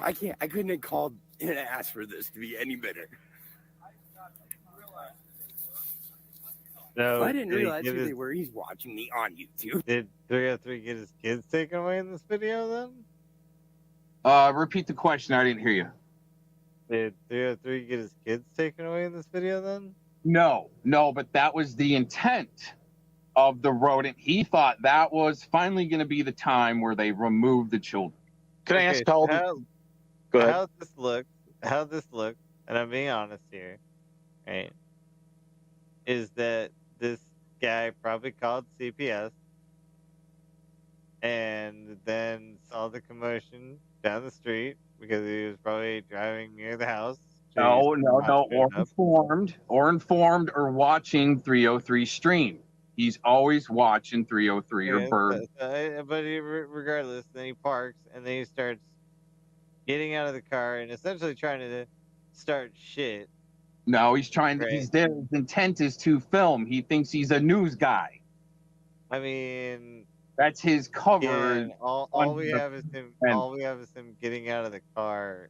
I couldn't have called and asked for this to be any better. So I didn't did he realize give who they his- were. He's watching me on YouTube. Did 303 get his kids taken away in this video then? Repeat the question. I didn't hear you. Did 303 get his kids taken away in this video then? No, but that was the intent of the rodent. He thought that was finally going to be the time where they remove the children. Can I ask how? Go ahead. How this looks, and I'm being honest here, right? Is that this guy probably called CPS and then saw the commotion down the street because he was probably driving near the house. No, or informed or watching 303 stream. He's always watching 303 or Bird. But regardless, then he parks and then he starts getting out of the car and essentially trying to start shit. No, he's trying to. Right. He's there. His intent is to film. He thinks he's a news guy. I mean, that's his cover. Yeah, all we have is him. All we have is him getting out of the car.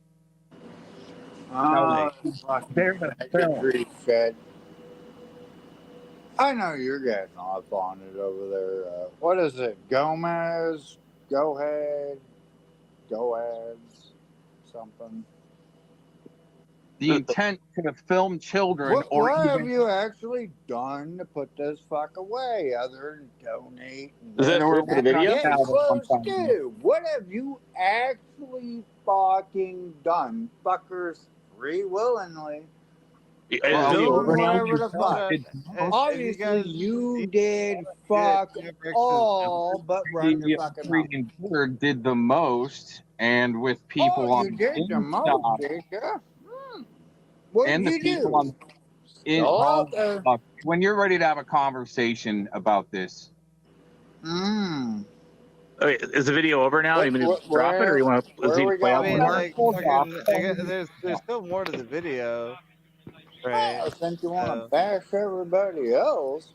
Oh, shit. I know you're getting off on it over there. What is it? Gomez? Go ahead. Something. The intent to film children. What have you actually done to put this fuck away other than donate? Is that for the video? Get close to. What have you actually fucking done? Fuckers free willingly. Whatever the fuck. Obviously, you did fuck all but run your fucking mouth. Bird did the most, and with people on you did the most, did you? What and did the you people do? on when you're ready to have a conversation about this. Okay, is the video over now? You mean to drop it, or you want to play out more? There's still more to the video, right? Since you want to bash everybody else.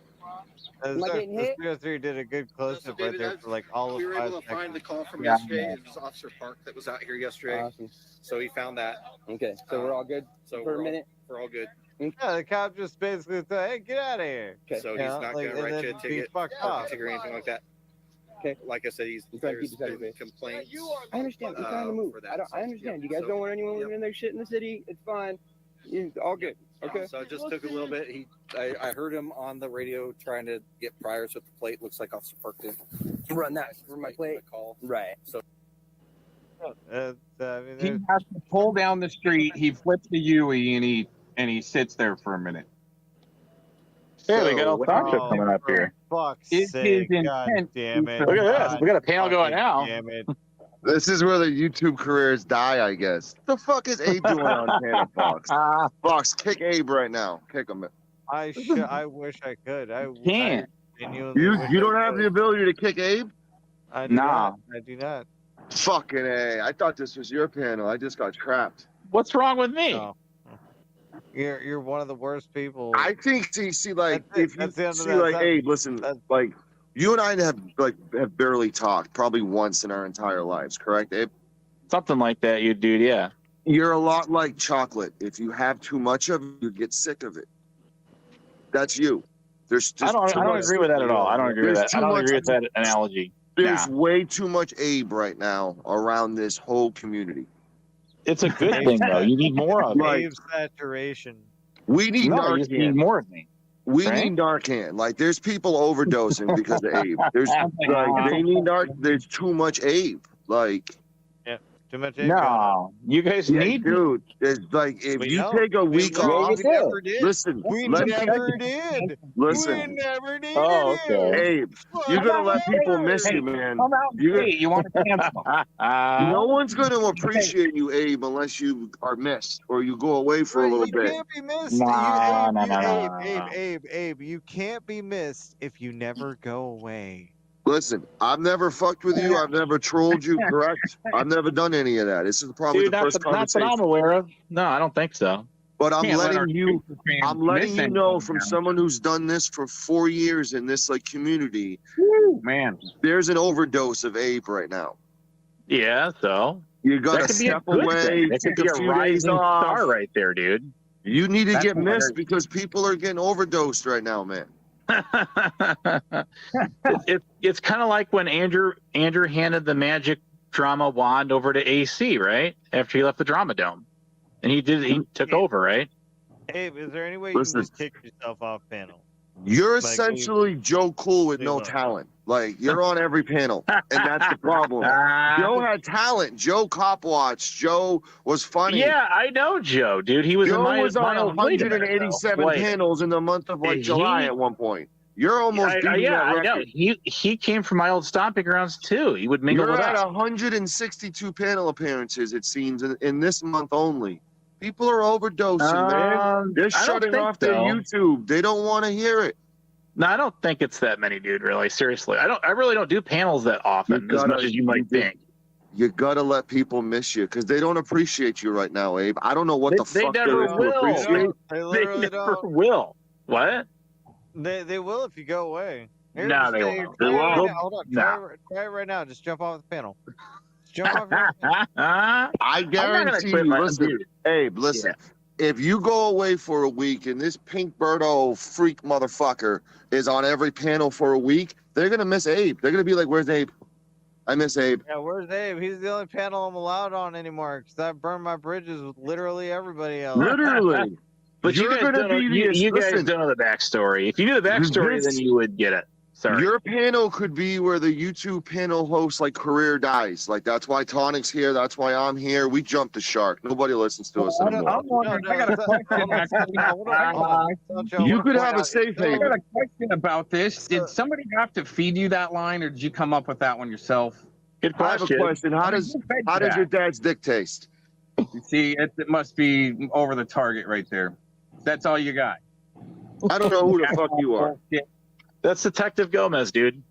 Am I getting hit? 303 did a good close-up right there for like all of 5 seconds. We were able to find the call from yesterday. It was Officer Park that was out here yesterday. Awesome. So he found that. Okay, so we're all good for a minute? We're all good. Yeah, the cop just basically said, "Hey, get out of here." Okay. So he's not going to write you a ticket or anything like that. Okay. Like I said, there's complaints. I understand. We're trying to move. I understand. You guys don't want anyone living in their shit in the city. It's fine. All good. Okay. So it just took a little bit. I heard him on the radio trying to get priors with the plate. Looks like Officer Park did. Run that for my plate. Call. Right. So He has to pull down the street. He flips the UE and he sits there for a minute. Hey, we got all sorts of coming up here. Fuck's Is sake, his God intent damn it. Look at this. We got a panel going now. Damn it. This is where the YouTube careers die, I guess. The fuck is Abe doing on Cannon Fox? Fox, kick Abe right now. Kick him. I wish I could. I can't. You don't have the ability to kick Abe? I do not. I do not. Fucking A. I thought this was your panel. I just got trapped. What's wrong with me? No. You're one of the worst people. I think see like if you the end of see that. like Abe, listen, like you and I have barely talked probably once in our entire lives, correct, Abe? Something like that, you dude. Yeah. You're a lot like chocolate. If you have too much of it, you get sick of it. That's you. There's just I don't agree with that at all. I don't agree with that. I don't agree with that analogy. There's way too much Abe right now around this whole community. It's a good thing though. You need more of it. Abe saturation. We need you just need more of me. We need Narcan. Like, there's people overdosing because of Abe. There's they need There's too much Abe. Like, yeah, too much Abe. No, you guys need, dude. It's like if you take a week off. Listen, we never did. Listen, we never did. Oh, okay. Abe, you're gonna let people miss you, man. You want to cancel? No one's gonna appreciate you, Abe, unless you are missed or you go away for a little bit. You can't be missed. Abe, you can't be missed if you never go away. Listen, I've never fucked with you. I've never trolled you, correct? I've never done any of that. This is probably the first conversation. Not that I'm aware of. No, I don't think so. But I'm Can't let letting our you, super fans I'm letting miss you know anything from now. someone who's done this for 4 years in this like community. Woo, man. There's an overdose of Abe right now. Yeah, so You got that to could be a step good away, thing. That could take be a a few days rising off. star right there, dude. You need to That's get hilarious. missed because people are getting overdosed right now, man. It's kind of like when Andrew handed the magic drama wand over to AC, right? After he left the Drama Dome, and he took over, right? Abe, is there any way you Listen. can just kick yourself off panel? You're Like, essentially Joe Cool with no talent. Like, you're on every panel, and that's the problem. Joe had talent. Joe cop-watched. Joe was funny. Yeah, I know Joe, dude. He was Joe in my was on old wait a minute, though. 187 Wait. panels in the month of like July at one point. You're almost beating yeah, that I record. know. He came from my old stomping grounds too. He would mingle You're with at us. 162 panel appearances, it seems, in this month only. People are overdosing, man. They're I don't shutting think off their so. YouTube. They don't want to hear it. No, I don't think it's that many, dude. Really, seriously, I really don't do panels that often, as much as you might think. You gotta let people miss you because they don't appreciate you right now, Abe. I don't know what the They fuck never there is to will. appreciate. They They literally never don't. will. What? They will if you go away. Here, No, just they stay- won't. try They it right won't. now. Hold on. No. Try it right now. Just jump off the panel. Just jump off your panel. I guarantee you. Listen, Abe, listen. If you go away for a week and this Pink Birdo freak motherfucker is on every panel for a week, they're gonna miss Abe. They're gonna be like, "Where's Abe? I miss Abe." Yeah, where's Abe? He's the only panel I'm allowed on anymore because I burned my bridges with literally everybody else. Literally. But you guys don't know, you guys don't know the backstory. If you knew the backstory, then you would get it. Sorry. Your panel could be where the YouTube panel host like career dies. Like that's why Tonic's here. That's why I'm here. We jumped the shark. Nobody listens to us anymore. I'm wondering, I got a question, actually. You could have a safe I got haven. a question about this. Did somebody have to feed you that line, or did you come up with that one yourself? Good I have a question. How does your dad's dick taste? You see, it must be over the target right there. That's all you got. I don't know who the fuck you are. That's Detective Gomez, dude.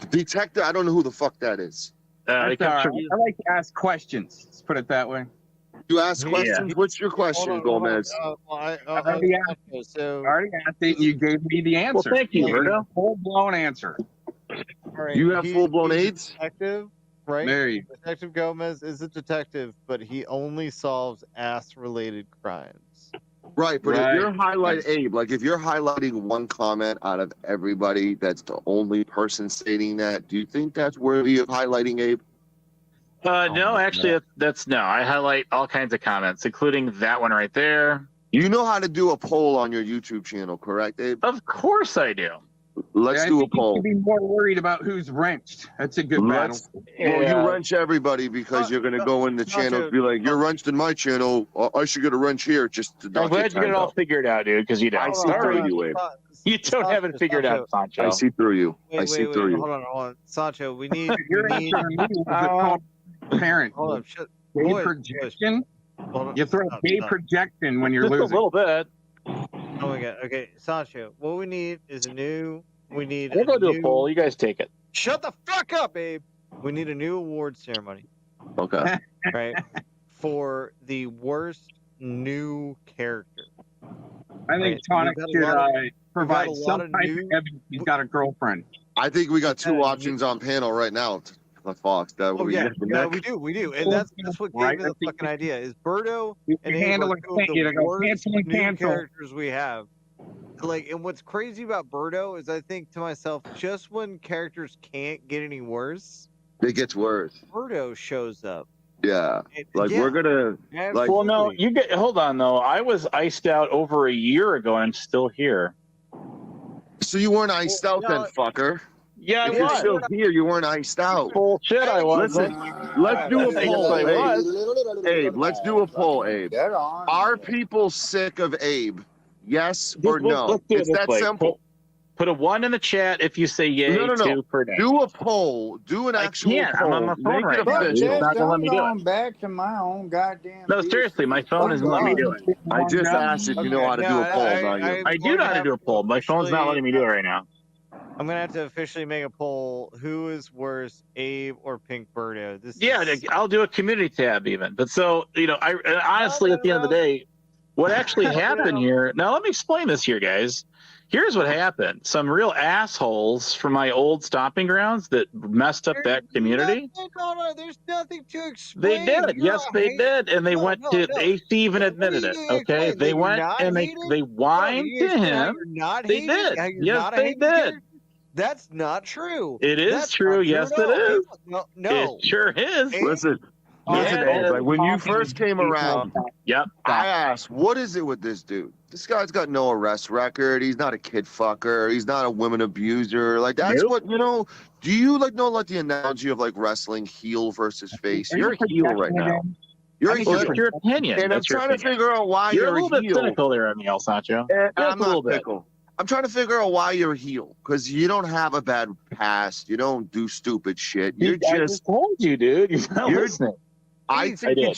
Detective? I don't know who the fuck that is. That's all right. I like to ask questions. Let's put it that way. You ask questions? What's your question, Gomez? I already asked it, and you gave me the answer. Well, thank you, Berto. Full-blown answer. You have full-blown AIDS? Detective, right? Married. Detective Gomez is a detective, but he only solves ass-related crimes. Right, but if you're highlighting Abe, like if you're highlighting one comment out of everybody, that's the only person stating that. Do you think that's worthy of highlighting Abe? No, actually, that's no. I highlight all kinds of comments, including that one right there. You know how to do a poll on your YouTube channel, correct, Abe? Of course I do. Let's I do a think you poll. should be more worried about who's wrenched. That's a good battle. Well, you wrench everybody because you're going to go in the channel and be like, you're wrenched in my channel. I should get a wrench here just to I'm not glad get you get it timed all out. figured out, dude, because you don't. I see through you, Abe. You don't have it figured out, Sancho. I see through you. I see through you. Hold on. Sancho, we need. You're we need answering me with a call parent. hold on. Shut. Gay boy, projection. Hold on. You throw Stop, gay stop. projection when you're Just losing. a little bit. Oh my god. Okay, Sancho. What we need is a new. We need. We'll go do a new- poll. You guys take it. Shut the fuck up, Abe. We need a new award ceremony. Okay. Right. For the worst new character. I think Tonic should provide some type of evidence he's got a girlfriend. I think we got two options on panel right now. Fox. That Oh we yeah, get the yeah, neck. we do, and that's what gave me the fucking idea. Is Birdo and Abe handle are it, two of you the go, worst cancel and new cancel. characters we have. Like, and what's crazy about Birdo is I think to myself, just when characters can't get any worse, It gets worse. Birdo shows up. Yeah. Like yeah. we're gonna like. Well, no, you get. Hold on, though. I was iced out over a year ago, and I'm still here. So you weren't iced out then, fucker. Yeah, if I you're was. still here, you weren't iced out. Bullshit, I was. Listen, let's do a Yes, poll, I Abe. was. Abe, let's do a poll, Abe. Are people sick of Abe? Yes or no? Let's do it It's this that way. simple. Put a 1 in the chat if you say yay. No. 2 for no. Do a poll. Do an actual can't. poll. I'm on my phone Make right it now. official. It's not gonna let me do it. I'm back to my own goddamn. No, seriously, my phone isn't letting me do it. I just asked if you know how to do a poll, not you. I do know how to do a poll. My phone's not letting me do it right now. I'm gonna have to officially make a poll. Who is worse, Abe or Pink Birdo? This Yeah, is... I'll do a community tab even. But so, I honestly, at the end of the day, What actually happened here? Now, let me explain this here, guys. Here's what happened. Some real assholes from my old stomping grounds that messed up that community. There's nothing to explain. They did. Yes, they did. And they went to, they even admitted it. Okay. They went and they whined to him. They did. Yes, they did. That's not true. It is true. Yes, it is. No. It sure is. Listen, Abe, like when you first came around, yep, I asked, what is it with this dude? This guy's got no arrest record. He's not a kid fucker. He's not a women abuser. Like, that's what, you know, do you like know like the analogy of like wrestling heel versus face? You're a heel right now. You're a heel. That's your opinion. And I'm trying to figure out why you're a a little heel. bit cynical there on me, El Sancho. I'm not cynical. I'm trying to figure out why you're a heel, because you don't have a bad past. You don't do stupid shit. You're I just told you, dude. You're not listening. I think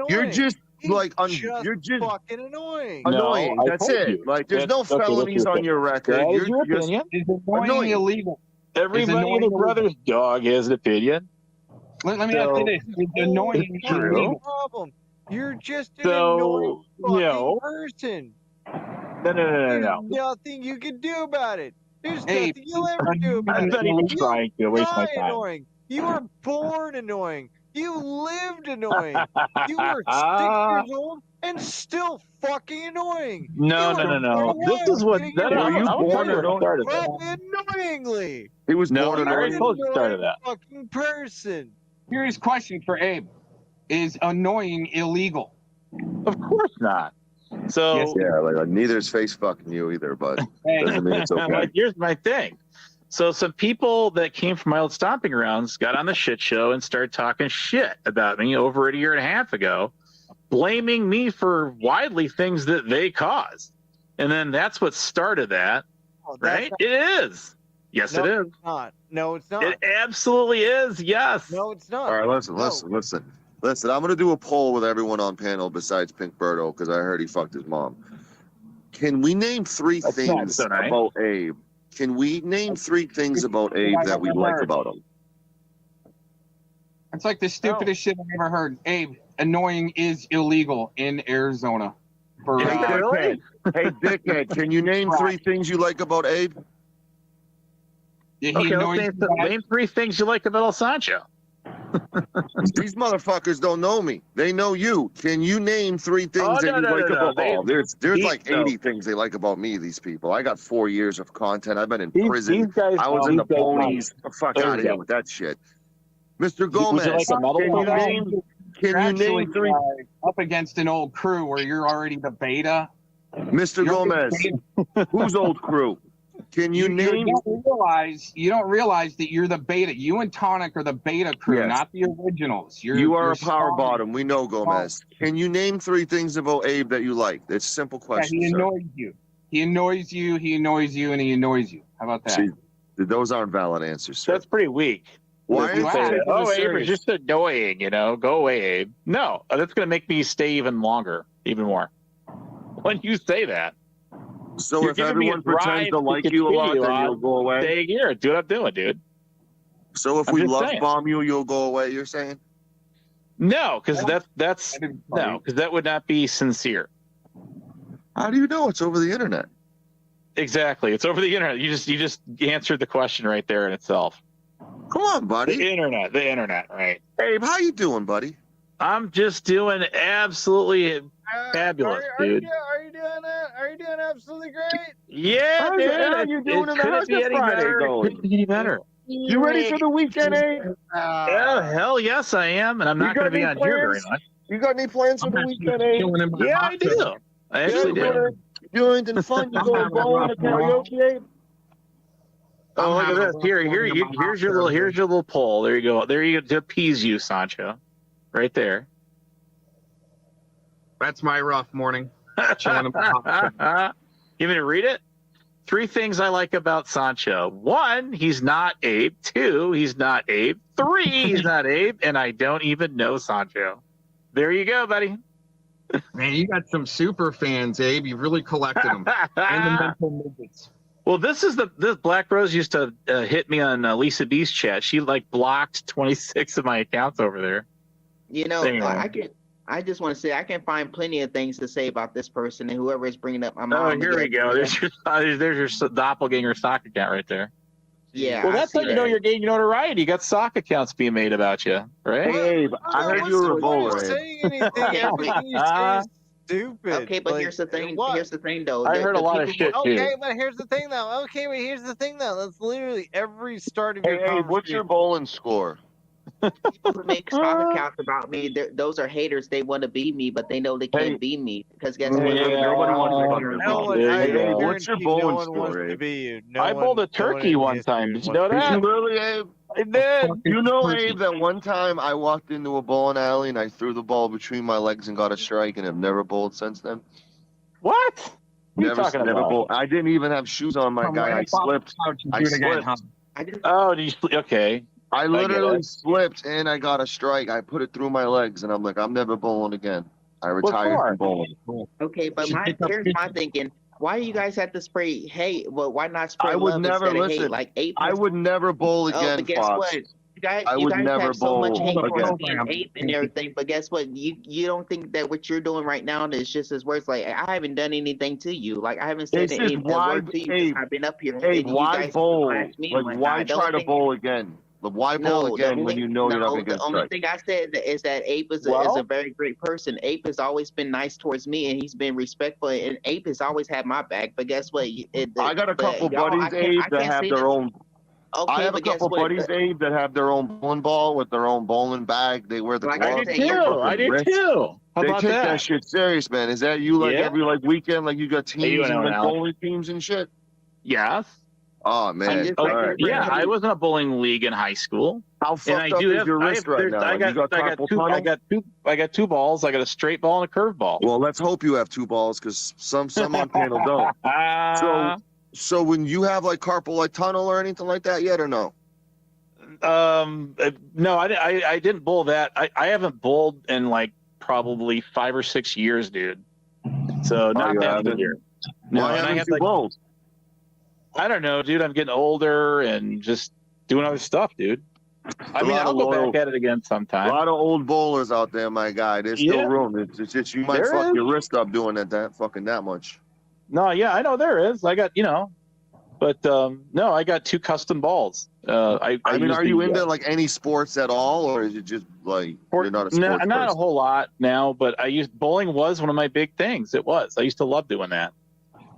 you're just like you're just fucking annoying. Annoying. No, that's it. you. Like there's no felonies on your record. That is You're your just opinion. Is annoying illegal? Everybody and their brother's dog has an opinion. Let me ask you this: is annoying illegal? Problem. You're just an annoying fucking person. No. There's nothing you can do about it. There's nothing you'll ever do about it. I'm not even trying to waste my Die time. annoying. You were born annoying. You lived annoying. You were 6 years old and still fucking annoying. No. This is what. Were you born annoying? Annoyingly. He was born I already annoying. told you the start of that. Fucking person. Serious question for Abe: is annoying illegal? Of course not. So Yeah, like neither is face fucking you either, but doesn't mean it's okay. Here's my thing. So some people that came from my old stomping grounds got on the shit show and started talking shit about me over a year and a half ago, blaming me for widely things that they caused. And then that's what started that, right? It is. Yes, it is. It's not. No, it's not. It absolutely is. Yes. No, it's not. All right, listen. I'm gonna do a poll with everyone on panel besides Pink Birdo because I heard he fucked his mom. Can we name three things about Abe? Can we name three things about Abe that we like about him? It's like the stupidest shit I've ever heard. Abe, annoying is illegal in Arizona. For, Hey, dickhead, can you name three things you like about Abe? Yeah, Okay, name three things you like about El Sancho. These motherfuckers don't know me. They know you. Can you name three things that you like about me? There's like 80 things they like about me, these people. I got 4 years of content. I've been in prison. I was in the ponies. Fuck out of here with that shit. Mr. Gomez, can you name three? Up against an old crew where you're already the beta. Mr. Gomez, who's old crew? Can you name? You don't realize that you're the beta. You and Tonic are the beta crew, not the originals. You are a power bottom. We know, Gomez. Can you name three things about Abe that you like? It's a simple question. He annoys you. He annoys you. He annoys you, and he annoys you. How about that? See, those aren't valid answers, sir. That's pretty weak. Why you say that? Oh, Abe is just annoying. Go away, Abe. No, that's going to make me stay even longer, even more. When you say that. So if everyone pretends to like you a lot, then you'll go away? Stay here. Do what I'm doing, dude. So if we love bomb you, you'll go away, you're saying? No, because that would not be sincere. How do you know it's over the internet? Exactly. It's over the internet. You just answered the question right there in itself. Come on, buddy. The internet, right. Abe, how you doing, buddy? I'm just doing absolutely fabulous, dude. Are you doing that? Are you doing absolutely great? Yeah, dude. How you doing in the house Friday going? Couldn't be any better. You ready for the weekend, Abe? Yeah, hell yes, I am, and I'm not going to be on here very much. You got any plans for the weekend, Abe? Yeah, I do. I actually do. You anything fun? You going bowling or karaoke, Abe? Oh, look at this. Here's your little poll. There you go. There you go to appease you, Sancho. Right there. That's my rough morning. Chilling in You mean to read it? 3 things I like about Sancho. 1, he's not Abe. 2, he's not Abe. 3, he's not Abe. And I don't even know Sancho. There you go, buddy. Man, you got some super fans, Abe. You've really collected them. And the mental midgets. Well, this Black Rose used to hit me on Lisa B's chat. She blocked 26 of my accounts over there. You know, I just want to say I can find plenty of things to say about this person and whoever is bringing up my mom. Oh, here we go. There's your doppelganger sock account right there. Yeah. Well, that's how you know you're gaining notoriety. You got sock accounts being made about you, right? Hey, Abe, I heard you were a bowler. Saying anything, everything you say is stupid. Okay, but Like, here's the thing. what? Here's the thing, though. I heard a lot of shit too. Okay, but here's the thing, though. That's literally every start of your Hey, conversation. what's your bowling score? People who make stock accounts about me, those are haters. They want to be me, but they know they can't be me because guess what? Nobody wants to Hey, what's your bowling score, to Abe? be you. I bowled a turkey one time. Did you know that? Did you really, Abe? I did. You know, Abe, that one time I walked into a bowling alley and I threw the ball between my legs and got a strike and have never bowled since then. What? What are you talking about? Bowled. I didn't even have shoes on, my guy. I slipped. I slipped. Oh, did you? Okay. I literally slipped and I got a strike. I put it through my legs and I'm like, I'm never bowling again. I retired from bowling. Okay, but here's my thinking. Why do you guys have to spray hate? Well, why not spray I would love never instead of listen. hate? Like Ape. I would never bowl again, but guess Fox. what? You guys I would never have so much bowl hate towards again. me and Ape and everything, but guess what? You don't think that what you're doing right now is just as worse. Like I haven't done anything to you. Like I haven't said It's just a why, word to you Abe, since I've been up here. Abe, and you why guys bowl? harass me Like, when why I don't try to think- bowl again? Why bowl again when you know you're not going to get a The only strike? thing I said is that Ape is a very great person. Ape has always been nice towards me, and he's been respectful. And Ape has always had my back. But guess what? I got a couple buddies, Abe, that have their own. Okay, I have a but guess couple what? buddies, Abe, that have their own bowling ball with their own bowling bag. They wear the Like gloves. I did too. I did too. How They about take that that? shit serious, man. Is that you like Yeah. every like weekend? Like you got Hey, you teams and know like now. bowling teams and shit? Yes. Oh man. Oh, All right. yeah, I was in a bowling league in high school. How fucked up is your wrist right now? I got two balls. I got a straight ball and a curve ball. Well, let's hope you have two balls because some on panel don't. So when you have like carpal tunnel or anything like that yet or no? No, I didn't bowl that. I haven't bowled in like probably 5 or 6 years, dude. So not that severe. No, Why and I haven't had you like, bowled? I don't know, dude. I'm getting older and just doing other stuff, dude. I mean, I'll go back at it again sometime. A lot of old bowlers out there, my guy. There's still room. It's just you might There fuck is. your wrist up doing that much. No, yeah, I know there is. I got, but no, I got 2 custom balls. I mean, use are you the, into like any sports at all, or is it just like you're not a sports not a person? whole lot now, but bowling was one of my big things. It was. I used to love doing that.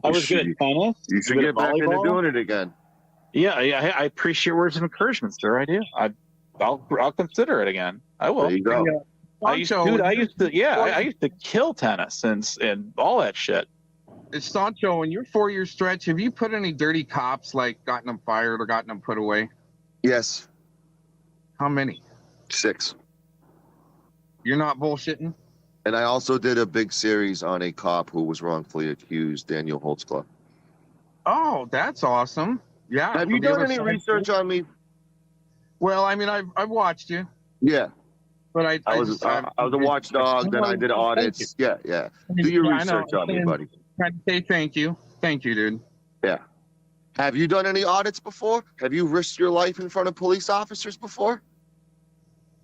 I was good at tennis. You should good get at back into volleyball. doing it again. Yeah, I appreciate words of encouragement, sir. I do. I'll consider it again. I will. There you go. I used to kill tennis and all that shit. Sancho, in your 4-year stretch, have you put any dirty cops, like gotten them fired or gotten them put away? Yes. How many? 6. You're not bullshitting? And I also did a big series on a cop who was wrongfully accused, Daniel Holtzclaw. Oh, that's awesome. Yeah. Have you done any research on me? Well, I mean, I've watched you. Yeah. But I was a watchdog, then I did audits. Yeah. Do your research on me, buddy. Trying to say thank you. Thank you, dude. Yeah. Have you done any audits before? Have you risked your life in front of police officers before?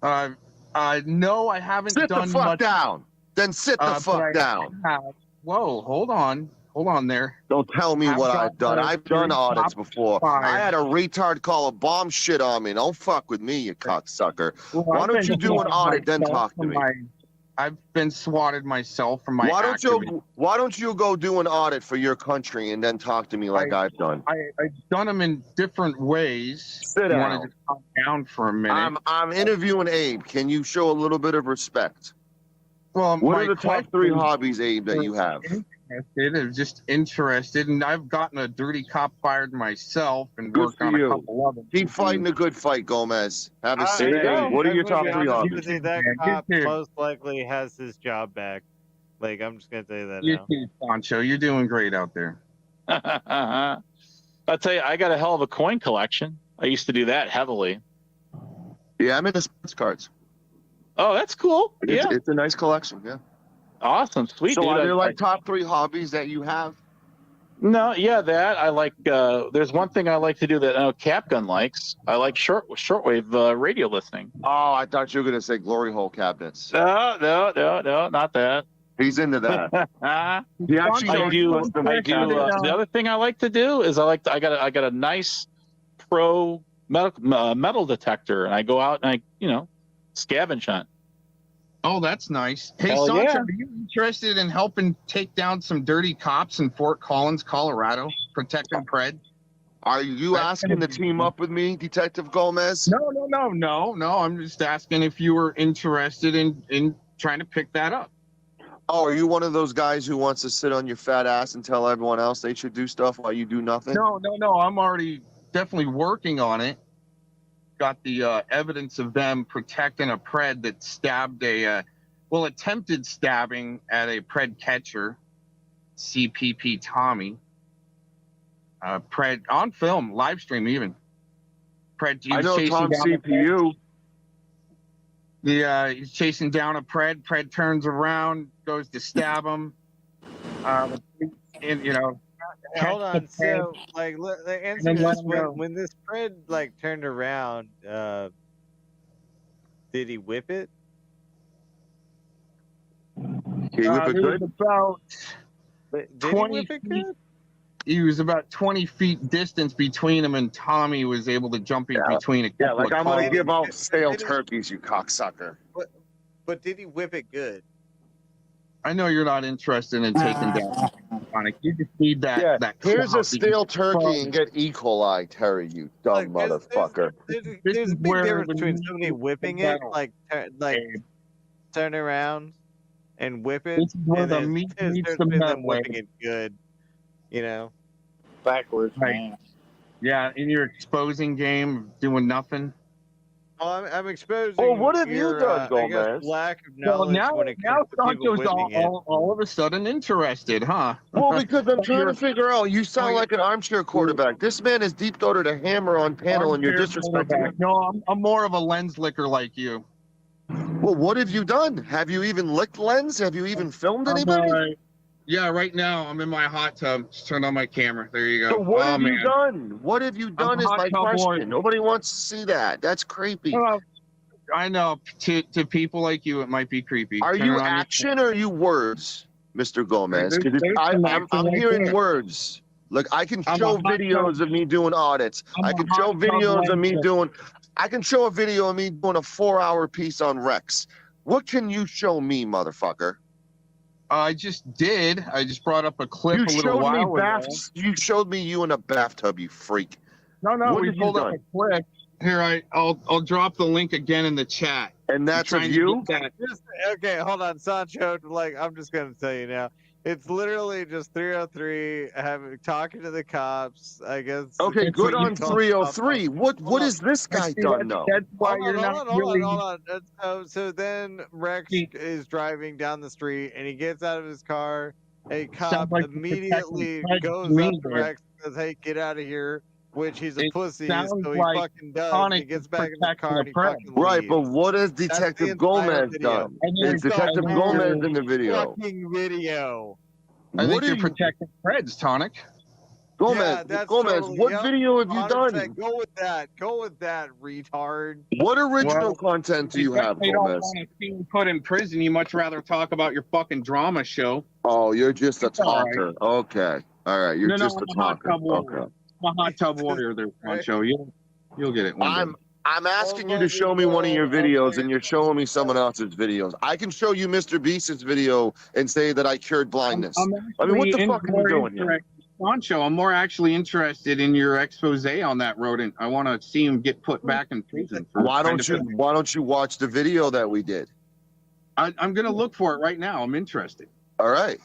No, I haven't Sit done the fuck much. down. Then sit the But fuck I down. have. Whoa, hold on there. Don't tell me what I've done. I've done audits before. I had a retard call a bomb shit on me. Don't fuck with me, you cocksucker. Why don't you do an audit, then talk to me? I've been swatted myself from my activities. Why don't you go do an audit for your country and then talk to me like I've done? I've done them in different ways. Sit You down. wanted to calm down for a minute. I'm interviewing Abe. Can you show a little bit of respect? Well, What my are the top 3 hobbies, Abe, that you have? I'm just interested, and I've gotten a dirty cop fired myself and Good worked for on a you. couple of them. Keep fighting a good fight, Gomez. Have a There seat. you go. What are your I'm gonna top be 3 honest hobbies? with you, that cop most likely has his job back. Like, I'm just gonna tell you that You now. too, Sancho. You're doing great out there. I'll tell you, I got a hell of a coin collection. I used to do that heavily. Yeah, I'm into sports cards. Oh, that's cool. It's a nice collection, yeah. Awesome. Sweet, So dude. are there like top 3 hobbies that you have? No, yeah, that I like. There's one thing I like to do that I know Capgun likes. I like shortwave radio listening. Oh, I thought you were gonna say glory hole cabinets. No, not that. He's into that. He actually I do. The other thing I like to do is I got a nice pro metal detector, and I go out and I scavenge hunt. Oh, that's nice. Hey, Hell Sancho, yeah. are you interested in helping take down some dirty cops in Fort Collins, Colorado, protecting Pred? Are you asking to team up with me, Detective Gomez? No. I'm just asking if you were interested in trying to pick that up. Oh, are you one of those guys who wants to sit on your fat ass and tell everyone else they should do stuff while you do nothing? No. I'm already definitely working on it. Got the evidence of them protecting a Pred that stabbed attempted stabbing at a Pred catcher, CPP Tommy. Pred on film, live stream even. Pred, I know Tom CPU. He's chasing down a Pred. Pred turns around, goes to stab him. Hold on. So, like, the answer is when this Pred turned around, did he whip it? He whip it good? Did he whip it good? He was about 20 feet distance between him, and Tommy was able to jump in between a couple of I'm going to cars. give out stale turkeys, you cocksucker. But did he whip it good? I know you're not interested in taking down Sonic. You just need that. Here's a clout stale turkey and get E. coli, Terry, you dumb motherfucker. There's a big difference between somebody whipping it, turn around and whip it, This is where and the then meat there's meets the between them meat. whipping it good, Backwards, Right. man. Yeah, in your exposing game, doing nothing. Oh, I'm exposing. Well, what have you your, done, I Gomez? guess, lack of Well, knowledge now when it comes to people Sancho's whipping it. all of a sudden interested, huh? Well, because I'm trying to figure out, you sound like an armchair quarterback. This man is deep-throated a hammer on panel and you're disrespecting him. No, I'm more of a lens licker like you. Well, what have you done? Have you even licked lens? Have you even filmed anybody? Yeah, right now I'm in my hot tub. Just turned on my camera. There you go. So what have man. you done? What have you done a is hot my tub question. warrior. Nobody wants to see that. That's creepy. Well, I know. To people like you, it might be creepy. Are Turn you it on your- action or are you words, Mr. Gomez? Because There's some I'm action right hearing there. words. Look, I can I'm a show hot videos tub- of me doing audits. I'm I a can hot show tub videos of me legend. doing. I can show a video of me doing a 4-hour piece on Rex. What can you show me, motherfucker? I just did. I just brought up a clip You a little showed me while ago. You showed me you in a bathtub, you freak. No, What we have you pulled up done? a clip. Here, I'll drop the link again in the chat. And that's of trying to you? get that- Okay, hold on, Sancho. I'm just gonna tell you now. It's literally just 303 talking to the cops. I guess. Okay, That's good what you on call 303. What has this guy done, though? That's why you're not really. Hold on. So then Rex is driving down the street and he gets out of his car. A cop Sounds like immediately Detective goes Fred up to there. Rex and says, "Hey, get out of here." Which he's a It pussy, sounds so he like fucking does. Sonic He gets is back in the protecting car and the he Pred. fucking Right, leaves. but what has That's the Detective entire Gomez video. done? Is It's the Detective entire Gomez in the video? fucking video. I think What you're are you- protecting Preds, Tonic. Gomez, Yeah, that's Gomez, totally, what yep, video have you 100%. done? Go with that. Go with that, retard. What original Well, content do you have, definitely don't Gomez? want to see you put in prison. You much rather talk about your fucking drama show. Oh, you're just a It's all right. talker. Okay. All right, you're No, just I'm a a hot talker. tub warrior. Okay. I'm a hot tub warrior there, Pancho. You'll get it one day. I'm asking you to show me one of your videos, and you're showing me someone else's videos. I can show you Mr. Beast's video and say that I cured blindness. I mean, what the fuck are you doing here? Pancho, I'm more actually interested in your expose on that rodent. I want to see him get put back in prison. Why don't you watch the video that we did? I'm gonna look for it right now. I'm interested. All right.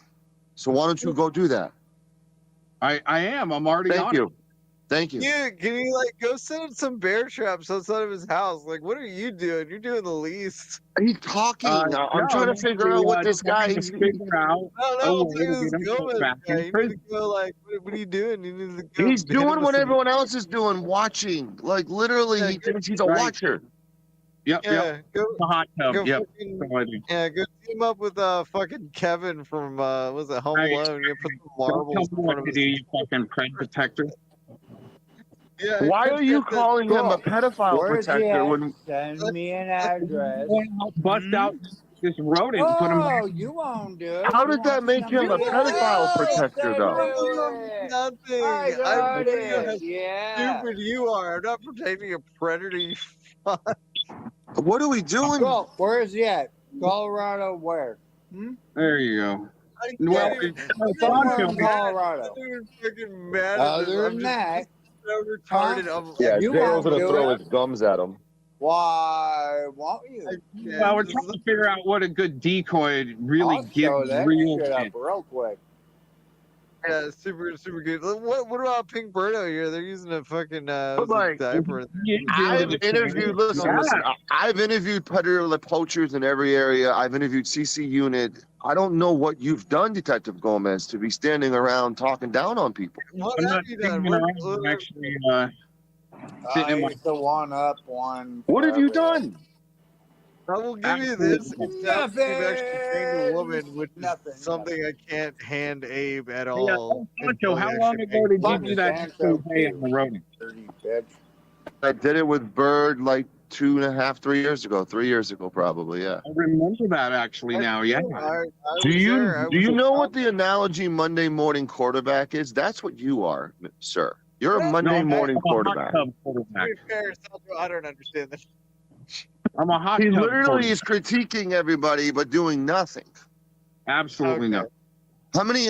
So why don't you go do that? I am. I'm already Thank on you. it. Thank you. Yeah, can you go set up some bear traps outside of his house? Like, what are you doing? You're doing the least. He's talking. I'm no, trying to figure out what this guy is. Figure out. No, this Gomez guy. You need to go, what are you doing? You need to go. He's doing what everyone else is doing, watching. Like, literally, he thinks he's a watcher. Yep. Go, The hot tub. go Yep. fucking, That's all I do. yeah, go team up with fucking Kevin from was it Home Right. Alone? You put some Don't tell marbles me in what front of to his. do, you fucking pred protector. Yeah. Why are you calling him a Cool. pedophile Where's he protector at? when Send me an address. Bust out this rodent and put him back. Oh, you won't do it. how You did that want make him a somebody pedophile else protector to though? do it. Nothing. I I'm got telling you how it. Yeah. stupid you are. I'm not protecting a predator. You fuck. What are we doing? Cool. Where is he at? Colorado where? There you go. I Well, can't even- Somewhere Sancho, in Colorado. I'm not even fucking mad at Other this. than I'm that, just so retarded. Yeah, you Jay's won't gonna do throw it. his gums at him. Why won't you? well, we're trying to figure out what a good decoy really I'll gives show that real shit up shit. real quick. Yeah, super good. What about Pink Birdo here? They're using a fucking But like, diaper. I've interviewed. Listen. I've interviewed predator poachers in every area. I've interviewed CC unit. I don't know what you've done, Detective Gomez, to be standing around talking down on people. What I'm have not you done? standing around. I'm actually sitting in my. It's the one up one. What have you forever. done? I will give you this. Except you've actually trained a woman, which is something I can't hand Abe at all. Sancho, how long ago did you do that display on the rodent? Dirty bitch. I did it with Bird like 2.5, 3 years ago. 3 years ago, probably. Yeah. I remember that actually now. Yeah. Do you know what the analogy Monday morning quarterback is? That's what you are, sir. You're a Monday morning quarterback. To be fair, Sandro, I don't understand this. I'm a hot He tub literally is critiquing everybody but doing nothing. Absolutely not. How many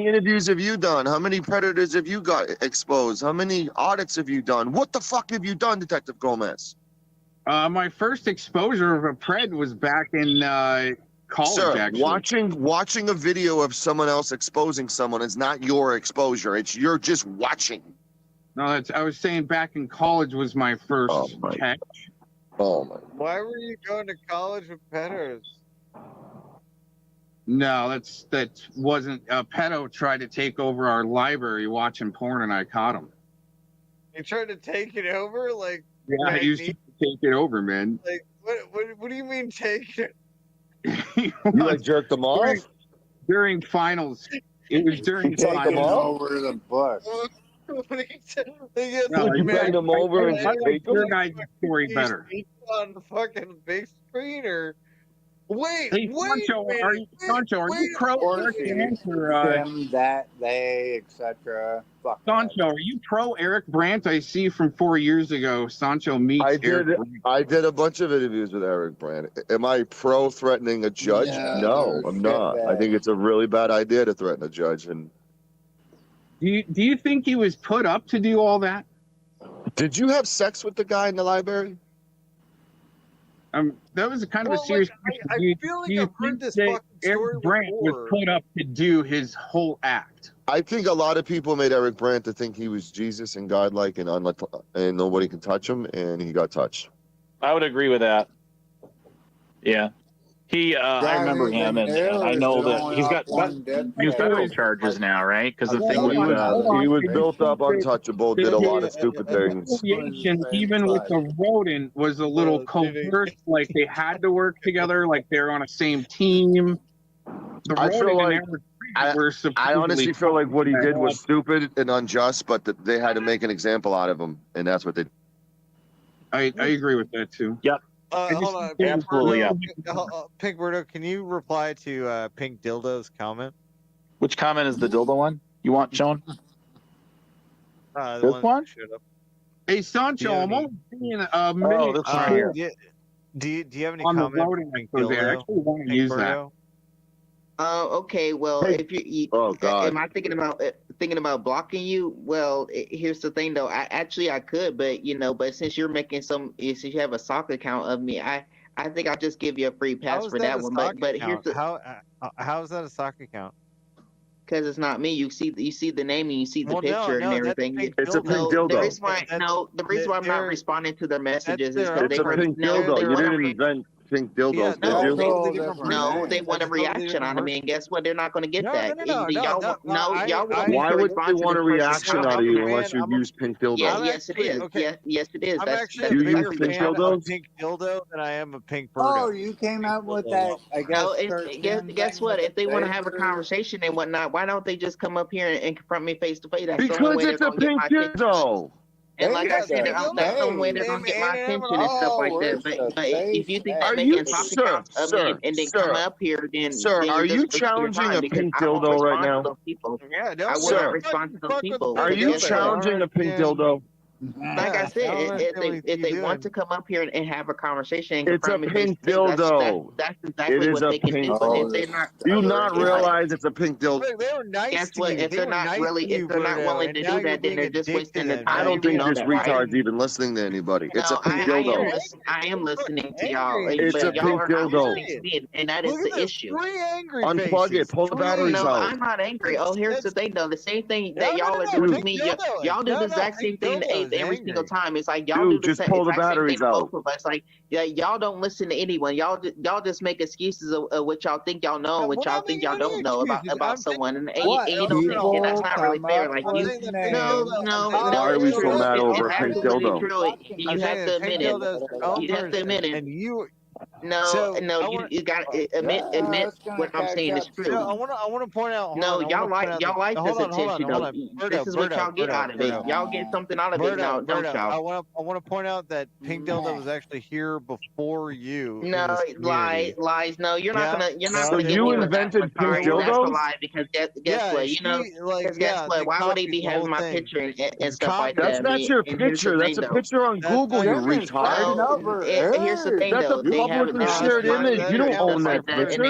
interviews have you done? How many predators have you got exposed? How many audits have you done? What the fuck have you done, Detective Gomez? My first exposure of a pred was back in college. Sir, actually, watching a video of someone else exposing someone is not your exposure. You're just watching. No, I was saying back in college was my first catch. Oh my! Why were you going to college with pedos? No, that wasn't. Pedo tried to take over our library watching porn, and I caught him. You tried to take it over, like Yeah, he used to take it over, man. Like what do you mean take it? You like jerked them off during finals. It was during Taking finals. over the book. Would you bring them over and take them? Your guys' story better. On the fucking big screen, or wait, Hey, Sancho, are you pro Eric Brandt or Them, that, they, etc. Fuck Sancho? Are you pro Eric Brandt? I see from 4 years ago. Sancho meets Eric Brandt. I did a bunch of interviews with Eric Brandt. Am I pro threatening a judge? No, I'm not. I think it's a really bad idea to threaten a judge. And do you think he was put up to do all that? Did you have sex with the guy in the library? That was kind of a serious question. I feel like I've heard this think fucking story Eric Brandt before. was put up to do his whole act? I think a lot of people made Eric Brandt to think he was Jesus and godlike and nobody can touch him, and he got touched. I would agree with that. Yeah. I remember him, and I know that he's got new federal charges now, right? Because the thing with he was built up untouchable, did a lot of stupid things. Affiliation, even with the rodent, was a little covert. Like they had to work together, like they're on a same team. The I feel rodent like and Eric Brandt were I honestly supposedly feel like what he did was stupid and unjust, but they had to make an example out of him, and that's what they did. I agree with that too. Yep. Hold on, absolutely. Yeah. Pink Birdo, can you reply to Pink Dildo's comment? Which comment is the dildo one you want shown? The one? Hey Sancho, I'm only seeing a minute. This one here. Do you have any on the comment? rodent exposure. I actually want to use that. Okay. Well, if you, am I thinking about blocking you? Well, here's the thing, though. I could, but since you're making since you have a sock account of me, I think I'll just give you a free pass for that one. But here's the how is that a sock account? Because it's not me. You see the name and you see the picture and everything. It's a pink dildo. The reason why I'm not responding to their messages is because it's a pink dildo. You didn't invent. pink dildos, Yeah, did you? totally different No, they person. want a That's a totally reaction out of different me, and guess what? They're not going to get that. Y'all I want me Why to would they respond to want this a person's reaction out of comment. you unless you use pink dildos? Yes, it is. okay. Yes, it is. I'm That's actually a You use bigger pink fan of dildos? pink dildo than I am a pink birdo. Oh, you came out with that, I guess, No, cartoon guess thing what? with If they the want to have a baker. conversation and whatnot, why don't they just come up here and confront me face to face? That's the only Because way they're it's a going to get pink my attention. dildo. And like I said, Baker. that's the only way they're Hey. going to get my attention and stuff Oh, like that. where's But the if you think that Are they you, can talk sir, of me and then come sir, up here, then sir, you're are you just wasting your challenging time a because pink I won't dildo right respond to now? those people. Yeah, I will Sir, not respond to those people. Are because you guess what? challenging a pink dildo? Like I said, if they want to come up here and have a conversation and It's a confront me face pink to face, dildo. that's It exactly is what a they can pink do. And if dildo. they're not, Do you not if I- realize it's a pink dildo? Look, they were nice guess to what? you. If They they're were not nice really, to you, if they're not Birdo, willing and to now do you're that, then being they're just wasting the addicted. I time. don't You do think know this that, right? retard's even listening to anybody. It's No, a pink dildo. I am listening to y'all, It's but a y'all pink are not dildo. listening to me, and that is Look at the this. issue. 3 angry Unplug faces. it. Pull the batteries No, out. I'm not angry. Oh, here's the thing, though. The same thing that y'all are No, doing to Pink me. Dildo. Y'all do the exact same Pink thing to Dildo Abe is every angry. single time. It's like y'all Dude, do the just pull the exact same thing batteries to out. both of us. Like, yeah, y'all don't listen to anyone. Y'all just make excuses of what y'all think y'all know and what y'all think y'all don't know about someone. And Abe don't think that that's not really fair. Like you, no. Why are we so mad over a pink dildo? True. You have to admit it. You have to admit it. And you. No, you got to admit what I'm saying is true. No, I want to point out. No, y'all like this attention. Hold on. This is what y'all get out of it. Y'all get something out of it now, don't y'all? I want to point out that Pink Dildo was actually here before you. No, lies. No, you're not gonna So get you me with that. invented pink Sorry, that's a dildos? lie because guess what? You know, guess what? Why would they be having my picture and stuff like that? That's not your picture. That's a picture on Google, you retard. No, here's the thing, That's though. a They have publicly shared image. You don't own that picture.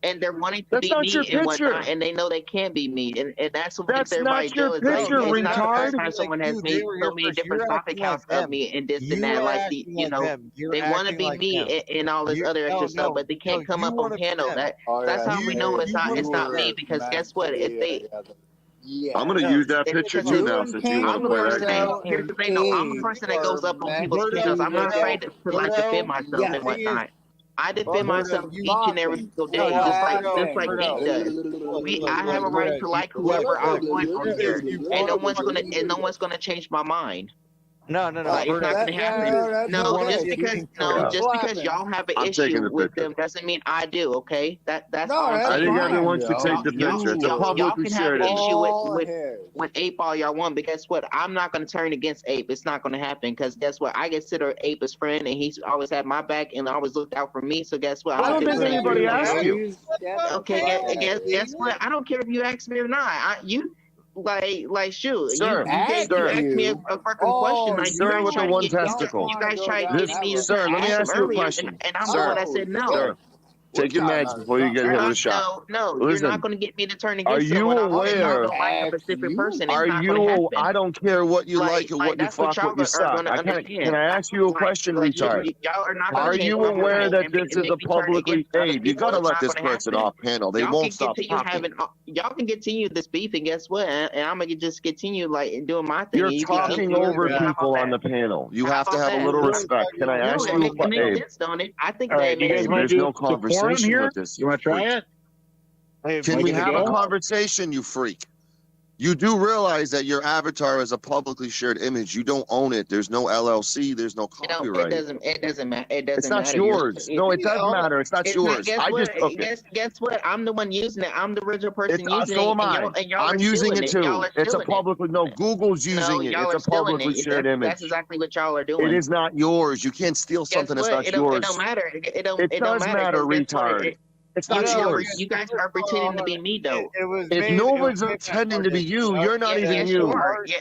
And they're wanting to That's be not me your and whatnot, picture. and they know they can't be me, and that's what That's everybody not your do. It's like, picture, it's not the retard. first time someone has made so many different stock accounts of me and this and that. Like they want to be me and all this other extra stuff, but they can't come up on panel. That's how we know it's not me. Because guess what? If they I'm gonna use that picture too now since you want to play that game. Here's the thing, though. I'm a person that goes up on people's channels. I'm not afraid to like defend myself and whatnot. I defend myself each and every single day, just like Nick does. I have a right to like whoever I want on here, and no one's gonna change my mind. No. Like, it's not gonna happen. Just because y'all have an issue with them doesn't mean I do. Okay, that's all I'm saying. I think everyone should take the picture. It's a publicly shared image. Y'all can have an issue with Ape all y'all want, but guess what? I'm not gonna turn against Ape. It's not gonna happen because guess what? I consider Ape as friend, and he's always had my back and always looked out for me. So guess what? I don't think anybody asked you. Okay, guess what? I don't care if you ask me or not. Shoot. Sir, you asked me a fucking question. Like, sir with the one testicle. You guys tried to get me. Sir, let me ask you a question. And I'm the one that said no. Sir, take your meds before you get hit with a shot. No, Listen, you're not going to get me to turn against are you aware? like a specific person. Are you? I don't care what you like or what you fuck, what you suck. Can I ask you a question, retard? Are you aware that this is a publicly? Hey, you gotta let this person off panel. They won't stop talking. Y'all can continue this beef, and guess what? And I'm gonna just continue like doing my thing. You're talking over people on the panel. You have to have a little respect. Can I ask you a question? I think there's no conversation with this. You want to try it? Can we have a conversation, you freak? You do realize that your avatar is a publicly shared image. You don't own it. There's no LLC. There's no copyright. It doesn't matter. It doesn't matter. It's not yours. No, it does matter. It's not yours. I just took it. Guess what? I'm the one using it. I'm the original person using it. So am I. I'm using it too. It's a publicly. No, Google's using it. It's a publicly shared image. That's exactly what y'all are doing. It is not yours. You can't steal something that's not yours. It don't matter. It does matter, retard. It's not yours. You guys are pretending to be me, though. If no one's pretending to be you, you're not even you.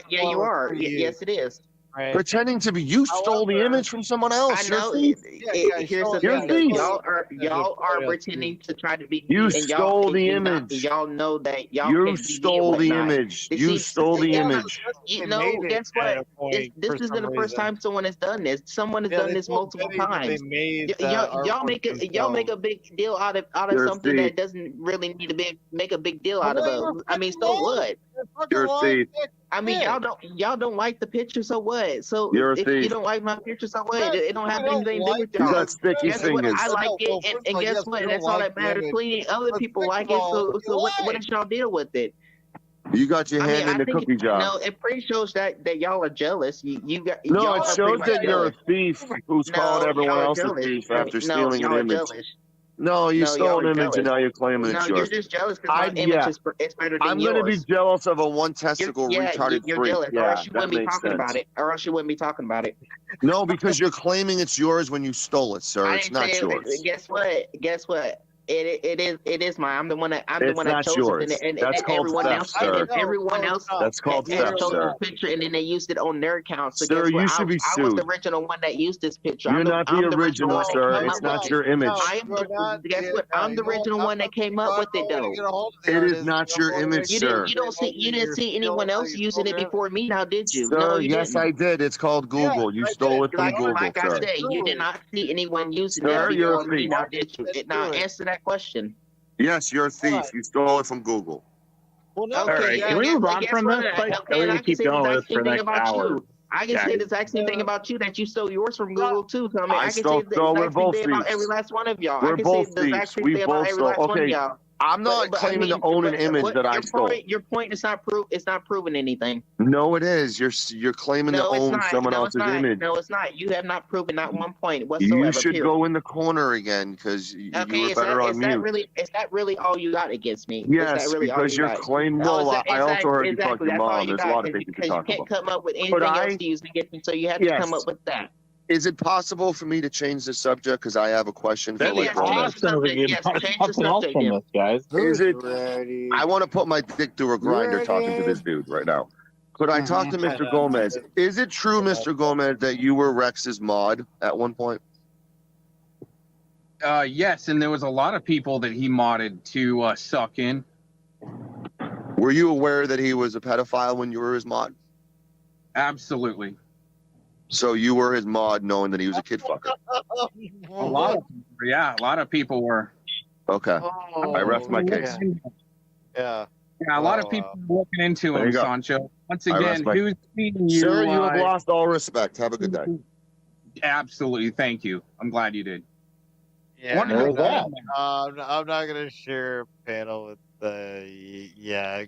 Yeah, you are. Yes, it is. Right. Pretending to be you stole the image from someone else. I know. Here's the thing. Y'all are pretending to try to be. You stole the image. Y'all know that y'all. You stole the image. You stole the image. You know, guess what? This isn't the first time someone has done this. Someone has done this multiple times. Y'all make a big deal out of something that doesn't really need to make a big deal out of. I mean, so what? You're a thief. I mean, y'all don't like the picture, so what? So You're a if thief. you don't like my picture, so what? It don't have I don't anything to do like with You y'all. got sticky Guess fingers. what? I like No, it, first of and all, guess yes, what? you That's don't all like that matters. women. Plenty other But people like second it. of So all, what? you What is y'all deal with it? You got your I mean, hand in I the think cookie jar. no. It pretty shows that y'all are jealous. No, Y'all it are pretty shows much that you're a jealous. thief who's called No, everyone y'all are else a jealous. thief after No, stealing an y'all are image. jealous. No, you No, stole y'all an are image and jealous. now you're claiming it's No, yours. you're just jealous because my image Yeah. is better than I'm going to be yours. jealous of a one testicle retarded You're freak. jealous, or Yeah, else you that wouldn't be makes talking sense. about it. Or else you wouldn't be talking about it. No, because you're claiming it's yours when you stole it, sir. I It's didn't say not it. yours. Guess what? Guess what? It is mine. I'm the one that It's not chose yours. it, and That's called everyone theft, else sir. That's called has theft, chosen sir. this picture, and then they used it on their account. So Sir, guess what? you should be I was the sued. original one that used this picture. You're not the I'm the original original, one that sir. came It's up not with your it. image. I am. Guess what? I'm the original one that came up with it, though. It is not your image, sir. You didn't see anyone else using it before me, now did you? Sir, No, you yes, didn't. I did. It's called Google. You stole it from Google, Like I sir. said, you did not see anyone using Sir, it you're a before me, thief. now did you? Now answer that question. Yes, you're a thief. You stole it from Google. Well, no, All right, can we move on guess from what? this? Like, Okay, are we and gonna I can keep say the going with exact this for same the thing next about hour? you. I can say the exact same thing about you, that you stole yours from Google too. So I mean, I can say the we're exact same both thing about thieves. every last one of y'all. We're I can say both the exact thieves. same We thing about both every stole. last one of Okay, y'all. I'm not claiming to own an image that I stole. Your point is not It's not proving anything. No, it is. You're claiming to No, it's own not. someone No, it's else's not. image. No, it's not. You have not proven not one point You whatsoever. should Period. go in the corner again because you Okay, were better on mute. is that really all you got against me? Is Yes, that really all because you you're got? claiming. Oh, Well, I also heard you talk to your That's all mom. you There's a got, lot of things you can because you talk can't about. come up with But anything else to use against me, so you had to come up with that. Is it possible for me to change the subject? Because I have a question for That'd be awesome if we could something else from this, guys. Is it? Ready? I want to put my dick through a grinder talking to this dude right now. Could I talk to Mr. Gomez? Is it true, Mr. Gomez, that you were Rex's mod at one point? Yes, and there was a lot of people that he modded to suck in. Were you aware that he was a pedophile when you were his mod? Absolutely. So you were his mod knowing that he was a kid fucker? A lot of people were. Okay. I rest my case. Yeah. Yeah, a lot of people were looking into There him, you go. Sancho. Once I again, rest my- who's feeding you? Sir, you have lost all respect. Have a good day. Absolutely. Thank you. I'm glad you did. Yeah, Wonder who that? I'm not gonna share a panel with the Yeah.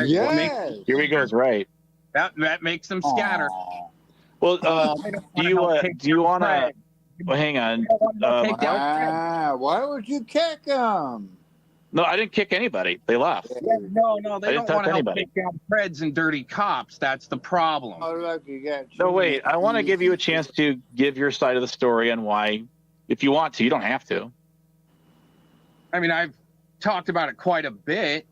Yes. Here he goes. Right. That makes them scatter. Well, They don't do you wanna take want to? Fred. Well, hang on. Why would you kick him? No, I didn't kick anybody. They left. Yeah, no, they I don't didn't want to touch help anybody. take down Freds and dirty cops. That's the problem. Oh, look, you got No, wait. I want to give you a chance to give your side of the story and why, if you want to. You don't have to. I mean, I've talked about it quite a bit,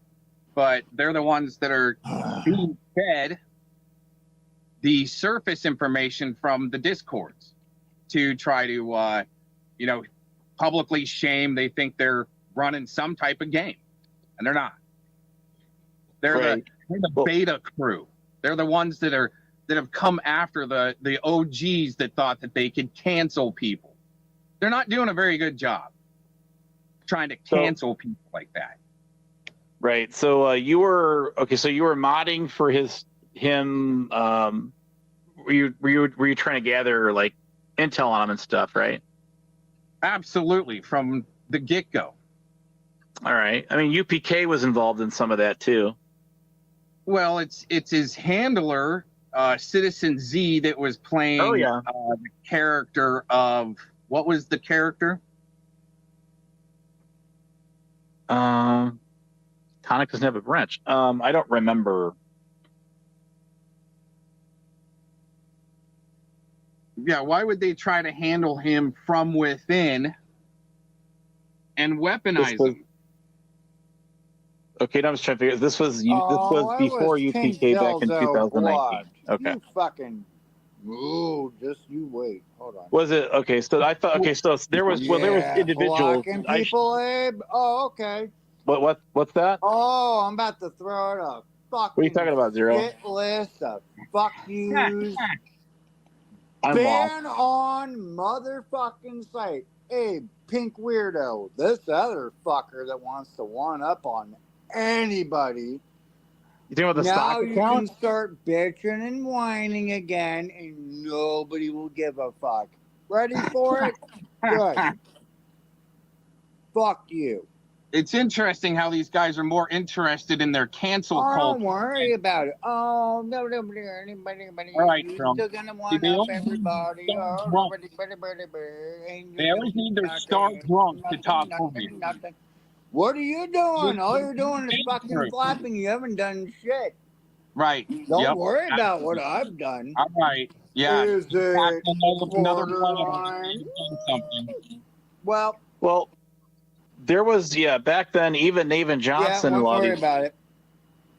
but they're the ones that are being fed the surface information from the Discords to try to, publicly shame. They think they're running some type of game, and they're not. They're the beta crew. They're the ones that have come after the OGs that thought that they could cancel people. They're not doing a very good job trying to cancel people like that. Right. So you were modding for him. Were you trying to gather like intel on him and stuff, right? Absolutely, from the get-go. All right. I mean, UPK was involved in some of that too. Well, it's his handler, Citizen Z, that was playing the character of, what was the character? Tonic doesn't have a wrench. I don't remember. Yeah, why would they try to handle him from within and weaponize him? Okay, now I'm just trying to figure. This was before UPK back in 2019. Okay. You fucking. Ooh, just you wait. Hold on. Was it okay? So I thought okay. So there was there was individuals. Blocking people, Abe. Oh, okay. What's that? Oh, I'm about to throw it up. Fucking. What are you talking about, Zero? Hit list of fuck yous. I'm Ban on motherfucking site. Abe, pink weirdo. This other fucker that wants to one up on anybody You think about the now stock you account? can start bitching and whining again, and nobody will give a fuck. Ready for it? Good. Fuck you. It's interesting how these guys are more interested in their cancel culture. Don't worry about it. Oh, no, anybody. All right, You're Trump. still gonna See, one they up always everybody. need Oh, their drunk. They always need their star drunk to talk over you. nothing. What are you doing? All you're doing is fucking flapping. You haven't done shit. Right. Don't worry about what I've done. All right. Yeah. Is it another borderline? something. Well, there was back then even Navin Johnson. Don't worry about it.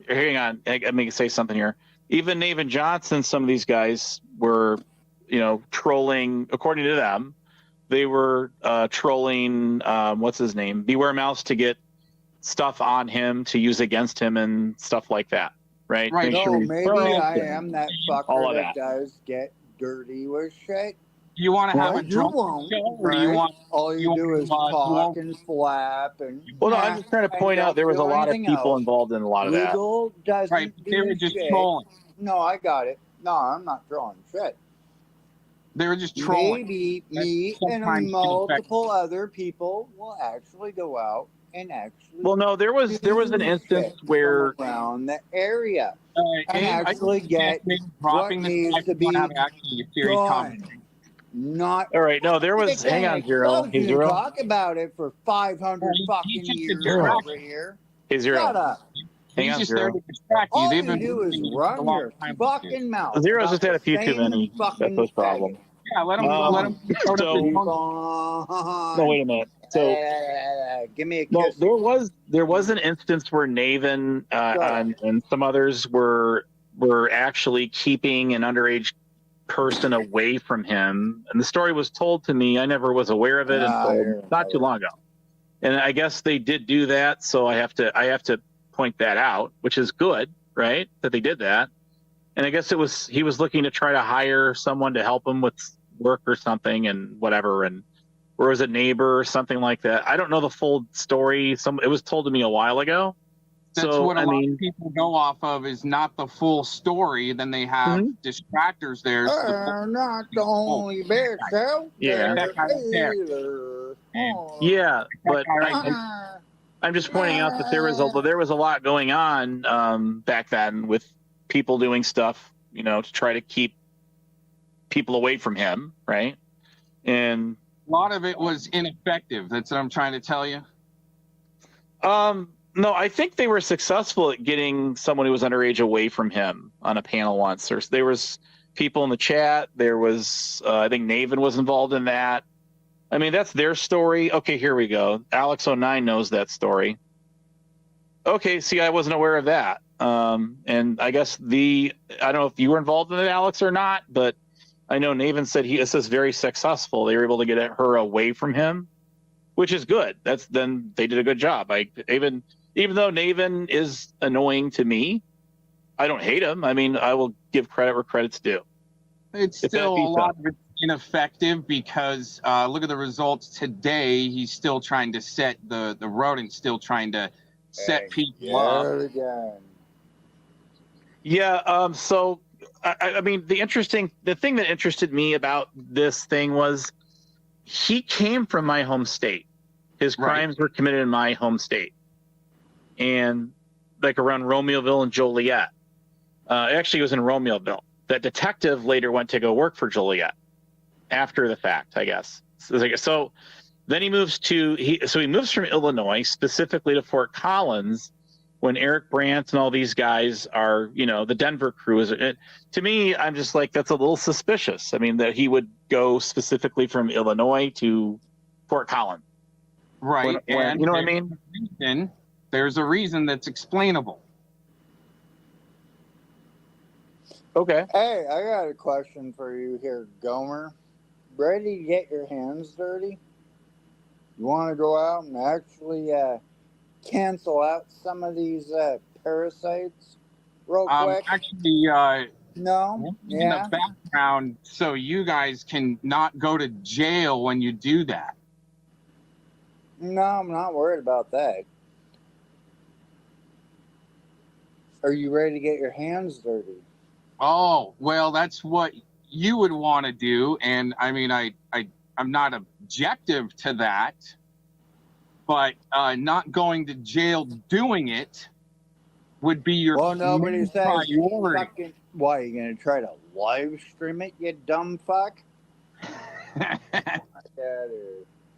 Hang on, let me say something here. Even Navin Johnson, some of these guys were, trolling. According to them, they were trolling. What's his name? Beware Mouse to get stuff on him to use against him and stuff like that. Right. Right. Make So sure maybe I am that fucker that does get dirty with shit. You want to have a drunk show, or do you want? All you do is talk and flap and. Well, no, I'm just trying to point out there was a lot of people involved in a lot of that. Legal doesn't Right, they were just shit. trolling. No, I got it. No, I'm not trolling shit. They were just trolling. Maybe me and multiple other people will actually go out and actually. Well, no, there was an instance where around the area and Abe, actually get what needs to be done. Not all right. No, there was. Hang on, Zero. Hey, Zero. Talk about it for 500 fucking years over here. Hey, Zero. Shut up. Hang on, Zero. All you do is run your fucking mouth. Zero's just had a few too many. That's the problem. Yeah, let him. No, wait a minute. So, give me a kiss. No, there was an instance where Navin and some others were actually keeping an underage person away from him, and the story was told to me. I never was aware of it until not too long ago, and I guess they did do that. So I have to point that out, which is good, right? That they did that, and I guess he was looking to try to hire someone to help him with work or something and whatever, or was it neighbor or something like that. I don't know the full story. It was told to me a while ago. That's what a lot of people go off of is not the full story. Then they have distractors there. Not the only bitch out Yeah. there. Yeah, but I'm just pointing out that there was a lot going on back then with people doing stuff, to try to keep people away from him, right? And a lot of it was ineffective. That's what I'm trying to tell you. No, I think they were successful at getting someone who was underage away from him on a panel once. There was people in the chat. There was, I think Navin was involved in that. I mean, that's their story. Okay, here we go. Alex09 knows that story. Okay, see, I wasn't aware of that. And I guess I don't know if you were involved in it, Alex, or not, but I know Navin said this is very successful. They were able to get her away from him, which is good. Then they did a good job. Even though Navin is annoying to me, I don't hate him. I mean, I will give credit where credit's due. It's still a lot of it's ineffective because look at the results today. He's still trying to set the rodent's still trying to set people up. Yeah. So, I mean, the thing that interested me about this thing was he came from my home state. His crimes were committed in my home state. And like around Romeoville and Joliet. Actually, it was in Romeoville. That detective later went to go work for Joliet after the fact, I guess. So then he moves from Illinois specifically to Fort Collins when Eric Brandt and all these guys are, the Denver crew. To me, I'm just like, that's a little suspicious. I mean, that he would go specifically from Illinois to Fort Collins. Right. And you know what I mean? There's a reason that's explainable. Okay. Hey, I got a question for you here, Gomer. Ready to get your hands dirty? You want to go out and actually cancel out some of these parasites real quick? Actually, no. In the background, so you guys can not go to jail when you do that. No, I'm not worried about that. Are you ready to get your hands dirty? Oh, well, that's what you would want to do. And I mean, I'm not objective to that, but not going to jail doing it would be your Nobody main says priority. fucking, why, are you going to try to live stream it, you dumb fuck?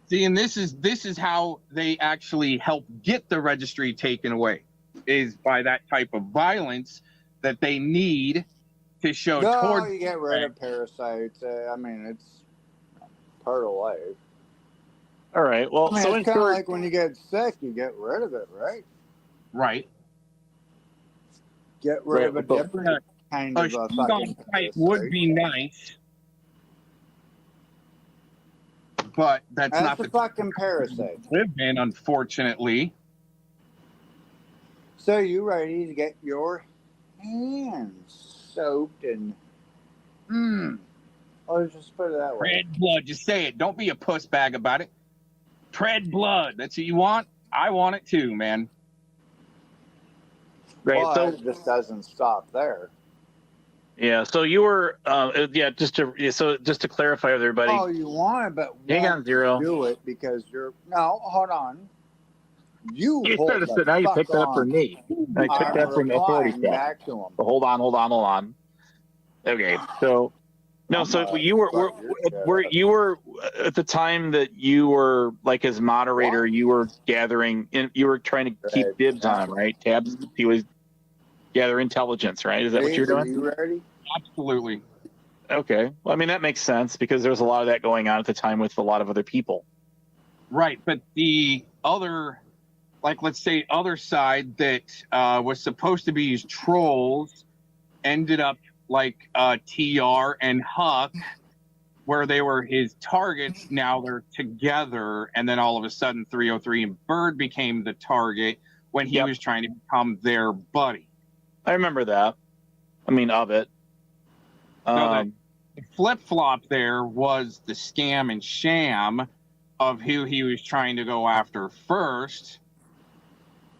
See, and this is how they actually help get the registry taken away, is by that type of violence that they need to show towards. You get rid of parasites. I mean, it's part of life. All right. Well, I mean, so it's kind of like when you get sick, you get rid of it, right? Right. Get rid of a different kind of a fucking parasite would be nice, but that's not the fucking parasite live in, unfortunately. So you ready to get your hands soaked and let's just put it that way. Tread blood. Just say it. Don't be a puss bag about it. Tread blood. That's what you want. I want it too, man. Right. Well, so it just doesn't stop there. Yeah. So you were, just to clarify with everybody. Oh, you want it, but hang on, Zero. Do it because you're no. Hold on. You said it, now you picked that up from me. I took that from authority. Back to him. Hold on. Okay. So no. So you were at the time that you were like as moderator. You were gathering. You were trying to keep dibs on him, right? Tabs. He was gather intelligence, right? Is that what you're doing? Are you ready? Absolutely. Okay. Well, I mean that makes sense because there was a lot of that going on at the time with a lot of other people. Right, but the other, like let's say, other side that was supposed to be his trolls ended up like TR and Huck, where they were his targets. Now they're together, and then all of a sudden 303 and Bird became the target when he was trying to become their buddy. I remember that. I mean, of it. The flip-flop there was the scam and sham of who he was trying to go after first.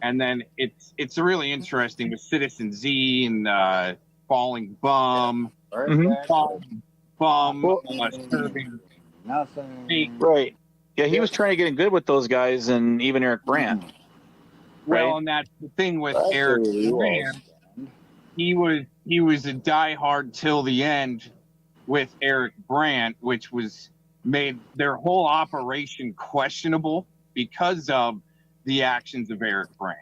And then it's really interesting with Citizen Z and Falling Bum. Falling Bum. Serving nothing. Right. Yeah, he was trying to get in good with those guys and even Eric Brandt. Well, Right? and that's the thing with Eric Brandt. He was a diehard till the end with Eric Brandt, which made their whole operation questionable because of the actions of Eric Brandt.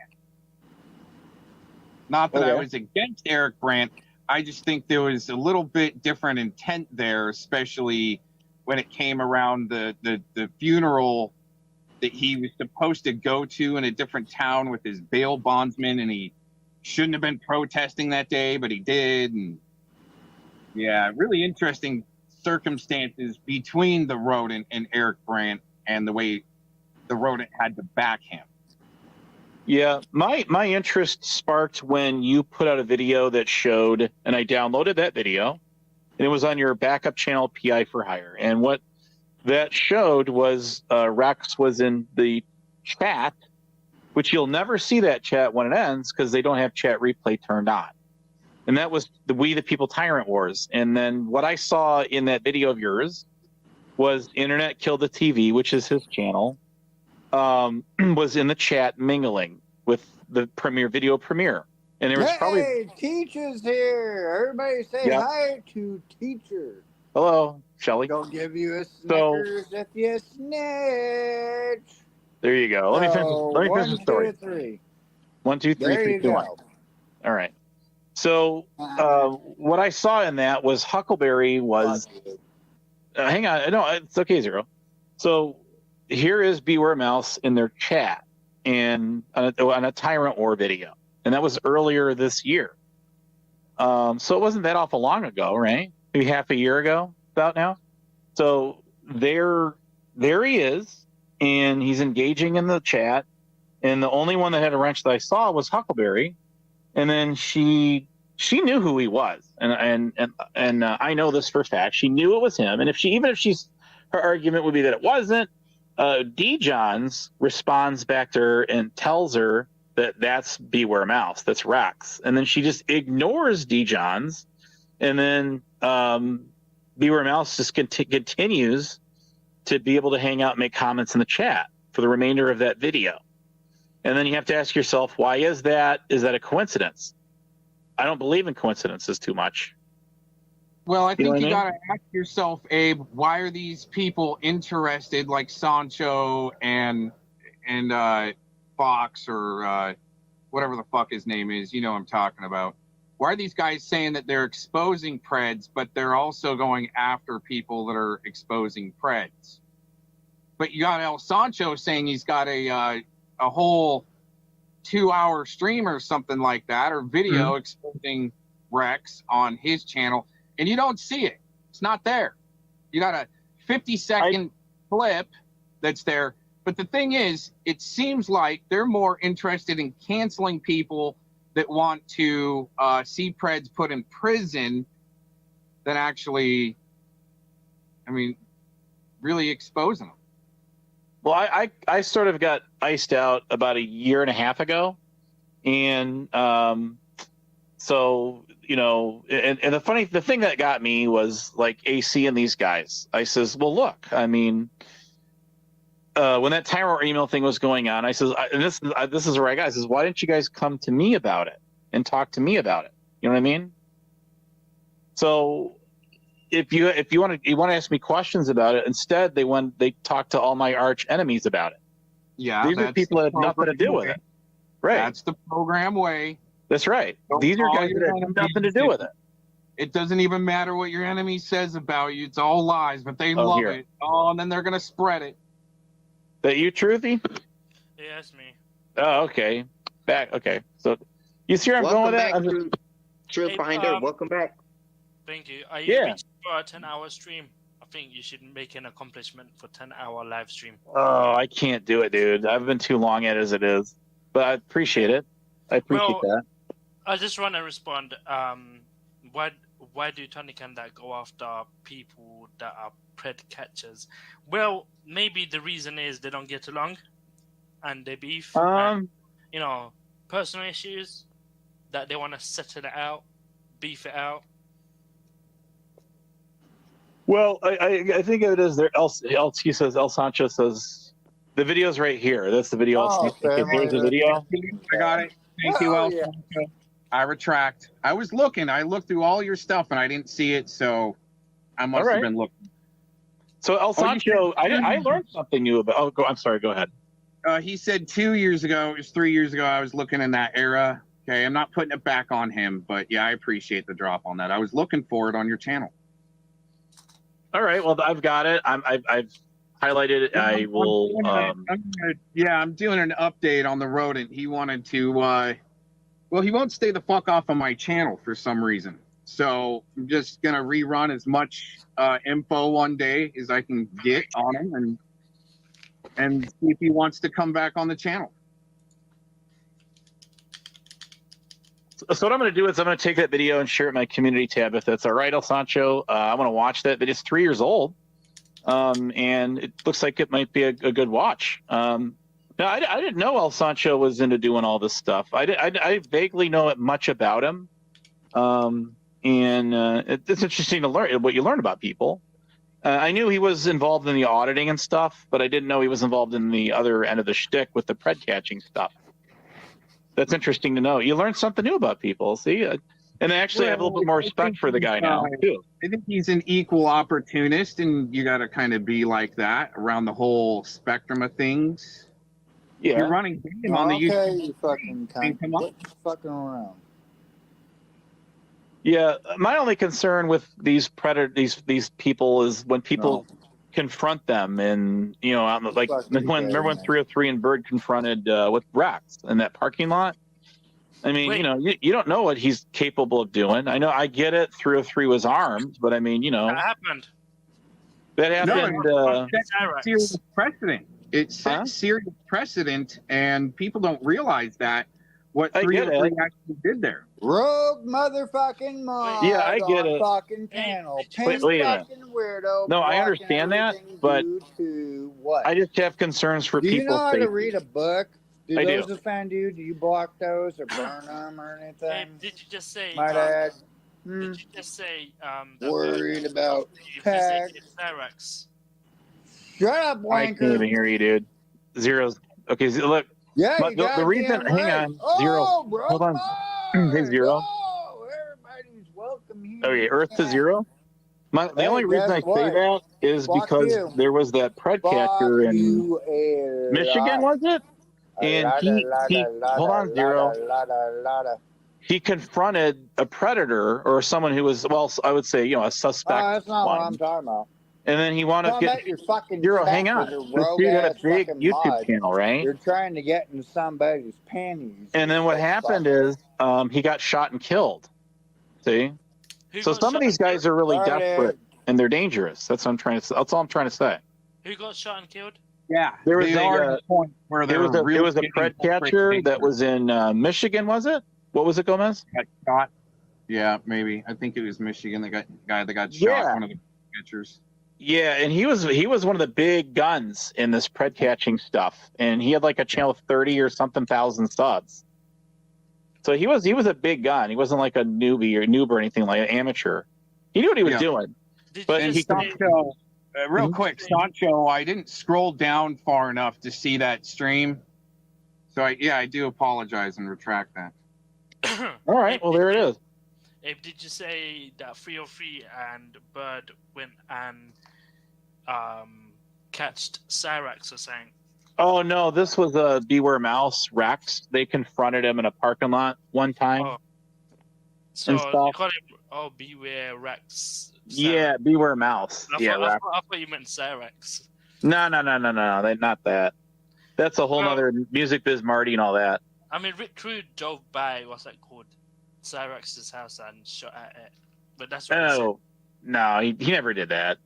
Not that I was against Eric Brandt. I just think there was a little bit different intent there, especially when it came around the funeral that he was supposed to go to in a different town with his bail bondsman, and he shouldn't have been protesting that day, but he did. And yeah, really interesting circumstances between the rodent and Eric Brandt and the way the rodent had to back him. Yeah, my interest sparked when you put out a video that showed, and I downloaded that video, and it was on your backup channel, PI for Hire. And what that showed was Rex was in the chat, which you'll never see that chat when it ends because they don't have chat replay turned on. And that was the We the People Tyrant Wars. And then what I saw in that video of yours was Internet Killed the TV, which is his channel, was in the chat mingling with the video premiere. And there was Hey, Teacher's here. Everybody say hi to Teacher. Hello, Shelly. Don't give you a Snickers if you snitch. There you go. Let me finish the story. 1, 2, 3. 1, 2, 3, 3, 2, 1. All right. So what I saw in that was Huckleberry was. Hang on. No, it's okay, Zero. So here is Beware Mouse in their chat and on a Tyrant War video, and that was earlier this year. So it wasn't that awful long ago, right? Maybe half a year ago, about now. So there he is, and he's engaging in the chat. And the only one that had a wrench that I saw was Huckleberry, and then she knew who he was, and I know this for a fact. She knew it was him, and her argument would be that it wasn't. D. Johns responds back to her and tells her that's Beware Mouse, that's Rex. And then she just ignores D. Johns, and then Beware Mouse just continues to be able to hang out and make comments in the chat for the remainder of that video. And then you have to ask yourself, why is that? Is that a coincidence? I don't believe in coincidences too much. Well, I think you mean? got to ask yourself, Abe, why are these people interested, like Sancho and Fox or whatever the fuck his name is? You know what I'm talking about. Why are these guys saying that they're exposing Preds, but they're also going after people that are exposing Preds? But you got El Sancho saying he's got a whole 2-hour stream or something like that, or video exposing Rex on his channel, and you don't see it. It's not there. You got a 50-second clip that's there. But the thing is, it seems like they're more interested in canceling people that want to see Preds put in prison than actually, I mean, really exposing them. Well, I sort of got iced out about 1.5 years ago. And so, you know, and the thing that got me was like AC and these guys. I says, well, look, I mean, when that Tyro email thing was going on, I says, and this is where I got, I says, why didn't you guys come to me about it and talk to me about it? You know what I mean? So if you want to ask me questions about it, instead they talk to all my arch enemies about it. Yeah, these are people that have nothing to do with it. Right. That's the program way. That's right. These are guys that have nothing to do with it. It doesn't even matter what your enemy says about you. It's all lies, but they love it. Oh, and then they're going to spread it. That you, Truthy? Yeah, that's me. Oh, okay. Okay. So you see where I'm going with that? Truth Finder, welcome back. Thank you. Are you reaching for a 10-hour stream? I think you should make an accomplishment for 10-hour live stream. Oh, I can't do it, dude. I've been too long at it as it is. But I appreciate it. I appreciate that. I just want to respond. Why do Tony Kanda go after people that are pred catchers? Well, maybe the reason is they don't get along and they beef. And, you know, personal issues that they want to settle it out, beef it out. Well, I think it is there. He says, El Sancho says, the video's right here. That's the video. There's the video. I got it. Thank you, El Sancho. I retract. I was looking. I looked through all your stuff and I didn't see it, so I must have been looking. So El Sancho, I learned something new about. Oh, I'm sorry. Go ahead. He said 2 years ago. It was 3 years ago. I was looking in that era. Okay, I'm not putting it back on him, but yeah, I appreciate the drop on that. I was looking for it on your channel. All right. Well, I've got it. I've highlighted it. I will. I'm doing an update on the rodent. He wanted to. Well, he won't stay the fuck off of my channel for some reason. So I'm just gonna rerun as much info one day as I can get on him, and see if he wants to come back on the channel. So what I'm going to do is I'm going to take that video and share it in my community tab, if that's all right, El Sancho. I want to watch that. But it's 3 years old, and it looks like it might be a good watch. No, I didn't know El Sancho was into doing all this stuff. I vaguely know much about him, and it's interesting to learn what you learn about people. I knew he was involved in the auditing and stuff, but I didn't know he was involved in the other end of the shtick with the pred catching stuff. That's interesting to know. You learn something new about people. See, and actually, I have a little bit more respect for the guy now too. I think he's an equal opportunist, and you got to kind of be like that around the whole spectrum of things. Yeah, you're running game on the YouTube. You fucking cunt. Fucking around. Yeah, my only concern with these these people is when people confront them, and you know, like remember when 303 and Bird confronted with Rex in that parking lot. I mean, you know, you don't know what he's capable of doing. I know, I get it. 303 was armed, but I mean, you know, that happened. No, serious precedent. It set serious precedent, and people don't realize that what 303 actually did there. Rogue motherfucking mod. Yeah, I get it. Fucking panel. Wait a minute. Weirdo. No, I understand that, but I just have concerns for Do you people's know how safety. to read a book? Do I those do. offend you? Do you block those or burn them or anything? Did you just say? My dad. Did you just say? Worried about you tax. visited Cyrex? Shut up, I can't wanker. even hear you, dude. Zeros. Okay, look. Yeah, you the reason. goddamn Hang right. on. Oh, Zero. bro, Hold on. Hey, Zero. Oh, everybody's welcome here. Okay, Earth to Zero. The Hey, only reason I guess say what? that is Fuck because you. there was that Fuck predcatcher in you a Michigan, lot. was it? And he hold on, Zero. He confronted a predator or someone who was, well, I would say, a suspect. Oh, that's not what one. I'm talking about. And then he wound up Talking getting about your fucking Zero. check Hang on. with your This rogue dude had a ass big fucking YouTube mod. channel, right? You're trying to get into somebody's panties. And then what happened is he got shot and killed. See? So some of these guys are really desperate and they're dangerous. That's what I'm trying to. That's all I'm trying to say. Who got shot and killed? Yeah, There was they are at the point where they're it was really a predcatcher that was in Michigan, was it? What was it, Gomez? Got shot. Yeah, maybe. I think it was Michigan. The guy that got shot. Yeah. One of the catchers. Yeah, and he was one of the big guns in this pred catching stuff, and he had like a channel of 30 or something thousand subs. So he was a big gun. He wasn't like a noob or anything, like an amateur. He knew what he was doing. But he Sancho, real quick, Sancho, I didn't scroll down far enough to see that stream. So I do apologize and retract that. All right, well there it is. Abe, did you say that 303 and Bird went and catched Cyrax or something? Oh no, this was a Beware Mouse Rex. They confronted him in a parking lot one time. Oh. So you call him Beware Rex. Yeah, Beware Mouse. I thought you meant Cyrax. No, not that. That's a whole other Music Biz Marty and all that. I mean, Rick Crew drove by, what's that called? Cyrax's house and shot at it. But that's what he said. No, he never did that.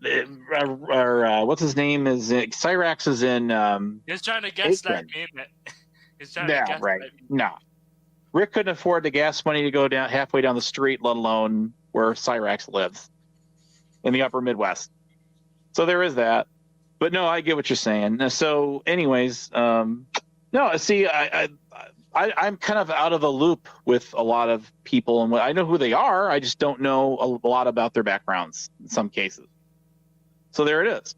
What's his name? Cyrax is in. He's trying to gaslight me, isn't it? He's trying to gaslight me. No. Rick couldn't afford the gas money to go down halfway down the street, let alone where Cyrax lives in the upper Midwest. So there is that. But no, I get what you're saying. So, anyways, no, see, I'm kind of out of the loop with a lot of people, and I know who they are. I just don't know a lot about their backgrounds in some cases. So there it is.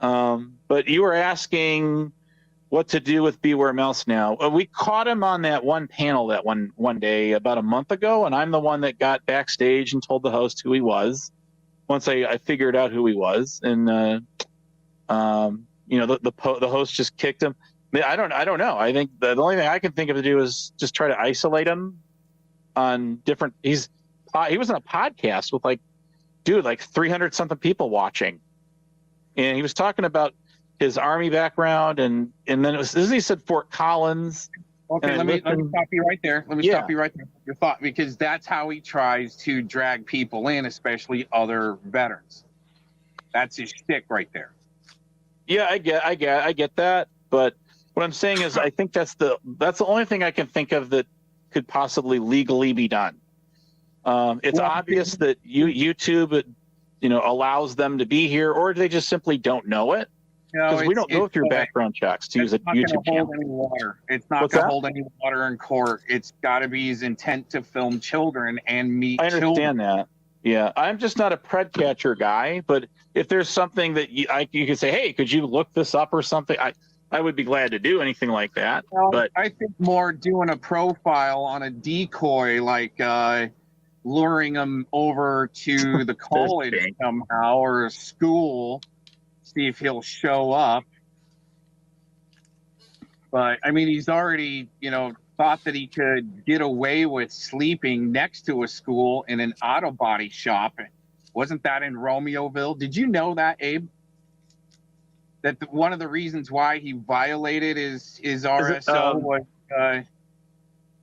But you were asking what to do with Beware Mouse now. We caught him on that one panel that one day about a month ago, and I'm the one that got backstage and told the host who he was. Once I figured out who he was, and the host just kicked him. I don't know. I think the only thing I can think of to do is just try to isolate him on different. He was on a podcast with like 300 something people watching, and he was talking about his army background, and then he said Fort Collins. Okay, let me stop you right there. Stop you right there. Your thought, because that's how he tries to drag people in, especially other veterans. That's his shtick right there. Yeah, I get that, but what I'm saying is, I think that's the only thing I can think of that could possibly legally be done. It's obvious that YouTube, allows them to be here, or they just simply don't know it. Because we don't go through background checks to use a YouTube channel. It's not going to hold any water in court. It's got to be his intent to film children and meet children. I understand that. Yeah, I'm just not a pred catcher guy, but if there's something that you can say, hey, could you look this up or something? I would be glad to do anything like that. But I think more doing a profile on a decoy, like luring them over to the college somehow or a school, see if he'll show up. But I mean, he's already, thought that he could get away with sleeping next to a school in an auto body shop. Wasn't that in Romeoville? Did you know that, Abe? That one of the reasons why he violated his RSO was.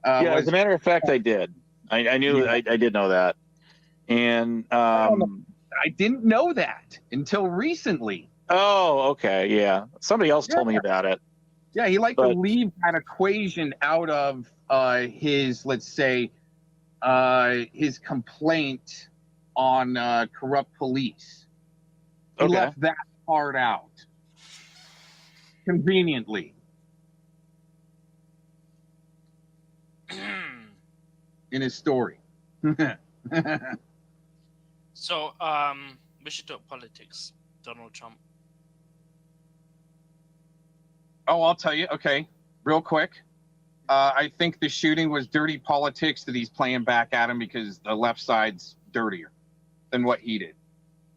As a matter of fact, I did. I knew. I did know that, and I didn't know that until recently. Oh, okay, yeah. Somebody else told me about it. Yeah, he liked to leave that equation out of his, let's say, his complaint on corrupt police. He left that part out conveniently. in his story. So, we should talk politics. Donald Trump. Oh, I'll tell you. Okay, real quick. I think the shooting was dirty politics that he's playing back at him because the left side's dirtier than what he did.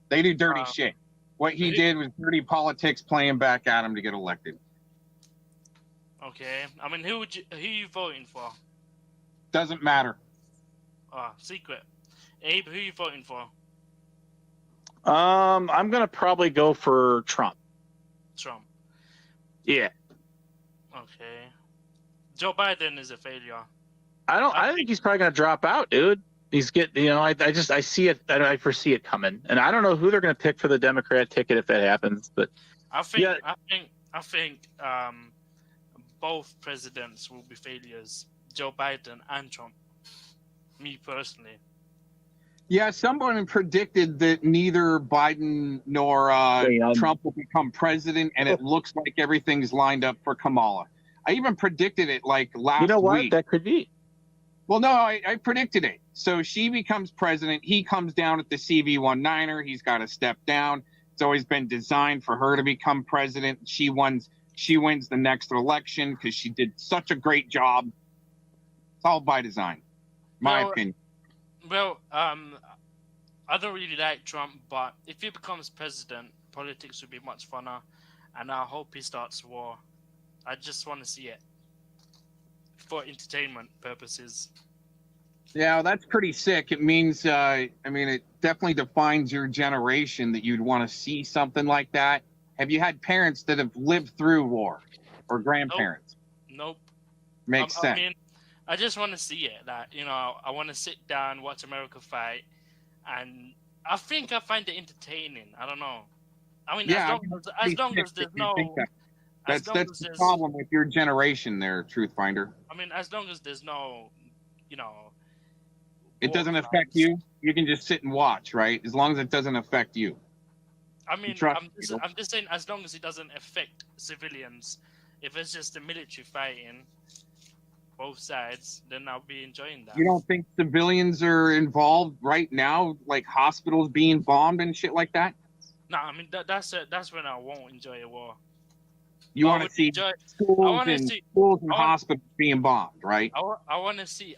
They do dirty shit. What he did was dirty politics playing back at him to get elected. Okay. I mean, who you voting for? Doesn't matter. Secret. Abe, who you voting for? I'm gonna probably go for Trump. Trump. Yeah. Okay. Joe Biden is a failure. I think he's probably gonna drop out, dude. He's getting, I see it. I foresee it coming, and I don't know who they're gonna pick for the Democrat ticket if that happens. But I think both presidents will be failures. Joe Biden and Trump. Me personally. Yeah, someone predicted that neither Biden nor Trump will become president, and it looks like everything's lined up for Kamala. I even predicted it like last week. You know what? That could be. Well, no, I predicted it. So she becomes president. He comes down at the CV-19er. He's got to step down. It's always been designed for her to become president. She wins the next election because she did such a great job. It's all by design, my opinion. Well, I don't really like Trump, but if he becomes president, politics would be much funner, and I hope he starts war. I just want to see it for entertainment purposes. Yeah, that's pretty sick. It means, it definitely defines your generation that you'd want to see something like that. Have you had parents that have lived through war or grandparents? Nope. Makes sense. I mean, I just want to see it. That I want to sit down, watch America fight, and I think I find it entertaining. I don't know. I mean, yeah, as long as there's no. That's the problem with your generation, there, Truth Finder. I mean, as long as there's no, it doesn't affect you. You can just sit and watch, right? As long as it doesn't affect you. I mean, I'm just saying, as long as it doesn't affect civilians. If it's just the military fighting both sides, then I'll be enjoying that. You don't think civilians are involved right now, like hospitals being bombed and shit like that? No, I mean that's when I won't enjoy a war. You want to see schools and hospitals being bombed, right? I want to see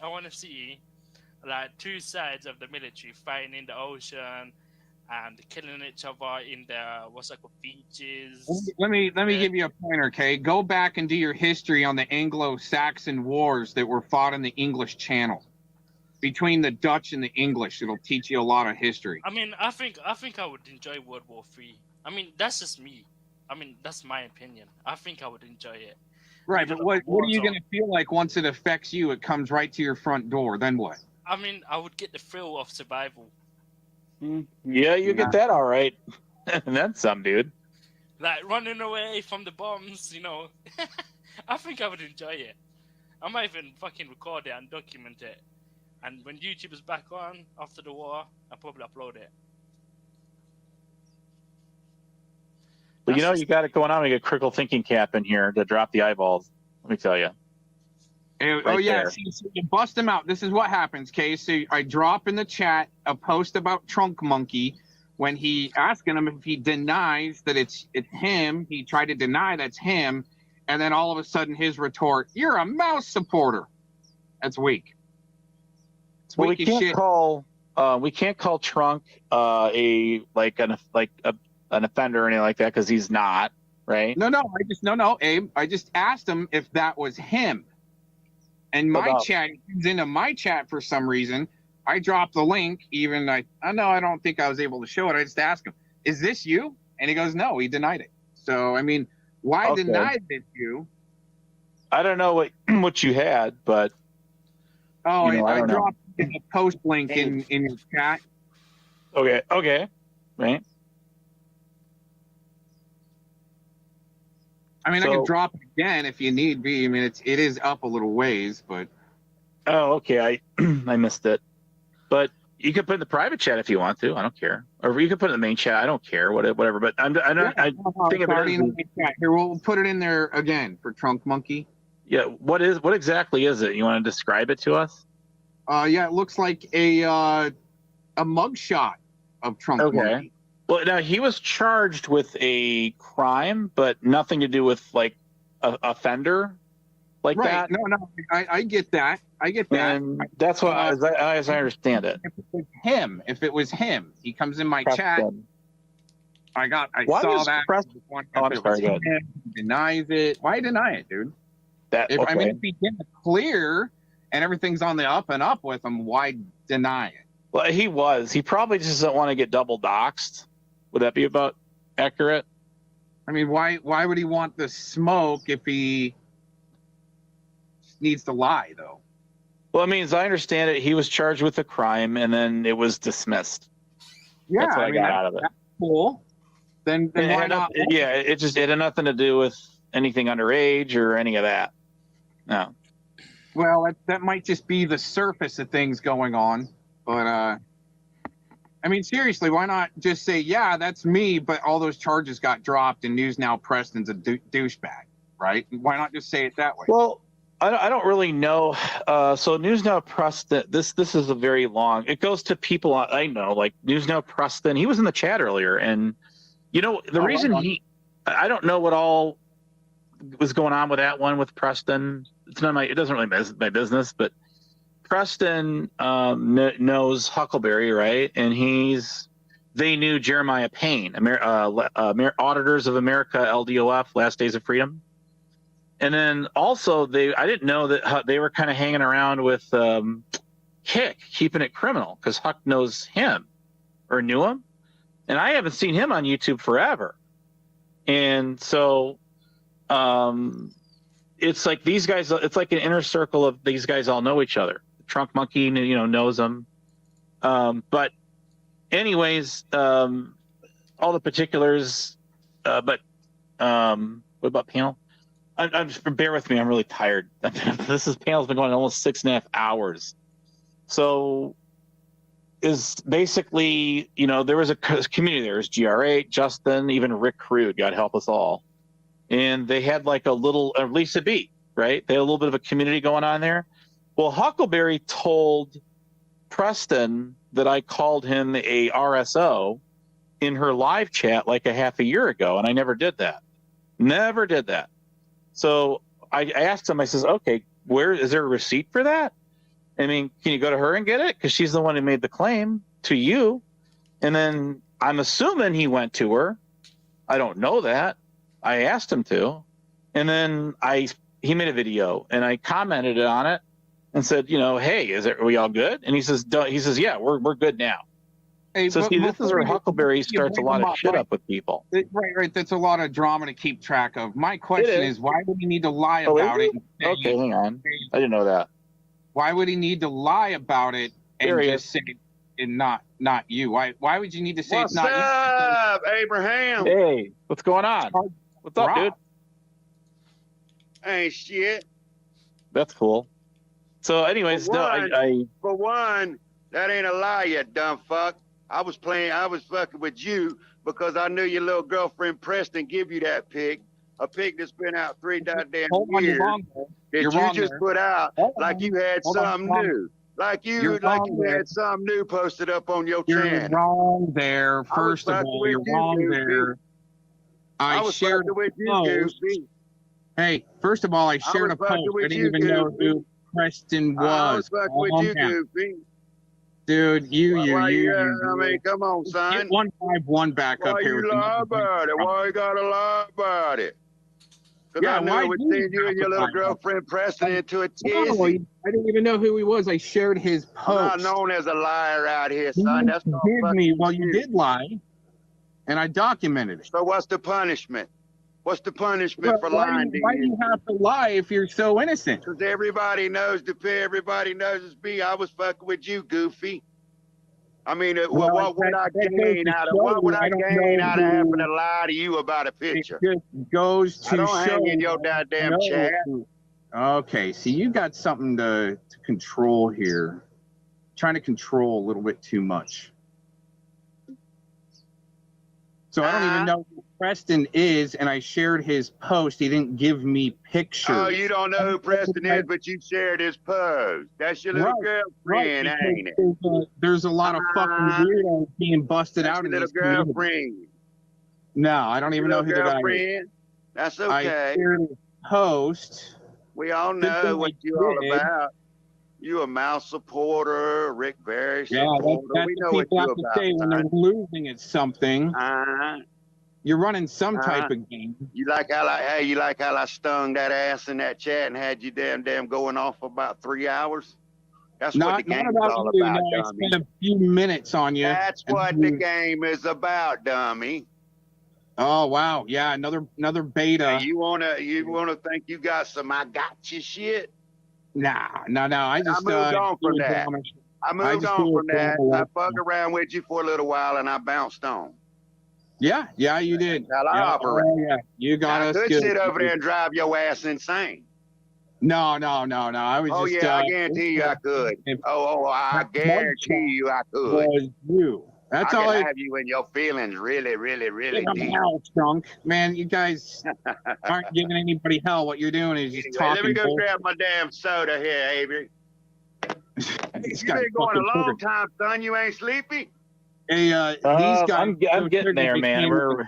like two sides of the military fighting in the ocean and killing each other in the beaches. Let me give you a pointer, okay? Go back and do your history on the Anglo-Saxon wars that were fought in the English Channel between the Dutch and the English. It'll teach you a lot of history. I mean, I think I would enjoy World War III. I mean, that's just me. I mean, that's my opinion. I think I would enjoy it. Right, but what are you going to feel like once it affects you? It comes right to your front door. Then what? I mean, I would get the thrill of survival. Yeah, you get that all right. And that's some, dude. Like running away from the bombs, I think I would enjoy it. I might even fucking record it and document it. And when YouTube is back on after the war, I'll probably upload it. Well, you got it going on. We got critical thinking cap in here to drop the eyeballs. Let me tell you. See, you bust them out. This is what happens, okay? So I drop in the chat a post about Trunk Monkey when he asking him if he denies that it's him. He tried to deny that's him, and then all of a sudden his retort, "You're a mouse supporter." That's weak. It's weak as shit. We can't call Trunk an offender or anything like that because he's not, right? No, Abe. I just asked him if that was him. And chat comes into my chat for some reason. I dropped the link. I don't think I was able to show it. I just asked him, "Is this you?" And he goes, "No." He denied it. So I mean, why denied it you? I don't know what you had, but I dropped a post link in your chat. Okay, right. I mean, I can drop it again if you need be. I mean, it is up a little ways, but. Oh, okay. I missed it, but you can put it in the private chat if you want to. I don't care, or you can put it in the main chat. I don't care, whatever. But I think of it in the chat. Here, we'll put it in there again for Trunk Monkey. Yeah. What exactly is it? You want to describe it to us? Yeah, it looks like a mugshot of Trunk Monkey. Well, now he was charged with a crime, but nothing to do with like a offender like that. No, I get that. I get that. And that's what, as I understand it. If it was him, he comes in my chat. I Why saw was that. I'm sorry, go ahead. He denies it. Why deny it, dude? Okay. I mean, if he didn't clear and everything's on the up and up with him, why deny it? Well, he was. He probably just doesn't want to get double doxxed. Would that be about accurate? I mean, why would he want the smoke if he needs to lie, though? Well, I mean, as I understand it, he was charged with a crime and then it was dismissed. Yeah, that's what I got out of it. That's cool. Then why not? It had nothing to do with anything underage or any of that. No. Well, that might just be the surface of things going on, but I mean, seriously, why not just say, yeah, that's me, but all those charges got dropped and News Now Preston's a douchebag, right? Why not just say it that way? Well, I don't really know. So News Now Preston, this is a very long. It goes to people I know, like News Now Preston. He was in the chat earlier, and you know the reason I don't know what all was going on with that one with Preston. It doesn't really my business, but Preston knows Huckleberry, right? And they knew Jeremiah Payne, Auditors of America, LDOF, Last Days of Freedom. And then also I didn't know that they were kind of hanging around with Hick, Keeping It Criminal, because Huck knows him or knew him. And I haven't seen him on YouTube forever. And so it's like these guys, it's like an inner circle of these guys all know each other. Trunk Monkey, knows them. But anyways, all the particulars, but what about panel? Bear with me, I'm really tired. Panel's been going almost 6.5 hours. So is basically, there was a community. There was GR8, Justin, even Rick Crude, God help us all. And they had like a little, Lisa B, right? They had a little bit of a community going on there. Well, Huckleberry told Preston that I called him a RSO in her live chat like a half a year ago, and I never did that. Never did that. So I asked him, I says, okay, is there a receipt for that? I mean, can you go to her and get it? Because she's the one who made the claim to you. And then I'm assuming he went to her. I don't know that. I asked him to. And then he made a video, and I commented on it and said, hey, are we all good? And he says, yeah, we're good now. Hey, so see, this is where Huckleberry starts a lot of shit up with people. Right. That's a lot of drama to keep track of. My question is, why would he need to lie about it? Okay, hang on. I didn't know that. Why would he need to lie about it and just say it not you? Why would you need to say it's not you? What's up, Abraham? Hey, what's going on? What's up, dude? Ain't shit. That's cool. So anyways, for one, that ain't a lie, you dumb fuck. I was fucking with you because I knew your little girlfriend Preston give you that pic. A pic that's been out 3 goddamn years. That you just put out like you had something new. Like you had something new posted up on your channel. You're wrong there. First of all, you're wrong there. I shared a post. Hey, first of all, I shared a post. I didn't even know who Preston was. I was fucking with you, Goofy. Dude, you. I mean, come on, son. Get 151 back up here. Why you lie about it? Why you gotta lie about it? Because I knew it would send you and your little girlfriend Preston into a tizzy. I didn't even know who he was. I shared his post. I'm not known as a liar out here, son. That's not me. Well, you did lie, and I documented it. So what's the punishment? What's the punishment for lying to you? Why do you have to lie if you're so innocent? Because everybody knows it's me. I was fucking with you, Goofy. I mean, what would I gain out of having to lie to you about a picture? It just goes to I don't show. hang in your goddamn chat. Okay, see, you got something to control here. Trying to control a little bit too much. So I don't even know. Preston is, and I shared his post. He didn't give me pictures. Oh, you don't know who Preston is, but you shared his post. That's your little girlfriend, ain't it? There's a lot of fucking weirdos being busted That's out your in little these communities. girlfriend. No, I don't even know who the guy is. Girlfriend. That's okay. I shared his post. We all know what you're all about. You a Mouse supporter, Rick Barry supporter. That's We know what what people you're have to about, say when they're son. losing at something. You're running some type Uh-huh. of game. You like how I stung that ass in that chat and had you damn going off for about 3 hours? That's what the Not game's about all you. about, No, I dummy. spent a few minutes on you. That's what the game is about, dummy. Oh wow, yeah, another beta. And you wanna think you got some I got you shit? Nah. I just moved on from that. I moved on from that. I fucked around with you for a little while and I bounced on. Yeah, you did. That's how I operate. Oh, yeah. You got us could good. sit over there and drive your ass insane. No. I was Oh just. yeah, I guarantee you I could. I guarantee you I could. Was you? That's all. I have you in your feelings, really, really, really deep. Hell, drunk man. You guys aren't giving anybody hell. What you're doing is just talking. Let me go bullshit. grab my damn soda here, Avery. You've been going a long time, son. You ain't sleepy? Hey, these guys. I'm getting there, man. We're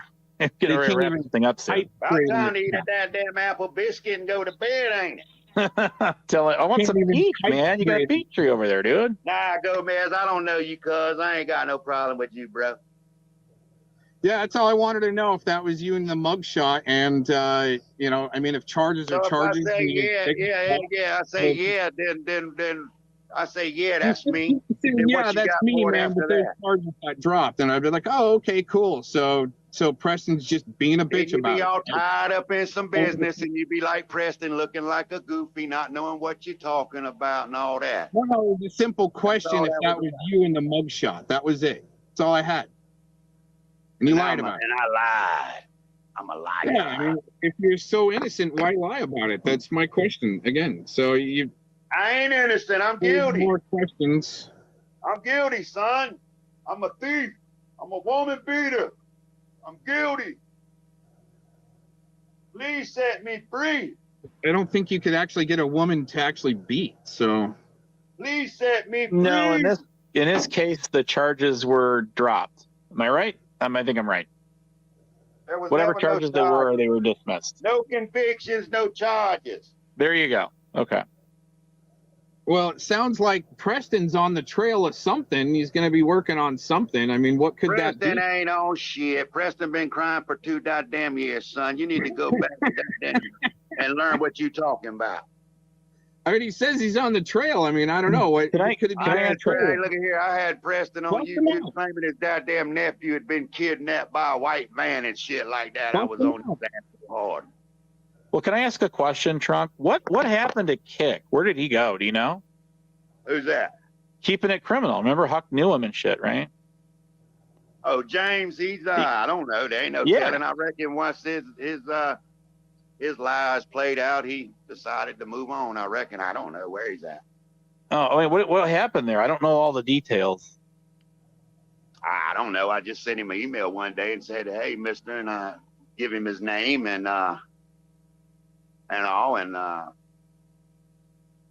getting ready to wrap this thing up soon. About time to eat a damn apple biscuit and go to bed, ain't it? I want some peach, man. You got a peach tree over there, dude. Nah, Gomez, I don't know you, cuz. I ain't got no problem with you, bro. Yeah, that's all I wanted to know, if that was you in the mugshot. And, I mean, if charges are charges. If I say I say yeah, then I say, yeah, that's me. Yeah, that's me, man. But those charges got dropped. And I'd be like, oh, okay, cool. So Preston's just being a bitch about it. You be all tied up in some business, and you be like Preston, looking like a goofy, not knowing what you're talking about and all that. No, it was a simple question if that was you in the mugshot. That was it. That's all I had. And you lied about it. And I lied. I'm a liar. Yeah, I mean, if you're so innocent, why lie about it? That's my question again. So I ain't innocent. I'm guilty. More questions. I'm guilty, son. I'm a thief. I'm a woman beater. I'm guilty. Please set me free. I don't think you could actually get a woman to actually beat. So. Please set me free. No, in this case, the charges were dropped. Am I right? I think I'm right. Whatever charges they were dismissed. No convictions, no charges. There you go. Okay. Well, it sounds like Preston's on the trail of something. He's going to be working on something. I mean, what could that be? Preston ain't on shit. Preston been crying for 2 goddamn years, son. You need to go back and learn what you talking about. I mean, he says he's on the trail. I mean, I don't know. What could it be? Hey, look at here. I had Preston on YouTube claiming his goddamn nephew had been kidnapped by a white van and shit like that. I was on his ass so hard. Well, can I ask a question, Trunk? What happened to Kick? Where did he go? Do you know? Who's that? Keeping It Criminal. Remember Huck knew him and shit, right? Oh, James, he's I don't know. There ain't no telling. I reckon once his lies played out, he decided to move on. I reckon. I don't know where he's at. Oh, I mean, what happened there? I don't know all the details. I don't know. I just sent him an email one day and said, "Hey, Mister," and I give him his name and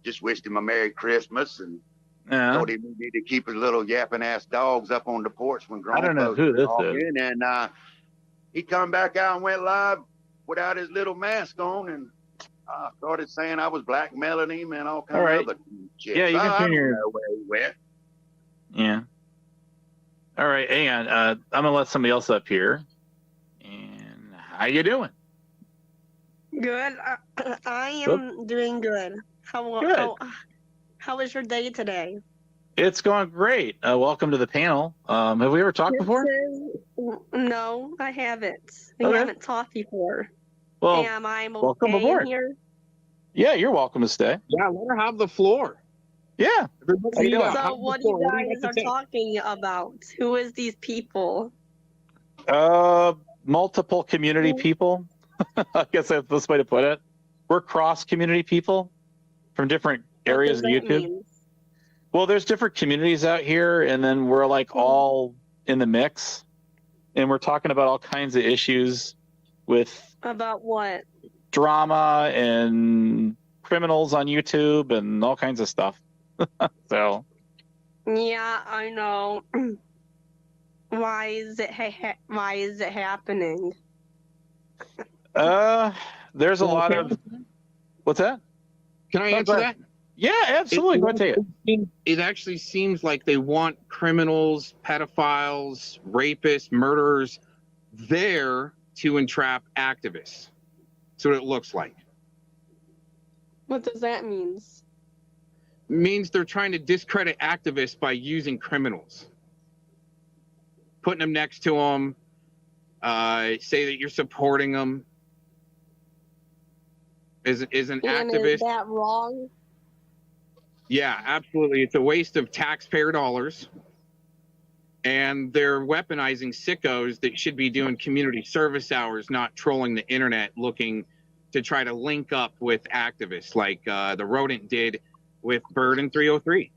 just wished him a Merry Christmas and told him he needed to keep his little yapping ass dogs up on the porch when grown I don't know who this is. And he come back out and went live without his little mask on and started saying I was blackmailing him and all kinds of other shit. Yeah, you can turn your. Know where he went. Yeah. All right, hang on. I'm gonna let somebody else up here. And how you doing? Good. I am doing good. How was your day today? It's going great. Welcome to the panel. Have we ever talked before? No, I haven't. We haven't talked before. Well, am I welcome okay aboard. here? Yeah, you're welcome to stay. Yeah, let her have the floor. Yeah. So what you guys are talking about? Who is these people? Multiple community people. I guess that's the best way to put it. We're cross-community people from different areas of YouTube. Mean? Well, there's different communities out here, and then we're like all in the mix. and we're talking about all kinds of issues with About what? drama and criminals on YouTube and all kinds of stuff. So Yeah, I know. Why is it why is it happening? there's a lot of what's that? Can I Oh, answer go that? ahead. Yeah, absolutely. Go ahead, take it. It actually seems like they want criminals, pedophiles, rapists, murderers there to entrap activists. That's what it looks like. What does that mean? It means they're trying to discredit activists by using criminals. Putting them next to them, say that you're supporting them. Is an activist. Is that wrong? Yeah, absolutely. It's a waste of taxpayer dollars. And they're weaponizing sickos that should be doing community service hours, not trolling the internet looking to try to link up with activists like the rodent did with Bird and 303.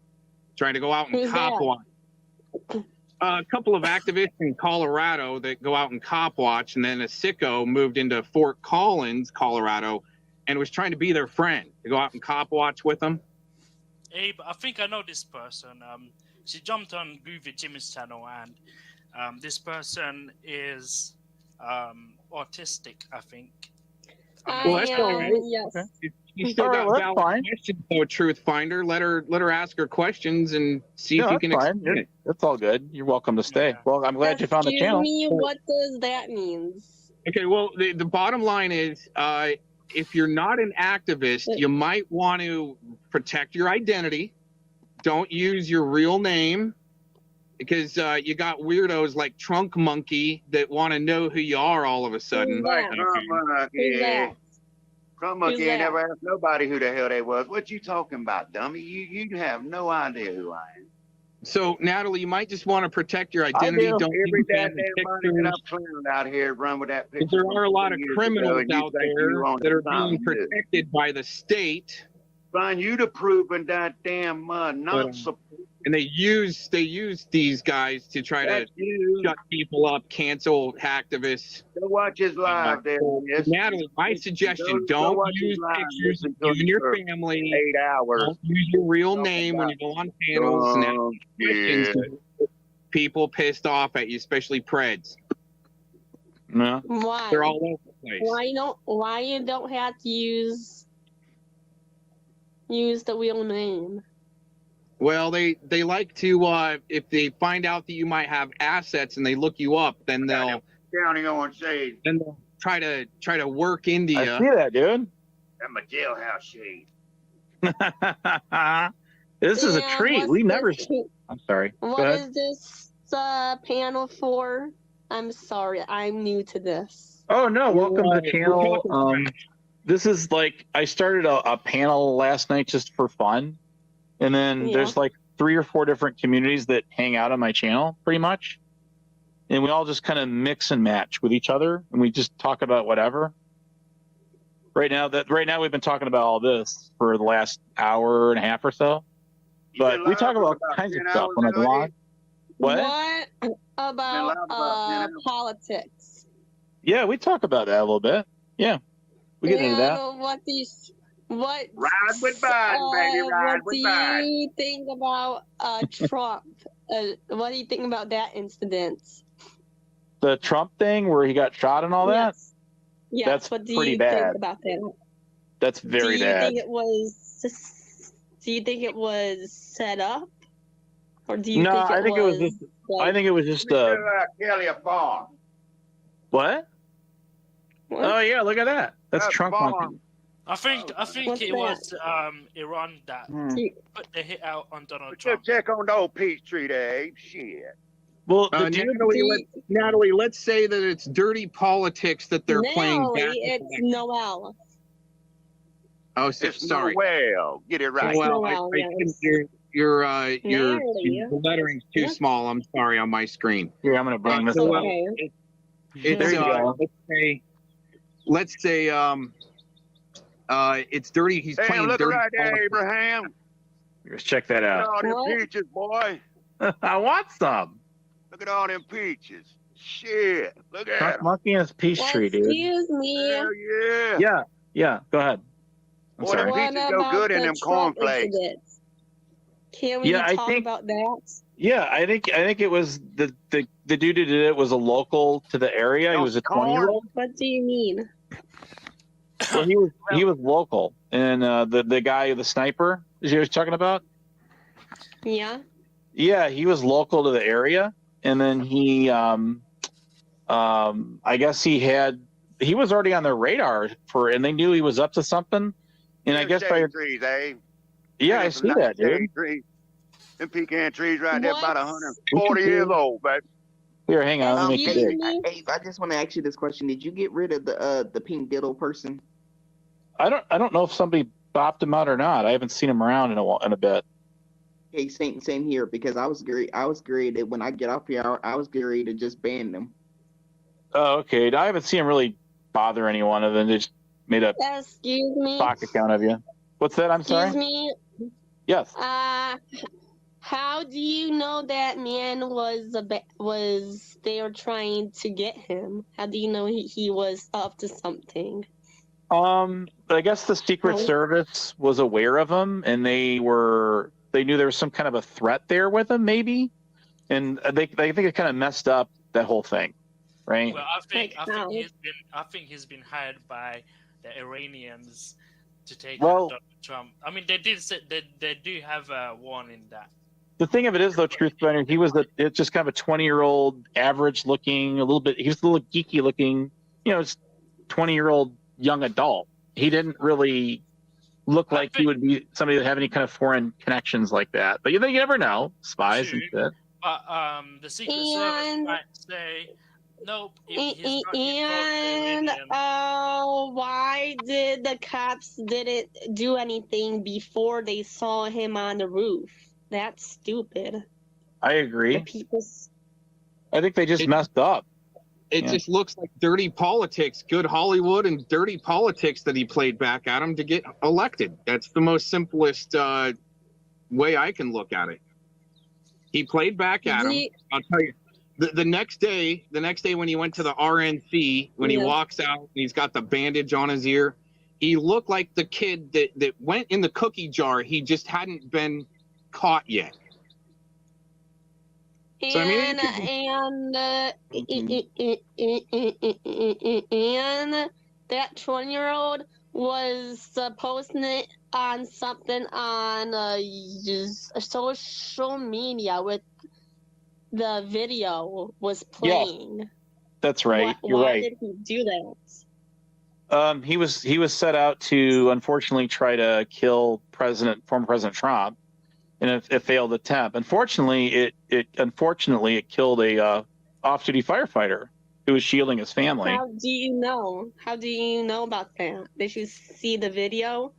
Trying to go out and Who's cop that? watch. A couple of activists in Colorado that go out and cop watch, and then a sicko moved into Fort Collins, Colorado, and was trying to be their friend to go out and cop watch with them. Abe, I think I know this person. She jumped on Groovy Jimmy's channel, and this person is autistic, I think. Well, that's all right. Yes. You still got valid questions, though, Truth Finder. Let her ask her questions and see if you can that's explain it. That's all good. You're welcome to stay. Well, I'm glad you found the Excuse channel. me, what does that mean? Okay, well, the bottom line is, if you're not an activist, you might want to protect your identity. Don't use your real name, because you got weirdos like Trunk Monkey that want to know who you are all of a sudden. Like Trump Monkey. Trump Monkey ain't never asked nobody who the hell they was. What you talking about, dummy? You have no idea who I am. So, Natalie, you might just want to protect your identity. Don't Every use goddamn family money that pictures. I've clowned out here run with that picture. There are a lot of from 2 years criminals ago, and you out think there you own that are something being new. protected by the state. Fine, you to proving that damn not support. And they use these guys to try to shut people up, cancel activists. Go watch his live there. Yes. Natalie, my suggestion: Go don't watch use his live. pictures of Listen to you and him your for family. 8 hours. Don't use your real name when you go on panels and ask questions. People pissed off at you, especially Preds. No. Why? They're all over the place. Why you don't have to use the real name? Well, they like to if they find out that you might have assets and they look you up, then they'll counting on shade. Then they'll try to work into you. I see that, dude. I'm a jailhouse shade. This is a Yeah, treat. what's We never. this- I'm sorry. Go What ahead. is this panel for? I'm sorry, I'm new to this. Oh no! Welcome to the We're channel. talking This is like I started a panel last night just for fun, and then Yeah. there's like 3 or 4 different communities that hang out on my channel, pretty much, and we all just kind of mix and match with each other, and we just talk about whatever. Right now we've been talking about all this for the last hour and a half or so, but we talk about all kinds of stuff when I go on. What? About politics? Yeah, we talk about that a little bit. Yeah, we get into that. What Ride with Biden, baby, ride what with do Biden. you think about Trump? What do you think about that incident? The Trump thing where he got shot and all that. Yes. That's What do pretty you bad. think about that? That's very do you bad. Think it was? Do you think it was set up, or do you No, think I think it was just. like- I think it was just Kelly a farm. what? Oh yeah, look at that. That's Trump monkey. I think What's it was Iran that put the hit out on Donald Trump. Check on the old Peachtree there, Abe. Shit. Well, Natalie, let's say that it's dirty politics that they're playing back. It's Noel. Oh, sorry. Noel. Get it right. Well, I think your lettering's too small. I'm sorry on my screen. Here, I'm gonna bring this so, up. It's There you go. let's say it's dirty. He's Hey, playing look dirty right there, politics. Abraham. Let's check that Look at out. all them peaches, boy. I want some. Look at all them peaches. Shit. Look at Trunk him. monkey is Peachtree, dude. Excuse me. Hell yeah. Yeah, yeah. Go ahead. I'm Boy, sorry. the What pizza go about good in the them Trump cornflakes. incident? Can we Yeah, I talk think. about that? Yeah, I think it was the dude who did it was a local to the area. He was a 20-year-old. What do you mean? Well, he was local, and the guy, the sniper, is you talking about? Yeah. Yeah, he was local to the area, and then he I guess he was already on their radar and they knew he was up to something, and I guess shade trees, eh? yeah, I see that, dude. Shade trees. Them pecan trees right there, about What? 140 years old, baby. Here, hang on, let me make you dig. Abe, I just want to ask you this question: did you get rid of the pink diddle person? I don't know if somebody bopped him out or not. I haven't seen him around in a bit. Hey, same here, because I was worried that when I get off here, I was worried to just ban them. Oh, okay. I haven't seen him really bother anyone, other than just made a Excuse me. stock account of you. What's that? I'm sorry. Excuse me. Yes. How do you know that man was they were trying to get him? How do you know he was up to something? I guess the Secret Service was aware of him, and they knew there was some kind of a threat there with him, maybe, and they think it kind of messed up that whole thing, right? Well, I think he's been hired by the Iranians to take out Donald Trump. I mean, they did say they do have a warning that. The thing of it is, though, Truth Finder, it's just kind of a 20-year-old, average-looking, he was a little geeky-looking, 20-year-old young adult. He didn't really look like he would be somebody that have any kind of foreign connections like that. But you never know, spies and shit. But the Secret Service might say, nope. And why did the cops didn't do anything before they saw him on the roof? That's stupid. I agree. People... I think they just messed up. It just looks like dirty politics, good Hollywood and dirty politics that he played back at him to get elected. That's the most simplest way I can look at it. He played back at him. I'll tell you, the next day when he went to the RNC, when he walks out and he's got the bandage on his ear, he looked like the kid that went in the cookie jar. He just hadn't been caught yet. So, I mean, and that 20-year-old was posting it on something on social media with the video was playing. Yeah, that's right. You're why right. Did he do that? He was set out to unfortunately try to kill former President Trump in a failed attempt. Unfortunately, it killed a off-duty firefighter who was shielding his family. How do you know? How do you know about that? Did you see the video?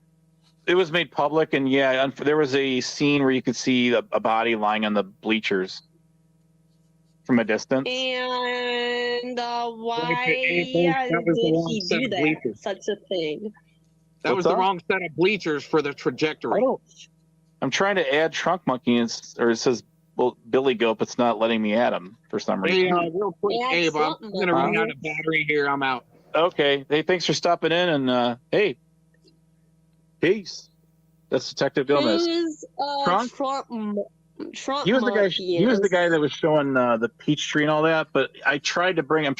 It was made public, and there was a scene where you could see a body lying on the bleachers from a distance. And why did he do that? Such a thing. That was the wrong set of bleachers for the trajectory. I'm trying to add Trunk Monkey, it says Billy Goat, it's not letting me add him for some reason. Hey, real quick, Abe, I'm going to run out of battery here. I'm out. Okay. Hey, thanks for stopping in, and hey, peace. That's Detective Gomez. Trump He was the guy. He was the guy that was showing the peach tree and all that. But I'm trying to bring him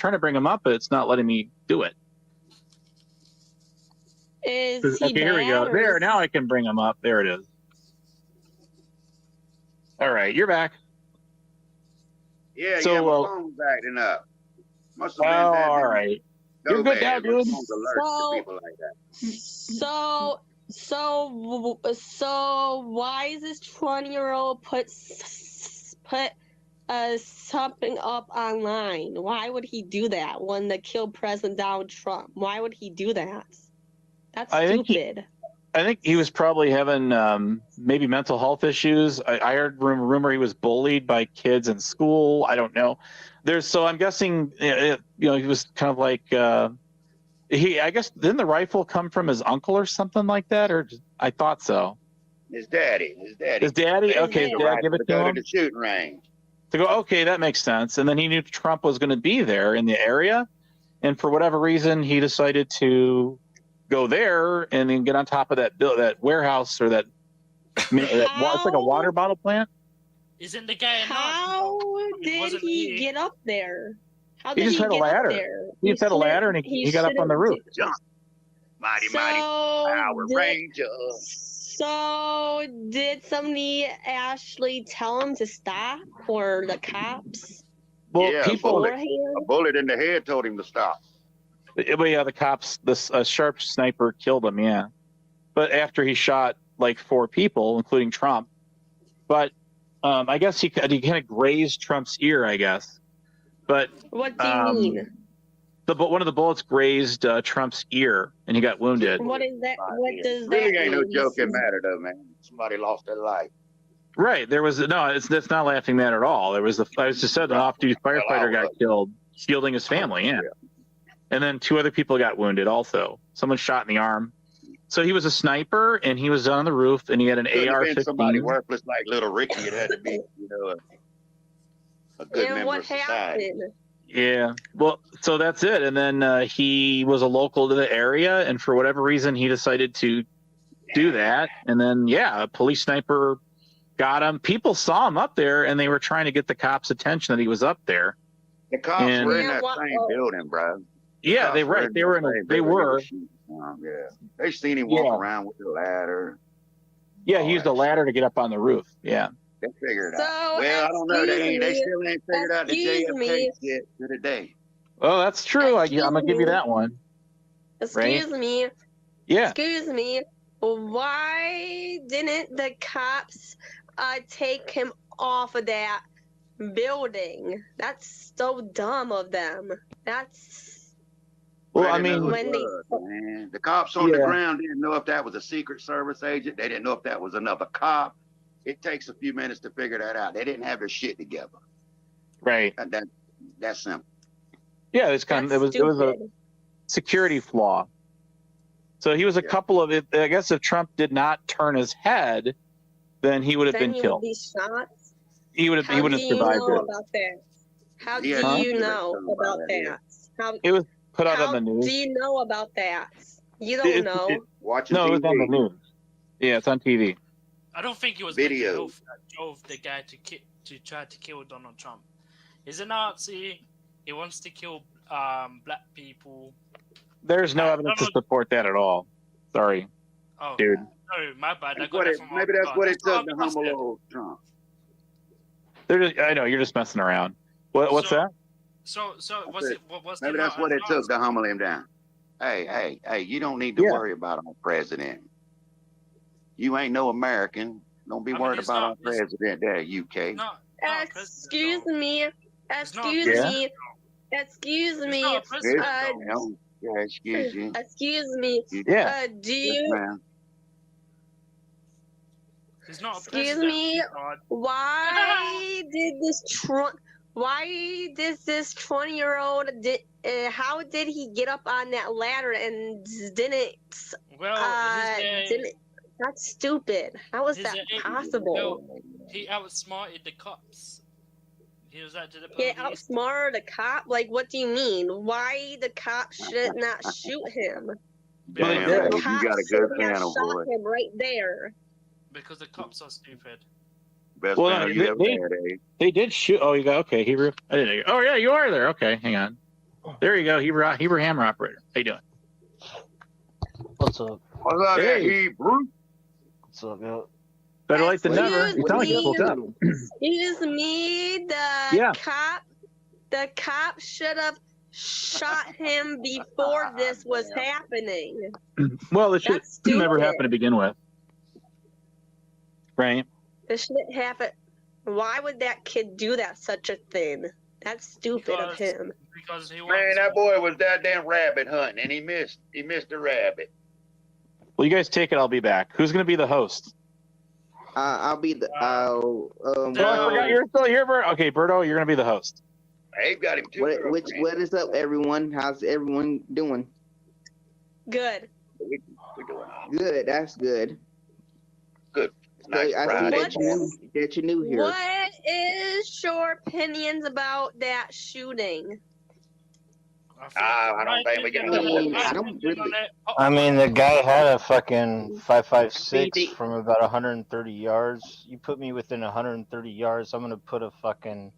up, but it's not letting me do it. Okay, here we go. There, now I can bring him up. There it is. All right, you're back. Yeah, so, my phone was acting up. Must have been that. All right. You're good now, dude. So why is this 20-year-old put something up online? Why would he do that when they killed President Donald Trump? Why would he do that? That's stupid. I think he was probably having maybe mental health issues. I heard rumor he was bullied by kids in school. I don't know. So I'm guessing he was kind of like I guess didn't the rifle come from his uncle or something like that? Or I thought so. His daddy. Okay, his dad give it to him. The shooting range. to go, okay, that makes sense. And then he knew Trump was going to be there in the area. And for whatever reason, he decided to go there and then get on top of that warehouse or that it's like a water bottle plant. Isn't the guy How did he get up there? How He did just he had a get up ladder. there? He just had a ladder and he got up on the roof. Jump. Mighty Power Ranger. So did somebody actually tell him to stop, or the cops? Well, yeah, a bullet in the head told him to stop. But yeah, the cops, a sharp sniper killed him. Yeah, but after he shot like 4 people, including Trump. But I guess he kind of grazed Trump's ear, I guess. But what do you mean? One of the bullets grazed Trump's ear, and he got wounded. What is that? What does Really that ain't mean? no joking matter though, man. Somebody lost their life. Right. There was that's not laughing matter at all. There was I was just said an off-duty firefighter got killed shielding his family. Yeah. And then 2 other people got wounded also. Someone shot in the arm. So he was a sniper, and he was on the roof, and he had an AR-15. Somebody worthless like little Ricky. It had to be, a good member of society. Happened? Yeah. Well, so that's it. And then he was a local to the area, and for whatever reason, he decided to do that. And then, a police sniper got him. People saw him up there, and they were trying to get the cops' attention that he was up there. The cops were in that same building, bro. Yeah, they were. They were. Yeah, they seen him walk around with the ladder. Yeah, he used a ladder to get up on the roof. Yeah. They figured it out. Well, I don't know. They still ain't figured out the JFK shit to the day. Oh, that's true. I'm gonna give you that one. Excuse me. Yeah. Excuse me. Why didn't the cops take him off of that building? That's so dumb of them. That's. Well, I mean, the cops on the ground didn't know if that was a Secret Service agent. They didn't know if that was another cop. It takes a few minutes to figure that out. They didn't have their shit together. Right. That's simple. Yeah, it was a security flaw. So he was a couple of it. I guess if Trump did not turn his head, then he would have been killed. Would be shot. He would have survived it. About that? How do you know about that? It was put out on the news. Do you know about that? You don't know. It was on the news. Yeah, it's on TV. I don't think it was video that drove the guy to try to kill Donald Trump. He's a Nazi. He wants to kill black people. There's no evidence to support that at all. Sorry, dude. Oh, my bad. Maybe that's what it took to humble old Trump. I know you're just messing around. What's that? So maybe that's what it took to humble him down. Hey, you don't need to worry about our president. You ain't no American. Don't be worried about our president there, UK. Excuse me. Excuse me. Excuse me. Excuse you. Excuse me. Yeah. Do you? Excuse me. Why did this 20-year-old how did he get up on that ladder and didn't? That's stupid. How is that possible? He outsmarted the cops. He was out to the police. He outsmarted the cop? Like, what do you mean? Why the cop should not shoot him? You got a good panel, boy. Him right there. Because the cops are stupid. Best panel you ever had, eh? They did shoot. Oh, you got okay, Hebrew. I didn't. Oh yeah, you are there. Okay, hang on. There you go, Hebrew hammer operator. How you doing? What's up? What's up, Hebrew? What's up, yo? Better late than never. You sound like you woke up. Excuse me, the cop should have shot him before this was happening. Well, it should never happen to begin with. Right? This shouldn't happen. Why would that kid do such a thing? That's stupid of him. Man, that boy was that damn rabbit hunting, and he missed the rabbit. Well, you guys take it. I'll be back. Who's going to be the host? I'll be the. I forgot you're still here, Bert. Okay, Berto, you're going to be the host. Abe got him too. What is up, everyone? How's everyone doing? Good. We're doing good. That's good. Good. Nice I see that you're new here. What is your opinions about that shooting? I don't think we get I mean, the guy had a fucking 5.56 from about 130 yards. You put me within 130 yards, I'm gonna put a fucking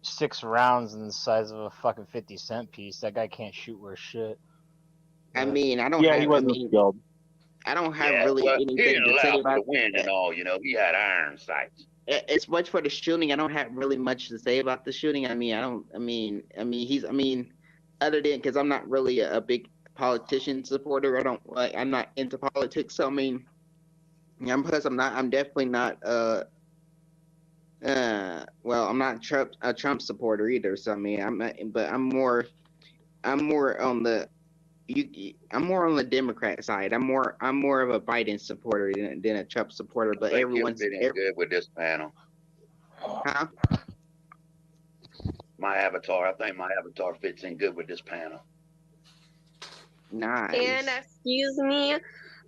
6 rounds in the size of a fucking 50-cent piece. That guy can't shoot worth shit. I mean, I don't Yeah, have. he wasn't skilled. I don't have Yeah, really well, he anything didn't to say allow for about the wind and all. You know, he had iron sights. As much for the shooting, I don't have really much to say about the shooting. I mean, I don't. I mean, he's. I mean, other than because I'm not really a big politician supporter. I don't like. I'm not into politics. So I mean, plus I'm not. I'm definitely not. Well, I'm not a Trump supporter either. So I mean, I'm not. But I'm more. I'm more on the. I'm more on the Democrat side. I'm more of a Biden supporter than a Trump supporter. But I think everyone's you'll fit in good with this panel. Huh? My avatar. I think my avatar fits in good with this panel. Nice. And excuse me,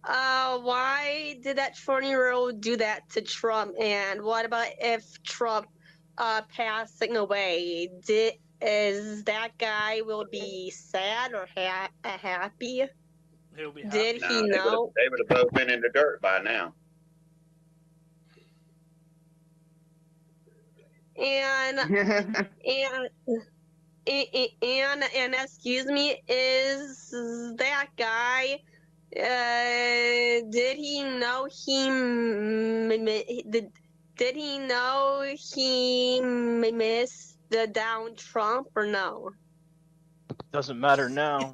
why did that 20-year-old do that to Trump? And what about if Trump passing away? Is that guy will be sad or happy? He'll be Did he know? They would have both been in the dirt by now. And excuse me, is that guy? Did he know he did he know he missed the down Trump or no? Doesn't matter now.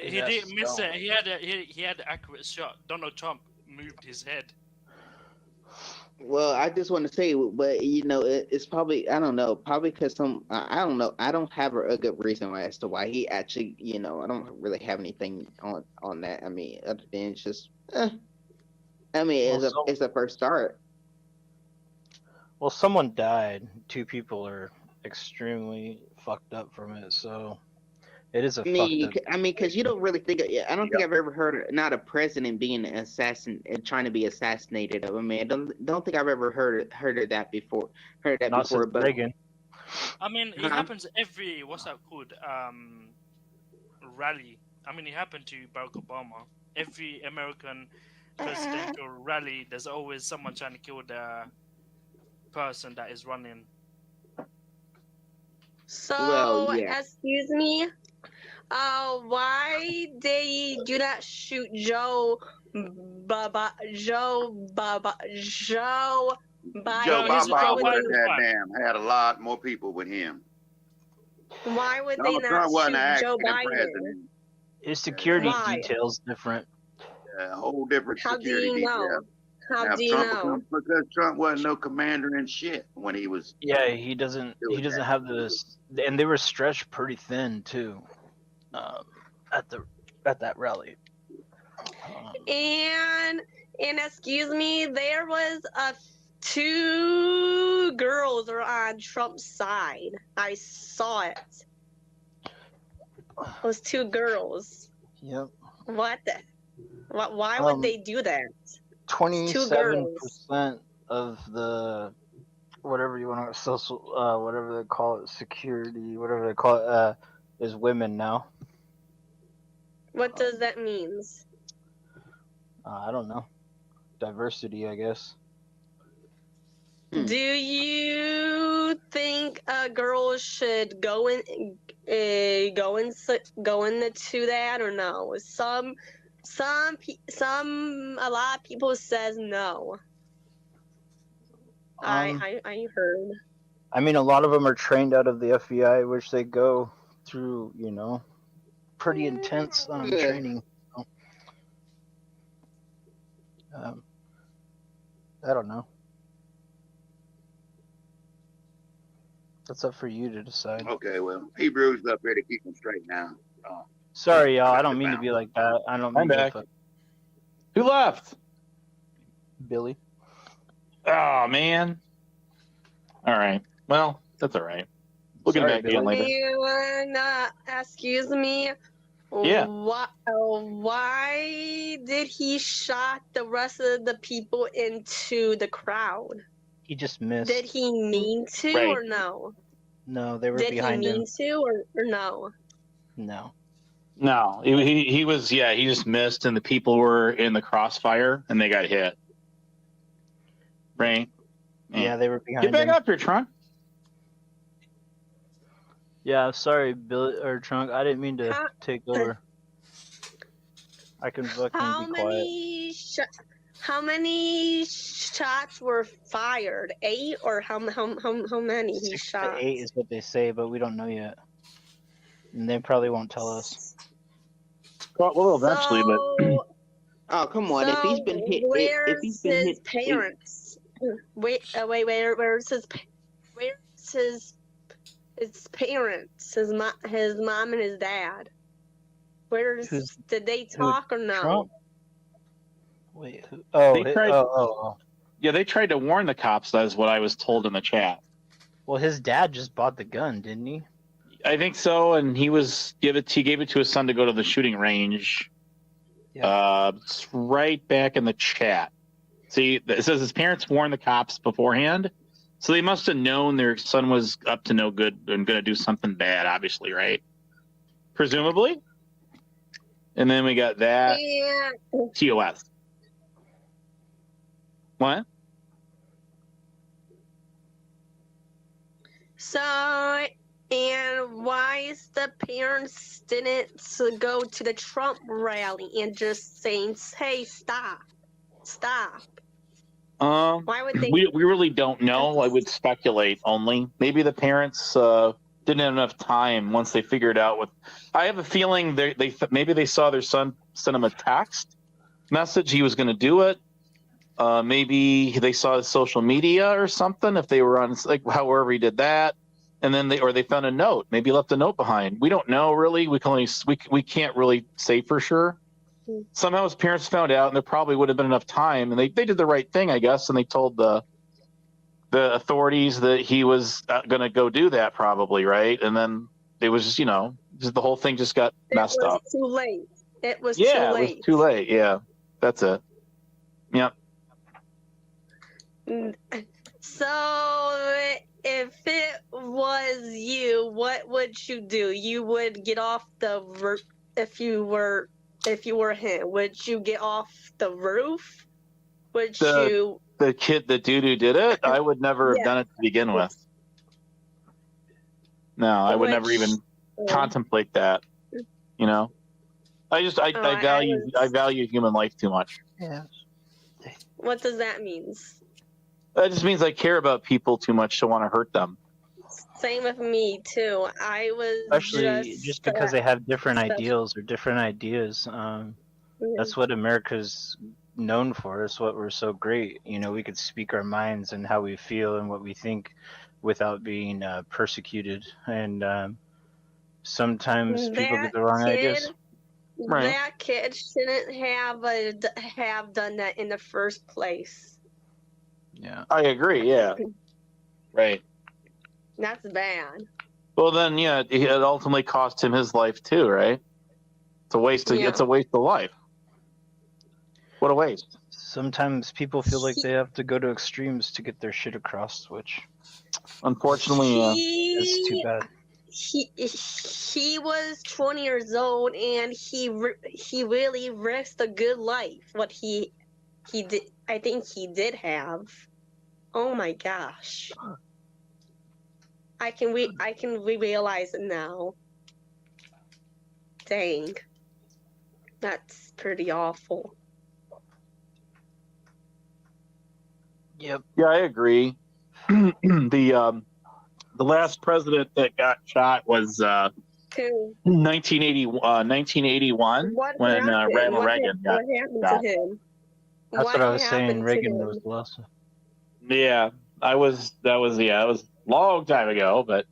He didn't miss it. He had an accurate shot. Donald Trump moved his head. Well, I just want to say, but you know, it's probably I don't know, probably because I don't know, I don't have a good reason as to why he actually, you know, I don't really have anything on that. I mean, other than it's just, I mean, it's a first start. Well, someone died. 2 people are extremely fucked up from it, so it is a fucked up. I mean, because you don't really think. I don't think I've ever heard not a president being trying to be assassinated of. I mean, I don't think I've ever heard of that before. Heard that Not before, since but Reagan. I mean, it happens every what's that called? Rally. I mean, it happened to Barack Obama. Every American presidential rally, there's always someone trying to kill the person that is running. So, excuse me, why they do not shoot Joe Biden? Joe Biden had a lot more people with him. Why would they not shoot Joe Biden? President. His security detail's different. A whole different How security do you know? detail. How do you know? Because Trump wasn't no commander in shit when he was. Yeah, he doesn't have this, and they were stretched pretty thin too, at that rally. And excuse me, there was 2 girls are on Trump's side. I saw it. It was 2 girls. Yep. What? Why would they do that? 27% of the whatever you want to social whatever they call it, security, whatever they call it, is women now. What does that mean? I don't know. Diversity, I guess. Do you think girls should go into that or no? A lot of people says no. I heard. I mean, a lot of them are trained out of the FBI, which they go through, you know, pretty intense training. I don't know. That's up for you to decide. Okay, well, Hebrews up here to keep them straight now. Sorry, y'all. I don't mean to be like that. I don't mean to. Who left? Billy. Oh, man. All right. Well, that's all right. We'll get back to you later. Excuse me. Yeah. Why did he shot the rest of the people into the crowd? He just missed. Did he mean to Right. or no? No, they were Did he behind mean him. to or no? No. No, he was, he just missed, and the people were in the crossfire, and they got hit. Right? Yeah, they were behind Get back him. up here, Trunk. Yeah, sorry, Billy or Trunk. I didn't mean to take over. I can fucking How be quiet. how many shots were fired? 8 or how many he 6 shot? to 8 is what they say, but we don't know yet. And they probably won't tell us. Well, eventually, but Oh, come on! If he's been hit, if he's been his hit, parents? Where's his parents? His mom and his dad. Did they talk or no? Trump? Wait, who? Oh, They tried, oh. Yeah, they tried to warn the cops. That's what I was told in the chat. Well, his dad just bought the gun, didn't he? I think so, and he gave it to his son to go to the shooting range. Yeah. It's right back in the chat. See, it says his parents warned the cops beforehand, so they must have known their son was up to no good and going to do something bad, obviously, right? Presumably. And then we got that TOS. What? So, and why is the parents didn't go to the Trump rally and just saying, "Hey, stop"? Why would they? We really don't know. I would speculate only. Maybe the parents didn't have enough time once they figured out what. I have a feeling maybe they saw their son send him a text message. He was going to do it. Maybe they saw his social media or something. If they were on however he did that, and then they found a note. Maybe he left a note behind. We don't know really. We can't really say for sure. Somehow his parents found out, and there probably would have been enough time, and they did the right thing, I guess, and they told the authorities that he was going to go do that, probably, right? And then it was just, just the whole thing just got messed up. Too late. It was Yeah, too late. it was too late. Yeah, that's it. Yep. So, if it was you, what would you do? You would get off the roof if you were him. Would you get off the roof? The dude who did it? I would never have done it to begin with. No, I would never even contemplate that. I value human life too much. Yeah. What does that mean? That just means I care about people too much to want to hurt them. Same with me too. I was Especially just because they have different ideals or different ideas. That's what America's known for. It's what we're so great. We could speak our minds and how we feel and what we think without being persecuted. And sometimes people get the wrong ideas. Right. That kid shouldn't have done that in the first place. Yeah, I agree. Yeah, right. That's bad. Well, then, yeah, it ultimately cost him his life too, right? It's a waste. It's a waste of life. What a waste. Sometimes people feel like they have to go to extremes to get their shit across, which unfortunately is too bad. He was 20 years old and he really risked a good life. What he did, I think he did have. Oh my gosh! I can realize it now. Dang, that's pretty awful. Yep. Yeah, I agree. The last president that got shot was 1981 when Ronald Reagan got What happened shot. to him? That's what I was saying. Reagan was the last one. Yeah, it was a long time ago, but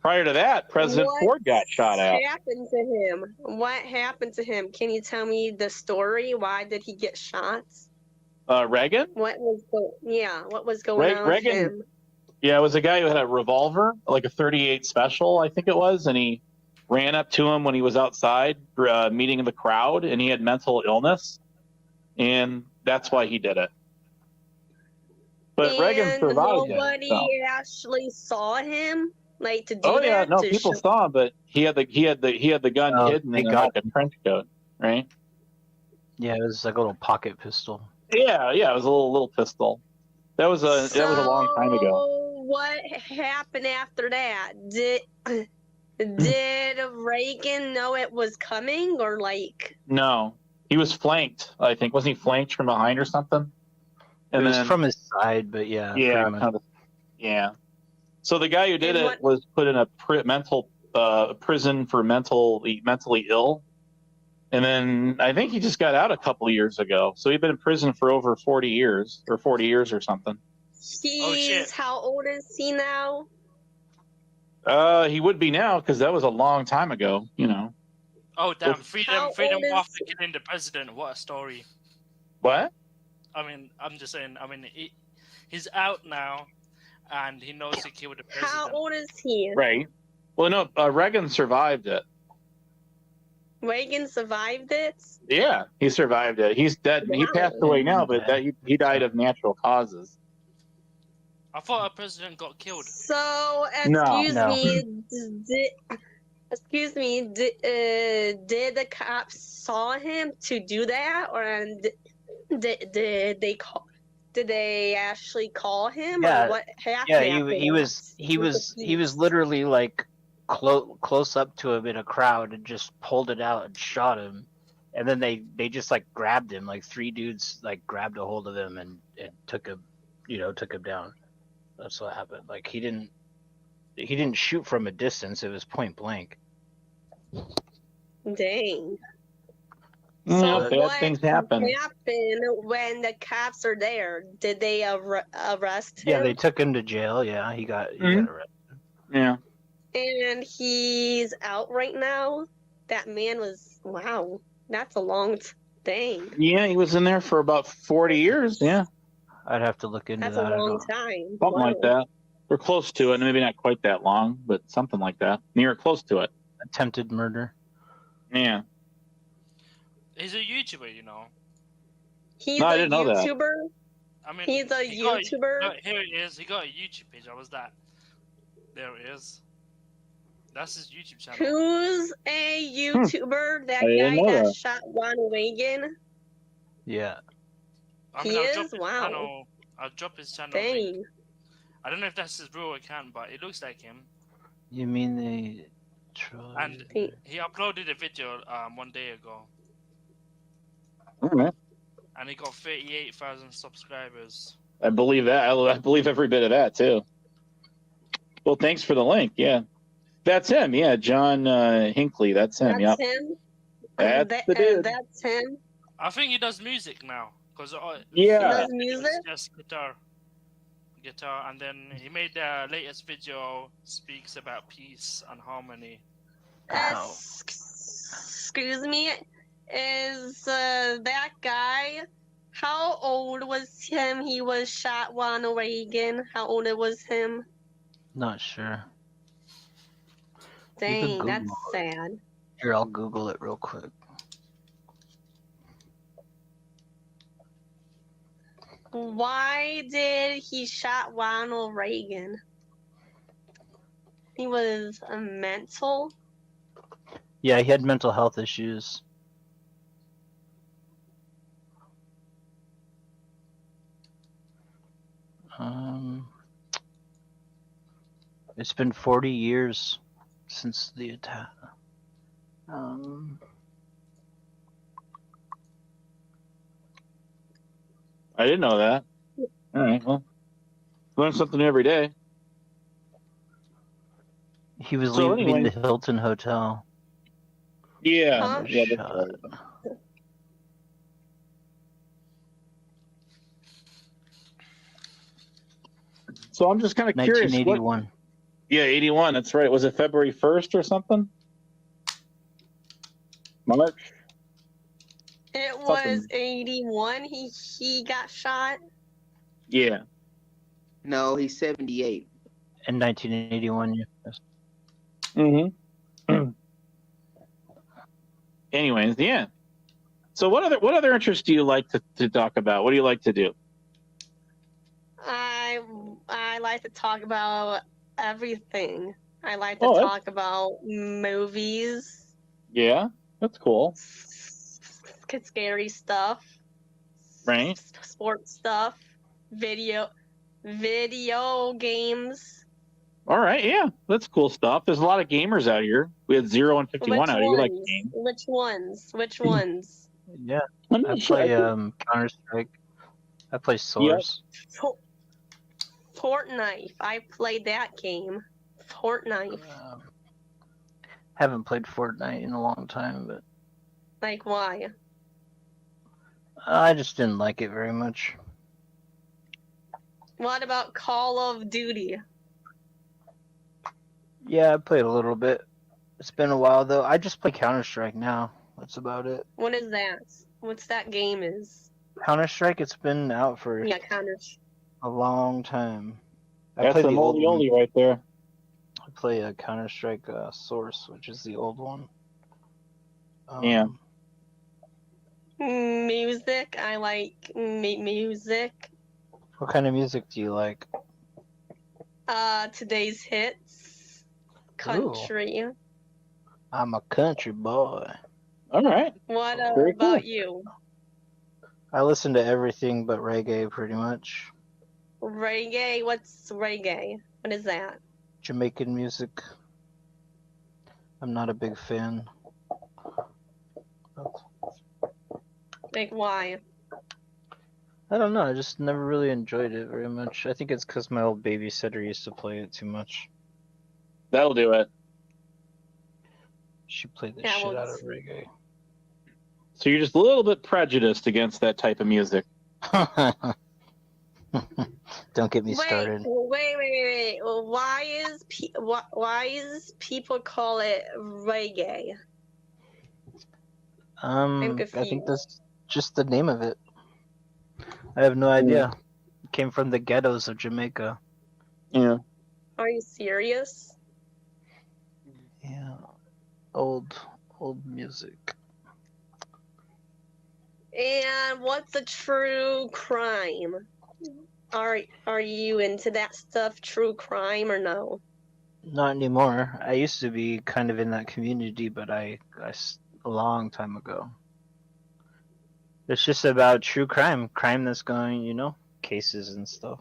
prior to that, President Ford got shot at. What happened to him? Can you tell me the story? Why did he get shot? Reagan? What was going on with him? Yeah, it was a guy who had a revolver, like a .38 special, I think it was, and he ran up to him when he was outside meeting the crowd, and he had mental illness, and that's why he did it. But Reagan And survived it. nobody So. actually saw him, like, to do Oh that. yeah, no, to people show- saw him, but he had the gun hidden they in got like a trench coat, right? Yeah, it was like a little pocket pistol. Yeah, it was a little pistol. That was a long time ago. So what happened after that? Did Reagan know it was coming, or like? No, he was flanked. I think wasn't he flanked from behind or something? It was from his side, but yeah, pretty much. kind of, yeah. So the guy who did it was put in a prison for mentally ill, and then I think he just got out a couple of years ago. So he'd been in prison for over 40 years or something. He's how old is he now? He would be now because that was a long time ago. Oh damn! Freedom old after killing the president. What a story! What? I mean, I'm just saying. I mean, he's out now, and he knows he killed the president. How old is he? Right. Well, no, Reagan survived it. Reagan survived it? Yeah, he survived it. He's dead. He passed away now, but he died of natural causes. I thought our president got killed. So, No. excuse me, did the cops saw him to do that, or did they actually call him? Yeah, or what happened? yeah. after He was literally like close up to him in a crowd and just pulled it out and shot him, and then they just like grabbed him. Like 3 dudes like grabbed a hold of him and took him, took him down. That's what happened. Like he didn't shoot from a distance. It was point blank. Dang. So what things happen. happened when the cops are there? Did they arrest him? Yeah, they took him to jail. Yeah, he got arrested. Yeah. And he's out right now. That man was wow. That's a long thing. Yeah, he was in there for about 40 years. Yeah. I'd have to look into That's that. a long time. Something like that. We're close to it. Maybe not quite that long, but something like that. Near close to it. Attempted murder. Yeah. He's a YouTuber, He's No, I a didn't know that. YouTuber. I mean, He's a YouTuber. Here it is. He got a YouTube page. How was that? There it is. That's his YouTube channel. Who's a YouTuber? That I didn't guy know that that. shot Ron Reagan. Yeah. He is? Wow. I'll drop his channel. Dang. Link. I don't know if that's his real account, but it looks like him. You mean they And he uploaded a video 1 day ago. All right. And he got 38,000 subscribers. I believe that. I believe every bit of that too. Well, thanks for the link. Yeah, that's him. Yeah, John Hinckley. That's him. That's Yep. him. That's the dude. That's him. I think he does music now. Cause He Yeah. does music. Just guitar, and then he made the latest video speaks about peace and harmony. Excuse me. Is that guy? How old was him? He was shot Ronald Reagan. How old it was him? Not sure. Dang, Google that's sad. Here, I'll Google it real quick. Why did he shot Ronald Reagan? He was a mental. Yeah, he had mental health issues. It's been 40 years since the attack. I didn't know that. All right. Well, learn something new every day. He was So leaving anyway- the Hilton Hotel. Yeah. Huh? Yeah. That's right. So I'm just kind of curious. 1981. Yeah, 81. That's right. Was it February 1st or something? March? It was 81. He got shot. Yeah. No, he's 78. In 1981, yes. Mm-hmm. anyways, yeah. So what other interests do you like to talk about? What do you like to do? I like to talk about everything. I like to Oh, talk about movies, Yeah, that's cool. scary stuff, Right. sports stuff, video games. All right, yeah, that's cool stuff. There's a lot of gamers out here. We had 0 and 51 Which out here. You like ones? games? Which ones? Yeah, I'm not I sure. play Counter Strike. I play Yep. Source. Fortnite. I played that game. Fortnite. Haven't played Fortnite in a long time, but Like why? I just didn't like it very much. What about Call of Duty? Yeah, I played a little bit. It's been a while though. I just play Counter Strike now. That's about it. What is that? What's that game is? Counter Strike. It's been out for Yeah, Counter. a long time. I That's play the the old one. oldie right there. I play a Counter Strike Source, which is the old one. Yeah. Music. I like music. What kind of music do you like? Today's hits. Country. I'm a country boy. All right. What Very about cool. you? I listen to everything but reggae, pretty much. Reggae. What's reggae? What is that? Jamaican music. I'm not a big fan. Like why? I don't know. I just never really enjoyed it very much. I think it's because my old babysitter used to play it too much. That'll do it. She played the Yeah, shit well, out of reggae. So you're just a little bit prejudiced against that type of music. Don't get me started. Wait. Why is people call it reggae? I'm I confused. think that's just the name of it. I have no idea. It came from the ghettos of Jamaica. Yeah. Are you serious? Yeah. Old music. And what's a true crime? Are you into that stuff, true crime, or no? Not anymore. I used to be kind of in that community, but a long time ago. It's just about true crime that's going, cases and stuff.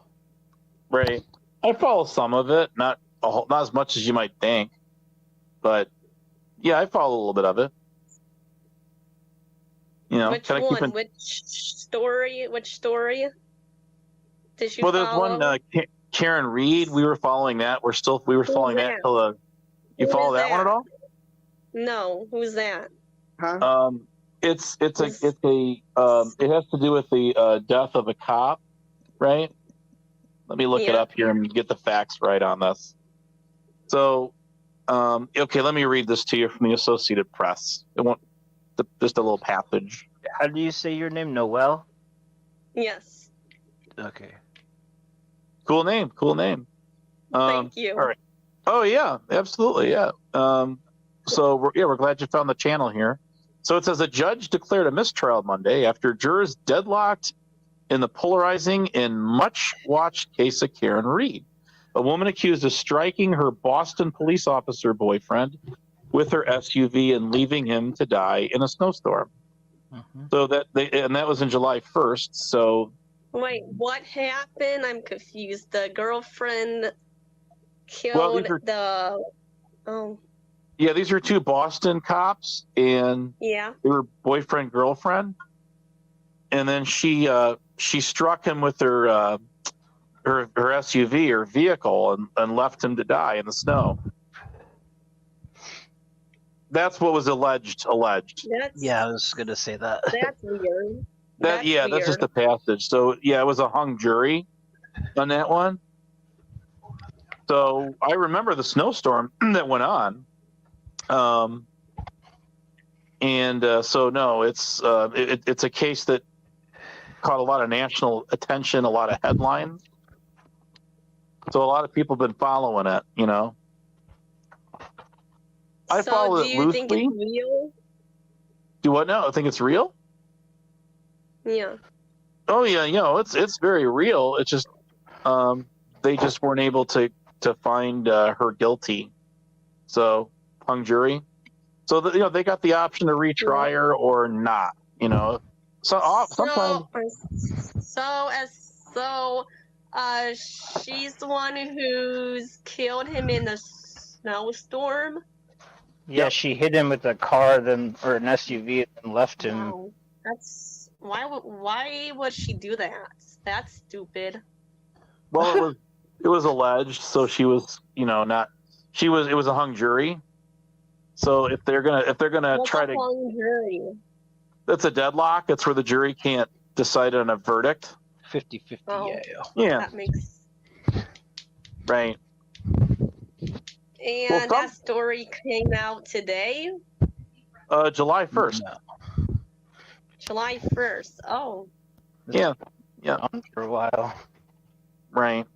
Right. I follow some of it, not as much as you might think, but yeah, I follow a little bit of it. Which one? Which story? Did you Well, there's follow? one Karen Reed. We were following that. We were following that till you follow that one at all? No, who's that? Huh? It has to do with the death of a cop, right? Let me look it up here and get the facts right on this. So, okay, let me read this to you from the Associated Press. It won't just a little passage. How do you say your name? Noel? Yes. Okay. Cool name. Thank you. All right. Oh yeah, absolutely, yeah. So we're glad you found the channel here. So it says a judge declared a mistrial Monday after jurors deadlocked in the polarizing and much-watched case of Karen Reed, a woman accused of striking her Boston police officer boyfriend with her SUV and leaving him to die in a snowstorm. So that was in July 1st. So Wait, what happened? I'm confused. The girlfriend killed the. Oh. Yeah, these are two Boston cops, and Yeah. they were boyfriend girlfriend, and then she struck him with her SUV, her vehicle, and left him to die in the snow. That's what was alleged. Yeah, I was gonna say that. That's weird. That's just a passage. So yeah, it was a hung jury on that one. So I remember the snowstorm that went on. So no, it's a case that caught a lot of national attention, a lot of headlines. So a lot of people have been following it, I follow it loosely. Do you think it's real? Do what now? I think it's real. Yeah. Oh yeah, it's very real. It's just they just weren't able to find her guilty, so hung jury. So they got the option to retry her or not. Sometimes. She's the one who's killed him in the snowstorm. Yeah, she hit him with a car, or an SUV, and left him. Wow. That's why would she do that? That's stupid. Well, it was alleged, so she was, not. It was a hung jury. So if they're gonna What's try a to, hung jury? that's a deadlock. It's where the jury can't decide on a verdict. 50-50. Oh, Yeah. That makes. Right. And that story came out today, July 1st. July 1st. Oh. Yeah. On for a while. Right.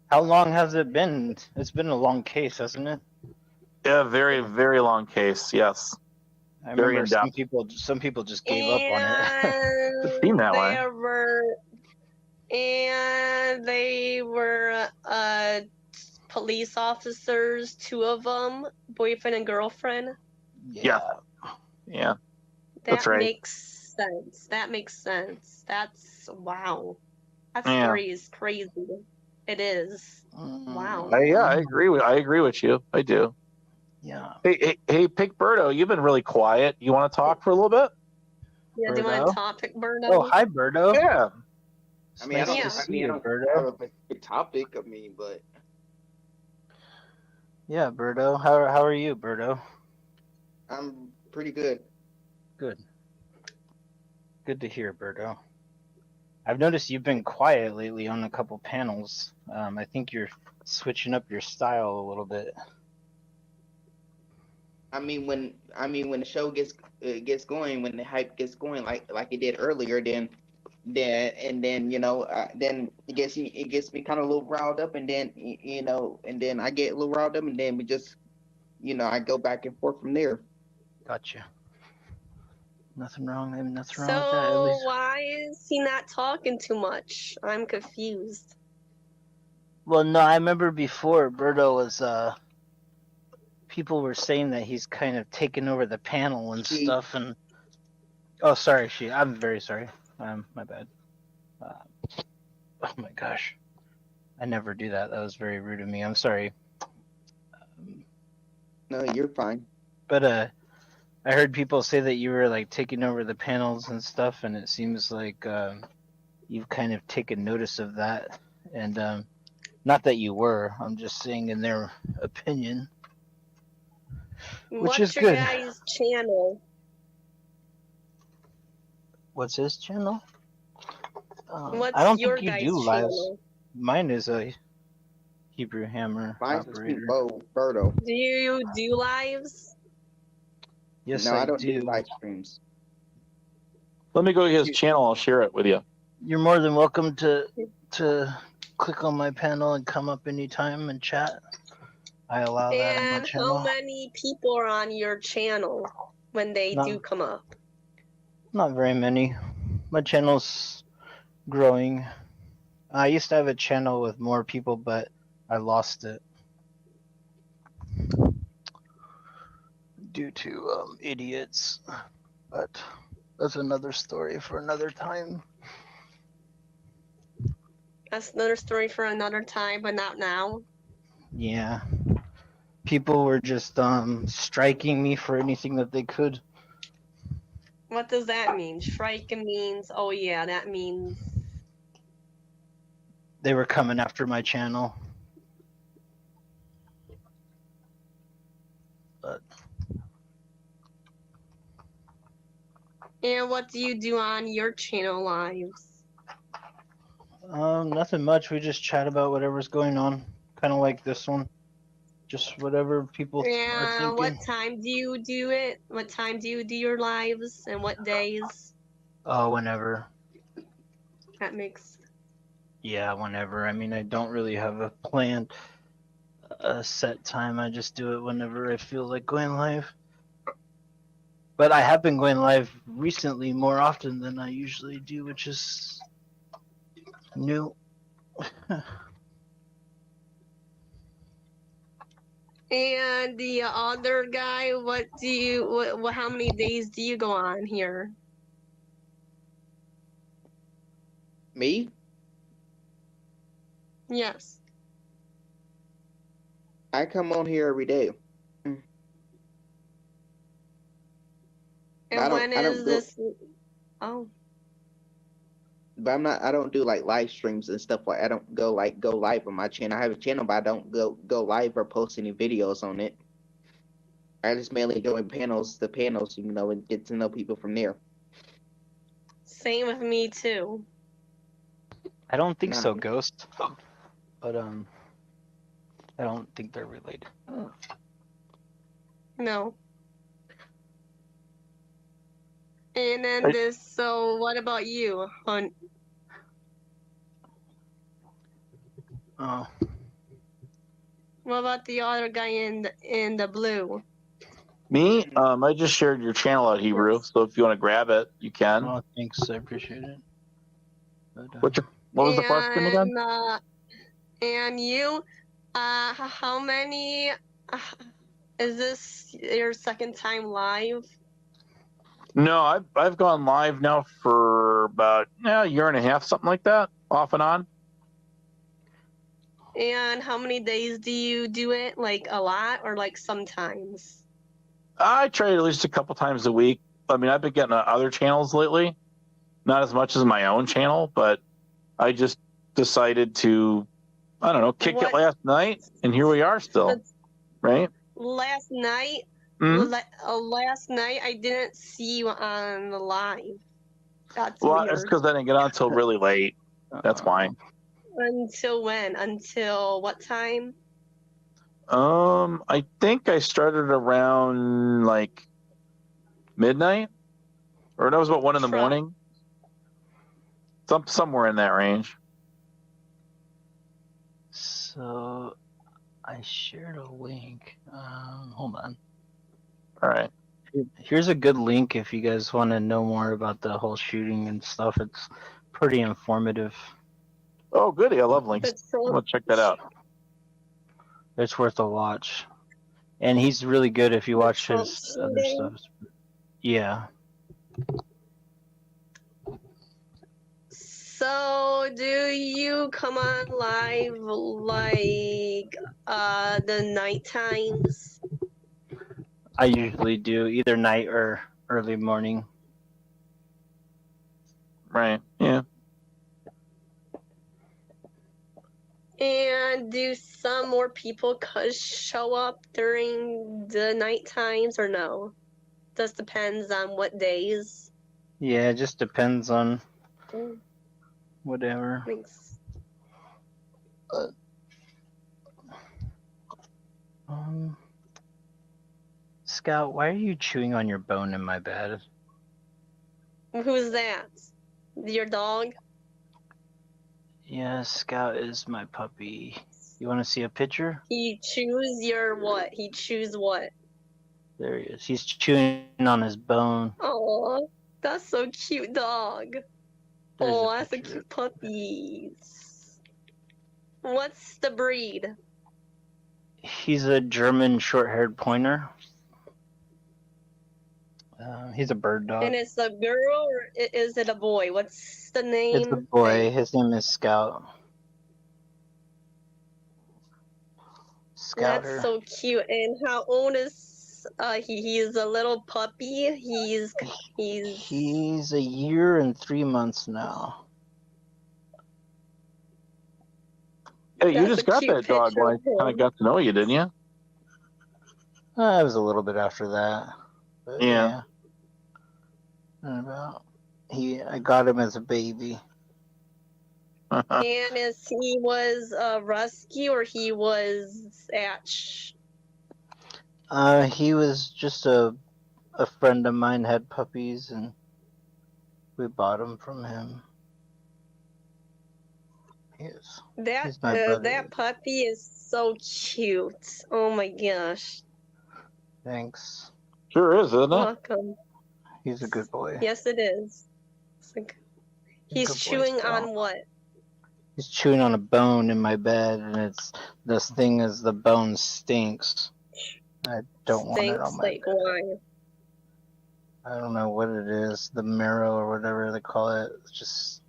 How long has it been? It's been a long case, hasn't it? Yeah, very, very long case. Yes. I Very remember in-depth. some people just gave up on it. It seemed that way. They were police officers, 2 of them, boyfriend and girlfriend. Yeah. That's That right. makes sense. That's wow. That Yeah. story is crazy. It is. Wow. I agree with you. I do. Yeah. Hey, Pigberto, you've been really quiet. You want to talk for a little bit? Yeah, do you want to topic, Berto? Oh, hi, Berto. Yeah. I mean, I don't have a big topic. But yeah, Berto. How are you, Berto? I'm pretty good. Good to hear, Berto. I've noticed you've been quiet lately on a couple panels. I think you're switching up your style a little bit. I mean, when the show gets going, when the hype gets going, like it did earlier, then then it gets me kind of a little riled up, and then and then I get a little riled up, and then we just I go back and forth from there. Gotcha. Nothing wrong with that. So why is he not talking too much? I'm confused. Well, no, I remember before Berto was people were saying that he's kind of taken over the panel and stuff, and oh, sorry, I'm very sorry. My bad. Oh my gosh, I never do that. That was very rude of me. I'm sorry. No, you're fine. But I heard people say that you were like taking over the panels and stuff, and it seems like you've kind of taken notice of that. And not that you were. I'm just saying in their opinion. Which is good. What's your guys' channel? What's his channel? What's I don't your think you guys' do lives. channel? Mine is a Hebrew Hammer operator. Berto. Do you do lives? Yes, no, I don't do live streams. Let me go to his channel. I'll share it with you. You're more than welcome to click on my panel and come up anytime and chat. I allow that on my And channel. how many people are on your channel when they do come up? Not very many. My channel's growing. I used to have a channel with more people, but I lost it due to idiots. But that's another story for another time. That's another story for another time, but not now. Yeah. People were just striking me for anything that they could. What does that mean? Striking means, oh yeah, that means... They were coming after my channel. But And what do you do on your channel lives? nothing much. We just chat about whatever's going on. Kind of like this one. Just whatever people are thinking. What time do you do it? What time do you do your lives? And what days? Whenever. That makes... Yeah, whenever. I mean, I don't really have a planned set time. I just do it whenever I feel like going live. But I have been going live recently more often than I usually do, which is new. And the other guy, how many days do you go on here? Me? Yes. I come on here every day. And when is this? Oh. But I don't do like live streams and stuff like. I don't go live on my channel. I have a channel, but I don't go live or post any videos on it. I just mainly go in the panels, and get to know people from there. Same with me too. I don't think so, Ghost. But I don't think they're related. No. And then so what about you, Hunt? Oh. What about the other guy in the blue? Me? I just shared your channel out, Hebrew. So if you want to grab it, you can. Oh, thanks. I appreciate it. But, what was the question again? And you, how many? Is this your second time live? No, I've gone live now for about a year and a half, something like that, off and on. And how many days do you do it? Like a lot or like sometimes? I try at least a couple times a week. I mean, I've been getting on other channels lately, not as much as my own channel, but I just decided to, I don't know, kick it last night, and here we are still, right? Last night, last night I didn't see you on the live. That's Well, weird. it's because I didn't get on until really late. That's why. Until when? Until what time? I think I started around like midnight, or that was about 1 in the morning. Somewhere in that range. So I shared a link. Hold on. All right. Here's a good link if you guys want to know more about the whole shooting and stuff. It's pretty informative. Oh, goody. I love links. I'm going to check that out. It's worth a watch. And he's really good if you watch his other stuff. Yeah. So, do you come on live like the night times? I usually do either night or early morning. Right. Yeah. And do some more people show up during the night times or no? Just depends on what days. Yeah, it just depends on whatever. Thanks. Scout, why are you chewing on your bone in my bed? Who's that? Your dog? Yeah, Scout is my puppy. You want to see a picture? He chews your what? He chews what? There he is. He's chewing on his bone. Oh, that's so cute, dog. Oh, that's a cute puppy. What's the breed? He's a German short-haired pointer. He's a bird dog. And it's a girl or is it a boy? What's the name? It's a boy. His name is Scout. Scouter. That's so cute. And how old is he? He's a little puppy. He's a year and 3 months now. Hey, you just got that dog when I kind of got to know you, didn't you? It was a little bit after that. But Yeah. I got him as a baby. And is he was a rescue or he was Atch? He was just a friend of mine had puppies and we bought them from him. Yes. That puppy is so cute. Oh my gosh. Thanks. Sure is, isn't it? Welcome. He's a good boy. Yes, it is. It's like, he's Good boy, chewing still. on what? He's chewing on a bone in my bed, and this thing is the bone stinks. I don't want it on Stinks my like why? I don't know what it is, the marrow or whatever they call it. It just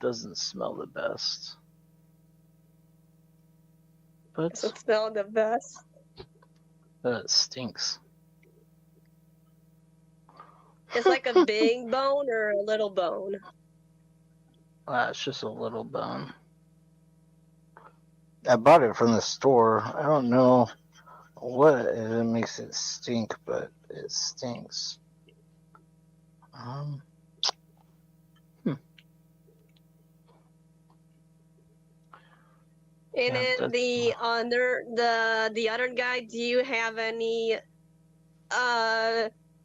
doesn't smell the best. But Doesn't smell the best. it stinks. It's like a big bone or a little bone. It's just a little bone. I bought it from the store. I don't know what it makes it stink, but it stinks. And Yeah, then the other guy, do you have any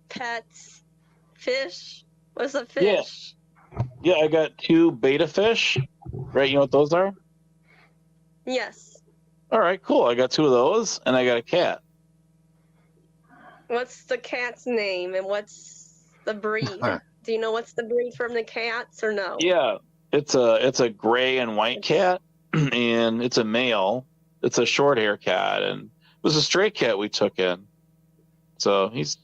pets? Fish? What's a fish? Yeah, I got 2 beta fish. Right, you know what those are? Yes. All right, cool. I got 2 of those, and I got a cat. What's the cat's name and what's the breed? Do you know what's the breed from the cats or no? Yeah, it's a gray and white cat, and it's a male. It's a short hair cat, and it was a stray cat we took in. So he's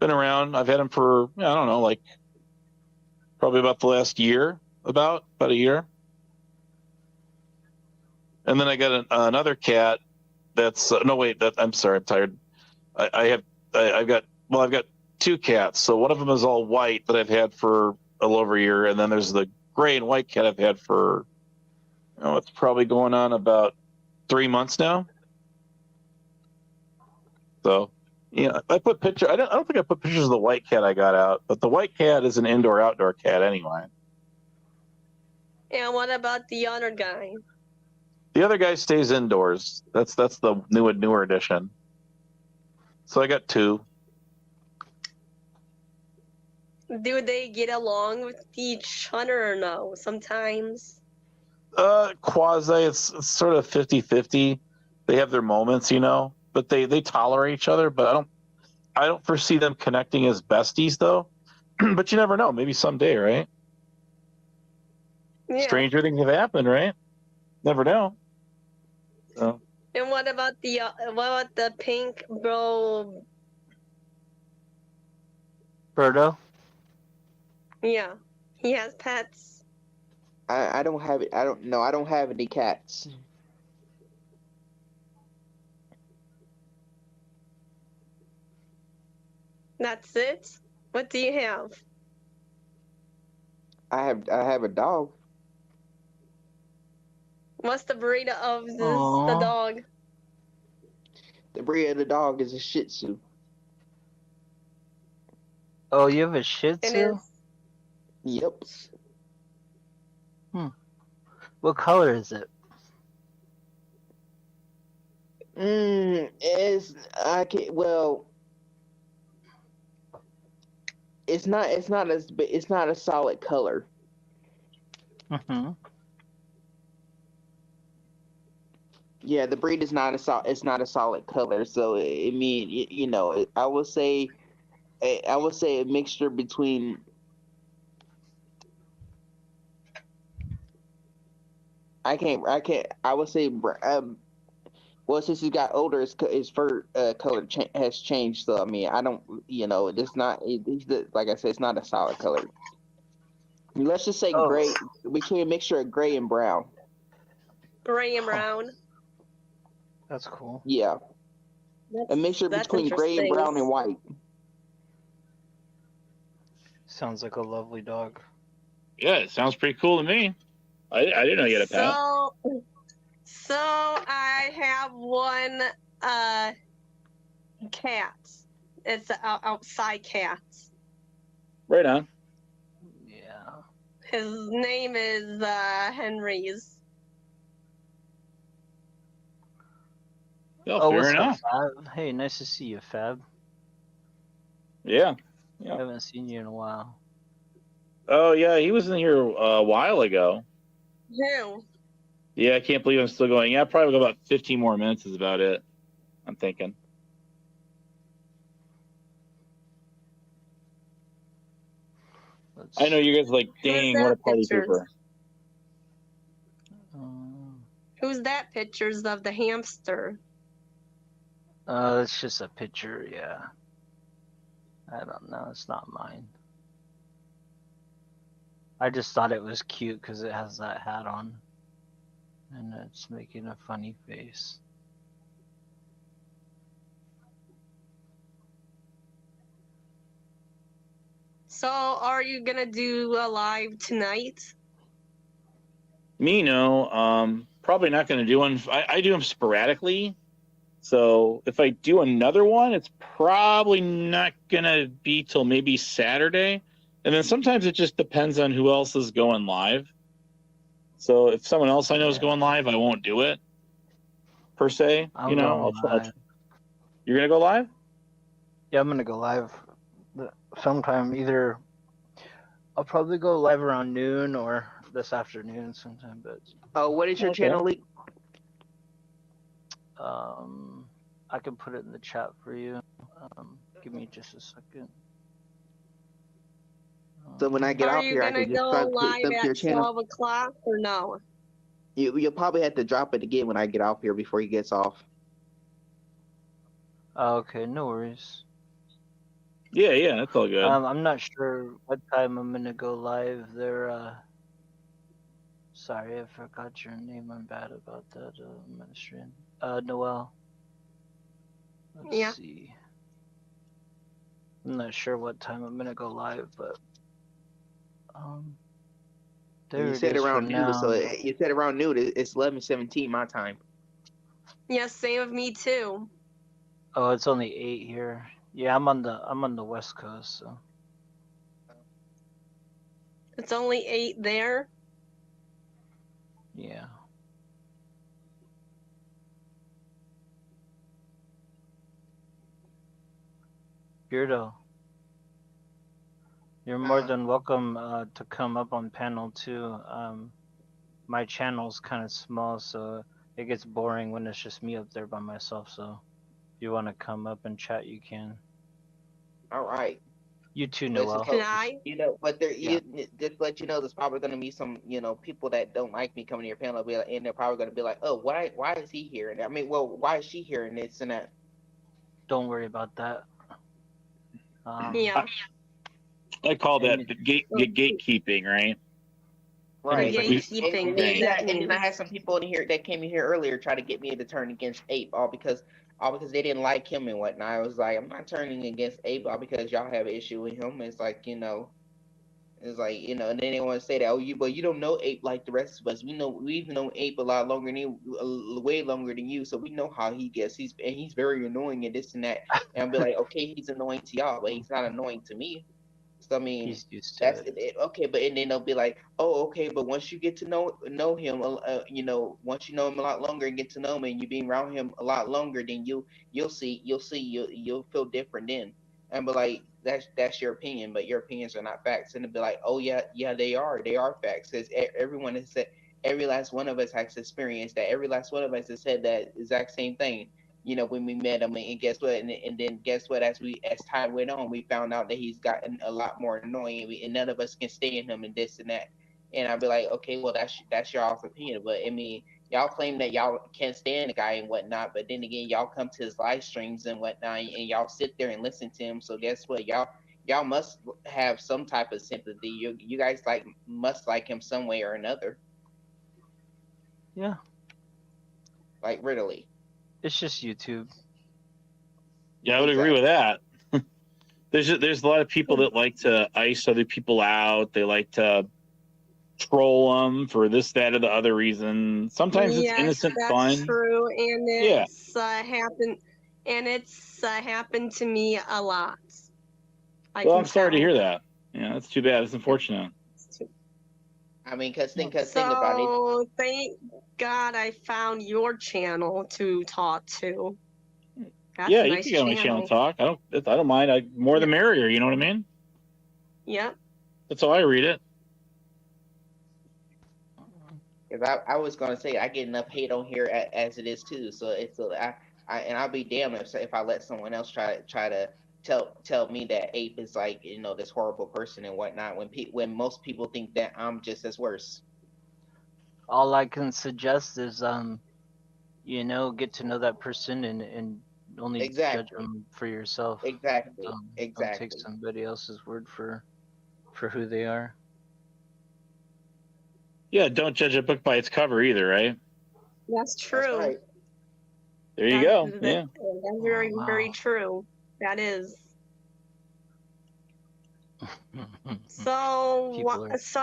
been around. I've had him for I don't know, like probably about the last year, about a year. And then I got another cat. That's no wait. I'm sorry. I'm tired. I've got 2 cats. So one of them is all white that I've had for a little over a year, and then there's the gray and white cat I've had for it's probably going on about 3 months now. So I put picture. I don't think I put pictures of the white cat I got out, but the white cat is an indoor-outdoor cat anyway. And what about the other guy? The other guy stays indoors. That's the newer edition. So I got 2. Do they get along with each other or no? Sometimes. Quasi. It's sort of 50-50. They have their moments, but they tolerate each other. But I don't foresee them connecting as besties though. But you never know. Maybe someday, right? Yeah. Stranger things have happened, right? Never know. So. And what about the pink bro? Birdo? Yeah, he has pets. I don't have it. I don't have any cats. That's it? What do you have? I have a dog. What's the breed of the Aw. dog? The breed of the dog is a Shih Tzu. Oh, you have a Shih Tzu? Yep. What color is it? It's not a solid color. Mm-hmm. Yeah, the breed is not a solid color. So I mean, I would say a mixture between. I would say, well, since he got older, his fur color has changed. So I mean, I don't, it's not. Like I said, it's not a solid color. Let's just say gray, between a mixture of gray and brown. Gray and brown. That's cool. Yeah, a mixture between gray and brown and white. Sounds like a lovely dog. Yeah, it sounds pretty cool to me. I didn't know you had a pet. So I have one cat. It's an outside cat. Right on. Yeah. His name is Henry's. Oh, fair what's enough. up, Fab? Hey, nice to see you, Fab. Yeah. I haven't seen you in a while. Oh yeah, he was in here a while ago. Who? Yeah, I can't believe I'm still going. Yeah, probably go about 15 more minutes is about it. I'm thinking. I know you guys are like, dang, what a party pictures? pooper. Who's that? Pictures of the hamster. It's just a picture, yeah. I don't know, it's not mine. I just thought it was cute because it has that hat on. And it's making a funny face. So, are you gonna do a live tonight? Me, no. Probably not going to do one. I do them sporadically. So if I do another one, it's probably not going to be till maybe Saturday. And then sometimes it just depends on who else is going live. So if someone else I know is going live, I won't do it per se. I'm you know, going live. You're going to go live? Yeah, I'm going to go live sometime. Either I'll probably go live around noon or this afternoon sometime. But oh, what is your channel link? I can put it in the chat for you. Give me just a second. So when I get off here, I can just Are you sub gonna to go live your at channel. 12 o'clock or no? You'll probably have to drop it again when I get off here before he gets off. Okay, no worries. Yeah, that's all good. I'm not sure what time I'm gonna go live there. Sorry, I forgot your name. I'm bad about that, administration. Noel. Let's see. I'm not sure what time I'm gonna go live, but there You it said is for around noon, now. so you said around noon. It's 11:17 my time. Yes, same with me too. Oh, it's only 8 here. Yeah, I'm on the West Coast, so. It's only 8 there. Yeah. Beardo, you're more than welcome to come up on panel too. My channel's kind of small, so it gets boring when it's just me up there by myself. So if you want to come up and chat, you can. All right. You too, But Noel. you know, but there, Yeah. just to let you know, there's probably going to be some, people that don't like me coming to your panel, and they're probably going to be like, "Oh, why is he here?" And I mean, well, why is she here? And this and that. Don't worry about that. Yeah. I call that gatekeeping, right? Right. Gatekeeping. And then I had some people in here that came in here earlier try to get me to turn against Ape, all because they didn't like him and whatnot. I was like, I'm not turning against Ape all because y'all have an issue with him. It's like, and then they want to say that, but you don't know Ape like the rest of us. We've known Ape a lot longer than you, way longer than you, so we know how he gets. He's very annoying and this and that. And I'll be like, okay, he's annoying to y'all, but he's not annoying to me. So I mean, he's used to that's it. Okay, but and then they'll be like, oh, okay, but once you get to know him, once you know him a lot longer and get to know him, and you being around him a lot longer, then you'll feel different then. And be like, that's your opinion, but your opinions are not facts. And they'll be like, oh yeah, they are facts, because everyone has said, every last one of us has experienced that. Every last one of us has said that exact same thing. When we met him, and guess what? And then guess what? As time went on, we found out that he's gotten a lot more annoying, and none of us can stand him and this and that. And I'd be like, okay, well, that's y'all's opinion, but I mean, y'all claim that y'all can't stand the guy and whatnot, but then again, y'all come to his live streams and whatnot, and y'all sit there and listen to him. So guess what? Y'all must have some type of sympathy. You guys must like him some way or another. Yeah. Like really. It's just YouTube. Yeah, I would agree with that. There's a lot of people that like to ice other people out. They like to troll them for this, that, or the other reason. Sometimes it's innocent fun. That's true, and it's happened. And it's happened to me a lot. I'm sorry to hear that. Yeah, that's too bad. It's unfortunate. I mean, because think about it. So thank God I found your channel to talk to. That's Yeah, a you nice can get on my channel and talk. I don't mind. More the merrier. You know what I mean? Yep. That's how I read it. Because I was gonna say I get enough hate on here as it is too. So I'll be damned if I let someone else try to tell me that Ape is like, you know, this horrible person and whatnot, when most people think that I'm just as worse. All I can suggest is, you know, get to know that person and only judge Exactly. them for yourself. Exactly. Don't take somebody else's word for who they are. Yeah, don't judge a book by its cover either, right? That's true. That's right. There you go. That's Yeah. very, very true. That is. So,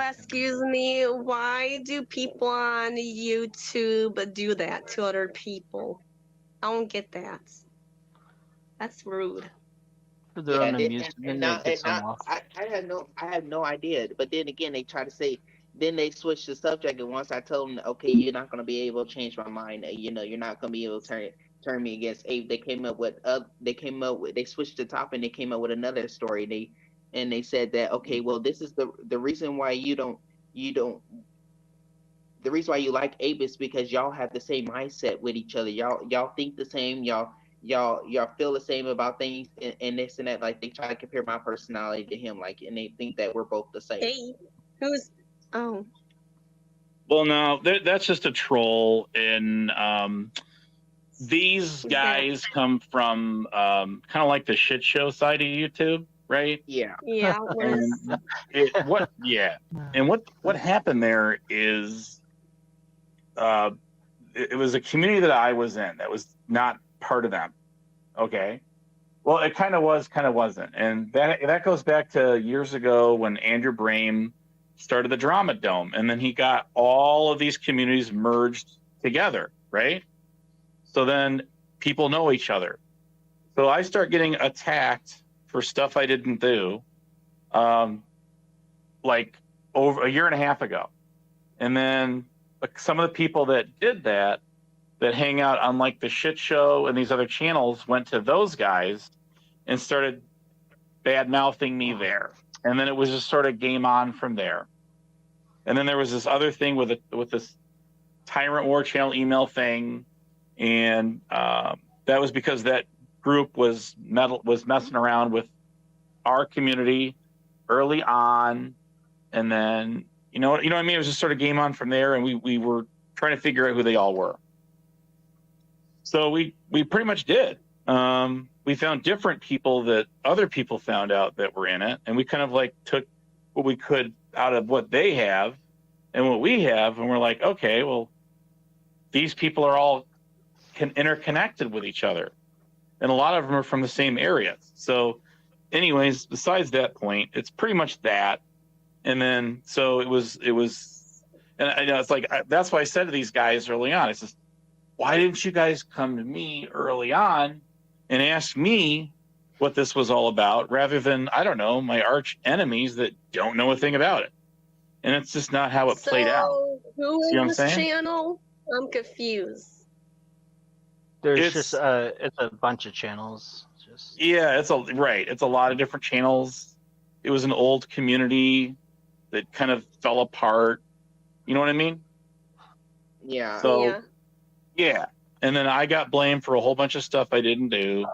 excuse me, why do people on YouTube do that to other people? I don't get that. That's rude. For their own amusement, it gets them off. I have no idea. But then again, they try to say, then they switch the subject, and once I told them, okay, you're not gonna be able to change my mind. You know, you're not gonna be able to turn me against Abe. They switched the topic and they came up with another story. They said that, okay, well, this is the reason why the reason why you like Abe is because y'all have the same mindset with each other. Y'all think the same. Y'all feel the same about things and this and that. Like, they try to compare my personality to him, like, and they think that we're both the same. Hey, who's? Oh. Well, no, that's just a troll, and these guys come from kind of like the shit show side of YouTube, right? Yeah. Yeah. And what happened there is, it was a community that I was in that was not part of them. Okay. Well, it kind of was, kind of wasn't, and that goes back to years ago when Andrew Brame started the Drama Dome, and then he got all of these communities merged together, right? So then people know each other. So I start getting attacked for stuff I didn't do, like over a year and a half ago. And then some of the people that did that hang out on like the shit show and these other channels went to those guys and started bad mouthing me there. And then it was just sort of game on from there. And then there was this other thing with this Tyrant War Channel email thing, and that was because that group was messing around with our community early on, and then you know what I mean. It was just sort of game on from there, and we were trying to figure out who they all were. So we pretty much did. We found different people that other people found out that were in it, and we kind of like took what we could out of what they have and what we have, and we're like, okay, well, these people are all interconnected with each other, and a lot of them are from the same areas. So anyways, besides that point, it's pretty much that. And then so it was and I know it's like that's why I said to these guys early on, I says, why didn't you guys come to me early on and ask me what this was all about, rather than, I don't know, my arch enemies that don't know a thing about it? And it's just not how it played out. Who See what I'm is saying? this channel? I'm confused. There's just it's a bunch of channels. Yeah, it's a lot of different channels. It was an old community that kind of fell apart. You know what I mean? Yeah. So, yeah. And then I got blamed for a whole bunch of stuff I didn't do.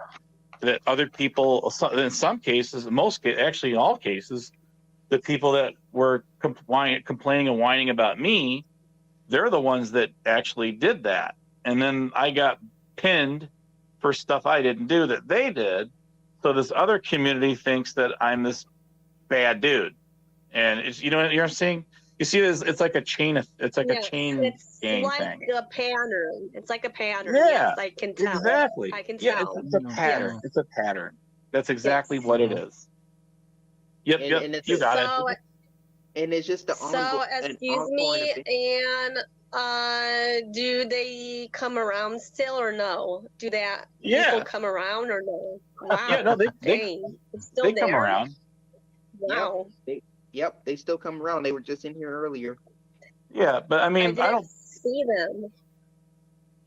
That other people, in some cases, actually in all cases, the people that were complaining and whining about me, they're the ones that actually did that. And then I got pinned for stuff I didn't do that they did. So this other community thinks that I'm this bad dude. And it's, you know what I'm saying? You see, it's like a chain. It's like a chain gang like thing. a pattern. It's like a pattern. Yeah, Yes, I can tell. exactly. I can Yeah, tell. it's a pattern. Yeah. It's a pattern. That's exactly what it is. Yep, And it's, you got it. And it's just the So, excuse me, and do they come around still or no? Do that people come around or no? Wow. Yeah, no, Dang. It's still they there? come around. Wow. Yep, they still come around. They were just in here earlier. Yeah, but I mean, I don't see them.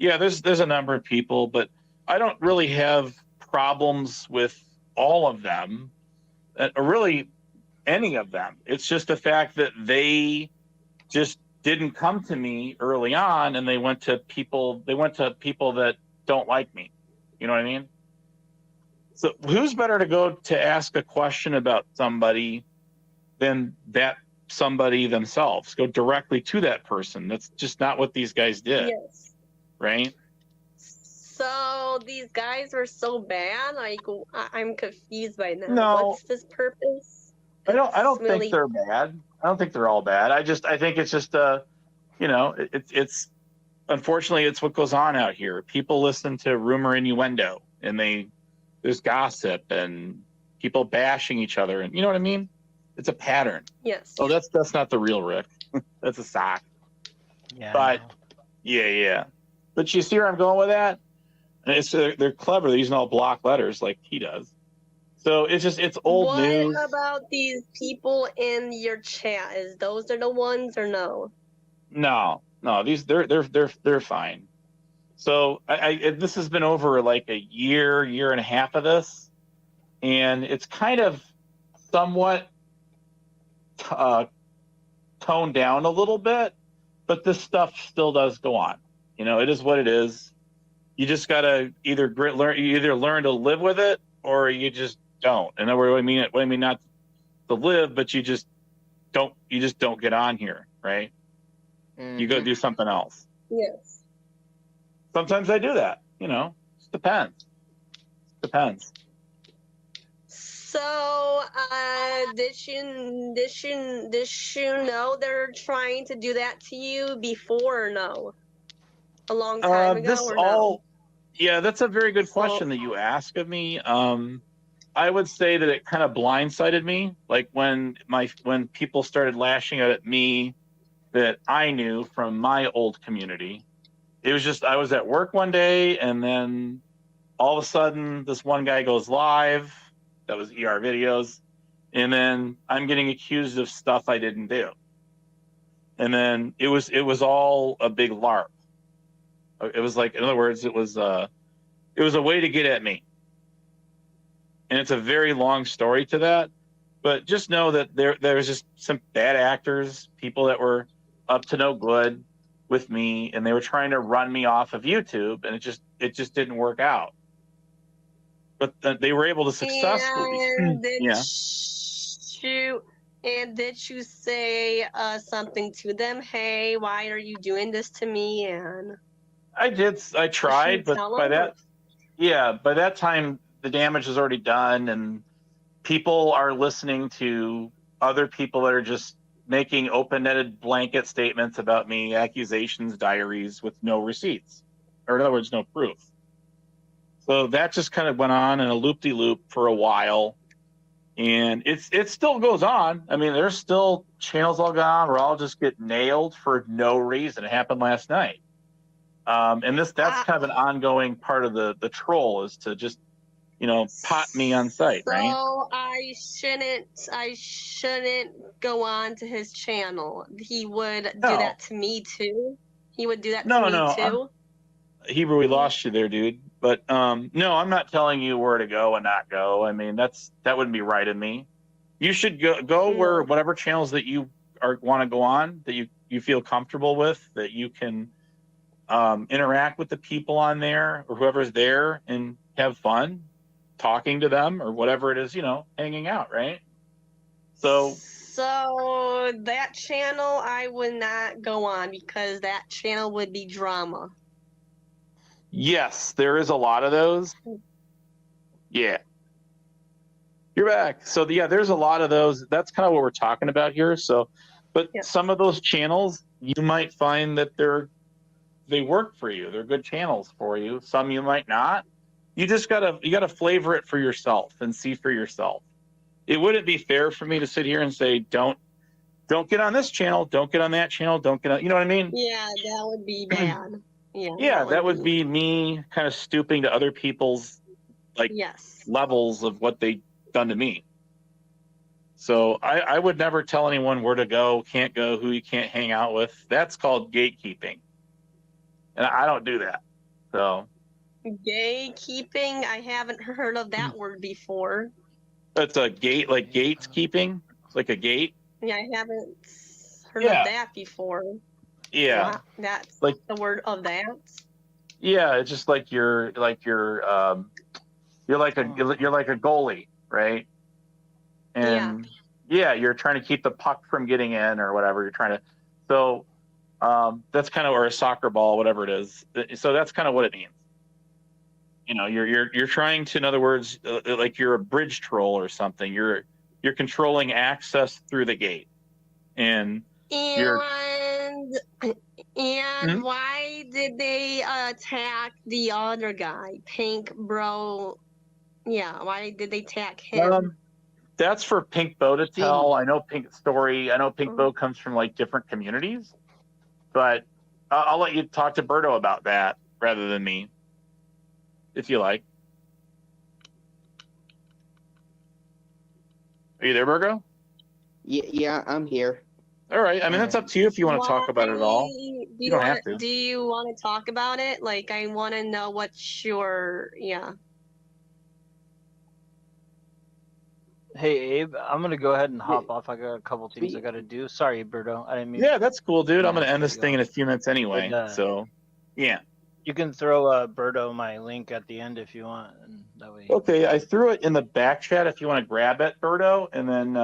Yeah, there's a number of people, but I don't really have problems with all of them, or really any of them. It's just the fact that they just didn't come to me early on, and they went to people that don't like me. You know what I mean? So who's better to go to ask a question about somebody than that somebody themselves? Go directly to that person. That's just not what these guys did. Yes. Right? So these guys were so bad. Like I'm confused by now. No. What's this purpose? I don't It's really- think they're bad. I don't think they're all bad. I think it's just it's unfortunately it's what goes on out here. People listen to rumor innuendo and there's gossip and people bashing each other, and you know what I mean? It's a pattern. Yes. Oh, that's not the real Rick. That's a sock. Yeah. But yeah. But you see where I'm going with that? And they're clever. They're using all block letters like he does. So it's old news. What about these people in your chat? Is those are the ones or no? No, these they're fine. So this has been over like a year and a half of this, and it's kind of somewhat toned down a little bit, but this stuff still does go on. It is what it is. You just gotta either learn to live with it, or you just don't. And what I mean not to live, but you just don't get on here, right? Mm-hmm. You go do something else. Yes. Sometimes I do that. Just depends. So, did you know they're trying to do that to you before or no? A long time ago or no? Yeah, that's a very good question that you ask of me. I would say that it kind of blindsided me, like when people started lashing out at me that I knew from my old community. It was just I was at work one day, and then all of a sudden this one guy goes live. That was ER videos, and then I'm getting accused of stuff I didn't do. And then it was all a big LARP. It was like, in other words, it was a way to get at me. And it's a very long story to that, but just know that there was just some bad actors, people that were up to no good with me, and they were trying to run me off of YouTube, and it just didn't work out. But they were able to successfully. And did you say something to them? Hey, why are you doing this to me? And I did. I tried, but by that time the damage is already done, and people are listening to other people that are just making open-ended blanket statements about me, accusations, diaries with no receipts, or in other words, no proof. So that just kind of went on in a loop-de-loop for a while, and it still goes on. I mean, there's still channels all going on where I'll just get nailed for no reason. It happened last night. And that's kind of an ongoing part of the troll, is to just pot me on site, right? So I shouldn't go on to his channel. He would do that to me too. He would do that to me too. Hebrew, we lost you there, dude. But no, I'm not telling you where to go and not go. I mean, that wouldn't be right of me. You should go where whatever channels that you want to go on, that you feel comfortable with, that you can interact with the people on there or whoever's there and have fun talking to them or whatever it is, hanging out, right? So that channel I would not go on, because that channel would be drama. Yes, there is a lot of those. Yeah. You're back. So there's a lot of those. That's kind of what we're talking about here. So, but some of those channels, you might find that they work for you. They're good channels for you. Some you might not. You just gotta flavor it for yourself and see for yourself. It wouldn't be fair for me to sit here and say, don't get on this channel, don't get on that channel, don't get on, you know what I mean? Yeah, that would be bad. Yeah, that would be me kind of stooping to other people's levels of what they've done to me. So I would never tell anyone where to go, can't go, who you can't hang out with. That's called gatekeeping. And I don't do that. So gatekeeping, I haven't heard of that word before. That's a gate, like gatekeeping. It's like a gate. Yeah, I haven't heard of that before. Yeah. That's like the word of that. Yeah, it's just like your You're like a goalie, right? And yeah, you're trying to keep the puck from getting in or whatever. You're trying to. So that's kind of, or a soccer ball, whatever it is. So that's kind of what it means. You know, you're trying to, in other words, like you're a bridge troll or something. You're controlling access through the gate, and why did they attack the other guy, Pink Bro? Yeah, why did they attack him? That's for Pink Bo to tell. I know Pink story. I know Pink Bo comes from like different communities, but I'll let you talk to Berto about that rather than me, if you like. Are you there, Virgo? Yeah, I'm here. All right. I mean, that's up to you if you want to talk about it at all. You don't have to. Do you want to talk about it? Like, I want to know what's your Hey, Abe, I'm going to go ahead and hop off. I got a couple things I got to do. Sorry, Berto. I didn't mean. Yeah, that's cool, dude. I'm going to end this thing in a few minutes anyway. So, yeah. You can throw Berto my link at the end if you want. And that way. Okay, I threw it in the back chat if you want to grab it, Berto. And then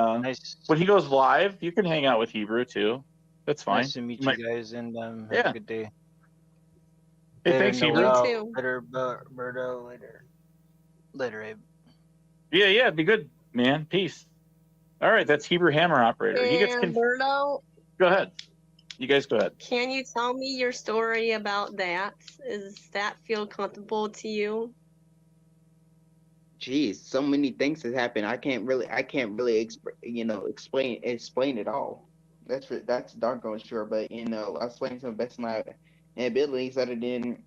when he goes live, you can hang out with Hebrew too. That's fine. Nice to meet you guys, and have a good day. Hey, thanks, Hebrew. You too. Later, Berto. Later, Abe. Yeah, be good, man. Peace. All right, that's Hebrew Hammer Operator. He gets Berto, go ahead. You guys go ahead. can you tell me your story about that? Does that feel comfortable to you? Geez, so many things has happened. I can't really explain it all. That's doggone sure. But I explained to the best of my abilities. Other than,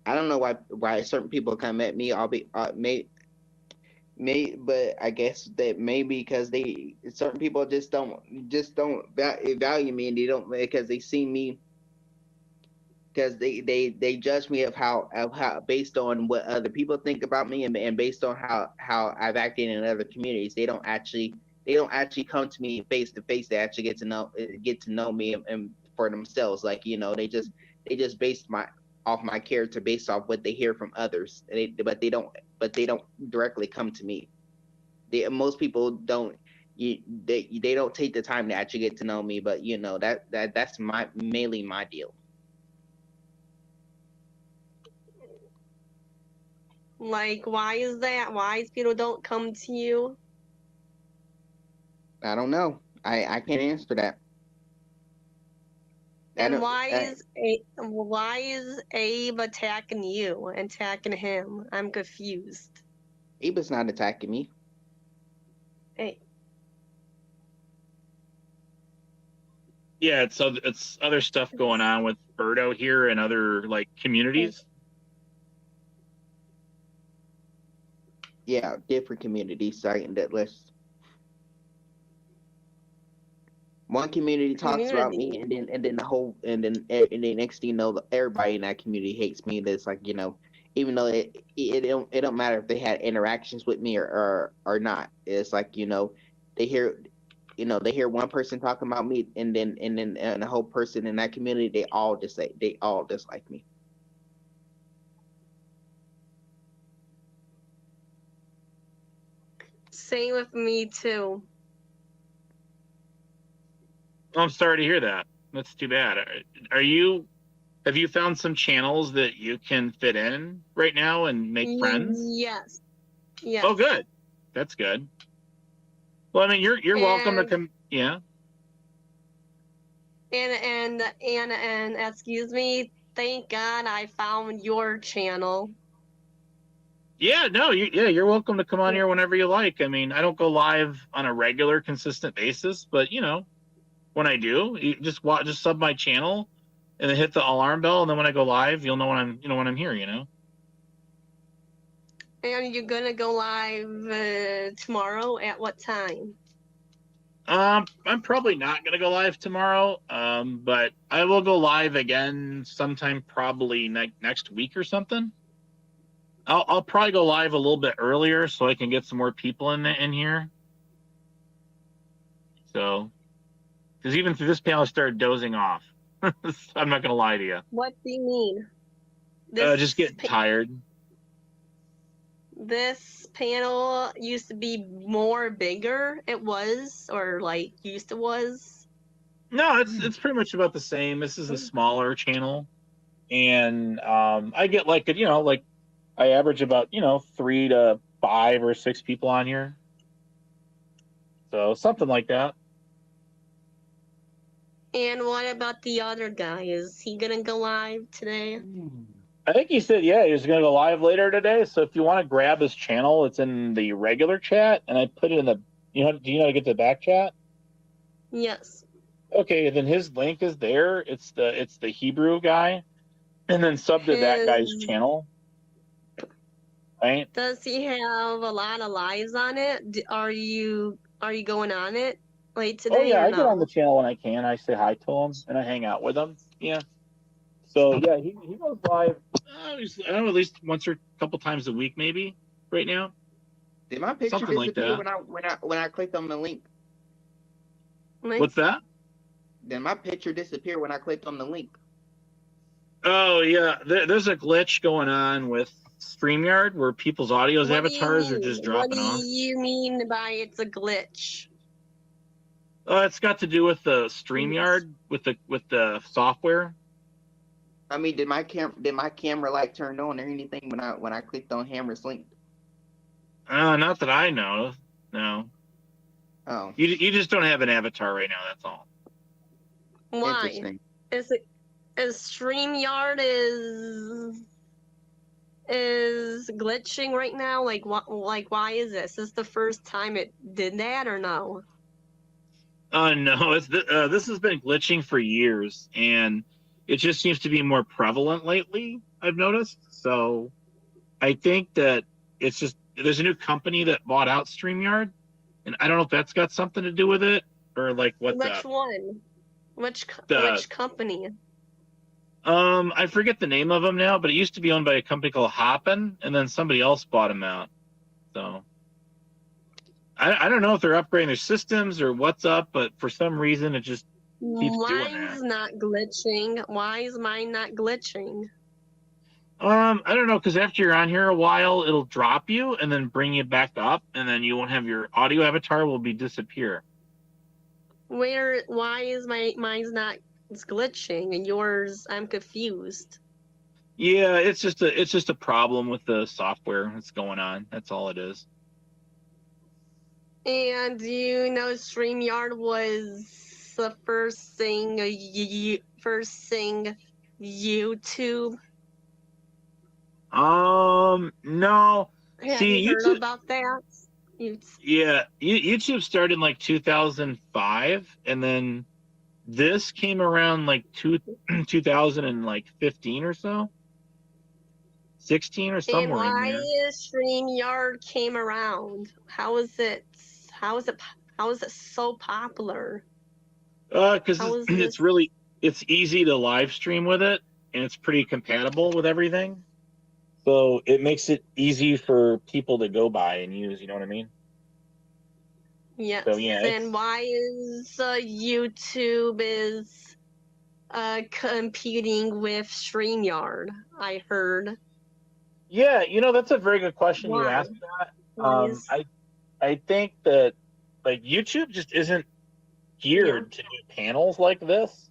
I don't know why certain people come at me. I'll be but I guess that maybe because certain people just don't value me, and they don't, because they see me, because they judge me of how based on what other people think about me, and based on how I've acted in other communities. They don't actually come to me face to face. They actually get to know me and for themselves. Like, they just base off my character based off what they hear from others. But they don't directly come to me. Most people don't. They don't take the time to actually get to know me. But that's mainly my deal. Like, why is that? Why people don't come to you? I don't know. I can't answer that. And why is Abe attacking you and attacking him? I'm confused. Abe's not attacking me. Hey. Yeah, it's other stuff going on with Berto here and other like communities. Yeah, different communities citing that list. One community talks about me, and then the next thing you know, everybody in that community hates me. That's like, even though it don't matter if they had interactions with me or not. It's like, they hear one person talking about me, and then the whole person in that community, they all dislike me. Same with me too. I'm sorry to hear that. That's too bad. Have you found some channels that you can fit in right now and make friends? Yes. Oh, good. That's good. Well, I mean, you're welcome to come. Yeah. And excuse me. Thank God I found your channel. Yeah, no, you're welcome to come on here whenever you like. I mean, I don't go live on a regular, consistent basis, but when I do, you just sub my channel and then hit the alarm bell, and then when I go live, you'll know when I'm here. And you're gonna go live tomorrow at what time? I'm probably not gonna go live tomorrow, but I will go live again sometime probably next week or something. I'll probably go live a little bit earlier so I can get some more people in here. So, because even through this panel, I started dozing off. I'm not gonna lie to you. What do you mean? Just getting tired. this panel used to be more bigger? It was, or like used to was? No, it's pretty much about the same. This is a smaller channel, and I get like I average about 3 to 5 or 6 people on here, so something like that. And what about the other guy? Is he gonna go live today? I think he said, yeah, he's going to go live later today. So if you want to grab his channel, it's in the regular chat, and I put it in the, do you know how to get to the back chat? Yes. Okay, then his link is there. It's the Hebrew guy, and then sub to that guy's channel. Right? Does he have a lot of lives on it? Are you going on it like today? Oh yeah, or I get on no? the channel when I can. I say hi to him and I hang out with him. Yeah. So yeah, he goes live. I don't know, at least once or a couple times a week, maybe. Right now. Did my picture Something like disappear that. when I clicked on the link? What's that? Did my picture disappear when I clicked on the link? Oh yeah, there's a glitch going on with StreamYard where people's audio's avatars are just dropping off. What do you mean by it's a glitch? It's got to do with the StreamYard with the software. I mean, did my camera like turn on or anything when I clicked on Hammer's link? Not that I know. No. Oh. You just don't have an avatar right now. That's all. Why? Interesting. Is StreamYard is glitching right now? Like why is this? Is this the first time it did that or no? No, this has been glitching for years, and it just seems to be more prevalent lately. I've noticed. So, I think that it's just there's a new company that bought out StreamYard, and I don't know if that's got something to do with it or like what's Which up. one? Which company? I forget the name of them now, but it used to be owned by a company called Hoppin', and then somebody else bought them out. So I don't know if they're upgrading their systems or what's up, but for some reason it just keeps doing that. Mine's not glitching. Why is mine not glitching? I don't know, because after you're on here a while, it'll drop you and then bring you back up, and then you won't have your audio avatar will disappear. Why is mine's not glitching and yours? I'm confused. Yeah, it's just a problem with the software that's going on. That's all it is. And StreamYard was the first thing YouTube? No. Have See, you heard YouTube, about that? Yeah, YouTube started in like 2005, and then this came around like 2015 or so, 16 or somewhere And in why there. is StreamYard came around? How is it so popular? Because it's easy to live stream with it, and it's pretty compatible with everything. So it makes it easy for people to go by and use. You know what I mean? Yes. So, yeah, and why is YouTube is competing with StreamYard? I heard. Yeah, that's a very good question you asked that. I think that like YouTube just isn't geared to do panels like this.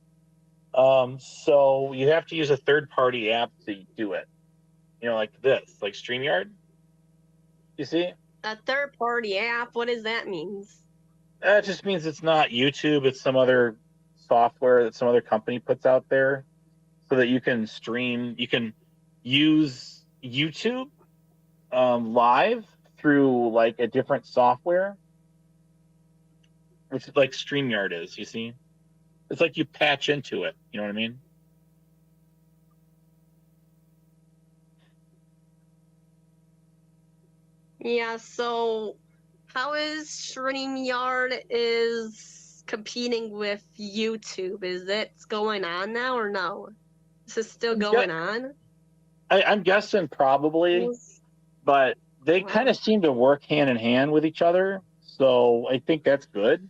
So you have to use a third-party app to do it. Like this, like StreamYard. You see? A third-party app? What does that mean? That just means it's not YouTube. It's some other software that some other company puts out there so that you can stream. You can use YouTube live through like a different software, which is like StreamYard is. You see? It's like you patch into it. You know what I mean? Yeah, so how is StreamYard is competing with YouTube? Is it going on now or no? Is it still going on? I'm guessing probably, but they kind of seem to work hand in hand with each other. So I think that's good.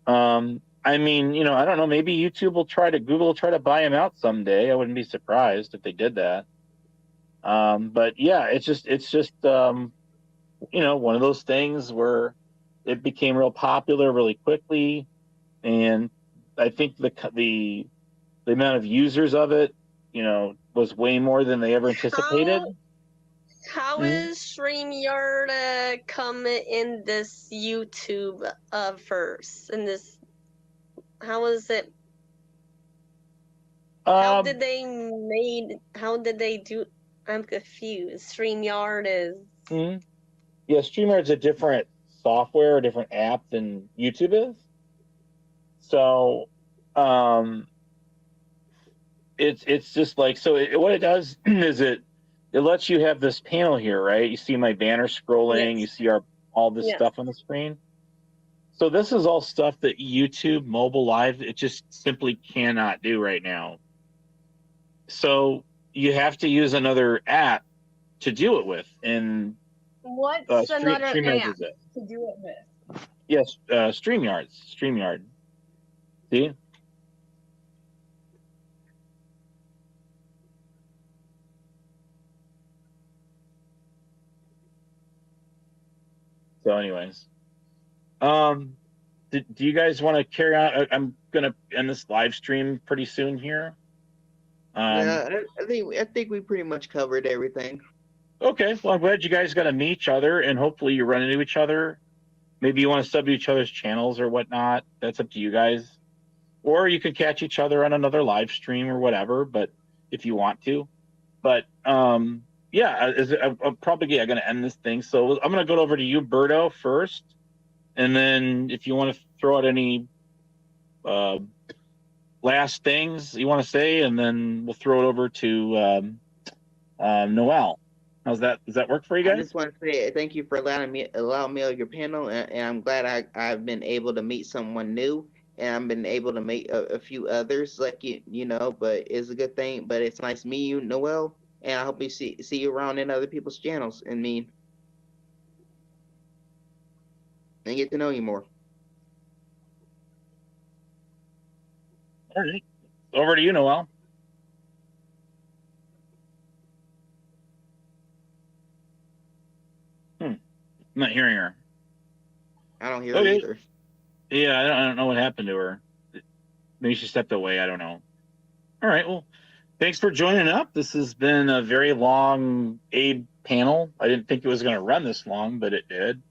I mean, I don't know. Maybe Google will try to buy them out someday. I wouldn't be surprised if they did that. But yeah, it's just one of those things where it became real popular really quickly, and I think the amount of users of it, was way more than they ever anticipated. How is StreamYard come in this YouTube first? In this, how is it? How did they do? I'm confused. StreamYard is. Yeah, StreamYard's a different software, a different app than YouTube is. So, it's just like, so what it does is it lets you have this panel here, right? You see my banner scrolling, you see all this stuff on the screen. So this is all stuff that YouTube mobile live, it just simply cannot do right now. So you have to use another app to do it with, and What's another app is it. to do it with? Yes, StreamYard. See? So, anyways, do you guys want to carry on? I'm gonna end this live stream pretty soon here. Yeah, I think we pretty much covered everything. Okay, well, I'm glad you guys got to meet each other, and hopefully you run into each other. Maybe you want to sub to each other's channels or whatnot. That's up to you guys. Or you could catch each other on another live stream or whatever, but if you want to. But yeah, I'm probably going to end this thing. So I'm going to go over to you, Berto, first. And then if you want to throw out any last things you want to say, and then we'll throw it over to Noel. How's that? Does that work for you guys? I just want to say thank you for allowing me on your panel, and I'm glad I've been able to meet someone new, and I've been able to meet a few others like you know. But it's a good thing. But it's nice meeting you, Noel, and I hope we see you around in other people's channels and get to know you more. All right, over to you, Noel. I'm not hearing her. I don't hear her either. Yeah, I don't know what happened to her. Maybe she stepped away. I don't know. All right. Well, thanks for joining up. This has been a very long Abe panel. I didn't think it was going to run this long, but it did.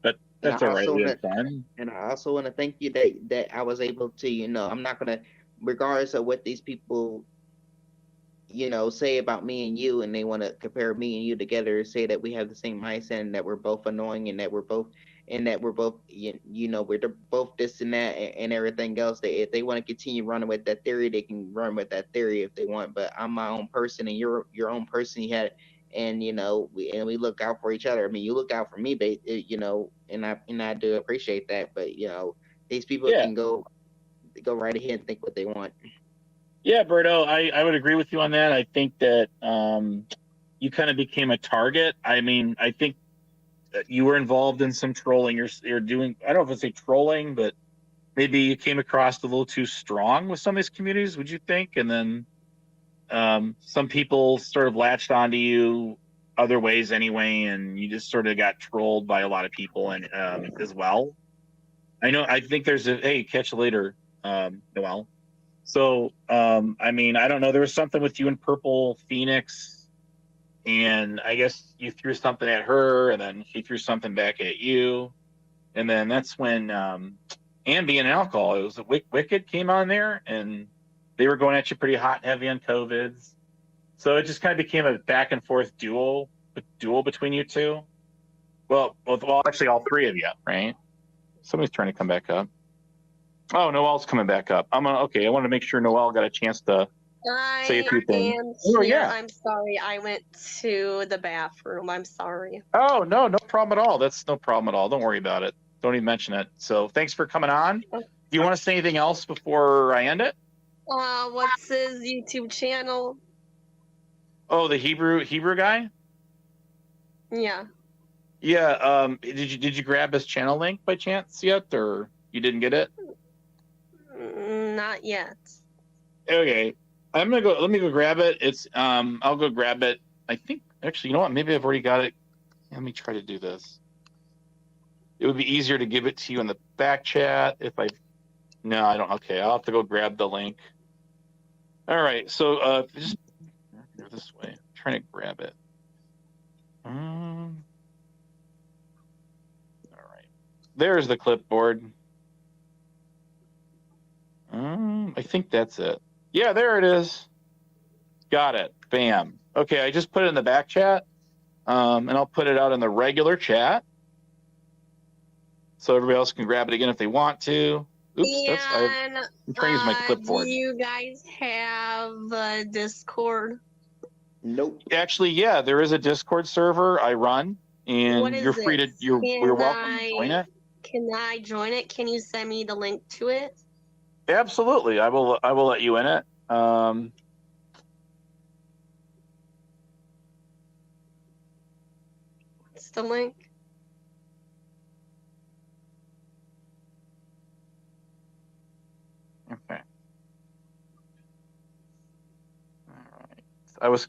But that's all right. We had fun. And I also want to thank you that I was able to, I'm not going to, regardless of what these people, say about me and you, and they want to compare me and you together, say that we have the same mindset and that we're both annoying and that we're both we're both this and that and everything else. If they want to continue running with that theory, they can run with that theory if they want. But I'm my own person, and you're your own person. And we look out for each other. I mean, you look out for me, but and I do appreciate that. But these people can go right ahead and think what they want. Yeah, Berto, I would agree with you on that. I think that you kind of became a target. I mean, I think you were involved in some trolling. You're doing, I don't know if it's a trolling, but maybe you came across a little too strong with some of these communities, would you think? And then some people sort of latched onto you other ways anyway, and you just sort of got trolled by a lot of people and as well. I think there's hey, catch you later, Noel. So, I mean, I don't know. There was something with you and Purple Phoenix, and I guess you threw something at her, and then she threw something back at you. And then that's when Ambien and Alcohol, it was Wicked came on there, and they were going at you pretty hot and heavy on COVIDs. So it just kind of became a back and forth duel between you two. Well, actually all three of you, right? Somebody's trying to come back up. Oh, Noel's coming back up. I want to make sure Noel got a chance to say a few things. Oh, yeah. I'm sorry. I went to the bathroom. I'm sorry. Oh, no problem at all. That's no problem at all. Don't worry about it. Don't even mention it. So thanks for coming on. Do you want to say anything else before I end it? What's his YouTube channel? Oh, the Hebrew guy? Yeah. Yeah. Did you grab his channel link by chance yet, or you didn't get it? Not yet. Okay. Let me go grab it. It's I'll go grab it I think actually, you know what? Maybe I've already got it. Let me try to do this. It would be easier to give it to you in the back chat if I. No, I don't. Okay, I'll have to go grab the link. All right, so just go this way. I'm trying to grab it. All right, there's the clipboard. I think that's it. Yeah, there it is. Got it. Bam. Okay, I just put it in the back chat, and I'll put it out in the regular chat, so everybody else can grab it again if they want to. Oops, And I'm trying to use my do clipboard. you guys have a Discord? Nope. Actually, yeah, there is a Discord server I run, and What is you're free to it? you're welcome to join it. Can I join it? Can you send me the link to it? Absolutely, I will let you in it. What's the link? Okay. All right. I was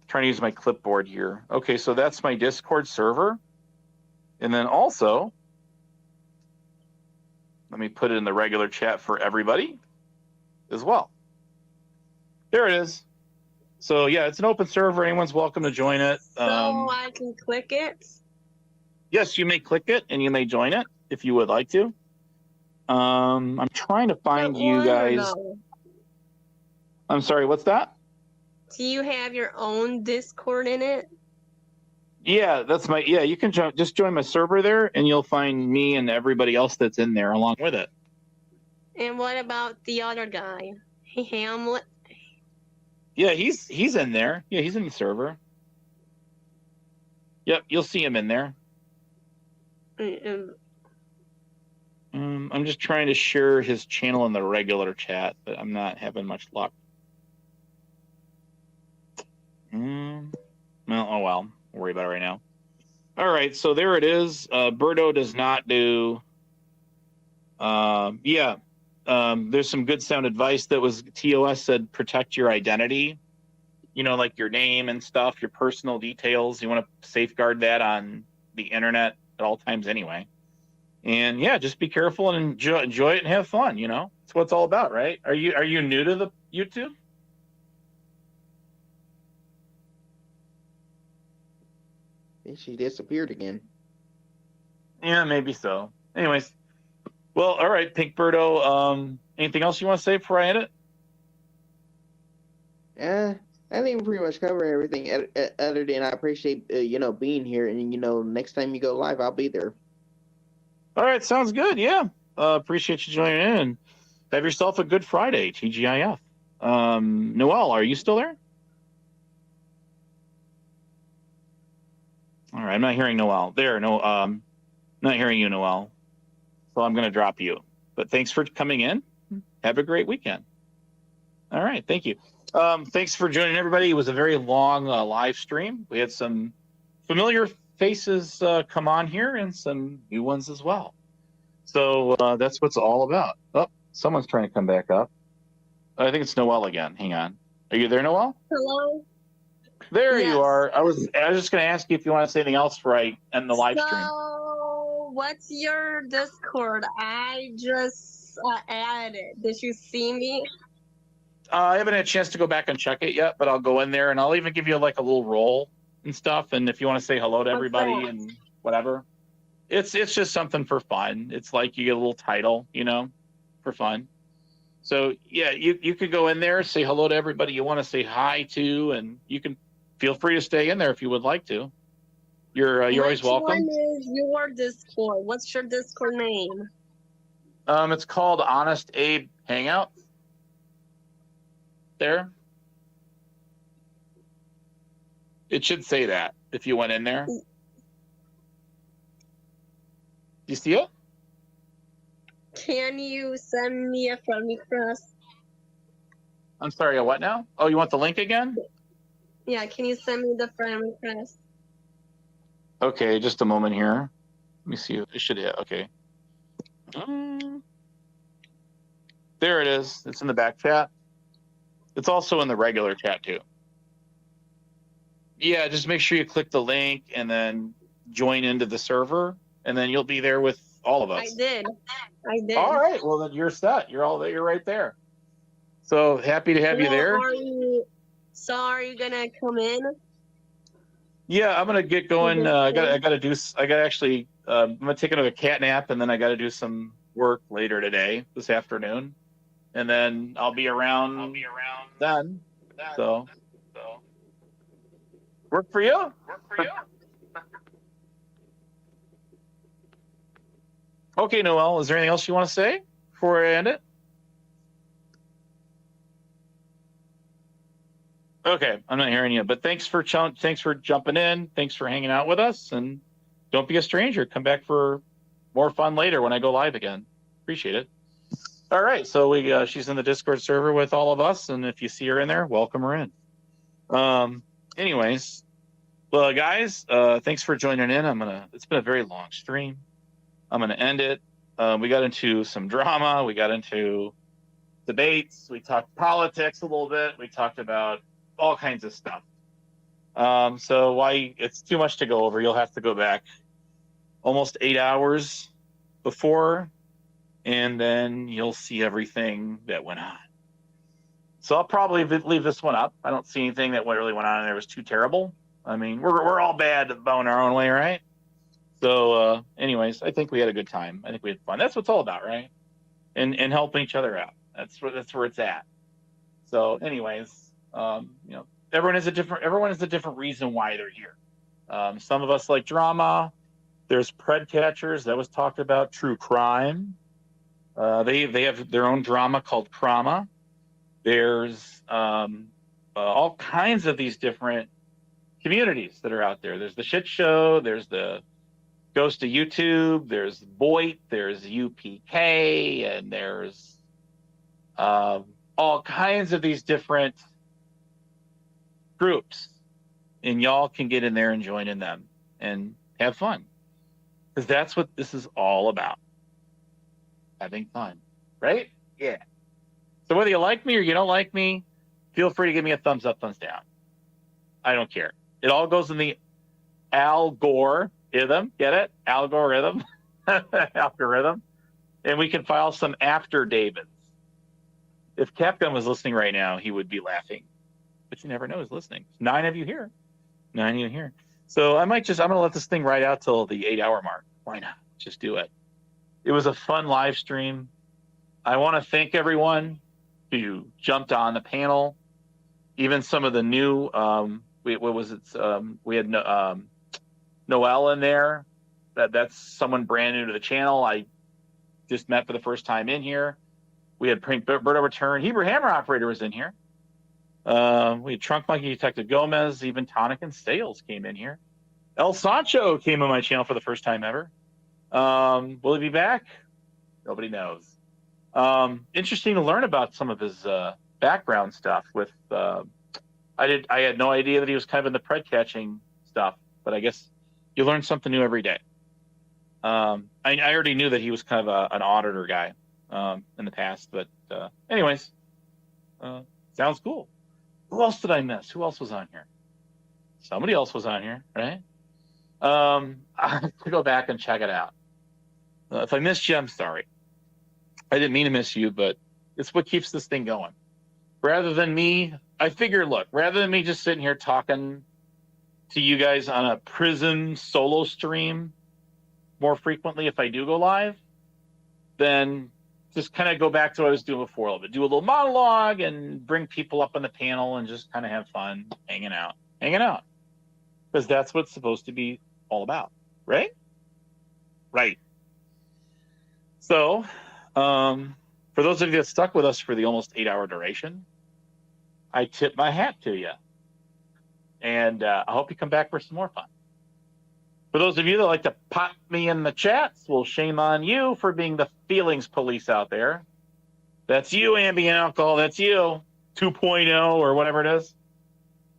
trying to use my clipboard here. Okay, so that's my Discord server. And then also, let me put it in the regular chat for everybody as well. There it is. So yeah, it's an open server. Anyone's welcome to join it. So I can click it? Yes, you may click it and you may join it if you would like to. I'm trying to find you guys. No? I'm sorry, what's that? Do you have your own Discord in it? Yeah, that's my. Yeah, you can just join my server there, and you'll find me and everybody else that's in there along with it. And what about the other guy? Hey, Hamlet. Yeah, he's in there. Yeah, he's in the server. Yep, you'll see him in there. I'm just trying to share his channel in the regular chat, but I'm not having much luck. Well, oh well. Don't worry about it right now. All right, so there it is. Birdo does not do. There's some good sound advice that was TOS said protect your identity. You know, like your name and stuff, your personal details. You want to safeguard that on the internet at all times anyway. And yeah, just be careful and enjoy it and have fun. You know, that's what it's all about, right? Are you new to the YouTube? She disappeared again. Yeah, maybe so. Anyways, well, all right, Pink Birdo. Anything else you want to say before I end it? I think we pretty much covered everything. Other than I appreciate being here, and next time you go live, I'll be there. All right, sounds good. Yeah, appreciate you joining in. Have yourself a good Friday, TGIF. Noel, are you still there? All right, I'm not hearing Noel. Not hearing you, Noel. So I'm going to drop you. But thanks for coming in. Have a great weekend. All right, thank you. Thanks for joining, everybody. It was a very long live stream. We had some familiar faces come on here and some new ones as well. So that's what it's all about. Oh, someone's trying to come back up. I think it's Noel again. Hang on. Are you there, Noel? Hello? There Yes. you are. I was just going to ask you if you want to say anything else before I end the live stream. So, what's your Discord? I just added it. Did you see me? I haven't had a chance to go back and check it yet, but I'll go in there and I'll even give you like a little roll and stuff. And if you want to say hello to everybody and whatever, it's just something for fun. It's like you get a little title, for fun. So yeah, you could go in there, say hello to everybody you want to say hi to, and you can feel free to stay in there if you would like to. You're always welcome. Which one is your Discord? What's your Discord name? It's called Honest Abe Hangout. There. It should say that if you went in there. You see it? Can you send me a friend request? I'm sorry, a what now? Oh, you want the link again? Yeah, can you send me the friend request? Okay, just a moment here. Let me see. It should hit. Okay. There it is. It's in the back chat. It's also in the regular chat too. Yeah, just make sure you click the link and then join into the server, and then you'll be there with all of us. I did. All right. Well, then you're set. You're right there. So happy to have you there. Are you gonna come in? Yeah, I'm gonna get going. I'm gonna take another cat nap, and then I gotta do some work later today, this afternoon, and then I'll be around then. So work for you. Okay, Noel. Is there anything else you want to say before I end it? Okay, I'm not hearing you, but thanks for jumping in. Thanks for hanging out with us, and don't be a stranger. Come back for more fun later when I go live again. Appreciate it. All right, so she's in the Discord server with all of us, and if you see her in there, welcome her in. Anyways, well, guys, thanks for joining in. It's been a very long stream. I'm gonna end it. We got into some drama. We got into debates. We talked politics a little bit. We talked about all kinds of stuff. So why it's too much to go over. You'll have to go back almost 8 hours before, and then you'll see everything that went on. So I'll probably leave this one up. I don't see anything that really went on there was too terrible. I mean, we're all bad in our own way, right? So anyways, I think we had a good time. I think we had fun. That's what it's all about, right? And helping each other out. That's where it's at. So anyways, everyone has a different reason why they're here. Some of us like drama. There's pred catchers that was talked about. True crime. They have their own drama called Krama. There's all kinds of these different communities that are out there. There's the shit show. There's the Ghost of YouTube. There's Voight. There's UPK, and there's all kinds of these different groups, and y'all can get in there and join in them and have fun, because that's what this is all about, having fun, right? Yeah. So whether you like me or you don't like me, feel free to give me a thumbs up, thumbs down. I don't care. It all goes in the algorithm. Get it? Algorithm. Algorithm. And we can file some after Davids. If Capcom was listening right now, he would be laughing. But you never know who's listening. 9 of you here. 9 of you here. So I'm going to let this thing ride out till the 8-hour mark. Why not? Just do it. It was a fun live stream. I want to thank everyone who jumped on the panel. Even some of the new, we had Noelle in there. That's someone brand new to the channel. I just met for the first time in here. We had Birdo Return. Hebrew Hammer Operator was in here. We had Trunk Monkey Detective Gomez. Even Tonic and Sales came in here. El Sancho came on my channel for the first time ever. Will he be back? Nobody knows. Interesting to learn about some of his background stuff. With I had no idea that he was kind of in the pred catching stuff, but I guess you learn something new every day. I already knew that he was kind of an auditor guy in the past, but anyways, sounds cool. Who else did I miss? Who else was on here? Somebody else was on here, right? I have to go back and check it out. If I missed you, I'm sorry. I didn't mean to miss you, but it's what keeps this thing going. Rather than me, I figure, look, rather than me just sitting here talking to you guys on a Prism solo stream more frequently if I do go live, then just kind of go back to what I was doing before a little bit. Do a little monologue and bring people up on the panel and just kind of have fun hanging out. Because that's what it's supposed to be all about, right? Right. So, for those of you that stuck with us for the almost 8-hour duration, I tip my hat to you. And I hope you come back for some more fun. For those of you that like to pop me in the chats, well, shame on you for being the feelings police out there. That's you, ambient alcohol. That's you, 2.0 or whatever it is.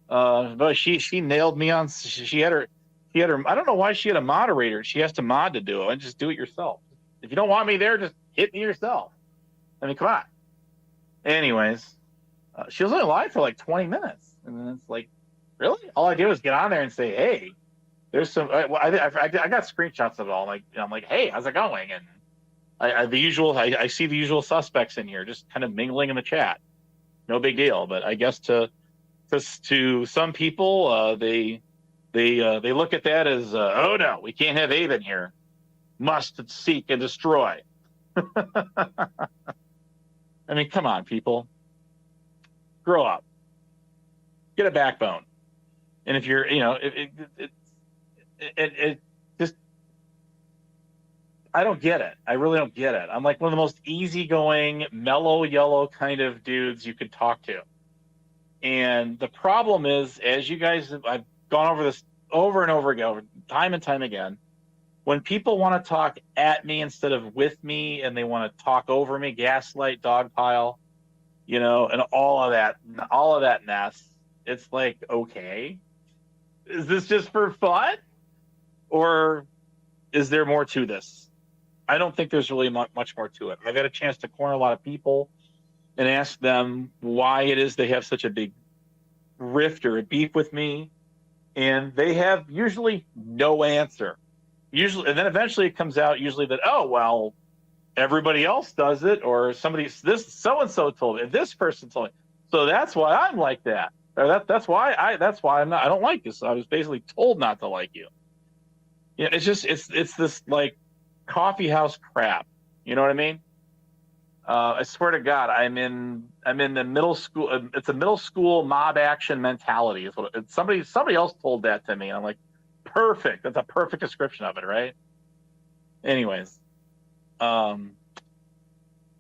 But she nailed me on. She had her. I don't know why she had a moderator. She has to mod to do it. And just do it yourself. If you don't want me there, just hit me yourself. I mean, come on. Anyways, she was only live for like 20 minutes, and then it's like Really? All I did was get on there and say, hey, there's some. I got screenshots of it all. I'm like, hey, how's it going? And I see the usual suspects in here, just kind of mingling in the chat. No big deal. But I guess to some people, they look at that as, oh no, we can't have Abe in here. Must seek and destroy. I mean, come on, people. Grow up. Get a backbone. And if you're, it just, I don't get it. I really don't get it. I'm like one of the most easygoing, mellow yellow kind of dudes you could talk to. And the problem is, as you guys, I've gone over this over and over again, time and time again, when people want to talk at me instead of with me, and they want to talk over me, gaslight, dogpile, and all of that mess, it's like, okay, is this just for fun? Or is there more to this? I don't think there's really much more to it. I've had a chance to corner a lot of people and ask them why it is they have such a big rift or a beef with me, and they have usually no answer. And then eventually it comes out usually that, oh, well, everybody else does it, or this so-and-so told me, this person told me, so that's why I'm like that. Or that's why I don't like this. I was basically told not to like you. Yeah, it's this like coffee house crap. You know what I mean? I swear to God, I'm in the middle school. It's a middle school mob action mentality. Is what somebody else told that to me, and I'm like, perfect. That's a perfect description of it, right? Anyways, I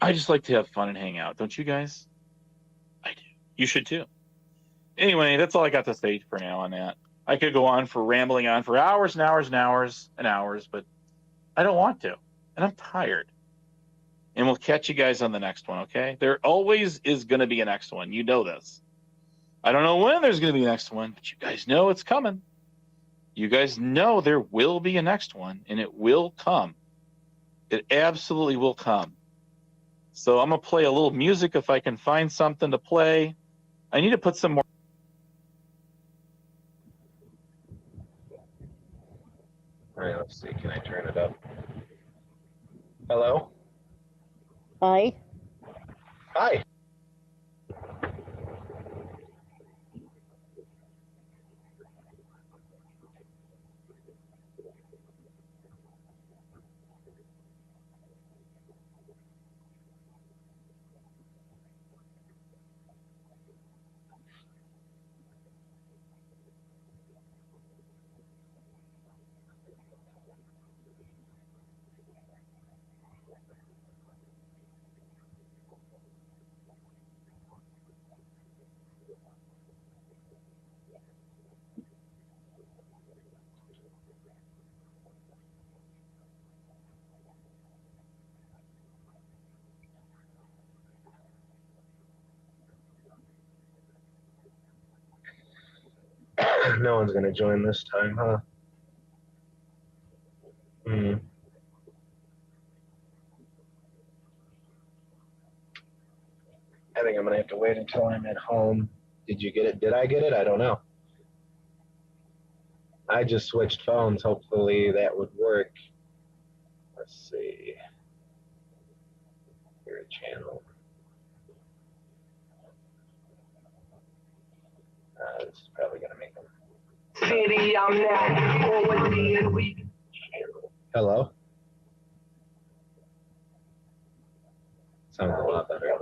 just like to have fun and hang out, don't you guys? I do. You should too. Anyway, that's all I got to say for now on that. I could go on rambling on for hours and hours and hours and hours, but I don't want to, and I'm tired. And we'll catch you guys on the next one, okay? There always is going to be a next one. You know this. I don't know when there's going to be a next one, but you guys know it's coming. You guys know there will be a next one, and it will come. It absolutely will come. So I'm going to play a little music if I can find something to play. I need to put some more. All right, let's see. Can I turn it up? Hello? Hi. Hi. No one's going to join this time, huh? I think I'm going to have to wait until I'm at home. Did you get it? Did I get it? I don't know. I just switched phones. Hopefully that would work. Let's see. Your channel. This is probably going to make them. City, I'm Hello? Sounds a lot better.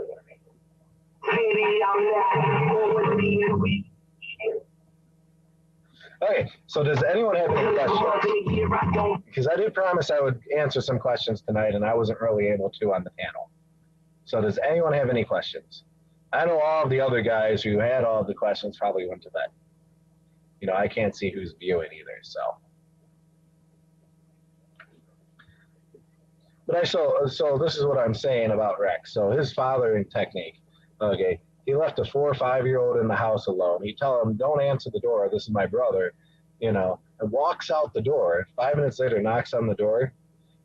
Okay, so does anyone have any questions? Because I did promise I would answer some questions tonight, and I wasn't really able to on the panel. So does anyone have any questions? I know all of the other guys who had all of the questions probably went to bed. I can't see who's viewing either, so. But so this is what I'm saying about Rex. So his fathering technique, okay, he left a 4 or 5-year-old in the house alone. He tell him, don't answer the door. This is my brother, and walks out the door. 5 minutes later, knocks on the door.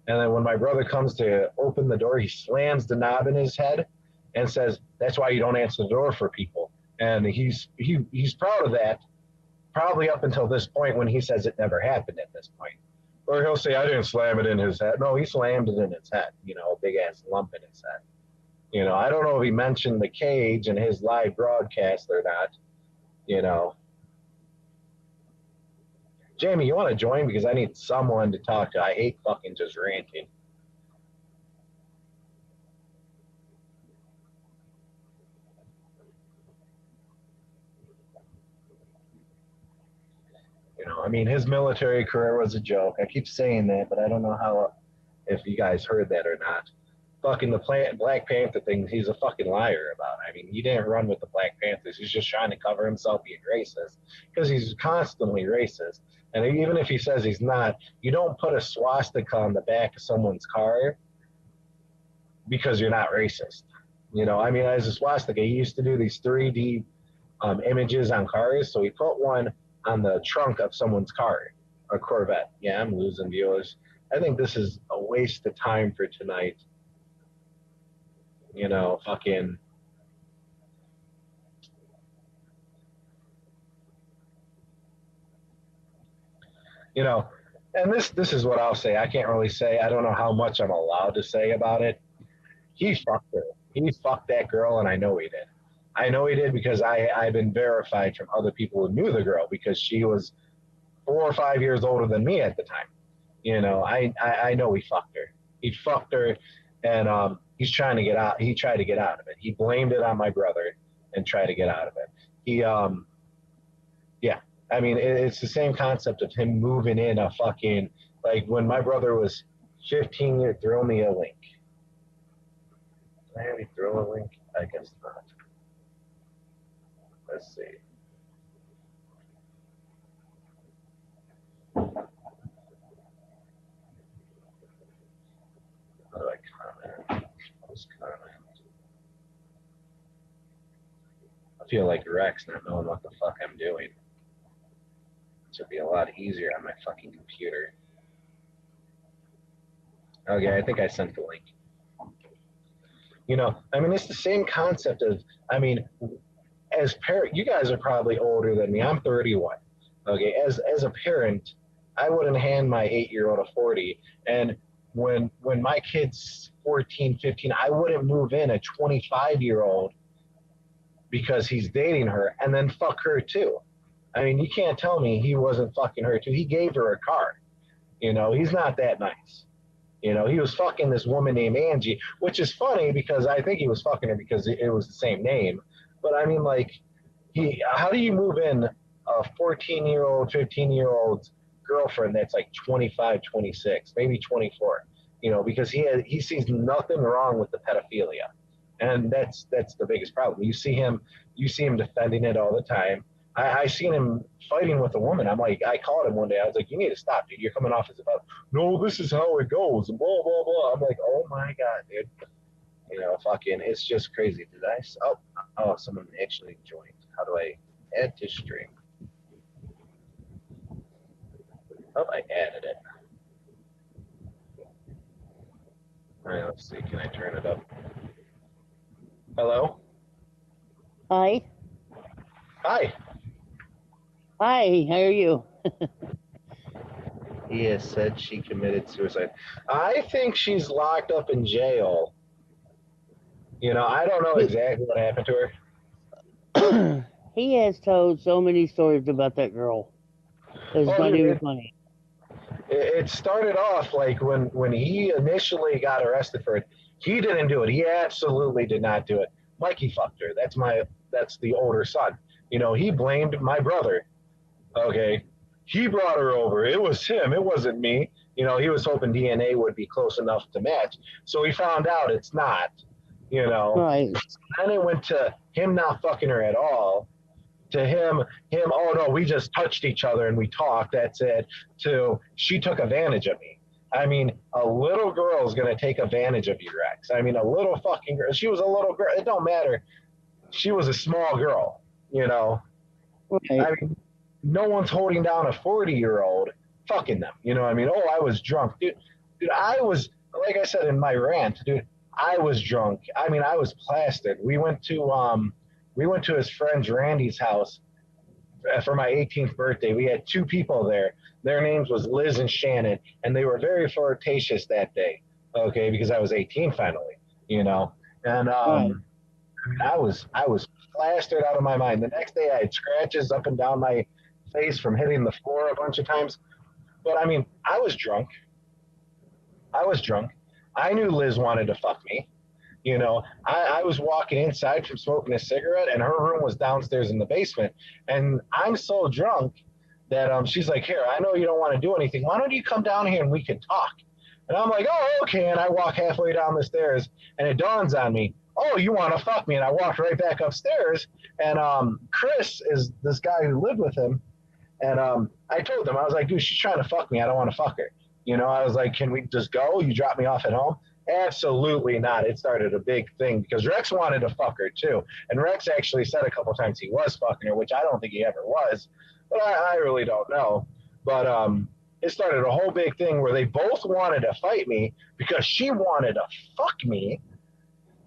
And then when my brother comes to open the door, he slams the knob in his head and says, that's why you don't answer the door for people. And he's proud of that. probably up until this point when he says it never happened at this point. Or he'll say, I didn't slam it in his head. No, he slammed it in his head, you know, a big-ass lump in his head. You know, I don't know if he mentioned the cage in his live broadcast or not, you know. Jamie, you want to join? Because I need someone to talk to. I hate fucking just ranting. You know, I mean, his military career was a joke. I keep saying that, but I don't know how, if you guys heard that or not. Fucking the Black Panther thing, he's a fucking liar about it. I mean, he didn't run with the Black Panthers. He's just trying to cover himself being racist because he's constantly racist. And even if he says he's not, you don't put a swastika on the back of someone's car because you're not racist. You know, I mean, as a swastika, he used to do these 3D images on cars. So he put one on the trunk of someone's car, a Corvette. Yeah, I'm losing viewers. I think this is a waste of time for tonight. You know, fucking. You know, and this is what I'll say. I can't really say. I don't know how much I'm allowed to say about it. He fucked her. He fucked that girl, and I know he did. I know he did because I've been verified from other people who knew the girl because she was 4 or 5 years older than me at the time. You know, I know he fucked her. He fucked her, and he's trying to get out. He tried to get out of it. He blamed it on my brother and tried to get out of it. He, yeah. I mean, it's the same concept of him moving in a fucking, like when my brother was 15 years, throw me a link. Can I have you throw a link? I guess not. Let's see. How do I comment? Post comment. I feel like Rex not knowing what the fuck I'm doing. This would be a lot easier on my fucking computer. Okay, I think I sent the link. You know, I mean, it's the same concept of, I mean, as parent, you guys are probably older than me. I'm 31. Okay, as a parent, I wouldn't hand my 8-year-old a 40. And when my kid's 14, 15, I wouldn't move in a 25-year-old because he's dating her and then fuck her too. I mean, you can't tell me he wasn't fucking her too. He gave her a car. You know, he's not that nice. You know, he was fucking this woman named Angie, which is funny because I think he was fucking her because it was the same name. But I mean, like, how do you move in a 14-year-old, 15-year-old girlfriend that's like 25, 26, maybe 24? You know, because he sees nothing wrong with the pedophilia, and that's the biggest problem. You see him defending it all the time. I seen him fighting with a woman. I'm like, I called him one day. I was like, you need to stop, dude. You're coming off as about, no, this is how it goes, and blah, blah, blah. I'm like, oh my God, dude. You know, fucking, it's just crazy. Did I? Oh, someone actually joined. How do I add to stream? Oh, I added it. All right, let's see. Can I turn it up? Hello? Hi. Hi. Hi, how are you? He has said she committed suicide. I think she's locked up in jail. You know, I don't know exactly what happened to her. He has told so many stories about that girl. It's not even funny. It started off like when he initially got arrested for it, he didn't do it. He absolutely did not do it. Mikey fucked her. That's the older son. You know, he blamed my brother. Okay. He brought her over. It was him. It wasn't me. You know, he was hoping DNA would be close enough to match. So he found out it's not, you know. Right. Then it went to him not fucking her at all. To him, oh no, we just touched each other and we talked, that's it. To she took advantage of me. I mean, a little girl is going to take advantage of you, Rex. I mean, a little fucking girl. She was a little girl. It don't matter. She was a small girl, you know. Right. I mean, no one's holding down a 40-year-old fucking them. You know what I mean? Oh, I was drunk. Dude, I was, like I said in my rant, dude, I was drunk. I mean, I was plastered. We went to his friend Randy's house for my 18th birthday. We had 2 people there. Their names was Liz and Shannon, and they were very flirtatious that day. Okay, because I was 18 finally, you know, and Right. I was plastered out of my mind. The next day, I had scratches up and down my face from hitting the floor a bunch of times. But I mean, I was drunk. I knew Liz wanted to fuck me. You know, I was walking inside from smoking a cigarette, and her room was downstairs in the basement. And I'm so drunk that she's like, "Here, I know you don't want to do anything. Why don't you come down here and we can talk?" And I'm like, "Oh, okay." And I walk halfway down the stairs, and it dawns on me, "Oh, you want to fuck me?" And I walked right back upstairs. And Chris is this guy who lived with him. And I told him, I was like, "Dude, she's trying to fuck me. I don't want to fuck her." You know, I was like, "Can we just go? You drop me off at home?" Absolutely not. It started a big thing because Rex wanted to fuck her too. And Rex actually said a couple times he was fucking her, which I don't think he ever was. But I really don't know. But it started a whole big thing where they both wanted to fight me because she wanted to fuck me.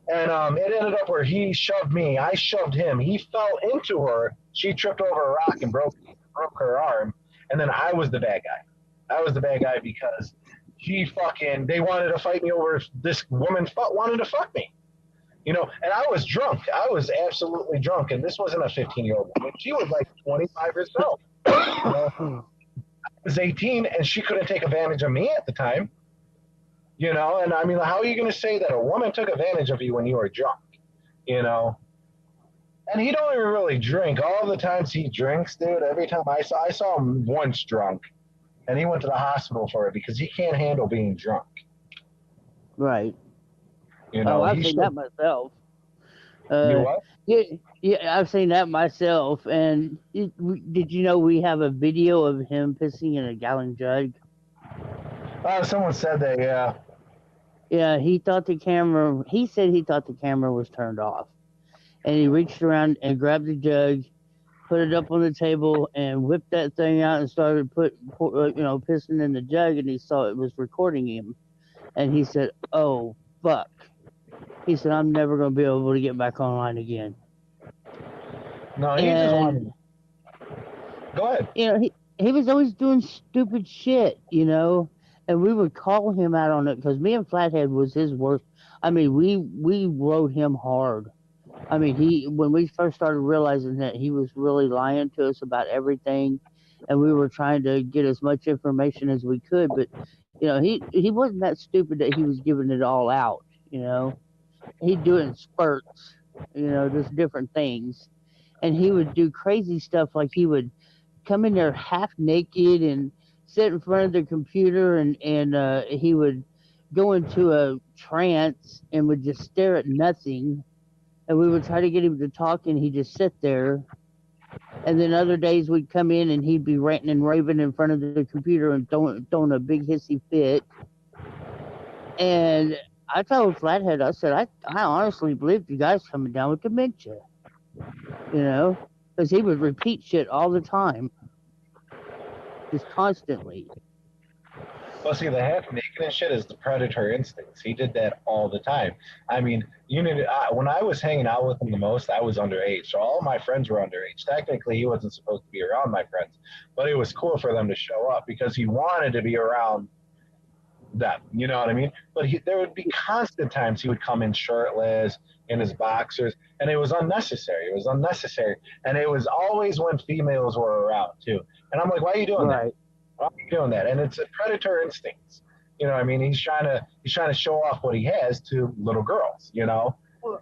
And it ended up where he shoved me. I shoved him. He fell into her. She tripped over a rock and broke her arm. And then I was the bad guy. I was the bad guy because they wanted to fight me over this woman wanted to fuck me. You know, and I was drunk. I was absolutely drunk. And this wasn't a 15-year-old woman. She was like 25 herself. You know? I was 18 and she couldn't take advantage of me at the time. You know, and I mean, how are you going to say that a woman took advantage of you when you were drunk? You know? And he don't even really drink. All the times he drinks, dude, every time I saw him once drunk. And he went to the hospital for it because he can't handle being drunk. Right. You know, I've seen that myself. You what? Yeah, I've seen that myself. And did you know we have a video of him pissing in a gallon jug? Someone said that, yeah. Yeah, he said he thought the camera was turned off. And he reached around and grabbed the jug, put it up on the table, and whipped that thing out and started pissing in the jug, and he saw it was recording him. And he said, "Oh, fuck." He said, "I'm never going to be able to get back online again." No, he just wanted. Go ahead. You know, he was always doing stupid shit, you know, and we would call him out on it because me and Flathead was his worst. I mean, we rode him hard. I mean, when we first started realizing that he was really lying to us about everything, and we were trying to get as much information as we could, but you know, he wasn't that stupid that he was giving it all out. You know, he'd do it in spurts. You know, just different things, and he would do crazy stuff like he would come in there half naked and sit in front of the computer, and he would go into a trance and would just stare at nothing. And we would try to get him to talk, and he'd just sit there. And then other days we'd come in, and he'd be ranting and raving in front of the computer and throwing a big hissy fit. And I told Flathead, I said, I honestly believe the guy's coming down with dementia. You know, because he would repeat shit all the time, just constantly. Well, see, the half naked and shit is the predator instincts. He did that all the time. I mean, when I was hanging out with him the most, I was underage. So all my friends were underage. Technically, he wasn't supposed to be around my friends, but it was cool for them to show up because he wanted to be around them. You know what I mean? But there would be constant times he would come in shirtless, in his boxers, and it was unnecessary. It was unnecessary. And it was always when females were around, too. And I'm like, why are you doing that? Why are you doing that? And it's a predator instincts. You know what I mean? He's trying to show off what he has to little girls, you know?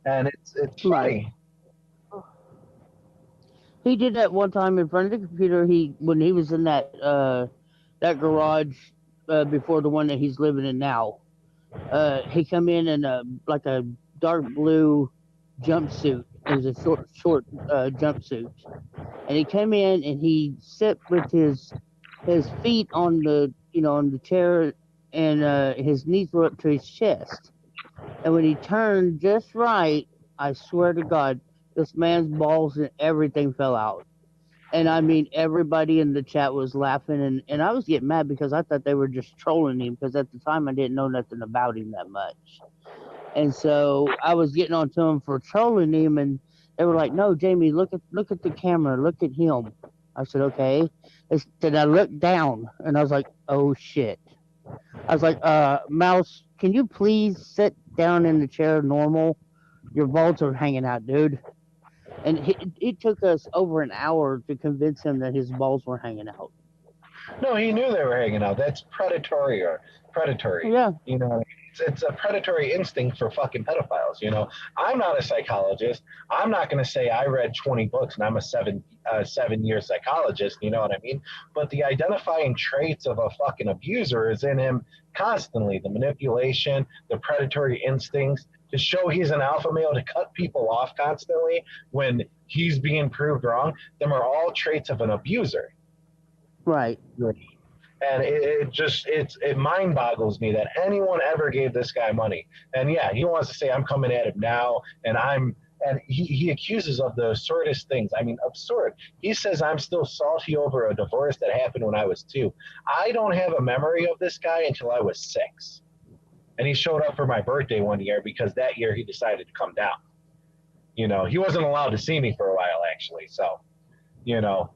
And it's funny. He did that one time in front of the computer. When he was in that garage before the one that he's living in now. He come in like a dark blue jumpsuit. It was a short jumpsuit, and he came in and he sat with his feet on the chair, and his knees were up to his chest. And when he turned just right, I swear to God, this man's balls and everything fell out. And I mean, everybody in the chat was laughing, and I was getting mad because I thought they were just trolling him, because at the time I didn't know nothing about him that much. And so I was getting on to him for trolling him, and they were like, "No, Jamie, look at the camera, look at him." I said, okay. Then I looked down and I was like, oh shit. I was like, Mouse, can you please sit down in the chair normal? Your balls are hanging out, dude. And it took us over an hour to convince him that his balls were hanging out. No, he knew they were hanging out. That's predatory. Yeah. You know, it's a predatory instinct for fucking pedophiles. You know, I'm not a psychologist. I'm not going to say I read 20 books and I'm a 7-year psychologist. You know what I mean? But the identifying traits of a fucking abuser is in him constantly. The manipulation, the predatory instincts, to show he's an alpha male, to cut people off constantly when he's being proved wrong. Them are all traits of an abuser. Right. And it mind boggles me that anyone ever gave this guy money. And yeah, he wants to say I'm coming at him now, and he accuses of the absurdest things. I mean, absurd. He says I'm still salty over a divorce that happened when I was 2. I don't have a memory of this guy until I was 6. And he showed up for my birthday one year because that year he decided to come down. You know, he wasn't allowed to see me for a while actually. So, you know.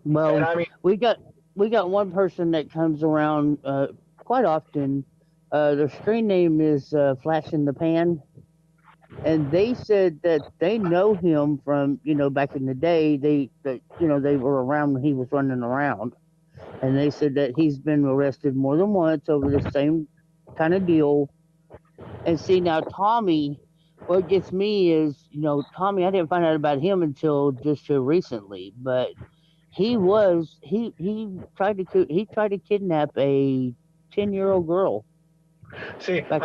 Well, and I mean, we got one person that comes around quite often. Their screen name is Flash in the Pan, and they said that they know him from back in the day. They were around when he was running around, and they said that he's been arrested more than once over the same kind of deal. And see now, Tommy, what gets me is Tommy. I didn't find out about him until just here recently, but he tried to kidnap a 10-year-old girl. See, back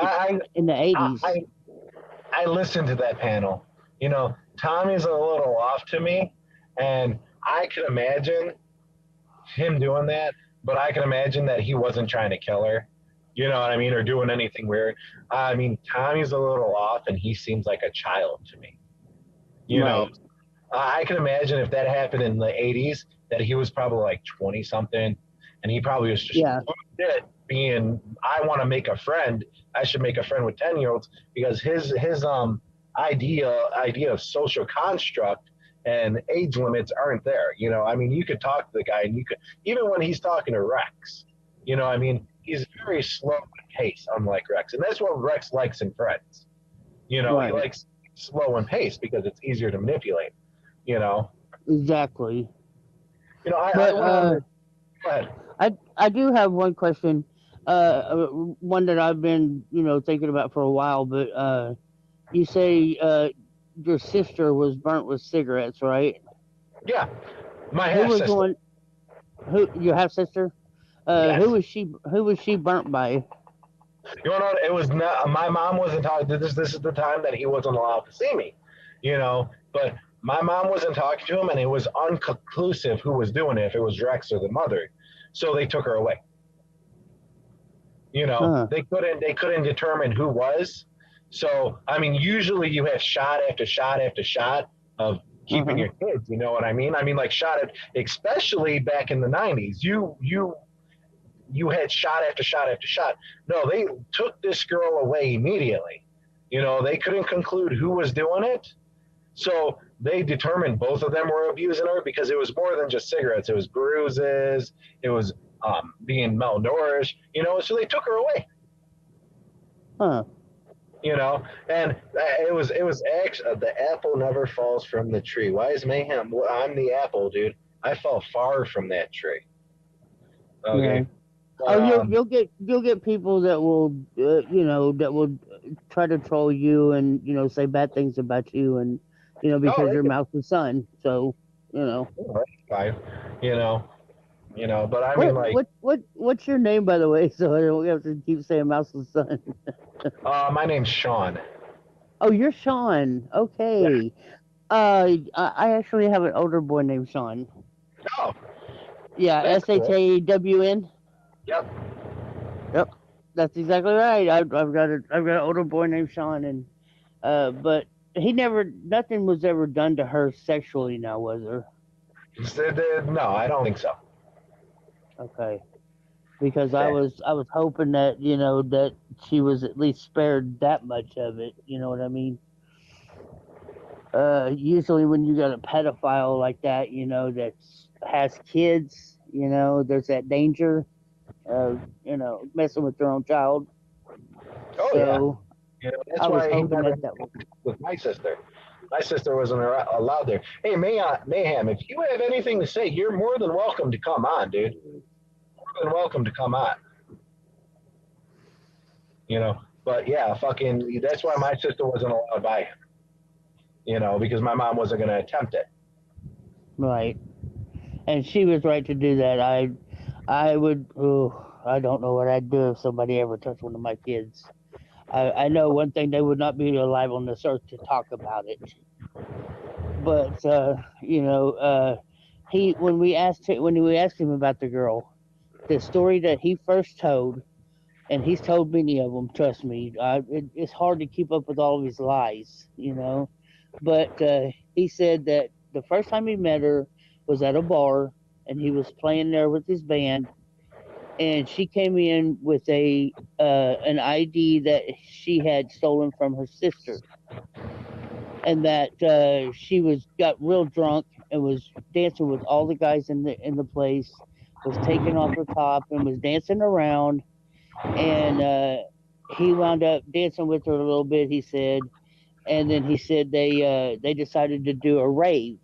in the 80s. I listened to that panel. You know, Tommy's a little off to me, and I can imagine him doing that, but I can imagine that he wasn't trying to kill her. You know what I mean? Or doing anything weird. I mean, Tommy's a little off, and he seems like a child to me. You know, I can imagine if that happened in the 80s, that he was probably like 20 something, and he probably was just being, I want to make a friend. I should make a friend with 10-year-olds because his idea of social construct and age limits aren't there. You know, I mean, you could talk to the guy, and you could, even when he's talking to Rex, you know, I mean, he's very slow in pace, unlike Rex, and that's what Rex likes in friends. You know, he likes slow in pace because it's easier to manipulate. You know, exactly. You know, But go ahead. I do have one question, one that I've been thinking about for a while. But you say your sister was burnt with cigarettes, right? Yeah, my half sister. Your half sister? Yes. Who was she burnt by? You know, it was not. My mom wasn't talking. This is the time that he wasn't allowed to see me. You know, but my mom wasn't talking to him, and it was unconclusive who was doing it, if it was Rex or the mother. So they took her away. You know, they couldn't determine who was. So I mean, usually you have shot after shot after shot of keeping your kids. You know what I mean? I mean, like shot at, especially back in the 90s. You had shot after shot after shot. No, they took this girl away immediately. You know, they couldn't conclude who was doing it. So they determined both of them were abusing her because it was more than just cigarettes. It was bruises. It was being malnourished, you know, so they took her away. You know, and it was actually, the apple never falls from the tree. Why is mayhem? Well, I'm the apple, dude. I fell far from that tree. Okay. Yeah. You'll get people that will that will try to troll you and say bad things about you and because you're Mouse's son. So Fine. You know, but I mean, like, what's your name, by the way, so I don't have to keep saying Mouse's son. My name's Sean. Oh, you're Sean. Okay. Yeah. I actually have an older boy named Sean. Oh. Yeah, SHAWN. Yep. Yep. That's exactly right. I've got an older boy named Sean, and but nothing was ever done to her sexually. Now, was there? No, I don't think so. Okay. Because I was hoping that that she was at least spared that much of it. You know what I mean? Usually when you got a pedophile like that, that has kids, there's that danger of, messing with their own child. Oh So yeah. That's I was why he hoping never that was. with my sister. My sister wasn't allowed there. Hey, Mayhem, if you have anything to say, you're more than welcome to come on, dude. More than welcome to come on. But yeah, fucking. That's why my sister wasn't allowed by him. Because my mom wasn't going to attempt it. Right. And she was right to do that. I would. Oh, I don't know what I'd do if somebody ever touched one of my kids. I know one thing: they would not be alive on this earth to talk about it. But when we asked him about the girl, the story that he first told, and he's told many of them. Trust me, it's hard to keep up with all of his lies, But he said that the first time he met her was at a bar, and he was playing there with his band, and she came in with an ID that she had stolen from her sister, and that she got real drunk and was dancing with all the guys in the place, was taking off her top and was dancing around, and he wound up dancing with her a little bit. He said, and then he said they decided to do a rave,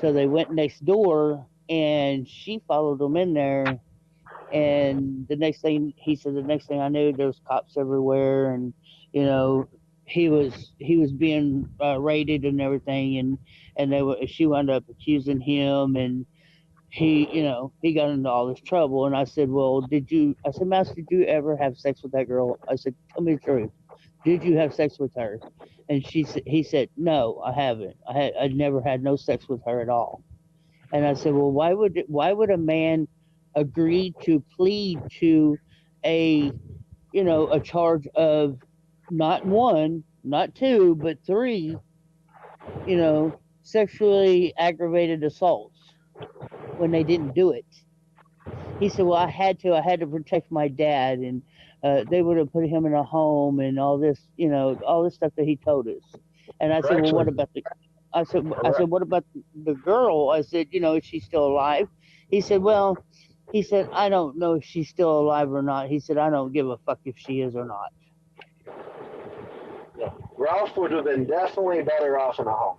so they went next door, and she followed them in there. And the next thing I knew, there was cops everywhere, and he was being raided and everything, and she wound up accusing him, and he got into all this trouble. And I said, well, I said, Mouse, did you ever have sex with that girl? I said, tell me the truth. Did you have sex with her? And he said, no, I haven't. I never had no sex with her at all. And I said, well, why would a man agree to plead to a charge of not one, not two, but three, sexually aggravated assaults when they didn't do it? He said, well, I had to protect my dad, and they would have put him in a home and all this stuff that he told us. And I said, well, what about I said, what about the girl? I said, is she still alive? He said, I don't know if she's still alive or not. He said, I don't give a fuck if she is or not. Ralph would have been definitely better off in a home.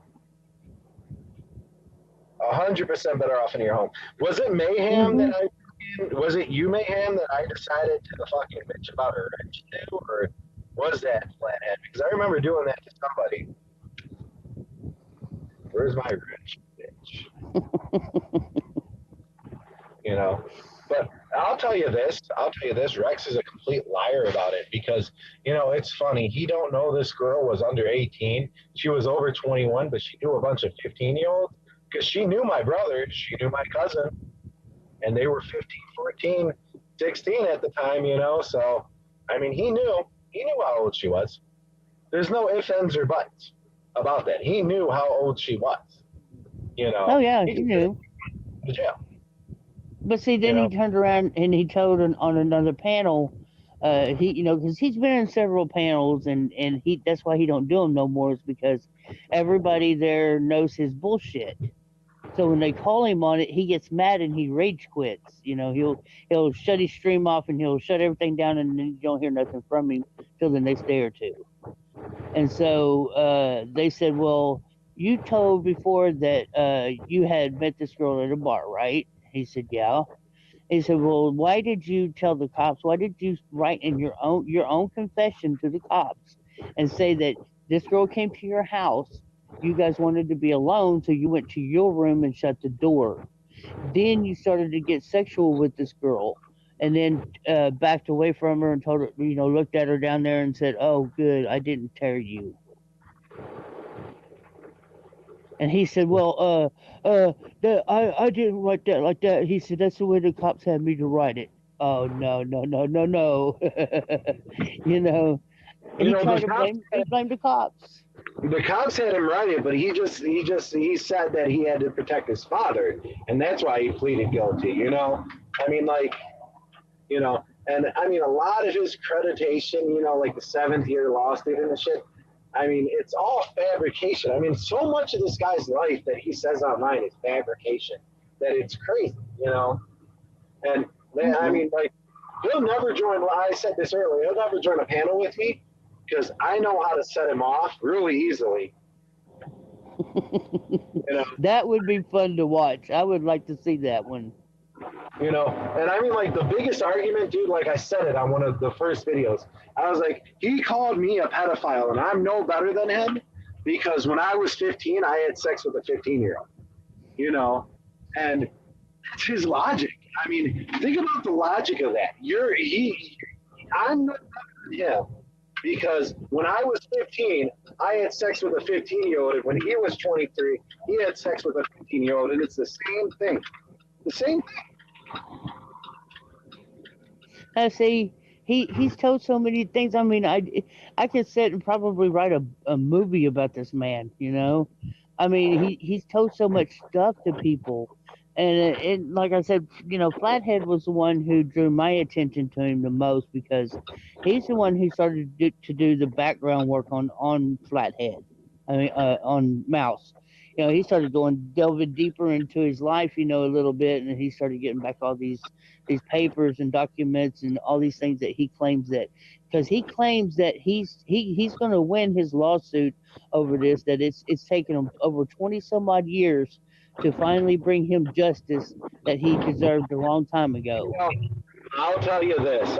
100% better off in your home. Was it Mayhem was it you, Mayhem, that I decided to fucking bitch about her wrench to, or was that Flathead? Because I remember doing that to somebody. Where's my wrench, bitch? But I'll tell you this, Rex is a complete liar about it, because, it's funny. He don't know this girl was under 18. She was over 21, but she knew a bunch of 15-year-olds, because she knew my brother, she knew my cousin, and they were 15, 14, 16 at the time, so, I mean, he knew how old she was. There's no ifs, ands, or buts about that. He knew how old she was, Oh yeah, he knew. To jail. But see, then he turned around and he told on another panel, because he's been in several panels, and that's why he don't do them no more, is because everybody there knows his bullshit. So when they call him on it, he gets mad and he rage quits. He'll shut his stream off and he'll shut everything down, and then you don't hear nothing from him till the next day or two. And so they said, well, you told before that you had met this girl at a bar, right? He said, yeah. He said, well, why did you tell the cops? Why did you write in your own confession to the cops and say that this girl came to your house, you guys wanted to be alone, so you went to your room and shut the door. Then you started to get sexual with this girl, and then backed away from her and told her, looked at her down there and said, oh, good, I didn't tear you. And he said, well, I didn't write that like that. He said, that's the way the cops had me to write it. Oh, no. He tried to blame the cops. The cops had him write it, but he said that he had to protect his father, and that's why he pleaded guilty, I mean, and I mean, a lot of his creditation, like the 7th year law student and shit, I mean, it's all fabrication. I mean, so much of this guy's life that he says online is fabrication that it's crazy, you know? And man, I mean, like, he'll never join, I said this earlier, he'll never join a panel with me because I know how to set him off really easily. You know? That would be fun to watch. I would like to see that one. You know, and I mean, like, the biggest argument, dude, like I said it on one of the first videos, I was like, he called me a pedophile, and I'm no better than him because when I was 15, I had sex with a 15-year-old, you know, and that's his logic. I mean, think about the logic of that. I'm not better than him because when I was 15, I had sex with a 15-year-old, and when he was 23, he had sex with a 15-year-old, and it's the same thing. The same thing. I see. He's told so many things. I mean, I could sit and probably write a movie about this man. You know, I mean, he's told so much stuff to people, and like I said, you know, Flathead was the one who drew my attention to him the most because he's the one who started to do the background work on Flathead. I mean, on Mouse. You know, he started delving deeper into his life, you know, a little bit, and he started getting back all these papers and documents and all these things that he claims that because he claims that he's going to win his lawsuit over this, that it's taken him over 20 some odd years to finally bring him justice that he deserved a long time ago. Well, I'll tell you this,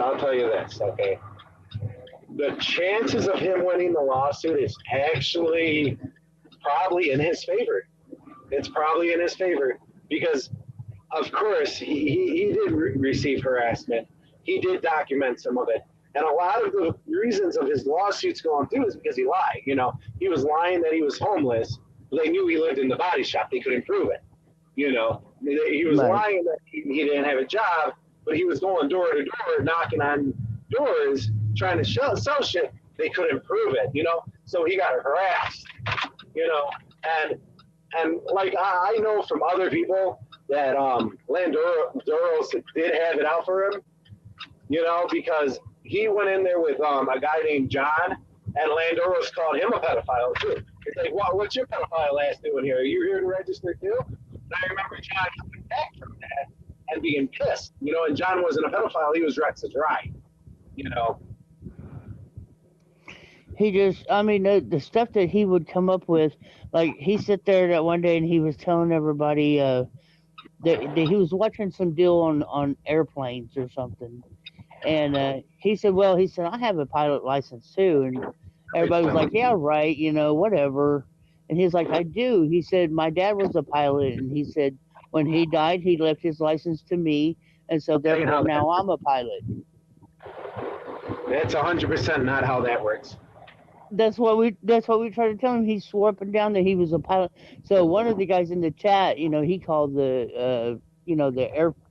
okay? The chances of him winning the lawsuit is actually probably in his favor. It's probably in his favor because, of course, he did receive harassment. He did document some of it. And a lot of the reasons of his lawsuits going through is because he lied. You know, he was lying that he was homeless. They knew he lived in the body shop. They couldn't prove it. You know, he was lying that he didn't have a job, but he was going door to door, knocking on doors, trying to sell shit. They couldn't prove it, you know? So he got harassed, you know? And like, I know from other people that Landoros did have it out for him, you know, because he went in there with a guy named John, and Landoros called him a pedophile, too. He's like, well, what's your pedophile ass doing here? Are you here to register, too? And I remember John coming back from that and being pissed, you know, and John wasn't a pedophile. He was Rex's right, you know. He just, I mean, the stuff that he would come up with, like he sit there that one day and he was telling everybody that he was watching some deal on airplanes or something, and he said, I have a pilot license too, and everybody was like, yeah, right, you know, whatever, and he's like, I do. He said, my dad was a pilot, and he said when he died, he left his license to me, and so therefore now I'm a pilot. That's 100% not how that works. That's what we tried to tell him. He swore up and down that he was a pilot. So one of the guys in the chat, you know, he called the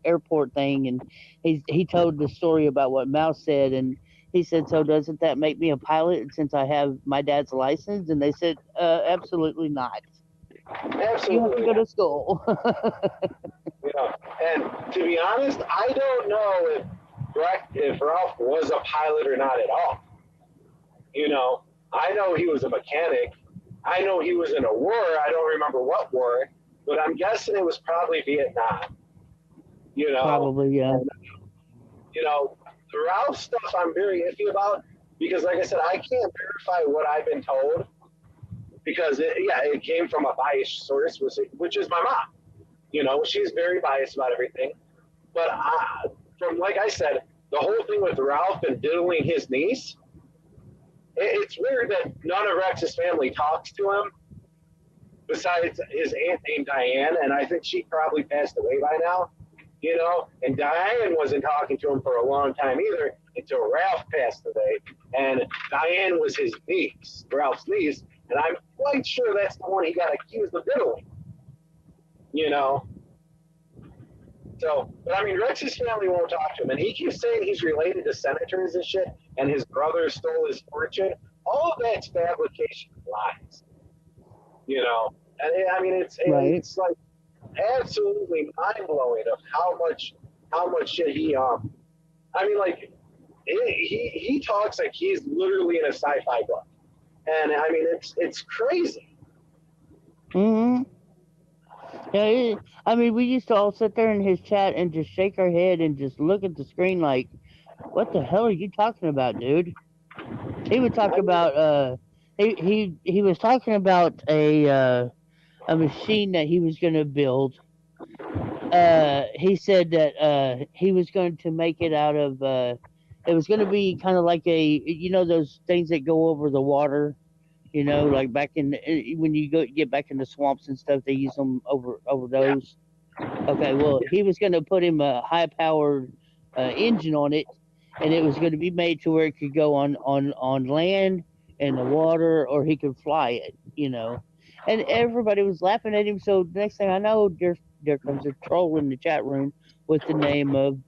airport thing, and he told the story about what Mouse said, and he said, so doesn't that make me a pilot since I have my dad's license? And they said, absolutely not. Absolutely. You have to go to school. You know, and to be honest, I don't know if Ralph was a pilot or not at all. You know, I know he was a mechanic. I know he was in a war. I don't remember what war, but I'm guessing it was probably Vietnam. You know, probably, yeah. And, you know, the Ralph stuff I'm very iffy about because, like I said, I can't verify what I've been told because it came from a biased source, which is my mom. You know, she's very biased about everything. But from, like I said, the whole thing with Ralph and diddling his niece, it's weird that none of Rex's family talks to him besides his aunt named Diane, and I think she probably passed away by now, you know, and Diane wasn't talking to him for a long time either until Ralph passed away, and Diane was his niece, Ralph's niece, and I'm quite sure that's the one he got accused of diddling, you know. So, but I mean, Rex's family won't talk to him, and he keeps saying he's related to senators and shit, and his brother stole his fortune. All of that's fabrication lies, you know. And I mean, it's like absolutely mind blowing of how much shit he I mean, like he talks like he's literally in a sci-fi book, And I mean, it's crazy. Hmm. Yeah, I mean, we used to all sit there in his chat and just shake our head and just look at the screen like, "What the hell are you talking about, dude?" He would talk about he was talking about a machine that he was going to build. He said that he was going to make it out of it was going to be kind of like those things that go over the water, like back in when you get back in the swamps and stuff, they use them over those. Okay, well, he was going to put him a high powered engine on it, and it was going to be made to where it could go on land and the water, or he could fly it. And everybody was laughing at him. So the next thing I know, there comes a troll in the chat room with the name of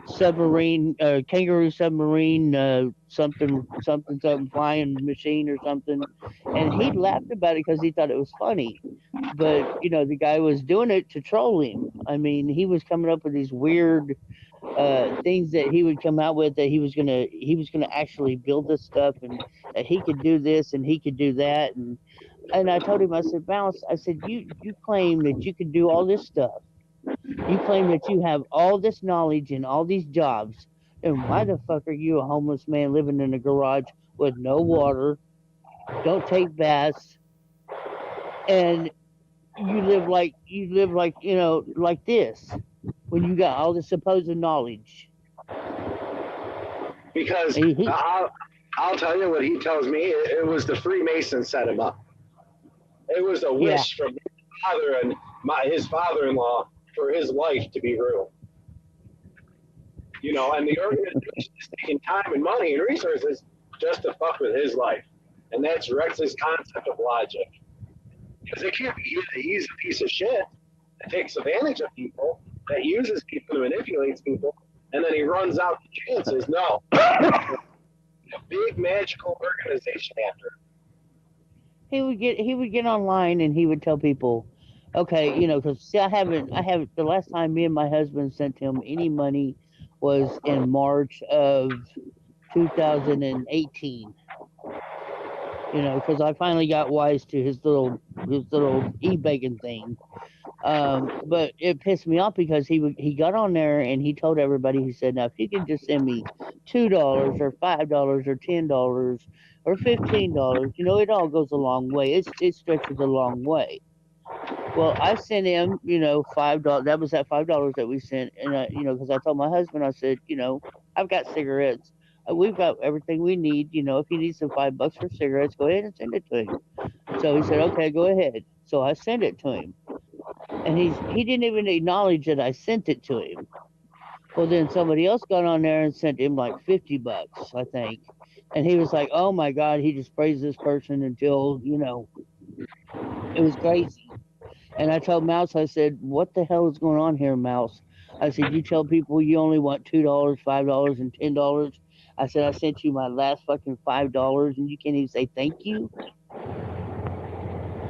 submarine, kangaroo submarine, something flying machine or something, and he laughed about it because he thought it was funny. But the guy was doing it to troll him. I mean, he was coming up with these weird things that he would come out with, that he was gonna actually build this stuff, and that he could do this and he could do that. And I told him, I said, Bounce, I said, you claim that you can do all this stuff. You claim that you have all this knowledge and all these jobs. And why the fuck are you a homeless man living in a garage with no water, don't take baths, and you live like like this, when you got all the supposed knowledge? Because I'll tell you what he tells me. It was the Freemasons set him up. It was a wish from his father and his father-in-law for his life to be ruined. And the organization is taking time and money and resources just to fuck with his life. And that's Rex's concept of logic. Because it can't be that he's a piece of shit that takes advantage of people, that uses people to manipulate people, and then he runs out the chances. No. A big magical organization after. He would get online and he would tell people, okay, because see, I haven't the last time me and my husband sent him any money was in March of 2018. Because I finally got wise to his little e-begging thing. But it pissed me off because he got on there and he told everybody, he said, now if you can just send me $2 or $5 or $10 or $15, it all goes a long way. It stretches a long way. Well, I sent him, $5. That was that $5 that we sent, and because I told my husband, I said, I've got cigarettes. We've got everything we need. If he needs some $5 for cigarettes, go ahead and send it to him. So he said, okay, go ahead. So I sent it to him, and he didn't even acknowledge that I sent it to him. Well, then somebody else got on there and sent him like $50, I think, and he was like, oh my God, he just praised this person until it was crazy. And I told Mouse, I said, what the hell is going on here, Mouse? I said, you tell people you only want $2, $5, and $10. I said, I sent you my last fucking $5, and you can't even say thank you?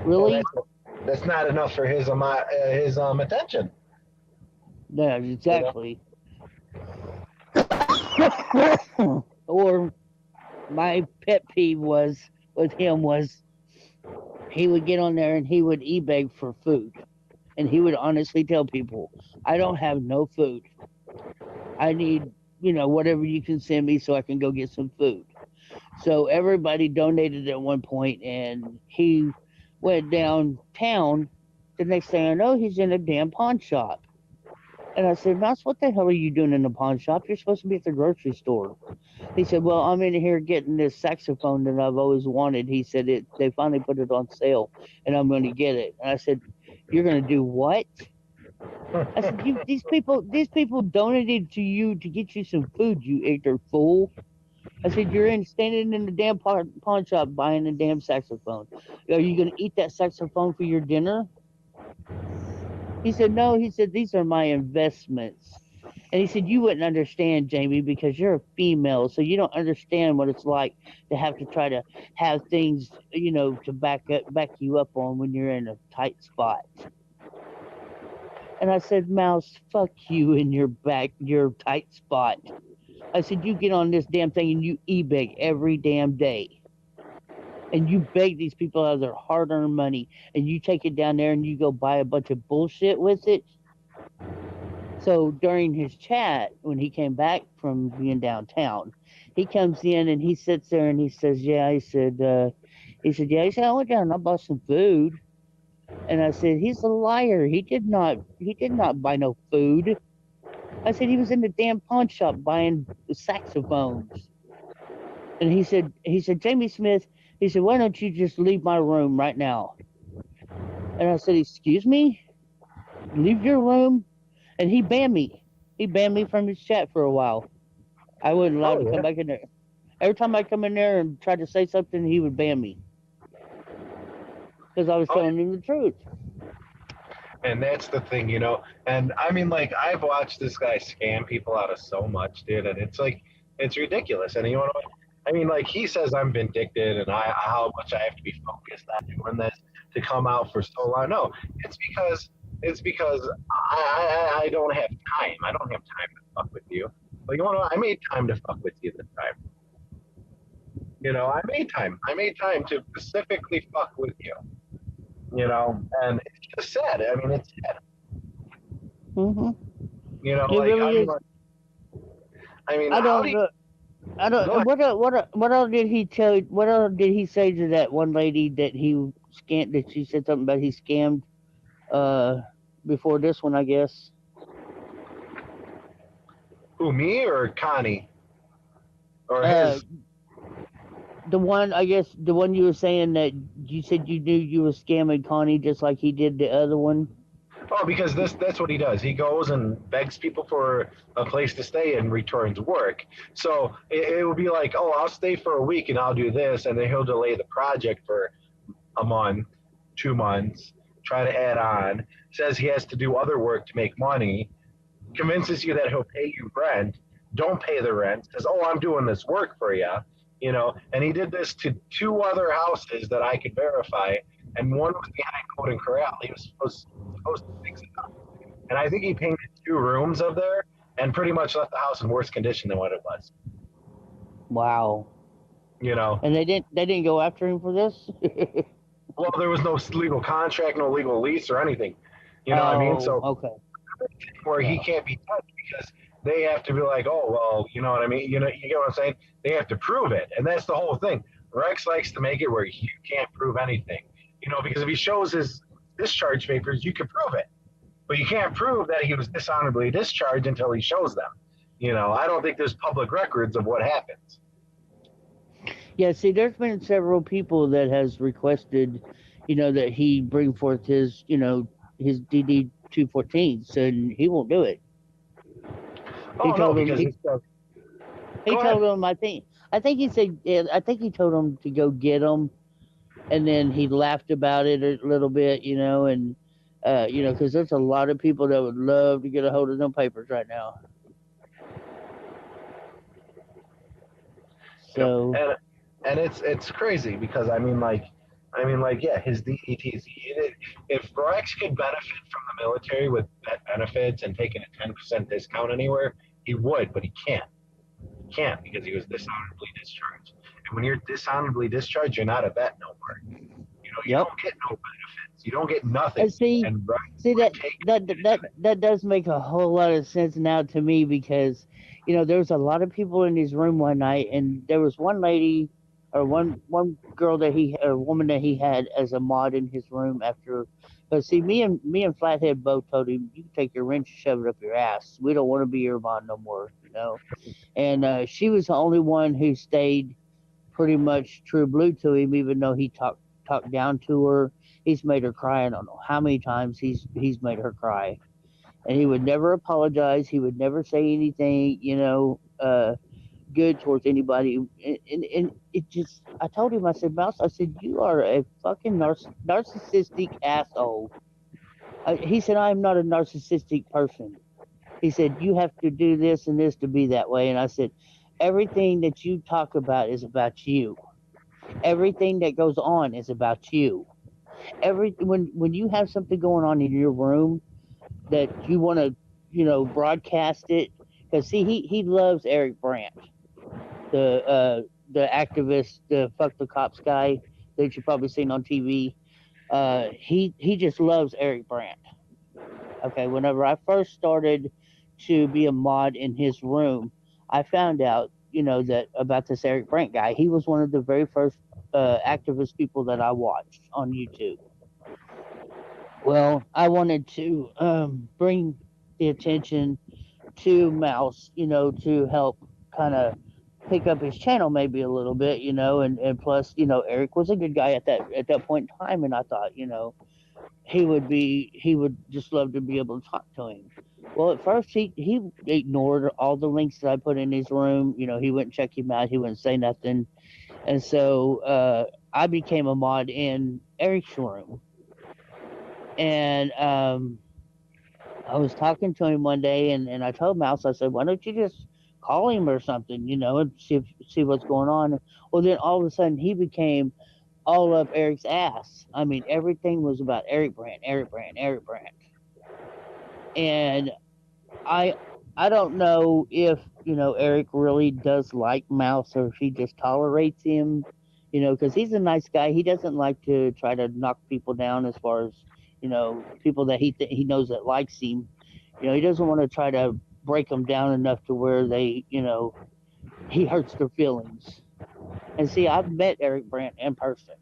Really? Well, that's not enough for his attention. Yeah, exactly. Or my pet peeve with him was he would get on there and he would e-beg for food. And he would honestly tell people, I don't have no food. I need, whatever you can send me so I can go get some food. So everybody donated at one point, and he went downtown. The next thing I know, he's in a damn pawn shop. And I said, Mouse, what the hell are you doing in the pawn shop? You're supposed to be at the grocery store. He said, well, I'm in here getting this saxophone that I've always wanted. He said they finally put it on sale, and I'm going to get it. And I said, you're going to do what? I said, these people donated to you to get you some food, you ignorant fool. I said, you're standing in the damn pawn shop buying a damn saxophone. Are you going to eat that saxophone for your dinner? He said, no. He said, these are my investments. And he said, you wouldn't understand, Jamie, because you're a female, so you don't understand what it's like to have to try to have things, to back you up on when you're in a tight spot. And I said, Mouse, fuck you in your tight spot. I said, you get on this damn thing and you e-beg every damn day. and you beg these people out of their hard-earned money, and you take it down there and you go buy a bunch of bullshit with it. So during his chat, when he came back from being downtown, he comes in and he sits there and he says, "Yeah," yeah, he said, "I went down and I bought some food." And I said, "He's a liar. He did not buy no food." I said, "He was in the damn pawn shop buying saxophones." And he said, "Jamie Smith," he said, "why don't you just leave my room right now?" And I said, "Excuse me? Leave your room?" And he banned me. He banned me from his chat for a while. I wasn't allowed to come back in there. Every time I come in there and try to say something, he would ban me. Because I was telling him the truth. And that's the thing, you know. And I mean, like, I've watched this guy scam people out of so much, dude, and it's like, it's ridiculous. And you know what? I mean, like, he says I'm vindictive and how much I have to be focused on doing this to come out for so long. No, it's because I don't have time. I don't have time to fuck with you. But you know what? I made time to fuck with you this time. You know, I made time. I made time to specifically fuck with you. You know, and it's just sad. I mean, it's sad. Mm-hmm. You know, It like, really is. I mean, I how do don't. you, I don't. What else did he tell? What else did he say to that one lady that he scammed? That she said something about he scammed. Before this one, I guess. Who, me or Connie? Or his? The one, I guess, the one you were saying that you said you knew you were scamming Connie just like he did the other one. Oh, because that's what he does. He goes and begs people for a place to stay and returns work. So it will be like, oh, I'll stay for a week and I'll do this, and then he'll delay the project for a month, 2 months, try to add on, says he has to do other work to make money, convinces you that he'll pay you rent, don't pay the rent, says, oh, I'm doing this work for you, you know, and he did this to 2 other houses that I could verify, and one was behind Golden Corral. He was supposed to fix it up. And I think he painted 2 rooms up there and pretty much left the house in worse condition than what it was. Wow. You know. And they didn't go after him for this? Well, there was no legal contract, no legal lease or anything. You know what I mean? So okay. Where he can't be touched because they have to be like, oh, well, you know what I mean? You know, you get what I'm saying? They have to prove it. And that's the whole thing. Rex likes to make it where you can't prove anything. You know, because if he shows his discharge papers, you can prove it. But you can't prove that he was dishonorably discharged until he shows them. You know, I don't think there's public records of what happens. Yeah, see, there's been several people that has requested, you know, that he bring forth his, you know, his DD 214s, and he won't do it. Oh, no, because he told him, I think he said, I think he told him to go get them, and then he laughed about it a little bit, you know, and you know, because there's a lot of people that would love to get a hold of them papers right now. So, and it's crazy because I mean, like, yeah, his DETs. If Rex could benefit from the military with vet benefits and taking a 10% discount anywhere, he would, but he can't. He can't because he was dishonorably discharged. And when you're dishonorably discharged, you're not a vet no more. You know, you don't get no benefits. You don't get nothing. And see, that does make a whole lot of sense now to me because, you know, there was a lot of people in his room one night, and there was one lady or one girl that woman that he had as a mod in his room after. But see, me and Flathead both told him, you can take your wrench and shove it up your ass. We don't want to be your mod no more, you know. And she was the only one who stayed pretty much true blue to him, even though he talked down to her. He's made her cry. I don't know how many times he's made her cry, and he would never apologize. He would never say anything, you know, good towards anybody. And it just, I told him, I said, Mouse, I said, you are a fucking narcissistic asshole. He said, I am not a narcissistic person. He said, you have to do this and this to be that way. And I said, everything that you talk about is about you. Everything that goes on is about you. When you have something going on in your room that you want to, you know, broadcast it, because see, he loves Eric Brandt, the activist, the fuck the cops guy. that you've probably seen on TV. He just loves Eric Brandt. Okay, whenever I first started to be a mod in his room, I found out, that about this Eric Brandt guy. He was one of the very first activist people that I watched on YouTube. Well, I wanted to bring the attention to Mouse, to help kind of pick up his channel maybe a little bit, and plus, Eric was a good guy at that point in time, and I thought, he would just love to be able to talk to him. Well, at first he ignored all the links that I put in his room. He wouldn't check him out. He wouldn't say nothing. And so I became a mod in Eric's room. And I was talking to him one day, and I told Mouse, I said, why don't you just call him or something, and see what's going on. Well, then all of a sudden he became all up Eric's ass. I mean, everything was about Eric Brandt. And I don't know if, Eric really does like Mouse or if he just tolerates him, because he's a nice guy. He doesn't like to try to knock people down as far as, people that he knows that likes him. He doesn't want to try to break them down enough to where they, he hurts their feelings. And see, I've met Eric Brandt in person,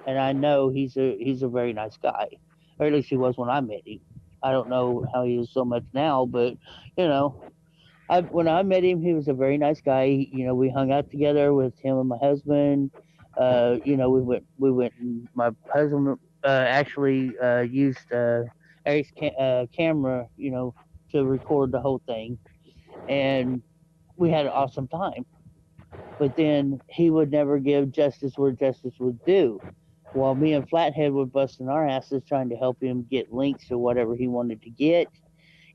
and I know he's a very nice guy, or at least he was when I met him. I don't know how he is so much now, but when I met him, he was a very nice guy. We hung out together with him and my husband. We went, and my husband actually used Eric's camera, to record the whole thing, and we had an awesome time. But then he would never give justice where justice was due. While me and Flathead were busting our asses trying to help him get links to whatever he wanted to get,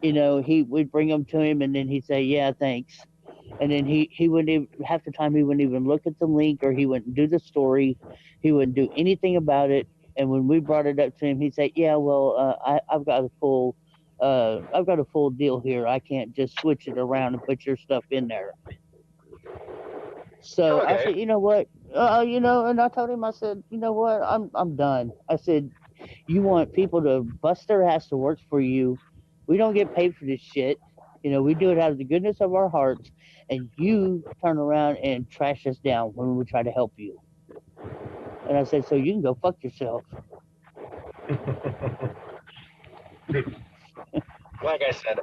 we'd bring them to him, and then he'd say, yeah, thanks. And then he wouldn't even, half the time he wouldn't even look at the link, or he wouldn't do the story. He wouldn't do anything about it. And when we brought it up to him, he'd say, yeah, well, I've got a full deal here. I can't just switch it around and put your stuff in there. So I said, you know what, and I told him, I said, you know what, I'm done. I said, you want people to bust their ass to work for you. We don't get paid for this shit. We do it out of the goodness of our hearts, and you turn around and trash us down when we try to help you. And I said, so you can go fuck yourself. Like I said,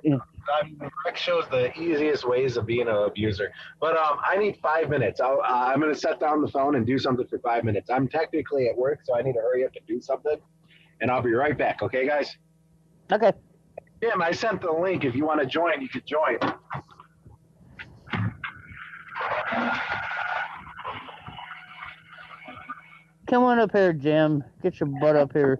Rex shows the easiest ways of being an abuser. But I need 5 minutes. I'm going to set down the phone and do something for 5 minutes. I'm technically at work, so I need to hurry up and do something. And I'll be right back. Okay, guys? Okay. Jim, I sent the link. If you want to join, you could join. Come on up here, Jim. Get your butt up here.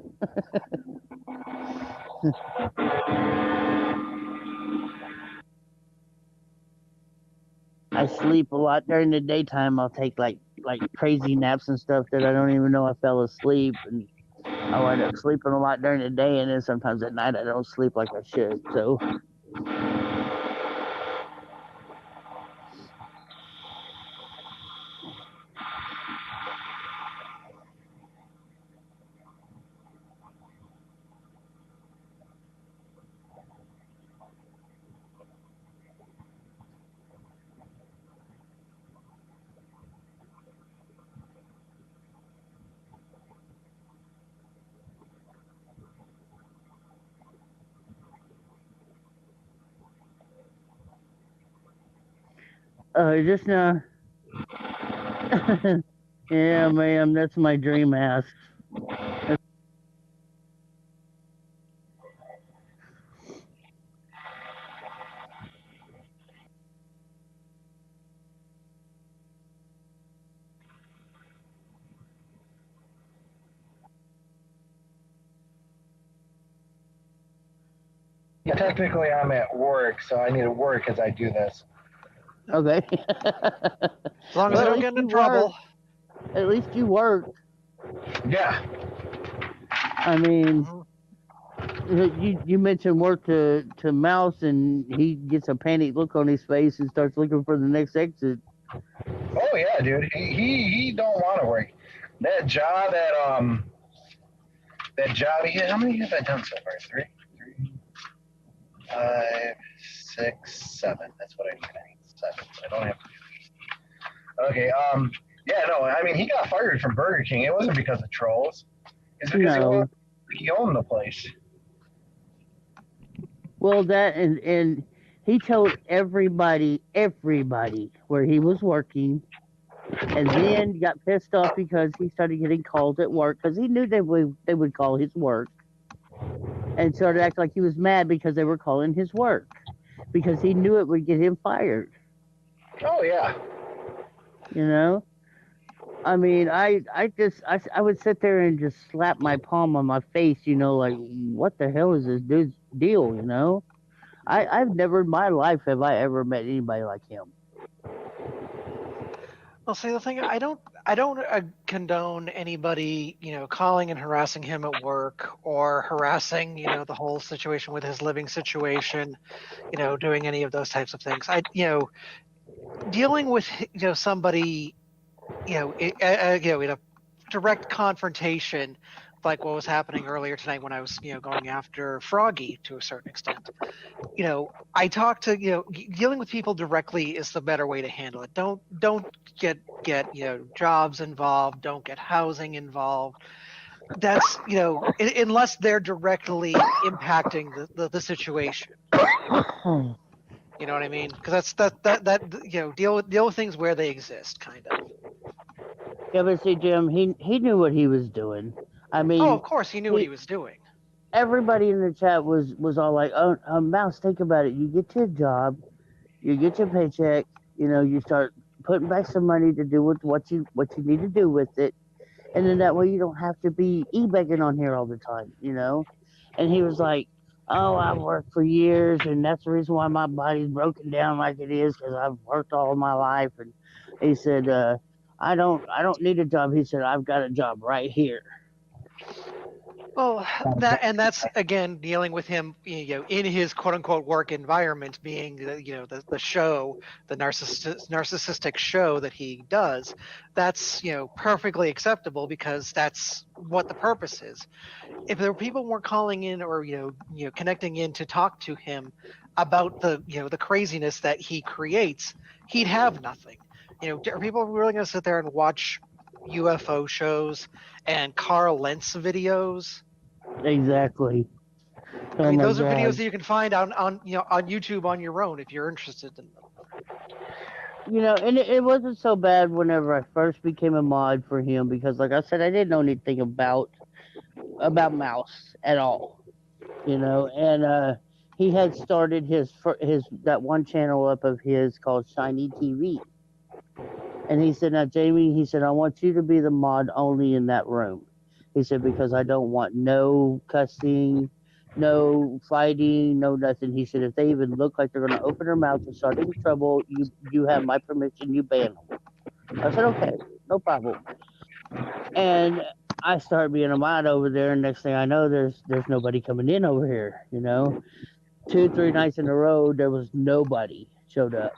I sleep a lot during the daytime. I'll take like crazy naps and stuff that I don't even know I fell asleep, and I wind up sleeping a lot during the day, and then sometimes at night I don't sleep like I should. So just now. Yeah, ma'am, that's my dream house. Yeah, technically, I'm at work, so I need to work as I do this. Okay. As long as I don't get into trouble. At least you work. Yeah. I mean, you mentioned work to Mouse, and he gets a panicked look on his face and starts looking for the next exit. Oh yeah, dude. He don't want to work. That job yeah, how many have I done so far? Three, 5, 6, 7. That's what I need. I need 7. So I don't have to do this. Okay. Yeah. No. I mean, he got fired from Burger King. It wasn't because of trolls. It's because No. he owned the place. Well, that and he told everybody where he was working, and then got pissed off because he started getting calls at work because he knew they would call his work, and started acting like he was mad because they were calling his work because he knew it would get him fired. Oh yeah. You know. I mean, I would sit there and just slap my palm on my face, you know, like, what the hell is this dude's deal, you know? I've never in my life have I ever met anybody like him. Well, see, the thing, I don't condone anybody, you know, calling and harassing him at work or harassing, you know, the whole situation with his living situation, you know, doing any of those types of things. You know, dealing with, you know, somebody, you know, in a direct confrontation, like what was happening earlier tonight when I was, you know, going after Froggy to a certain extent. You know, I talk to, you know, dealing with people directly is the better way to handle it. Don't get you know, jobs involved. Don't get housing involved. That's, you know, unless they're directly impacting the situation. You know what I mean? Because that you know, deal with things where they exist, kind of. Yeah, but see, Jim, he knew what he was doing. I mean, oh, of course, he knew what he was doing. Everybody in the chat was all like, "Oh, Mouse, think about it. You get your job, you get your paycheck. You know, you start putting back some money to do with what you need to do with it, and then that way you don't have to be e-begging on here all the time. You know." And he was like, "Oh, I've worked for years, and that's the reason why my body's broken down like it is because I've worked all my life." And he said, I don't need a job." He said, "I've got a job right here." Well, that's again dealing with him, you know, in his quote unquote work environment, being you know, the show, the narcissistic show that he does. That's, you know, perfectly acceptable because that's what the purpose is. If there were people weren't calling in or you know connecting in to talk to him about the, you know, the craziness that he creates, he'd have nothing. You know, are people really going to sit there and watch UFO shows and Carl Lentz videos? Exactly. I mean, those are videos that you can find on you know, on YouTube on your own if you're interested in them. You know, and it wasn't so bad whenever I first became a mod for him because, like I said, I didn't know anything about Mouse at all. You know, and he had started his that one channel up of his called Shiny TV. And he said, "Now, Jamie," he said, "I want you to be the mod only in that room." He said, "Because I don't want no cussing, no fighting, no nothing." He said, "If they even look like they're going to open their mouth and start any trouble, you have my permission, you ban them." I said, "Okay, no problem." And I started being a mod over there, and next thing I know, there's nobody coming in over here. You know, 2-3 nights in a row, there was nobody showed up.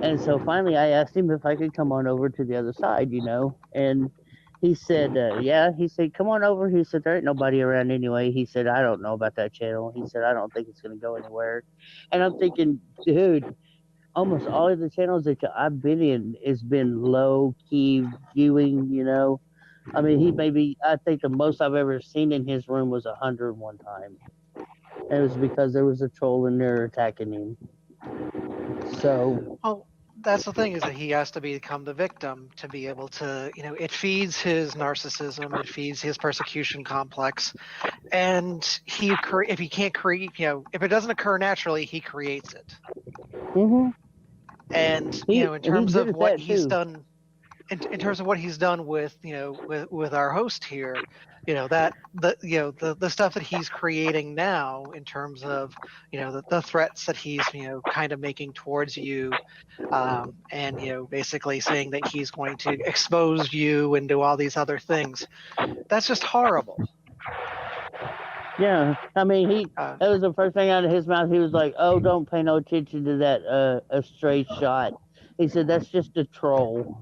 And so finally, I asked him if I could come on over to the other side, you know. And he said, "Yeah." He said, "Come on over." He said, "There ain't nobody around anyway." He said, "I don't know about that channel." He said, "I don't think it's going to go anywhere." And I'm thinking, dude, almost all of the channels that I've been in has been low key viewing, you know. I mean, I think the most I've ever seen in his room was 101 time. And it was because there was a troll in there attacking him. So. Well, that's the thing, is that he has to become the victim to be able to, you know, it feeds his narcissism, it feeds his persecution complex, and if he can't create, you know, if it doesn't occur naturally, he creates it. Mm-hmm. And you know, in terms of what he's done, in terms of what he's done with, you know, with our host here, you know, that the stuff that he's creating now in terms of, you know, the threats that he's, you know, kind of making towards you, and you know, basically saying that he's going to expose you and do all these other things, that's just horrible. Yeah, I mean, that was the first thing out of his mouth. He was like, "Oh, don't pay no attention to that a stray shot." He said, "That's just a troll."